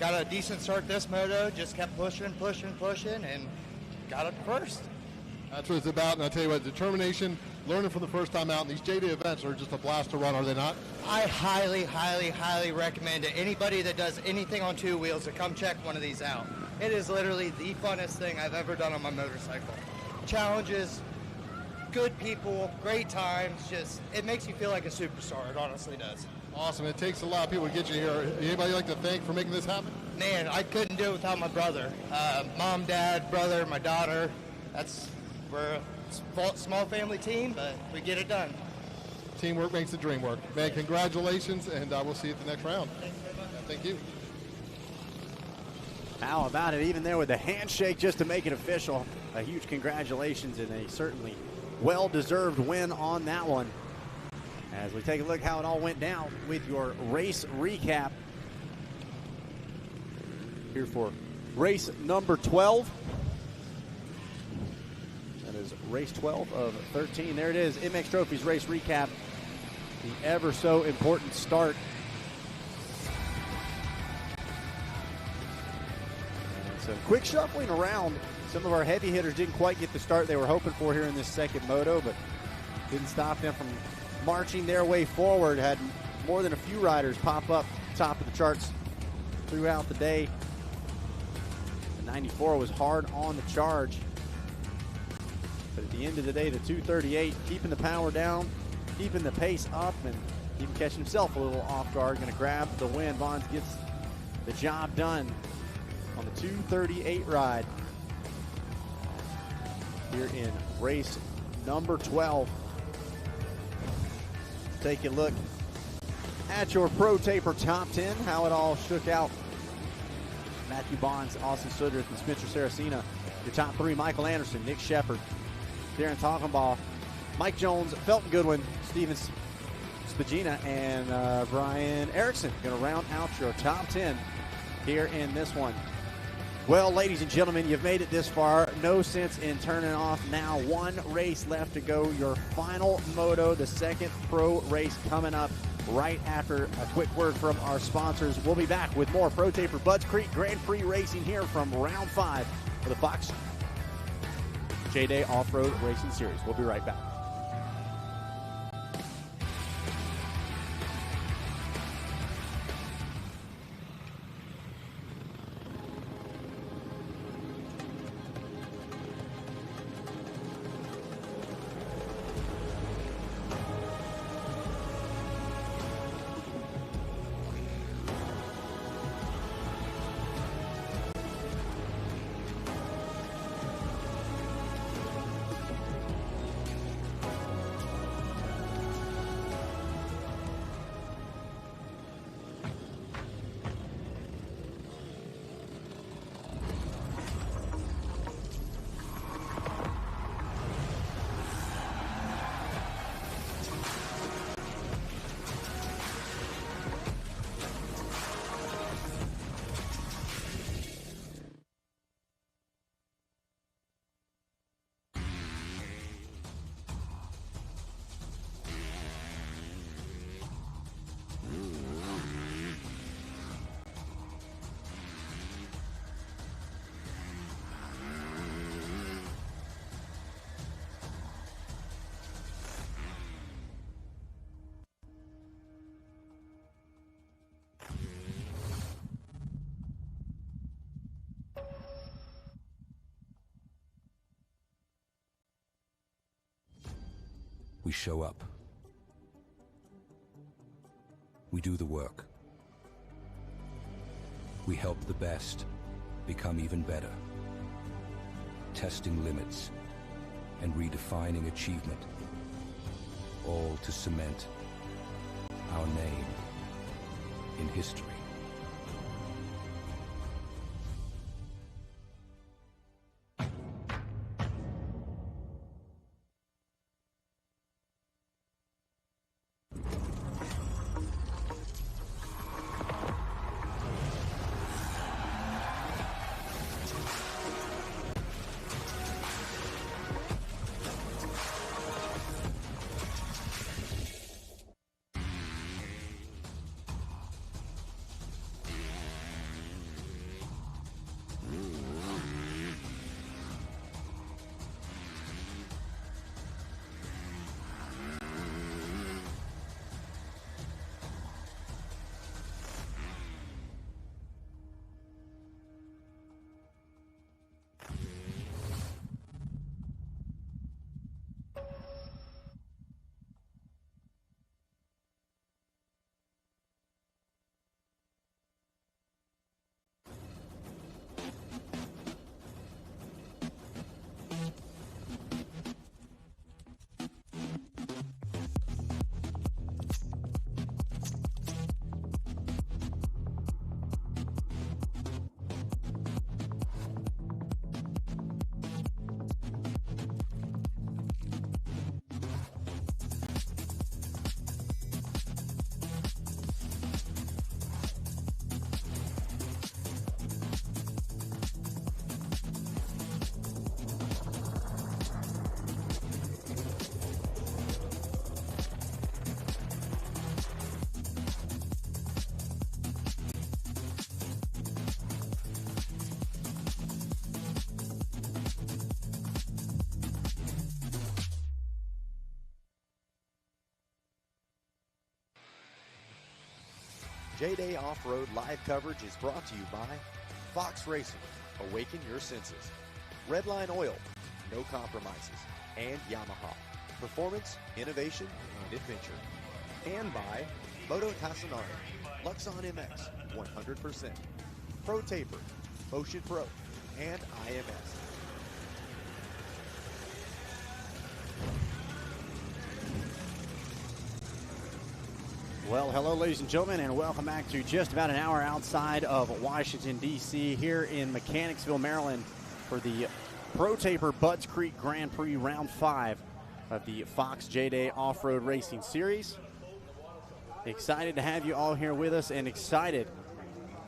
got a decent start this moto. Just kept pushing, and got up to first. That's what it's about, and I tell you what, determination, learning from the first time out, and these JDay events are just a blast to run, are they not? I highly, highly, highly recommend to anybody that does anything on 2 wheels to come check one of these out. It is literally the funnest thing I've ever done on my motorcycle. Challenges, good people, great times, just, it makes you feel like a superstar, it honestly does. Awesome. It takes a lot of people to get you here. Anybody like to thank for making this happen? Man, I couldn't do it without my brother. Mom, dad, brother, my daughter. We're a small family team, but we get it done. Teamwork makes the dream work. Man, congratulations, and we'll see you at the next round. Thank you. How about it? Even there with the handshake just to make it official. A huge congratulations and a certainly well-deserved win on that one. As we take a look how it all went down with your race recap here for race number 12. That is race 12 of 13. There it is, MX Trophies race recap. The ever so important start. And some quick shuffling around. Some of our heavy hitters didn't quite get the start they were hoping for here in this second moto, but didn't stop them from marching their way forward. Had more than a few riders pop up top of the charts throughout the day. The 94 was hard on the charge. But at the end of the day, the 238, keeping the power down, keeping the pace up, and even catching himself a little off guard. Going to grab the win. Bonds gets the job done on the 238 ride here in race number 12. Take a look at your Pro Taper Top 10, how it all shook out. Matthew Bonds, Austin Sudrith, and Spencer Saracena Your top three: Michael Anderson, Nick Shepard, Darren Talkenbaugh, Mike Jones, Felton Goodwin, Steven Spagina, and Brian Erickson. Going to round out your top 10 here in this one. Well, ladies and gentlemen, you've made it this far. No sense in turning off now. One race left to go. Your final moto, the second pro race coming up right after a quick word from our sponsors. We'll be back with more Pro Taper Budds Creek Grand Prix racing here from round 5 of the Fox JDay Offroad Racing Series. We'll be right back. We show up. We do the work. We help the best become even better. Testing limits and redefining achievement. All to cement our name in history. JDay Offroad live coverage is brought to you by Fox Racing, awaken your senses, Redline Oil, no compromises, and Yamaha, performance, innovation, and adventure. And by Moto Tassanaro, Luxon MX, 100%, Pro Taper, Motion Pro, and IMS. Well, hello, ladies and gentlemen, and welcome back to just about an hour outside of Washington, D.C., here in Mechanicsville, Maryland, for the Pro Taper Budds Creek Grand Prix Round 5 of the Fox JDay Offroad Racing Series. Excited to have you all here with us and excited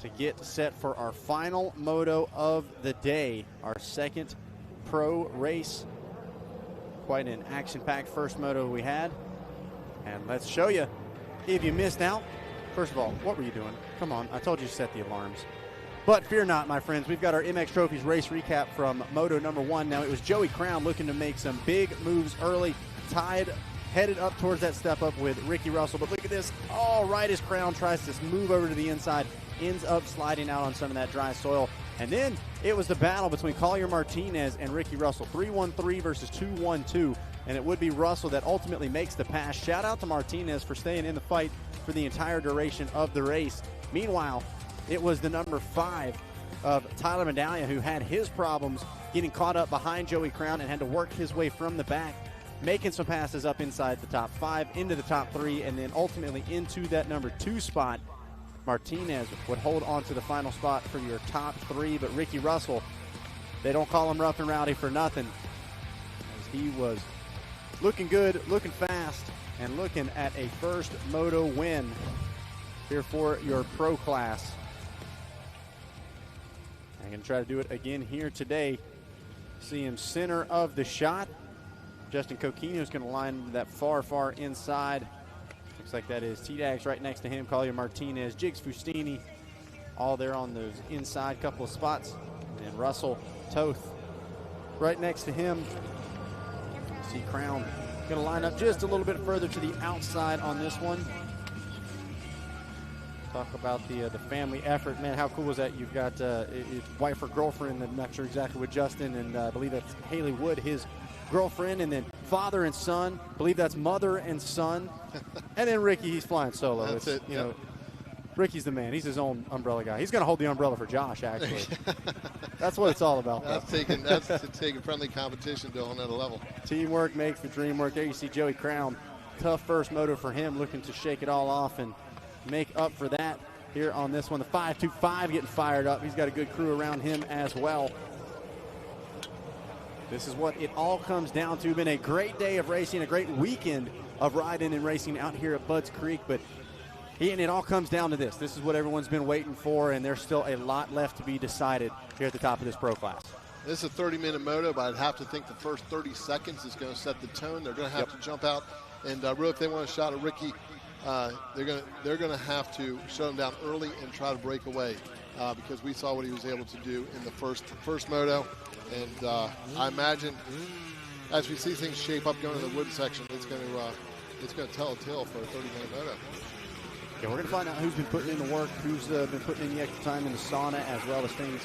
to get set for our final moto of the day, our second pro race. Quite an action-packed first moto we had. And let's show you, if you missed out, first of all, what were you doing? Come on, I told you to set the alarms. But fear not, my friends, we've got our MX Trophies race recap from moto number 1. Now, it was Joey Crown looking to make some big moves early, headed up towards that step up with Ricky Russell. But look at this, all right as Crown tries to move over to the inside, ends up sliding out on some of that dry soil. And then it was the battle between Collier Martinez and Ricky Russell, 3-1-3 versus 2-1-2. And it would be Russell that ultimately makes the pass. Shout out to Martinez for staying in the fight for the entire duration of the race. Meanwhile, it was the number 5 of Tyler Medallia who had his problems getting caught up behind Joey Crown and had to work his way from the back, making some passes up inside the top 5, into the top 3, and then ultimately into that number 2 spot. Martinez would hold on to the final spot for your top 3, but Ricky Russell, they don't call him rough and rowdy for nothing, as he was looking good, looking fast, and looking at a first moto win here for your pro class. I'm going to try to do it again here today. See him center of the shot. Justin Coquino is going to line that far, far inside. Looks like that is T-Dags right next to him. Collier Martinez, Jigs Fustini, all there on those inside couple of spots. And Russell Toth right next to him. See Crown going to line up just a little bit further to the outside on this one. Talk about the family effort. Man, how cool was that? You've got his wife or girlfriend, I'm not sure exactly with Justin, and I believe that's Haley Wood, his girlfriend, and then father and son. I believe that's mother and son. And then Ricky, he's flying solo. That's it. You know, Ricky's the man. He's his own umbrella guy. He's going to hold the umbrella for Josh, actually. That's what it's all about. That's taking friendly competition to a whole nother level. Teamwork makes the dream work. There you see Joey Crown. Tough first moto for him, looking to shake it all off and make up for that here on this one. The 525 getting fired up. He's got a good crew around him as well. This is what it all comes down to. Been a great day of racing, a great weekend of riding and racing out here at Budds Creek, but it all comes down to this. This is what everyone's been waiting for, and there's still a lot left to be decided here at the top of this pro class. This is a 30-minute moto, but I'd have to think the first 30 seconds is going to set the tone. They're going to have to jump out, and really, if they want a shot at Ricky, they're going to have to shut him down early and try to break away, because we saw what he was able to do in the first moto, and I imagine as we see things shape up going to the wood section, it's going to tell a tale for a 30-minute moto. Yeah, we're going to find out who's been putting in the work, who's been putting in the extra time in the sauna, as well as things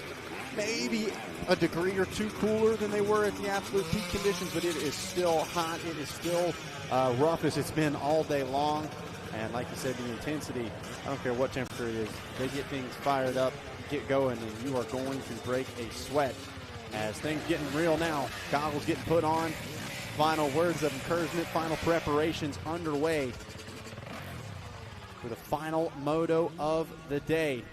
maybe a degree or two cooler than they were at the absolute peak conditions, but it is still hot. It is still rough as it's been all day long. And like you said, the intensity, I don't care what temperature it is, they get things fired up, get going, and you are going to break a sweat. As things getting real now, goggles getting put on, final words of encouragement, final preparations underway for the final moto of the day.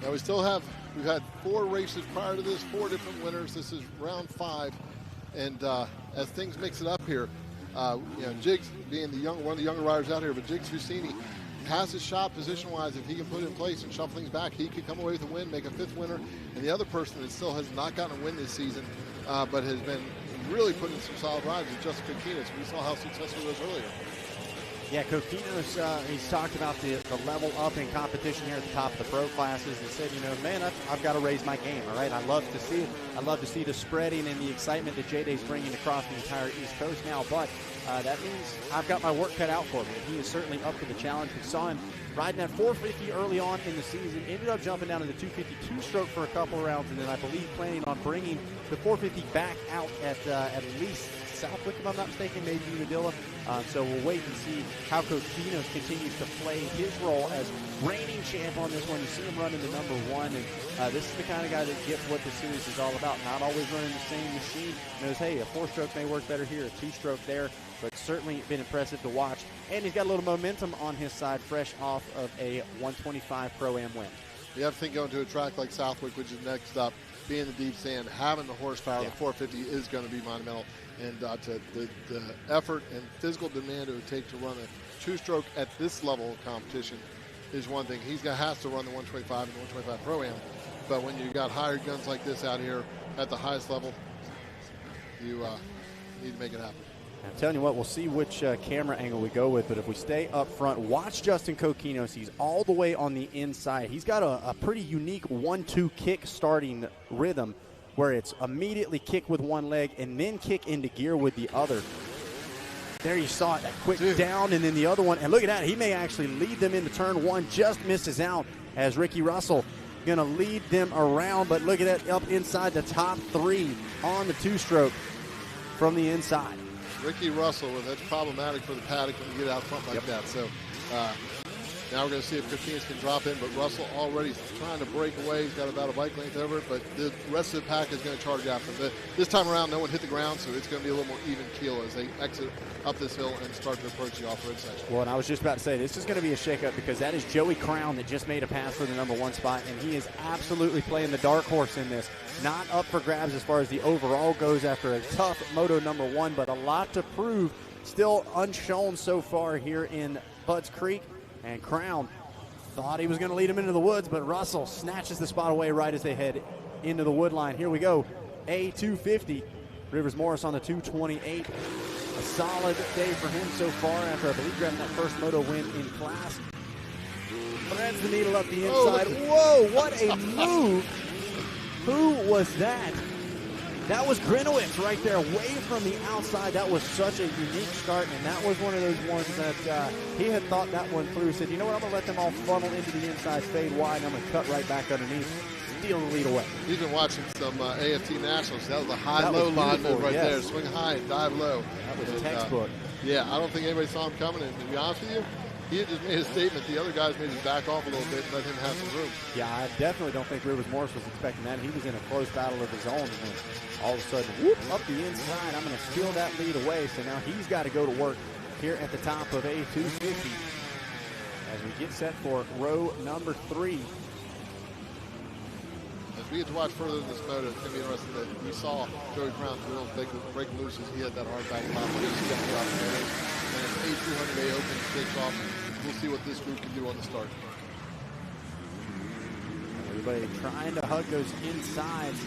Now we've had 4 races prior to this, 4 different winners. This is round 5, and as things mix it up here, Jigs being one of the younger riders out here, but Jigs Fustini has his shot position-wise. If he can put it in place and shuffle things back, he could come away with a win, make a 5th winner. And the other person that still has not gotten a win this season, but has been really putting in some solid rides, is Justin Coquino. We saw how successful he was earlier. Yeah, Coquino's, he's talked about the level up in competition here at the top of the pro classes. He said, man, I've got to raise my game, all right? I love to see it. I love to see the spreading and the excitement that JDay's bringing across the entire East Coast now, but that means I've got my work cut out for me. He is certainly up for the challenge. We saw him riding at 450 early on in the season, ended up jumping down to the 252 stroke for a couple of rounds, and then I believe planning on bringing the 450 back out at least Southwick, if I'm not mistaken, maybe Unadilla. So we'll wait and see how Coquino continues to play his role as reigning champ on this one. You see him running the number 1, and this is the kind of guy that gets what the series is all about. Not always running the same machine. Knows, hey, a 4-stroke may work better here, a 2-stroke there, but certainly been impressive to watch. And he's got a little momentum on his side, fresh off of a 125 Pro-Am win. You have to think going to a track like Southwick, which is next up, being the deep sand, having the horsepower, the 450 is going to be monumental. And the effort and physical demand it would take to run a two-stroke at this level of competition is one thing. He's has to run the 125 and the 125 Pro-Am. But when you got hired guns like this out here at the highest level, you need to make it happen. I'm telling you what, we'll see which camera angle we go with, but if we stay up front, watch Justin Coquinos. He's all the way on the inside. He's got a pretty unique 1-2 kick starting rhythm where it's immediately kick with one leg and then kick into gear with the other. There you saw it, that quick down and then the other one. And look at that, he may actually lead them into turn one, just misses out as Ricky Russell going to lead them around. But look at that, up inside the top three on the two-stroke from the inside. Ricky Russell, that's problematic for the paddock when you get out front like that. So now we're going to see if Coquinos can drop in, but Russell already trying to break away. He's got about a bike length over it, but the rest of the pack is going to charge after him. This time around, no one hit the ground, so it's going to be a little more even keel as they exit up this hill and start to approach the off-road section. Well, and I was just about to say, this is going to be a shakeup because that is Joey Crown that just made a pass for the number one spot, and he is absolutely playing the dark horse in this. Not up for grabs as far as the overall goes after a tough Moto number one, but a lot to prove. Still unshown so far here in Budds Creek, and Crown thought he was going to lead him into the woods, but Russell snatches the spot away right as they head into the wood line. Here we go, A250. Rivers Morris on the 228. A solid day for him so far after, I believe, grabbing that first moto win in class. Threads the needle up the inside. Whoa, what a move. Who was that? That was Grinowitz right there, way from the outside. That was such a unique start, and that was one of those ones that he had thought that one through. Said, you know what, I'm going to let them all funnel into the inside, fade wide, and I'm going to cut right back underneath, steal the lead away. He's been watching some AFT Nationals. That was a high-low line move right there. Swing high and dive low. That was a textbook. Yeah, I don't think anybody saw him coming, and to be honest with you, he had just made a statement. The other guys made him back off a little bit and let him have some room. Yeah, I definitely don't think Rivers Morris was expecting that. He was in a close battle of his own, and then all of a sudden, whoop, up the inside. I'm going to steal that lead away. So now he's got to go to work here at the top of A250 as we get set for row number 3. As we get to watch further in this moto, it's going to be interesting that we saw Joey Crown's wheels break loose as he had that hard back top. We're going to see that throughout the moto. And as A200A Open takes off, we'll see what this group can do on the start. Everybody trying to hug those insides.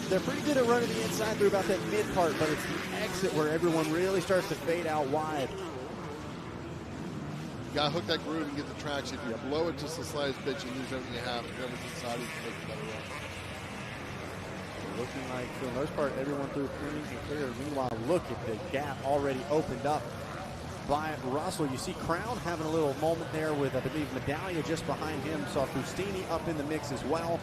They're pretty good at running the inside through about that mid part, but it's the exit where everyone really starts to fade out wide. You got to hook that groove and get the traction. If you blow it just the slightest bit, you lose everything you have. And whoever's inside, you can make a better run. Looking like, for the most part, everyone through clean and clear. Meanwhile, look at the gap already opened up by Russell. You see Crown having a little moment there with, I believe, Medaglia just behind him. Saw Fustini up in the mix as well.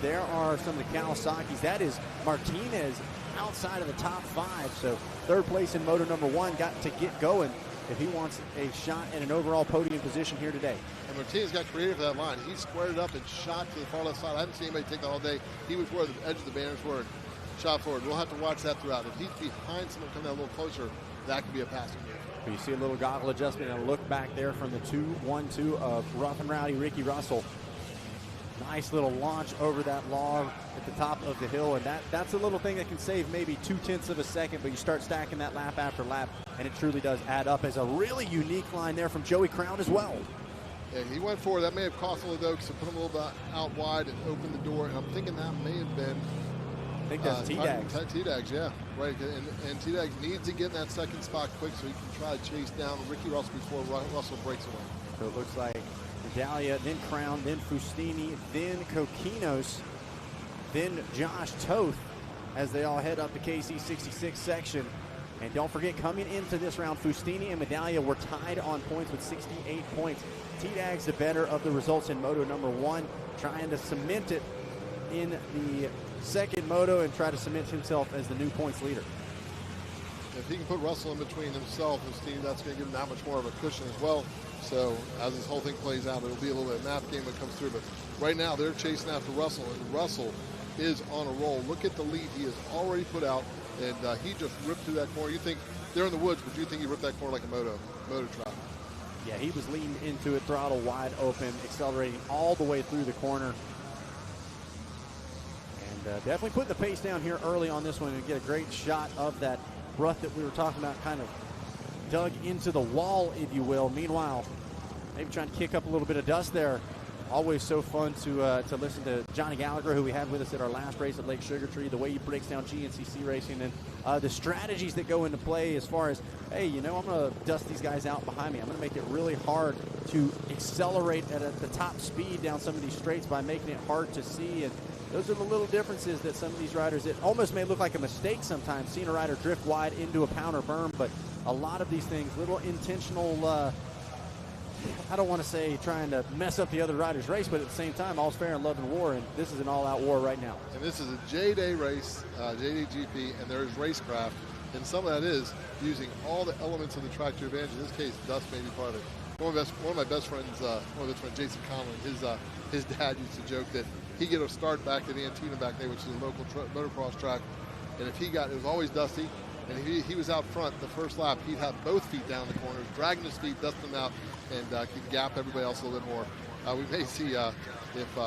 There are some of the Kawasaki's. That is Martinez outside of the top 5. So third place in Moto number 1, got to get going if he wants a shot at an overall podium position here today. And Martinez got creative for that line. He squared it up and shot to the far left side. I haven't seen anybody take that all day. He was where the edge of the banners were and shot forward. We'll have to watch that throughout. If he's behind someone coming out a little closer, that could be a passing game. You see a little goggle adjustment and a look back there from the 2-1-2 of Rough and Rowdy Ricky Russell. Nice little launch over that log at the top of the hill, and that's a little thing that can save maybe 0.2 of a second, but you start stacking that lap after lap, and it truly does add up as a really unique line there from Joey Crown as well. Yeah, he went forward. That may have cost a little though, because it put him a little bit out wide and opened the door, and I'm thinking that may have been I think that's T-Dags. T-Dags, yeah. Right, and T-Dags needs to get in that second spot quick so he can try to chase down Ricky Russell before Russell breaks away. So it looks like Medaglia, then Crown, then Fustini, then Coquinos, then Josh Toth as they all head up the KC66 section. And don't forget, coming into this round, Fustini and Medaglia were tied on points with 68 points. T-Dags the better of the results in Moto number 1, trying to cement it in the second moto and try to cement himself as the new points leader. If he can put Russell in between himself and Steve, that's going to give him that much more of a cushion as well. So as this whole thing plays out, it'll be a little bit of a map game that comes through. But right now, they're chasing after Russell, and Russell is on a roll. Look at the lead he has already put out, and he just ripped through that corner. You think they're in the woods, but you think he ripped that corner like a moto trap. Yeah, he was leaned into it, throttle wide open, accelerating all the way through the corner. And And definitely putting the pace down here early on this one and get a great shot of that rut that we were talking about, kind of dug into the wall, if you will. Meanwhile, maybe trying to kick up a little bit of dust there. Always so fun to listen to Johnny Gallagher, who we had with us at our last race at Lake Sugar Tree, the way he breaks down GNCC racing and the strategies that go into play as far as, hey, you know, I'm going to dust these guys out behind me. I'm going to make it really hard to accelerate at the top speed down some of these straights by making it hard to see. And those are the little differences that some of these riders, it almost may look like a mistake sometimes, seeing a rider drift wide into a pound or berm, but a lot of these things, little intentional, I don't want to say trying to mess up the other rider's race, but at the same time, all's fair in love and war, and this is an all-out war right now. And this is a JDay race, JDay GP, and there's racecraft, and some of that is using all the elements of the track to your advantage. In this case, dust may be part of it. One of my best friends, Jason Conlon, his dad used to joke that he'd get a start back at Antietam back there, which is a local motocross track, and if it was always dusty, and if he was out front the first lap, he'd have both feet down the corners, dragging his feet, dusting them out, and could gap everybody else a little bit more. We may see if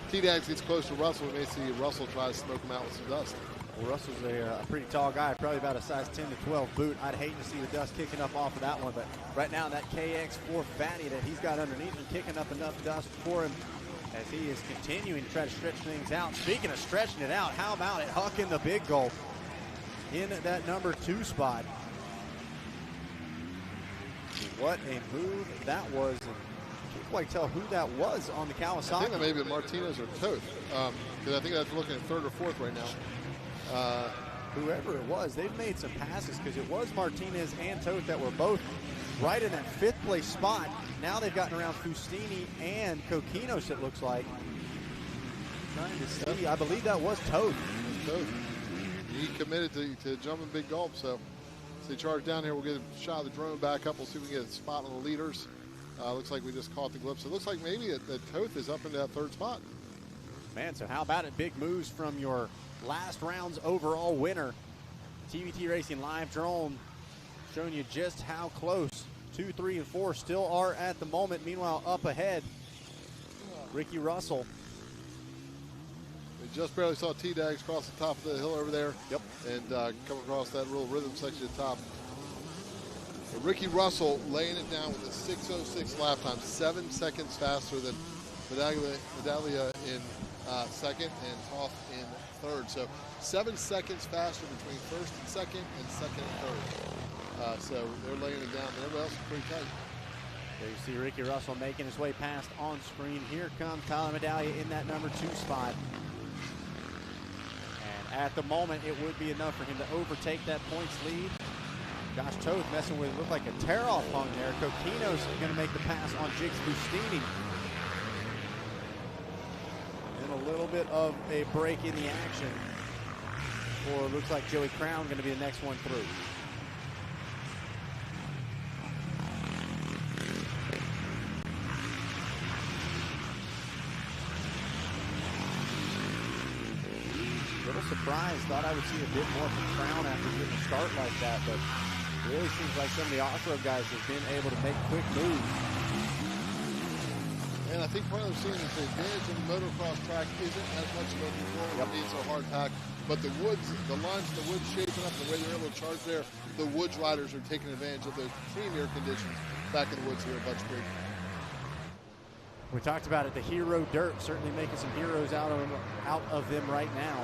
T-Dags gets close to Russell, we may see Russell try to smoke him out with some dust. Well, Russell's a pretty tall guy, probably about a size 10 to 12 boot. I'd hate to see the dust kicking up off of that one, but right now that KX4 fatty that he's got underneath him kicking up enough dust for him as he is continuing to try to stretch things out. Speaking of stretching it out, how about it hucking the big gulp in that number 2 spot. What a move that was. And I can't quite tell who that was on the Kawasaki. I think that may be Martinez or Toth, because I think that's looking at 3rd or 4th right now. Whoever it was, they've made some passes, because it was Martinez and Toth that were both right in that 5th place spot. Now they've gotten around Fustini and Kokinos, it looks like. Trying to see, I believe that was Toth. He committed to jumping big gulp, so as they charge down here, we'll get a shot of the drone back up. We'll see if we can get a spot on the leaders. Looks like we just caught the glimpse. It looks like maybe that Toth is up into that 3rd spot. Man, so how about it? Big moves from your last round's overall winner. TBT Racing live drone showing you just how close 2, 3, and 4 still are at the moment. Meanwhile, up ahead, Ricky Russell. We just barely saw T-Dags cross the top of the hill over there. Yep. And come across that real rhythm section at the top. But Ricky Russell laying it down with a 6:06 lap time, 7 seconds faster than Medaglia in 2nd and Toth in 3rd. So 7 seconds faster between 1st and 2nd and 2nd and 3rd. So they're laying it down, but everybody else is pretty tight. There you see Ricky Russell making his way past on screen. Here comes Tyler Medaglia in that number 2 spot. And at the moment, it would be enough for him to overtake that points lead. Josh Toth messing with, looked like a tear-off hung there. Kokinos is going to make the pass on Jigs Fustini. And a little bit of a break in the action for, looks like Joey Crown going to be the next one through. Little surprised, thought I would see a bit more from Crown after getting a start like that, but it really seems like some of the off-road guys have been able to make quick moves. And I think part of the seeing is the advantage of the motocross track isn't as much of a control. It needs a hard pack, but the woods, the lines of the woods shaping up, the way they're able to charge there, the woods riders are taking advantage of those premier conditions back in the woods here at Budds Creek. We talked about it, the hero dirt, certainly making some heroes out of them right now,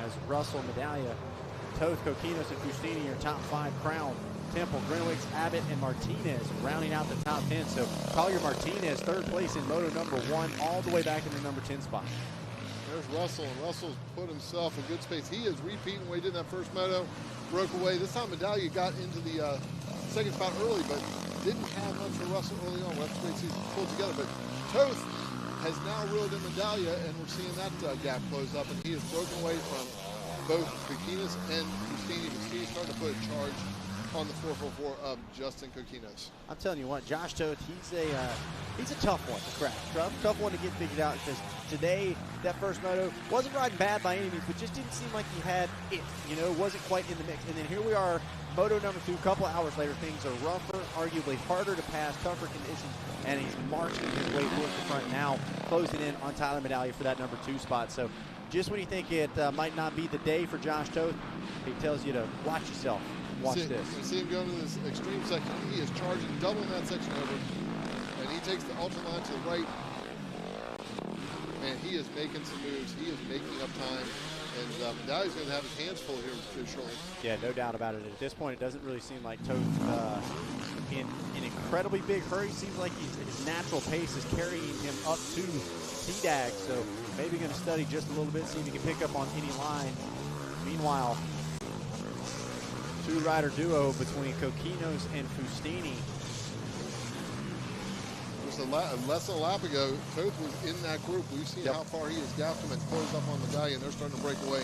as Russell, Medaglia, Toth, Kokinos, and Fustini, your top 5. Crown, Temple, Grinwicks, Abbott, and Martinez rounding out the top 10. So Collier Martinez, 3rd place in moto number 1, all the way back in the number 10 spot. There's Russell, and Russell's put himself in good space. He is repeating what he did in that first moto, broke away. This time Medaglia got into the 2nd spot early, but didn't have much for Russell early on. We'll have to wait and see if he pulls together. But Toth has now reeled in Medaglia, and we're seeing that gap close up, and he has broken away from both Kokinos and Fustini. Fustini's starting to put a charge on the 444 of Justin Kokinos. I'm telling you what, Josh Toth, he's a tough one to crack. Tough one to get figured out, because today, that first moto, wasn't riding bad by any means, but just didn't seem like he had it. You know, wasn't quite in the mix. And then here we are, moto number 2, a couple hours later, things are rougher, arguably harder to pass, tougher conditions, and he's marching his way towards the front now, closing in on Tyler Medaglia for that number 2 spot. So just when you think it might not be the day for Josh Toth, he tells you to watch yourself. Watch this. You see him going to this extreme section. He is charging, doubling that section over, and he takes the ultra line to the right. And he is making some moves. He is making up time. And now he's going to have his hands full here shortly. Yeah, no doubt about it. At this point, it doesn't really seem like Toth in an incredibly big hurry. Seems like his natural pace is carrying him up to TDAG. So maybe going to study just a little bit, see if he can pick up on any line. Meanwhile, two-rider duo between Coquinos and Fustini. Just less than a lap ago, Toth was in that group. We've seen how far he has gapped him and closed up on Medallion. They're starting to break away.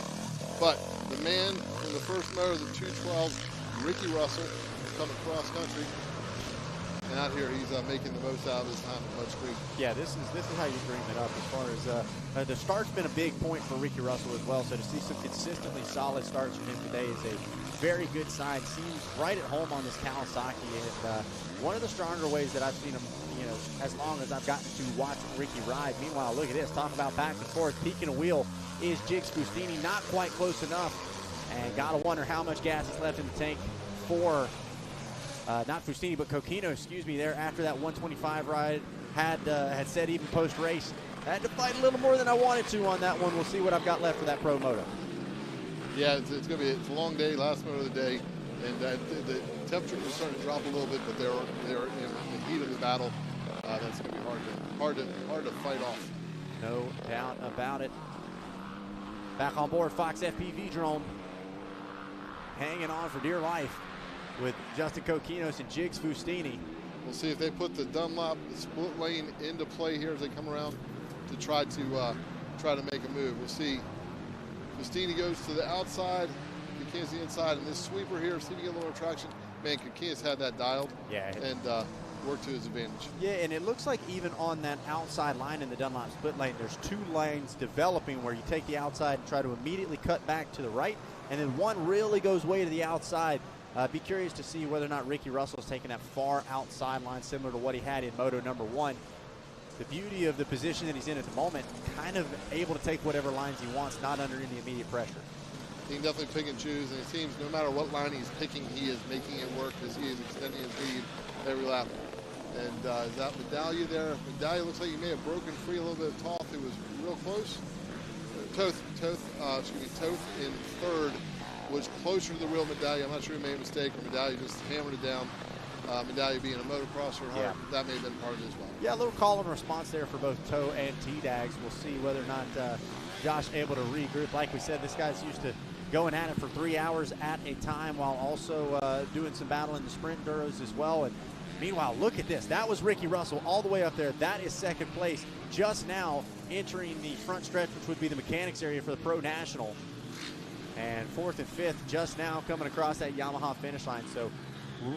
But the man in the first motor, the 212, Ricky Russell, coming cross country. And out here, he's making the most out of his time at Budds Creek. Yeah, this is how you dream it up. As far as the start's been a big point for Ricky Russell as well. So to see some consistently solid starts from him today is a very good sign. Seems right at home on this Kawasaki, and one of the stronger ways that I've seen him, as long as I've gotten to watch Ricky ride. Meanwhile, look at this. Talk about back and forth. Peeking a wheel is Jigs Fustini. Not quite close enough. And got to wonder how much gas is left in the tank for, not Fustini, but Coquino, there after that 125 ride. Had said even post-race, I had to fight a little more than I wanted to on that one. We'll see what I've got left for that Pro Moto. Yeah, it's going to be a long day, last moto of the day. And the temperature was starting to drop a little bit, but they're in the heat of the battle. That's going to be hard to fight off. No doubt about it. Back on board Fox FPV drone, hanging on for dear life with Justin Coquinos and Jigs Fustini. We'll see if they put the Dunlop split lane into play here as they come around to try to make a move. We'll see. Fustini goes to the outside. Coquinos the inside, and this sweeper here, see if you get a little more traction. Man, Coquinos had that dialed. Yeah. And worked to his advantage. Yeah, and it looks like even on that outside line in the Dunlop split lane, there's two lanes developing where you take the outside and try to immediately cut back to the right, and then one really goes way to the outside. Be curious to see whether or not Ricky Russell is taking that far outside line similar to what he had in Moto number 1. The beauty of the position that he's in at the moment, kind of able to take whatever lines he wants, not under any immediate pressure. He can definitely pick and choose, and it seems no matter what line he's picking, he is making it work as he is extending his lead every lap. And is that Medallia there? Medallia looks like he may have broken free a little bit of Toth. It was real close. Toth in third was closer to the real Medallia. I'm not sure he made a mistake or Medallia just hammered it down. Medallia being a motocrosser, that may have been part of it as well. Yeah, a little call and response there for both Toe and T-Dags. We'll see whether or not Josh able to regroup. Like we said, this guy's used to going at it for 3 hours at a time while also doing some battle in the sprint duros as well. And meanwhile, look at this. That was Ricky Russell all the way up there. That is second place. Just now entering the front stretch, which would be the mechanics area for the Pro National. And fourth and fifth just now coming across that Yamaha finish line. So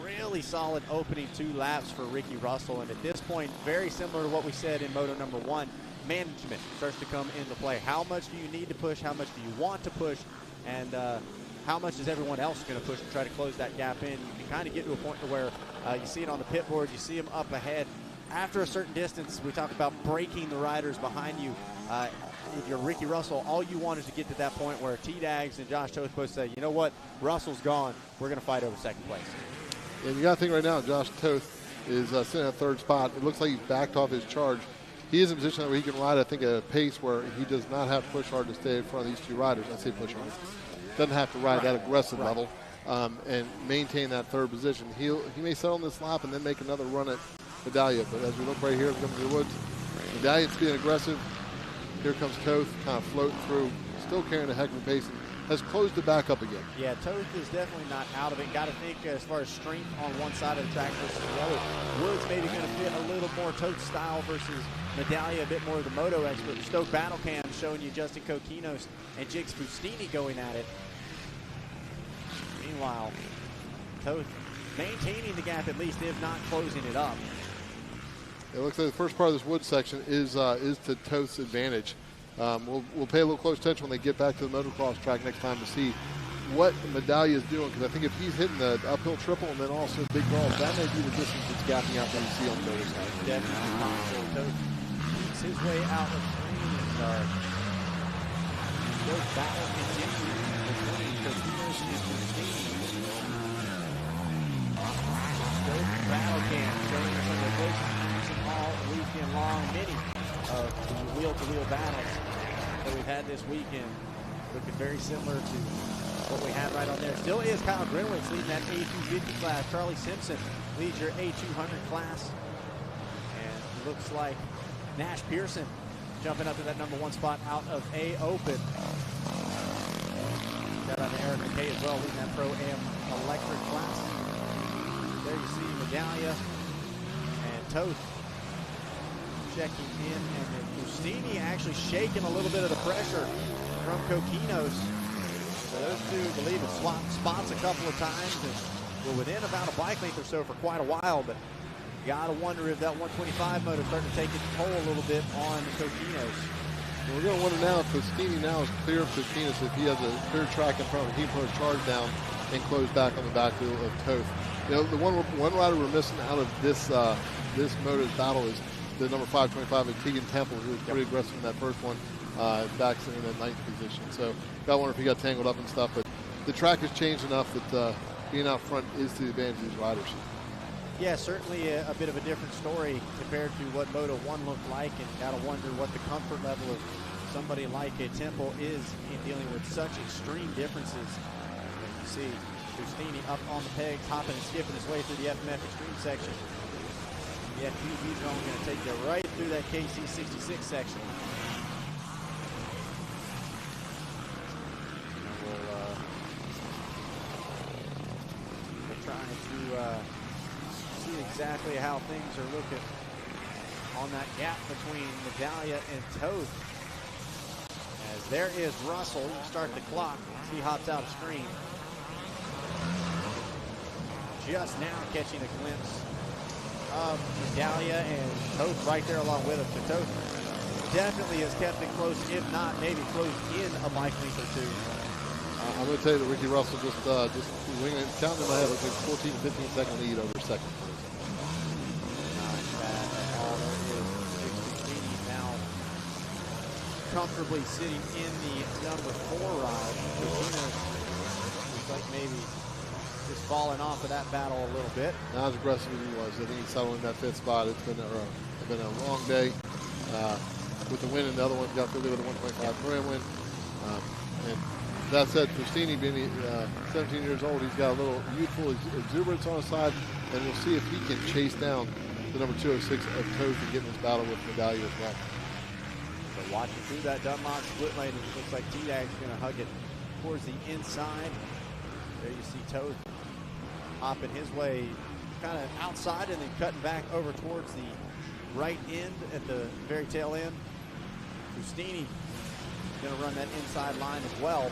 really solid opening 2 laps for Ricky Russell. And at this point, very similar to what we said in Moto number 1, management starts to come into play. How much do you need to push? How much do you want to push? And how much is everyone else going to push to try to close that gap in? You can kind of get to a point to where you see it on the pit board, you see them up ahead. After a certain distance, we talk about breaking the riders behind you. If you're Ricky Russell, all you want is to get to that point where T-Dags and Josh Toth both say, you know what, Russell's gone. We're going to fight over second place. Yeah, you got to think right now, Josh Toth is sitting at third spot. It looks like he's backed off his charge. He is in a position where he can ride, I think, at a pace where he does not have to push hard to stay in front of these 2 riders. I say push hard. Doesn't have to ride that aggressive level and maintain that third position. He may settle on this lap and then make another run at Medallia. But as we look right here, coming to the woods, Medallia's being aggressive. Here comes Toth, kind of floating through, still carrying a heck of a pace, and has closed it back up again. Yeah, Toth is definitely not out of it. Got to think as far as strength on one side of the track versus the other. Woods maybe going to fit a little more Toth style versus Medallia, a bit more of the moto expert. Stoke Battle Cam showing you Justin Coquinos and Jigs Fustini going at it. Meanwhile, Toth maintaining the gap at least, if not closing it up. It looks like the first part of this wood section is to Toth's advantage. We'll pay a little close attention when they get back to the motocross track next time to see what Medallia is doing, because I think if he's hitting the uphill triple and then also big balls, that may be the distance that's gapping out that you see on the motor side. Definitely. Toth keeps his way out of green. Those battles continue between Coquinos and Fustini. Battle cam showing some of the places all weekend long. Many of the wheel-to-wheel battles that we've had this weekend looking very similar to what we had right on there. Still is Kyle Grinwitz leading that A250 class. Charlie Simpson leads your A200 class. And it looks like Nash Pearson jumping up to that number 1 spot out of A Open. Shout out to Eric McKay as well, leading that Pro-Am electric class. There you see Medallia and Toth checking in, and then Fustini actually shaking a little bit of the pressure from Coquinos. So those two, I believe, have swapped spots a couple of times and were within about a bike length or so for quite a while, but you gotta wonder if that 125 motor starting to take its toll a little bit on Coquinos. Well, we're going to wonder now if Fustini now is clear of Coquinos, if he has a clear track in front of him. He put a charge down and closed back on the back wheel of Toth. You know, the one rider we're missing out of this this motor's battle is the number 525 of Keegan Temple, who was pretty aggressive in that first one, back in that 9th position. So I wonder if he got tangled up and stuff. But the track has changed enough that being out front is to the advantage of these riders. Yeah, certainly a bit of a different story compared to what Moto 1 looked like, and got to wonder what the comfort level of somebody like a Temple is in dealing with such extreme differences. You see Fustini up on the pegs, hopping and skipping his way through the FMF Extreme section. The FPV zone going to take you right through that KC66 section. We'll try to see exactly how things are looking on that gap between Medallia and Toth. As there is Russell, you can start the clock as he hops out of screen. Just now catching a glimpse of Medallia and Toth right there along with him. So Toth definitely has kept it close, if not maybe closed in a bike length or two. I'm going to tell you that Ricky Russell just winging, counting in my head, looks like 14 to 15 second lead over second place. Not bad at all. There is Fustini now comfortably sitting in the number 4 ride. Coquinos looks like maybe just falling off of that battle a little bit. Not as aggressive as he was. I think he's settling in that 5th spot. It's been a long day with the win, and the other one got through with a 125 Pro-Am win. And that said, Fustini being 17 years old, he's got a little youthful exuberance on his side, and we'll see if he can chase down the number 206 of Toth and get in this battle with Medallia as well. So watching through that Dunlop split lane, it looks like T-Dag's going to hug it towards the inside. There you see Toth hopping his way kind of outside and then cutting back over towards the right end at the very tail end. Fustini going to run that inside line as well.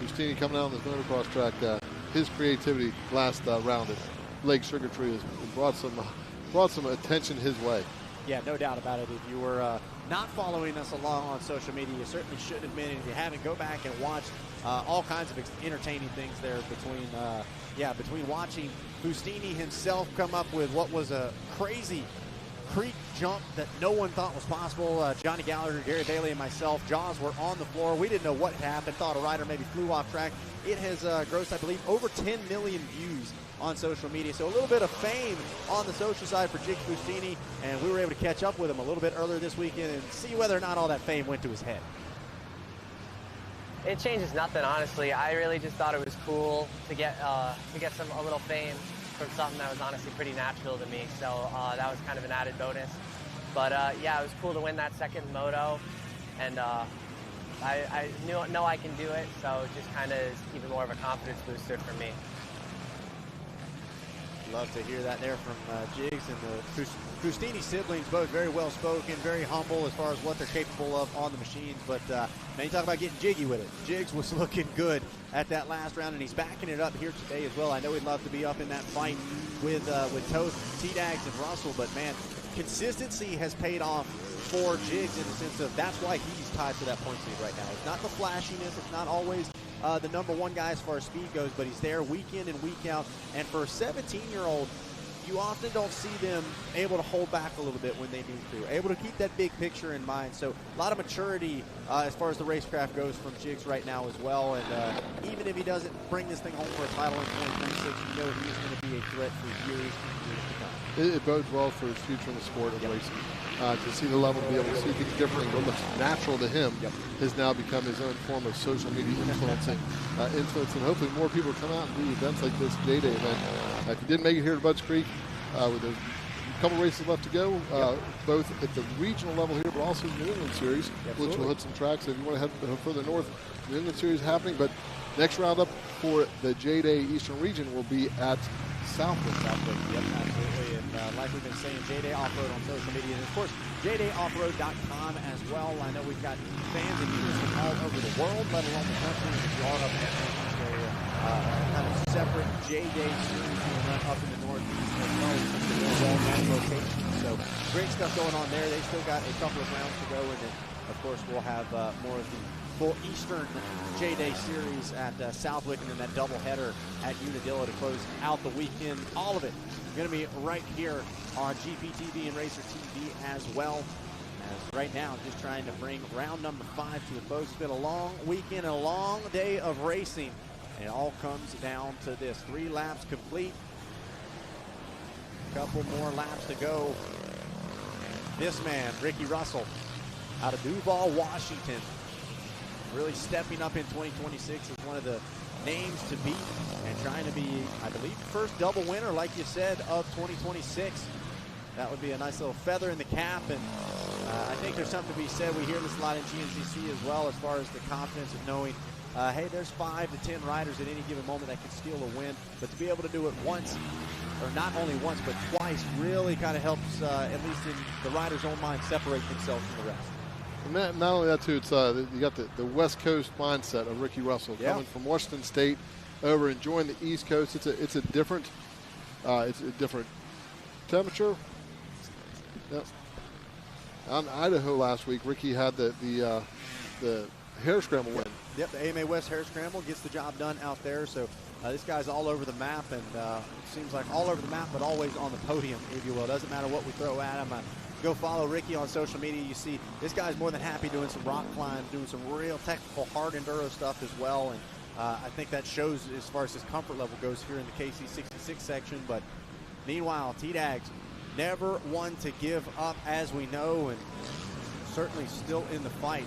Fustini coming out on this motocross track, his creativity last round at Lake Sugar Tree has brought some attention his way. Yeah, no doubt about it. If you were not following us along on social media, you certainly should have been. If you haven't, go back and watch all kinds of entertaining things there between watching Fustini himself come up with what was a crazy creek jump that no one thought was possible. Johnny Gallagher, Gary Bailey, and myself, Jaws were on the floor. We didn't know what happened. Thought a rider maybe flew off track. It has grossed, I believe, over 10 million views on social media. So a little bit of fame on the social side for Jake Fustini, and we were able to catch up with him a little bit earlier this weekend and see whether or not all that fame went to his head. It changes nothing, honestly. I really just thought it was cool to get a little fame from something that was honestly pretty natural to me. So that was kind of an added bonus. But yeah, it was cool to win that second moto, and I know I can do it. So it just kind of is even more of a confidence booster for me. Love to hear that there from Jiggs and the Fustini siblings, both very well spoken, very humble as far as what they're capable of on the machines. But man, you talk about getting jiggy with it. Jiggs was looking good at that last round, and he's backing it up here today as well. I know he'd love to be up in that fight with Toth, T-Dags, and Russell, but man, consistency has paid off for Jiggs in the sense of that's why he's tied for that point lead right now. It's not the flashiness, it's not always the number 1 guy as far as speed goes, but he's there week in and week out. And for a 17-year-old you often don't see them able to hold back a little bit when they need to, able to keep that big picture in mind. So a lot of maturity as far as the racecraft goes from Jigs right now as well. And even if he doesn't bring this thing home for a title in 2026, you know he's going to be a threat for years and years to come. It bodes well for his future in the sport of racing. To see the level, to be able to see things differently, what looks natural to him has now become his own form of social media influencing, and hopefully more people come out and do events like this JDay event. If you didn't make it here to Budds Creek, with a couple races left to go, both at the regional level here, but also the New England Series, which will hit some tracks. If you want to head further north, New England Series happening, but next roundup for the JDay Eastern region will be at Southwick. Yep, absolutely. And like we've been saying, JDay Offroad on social media. And, of course, JDayOffroad.com as well. I know we've got fans and viewers from all over the world, let alone the country. If you are up in the area, kind of separate JDay series being run up in the Northeast as well as some of the well-known locations. So great stuff going on there. They still got a couple of rounds to go. And then, of course, we'll have more of the full Eastern JDay series at Southwick, and then that doubleheader at Unadilla to close out the weekend. All of it going to be right here on GPTV and Racer TV as well. As right now, just trying to bring round number 5 to a close. It's been a long weekend, a long day of racing. And it all comes down to this. 3 laps complete. A couple more laps to go. This man, Ricky Russell, out of Duval, Washington, really stepping up in 2026 as one of the names to beat and trying to be, I believe, first double winner, like you said, of 2026. That would be a nice little feather in the cap, and I think there's something to be said. We hear this a lot in GNCC as well, as far as the confidence of knowing, hey, there's 5 to 10 riders at any given moment that can steal a win, but to be able to do it once, or not only once, but twice, really kind of helps, at least in the rider's own mind, separate themselves from the rest. And not only that, too, it's you got the West Coast mindset of Ricky Russell coming from Washington State over enjoying the East Coast. It's a different temperature. Yep. On Idaho last week, Ricky had the hare scramble win. Yep, the AMA West hare scramble gets the job done out there. So this guy's all over the map, and it seems like all over the map, but always on the podium, if you will. Doesn't matter what we throw at him. Go follow Ricky on social media. You see this guy's more than happy doing some rock climbs, doing some real technical, hard enduro stuff as well. And I think that shows as far as his comfort level goes here in the KC66 section. But meanwhile, T-Dags never one to give up, as we know, and certainly still in the fight.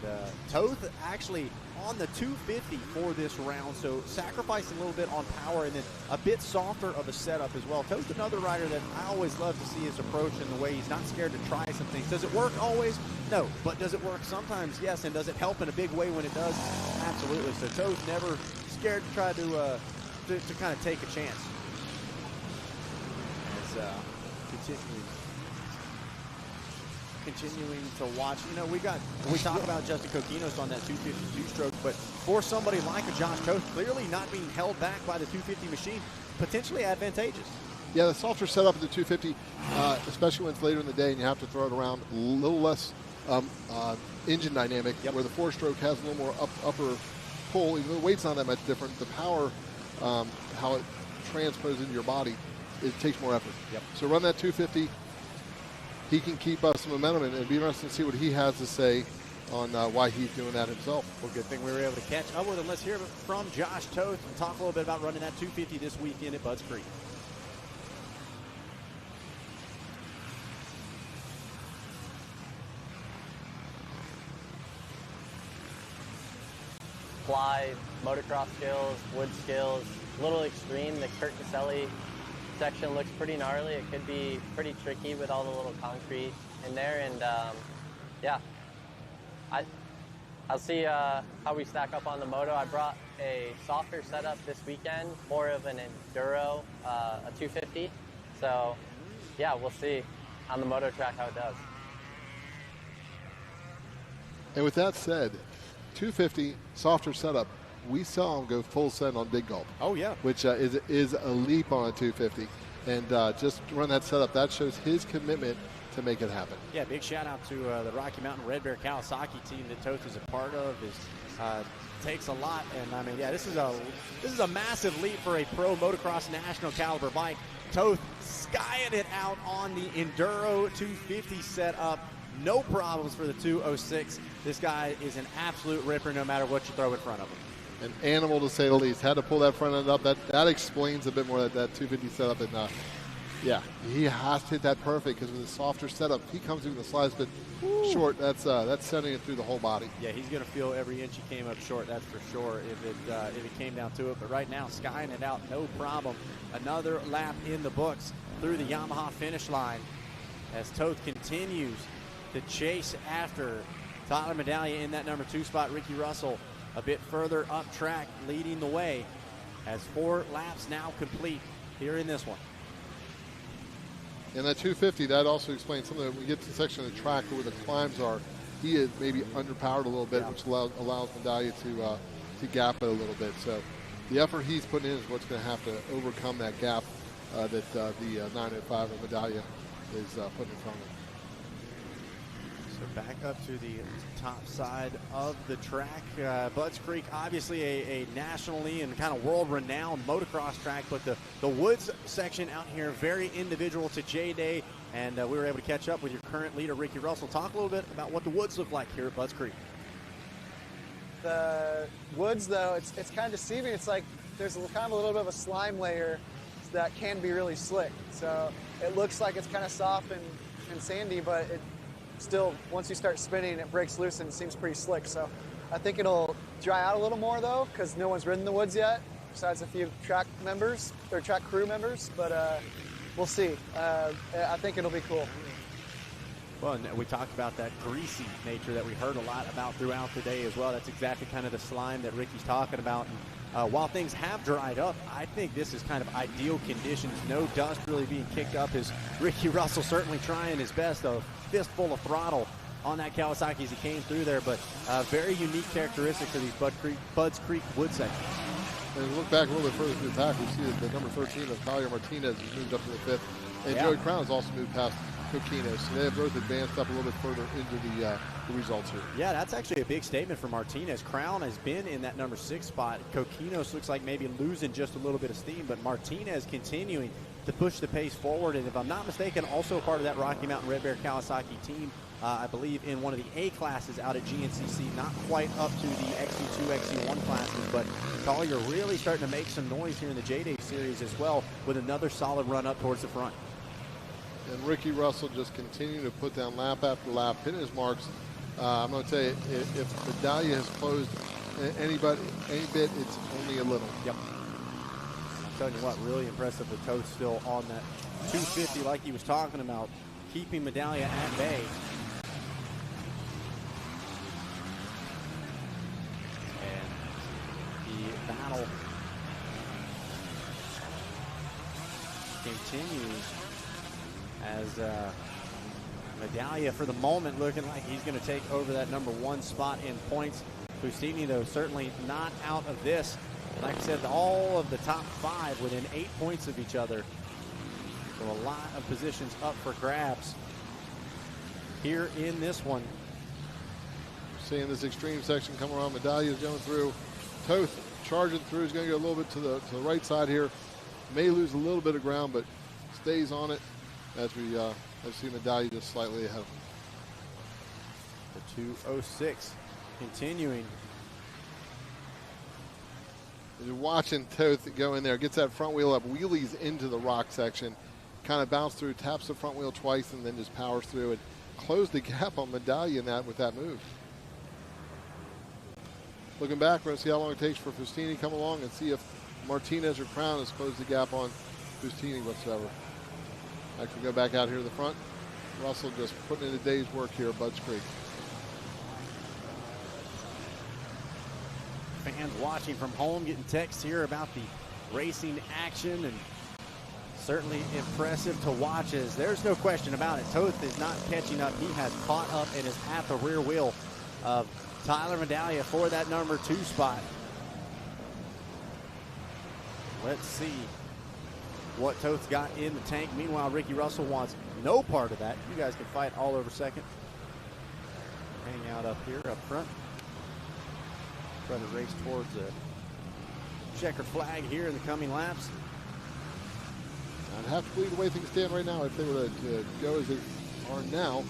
And Toth actually on the 250 for this round, so sacrificing a little bit on power and then a bit softer of a setup as well. Toth's another rider that I always love to see his approach and the way he's not scared to try some things. Does it work always? No. But does it work sometimes? Yes. And does it help in a big way when it does? Absolutely. So Toth never scared to try to kind of take a chance. As continuing to watch. You know, we talk about Justin Coquinos on that 250 two-stroke, but for somebody like a Josh Toth, clearly not being held back by the 250 machine, potentially advantageous. Yeah, the softer setup of the 250, especially when it's later in the day and you have to throw it around, a little less engine dynamic, where the 4-stroke has a little more upper pull. Even though the weight's not that much different, the power, how it transposes into your body, it takes more effort. So run that 250. He can keep us some momentum, and it'd be interesting to see what he has to say on why he's doing that himself. Well, good thing we were able to catch up with him. Let's hear from Josh Toth and talk a little bit about running that 250 this weekend at Budds Creek. Fly, motocross skills, wood skills, a little extreme. The Kurt Caselli section looks pretty gnarly. It could be pretty tricky with all the little concrete in there, and yeah, I'll see how we stack up on the moto. I brought a softer setup this weekend, more of an enduro, a 250. So yeah, we'll see on the moto track how it does. And with that said, 250 softer setup. We saw him go full send on Big Gulp. Oh, yeah. Which is a leap on a 250. And just run that setup. That shows his commitment to make it happen. Yeah, big shout out to the Rocky Mountain Red Bear Kawasaki team that Toth is a part of. Takes a lot, and I mean, yeah, this is a massive leap for a pro motocross national caliber bike. Toth skying it out on the Enduro 250 setup. No problems for the 206. This guy is an absolute ripper no matter what you throw in front of him. An animal to say the least. Had to pull that front end up. That explains a bit more that 250 setup. And yeah, he has to hit that perfect because with a softer setup, he comes in the slides a bit short. That's sending it through the whole body. Yeah, he's going to feel every inch he came up short. That's for sure. If it came down to it, but right now skying it out, no problem. Another lap in the books through the Yamaha finish line as Toth continues to chase after Tyler Medaglia in that number 2 spot. Ricky Russell a bit further up track, leading the way as 4 laps now complete here in this one. And that 250, that also explains something. When we get to the section of the track where the climbs are, he is maybe underpowered a little bit, which allows Medaglia to gap it a little bit. So the effort he's putting in is what's going to have to overcome that gap that the 905 of Medaglia is putting in front of him. So back up to the top side of the track. Budds Creek, obviously a nationally and kind of world-renowned motocross track, but the woods section out here very individual to JDay, and we were able to catch up with your current leader, Ricky Russell. Talk a little bit about what the woods look like here at Budds Creek. The woods, though, it's kind of deceiving. It's like there's kind of a little bit of a slime layer that can be really slick. So it looks like it's kind of soft and sandy, but it still, once you start spinning, it breaks loose and it seems pretty slick. So I think it'll dry out a little more, though, because no one's ridden the woods yet, besides a few track members or track crew members. But we'll see. I think it'll be cool. Well, and we talked about that greasy nature that we heard a lot about throughout the day as well. That's exactly kind of the slime that Ricky's talking about. And while things have dried up, I think this is kind of ideal conditions. No dust really being kicked up as Ricky Russell certainly trying his best. A fistful of throttle on that Kawasaki as he came through there, but very unique characteristic for these Budds Creek wood sections. And look back a little bit further through the pack, we see that the number 13 of Collier Martinez has moved up to the 5th, and Joey Crown has also moved past Coquino, so they have both advanced up a little bit further into the results here. Yeah, that's actually a big statement for Martinez. Crown has been in that number 6 spot. Coquinos looks like maybe losing just a little bit of steam, but Martinez continuing to push the pace forward, and if I'm not mistaken, also part of that Rocky Mountain Red Bear Kawasaki team, I believe in one of the A classes out at GNCC, not quite up to the XC2, XC1 classes, but Collier really starting to make some noise here in the JDay series as well with another solid run up towards the front. And Ricky Russell just continuing to put down lap after lap, hitting his marks. I'm going to tell you, if Medaglia has closed any bit, it's only a little. Yep. I'm telling you what, really impressive with Toth still on that 250 like he was talking about, keeping Medaglia at bay. And the battle continues as Medaglia, for the moment, looking like he's going to take over that number 1 spot in points. Fustini, though, certainly not out of this. Like I said, all of the top 5 within 8 points of each other. So a lot of positions up for grabs here in this one. Seeing this extreme section come around, Medaglia is going through. Toth charging through. He's going to go a little bit to the right side here. May lose a little bit of ground, but stays on it as we see Medaglia just slightly ahead of him. The 206 continuing. You're watching Toth go in there, gets that front wheel up, wheelies into the rock section, kind of bounce through, taps the front wheel twice, and then just powers through and close the gap on Medaglia in that with that move. Looking back, we're going to see how long it takes for Fustini to come along and see if Martinez or Crown has closed the gap on Fustini whatsoever. Actually, go back out here to the front. Russell just putting in a day's work here at Budds Creek. Fans watching from home getting texts here about the racing action, and certainly impressive to watch as there's no question about it. Toth is not catching up. He has caught up and is at the rear wheel of Tyler Medaglia for that number 2 spot. Let's see what Toth's got in the tank. Meanwhile, Ricky Russell wants no part of that. You guys can fight all over second. Hang out up here, up front. Trying to race towards a checkered flag here in the coming laps. I'd have to believe the way things stand right now, if they were to go as they are now,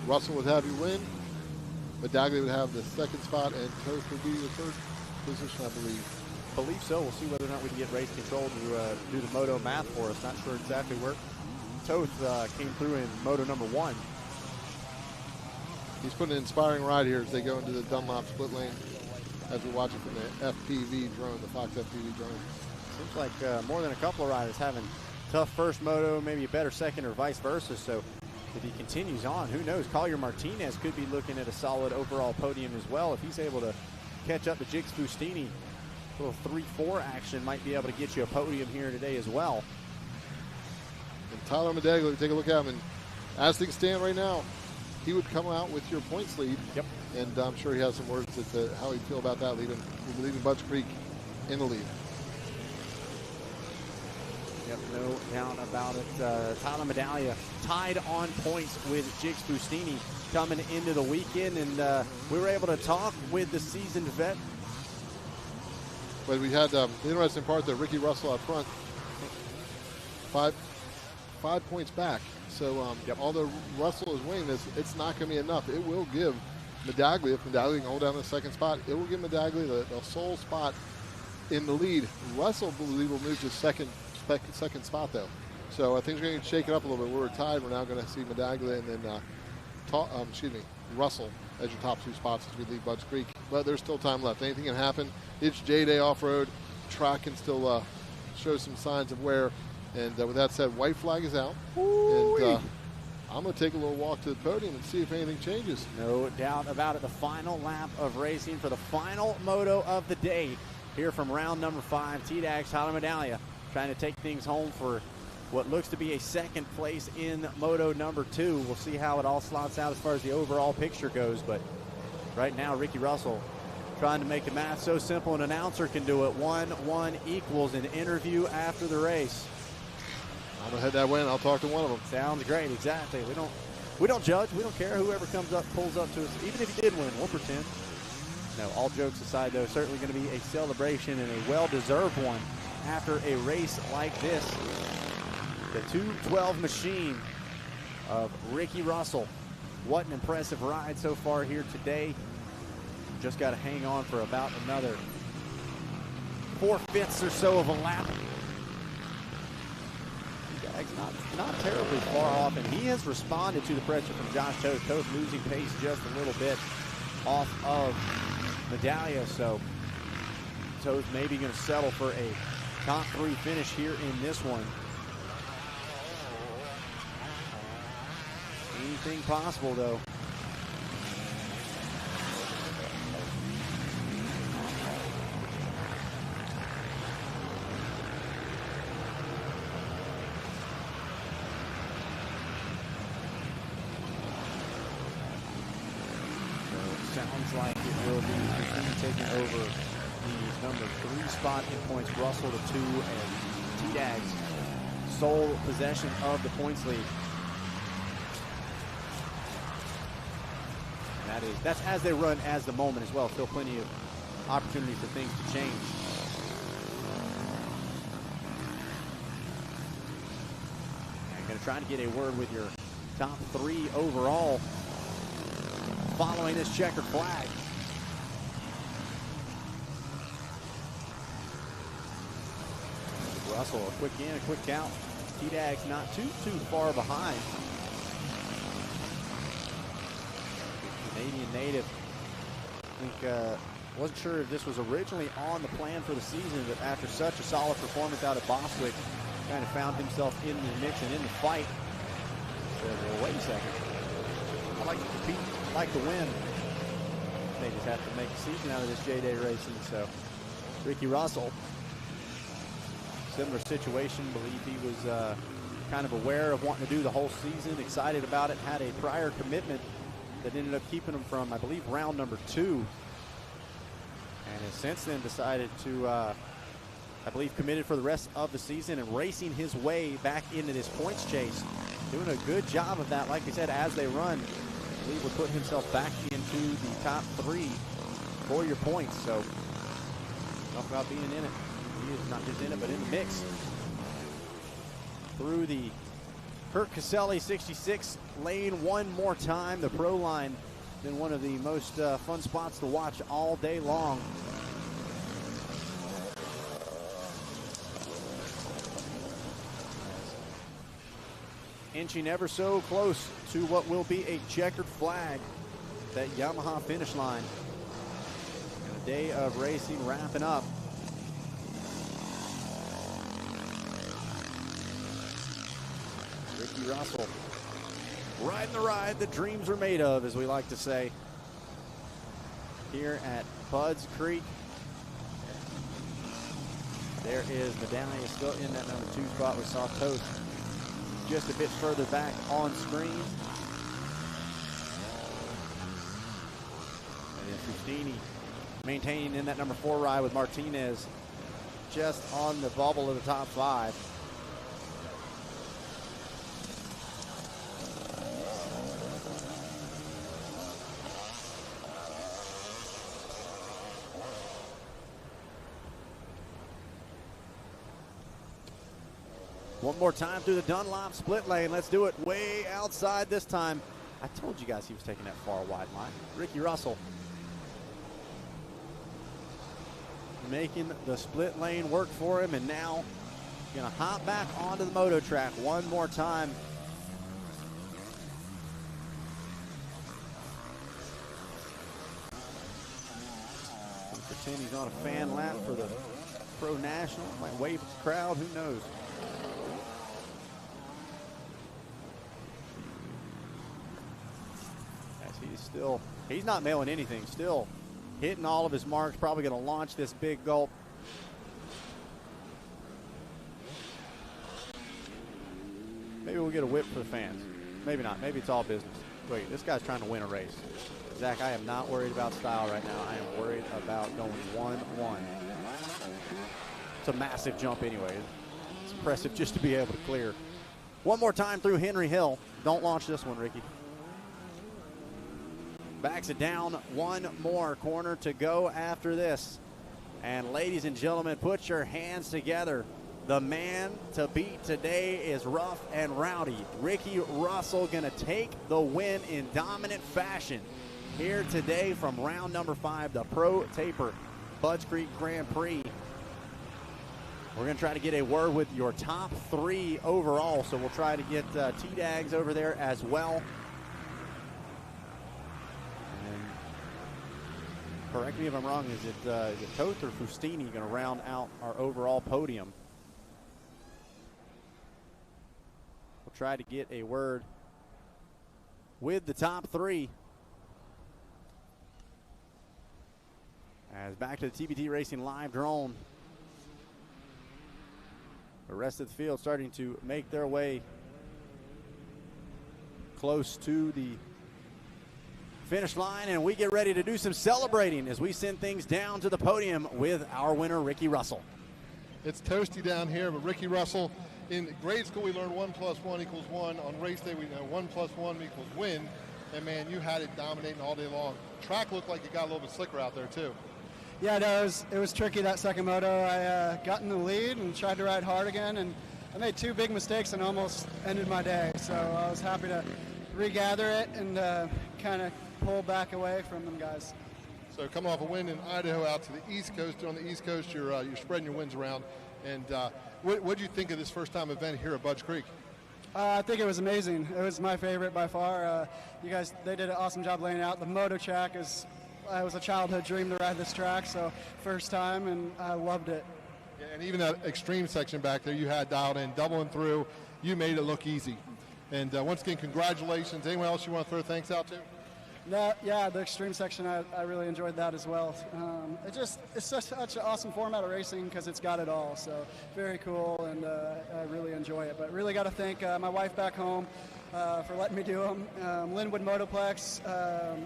Russell would have you win, Medaglia would have the second spot, and Toth would be the third position, I believe. Believe so. We'll see whether or not we can get race control to do the moto math for us. Not sure exactly where Toth came through in moto number 1. He's putting an inspiring ride here as they go into the Dunlop split lane, as we're watching from the FPV drone, the Fox FPV drone. Seems like more than a couple of riders having tough first moto, maybe a better second, or vice versa. So if he continues on, who knows? Collier Martinez could be looking at a solid overall podium as well. If he's able to catch up to Jigs Fustini, a little 3-4 action might be able to get you a podium here today as well. And Tyler Medaglia, take a look at him, and as things stand right now, he would come out with your points lead. Yep. And I'm sure he has some words as to how he'd feel about that, leaving Budds Creek in the lead. Yep, no doubt about it. Tyler Medaglia tied on points with Jigs Fustini coming into the weekend, and we were able to talk with the seasoned vet. But we had the interesting part that Ricky Russell up front, five points back. So although Russell is winning this, it's not going to be enough. It will give Medaglia, if Medaglia can hold down the second spot, it will give Medaglia the sole spot in the lead. Russell, I believe, will move to second spot, though. So things are going to shake it up a little bit. We're tied. We're now going to see Medaglia and then Russell as your top 2 spots as we leave Budds Creek. But there's still time left. Anything can happen. It's JDay Offroad. Track can still show some signs of wear. And with that said, white flag is out. And I'm going to take a little walk to the podium and see if anything changes. No doubt about it. The final lap of racing for the final moto of the day here from round number 5. T-Dags, Tyler Medaglia trying to take things home for what looks to be a second place in moto number 2. We'll see how it all slots out as far as the overall picture goes. But right now, Ricky Russell trying to make the math so simple an announcer can do it. 1-1 equals an interview after the race. I'm gonna head that way and I'll talk to one of them. Sounds great, exactly. We don't judge, we don't care. Whoever comes up, pulls up to us, even if he did win, we'll pretend. No, all jokes aside though, certainly gonna be a celebration and a well-deserved one after a race like this. The 212 machine of Ricky Russell. What an impressive ride so far here today. Just gotta hang on for about another 4/5 or so of a lap. Not terribly far off, and he has responded to the pressure from Josh Toth. Toth losing pace just a little bit off of Medaglia, so Toth maybe going to settle for a top 3 finish here in this one. Anything possible, though. Sounds like it will be taking over the number 3 spot in points. Russell to 2, and T-Dags sole possession of the points lead. And that's as they run as the moment as well. Still plenty of opportunity for things to change. I'm going to try to get a word with your top 3 overall following this checkered flag. Russell, a quick in, a quick count. T-Dags not too far behind. Canadian native. I think wasn't sure if this was originally on the plan for the season, but after such a solid performance out of Bostwick, kind of found himself in the mix and in the fight. So, well, wait a second. I like to compete, I like to win. They just have to make a season out of this JDay racing. So, Ricky Russell, similar situation. Believe he was kind of aware of wanting to do the whole season, excited about it, had a prior commitment that ended up keeping him from, I believe, round number 2. And has since then decided to I believe, committed for the rest of the season and racing his way back into this points chase. Doing a good job of that, like I said, as they run. I believe will put himself back into the top 3 for your points. So, talk about being in it. He is not just in it, but in the mix. Through the Kurt Caselli 66 lane one more time. The pro line been one of the most fun spots to watch all day long. Inching ever so close to what will be a checkered flag, that Yamaha finish line. And a day of racing wrapping up. Ricky Russell riding the ride that dreams are made of, as we like to say, here at Budds Creek. There is Medallion still in that number 2 spot with Soft Toast just a bit further back on screen. And Fustini maintaining in that number 4 ride with Martinez just on the bubble of the top 5. One more time through the Dunlop split lane. Let's do it way outside this time. I told you guys he was taking that far wide line. Ricky Russell making the split lane work for him, and now gonna hop back onto the moto track one more time. Pretend he's on a fan lap for the Pro National. Might wave at the crowd, who knows? He's not mailing anything, still hitting all of his marks, probably going to launch this big gulp. Maybe we'll get a whip for the fans. Maybe not. Maybe it's all business. Wait, this guy's trying to win a race. Zach, I am not worried about style right now. I am worried about going 1-1. It's a massive jump anyway. It's impressive just to be able to clear. One more time through Henry Hill. Don't launch this one, Ricky. Backs it down, one more corner to go after this. And ladies and gentlemen, put your hands together. The man to beat today is rough and rowdy. Ricky Russell gonna take the win in dominant fashion here today from round number 5, the Pro Taper Budds Creek Grand Prix. We're gonna try to get a word with your top 3 overall, so we'll try to get T-Dags over there as well. Correct me if I'm wrong, is it Toth or Fustini going to round out our overall podium? We'll try to get a word with the top 3. As back to the TBT Racing live drone. The rest of the field starting to make their way close to the finish line, and we get ready to do some celebrating as we send things down to the podium with our winner, Ricky Russell. It's toasty down here, but Ricky Russell, in grade school we learned 1 + 1 = 1. On race day we know 1 + 1 = win, and man, you had it dominating all day long. Track looked like it got a little bit slicker out there too. Yeah, no, it was tricky that second moto. I got in the lead and tried to ride hard again, and I made 2 big mistakes and almost ended my day. So I was happy to regather it and kind of pull back away from them guys. So coming off a win in Idaho out to the East Coast. On the East Coast, you're spreading your wins around. And what did you think of this first-time event here at Budds Creek? I think it was amazing. It was my favorite by far. You guys, they did an awesome job laying out. The moto track it was a childhood dream to ride this track, so first time, and I loved it. Yeah, and even that extreme section back there you had dialed in, doubling through, you made it look easy. And once again, congratulations. Anyone else you want to throw thanks out to? Yeah, the extreme section, I really enjoyed that as well. It's such an awesome format of racing because it's got it all. So very cool, and I really enjoy it. But really got to thank my wife back home, for letting me do them. Linwood Motoplex,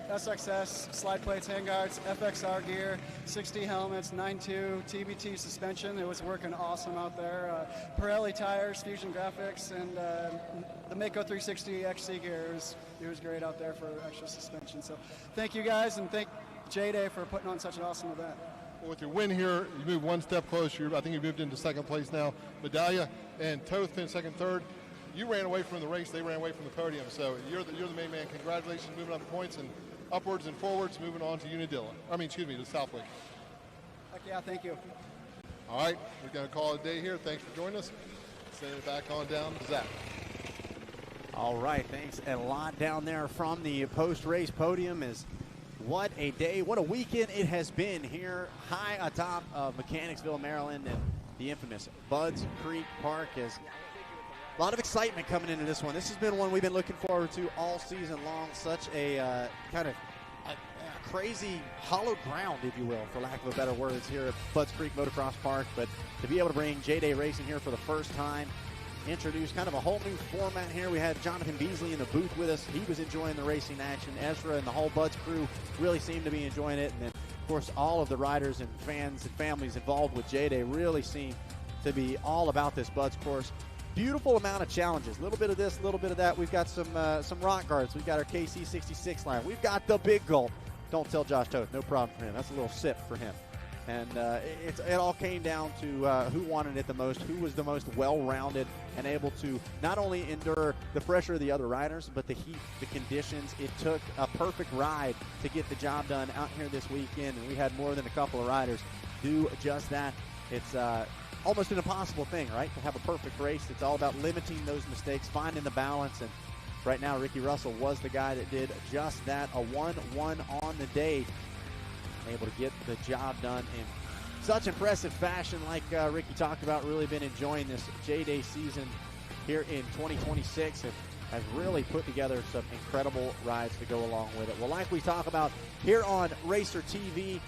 SXS, slide plates, handguards, FXR gear, 6D helmets, 9.2, TBT suspension. It was working awesome out there. Pirelli tires, Fusion graphics, and the Mako 360 XC gear. It was great out there for extra suspension. So thank you guys, and thank JDay for putting on such an awesome event. Well, with your win here, you moved one step closer. I think you moved into second place now. Medallia and Toth finished second, third. You ran away from the race. They ran away from the podium. So you're the main man. Congratulations, moving up points and upwards and forwards, moving on to to Southwick. Heck yeah, thank you. All right, we're going to call it a day here. Thanks for joining us. Send it back on down to Zach. All right, thanks a lot down there from the post-race podium. What a day, what a weekend it has been here high atop of Mechanicsville, Maryland, and the infamous Budds Creek Park. Is a lot of excitement coming into this one. This has been one we've been looking forward to all season long. Such a kind of a crazy hallowed ground, if you will, for lack of a better words, here at Budds Creek Motocross Park. But to be able to bring JDay Racing here for the first time, introduce kind of a whole new format here. We had Jonathan Beasley in the booth with us. He was enjoying the racing action. Ezra and the whole Budds crew really seemed to be enjoying it. And then, of course, all of the riders and fans and families involved with JDay really seem to be all about this Budds course. Beautiful amount of challenges. A little bit of this, a little bit of that. We've got some rock guards. We've got our KC66 line. We've got the big gulp. Don't tell Josh Toth. No problem for him. That's a little sip for him. And it all came down to who wanted it the most, who was the most well-rounded and able to not only endure the pressure of the other riders, but the heat, the conditions. It took a perfect ride to get the job done out here this weekend, and we had more than a couple of riders do just that. It's almost an impossible thing, right, to have a perfect race. It's all about limiting those mistakes, finding the balance, and right now Ricky Russell was the guy that did just that, a 1-1 on the day. Able to get the job done in such impressive fashion. Like Ricky talked about, really been enjoying this JDay season here in 2026 and has really put together some incredible rides to go along with it. Well, like we talk about here on Racer TV,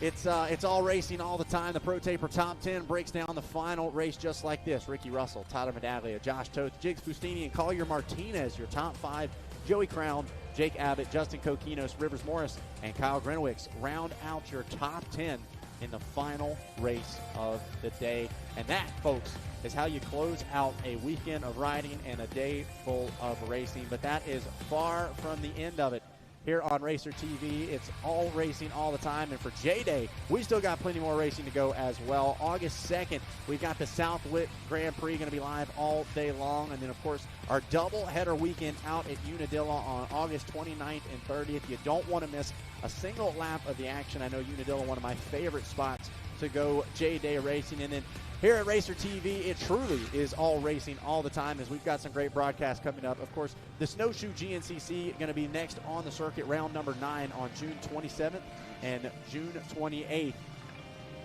it's all racing all the time. The Pro Taper Top 10 breaks down the final race just like this. Ricky Russell, Tyler Medaglia, Josh Toth, Jigs Bustini, and Collier Martinez, your top 5. Joey Crown, Jake Abbott, Justin Kokinos, Rivers Morris, and Kyle Grenowicz round out your top 10 in the final race of the day. And that, folks, is how you close out a weekend of riding and a day full of racing. But that is far from the end of it. Here on Racer TV, it's all racing all the time. And for JDay, we still got plenty more racing to go as well. August 2nd, we've got the Southwick Grand Prix going to be live all day long. And then, of course, our double-header weekend out at Unadilla on August 29th and 30th. You don't want to miss a single lap of the action. I know Unadilla, one of my favorite spots to go JDay racing. And then here at Racer TV, it truly is all racing all the time, as we've got some great broadcasts coming up. Of course, the Snowshoe GNCC going to be next on the circuit, round number 9 on June 27th and June 28th,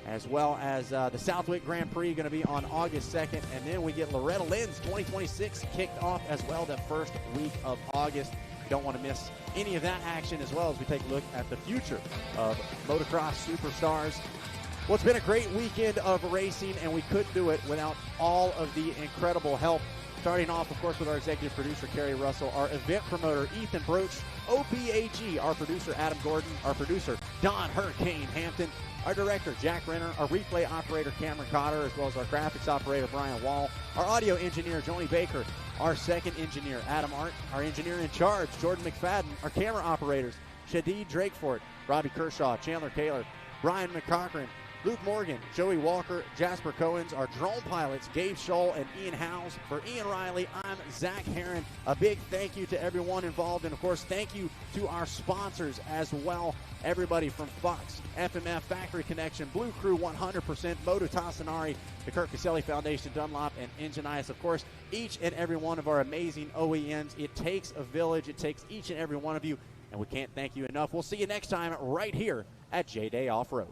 as well as the Southwick Grand Prix going to be on August 2nd. And then we get Loretta Lynn's 2026 kicked off as well the first week of August. You don't want to miss any of that action, as well as we take a look at the future of motocross superstars. Well, it's been a great weekend of racing, and we couldn't do it without all of the incredible help. Starting off, of course, with our executive producer, Kerry Russell, our event promoter, Ethan Broach, OPAG, our producer, Adam Gordon, our producer, Don Hurricane Hampton, our director, Jack Renner, our replay operator, Cameron Cotter, as well as our graphics operator, Brian Wall, our audio engineer, Joni Baker, our second engineer, Adam Art, our engineer in charge, Jordan McFadden, our camera operators, Shadid Drakefort, Robbie Kershaw, Chandler Kaler, Brian McCochran, Luke Morgan, Joey Walker, Jasper Cohens, our drone pilots, Gabe Scholl and Ian Howes. For Ian Riley, I'm Zach Herron. A big thank you to everyone involved, and of course, thank you to our sponsors as well. Everybody from Fox, FMF, Factory Connection, Blue Crew 100%, Moto Tassinari, the Kirk Caselli Foundation, Dunlop, and Engine-Ice. Of course, each and every one of our amazing OEMs. It takes a village. It takes each and every one of you, and we can't thank you enough. We'll see you next time right here at JDay Offroad.